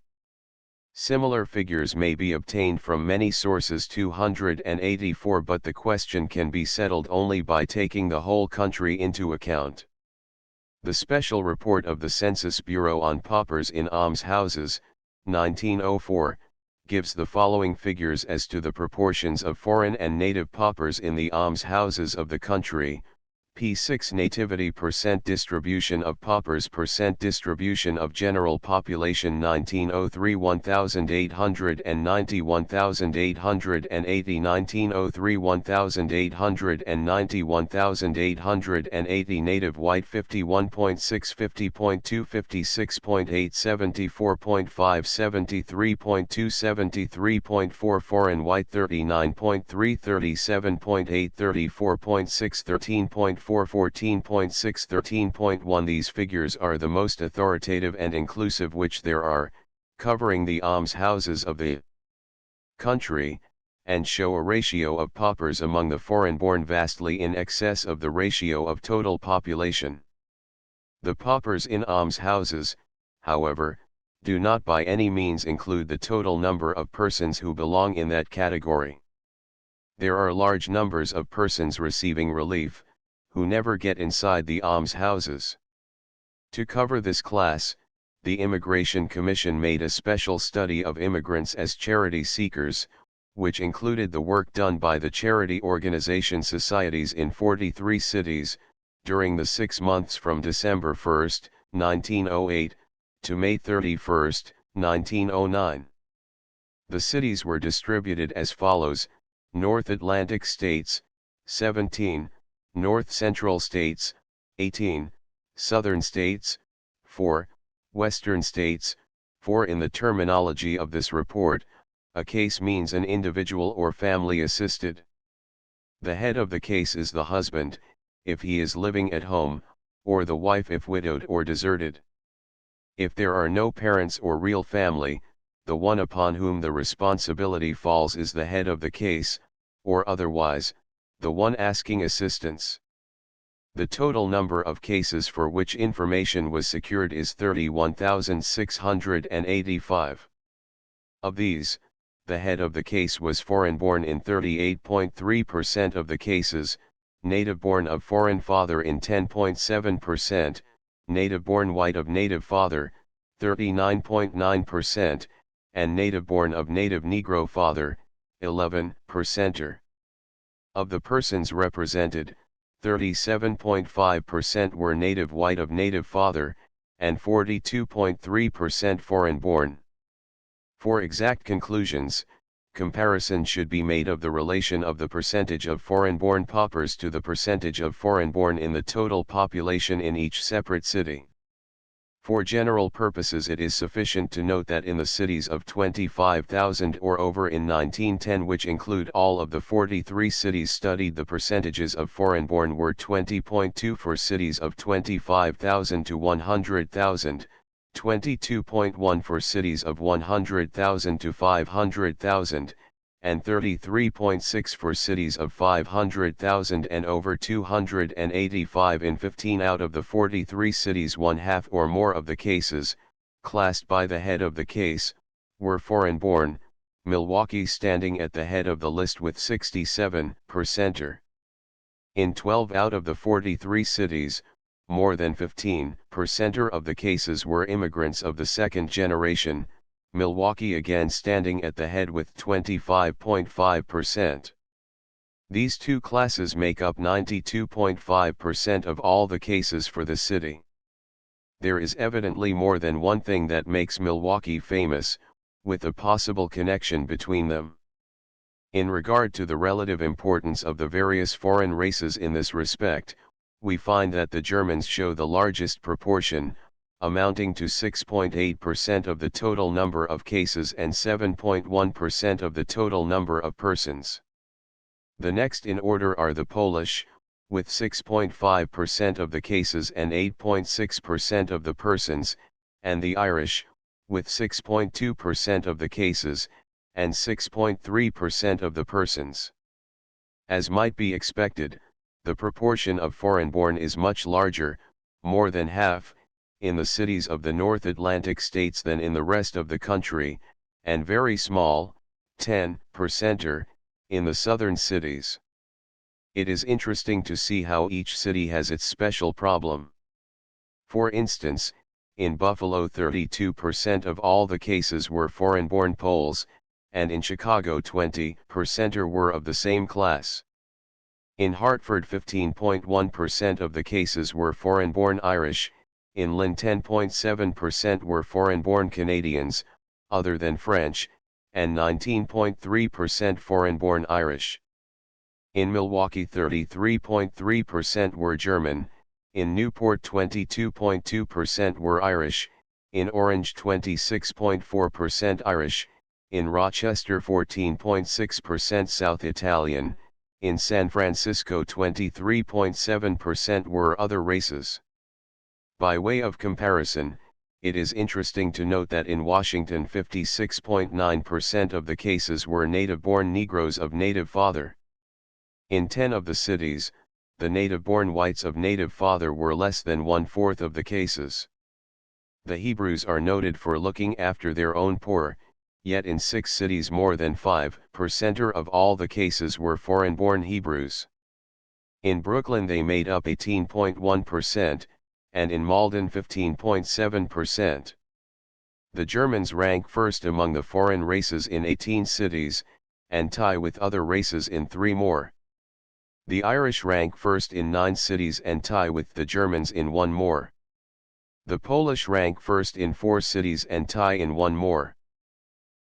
Similar figures may be obtained from many sources. 284 But the question can be settled only by taking the whole country into account. The special report of the Census Bureau on paupers in almshouses, 1904, gives the following figures as to the proportions of foreign and native paupers in the almshouses of the country. P6 Nativity percent distribution of paupers percent distribution of general population 1903 1890 1880 1903 1890 1880 Native white 51.6 50.2 56.8 74.5 73.2 73.4 Foreign white 39.3 37.8 34.6 13.4 14.6 13.1 These figures are the most authoritative and inclusive which there are, covering the almshouses of the country, and show a ratio of paupers among the foreign-born vastly in excess of the ratio of total population. The paupers in almshouses, however, do not by any means include the total number of persons who belong in that category. There are large numbers of persons receiving relief, who never get inside the almshouses. To cover this class, the Immigration Commission made a special study of immigrants as charity seekers, which included the work done by the charity organization societies in 43 cities, during the 6 months from December 1, 1908, to May 31, 1909. The cities were distributed as follows: North Atlantic states, 17, North Central states, 18, Southern states, 4, Western states, 4. In the terminology of this report, a case means an individual or family assisted. The head of the case is the husband, if he is living at home, or the wife if widowed or deserted. If there are no parents or real family, the one upon whom the responsibility falls is the head of the case, or otherwise, the one asking assistance. The total number of cases for which information was secured is 31,685. Of these, the head of the case was foreign-born in 38.3% of the cases, native-born of foreign father in 10.7%, native-born white of native father, 39.9%, and native-born of native Negro father, 11%. Of the persons represented, 37.5% were native white of native father, and 42.3% foreign-born. For exact conclusions, comparison should be made of the relation of the percentage of foreign-born paupers to the percentage of foreign-born in the total population in each separate city. For general purposes, it is sufficient to note that in the cities of 25,000 or over in 1910, which include all of the 43 cities studied, the percentages of foreign-born were 20.2 for cities of 25,000 to 100,000, 22.1 for cities of 100,000 to 500,000, and 33.6 for cities of 500,000 and over 285 in 15 out of the 43 cities. One half or more of the cases, classed by the head of the case, were foreign-born, Milwaukee standing at the head of the list with 67%. In 12 out of the 43 cities, more than 15% of the cases were immigrants of the second generation, Milwaukee again standing at the head with 25.5%. These two classes make up 92.5% of all the cases for the city. There is evidently more than one thing that makes Milwaukee famous, with a possible connection between them. In regard to the relative importance of the various foreign races in this respect, we find that the Germans show the largest proportion, amounting to 6.8% of the total number of cases and 7.1% of the total number of persons. The next in order are the Polish, with 6.5% of the cases and 8.6% of the persons, and the Irish, with 6.2% of the cases, and 6.3% of the persons. As might be expected, the proportion of foreign-born is much larger, more than half, in the cities of the North Atlantic states than in the rest of the country, and very small, 10%, in the southern cities. It is interesting to see how each city has its special problem. For instance, in Buffalo 32% of all the cases were foreign-born Poles, and in Chicago 20% were of the same class. In Hartford 15.1% of the cases were foreign-born Irish, in Lynn 10.7% were foreign-born Canadians, other than French, and 19.3% foreign-born Irish. In Milwaukee 33.3% were German, in Newport 22.2% were Irish, in Orange 26.4% Irish, in Rochester 14.6% South Italian, in San Francisco 23.7% were other races. By way of comparison, it is interesting to note that in Washington 56.9% of the cases were native-born Negroes of native father. In 10 of the cities, the native-born whites of native father were less than one-fourth of the cases. The Hebrews are noted for looking after their own poor, yet in 6 cities more than 5% of all the cases were foreign-born Hebrews. In Brooklyn they made up 18.1%, and in Malden 15.7%. The Germans rank first among the foreign races in 18 cities, and tie with other races in 3 more. The Irish rank first in 9 cities and tie with the Germans in 1 more. The Polish rank first in 4 cities and tie in 1 more.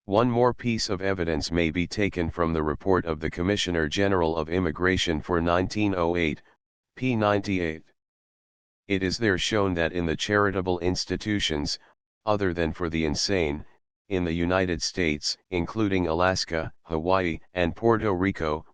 One more piece of evidence may be taken from the report of the Commissioner General of Immigration for 1908, p. 98. It is there shown that in the charitable institutions, other than for the insane, in the United States, including Alaska, Hawaii, and Puerto Rico,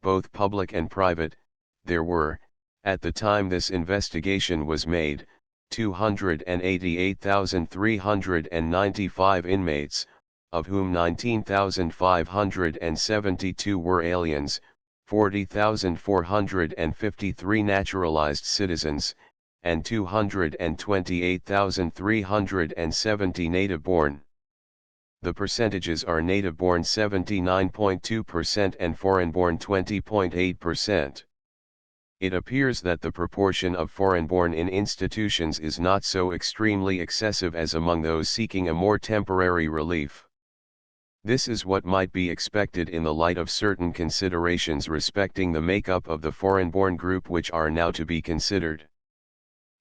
both public and private, there were, at the time this investigation was made, 288,395 inmates, of whom 19,572 were aliens, 40,453 naturalized citizens, and 228,370 native-born. The percentages are native-born 79.2% and foreign-born 20.8%. It appears that the proportion of foreign-born in institutions is not so extremely excessive as among those seeking a more temporary relief. This is what might be expected in the light of certain considerations respecting the makeup of the foreign-born group which are now to be considered.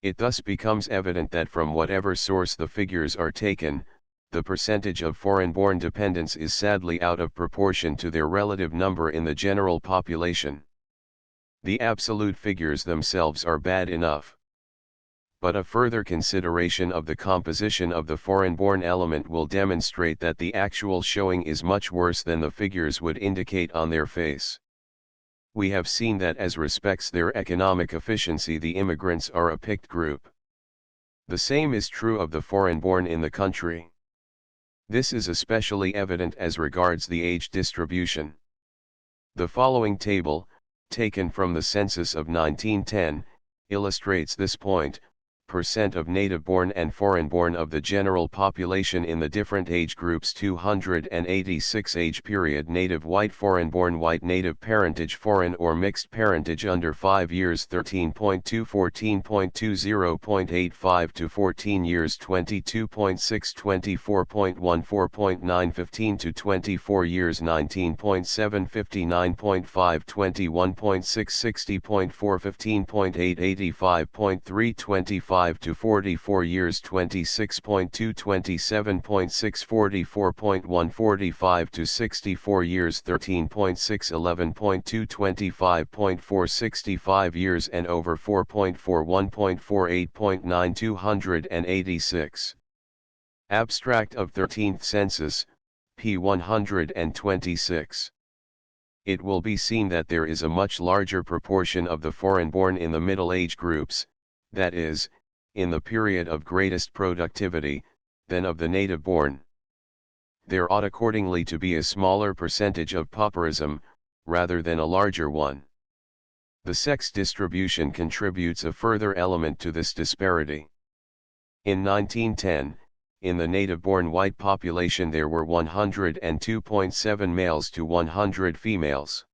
It thus becomes evident that from whatever source the figures are taken, the percentage of foreign-born dependents is sadly out of proportion to their relative number in the general population. The absolute figures themselves are bad enough. But a further consideration of the composition of the foreign-born element will demonstrate that the actual showing is much worse than the figures would indicate on their face. We have seen that as respects their economic efficiency the immigrants are a picked group. The same is true of the foreign-born in the country. This is especially evident as regards the age distribution. The following table, taken from the census of 1910, illustrates this point. Percent of native-born and foreign-born of the general population in the different age groups 286 age period native white foreign-born white native parentage foreign or mixed parentage under 5 years 13.2 14.20 0.85 to 14 years 22.6 24.1 4.9 15 to 24 years 19.7 59.5 21.6 60.4 15.8 85.3 25 to 44 years 26.2 27.6 44.1 45 to 64 years 13.6 11.2 25.4 65 years and over 4.4 1.4 8.9 286. Abstract of 13th Census, p. 126. It will be seen that there is a much larger proportion of the foreign-born in the middle age groups, that is, in the period of greatest productivity, than of the native-born. There ought accordingly to be a smaller percentage of pauperism, rather than a larger one. The sex distribution contributes a further element to this disparity. In 1910, in the native-born white population there were 102.7 males to 100 females.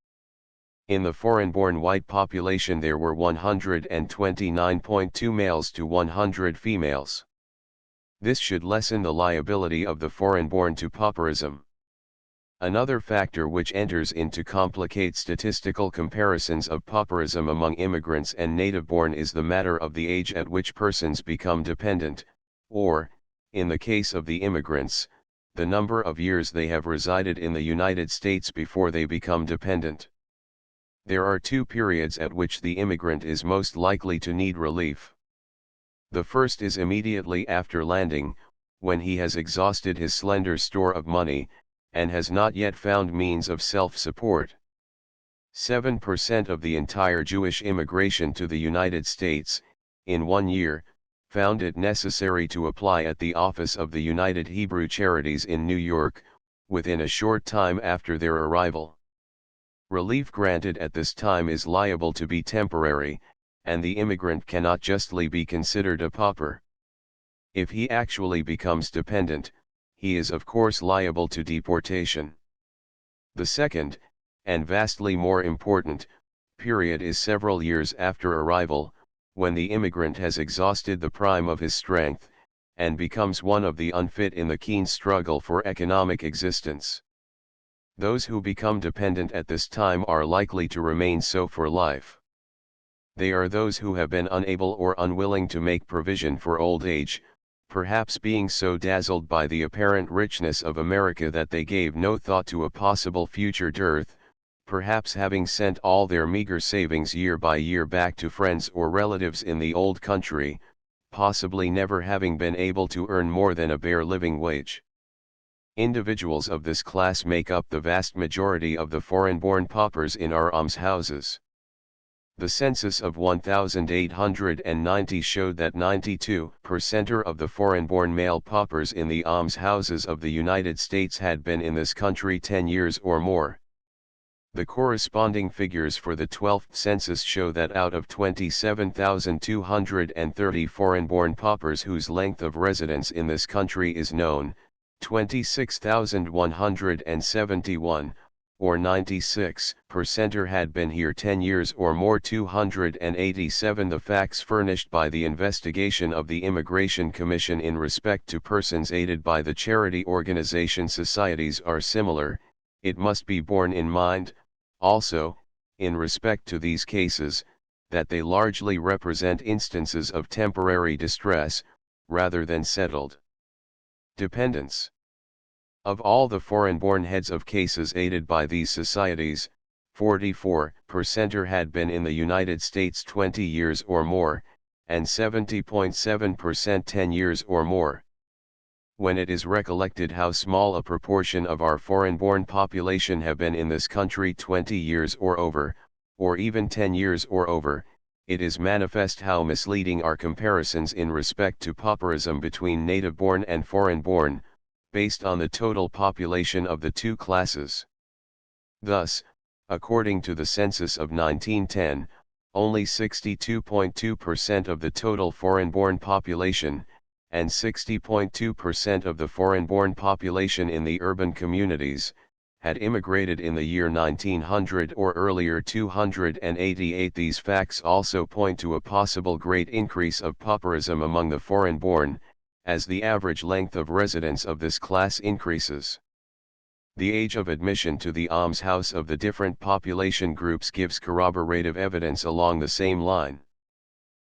In the foreign-born white population there were 129.2 males to 100 females. This should lessen the liability of the foreign-born to pauperism. Another factor which enters in to complicate statistical comparisons of pauperism among immigrants and native-born is the matter of the age at which persons become dependent, or, in the case of the immigrants, the number of years they have resided in the United States before they become dependent. There are two periods at which the immigrant is most likely to need relief. The first is immediately after landing, when he has exhausted his slender store of money, and has not yet found means of self-support. 7% of the entire Jewish immigration to the United States, in 1 year, found it necessary to apply at the office of the United Hebrew Charities in New York, within a short time after their arrival. Relief granted at this time is liable to be temporary, and the immigrant cannot justly be considered a pauper. If he actually becomes dependent, he is of course liable to deportation. The second, and vastly more important, period is several years after arrival, when the immigrant has exhausted the prime of his strength, and becomes one of the unfit in the keen struggle for economic existence. Those who become dependent at this time are likely to remain so for life. They are those who have been unable or unwilling to make provision for old age, perhaps being so dazzled by the apparent richness of America that they gave no thought to a possible future dearth, perhaps having sent all their meager savings year by year back to friends or relatives in the old country, possibly never having been able to earn more than a bare living wage. Individuals of this class make up the vast majority of the foreign-born paupers in our almshouses. The census of 1890 showed that 92% of the foreign-born male paupers in the almshouses of the United States had been in this country 10 years or more. The corresponding figures for the 12th census show that out of 27,230 foreign-born paupers whose length of residence in this country is known, 26,171, or 96%, had been here 10 years or more. 287 The facts furnished by the investigation of the Immigration Commission in respect to persons aided by the charity organization societies are similar. It must be borne in mind, also, in respect to these cases, that they largely represent instances of temporary distress, rather than settled dependence. Of all the foreign-born heads of cases aided by these societies, 44% had been in the United States 20 years or more, and 70.7% 10 years or more. When it is recollected how small a proportion of our foreign-born population have been in this country 20 years or over, or even 10 years or over, it is manifest how misleading are comparisons in respect to pauperism between native-born and foreign-born, based on the total population of the two classes. Thus, according to the census of 1910, only 62.2% of the total foreign-born population, and 60.2% of the foreign-born population in the urban communities, had immigrated in the year 1900 or earlier. 288 These facts also point to a possible great increase of pauperism among the foreign-born, as the average length of residence of this class increases. The age of admission to the almshouse of the different population groups gives corroborative evidence along the same line.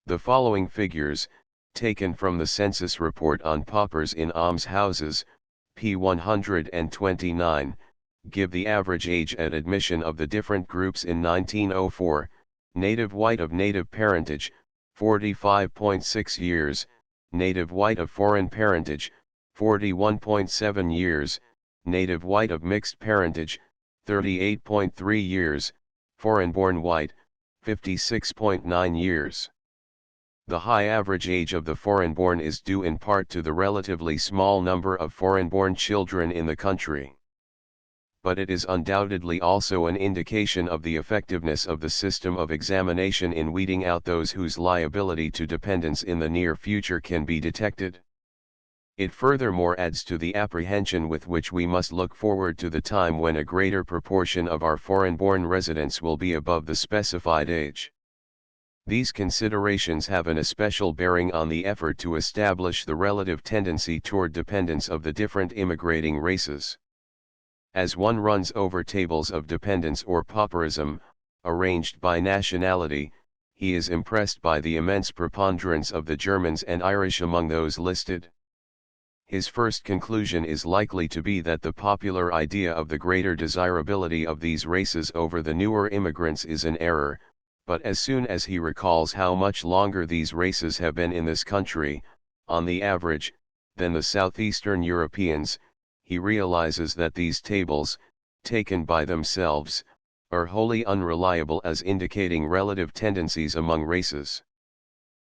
The following figures, taken from the census report on paupers in almshouses, p. 129, give the average age at admission of the different groups in 1904, native white of native parentage, 45.6 years, native white of foreign parentage, 41.7 years, native white of mixed parentage, 38.3 years, foreign-born white, 56.9 years. The high average age of the foreign-born is due in part to the relatively small number of foreign-born children in the country. But it is undoubtedly also an indication of the effectiveness of the system of examination in weeding out those whose liability to dependence in the near future can be detected. It furthermore adds to the apprehension with which we must look forward to the time when a greater proportion of our foreign-born residents will be above the specified age. These considerations have an especial bearing on the effort to establish the relative tendency toward dependence of the different immigrating races. As one runs over tables of dependence or pauperism, arranged by nationality, he is impressed by the immense preponderance of the Germans and Irish among those listed. His first conclusion is likely to be that the popular idea of the greater desirability of these races over the newer immigrants is an error, but as soon as he recalls how much longer these races have been in this country, on the average, than the southeastern Europeans, he realizes that these tables, taken by themselves, are wholly unreliable as indicating relative tendencies among races.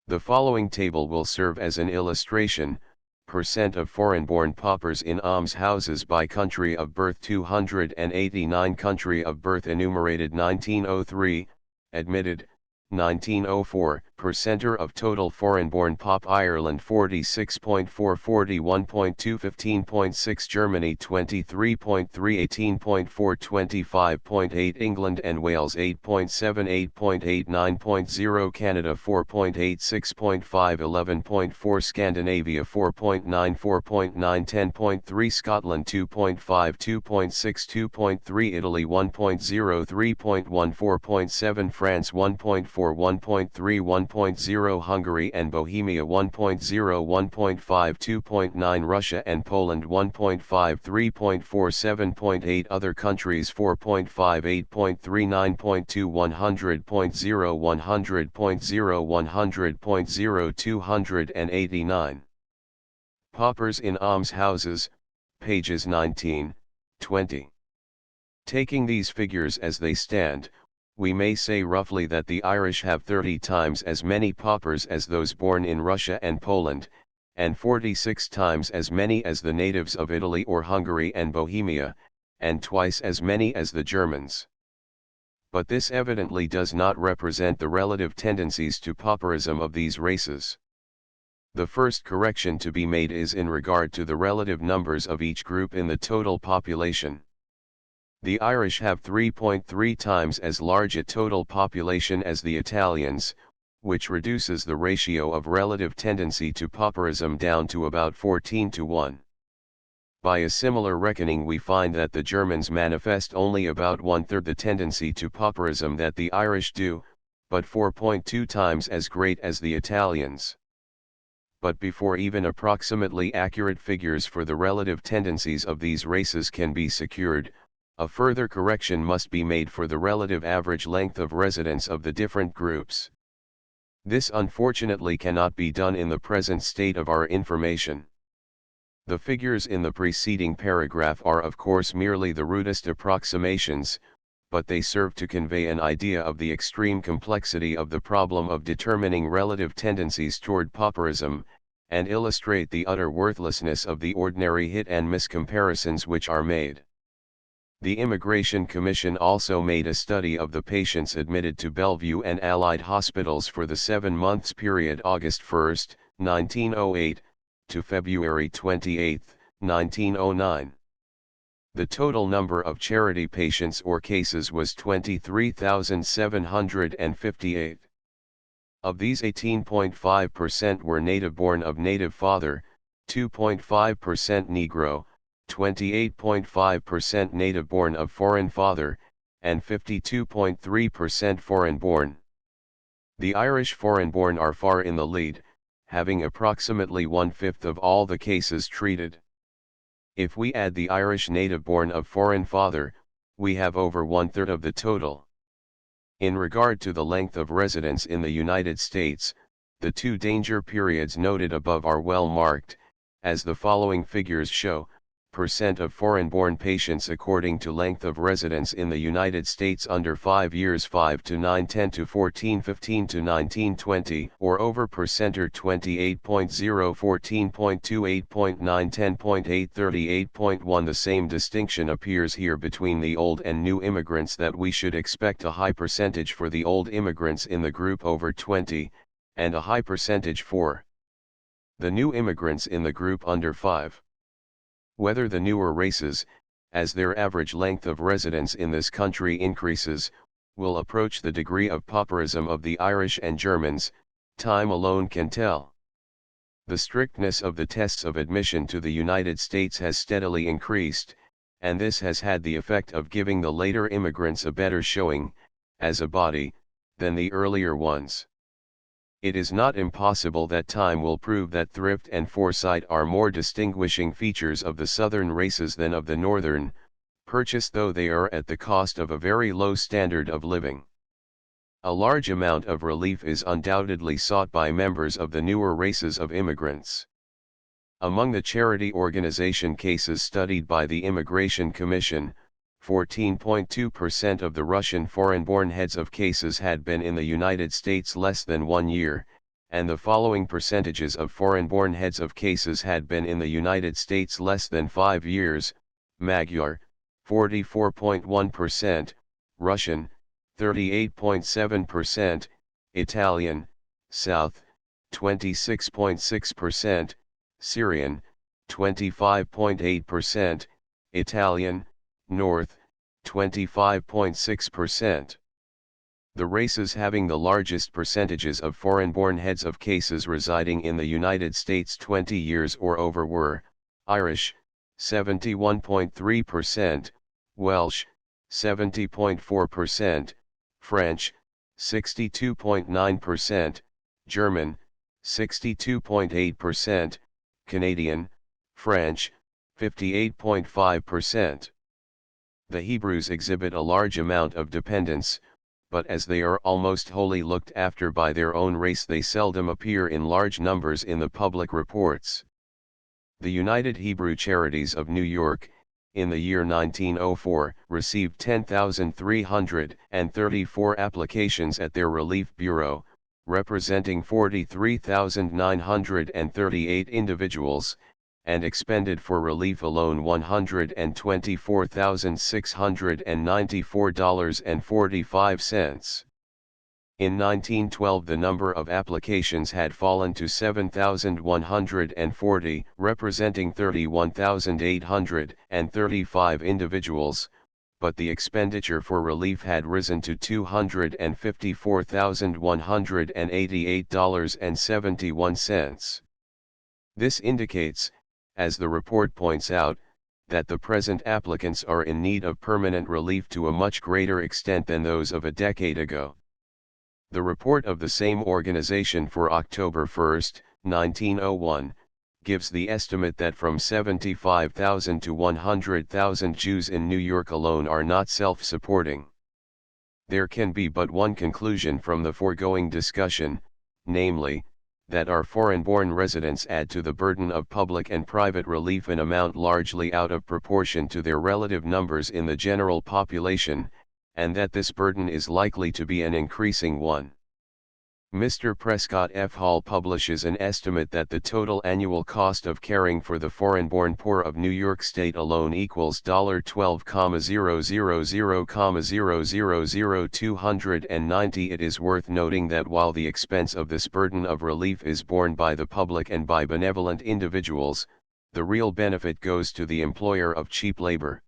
The following table will serve as an illustration: percent of foreign-born paupers in almshouses by country of birth 289, country of birth enumerated 1903, admitted 1904, percenter of total foreign-born pop: Ireland 46.4, 41.2, 15.6, Germany 23.3, 18.4, 25.8, England and Wales 8.7, 8.8, 9.0, Canada 4.8, 6.5, 11.4, Scandinavia 4.9, 4.9, 10.3, Scotland 2.5, 2.6, 2.3, Italy 1.0, 3.1, 4.7, France 1.4, 1.3, 1.0, Hungary and Bohemia 1.0, 1.5, 2.9, Russia and Poland 1.5, 3.4, 7.8, other countries 4.5, 8.3, 9.2, 100.0, 100.0, 100.0, 289. Paupers in almshouses, pages 19, 20. Taking these figures as they stand, we may say roughly that the Irish have 30 times as many paupers as those born in Russia and Poland, and 46 times as many as the natives of Italy or Hungary and Bohemia, and twice as many as the Germans. but this evidently does not represent the relative tendencies to pauperism of these races. The first correction to be made is in regard to the relative numbers of each group in the total population. The Irish have 3.3 times as large a total population as the Italians, which reduces the ratio of relative tendency to pauperism down to about 14:1. By a similar reckoning we find that the Germans manifest only about one-third the tendency to pauperism that the Irish do, but 4.2 times as great as the Italians. But before even approximately accurate figures for the relative tendencies of these races can be secured, a further correction must be made for the relative average length of residence of the different groups. This unfortunately cannot be done in the present state of our information. The figures in the preceding paragraph are of course merely the rudest approximations, but they serve to convey an idea of the extreme complexity of the problem of determining relative tendencies toward pauperism, and illustrate the utter worthlessness of the ordinary hit and miss comparisons which are made. The Immigration Commission also made a study of the patients admitted to Bellevue and Allied hospitals for the 7 months period August 1, 1908, to February 28, 1909. The total number of charity patients or cases was 23,758. Of these 18.5% were native-born of native father, 2.5% Negro, 28.5% native-born of foreign father, and 52.3% foreign-born. The Irish foreign-born are far in the lead, having approximately one-fifth of all the cases treated. If we add the Irish native-born of foreign father, we have over one-third of the total. In regard to the length of residence in the United States, the two danger periods noted above are well marked, as the following figures show: percent of foreign-born patients according to length of residence in the United States under 5 years 5 to 9, 10 to 14, 15 to 19, 20, or over percenter 28.0, 14.2, 8.9, 10.8, 38.1. The same distinction appears here between the old and new immigrants, that we should expect a high percentage for the old immigrants in the group over 20, and a high percentage for the new immigrants in the group under 5. Whether the newer races, as their average length of residence in this country increases, will approach the degree of pauperism of the Irish and Germans, time alone can tell. The strictness of the tests of admission to the United States has steadily increased, and this has had the effect of giving the later immigrants a better showing, as a body, than the earlier ones. It is not impossible that time will prove that thrift and foresight are more distinguishing features of the southern races than of the northern, purchased though they are at the cost of a very low standard of living. A large amount of relief is undoubtedly sought by members of the newer races of immigrants. Among the charity organization cases studied by the Immigration Commission, 14.2% of the Russian foreign-born heads of cases had been in the United States less than 1 year, and the following percentages of foreign-born heads of cases had been in the United States less than 5 years: Magyar, 44.1%, Russian, 38.7%, Italian, South, 26.6%, Syrian, 25.8%, Italian, North, 25.6%. The races having the largest percentages of foreign-born heads of cases residing in the United States 20 years or over were: Irish, 71.3%, Welsh, 70.4%, French, 62.9%, German, 62.8%, Canadian, French, 58.5%. The Hebrews exhibit a large amount of dependence, but as they are almost wholly looked after by their own race, they seldom appear in large numbers in the public reports. The United Hebrew Charities of New York, in the year 1904, received 10,334 applications at their Relief Bureau, representing 43,938 individuals, and expended for relief alone $124,694.45. In 1912 the number of applications had fallen to 7,140, representing 31,835 individuals, but the expenditure for relief had risen to $254,188.71. This indicates, as the report points out, that the present applicants are in need of permanent relief to a much greater extent than those of a decade ago. The report of the same organization for October 1, 1901, gives the estimate that from 75,000 to 100,000 Jews in New York alone are not self-supporting. There can be but one conclusion from the foregoing discussion, namely, that our foreign-born residents add to the burden of public and private relief an amount largely out of proportion to their relative numbers in the general population, and that this burden is likely to be an increasing one. Mr. Prescott F. Hall publishes an estimate that the total annual cost of caring for the foreign-born poor of New York State alone equals $12,000,000,290. It is worth noting that while the expense of this burden of relief is borne by the public and by benevolent individuals, the real benefit goes to the employer of cheap labor.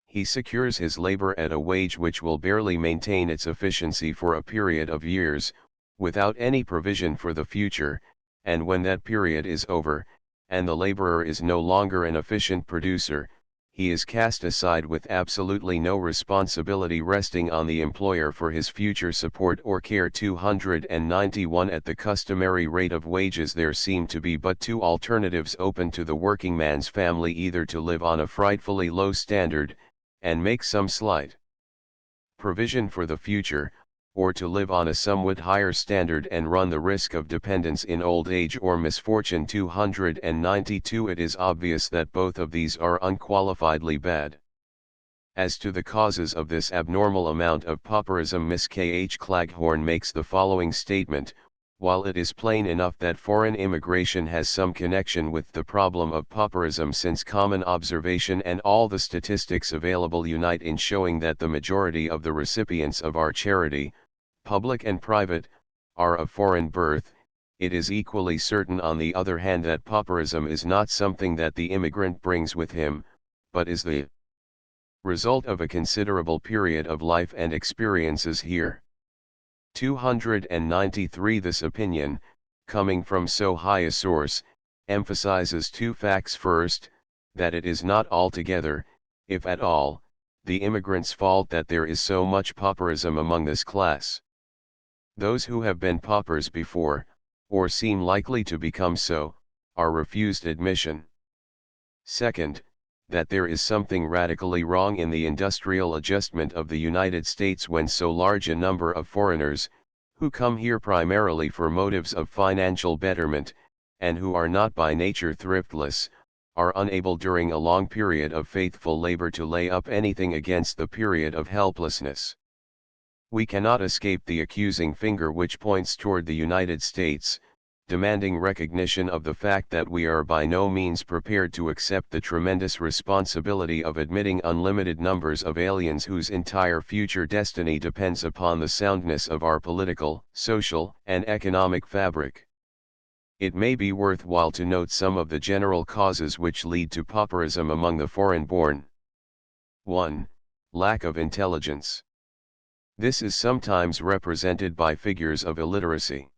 He secures his labor at a wage which will barely maintain its efficiency for a period of years, without any provision for the future, and when that period is over, and the laborer is no longer an efficient producer, he is cast aside with absolutely no responsibility resting on the employer for his future support or care. 291 At the customary rate of wages there seem to be but two alternatives open to the working man's family: either to live on a frightfully low standard, and make some slight provision for the future, or to live on a somewhat higher standard and run the risk of dependence in old age or misfortune. 292 It is obvious that both of these are unqualifiedly bad. As to the causes of this abnormal amount of pauperism, Miss K. H. Claghorn makes the following statement: while it is plain enough that foreign immigration has some connection with the problem of pauperism, since common observation and all the statistics available unite in showing that the majority of the recipients of our charity, public and private, are of foreign birth, it is equally certain on the other hand that pauperism is not something that the immigrant brings with him, but is the result of a considerable period of life and experiences here. 293 This opinion, coming from so high a source, emphasizes two facts. First, that it is not altogether, if at all, the immigrant's fault that there is so much pauperism among this class. Those who have been paupers before, or seem likely to become so, are refused admission. Second, that there is something radically wrong in the industrial adjustment of the United States when so large a number of foreigners, who come here primarily for motives of financial betterment, and who are not by nature thriftless, are unable during a long period of faithful labor to lay up anything against the period of helplessness. We cannot escape the accusing finger which points toward the United States, demanding recognition of the fact that we are by no means prepared to accept the tremendous responsibility of admitting unlimited numbers of aliens whose entire future destiny depends upon the soundness of our political, social, and economic fabric. It may be worthwhile to note some of the general causes which lead to pauperism among the foreign-born. 1. Lack of intelligence. This is sometimes represented by figures of illiteracy.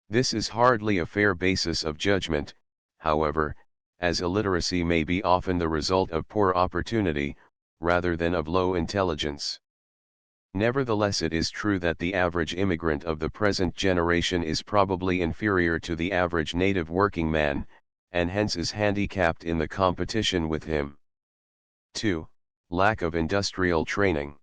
This is hardly a fair basis of judgment, however, as illiteracy may be often the result of poor opportunity, rather than of low intelligence. Nevertheless, it is true that the average immigrant of the present generation is probably inferior to the average native working man, and hence is handicapped in the competition with him. 2. Lack of industrial training.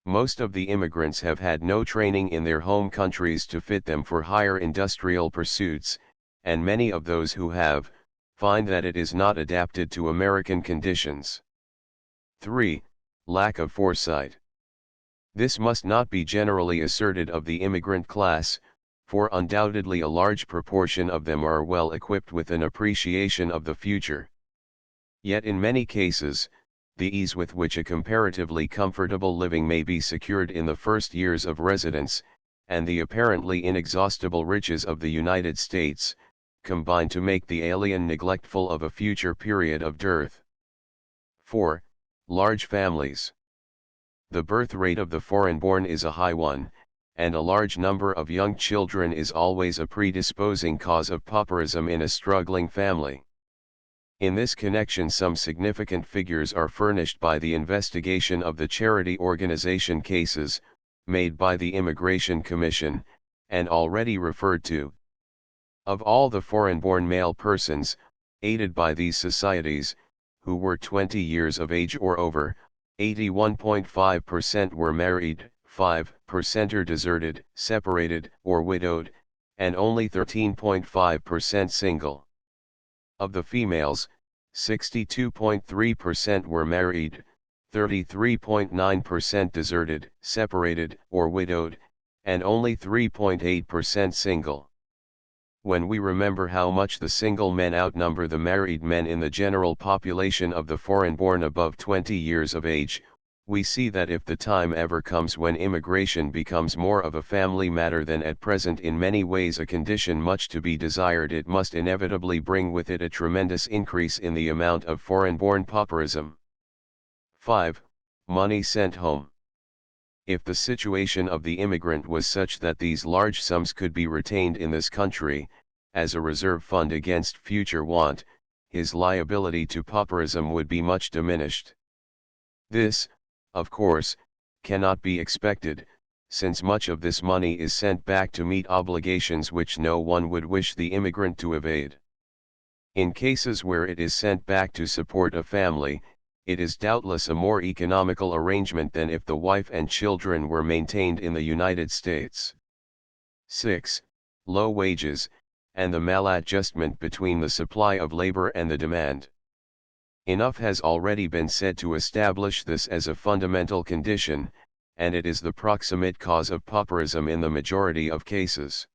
Most of the immigrants have had no training in their home countries to fit them for higher industrial pursuits, and many of those who have, find that it is not adapted to American conditions. 3. Lack of foresight. This must not be generally asserted of the immigrant class, for undoubtedly a large proportion of them are well equipped with an appreciation of the future. Yet in many cases, the ease with which a comparatively comfortable living may be secured in the first years of residence, and the apparently inexhaustible riches of the United States, combine to make the alien neglectful of a future period of dearth. 4. Large families. The birth rate of the foreign-born is a high one, and a large number of young children is always a predisposing cause of pauperism in a struggling family. In this connection, some significant figures are furnished by the investigation of the charity organization cases, made by the Immigration Commission, and already referred to. Of all the foreign-born male persons, aided by these societies, who were 20 years of age or over, 81.5% were married, 5% are deserted, separated, or widowed, and only 13.5% single. Of the females, 62.3% were married, 33.9% deserted, separated, or widowed, and only 3.8% single. When we remember how much the single men outnumber the married men in the general population of the foreign-born above 20 years of age, we see that if the time ever comes when immigration becomes more of a family matter than at present, in many ways a condition much to be desired, it must inevitably bring with it a tremendous increase in the amount of foreign-born pauperism. 5. Money sent home. If the situation of the immigrant was such that these large sums could be retained in this country, as a reserve fund against future want, his liability to pauperism would be much diminished. This, of course, cannot be expected, since much of this money is sent back to meet obligations which no one would wish the immigrant to evade. In cases where it is sent back to support a family, it is doubtless a more economical arrangement than if the wife and children were maintained in the United States. 6. Low wages, and the maladjustment between the supply of labor and the demand. Enough has already been said to establish this as a fundamental condition, and it is the proximate cause of pauperism in the majority of cases.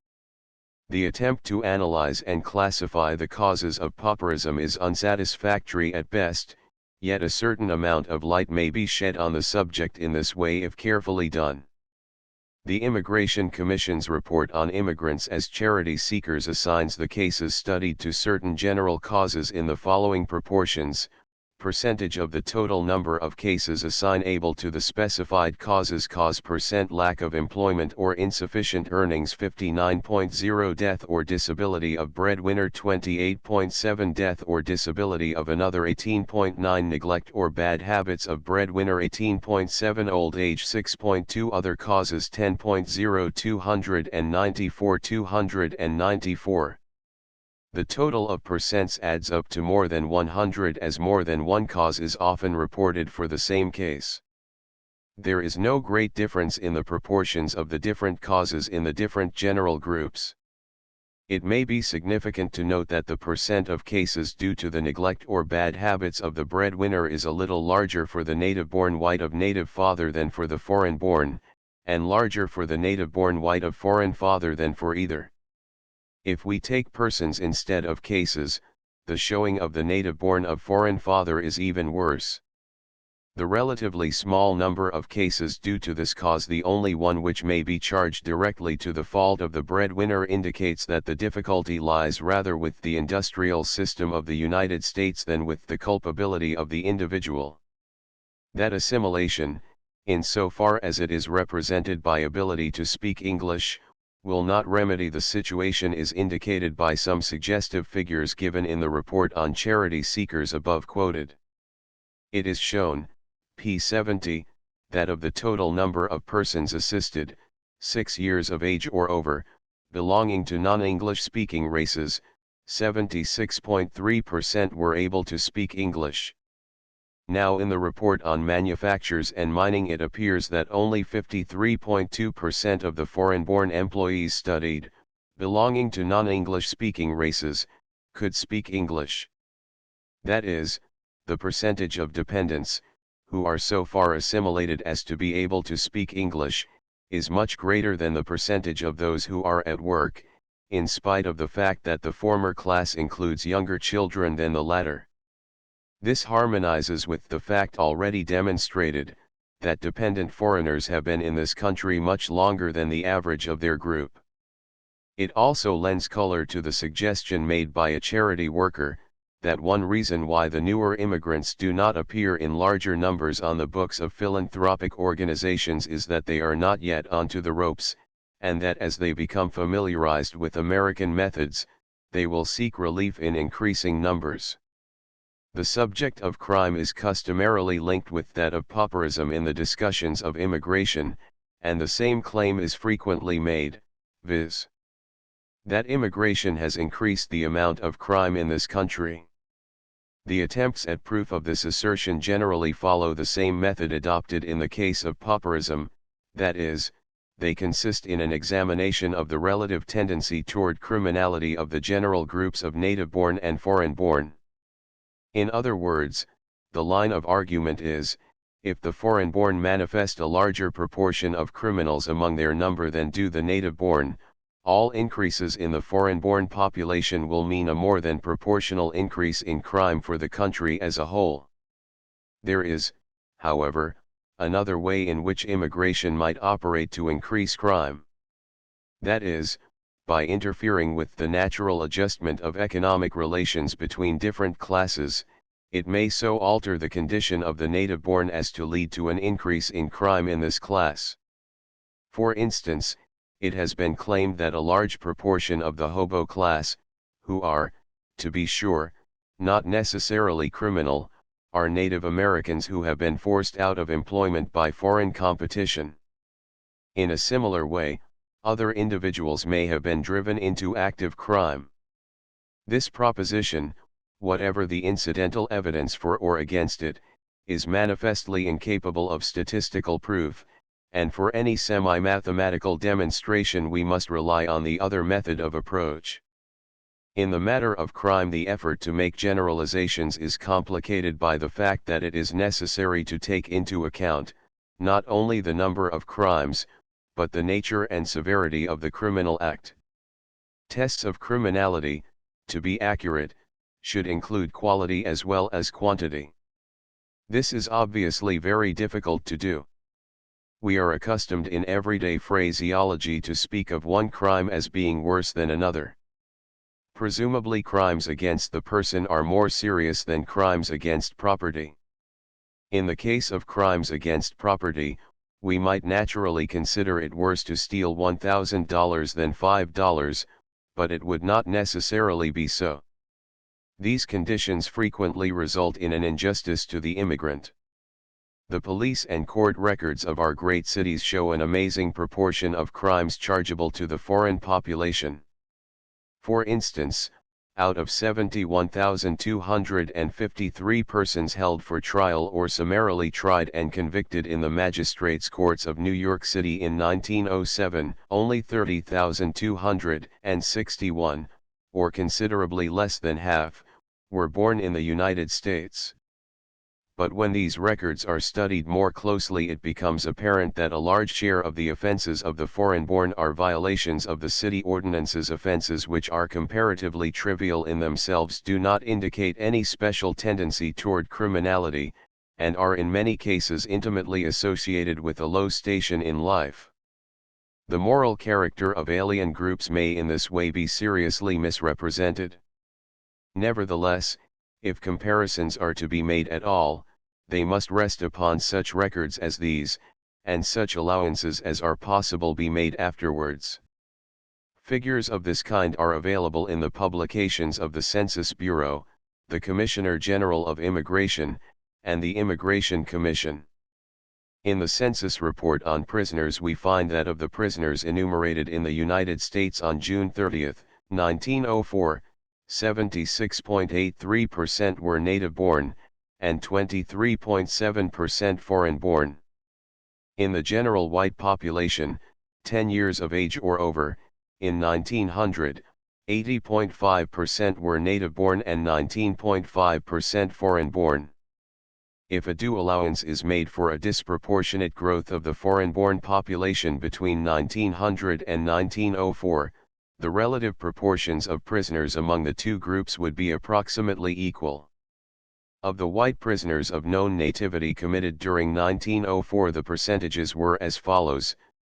The attempt to analyze and classify the causes of pauperism is unsatisfactory at best, yet a certain amount of light may be shed on the subject in this way if carefully done. The Immigration Commission's report on immigrants as charity seekers assigns the cases studied to certain general causes in the following proportions: percentage of the total number of cases assignable to the specified causes, % lack of employment or insufficient earnings 59.0, death or disability of breadwinner 28.7, death or disability of another 18.9, neglect or bad habits of breadwinner 18.7, old age 6.2, other causes 10.0, 294. The total of percents adds up to more than 100, as more than one cause is often reported for the same case. There is no great difference in the proportions of the different causes in the different general groups. It may be significant to note that the percent of cases due to the neglect or bad habits of the breadwinner is a little larger for the native-born white of native father than for the foreign-born, and larger for the native-born white of foreign father than for either. If we take persons instead of cases, the showing of the native-born of foreign father is even worse. The relatively small number of cases due to this cause, the only one which may be charged directly to the fault of the breadwinner, indicates that the difficulty lies rather with the industrial system of the United States than with the culpability of the individual. That assimilation, in so far as it is represented by ability to speak English, will not remedy the situation is indicated by some suggestive figures given in the report on charity seekers above quoted. It is shown, p. 70, that of the total number of persons assisted, 6 years of age or over, belonging to non-English speaking races, 76.3% were able to speak English. Now in the report on manufactures and mining, it appears that only 53.2% of the foreign-born employees studied, belonging to non-English speaking races, could speak English. That is, the percentage of dependents, who are so far assimilated as to be able to speak English, is much greater than the percentage of those who are at work, in spite of the fact that the former class includes younger children than the latter. This harmonizes with the fact already demonstrated, that dependent foreigners have been in this country much longer than the average of their group. It also lends color to the suggestion made by a charity worker, that one reason why the newer immigrants do not appear in larger numbers on the books of philanthropic organizations is that they are not yet onto the ropes, and that as they become familiarized with American methods, they will seek relief in increasing numbers. The subject of crime is customarily linked with that of pauperism in the discussions of immigration, and the same claim is frequently made, viz. that immigration has increased the amount of crime in this country. The attempts at proof of this assertion generally follow the same method adopted in the case of pauperism, that is, they consist in an examination of the relative tendency toward criminality of the general groups of native-born and foreign-born. In other words, the line of argument is, if the foreign-born manifest a larger proportion of criminals among their number than do the native-born, all increases in the foreign-born population will mean a more than proportional increase in crime for the country as a whole. There is, however, another way in which immigration might operate to increase crime. That is, by interfering with the natural adjustment of economic relations between different classes, it may so alter the condition of the native-born as to lead to an increase in crime in this class. For instance, it has been claimed that a large proportion of the hobo class, who are, to be sure, not necessarily criminal, are Native Americans who have been forced out of employment by foreign competition. In a similar way, other individuals may have been driven into active crime. This proposition, whatever the incidental evidence for or against it, is manifestly incapable of statistical proof, and for any semi-mathematical demonstration we must rely on the other method of approach. In the matter of crime, the effort to make generalizations is complicated by the fact that it is necessary to take into account, not only the number of crimes, but the nature and severity of the criminal act. Tests of criminality, to be accurate, should include quality as well as quantity. This is obviously very difficult to do. We are accustomed in everyday phraseology to speak of one crime as being worse than another. Presumably crimes against the person are more serious than crimes against property. In the case of crimes against property, we might naturally consider it worse to steal $1,000 than $5, but it would not necessarily be so. These conditions frequently result in an injustice to the immigrant. The police and court records of our great cities show an amazing proportion of crimes chargeable to the foreign population. For instance, out of 71,253 persons held for trial or summarily tried and convicted in the magistrates' courts of New York City in 1907, only 30,261, or considerably less than half, were born in the United States. But when these records are studied more closely, it becomes apparent that a large share of the offenses of the foreign-born are violations of the city ordinances, offenses which are comparatively trivial in themselves, do not indicate any special tendency toward criminality, and are in many cases intimately associated with a low station in life. The moral character of alien groups may in this way be seriously misrepresented. Nevertheless, if comparisons are to be made at all, they must rest upon such records as these, and such allowances as are possible be made afterwards. Figures of this kind are available in the publications of the Census Bureau, the Commissioner General of Immigration, and the Immigration Commission. In the census report on prisoners we find that of the prisoners enumerated in the United States on June 30, 1904, 76.83% were native-born, and 23.7% foreign-born. In the general white population, 10 years of age or over, in 1900, 80.5% were native-born and 19.5% foreign-born. if a due allowance is made for a disproportionate growth of the foreign-born population between 1900 and 1904, the relative proportions of prisoners among the two groups would be approximately equal. Of the white prisoners of known nativity committed during 1904, the percentages were as follows: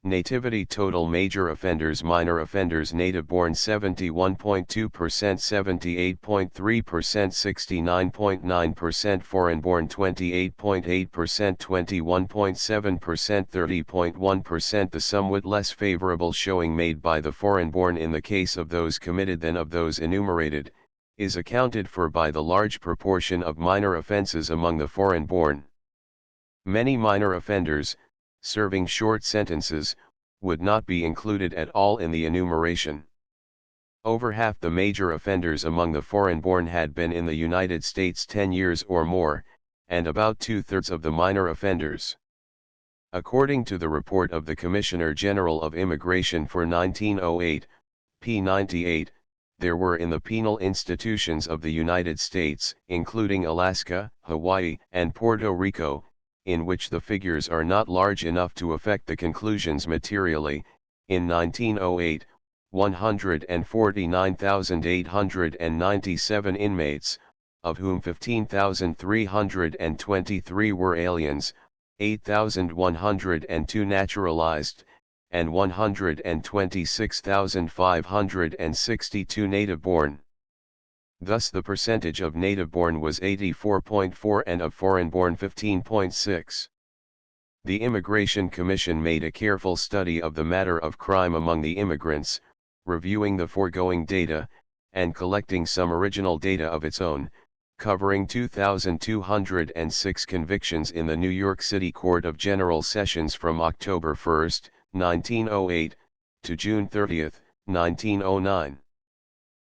nativity total, major offenders, minor offenders, native-born 71.2%, 78.3%, 69.9%, foreign-born 28.8%, 21.7%, 30.1%. The somewhat less favorable showing made by the foreign-born in the case of those committed than of those enumerated, is accounted for by the large proportion of minor offenses among the foreign-born. Many minor offenders, serving short sentences, would not be included at all in the enumeration. Over half the major offenders among the foreign-born had been in the United States 10 years or more, and about 2/3 of the minor offenders. According to the report of the Commissioner General of Immigration for 1908, p. 98, there were in the penal institutions of the United States, including Alaska, Hawaii, and Puerto Rico, in which the figures are not large enough to affect the conclusions materially, in 1908, 149,897 inmates, of whom 15,323 were aliens, 8,102 naturalized, and 126,562 native-born. Thus the percentage of native-born was 84.4 and of foreign-born 15.6. The Immigration Commission made a careful study of the matter of crime among the immigrants, reviewing the foregoing data, and collecting some original data of its own, covering 2,206 convictions in the New York City Court of General Sessions from October 1, 1908, to June 30, 1909.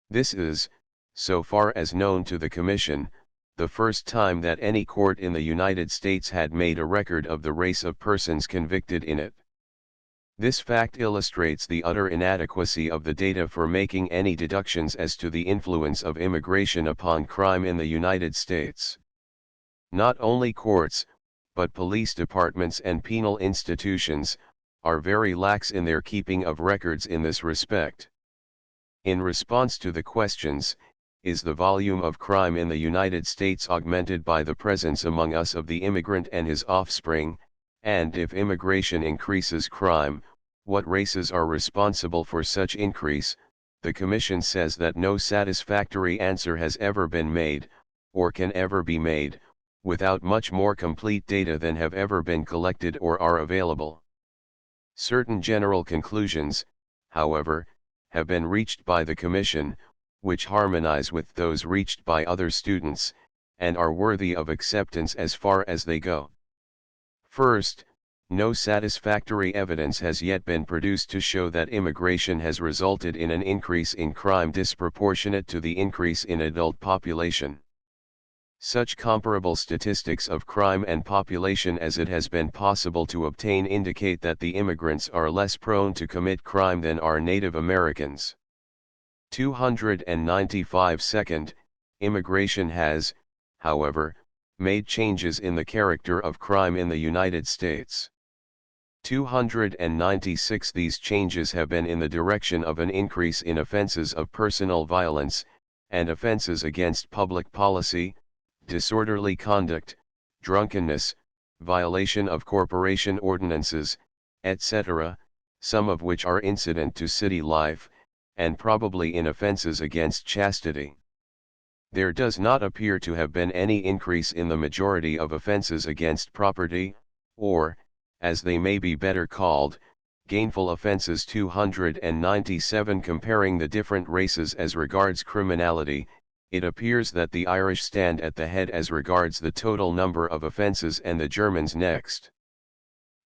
This is, so far as known to the Commission, the first time that any court in the United States had made a record of the race of persons convicted in it. This fact illustrates the utter inadequacy of the data for making any deductions as to the influence of immigration upon crime in the United States. Not only courts, but police departments and penal institutions, are very lax in their keeping of records in this respect. In response to the questions, is the volume of crime in the United States augmented by the presence among us of the immigrant and his offspring, and if immigration increases crime, what races are responsible for such increase? The Commission says that no satisfactory answer has ever been made, or can ever be made, without much more complete data than have ever been collected or are available. Certain general conclusions, however, have been reached by the Commission, which harmonize with those reached by other students, and are worthy of acceptance as far as they go. First, no satisfactory evidence has yet been produced to show that immigration has resulted in an increase in crime disproportionate to the increase in adult population. Such comparable statistics of crime and population as it has been possible to obtain indicate that the immigrants are less prone to commit crime than are Native Americans. 295. Second, immigration has, however, made changes in the character of crime in the United States. 296. These changes have been in the direction of an increase in offenses of personal violence, and offenses against public policy, disorderly conduct, drunkenness, violation of corporation ordinances, etc., some of which are incident to city life, and probably in offenses against chastity. There does not appear to have been any increase in the majority of offenses against property, or, as they may be better called, gainful offenses. 297. Comparing the different races as regards criminality, it appears that the Irish stand at the head as regards the total number of offenses and the Germans next.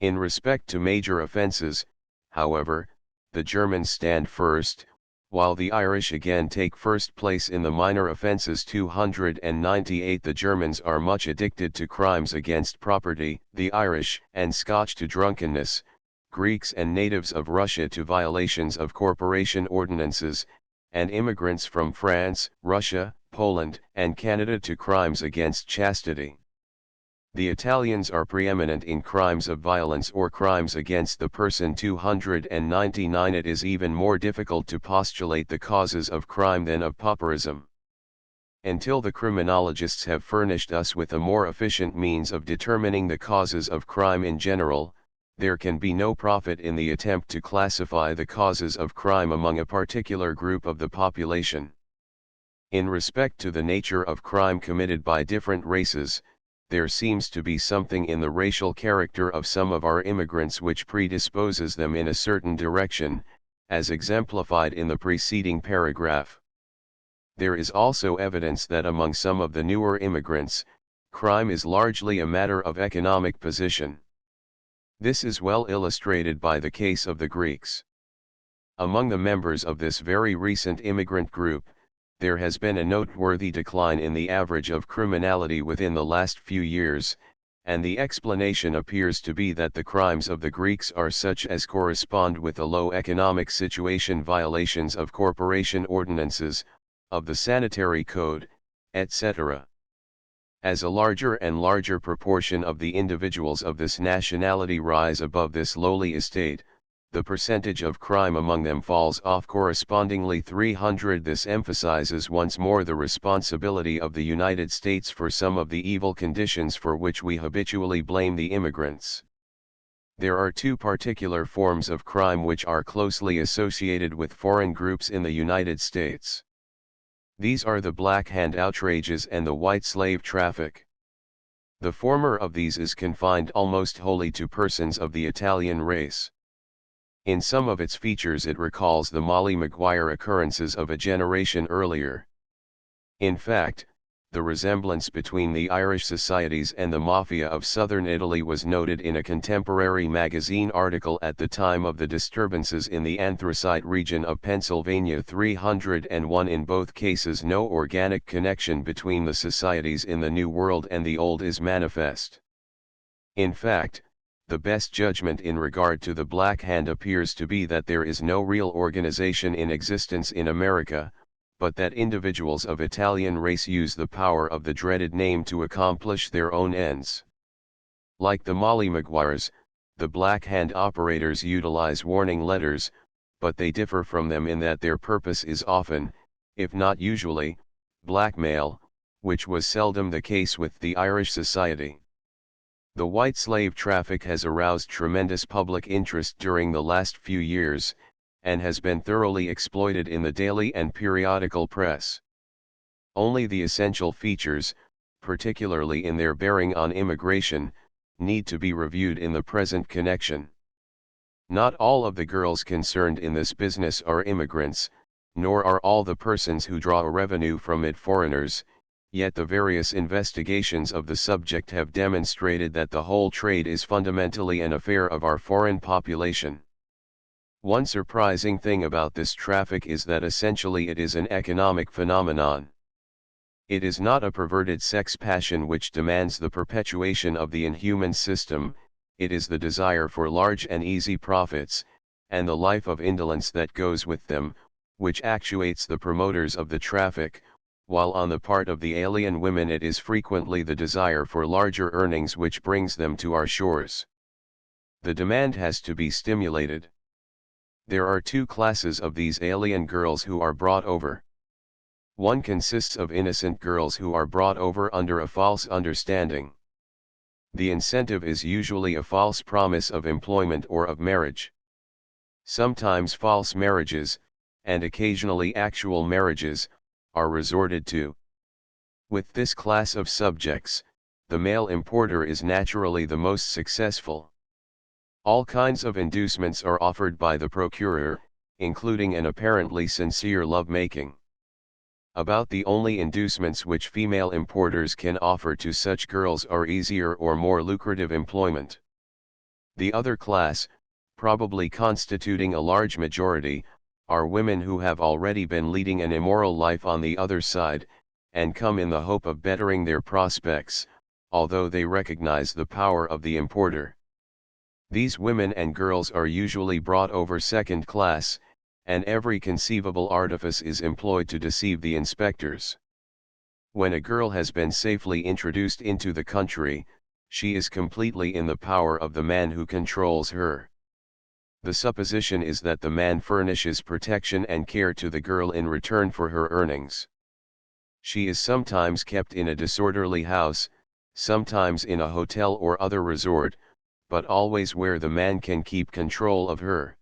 In respect to major offenses, however, the Germans stand first, while the Irish again take first place in the minor offenses. 298. The Germans are much addicted to crimes against property, the Irish and Scotch to drunkenness, Greeks and natives of Russia to violations of corporation ordinances, and immigrants from France, Russia, Poland, and Canada to crimes against chastity. The Italians are preeminent in crimes of violence or crimes against the person. 299. It is even more difficult to postulate the causes of crime than of pauperism. Until the criminologists have furnished us with a more efficient means of determining the causes of crime in general, there can be no profit in the attempt to classify the causes of crime among a particular group of the population. In respect to the nature of crime committed by different races, there seems to be something in the racial character of some of our immigrants which predisposes them in a certain direction, as exemplified in the preceding paragraph. There is also evidence that among some of the newer immigrants, crime is largely a matter of economic position. This is well illustrated by the case of the Greeks. Among the members of this very recent immigrant group, there has been a noteworthy decline in the average of criminality within the last few years, and the explanation appears to be that the crimes of the Greeks are such as correspond with the low economic situation, violations of corporation ordinances, of the sanitary code, etc. As a larger and larger proportion of the individuals of this nationality rise above this lowly estate, the percentage of crime among them falls off correspondingly. 300. This emphasizes once more the responsibility of the United States for some of the evil conditions for which we habitually blame the immigrants. There are two particular forms of crime which are closely associated with foreign groups in the United States. These are the Black Hand outrages and the white slave traffic. The former of these is confined almost wholly to persons of the Italian race. In some of its features it recalls the Molly Maguire occurrences of a generation earlier. In fact, the resemblance between the Irish societies and the mafia of southern Italy was noted in a contemporary magazine article at the time of the disturbances in the Anthracite region of Pennsylvania. 301. In both cases no organic connection between the societies in the New World and the Old is manifest. In fact, the best judgment in regard to the Black Hand appears to be that there is no real organization in existence in America, but that individuals of Italian race use the power of the dreaded name to accomplish their own ends. Like the Molly Maguires, the Black Hand operators utilize warning letters, but they differ from them in that their purpose is often, if not usually, blackmail, which was seldom the case with the Irish society. The white slave traffic has aroused tremendous public interest during the last few years, and has been thoroughly exploited in the daily and periodical press. Only the essential features, particularly in their bearing on immigration, need to be reviewed in the present connection. Not all of the girls concerned in this business are immigrants, nor are all the persons who draw a revenue from it foreigners, yet the various investigations of the subject have demonstrated that the whole trade is fundamentally an affair of our foreign population. One surprising thing about this traffic is that essentially it is an economic phenomenon. It is not a perverted sex passion which demands the perpetuation of the inhuman system, it is the desire for large and easy profits, and the life of indolence that goes with them, which actuates the promoters of the traffic, while on the part of the alien women it is frequently the desire for larger earnings which brings them to our shores. The demand has to be stimulated. There are two classes of these alien girls who are brought over. One consists of innocent girls who are brought over under a false understanding. The incentive is usually a false promise of employment or of marriage. Sometimes false marriages, and occasionally actual marriages, are resorted to. With this class of subjects, the male importer is naturally the most successful. All kinds of inducements are offered by the procurer, including an apparently sincere love-making. About the only inducements which female importers can offer to such girls are easier or more lucrative employment. The other class, probably constituting a large majority, are women who have already been leading an immoral life on the other side, and come in the hope of bettering their prospects, although they recognize the power of the importer. These women and girls are usually brought over second class, and every conceivable artifice is employed to deceive the inspectors. When a girl has been safely introduced into the country, She is completely in the power of the man who controls her. The supposition is that the man furnishes protection and care to the girl in return for her earnings. She is sometimes kept in a disorderly house, sometimes in a hotel or other resort, but always where the man can keep control of her.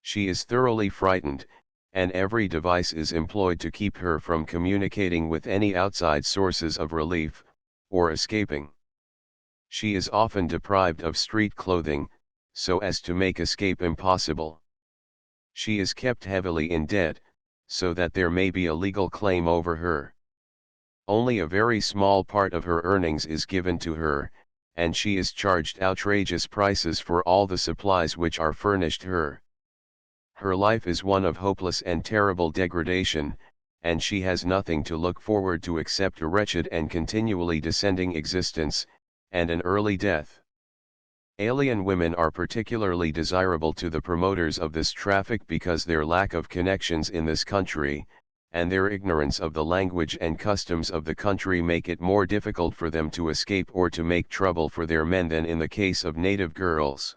She is thoroughly frightened, and every device is employed to keep her from communicating with any outside sources of relief, or escaping. She is often deprived of street clothing, so as to make escape impossible. She is kept heavily in debt, so that there may be a legal claim over her. Only a very small part of her earnings is given to her, and she is charged outrageous prices for all the supplies which are furnished her. Her life is one of hopeless and terrible degradation, and she has nothing to look forward to except a wretched and continually descending existence, and an early death. Alien women are particularly desirable to the promoters of this traffic because their lack of connections in this country, and their ignorance of the language and customs of the country make it more difficult for them to escape or to make trouble for their men than in the case of native girls.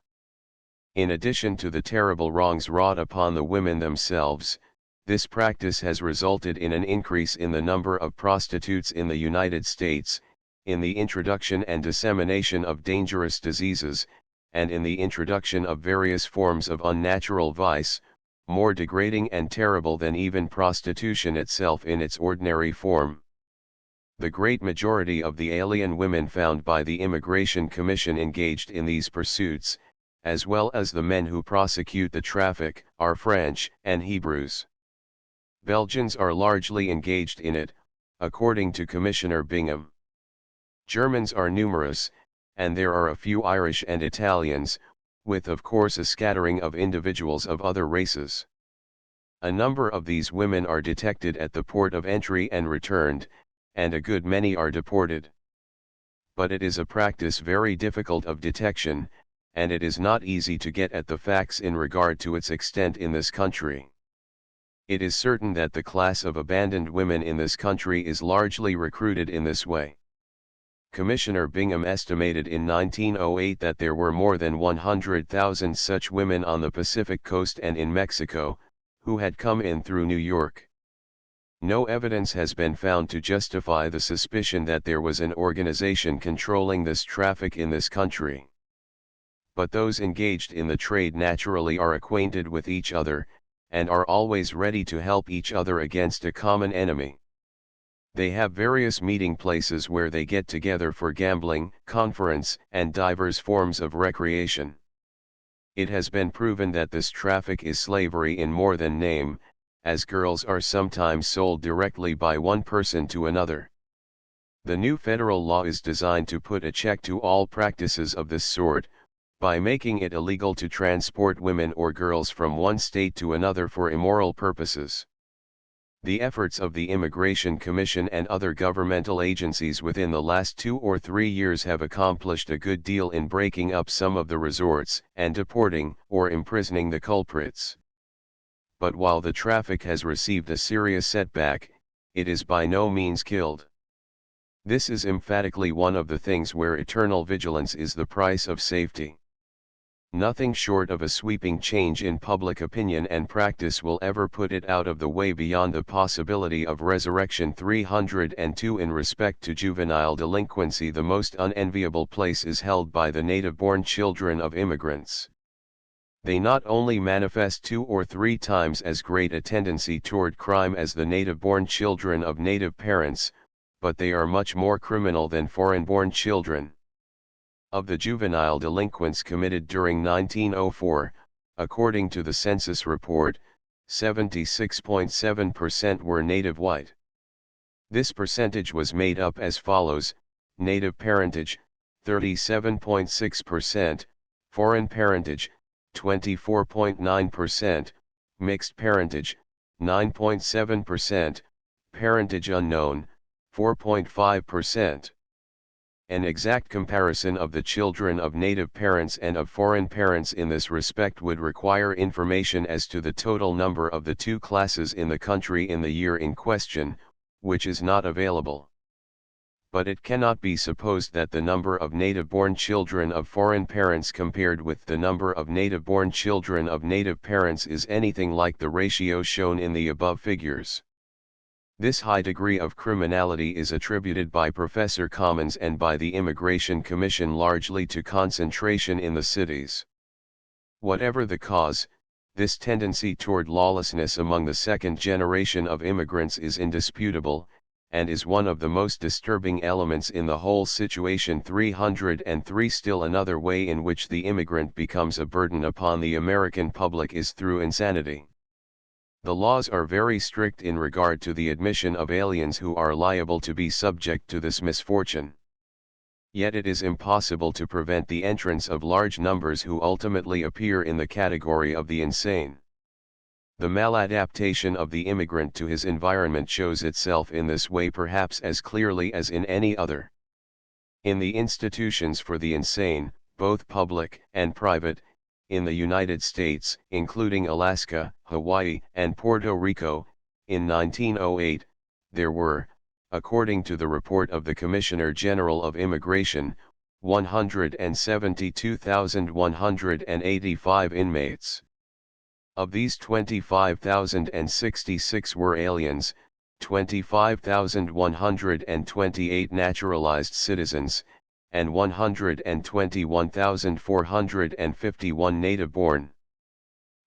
In addition to the terrible wrongs wrought upon the women themselves, this practice has resulted in an increase in the number of prostitutes in the United States, in the introduction and dissemination of dangerous diseases, and in the introduction of various forms of unnatural vice, more degrading and terrible than even prostitution itself in its ordinary form. The great majority of the alien women found by the Immigration Commission engaged in these pursuits, as well as the men who prosecute the traffic, are French and Hebrews. Belgians are largely engaged in it, according to Commissioner Bingham. Germans are numerous, and there are a few Irish and Italians, with of course a scattering of individuals of other races. A number of these women are detected at the port of entry and returned, and a good many are deported. But it is a practice very difficult of detection, and it is not easy to get at the facts in regard to its extent in this country. It is certain that the class of abandoned women in this country is largely recruited in this way. Commissioner Bingham estimated in 1908 that there were more than 100,000 such women on the Pacific coast and in Mexico, who had come in through New York. No evidence has been found to justify the suspicion that there was an organization controlling this traffic in this country. But those engaged in the trade naturally are acquainted with each other, and are always ready to help each other against a common enemy. They have various meeting places where they get together for gambling, conference, and divers forms of recreation. It has been proven that this traffic is slavery in more than name, as girls are sometimes sold directly by one person to another. The new federal law is designed to put a check to all practices of this sort, by making it illegal to transport women or girls from one state to another for immoral purposes. The efforts of the Immigration Commission and other governmental agencies within the last 2 or 3 years have accomplished a good deal in breaking up some of the resorts and deporting or imprisoning the culprits. But while the traffic has received a serious setback, it is by no means killed. This is emphatically one of the things where eternal vigilance is the price of safety. Nothing short of a sweeping change in public opinion and practice will ever put it out of the way beyond the possibility of resurrection. 302 In respect to juvenile delinquency, the most unenviable place is held by the native-born children of immigrants. They not only manifest 2 or 3 times as great a tendency toward crime as the native-born children of native parents, but they are much more criminal than foreign-born children. Of the juvenile delinquents committed during 1904, according to the census report, 76.7% were native white. This percentage was made up as follows: native parentage, 37.6%, foreign parentage, 24.9%, mixed parentage, 9.7%, parentage unknown, 4.5%. An exact comparison of the children of native parents and of foreign parents in this respect would require information as to the total number of the two classes in the country in the year in question, which is not available. but it cannot be supposed that the number of native-born children of foreign parents compared with the number of native-born children of native parents is anything like the ratio shown in the above figures. This high degree of criminality is attributed by Professor Commons and by the Immigration Commission largely to concentration in the cities. Whatever the cause, this tendency toward lawlessness among the second generation of immigrants is indisputable, and is one of the most disturbing elements in the whole situation. 303 Still another way in which the immigrant becomes a burden upon the American public is through insanity. The laws are very strict in regard to the admission of aliens who are liable to be subject to this misfortune. Yet it is impossible to prevent the entrance of large numbers who ultimately appear in the category of the insane. The maladaptation of the immigrant to his environment shows itself in this way perhaps as clearly as in any other. In the institutions for the insane, both public and private, in the United States, including Alaska, Hawaii, and Puerto Rico, in 1908, there were, according to the report of the Commissioner General of Immigration, 172,185 inmates. Of these 25,066 were aliens, 25,128 naturalized citizens, and 121,451 native-born.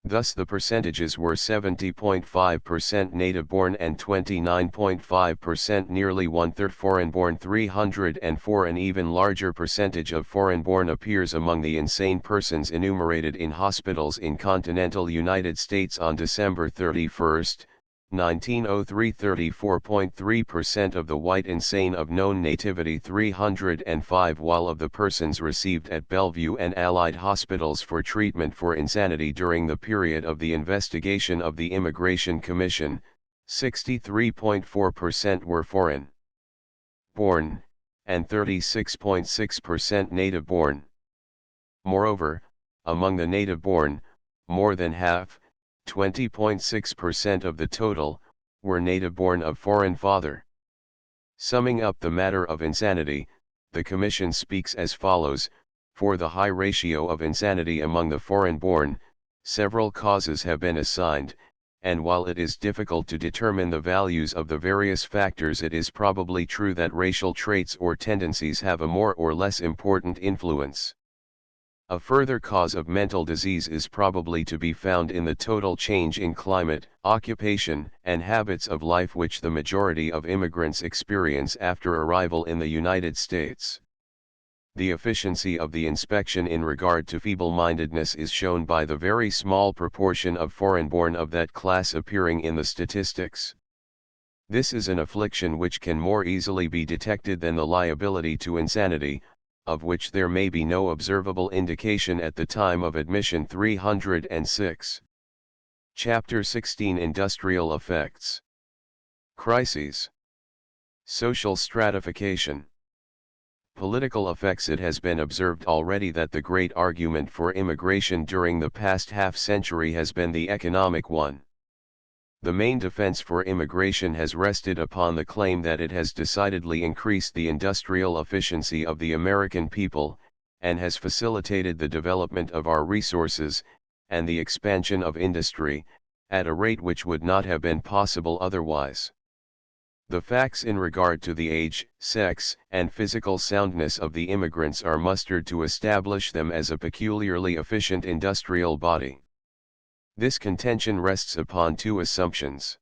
Thus the percentages were 70.5% native-born and 29.5%, nearly one-third foreign-born. 304 An even larger percentage of foreign-born appears among the insane persons enumerated in hospitals in continental United States on December 31, 1903. 34.3% of the white insane of known nativity. 305 While of the persons received at Bellevue and allied hospitals for treatment for insanity during the period of the investigation of the Immigration Commission, 63.4% were foreign-born, and 36.6% native-born. Moreover, among the native-born, more than half, 20.6% of the total, were native-born of foreign father. Summing up the matter of insanity, the Commission speaks as follows: for the high ratio of insanity among the foreign-born, several causes have been assigned, and while it is difficult to determine the values of the various factors, it is probably true that racial traits or tendencies have a more or less important influence. A further cause of mental disease is probably to be found in the total change in climate, occupation, and habits of life which the majority of immigrants experience after arrival in the United States. The efficiency of the inspection in regard to feeble-mindedness is shown by the very small proportion of foreign-born of that class appearing in the statistics. This is an affliction which can more easily be detected than the liability to insanity, of which there may be no observable indication at the time of admission. 306. Chapter 16 Industrial Effects. Crises. Social stratification. Political effects. It has been observed already that the great argument for immigration during the past half-century has been the economic one. The main defense for immigration has rested upon the claim that it has decidedly increased the industrial efficiency of the American people, and has facilitated the development of our resources, and the expansion of industry, at a rate which would not have been possible otherwise. The facts in regard to the age, sex, and physical soundness of the immigrants are mustered to establish them as a peculiarly efficient industrial body. This contention rests upon two assumptions.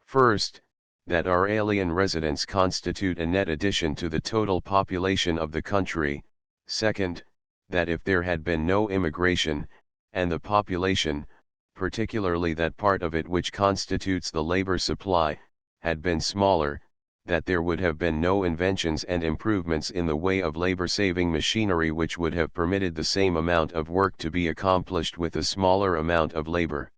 First, that our alien residents constitute a net addition to the total population of the country. Second, that if there had been no immigration, and the population, particularly that part of it which constitutes the labor supply, had been smaller, that there would have been no inventions and improvements in the way of labor-saving machinery which would have permitted the same amount of work to be accomplished with a smaller amount of labor.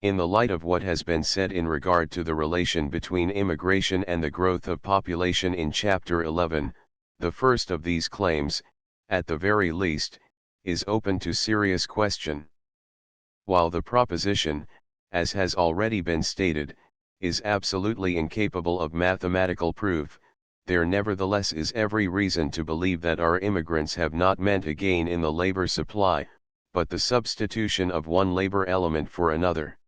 In the light of what has been said in regard to the relation between immigration and the growth of population in Chapter 11, the first of these claims, at the very least, is open to serious question. While the proposition, as has already been stated, is absolutely incapable of mathematical proof, there nevertheless is every reason to believe that our immigrants have not meant a gain in the labor supply, but the substitution of one labor element for another.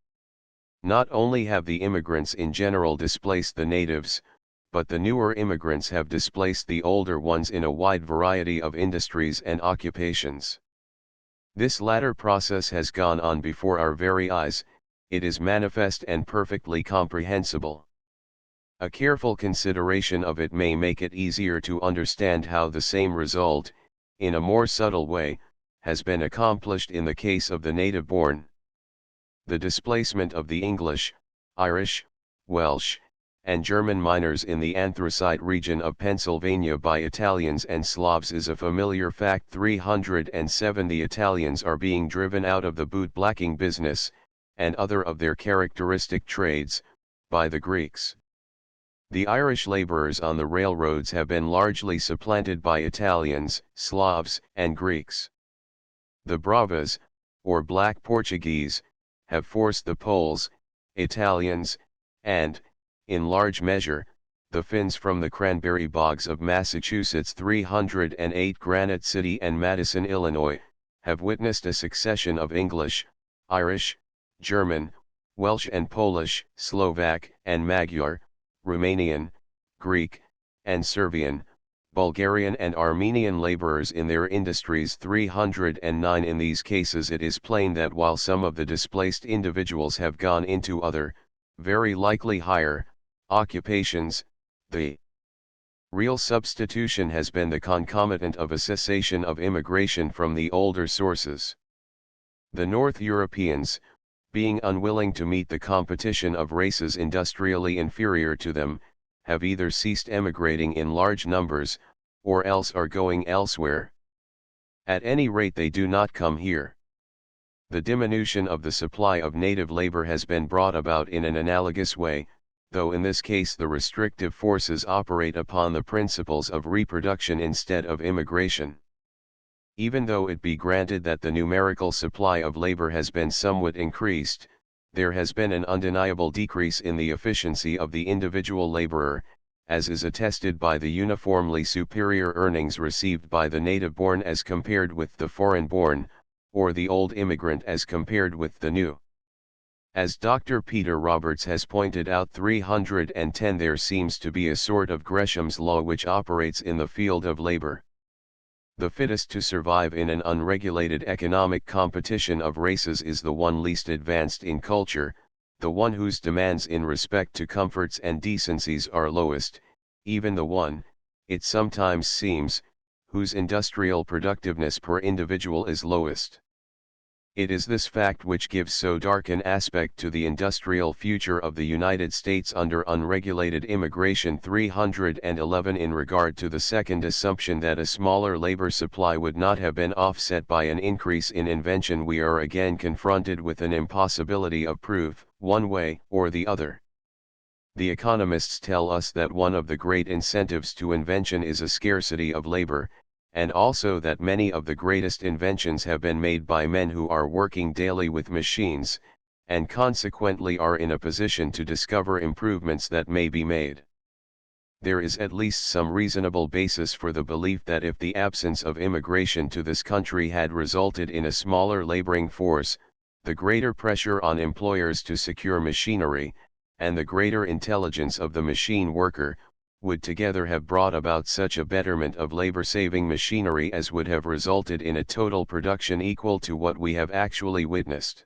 Not only have the immigrants in general displaced the natives, but the newer immigrants have displaced the older ones in a wide variety of industries and occupations. This latter process has gone on before our very eyes. It is manifest and perfectly comprehensible. A careful consideration of it may make it easier to understand how the same result, in a more subtle way, has been accomplished in the case of the native-born. The displacement of the English, Irish, Welsh, and German miners in the anthracite region of Pennsylvania by Italians and Slavs is a familiar fact. 307 The Italians are being driven out of the boot-blacking business, and other of their characteristic trades, by the Greeks. The Irish laborers on the railroads have been largely supplanted by Italians, Slavs, and Greeks. The Bravas, or Black Portuguese, have forced the Poles, Italians, and, in large measure, the Finns from the cranberry bogs of Massachusetts. 308 Granite City and Madison, Illinois, have witnessed a succession of English, Irish, German, Welsh and Polish, Slovak and Magyar, Romanian, Greek, and Serbian, Bulgarian and Armenian laborers in their industries. 309 In these cases it is plain that while some of the displaced individuals have gone into other, very likely higher, occupations, the real substitution has been the concomitant of a cessation of immigration from the older sources. The North Europeans, being unwilling to meet the competition of races industrially inferior to them, have either ceased emigrating in large numbers, or else are going elsewhere. At any rate they do not come here. The diminution of the supply of native labor has been brought about in an analogous way, though in this case the restrictive forces operate upon the principles of reproduction instead of immigration. Even though it be granted that the numerical supply of labor has been somewhat increased, there has been an undeniable decrease in the efficiency of the individual laborer, as is attested by the uniformly superior earnings received by the native-born as compared with the foreign-born, or the old immigrant as compared with the new. As Dr. Peter Roberts has pointed out, 310 there seems to be a sort of Gresham's law which operates in the field of labor. The fittest to survive in an unregulated economic competition of races is the one least advanced in culture, the one whose demands in respect to comforts and decencies are lowest, even the one, it sometimes seems, whose industrial productiveness per individual is lowest. It is this fact which gives so dark an aspect to the industrial future of the United States under unregulated immigration. 311 In regard to the second assumption that a smaller labor supply would not have been offset by an increase in invention, we are again confronted with an impossibility of proof, one way or the other. The economists tell us that one of the great incentives to invention is a scarcity of labor, and also that many of the greatest inventions have been made by men who are working daily with machines, and consequently are in a position to discover improvements that may be made. There is at least some reasonable basis for the belief that if the absence of immigration to this country had resulted in a smaller laboring force, the greater pressure on employers to secure machinery, and the greater intelligence of the machine worker, would together have brought about such a betterment of labor-saving machinery as would have resulted in a total production equal to what we have actually witnessed.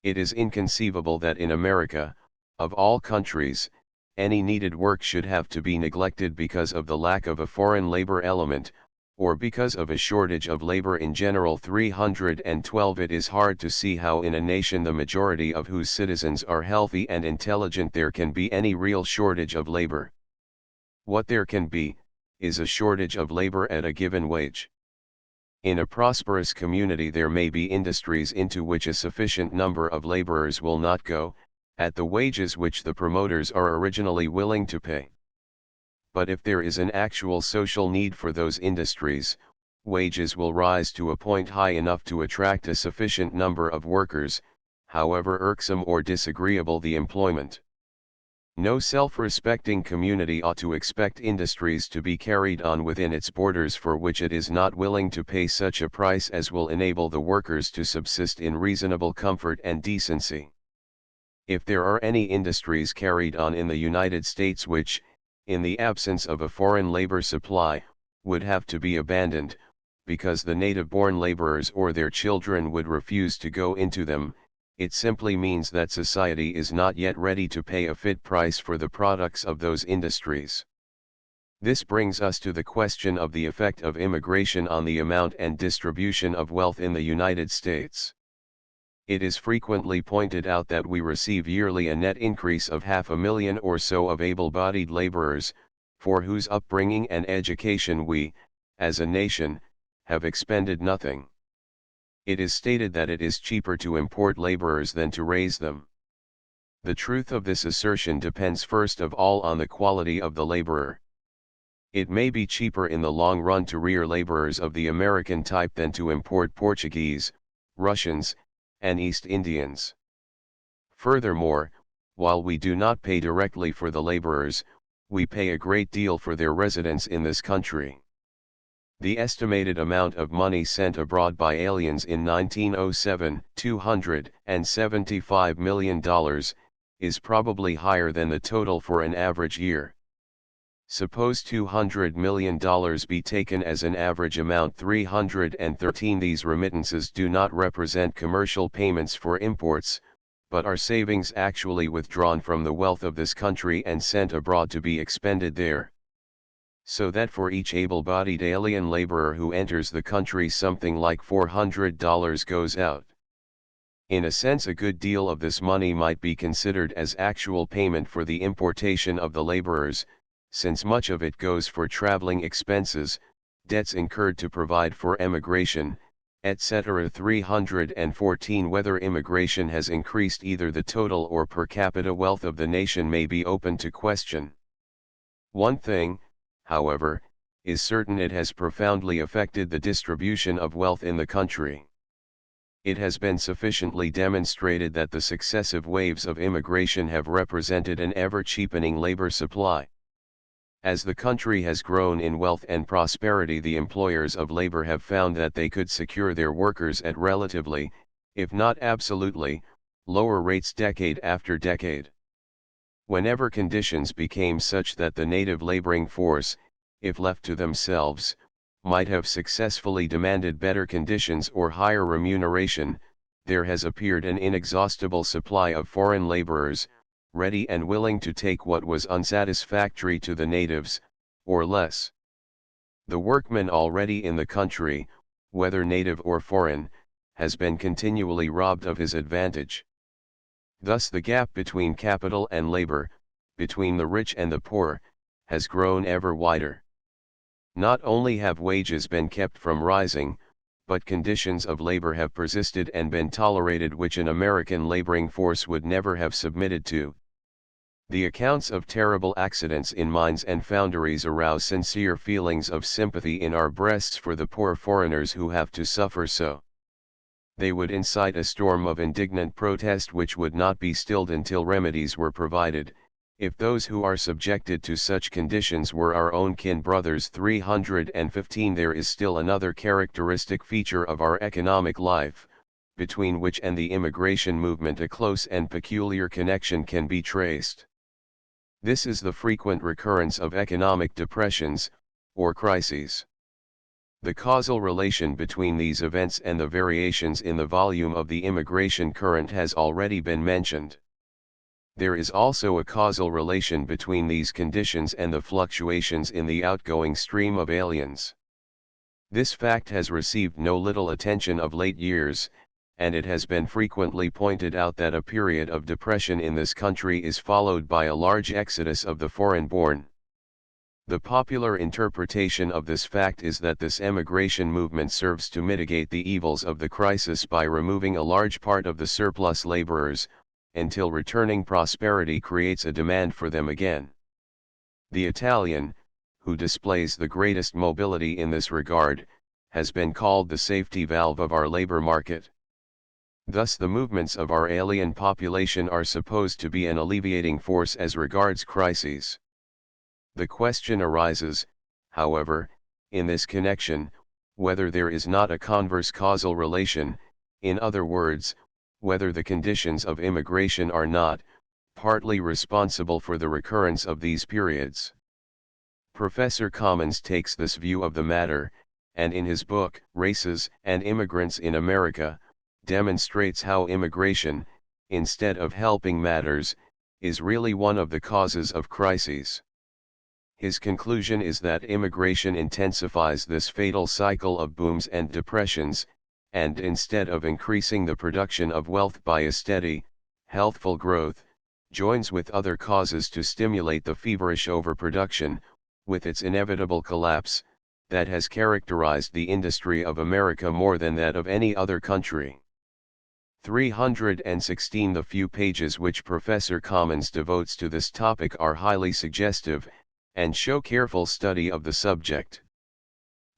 It is inconceivable that in America, of all countries, any needed work should have to be neglected because of the lack of a foreign labor element, or because of a shortage of labor in general. 312 It is hard to see how in a nation the majority of whose citizens are healthy and intelligent there can be any real shortage of labor. What there can be, is a shortage of labor at a given wage. In a prosperous community there may be industries into which a sufficient number of laborers will not go, at the wages which the promoters are originally willing to pay. But if there is an actual social need for those industries, wages will rise to a point high enough to attract a sufficient number of workers, however irksome or disagreeable the employment. No self-respecting community ought to expect industries to be carried on within its borders for which it is not willing to pay such a price as will enable the workers to subsist in reasonable comfort and decency. If there are any industries carried on in the United States which, in the absence of a foreign labor supply, would have to be abandoned, because the native-born laborers or their children would refuse to go into them, it simply means that society is not yet ready to pay a fit price for the products of those industries. This brings us to the question of the effect of immigration on the amount and distribution of wealth in the United States. It is frequently pointed out that we receive yearly a net increase of 500,000 or so of able-bodied laborers, for whose upbringing and education we, as a nation, have expended nothing. It is stated that it is cheaper to import laborers than to raise them. The truth of this assertion depends first of all on the quality of the laborer. It may be cheaper in the long run to rear laborers of the American type than to import Portuguese, Russians, and East Indians. Furthermore, while we do not pay directly for the laborers, we pay a great deal for their residence in this country. The estimated amount of money sent abroad by aliens in 1907, $275 million, is probably higher than the total for an average year. Suppose $200 million be taken as an average amount 313. These remittances do not represent commercial payments for imports, but are savings actually withdrawn from the wealth of this country and sent abroad to be expended there. So that for each able-bodied alien laborer who enters the country something like $400 goes out. In a sense, a good deal of this money might be considered as actual payment for the importation of the laborers, since much of it goes for traveling expenses, debts incurred to provide for emigration, etc. 314. Whether immigration has increased either the total or per capita wealth of the nation may be open to question. One thing, however, is certain: it has profoundly affected the distribution of wealth in the country. It has been sufficiently demonstrated that the successive waves of immigration have represented an ever-cheapening labor supply. As the country has grown in wealth and prosperity, the employers of labor have found that they could secure their workers at relatively, if not absolutely, lower rates decade after decade. Whenever conditions became such that the native laboring force, if left to themselves, might have successfully demanded better conditions or higher remuneration, there has appeared an inexhaustible supply of foreign laborers, ready and willing to take what was unsatisfactory to the natives, or less. The workman already in the country, whether native or foreign, has been continually robbed of his advantage. Thus the gap between capital and labor, between the rich and the poor, has grown ever wider. Not only have wages been kept from rising, but conditions of labor have persisted and been tolerated which an American laboring force would never have submitted to. The accounts of terrible accidents in mines and foundries arouse sincere feelings of sympathy in our breasts for the poor foreigners who have to suffer so. They would incite a storm of indignant protest which would not be stilled until remedies were provided, if those who are subjected to such conditions were our own kin brothers. 315. There is still another characteristic feature of our economic life, between which and the immigration movement a close and peculiar connection can be traced. This is the frequent recurrence of economic depressions, or crises. The causal relation between these events and the variations in the volume of the immigration current has already been mentioned. There is also a causal relation between these conditions and the fluctuations in the outgoing stream of aliens. This fact has received no little attention of late years, and it has been frequently pointed out that a period of depression in this country is followed by a large exodus of the foreign-born. The popular interpretation of this fact is that this emigration movement serves to mitigate the evils of the crisis by removing a large part of the surplus laborers, until returning prosperity creates a demand for them again. The Italian, who displays the greatest mobility in this regard, has been called the safety valve of our labor market. Thus the movements of our alien population are supposed to be an alleviating force as regards crises. The question arises, however, in this connection, whether there is not a converse causal relation, in other words, whether the conditions of immigration are not, partly responsible for the recurrence of these periods. Professor Commons takes this view of the matter, and in his book, Races and Immigrants in America, demonstrates how immigration, instead of helping matters, is really one of the causes of crises. His conclusion is that immigration intensifies this fatal cycle of booms and depressions, and instead of increasing the production of wealth by a steady, healthful growth, joins with other causes to stimulate the feverish overproduction, with its inevitable collapse, that has characterized the industry of America more than that of any other country. 316 The few pages which Professor Commons devotes to this topic are highly suggestive, and show careful study of the subject.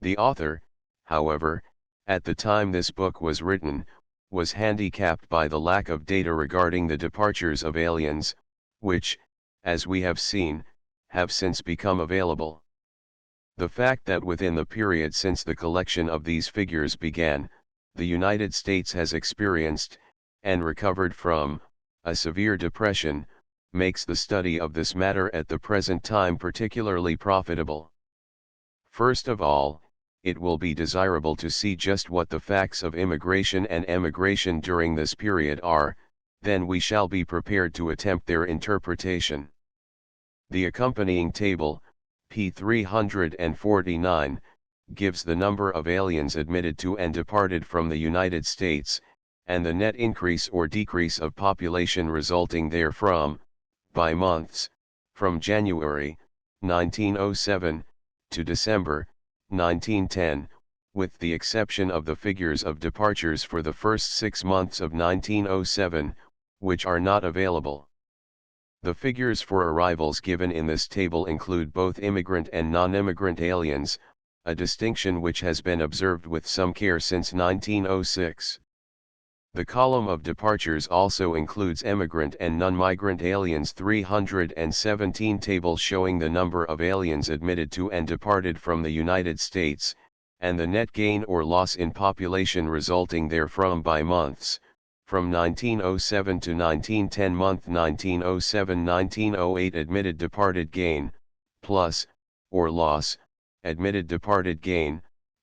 The author, however, at the time this book was written, was handicapped by the lack of data regarding the departures of aliens, which, as we have seen, have since become available. The fact that within the period since the collection of these figures began, the United States has experienced, and recovered from, a severe depression, makes the study of this matter at the present time particularly profitable. First of all, it will be desirable to see just what the facts of immigration and emigration during this period are, then we shall be prepared to attempt their interpretation. The accompanying table, p. 349, gives the number of aliens admitted to and departed from the United States, and the net increase or decrease of population resulting therefrom, by months, from January, 1907, to December, 1910, with the exception of the figures of departures for the first 6 months of 1907, which are not available. The figures for arrivals given in this table include both immigrant and non-immigrant aliens, a distinction which has been observed with some care since 1906. The column of departures also includes emigrant and non-migrant aliens. 317 tables showing the number of aliens admitted to and departed from the United States, and the net gain or loss in population resulting therefrom by months, from 1907 to 1910 month 1907-1908 admitted departed gain, plus, or loss, admitted departed gain,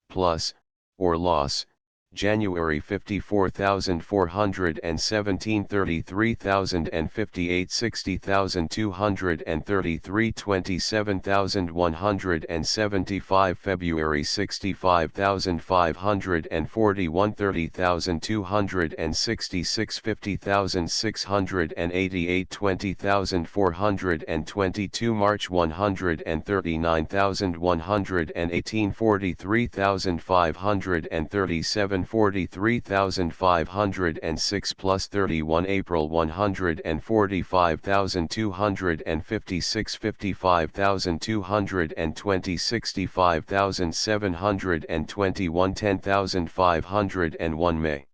plus, or loss, January 54,417 33,058 60,233 27,175 February 65,541 30,266 50,688 20,422 March 139,118 43,537 43,506 plus 31 April 145,256 55,220 65,721 10,501 May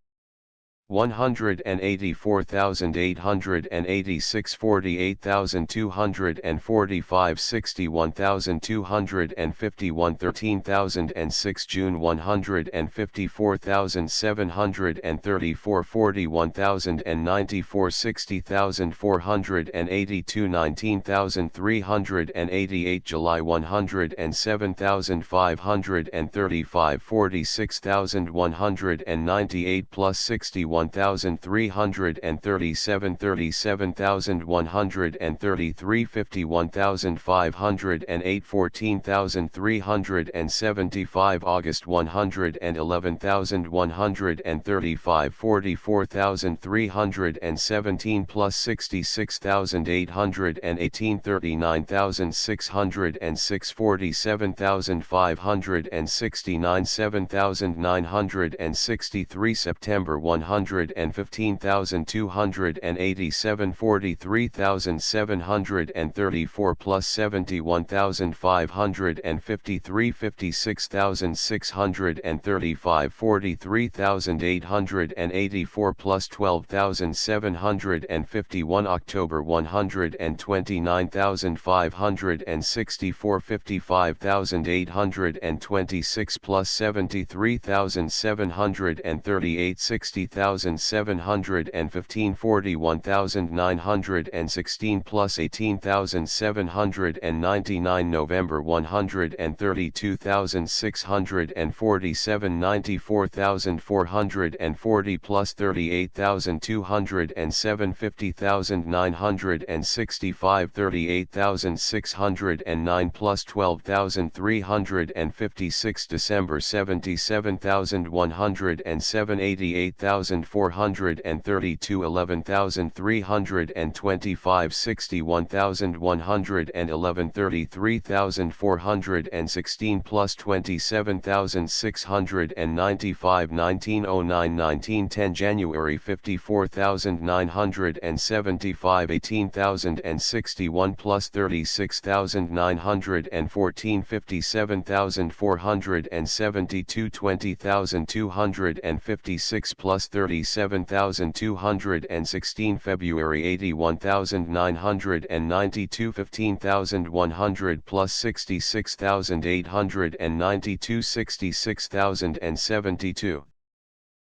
184,886 48,245 61,251 13,006 June 154,734 41,094 60,482 19,388 July 107,535 46,198 plus 61,337 37,133 51,508 14,375 August 111,135 44,317 plus 66,818 39,606 47,569 7,963 September 100 115,287 43,734 plus 71,553 56,635 43,884 plus 12,751 October 129,564 55,826 plus 73,738 60,715 41,916 plus 18,799 November 132,647 94,440 plus 38,207 50,965 38,609 plus 12,356 December 77,107 88,432 11,325 61,111 33,416 plus 27,695 1909 1910 January 54,975 18,061 plus 36,914 57,472 20,256 plus 37,216 February 81,992 15,100 plus 66,892 66,072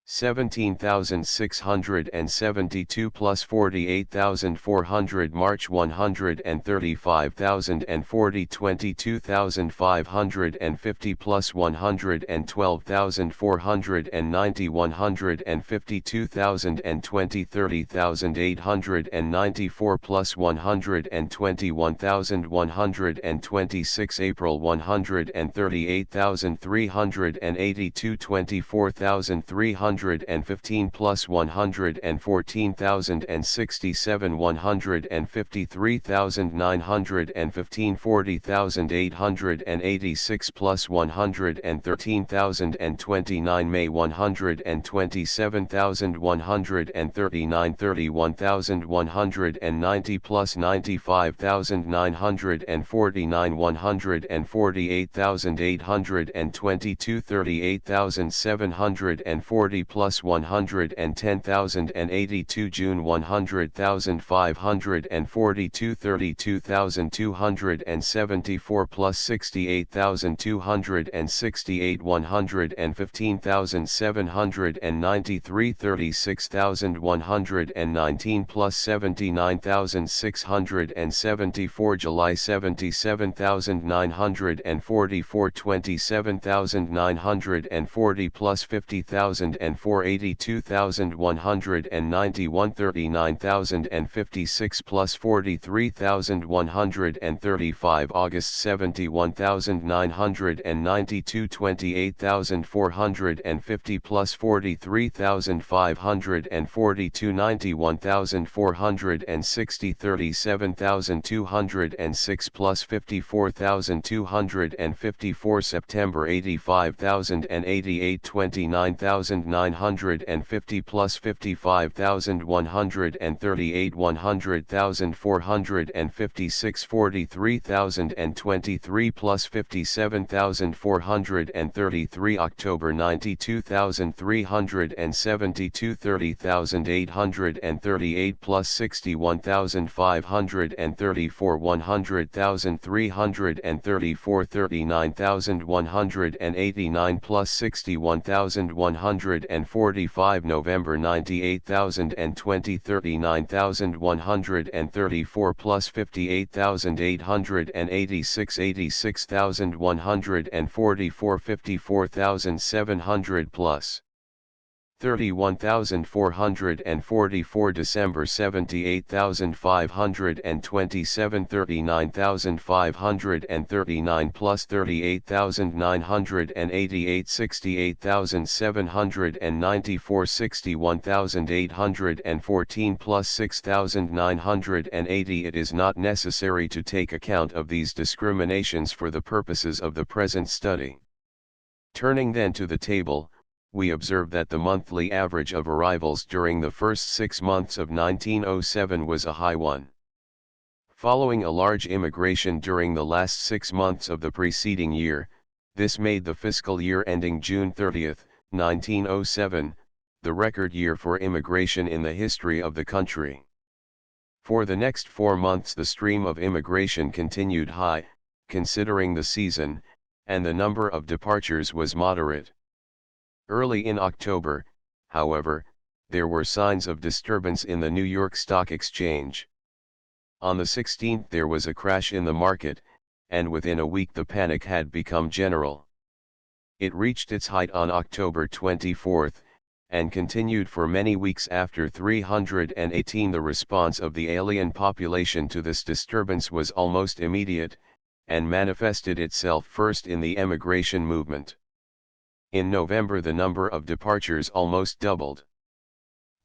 17,672 plus 48,400 March 135,040 22,550 plus 112,490 152,020 30,894 plus 121,126 April 138,382 24,315 plus 114,067 153,915 40,886 plus 113,029 May 127,139 31,190 plus 95,949 148,822 38,740 plus 110,082 June 100,542 32,274 plus 68,268 115,793 36,119 plus 79,674 July 77,944 27,940 plus 50,004 82,191 39,056 plus 43,135 August 71,992 28,450 plus 43,542 91,460 37,206 plus 54,254 September 85,088 29,950 plus 55,138 100,456 43,023 plus 57,433 October 92,372 30,838 plus 61,534 100,334 39,189 plus 61,145 November 98,020 39,134 plus 58,886 86,144 54,700 plus 31,444 December 78,527 39,539 plus 38,988 68,794 61,814 plus 6,980 It is not necessary to take account of these discriminations for the purposes of the present study. Turning then to the table, we observe that the monthly average of arrivals during the first 6 months of 1907 was a high one. Following a large immigration during the last 6 months of the preceding year, this made the fiscal year ending June 30, 1907, the record year for immigration in the history of the country. For the next 4 months the stream of immigration continued high, considering the season, and the number of departures was moderate. Early in October, however, there were signs of disturbance in the New York Stock Exchange. On the 16th there was a crash in the market, and within a week the panic had become general. It reached its height on October 24, and continued for many weeks after 318. The response of the alien population to this disturbance was almost immediate, and manifested itself first in the emigration movement. In November the number of departures almost doubled.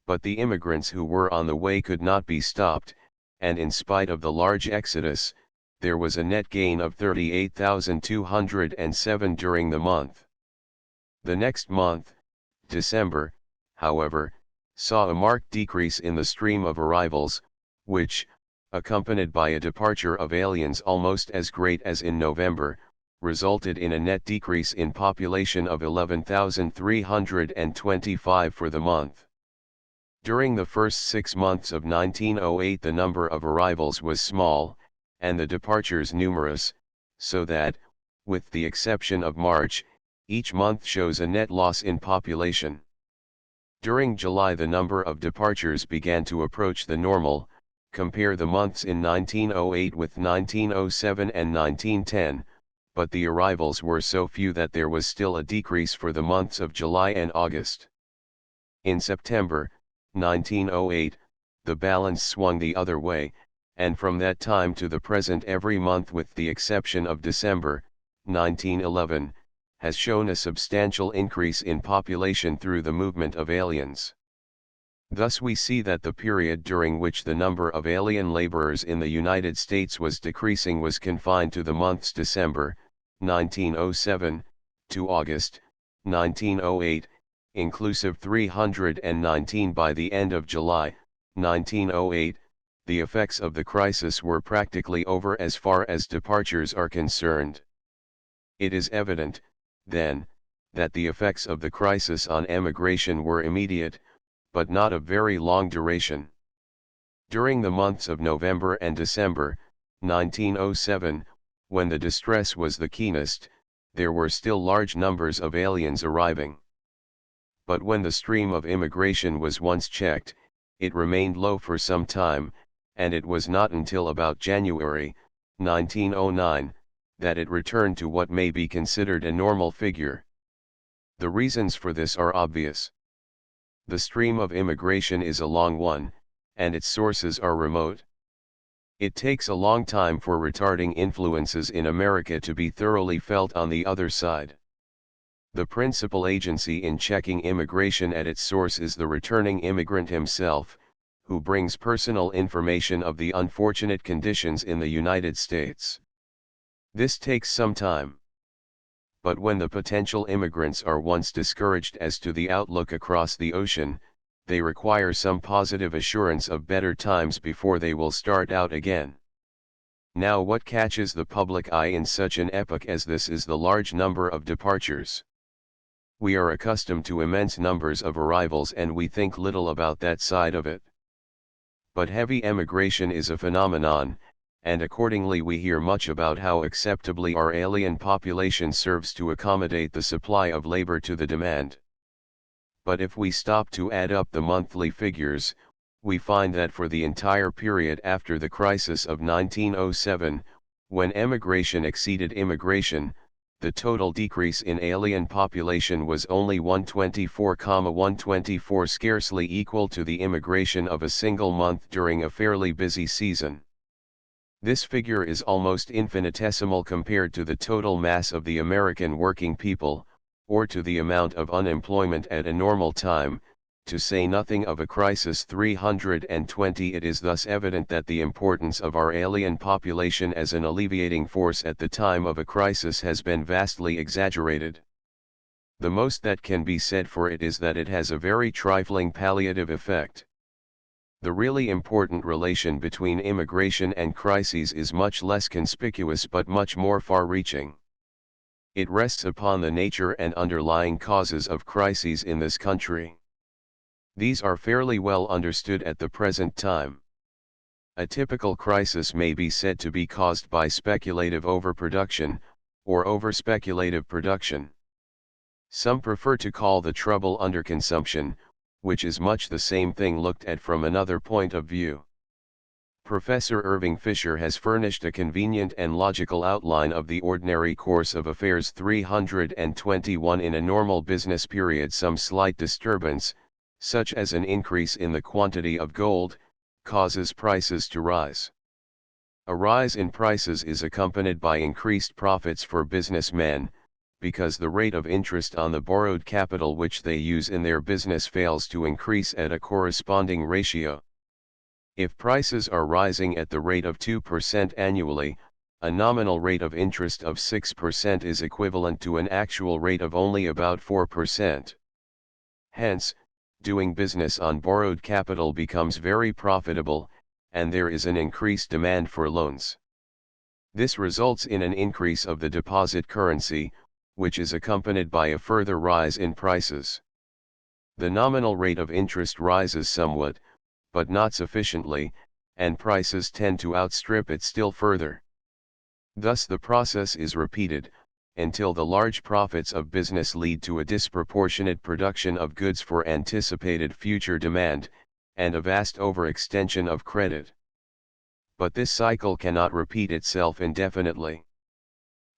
But the immigrants who were on the way could not be stopped, and in spite of the large exodus, there was a net gain of 38,207 during the month. The next month, December, however, saw a marked decrease in the stream of arrivals, which, accompanied by a departure of aliens almost as great as in November, resulted in a net decrease in population of 11,325 for the month. During the first 6 months of 1908 the number of arrivals was small, and the departures numerous, so that, with the exception of March, each month shows a net loss in population. During July the number of departures began to approach the normal. Compare the months in 1908 with 1907 and 1910, but the arrivals were so few that there was still a decrease for the months of July and August. In September, 1908, the balance swung the other way, and from that time to the present every month with the exception of December, 1911, has shown a substantial increase in population through the movement of aliens. Thus we see that the period during which the number of alien laborers in the United States was decreasing was confined to the months December, 1907, to August, 1908, inclusive 319. By the end of July, 1908, the effects of the crisis were practically over as far as departures are concerned. It is evident, then, that the effects of the crisis on emigration were immediate, but not of very long duration. During the months of November and December, 1907, when the distress was the keenest, there were still large numbers of aliens arriving. But when the stream of immigration was once checked, it remained low for some time, and it was not until about January, 1909, that it returned to what may be considered a normal figure. The reasons for this are obvious. The stream of immigration is a long one, and its sources are remote. It takes a long time for retarding influences in America to be thoroughly felt on the other side. The principal agency in checking immigration at its source is the returning immigrant himself, who brings personal information of the unfortunate conditions in the United States. This takes some time. But when the potential immigrants are once discouraged as to the outlook across the ocean, they require some positive assurance of better times before they will start out again. Now what catches the public eye in such an epoch as this is the large number of departures. We are accustomed to immense numbers of arrivals and we think little about that side of it. But heavy emigration is a phenomenon, and accordingly we hear much about how acceptably our alien population serves to accommodate the supply of labor to the demand. But if we stop to add up the monthly figures, we find that for the entire period after the crisis of 1907, when emigration exceeded immigration, the total decrease in alien population was only 124,124, scarcely equal to the immigration of a single month during a fairly busy season. This figure is almost infinitesimal compared to the total mass of the American working people, or to the amount of unemployment at a normal time, to say nothing of a crisis 320. It is thus evident that the importance of our alien population as an alleviating force at the time of a crisis has been vastly exaggerated. The most that can be said for it is that it has a very trifling palliative effect. The really important relation between immigration and crises is much less conspicuous but much more far-reaching. It rests upon the nature and underlying causes of crises in this country. These are fairly well understood at the present time. A typical crisis may be said to be caused by speculative overproduction, or over-speculative production. Some prefer to call the trouble underconsumption, which is much the same thing looked at from another point of view. Professor Irving Fisher has furnished a convenient and logical outline of the ordinary course of affairs 321. In a normal business period, some slight disturbance, such as an increase in the quantity of gold, causes prices to rise. A rise in prices is accompanied by increased profits for businessmen, because the rate of interest on the borrowed capital which they use in their business fails to increase at a corresponding ratio. If prices are rising at the rate of 2% annually, a nominal rate of interest of 6% is equivalent to an actual rate of only about 4%. Hence, doing business on borrowed capital becomes very profitable, and there is an increased demand for loans. This results in an increase of the deposit currency, which is accompanied by a further rise in prices. The nominal rate of interest rises somewhat, but not sufficiently, and prices tend to outstrip it still further. Thus the process is repeated, until the large profits of business lead to a disproportionate production of goods for anticipated future demand, and a vast overextension of credit. But this cycle cannot repeat itself indefinitely.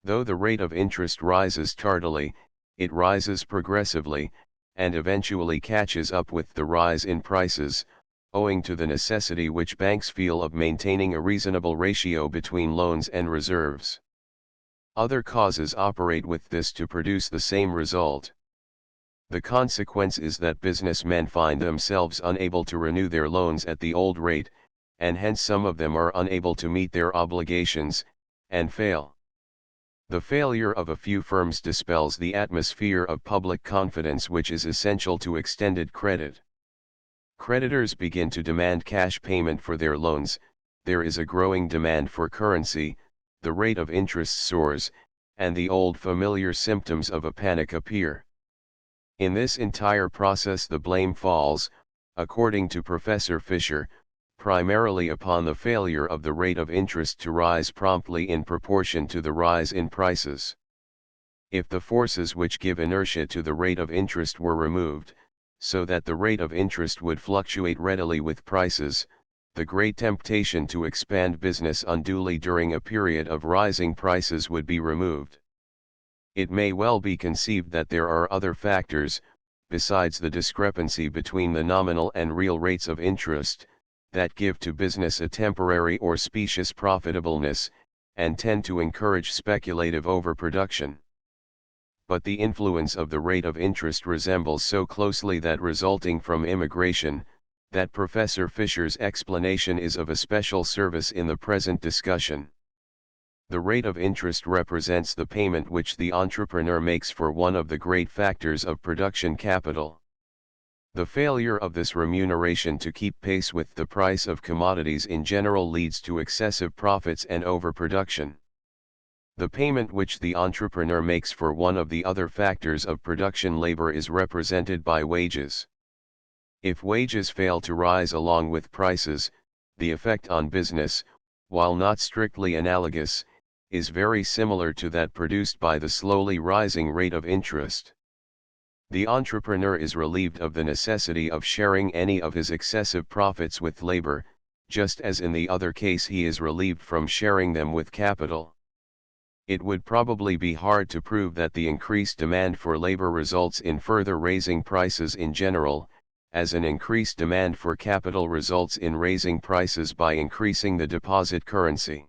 Though the rate of interest rises tardily, it rises progressively, and eventually catches up with the rise in prices, owing to the necessity which banks feel of maintaining a reasonable ratio between loans and reserves. Other causes operate with this to produce the same result. The consequence is that businessmen find themselves unable to renew their loans at the old rate, and hence some of them are unable to meet their obligations, and fail. The failure of a few firms dispels the atmosphere of public confidence which is essential to extended credit. Creditors begin to demand cash payment for their loans, there is a growing demand for currency, the rate of interest soars, and the old familiar symptoms of a panic appear. In this entire process the blame falls, according to Professor Fisher, primarily upon the failure of the rate of interest to rise promptly in proportion to the rise in prices. If the forces which give inertia to the rate of interest were removed, so that the rate of interest would fluctuate readily with prices, the great temptation to expand business unduly during a period of rising prices would be removed. It may well be conceived that there are other factors, besides the discrepancy between the nominal and real rates of interest, that give to business a temporary or specious profitableness, and tend to encourage speculative overproduction. But the influence of the rate of interest resembles so closely that resulting from immigration, that Professor Fisher's explanation is of especial service in the present discussion. The rate of interest represents the payment which the entrepreneur makes for one of the great factors of production capital. The failure of this remuneration to keep pace with the price of commodities in general leads to excessive profits and overproduction. The payment which the entrepreneur makes for one of the other factors of production labor is represented by wages. If wages fail to rise along with prices, the effect on business, while not strictly analogous, is very similar to that produced by the slowly rising rate of interest. The entrepreneur is relieved of the necessity of sharing any of his excessive profits with labor, just as in the other case he is relieved from sharing them with capital. It would probably be hard to prove that the increased demand for labor results in further raising prices in general, as an increased demand for capital results in raising prices by increasing the deposit currency.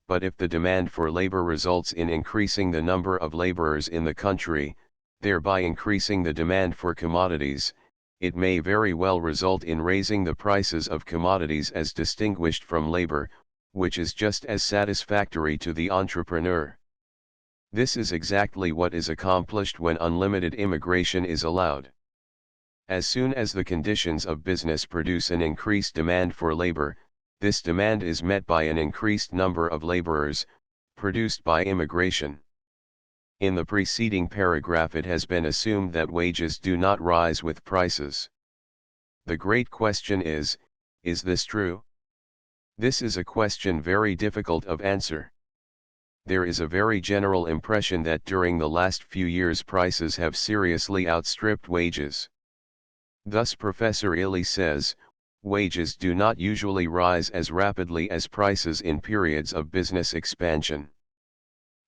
But if the demand for labor results in increasing the number of laborers in the country, thereby increasing the demand for commodities, it may very well result in raising the prices of commodities as distinguished from labor, which is just as satisfactory to the entrepreneur. This is exactly what is accomplished when unlimited immigration is allowed. As soon as the conditions of business produce an increased demand for labor, this demand is met by an increased number of laborers, produced by immigration. In the preceding paragraph it has been assumed that wages do not rise with prices. The great question is this true? This is a question very difficult of answer. There is a very general impression that during the last few years prices have seriously outstripped wages. Thus Professor Illy says, wages do not usually rise as rapidly as prices in periods of business expansion.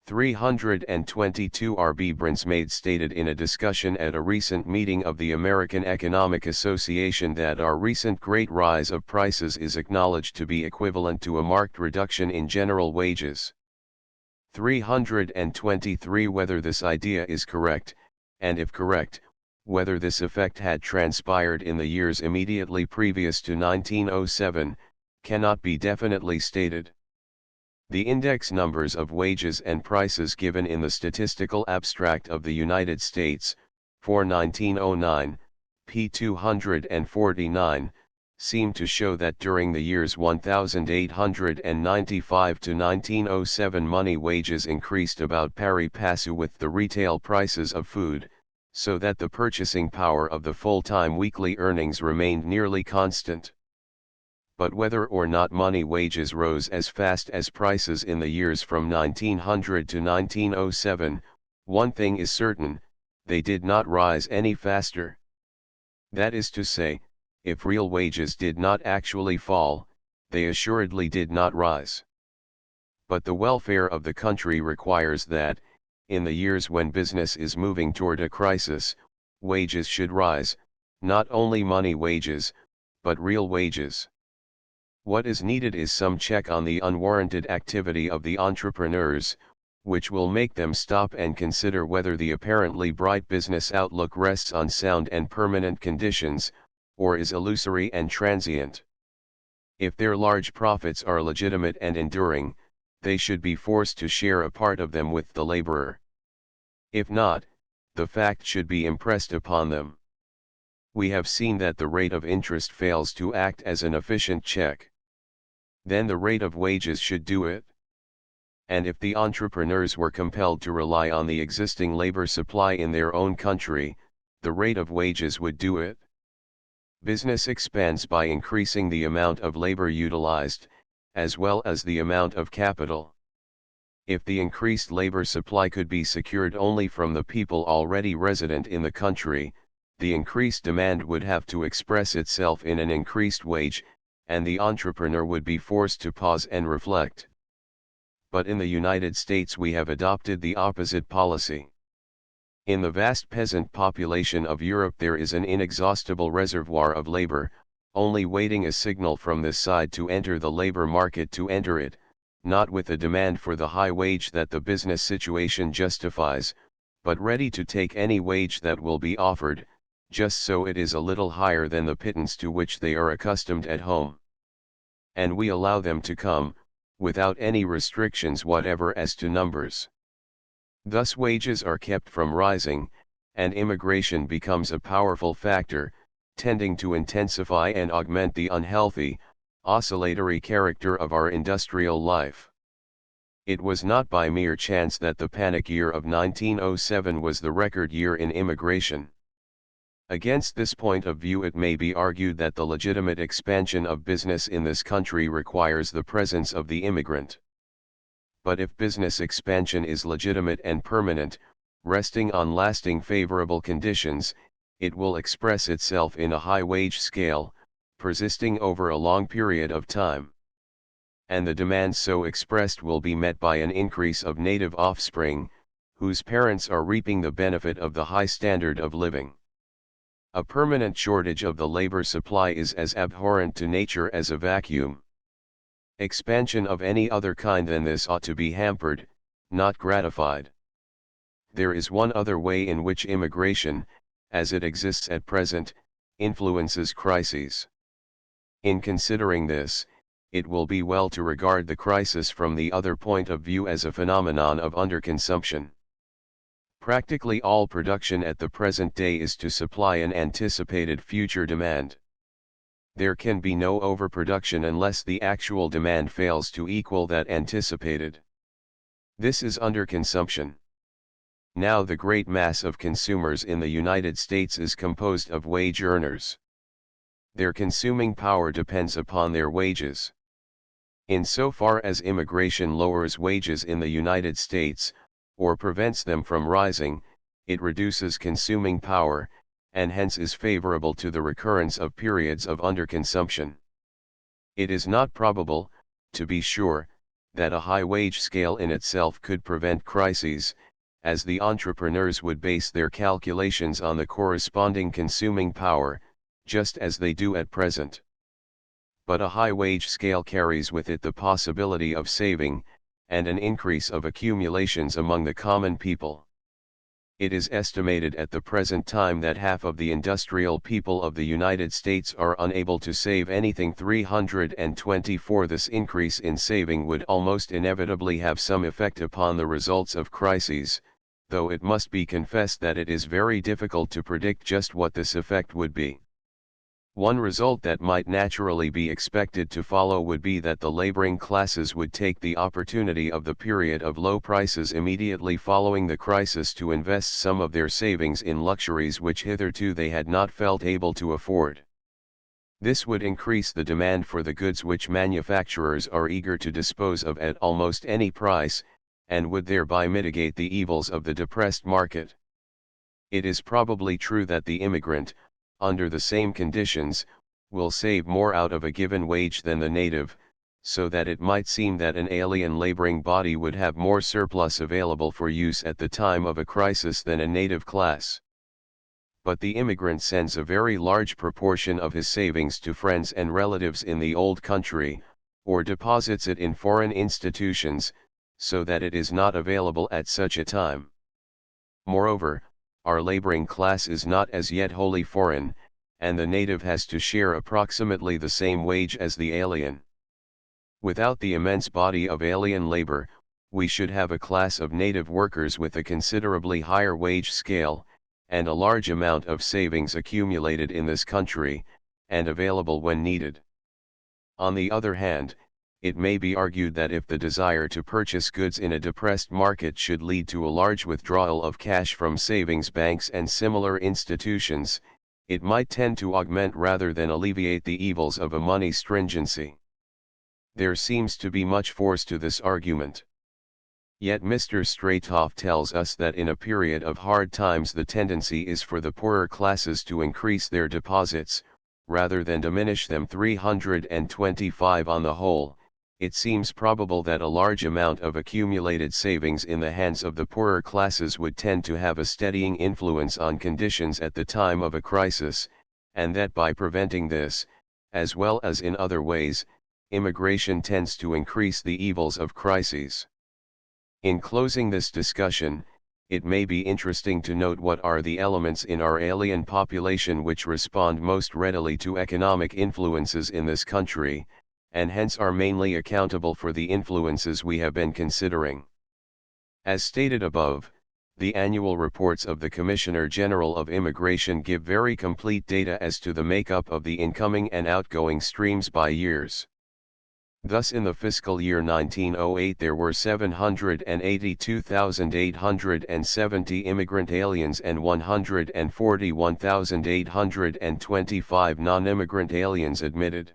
322 R.B. Brinsmade stated in a discussion at a recent meeting of the American Economic Association that our recent great rise of prices is acknowledged to be equivalent to a marked reduction in general wages. 323 Whether this idea is correct, and if correct, whether this effect had transpired in the years immediately previous to 1907, cannot be definitely stated. The index numbers of wages and prices given in the Statistical Abstract of the United States, for 1909, p. 249, seem to show that during the years 1895 to 1907 money wages increased about pari passu with the retail prices of food, so that the purchasing power of the full-time weekly earnings remained nearly constant. But whether or not money wages rose as fast as prices in the years from 1900 to 1907, one thing is certain, they did not rise any faster. That is to say, if real wages did not actually fall, they assuredly did not rise. But the welfare of the country requires that, in the years when business is moving toward a crisis, wages should rise, not only money wages, but real wages. What is needed is some check on the unwarranted activity of the entrepreneurs, which will make them stop and consider whether the apparently bright business outlook rests on sound and permanent conditions, or is illusory and transient. If their large profits are legitimate and enduring, they should be forced to share a part of them with the laborer. If not, the fact should be impressed upon them. We have seen that the rate of interest fails to act as an efficient check. Then the rate of wages should do it. And if the entrepreneurs were compelled to rely on the existing labor supply in their own country, the rate of wages would do it. Business expands by increasing the amount of labor utilized, as well as the amount of capital. If the increased labor supply could be secured only from the people already resident in the country, the increased demand would have to express itself in an increased wage, and the entrepreneur would be forced to pause and reflect. But in the United States we have adopted the opposite policy. In the vast peasant population of Europe there is an inexhaustible reservoir of labor, only waiting a signal from this side to enter the labor market to enter it, not with a demand for the high wage that the business situation justifies, but ready to take any wage that will be offered, just so it is a little higher than the pittance to which they are accustomed at home. And we allow them to come, without any restrictions whatever as to numbers. Thus wages are kept from rising, and immigration becomes a powerful factor, tending to intensify and augment the unhealthy, oscillatory character of our industrial life. It was not by mere chance that the panic year of 1907 was the record year in immigration. Against this point of view it may be argued that the legitimate expansion of business in this country requires the presence of the immigrant. But if business expansion is legitimate and permanent, resting on lasting favorable conditions, it will express itself in a high wage scale, persisting over a long period of time. And the demand so expressed will be met by an increase of native offspring, whose parents are reaping the benefit of the high standard of living. A permanent shortage of the labor supply is as abhorrent to nature as a vacuum. Expansion of any other kind than this ought to be hampered, not gratified. There is one other way in which immigration, as it exists at present, influences crises. In considering this, it will be well to regard the crisis from the other point of view as a phenomenon of underconsumption. Practically all production at the present day is to supply an anticipated future demand. There can be no overproduction unless the actual demand fails to equal that anticipated. This is underconsumption. Now the great mass of consumers in the United States is composed of wage earners. Their consuming power depends upon their wages. Insofar as immigration lowers wages in the United States, or prevents them from rising, it reduces consuming power, and hence is favorable to the recurrence of periods of underconsumption. It is not probable, to be sure, that a high wage scale in itself could prevent crises, as the entrepreneurs would base their calculations on the corresponding consuming power, just as they do at present. But a high wage scale carries with it the possibility of saving, and an increase of accumulations among the common people. It is estimated at the present time that half of the industrial people of the United States are unable to save anything. 324 This increase in saving would almost inevitably have some effect upon the results of crises, though it must be confessed that it is very difficult to predict just what this effect would be. One result that might naturally be expected to follow would be that the laboring classes would take the opportunity of the period of low prices immediately following the crisis to invest some of their savings in luxuries which hitherto they had not felt able to afford. This would increase the demand for the goods which manufacturers are eager to dispose of at almost any price, and would thereby mitigate the evils of the depressed market. It is probably true that the immigrant, under the same conditions, will save more out of a given wage than the native, so that it might seem that an alien laboring body would have more surplus available for use at the time of a crisis than a native class. But the immigrant sends a very large proportion of his savings to friends and relatives in the old country, or deposits it in foreign institutions, so that it is not available at such a time. Moreover, our laboring class is not as yet wholly foreign, and the native has to share approximately the same wage as the alien. Without the immense body of alien labor, we should have a class of native workers with a considerably higher wage scale, and a large amount of savings accumulated in this country, and available when needed. On the other hand, it may be argued that if the desire to purchase goods in a depressed market should lead to a large withdrawal of cash from savings banks and similar institutions, it might tend to augment rather than alleviate the evils of a money stringency. There seems to be much force to this argument. Yet Mr. Stratoff tells us that in a period of hard times the tendency is for the poorer classes to increase their deposits, rather than diminish them. 325 On the whole, it seems probable that a large amount of accumulated savings in the hands of the poorer classes would tend to have a steadying influence on conditions at the time of a crisis, and that by preventing this, as well as in other ways, immigration tends to increase the evils of crises. In closing this discussion, it may be interesting to note what are the elements in our alien population which respond most readily to economic influences in this country, and hence are mainly accountable for the influences we have been considering. As stated above, the annual reports of the Commissioner General of Immigration give very complete data as to the makeup of the incoming and outgoing streams by years. Thus in the fiscal year 1908 there were 782,870 immigrant aliens and 141,825 non-immigrant aliens admitted.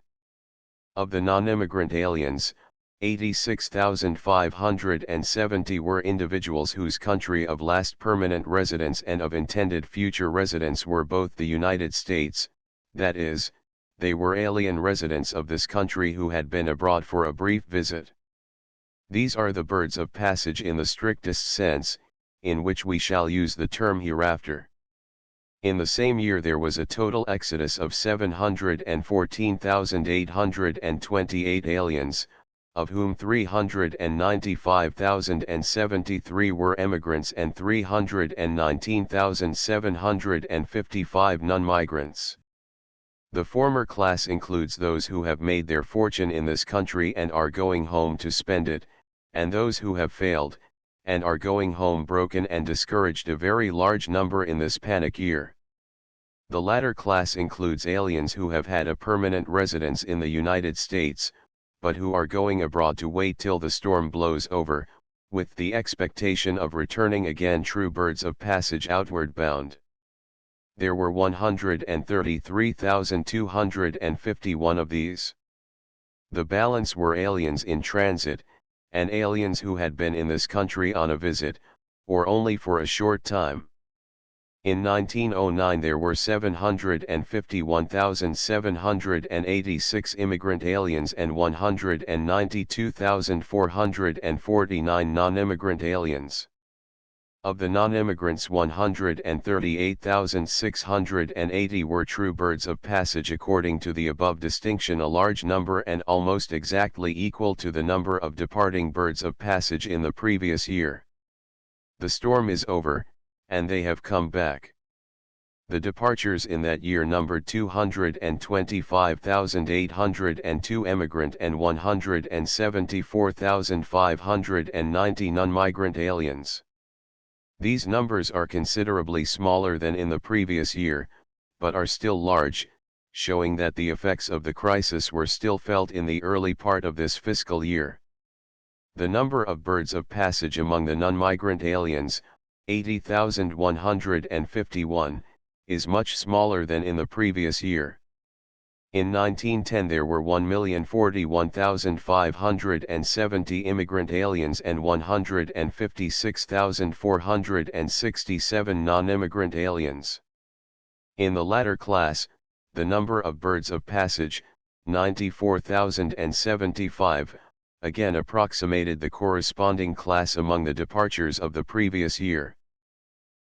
Of the non-immigrant aliens, 86,570 were individuals whose country of last permanent residence and of intended future residence were both the United States, that is, they were alien residents of this country who had been abroad for a brief visit. These are the birds of passage in the strictest sense, in which we shall use the term hereafter. In the same year there was a total exodus of 714,828 aliens, of whom 395,073 were emigrants and 319,755 non-migrants. The former class includes those who have made their fortune in this country and are going home to spend it, and those who have failed, and are going home broken and discouraged, a very large number in this panic year. The latter class includes aliens who have had a permanent residence in the United States, but who are going abroad to wait till the storm blows over, with the expectation of returning again, true birds of passage outward bound. There were 133,251 of these. The balance were aliens in transit, and aliens who had been in this country on a visit, or only for a short time. In 1909 there were 751,786 immigrant aliens and 192,449 non-immigrant aliens. Of the non-immigrants, 138,680 were true birds of passage according to the above distinction, a large number and almost exactly equal to the number of departing birds of passage in the previous year. The storm is over, and they have come back. The departures in that year numbered 225,802 emigrant and 174,590 non-migrant aliens. These numbers are considerably smaller than in the previous year, but are still large, showing that the effects of the crisis were still felt in the early part of this fiscal year. The number of birds of passage among the non-migrant aliens, 80,151, is much smaller than in the previous year. In 1910 there were 1,041,570 immigrant aliens and 156,467 non-immigrant aliens. In the latter class, the number of birds of passage, 94,075, again approximated the corresponding class among the departures of the previous year.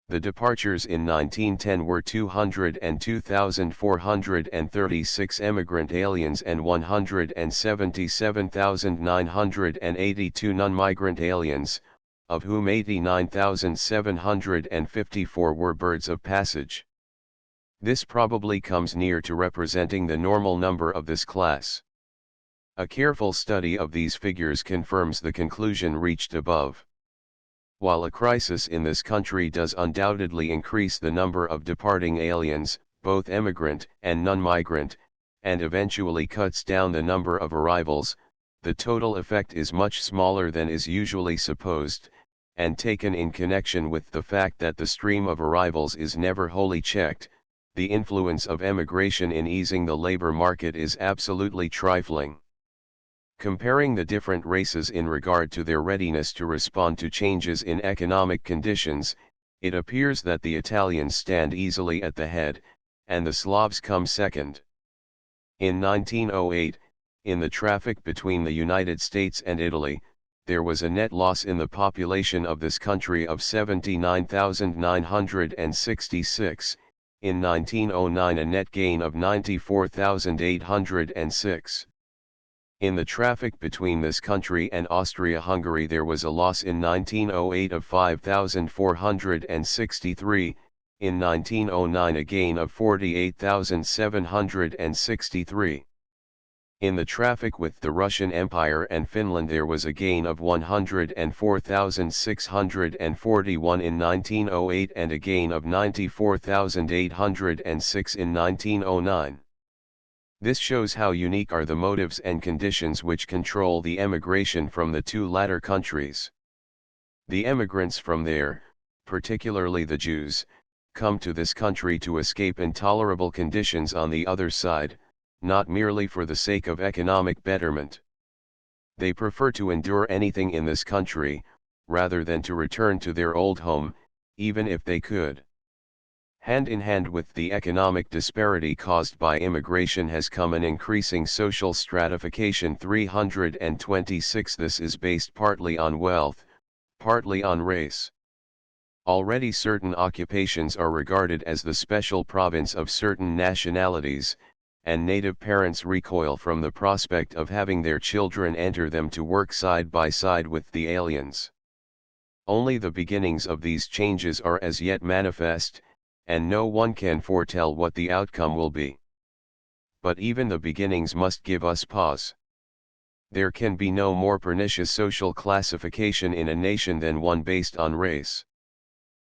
The departures in 1910 were 202,436 emigrant aliens and 177,982 non-migrant aliens, of whom 89,754 were birds of passage. This probably comes near to representing the normal number of this class. A careful study of these figures confirms the conclusion reached above. While a crisis in this country does undoubtedly increase the number of departing aliens, both emigrant and non-migrant, and eventually cuts down the number of arrivals, the total effect is much smaller than is usually supposed, and taken in connection with the fact that the stream of arrivals is never wholly checked, the influence of emigration in easing the labor market is absolutely trifling. Comparing the different races in regard to their readiness to respond to changes in economic conditions, it appears that the Italians stand easily at the head, and the Slavs come second. In 1908, in the traffic between the United States and Italy, there was a net loss in the population of this country of 79,966, in 1909 a net gain of 94,806. In the traffic between this country and Austria-Hungary there was a loss in 1908 of 5,463, in 1909 a gain of 48,763. In the traffic with the Russian Empire and Finland there was a gain of 104,641 in 1908 and a gain of 94,806 in 1909. This shows how unique are the motives and conditions which control the emigration from the two latter countries. The emigrants from there, particularly the Jews, come to this country to escape intolerable conditions on the other side, not merely for the sake of economic betterment. They prefer to endure anything in this country, rather than to return to their old home, even if they could. Hand in hand with the economic disparity caused by immigration has come an increasing social stratification. 326. This is based partly on wealth, partly on race. Already certain occupations are regarded as the special province of certain nationalities, and native parents recoil from the prospect of having their children enter them to work side by side with the aliens. Only the beginnings of these changes are as yet manifest, and no one can foretell what the outcome will be. but even the beginnings must give us pause. There can be no more pernicious social classification in a nation than one based on race.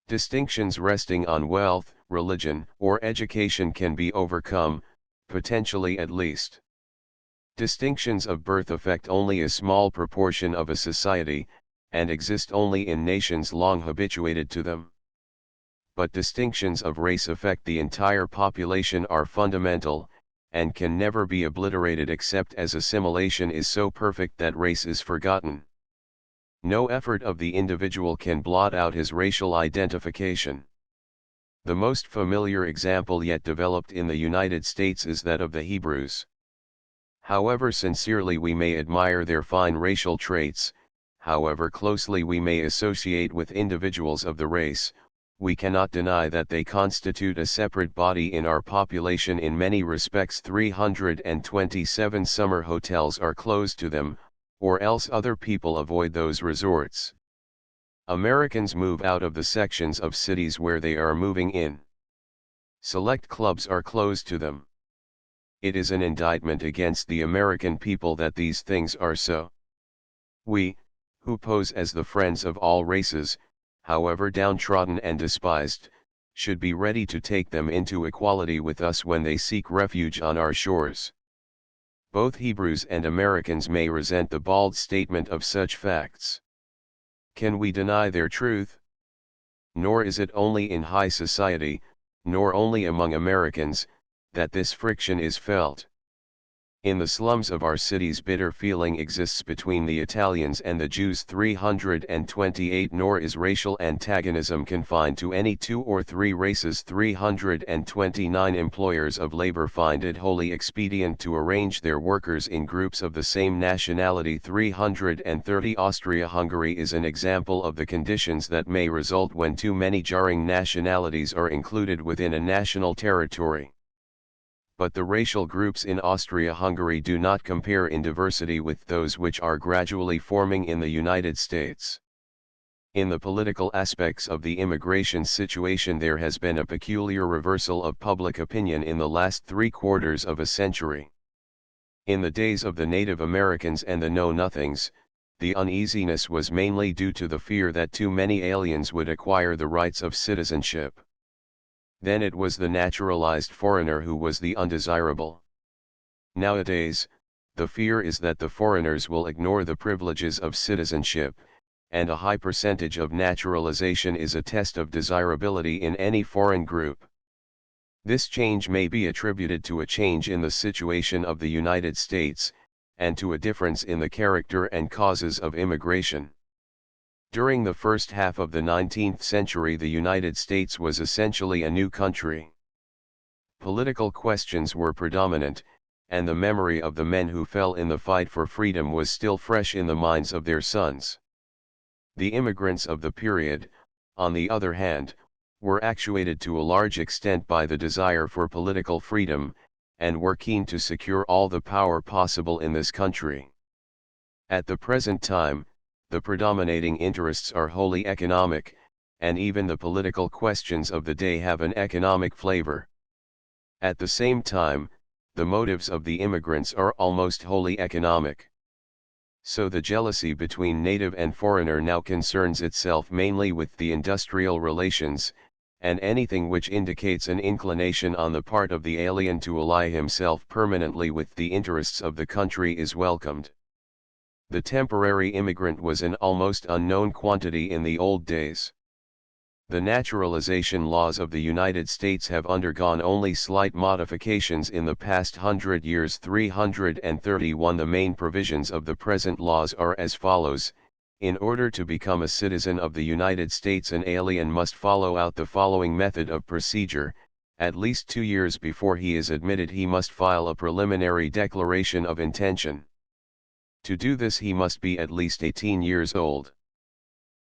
Distinctions resting on wealth, religion, or education can be overcome, potentially at least. Distinctions of birth affect only a small proportion of a society, and exist only in nations long habituated to them. But distinctions of race affect the entire population, are fundamental, and can never be obliterated except as assimilation is so perfect that race is forgotten. No effort of the individual can blot out his racial identification. The most familiar example yet developed in the United States is that of the Hebrews. However sincerely we may admire their fine racial traits, however closely we may associate with individuals of the race, we cannot deny that they constitute a separate body in our population. In many respects 327 summer hotels are closed to them, or else other people avoid those resorts. Americans move out of the sections of cities where they are moving in. Select clubs are closed to them. It is an indictment against the American people that these things are so. We, who pose as the friends of all races, however downtrodden and despised, should be ready to take them into equality with us when they seek refuge on our shores. Both Hebrews and Americans may resent the bald statement of such facts. Can we deny their truth? Nor is it only in high society, nor only among Americans, that this friction is felt. In the slums of our cities bitter feeling exists between the Italians and the Jews 328. Nor is racial antagonism confined to any two or three races 329. Employers of labor find it wholly expedient to arrange their workers in groups of the same nationality 330. Austria-Hungary is an example of the conditions that may result when too many jarring nationalities are included within a national territory. But the racial groups in Austria-Hungary do not compare in diversity with those which are gradually forming in the United States. In the political aspects of the immigration situation there has been a peculiar reversal of public opinion in the last 3/4 of a century. In the days of the Native Americans and the Know-Nothings, the uneasiness was mainly due to the fear that too many aliens would acquire the rights of citizenship. Then it was the naturalized foreigner who was the undesirable. Nowadays, the fear is that the foreigners will ignore the privileges of citizenship, and a high percentage of naturalization is a test of desirability in any foreign group. This change may be attributed to a change in the situation of the United States, and to a difference in the character and causes of immigration. During the first half of the 19th century the United States was essentially a new country. Political questions were predominant, and the memory of the men who fell in the fight for freedom was still fresh in the minds of their sons. The immigrants of the period, on the other hand, were actuated to a large extent by the desire for political freedom, and were keen to secure all the power possible in this country. At the present time, the predominating interests are wholly economic, and even the political questions of the day have an economic flavor. At the same time, the motives of the immigrants are almost wholly economic. So the jealousy between native and foreigner now concerns itself mainly with the industrial relations, and anything which indicates an inclination on the part of the alien to ally himself permanently with the interests of the country is welcomed. The temporary immigrant was an almost unknown quantity in the old days. The naturalization laws of the United States have undergone only slight modifications in the past 100 years. 331. The main provisions of the present laws are as follows. In order to become a citizen of the United States an alien must follow out the following method of procedure. At least 2 years before he is admitted he must file a preliminary declaration of intention. To do this he must be at least 18 years old.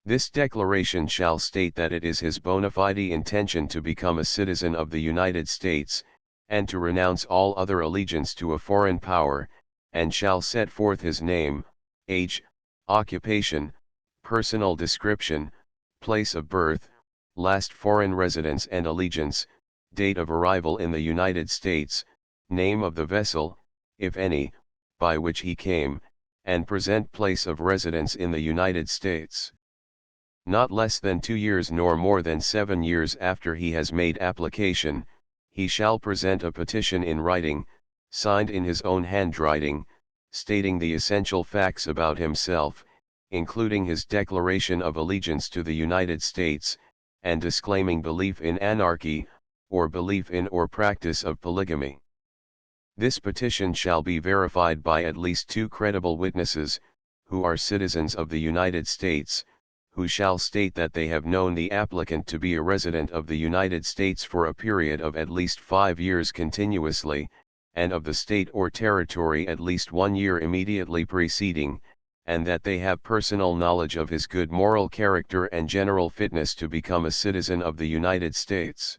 This declaration shall state that it is his bona fide intention to become a citizen of the United States, and to renounce all other allegiance to a foreign power, and shall set forth his name, age, occupation, personal description, place of birth, last foreign residence and allegiance, date of arrival in the United States, name of the vessel, if any, by which he came, and present place of residence in the United States. Not less than 2 years nor more than 7 years after he has made application, he shall present a petition in writing, signed in his own handwriting, stating the essential facts about himself, including his declaration of allegiance to the United States, and disclaiming belief in anarchy, or belief in or practice of polygamy. This petition shall be verified by at least 2 credible witnesses, who are citizens of the United States, who shall state that they have known the applicant to be a resident of the United States for a period of at least 5 years continuously, and of the state or territory at least 1 year immediately preceding, and that they have personal knowledge of his good moral character and general fitness to become a citizen of the United States.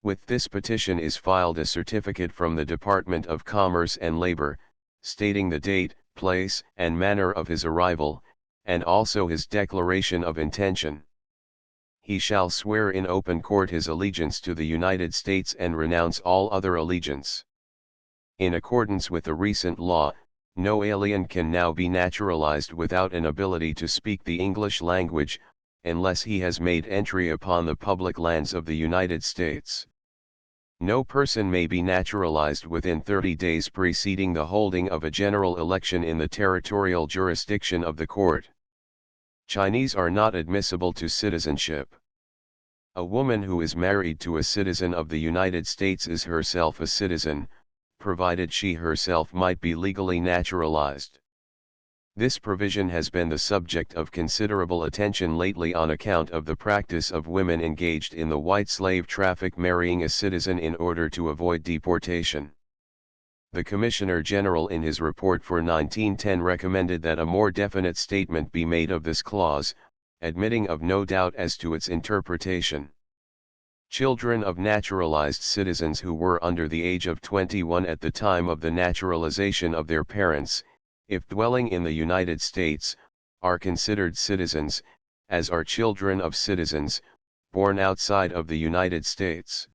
With this petition is filed a certificate from the Department of Commerce and Labor, stating the date, place, and manner of his arrival, and also his declaration of intention. He shall swear in open court his allegiance to the United States and renounce all other allegiance. In accordance with the recent law, no alien can now be naturalized without an ability to speak the English language, unless he has made entry upon the public lands of the United States. No person may be naturalized within 30 days preceding the holding of a general election in the territorial jurisdiction of the court. Chinese are not admissible to citizenship. A woman who is married to a citizen of the United States is herself a citizen, provided she herself might be legally naturalized. This provision has been the subject of considerable attention lately on account of the practice of women engaged in the white slave traffic marrying a citizen in order to avoid deportation. The Commissioner General in his report for 1910 recommended that a more definite statement be made of this clause, admitting of no doubt as to its interpretation. Children of naturalized citizens who were under the age of 21 at the time of the naturalization of their parents, if dwelling in the United States, are considered citizens, as are children of citizens, born outside of the United States.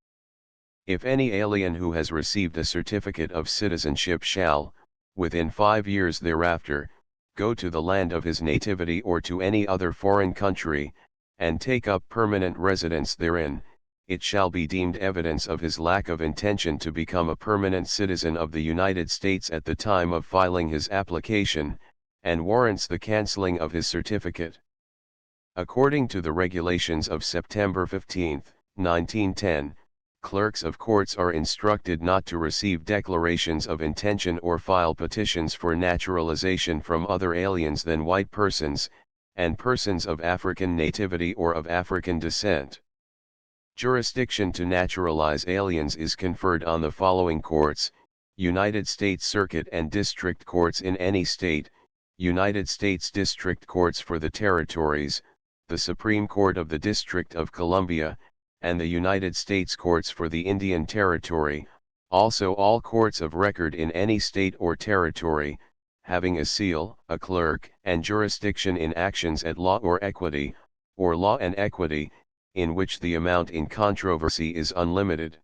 If any alien who has received a certificate of citizenship shall, within 5 years thereafter, go to the land of his nativity or to any other foreign country, and take up permanent residence therein, it shall be deemed evidence of his lack of intention to become a permanent citizen of the United States at the time of filing his application, and warrants the canceling of his certificate. According to the regulations of September 15, 1910, clerks of courts are instructed not to receive declarations of intention or file petitions for naturalization from other aliens than white persons, and persons of African nativity or of African descent. Jurisdiction to naturalize aliens is conferred on the following courts: United States Circuit and District Courts in any state, United States District Courts for the territories, the Supreme Court of the District of Columbia, and the United States Courts for the Indian Territory, also all courts of record in any state or territory, having a seal, a clerk, and jurisdiction in actions at law or equity, or law and equity, in which the amount in controversy is unlimited.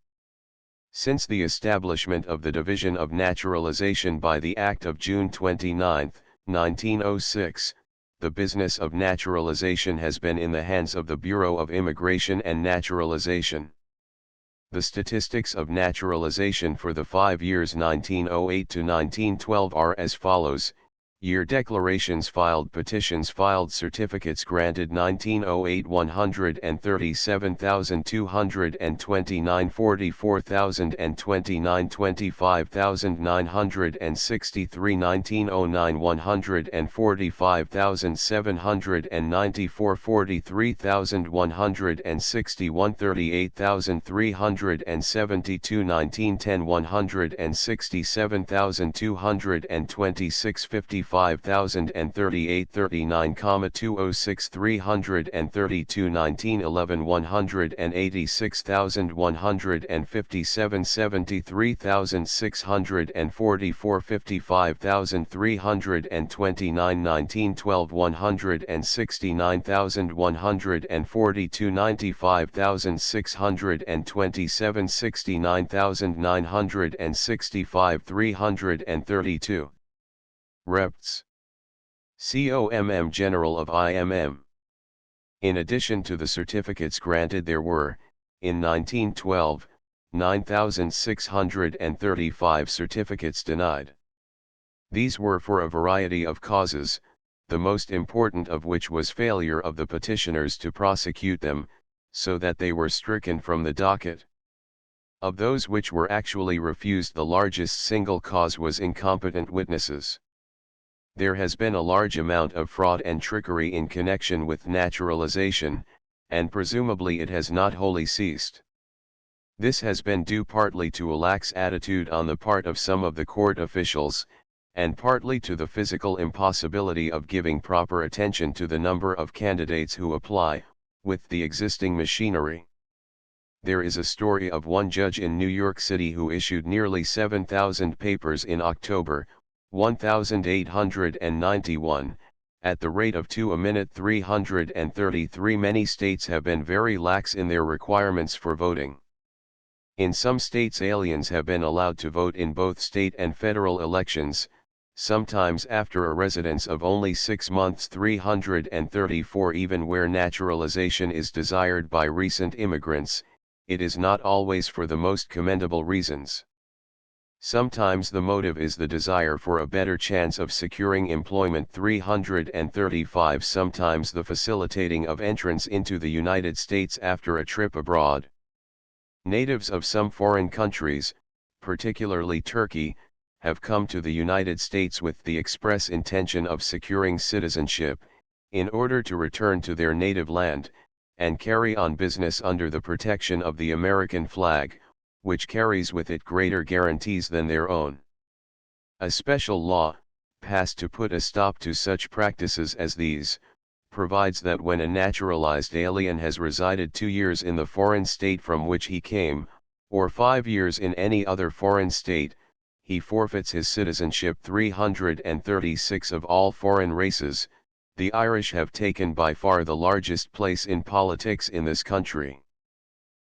Since the establishment of the Division of Naturalization by the Act of June 29, 1906, the business of naturalization has been in the hands of the Bureau of Immigration and Naturalization. The statistics of naturalization for the 5 years 1908 to 1912 are as follows: year declarations filed, petitions filed, certificates granted 1908 137,229, 44,029, 25,963, 1909 145,794, 43,161, 38,372, 1910 167,226, 54 35,038 39,206 332 19 11 186,157 73,644 55,329 19 12 169,142 95,627 69,965 332 Repts. COMM General of IMM. In addition to the certificates granted, there were, in 1912, 9,635 certificates denied. These were for a variety of causes, the most important of which was failure of the petitioners to prosecute them, so that they were stricken from the docket. Of those which were actually refused, the largest single cause was incompetent witnesses. There has been a large amount of fraud and trickery in connection with naturalization, and presumably it has not wholly ceased. This has been due partly to a lax attitude on the part of some of the court officials, and partly to the physical impossibility of giving proper attention to the number of candidates who apply, with the existing machinery. There is a story of one judge in New York City who issued nearly 7,000 papers in October 1891, at the rate of 2 a minute 333. Many states have been very lax in their requirements for voting. In some states, aliens have been allowed to vote in both state and federal elections, sometimes after a residence of only 6 months. 334 Even where naturalization is desired by recent immigrants, it is not always for the most commendable reasons. Sometimes the motive is the desire for a better chance of securing employment. 335 Sometimes the facilitating of entrance into the United States after a trip abroad. Natives of some foreign countries, particularly Turkey, have come to the United States with the express intention of securing citizenship, in order to return to their native land, and carry on business under the protection of the American flag, which carries with it greater guarantees than their own. A special law, passed to put a stop to such practices as these, provides that when a naturalized alien has resided 2 years in the foreign state from which he came, or 5 years in any other foreign state, he forfeits his citizenship. 336 Of all foreign races, the Irish have taken by far the largest place in politics in this country.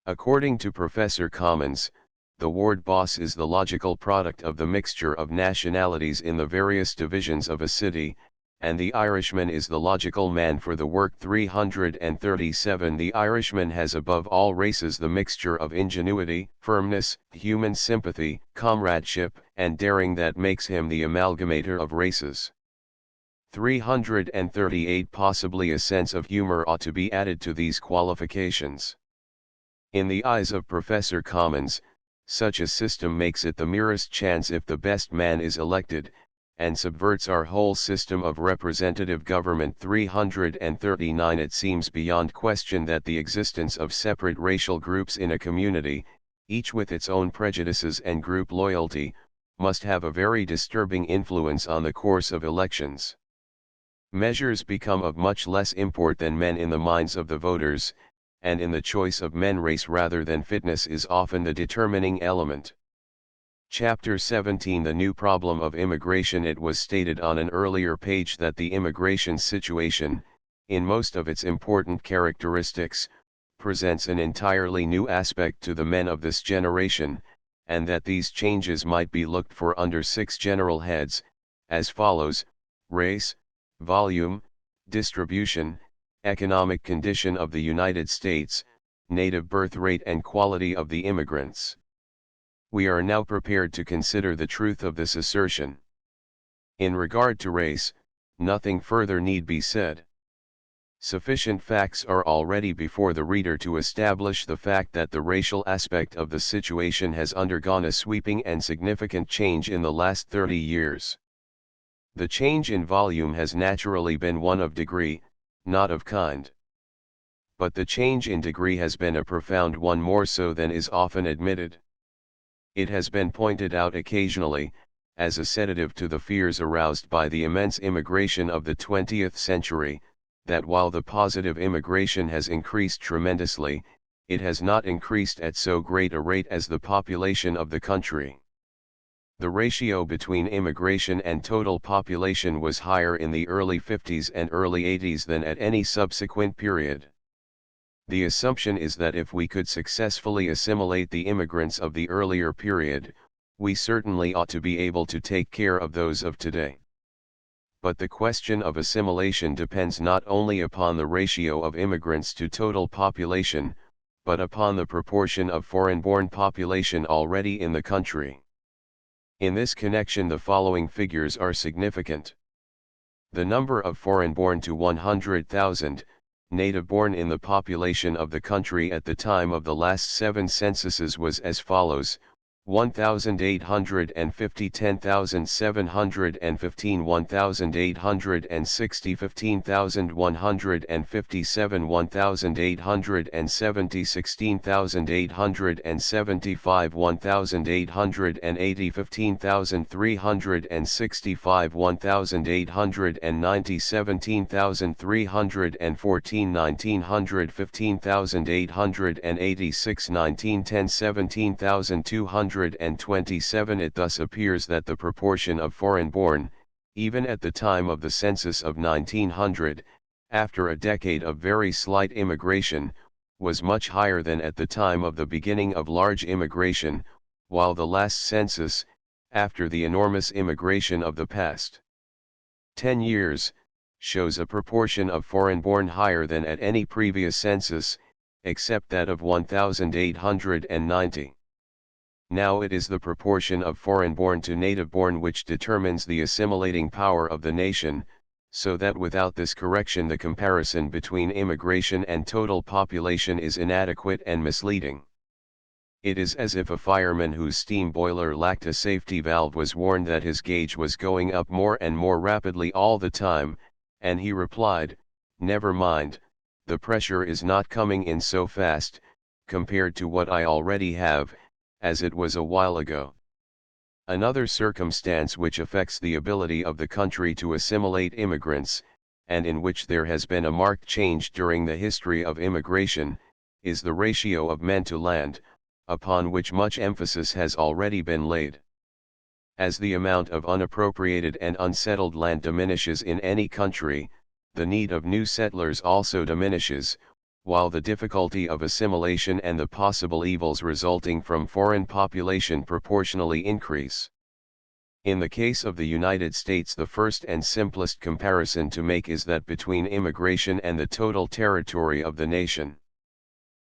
According to Professor Commons, the ward boss is the logical product of the mixture of nationalities in the various divisions of a city, and the Irishman is the logical man for the work. 337 The Irishman has above all races the mixture of ingenuity, firmness, human sympathy, comradeship, and daring that makes him the amalgamator of races. 338 Possibly a sense of humor ought to be added to these qualifications. In the eyes of Professor Commons, such a system makes it the merest chance if the best man is elected, and subverts our whole system of representative government. 339 It seems beyond question that the existence of separate racial groups in a community, each with its own prejudices and group loyalty, must have a very disturbing influence on the course of elections. Measures become of much less import than men in the minds of the voters, and in the choice of men race rather than fitness is often the determining element. Chapter 17 The new problem of immigration. It was stated on an earlier page that the immigration situation, in most of its important characteristics, presents an entirely new aspect to the men of this generation, and that these changes might be looked for under 6 general heads, as follows: race, volume, distribution, economic condition of the United States, native birth rate and quality of the immigrants. We are now prepared to consider the truth of this assertion. In regard to race, nothing further need be said. Sufficient facts are already before the reader to establish the fact that the racial aspect of the situation has undergone a sweeping and significant change in the last 30 years. The change in volume has naturally been one of degree, not of kind. But the change in degree has been a profound one, more so than is often admitted. It has been pointed out occasionally, as a sedative to the fears aroused by the immense immigration of the 20th century, that while the positive immigration has increased tremendously, it has not increased at so great a rate as the population of the country. The ratio between immigration and total population was higher in the early 50s and early 80s than at any subsequent period. The assumption is that if we could successfully assimilate the immigrants of the earlier period, we certainly ought to be able to take care of those of today. But the question of assimilation depends not only upon the ratio of immigrants to total population, but upon the proportion of foreign-born population already in the country. In this connection, the following figures are significant. The number of foreign-born to 100,000, native-born in the population of the country at the time of the last 7 censuses was as follows: 1,850, 10,715, 1,860, 15,157, 1,870, 16,875, 1,880, 15,365, 1,890, 17,314, 1,900, 15,886, 1910, 17,227. It thus appears that the proportion of foreign-born, even at the time of the census of 1900, after a decade of very slight immigration, was much higher than at the time of the beginning of large immigration, while the last census, after the enormous immigration of the past 10 years, shows a proportion of foreign-born higher than at any previous census, except that of 1890. Now it is the proportion of foreign-born to native-born which determines the assimilating power of the nation, so that without this correction the comparison between immigration and total population is inadequate and misleading. It is as if a fireman whose steam boiler lacked a safety valve was warned that his gauge was going up more and more rapidly all the time, and he replied, "Never mind, the pressure is not coming in so fast, compared to what I already have, as it was a while ago." Another circumstance which affects the ability of the country to assimilate immigrants, and in which there has been a marked change during the history of immigration, is the ratio of men to land, upon which much emphasis has already been laid. As the amount of unappropriated and unsettled land diminishes in any country, the need of new settlers also diminishes, while the difficulty of assimilation and the possible evils resulting from foreign population proportionally increase. In the case of the United States, the first and simplest comparison to make is that between immigration and the total territory of the nation.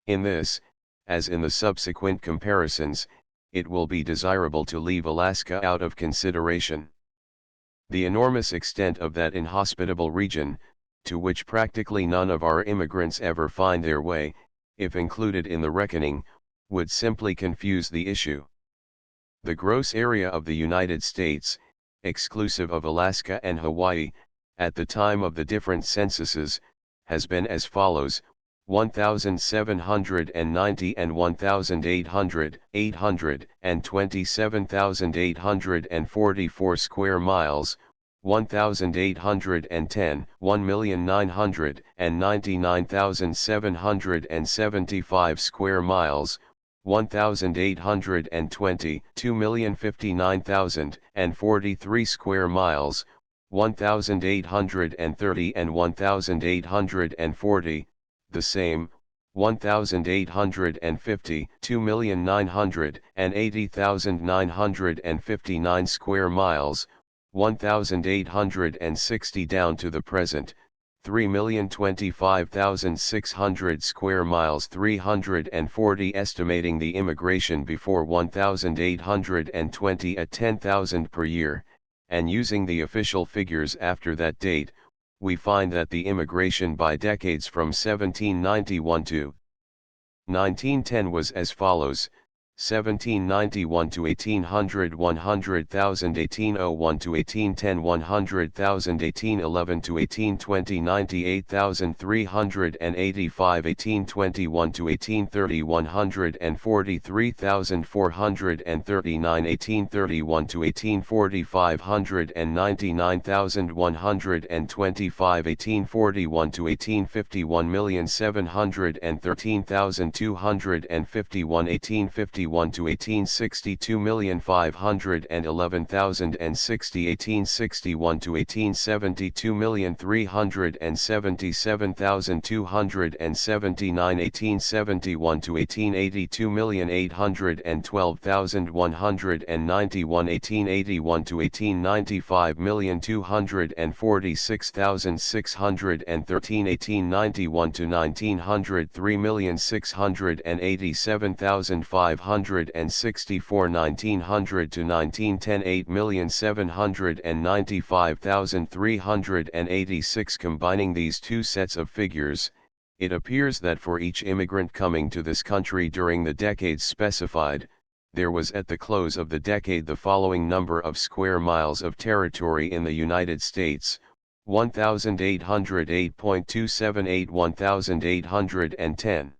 In this, as in the subsequent comparisons, it will be desirable to leave Alaska out of consideration. The enormous extent of that inhospitable region, to which practically none of our immigrants ever find their way, if included in the reckoning, would simply confuse the issue. The gross area of the United States, exclusive of Alaska and Hawaii, at the time of the different censuses, has been as follows: 1,790 and 1,800, 827,844 square miles, 1,810, 1,999,775 square miles, 1,820, 2,059,043 square miles, 1,830 and 1,840, the same, 1,850, 2,980,959 square miles, 1,860 down to the present, 3,025,600 square miles, 340, estimating the immigration before 1,820 at 10,000 per year, and using the official figures after that date, we find that the immigration by decades from 1791 to 1910 was as follows: 1791 to 1800 100,000 1801 to 1810 100,000 1811 to 1820 98,385 1821 to 1830 143,439 1831 to 1840 599,125 1841 to 1850 1,713,251 1851 to 1860 2,511,060 1861 to 1870 2,377,279 1871 to 1880 2,812,191 1881 to 1895 246,613 1891 to 1900 3,687,564 1900 to 1910 8,795,386 Combining these two sets of figures, it appears that for each immigrant coming to this country during the decades specified, there was at the close of the decade the following number of square miles of territory in the United States: 1,808.278 1,810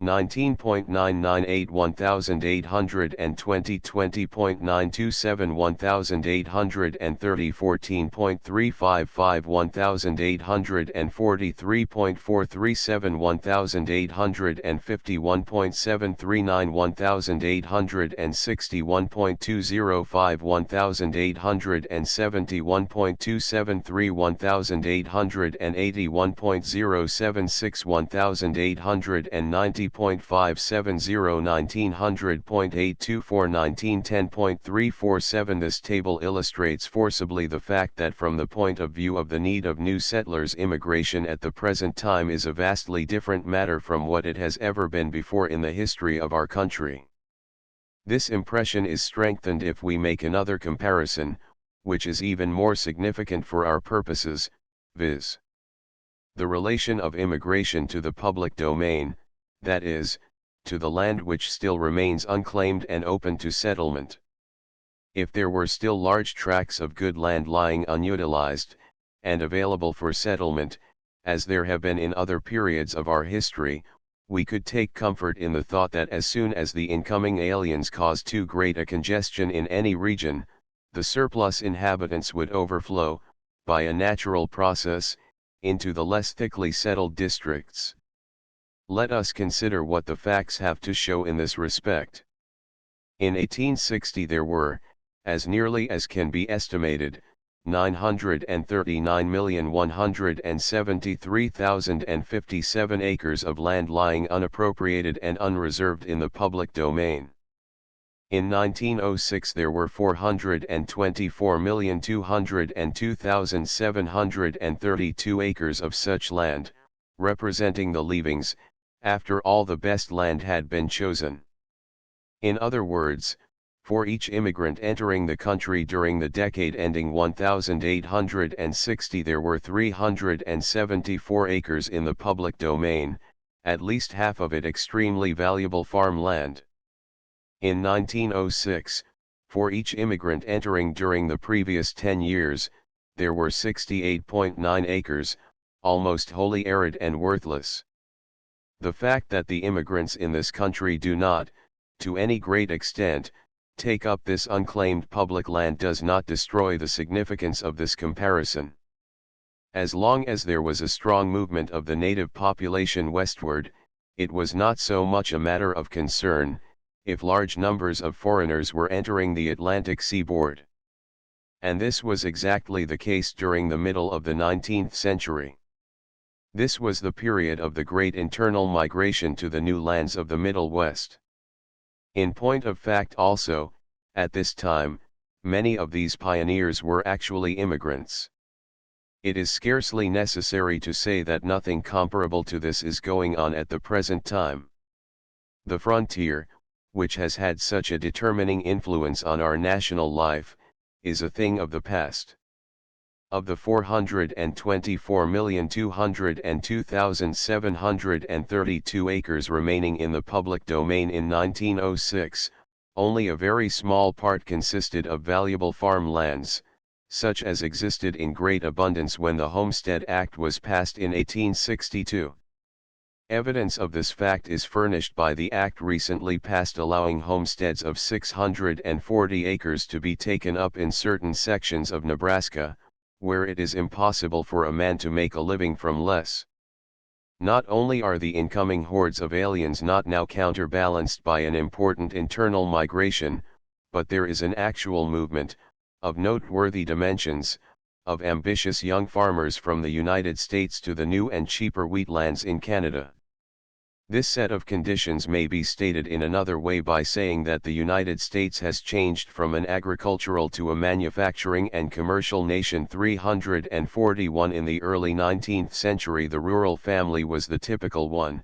19.998 1820 20.927 1830 14.355 1843.437 1851.739 1861.205 1871.273 1881.076 1890.570 1900.824 1910.347 This table illustrates forcibly the fact that from the point of view of the need of new settlers, immigration at the present time is a vastly different matter from what it has ever been before in the history of our country. This impression is strengthened if we make another comparison, which is even more significant for our purposes, viz. the relation of immigration to the public domain, that is, to the land which still remains unclaimed and open to settlement. If there were still large tracts of good land lying unutilized, and available for settlement, as there have been in other periods of our history, we could take comfort in the thought that as soon as the incoming aliens cause too great a congestion in any region, the surplus inhabitants would overflow, by a natural process, into the less thickly settled districts. Let us consider what the facts have to show in this respect. In 1860 there were, as nearly as can be estimated, 939,173,057 acres of land lying unappropriated and unreserved in the public domain. In 1906 there were 424,202,732 acres of such land, representing the leavings, after all the best land had been chosen. In other words, for each immigrant entering the country during the decade ending 1860 there were 374 acres in the public domain, at least half of it extremely valuable farmland. In 1906, for each immigrant entering during the previous 10 years, there were 68.9 acres, almost wholly arid and worthless. The fact that the immigrants in this country do not, to any great extent, take up this unclaimed public land does not destroy the significance of this comparison. As long as there was a strong movement of the native population westward, it was not so much a matter of concern, if large numbers of foreigners were entering the Atlantic seaboard. And this was exactly the case during the middle of the 19th century. This was the period of the great internal migration to the new lands of the Middle West. In point of fact also, at this time, many of these pioneers were actually immigrants. It is scarcely necessary to say that nothing comparable to this is going on at the present time. The frontier, which has had such a determining influence on our national life, is a thing of the past. Of the 424,202,732 acres remaining in the public domain in 1906, only a very small part consisted of valuable farm lands, such as existed in great abundance when the Homestead Act was passed in 1862. Evidence of this fact is furnished by the act recently passed allowing homesteads of 640 acres to be taken up in certain sections of Nebraska, where it is impossible for a man to make a living from less. Not only are the incoming hordes of aliens not now counterbalanced by an important internal migration, but there is an actual movement, of noteworthy dimensions, of ambitious young farmers from the United States to the new and cheaper wheatlands in Canada. This set of conditions may be stated in another way by saying that the United States has changed from an agricultural to a manufacturing and commercial nation. 341 In the early 19th century the rural family was the typical one,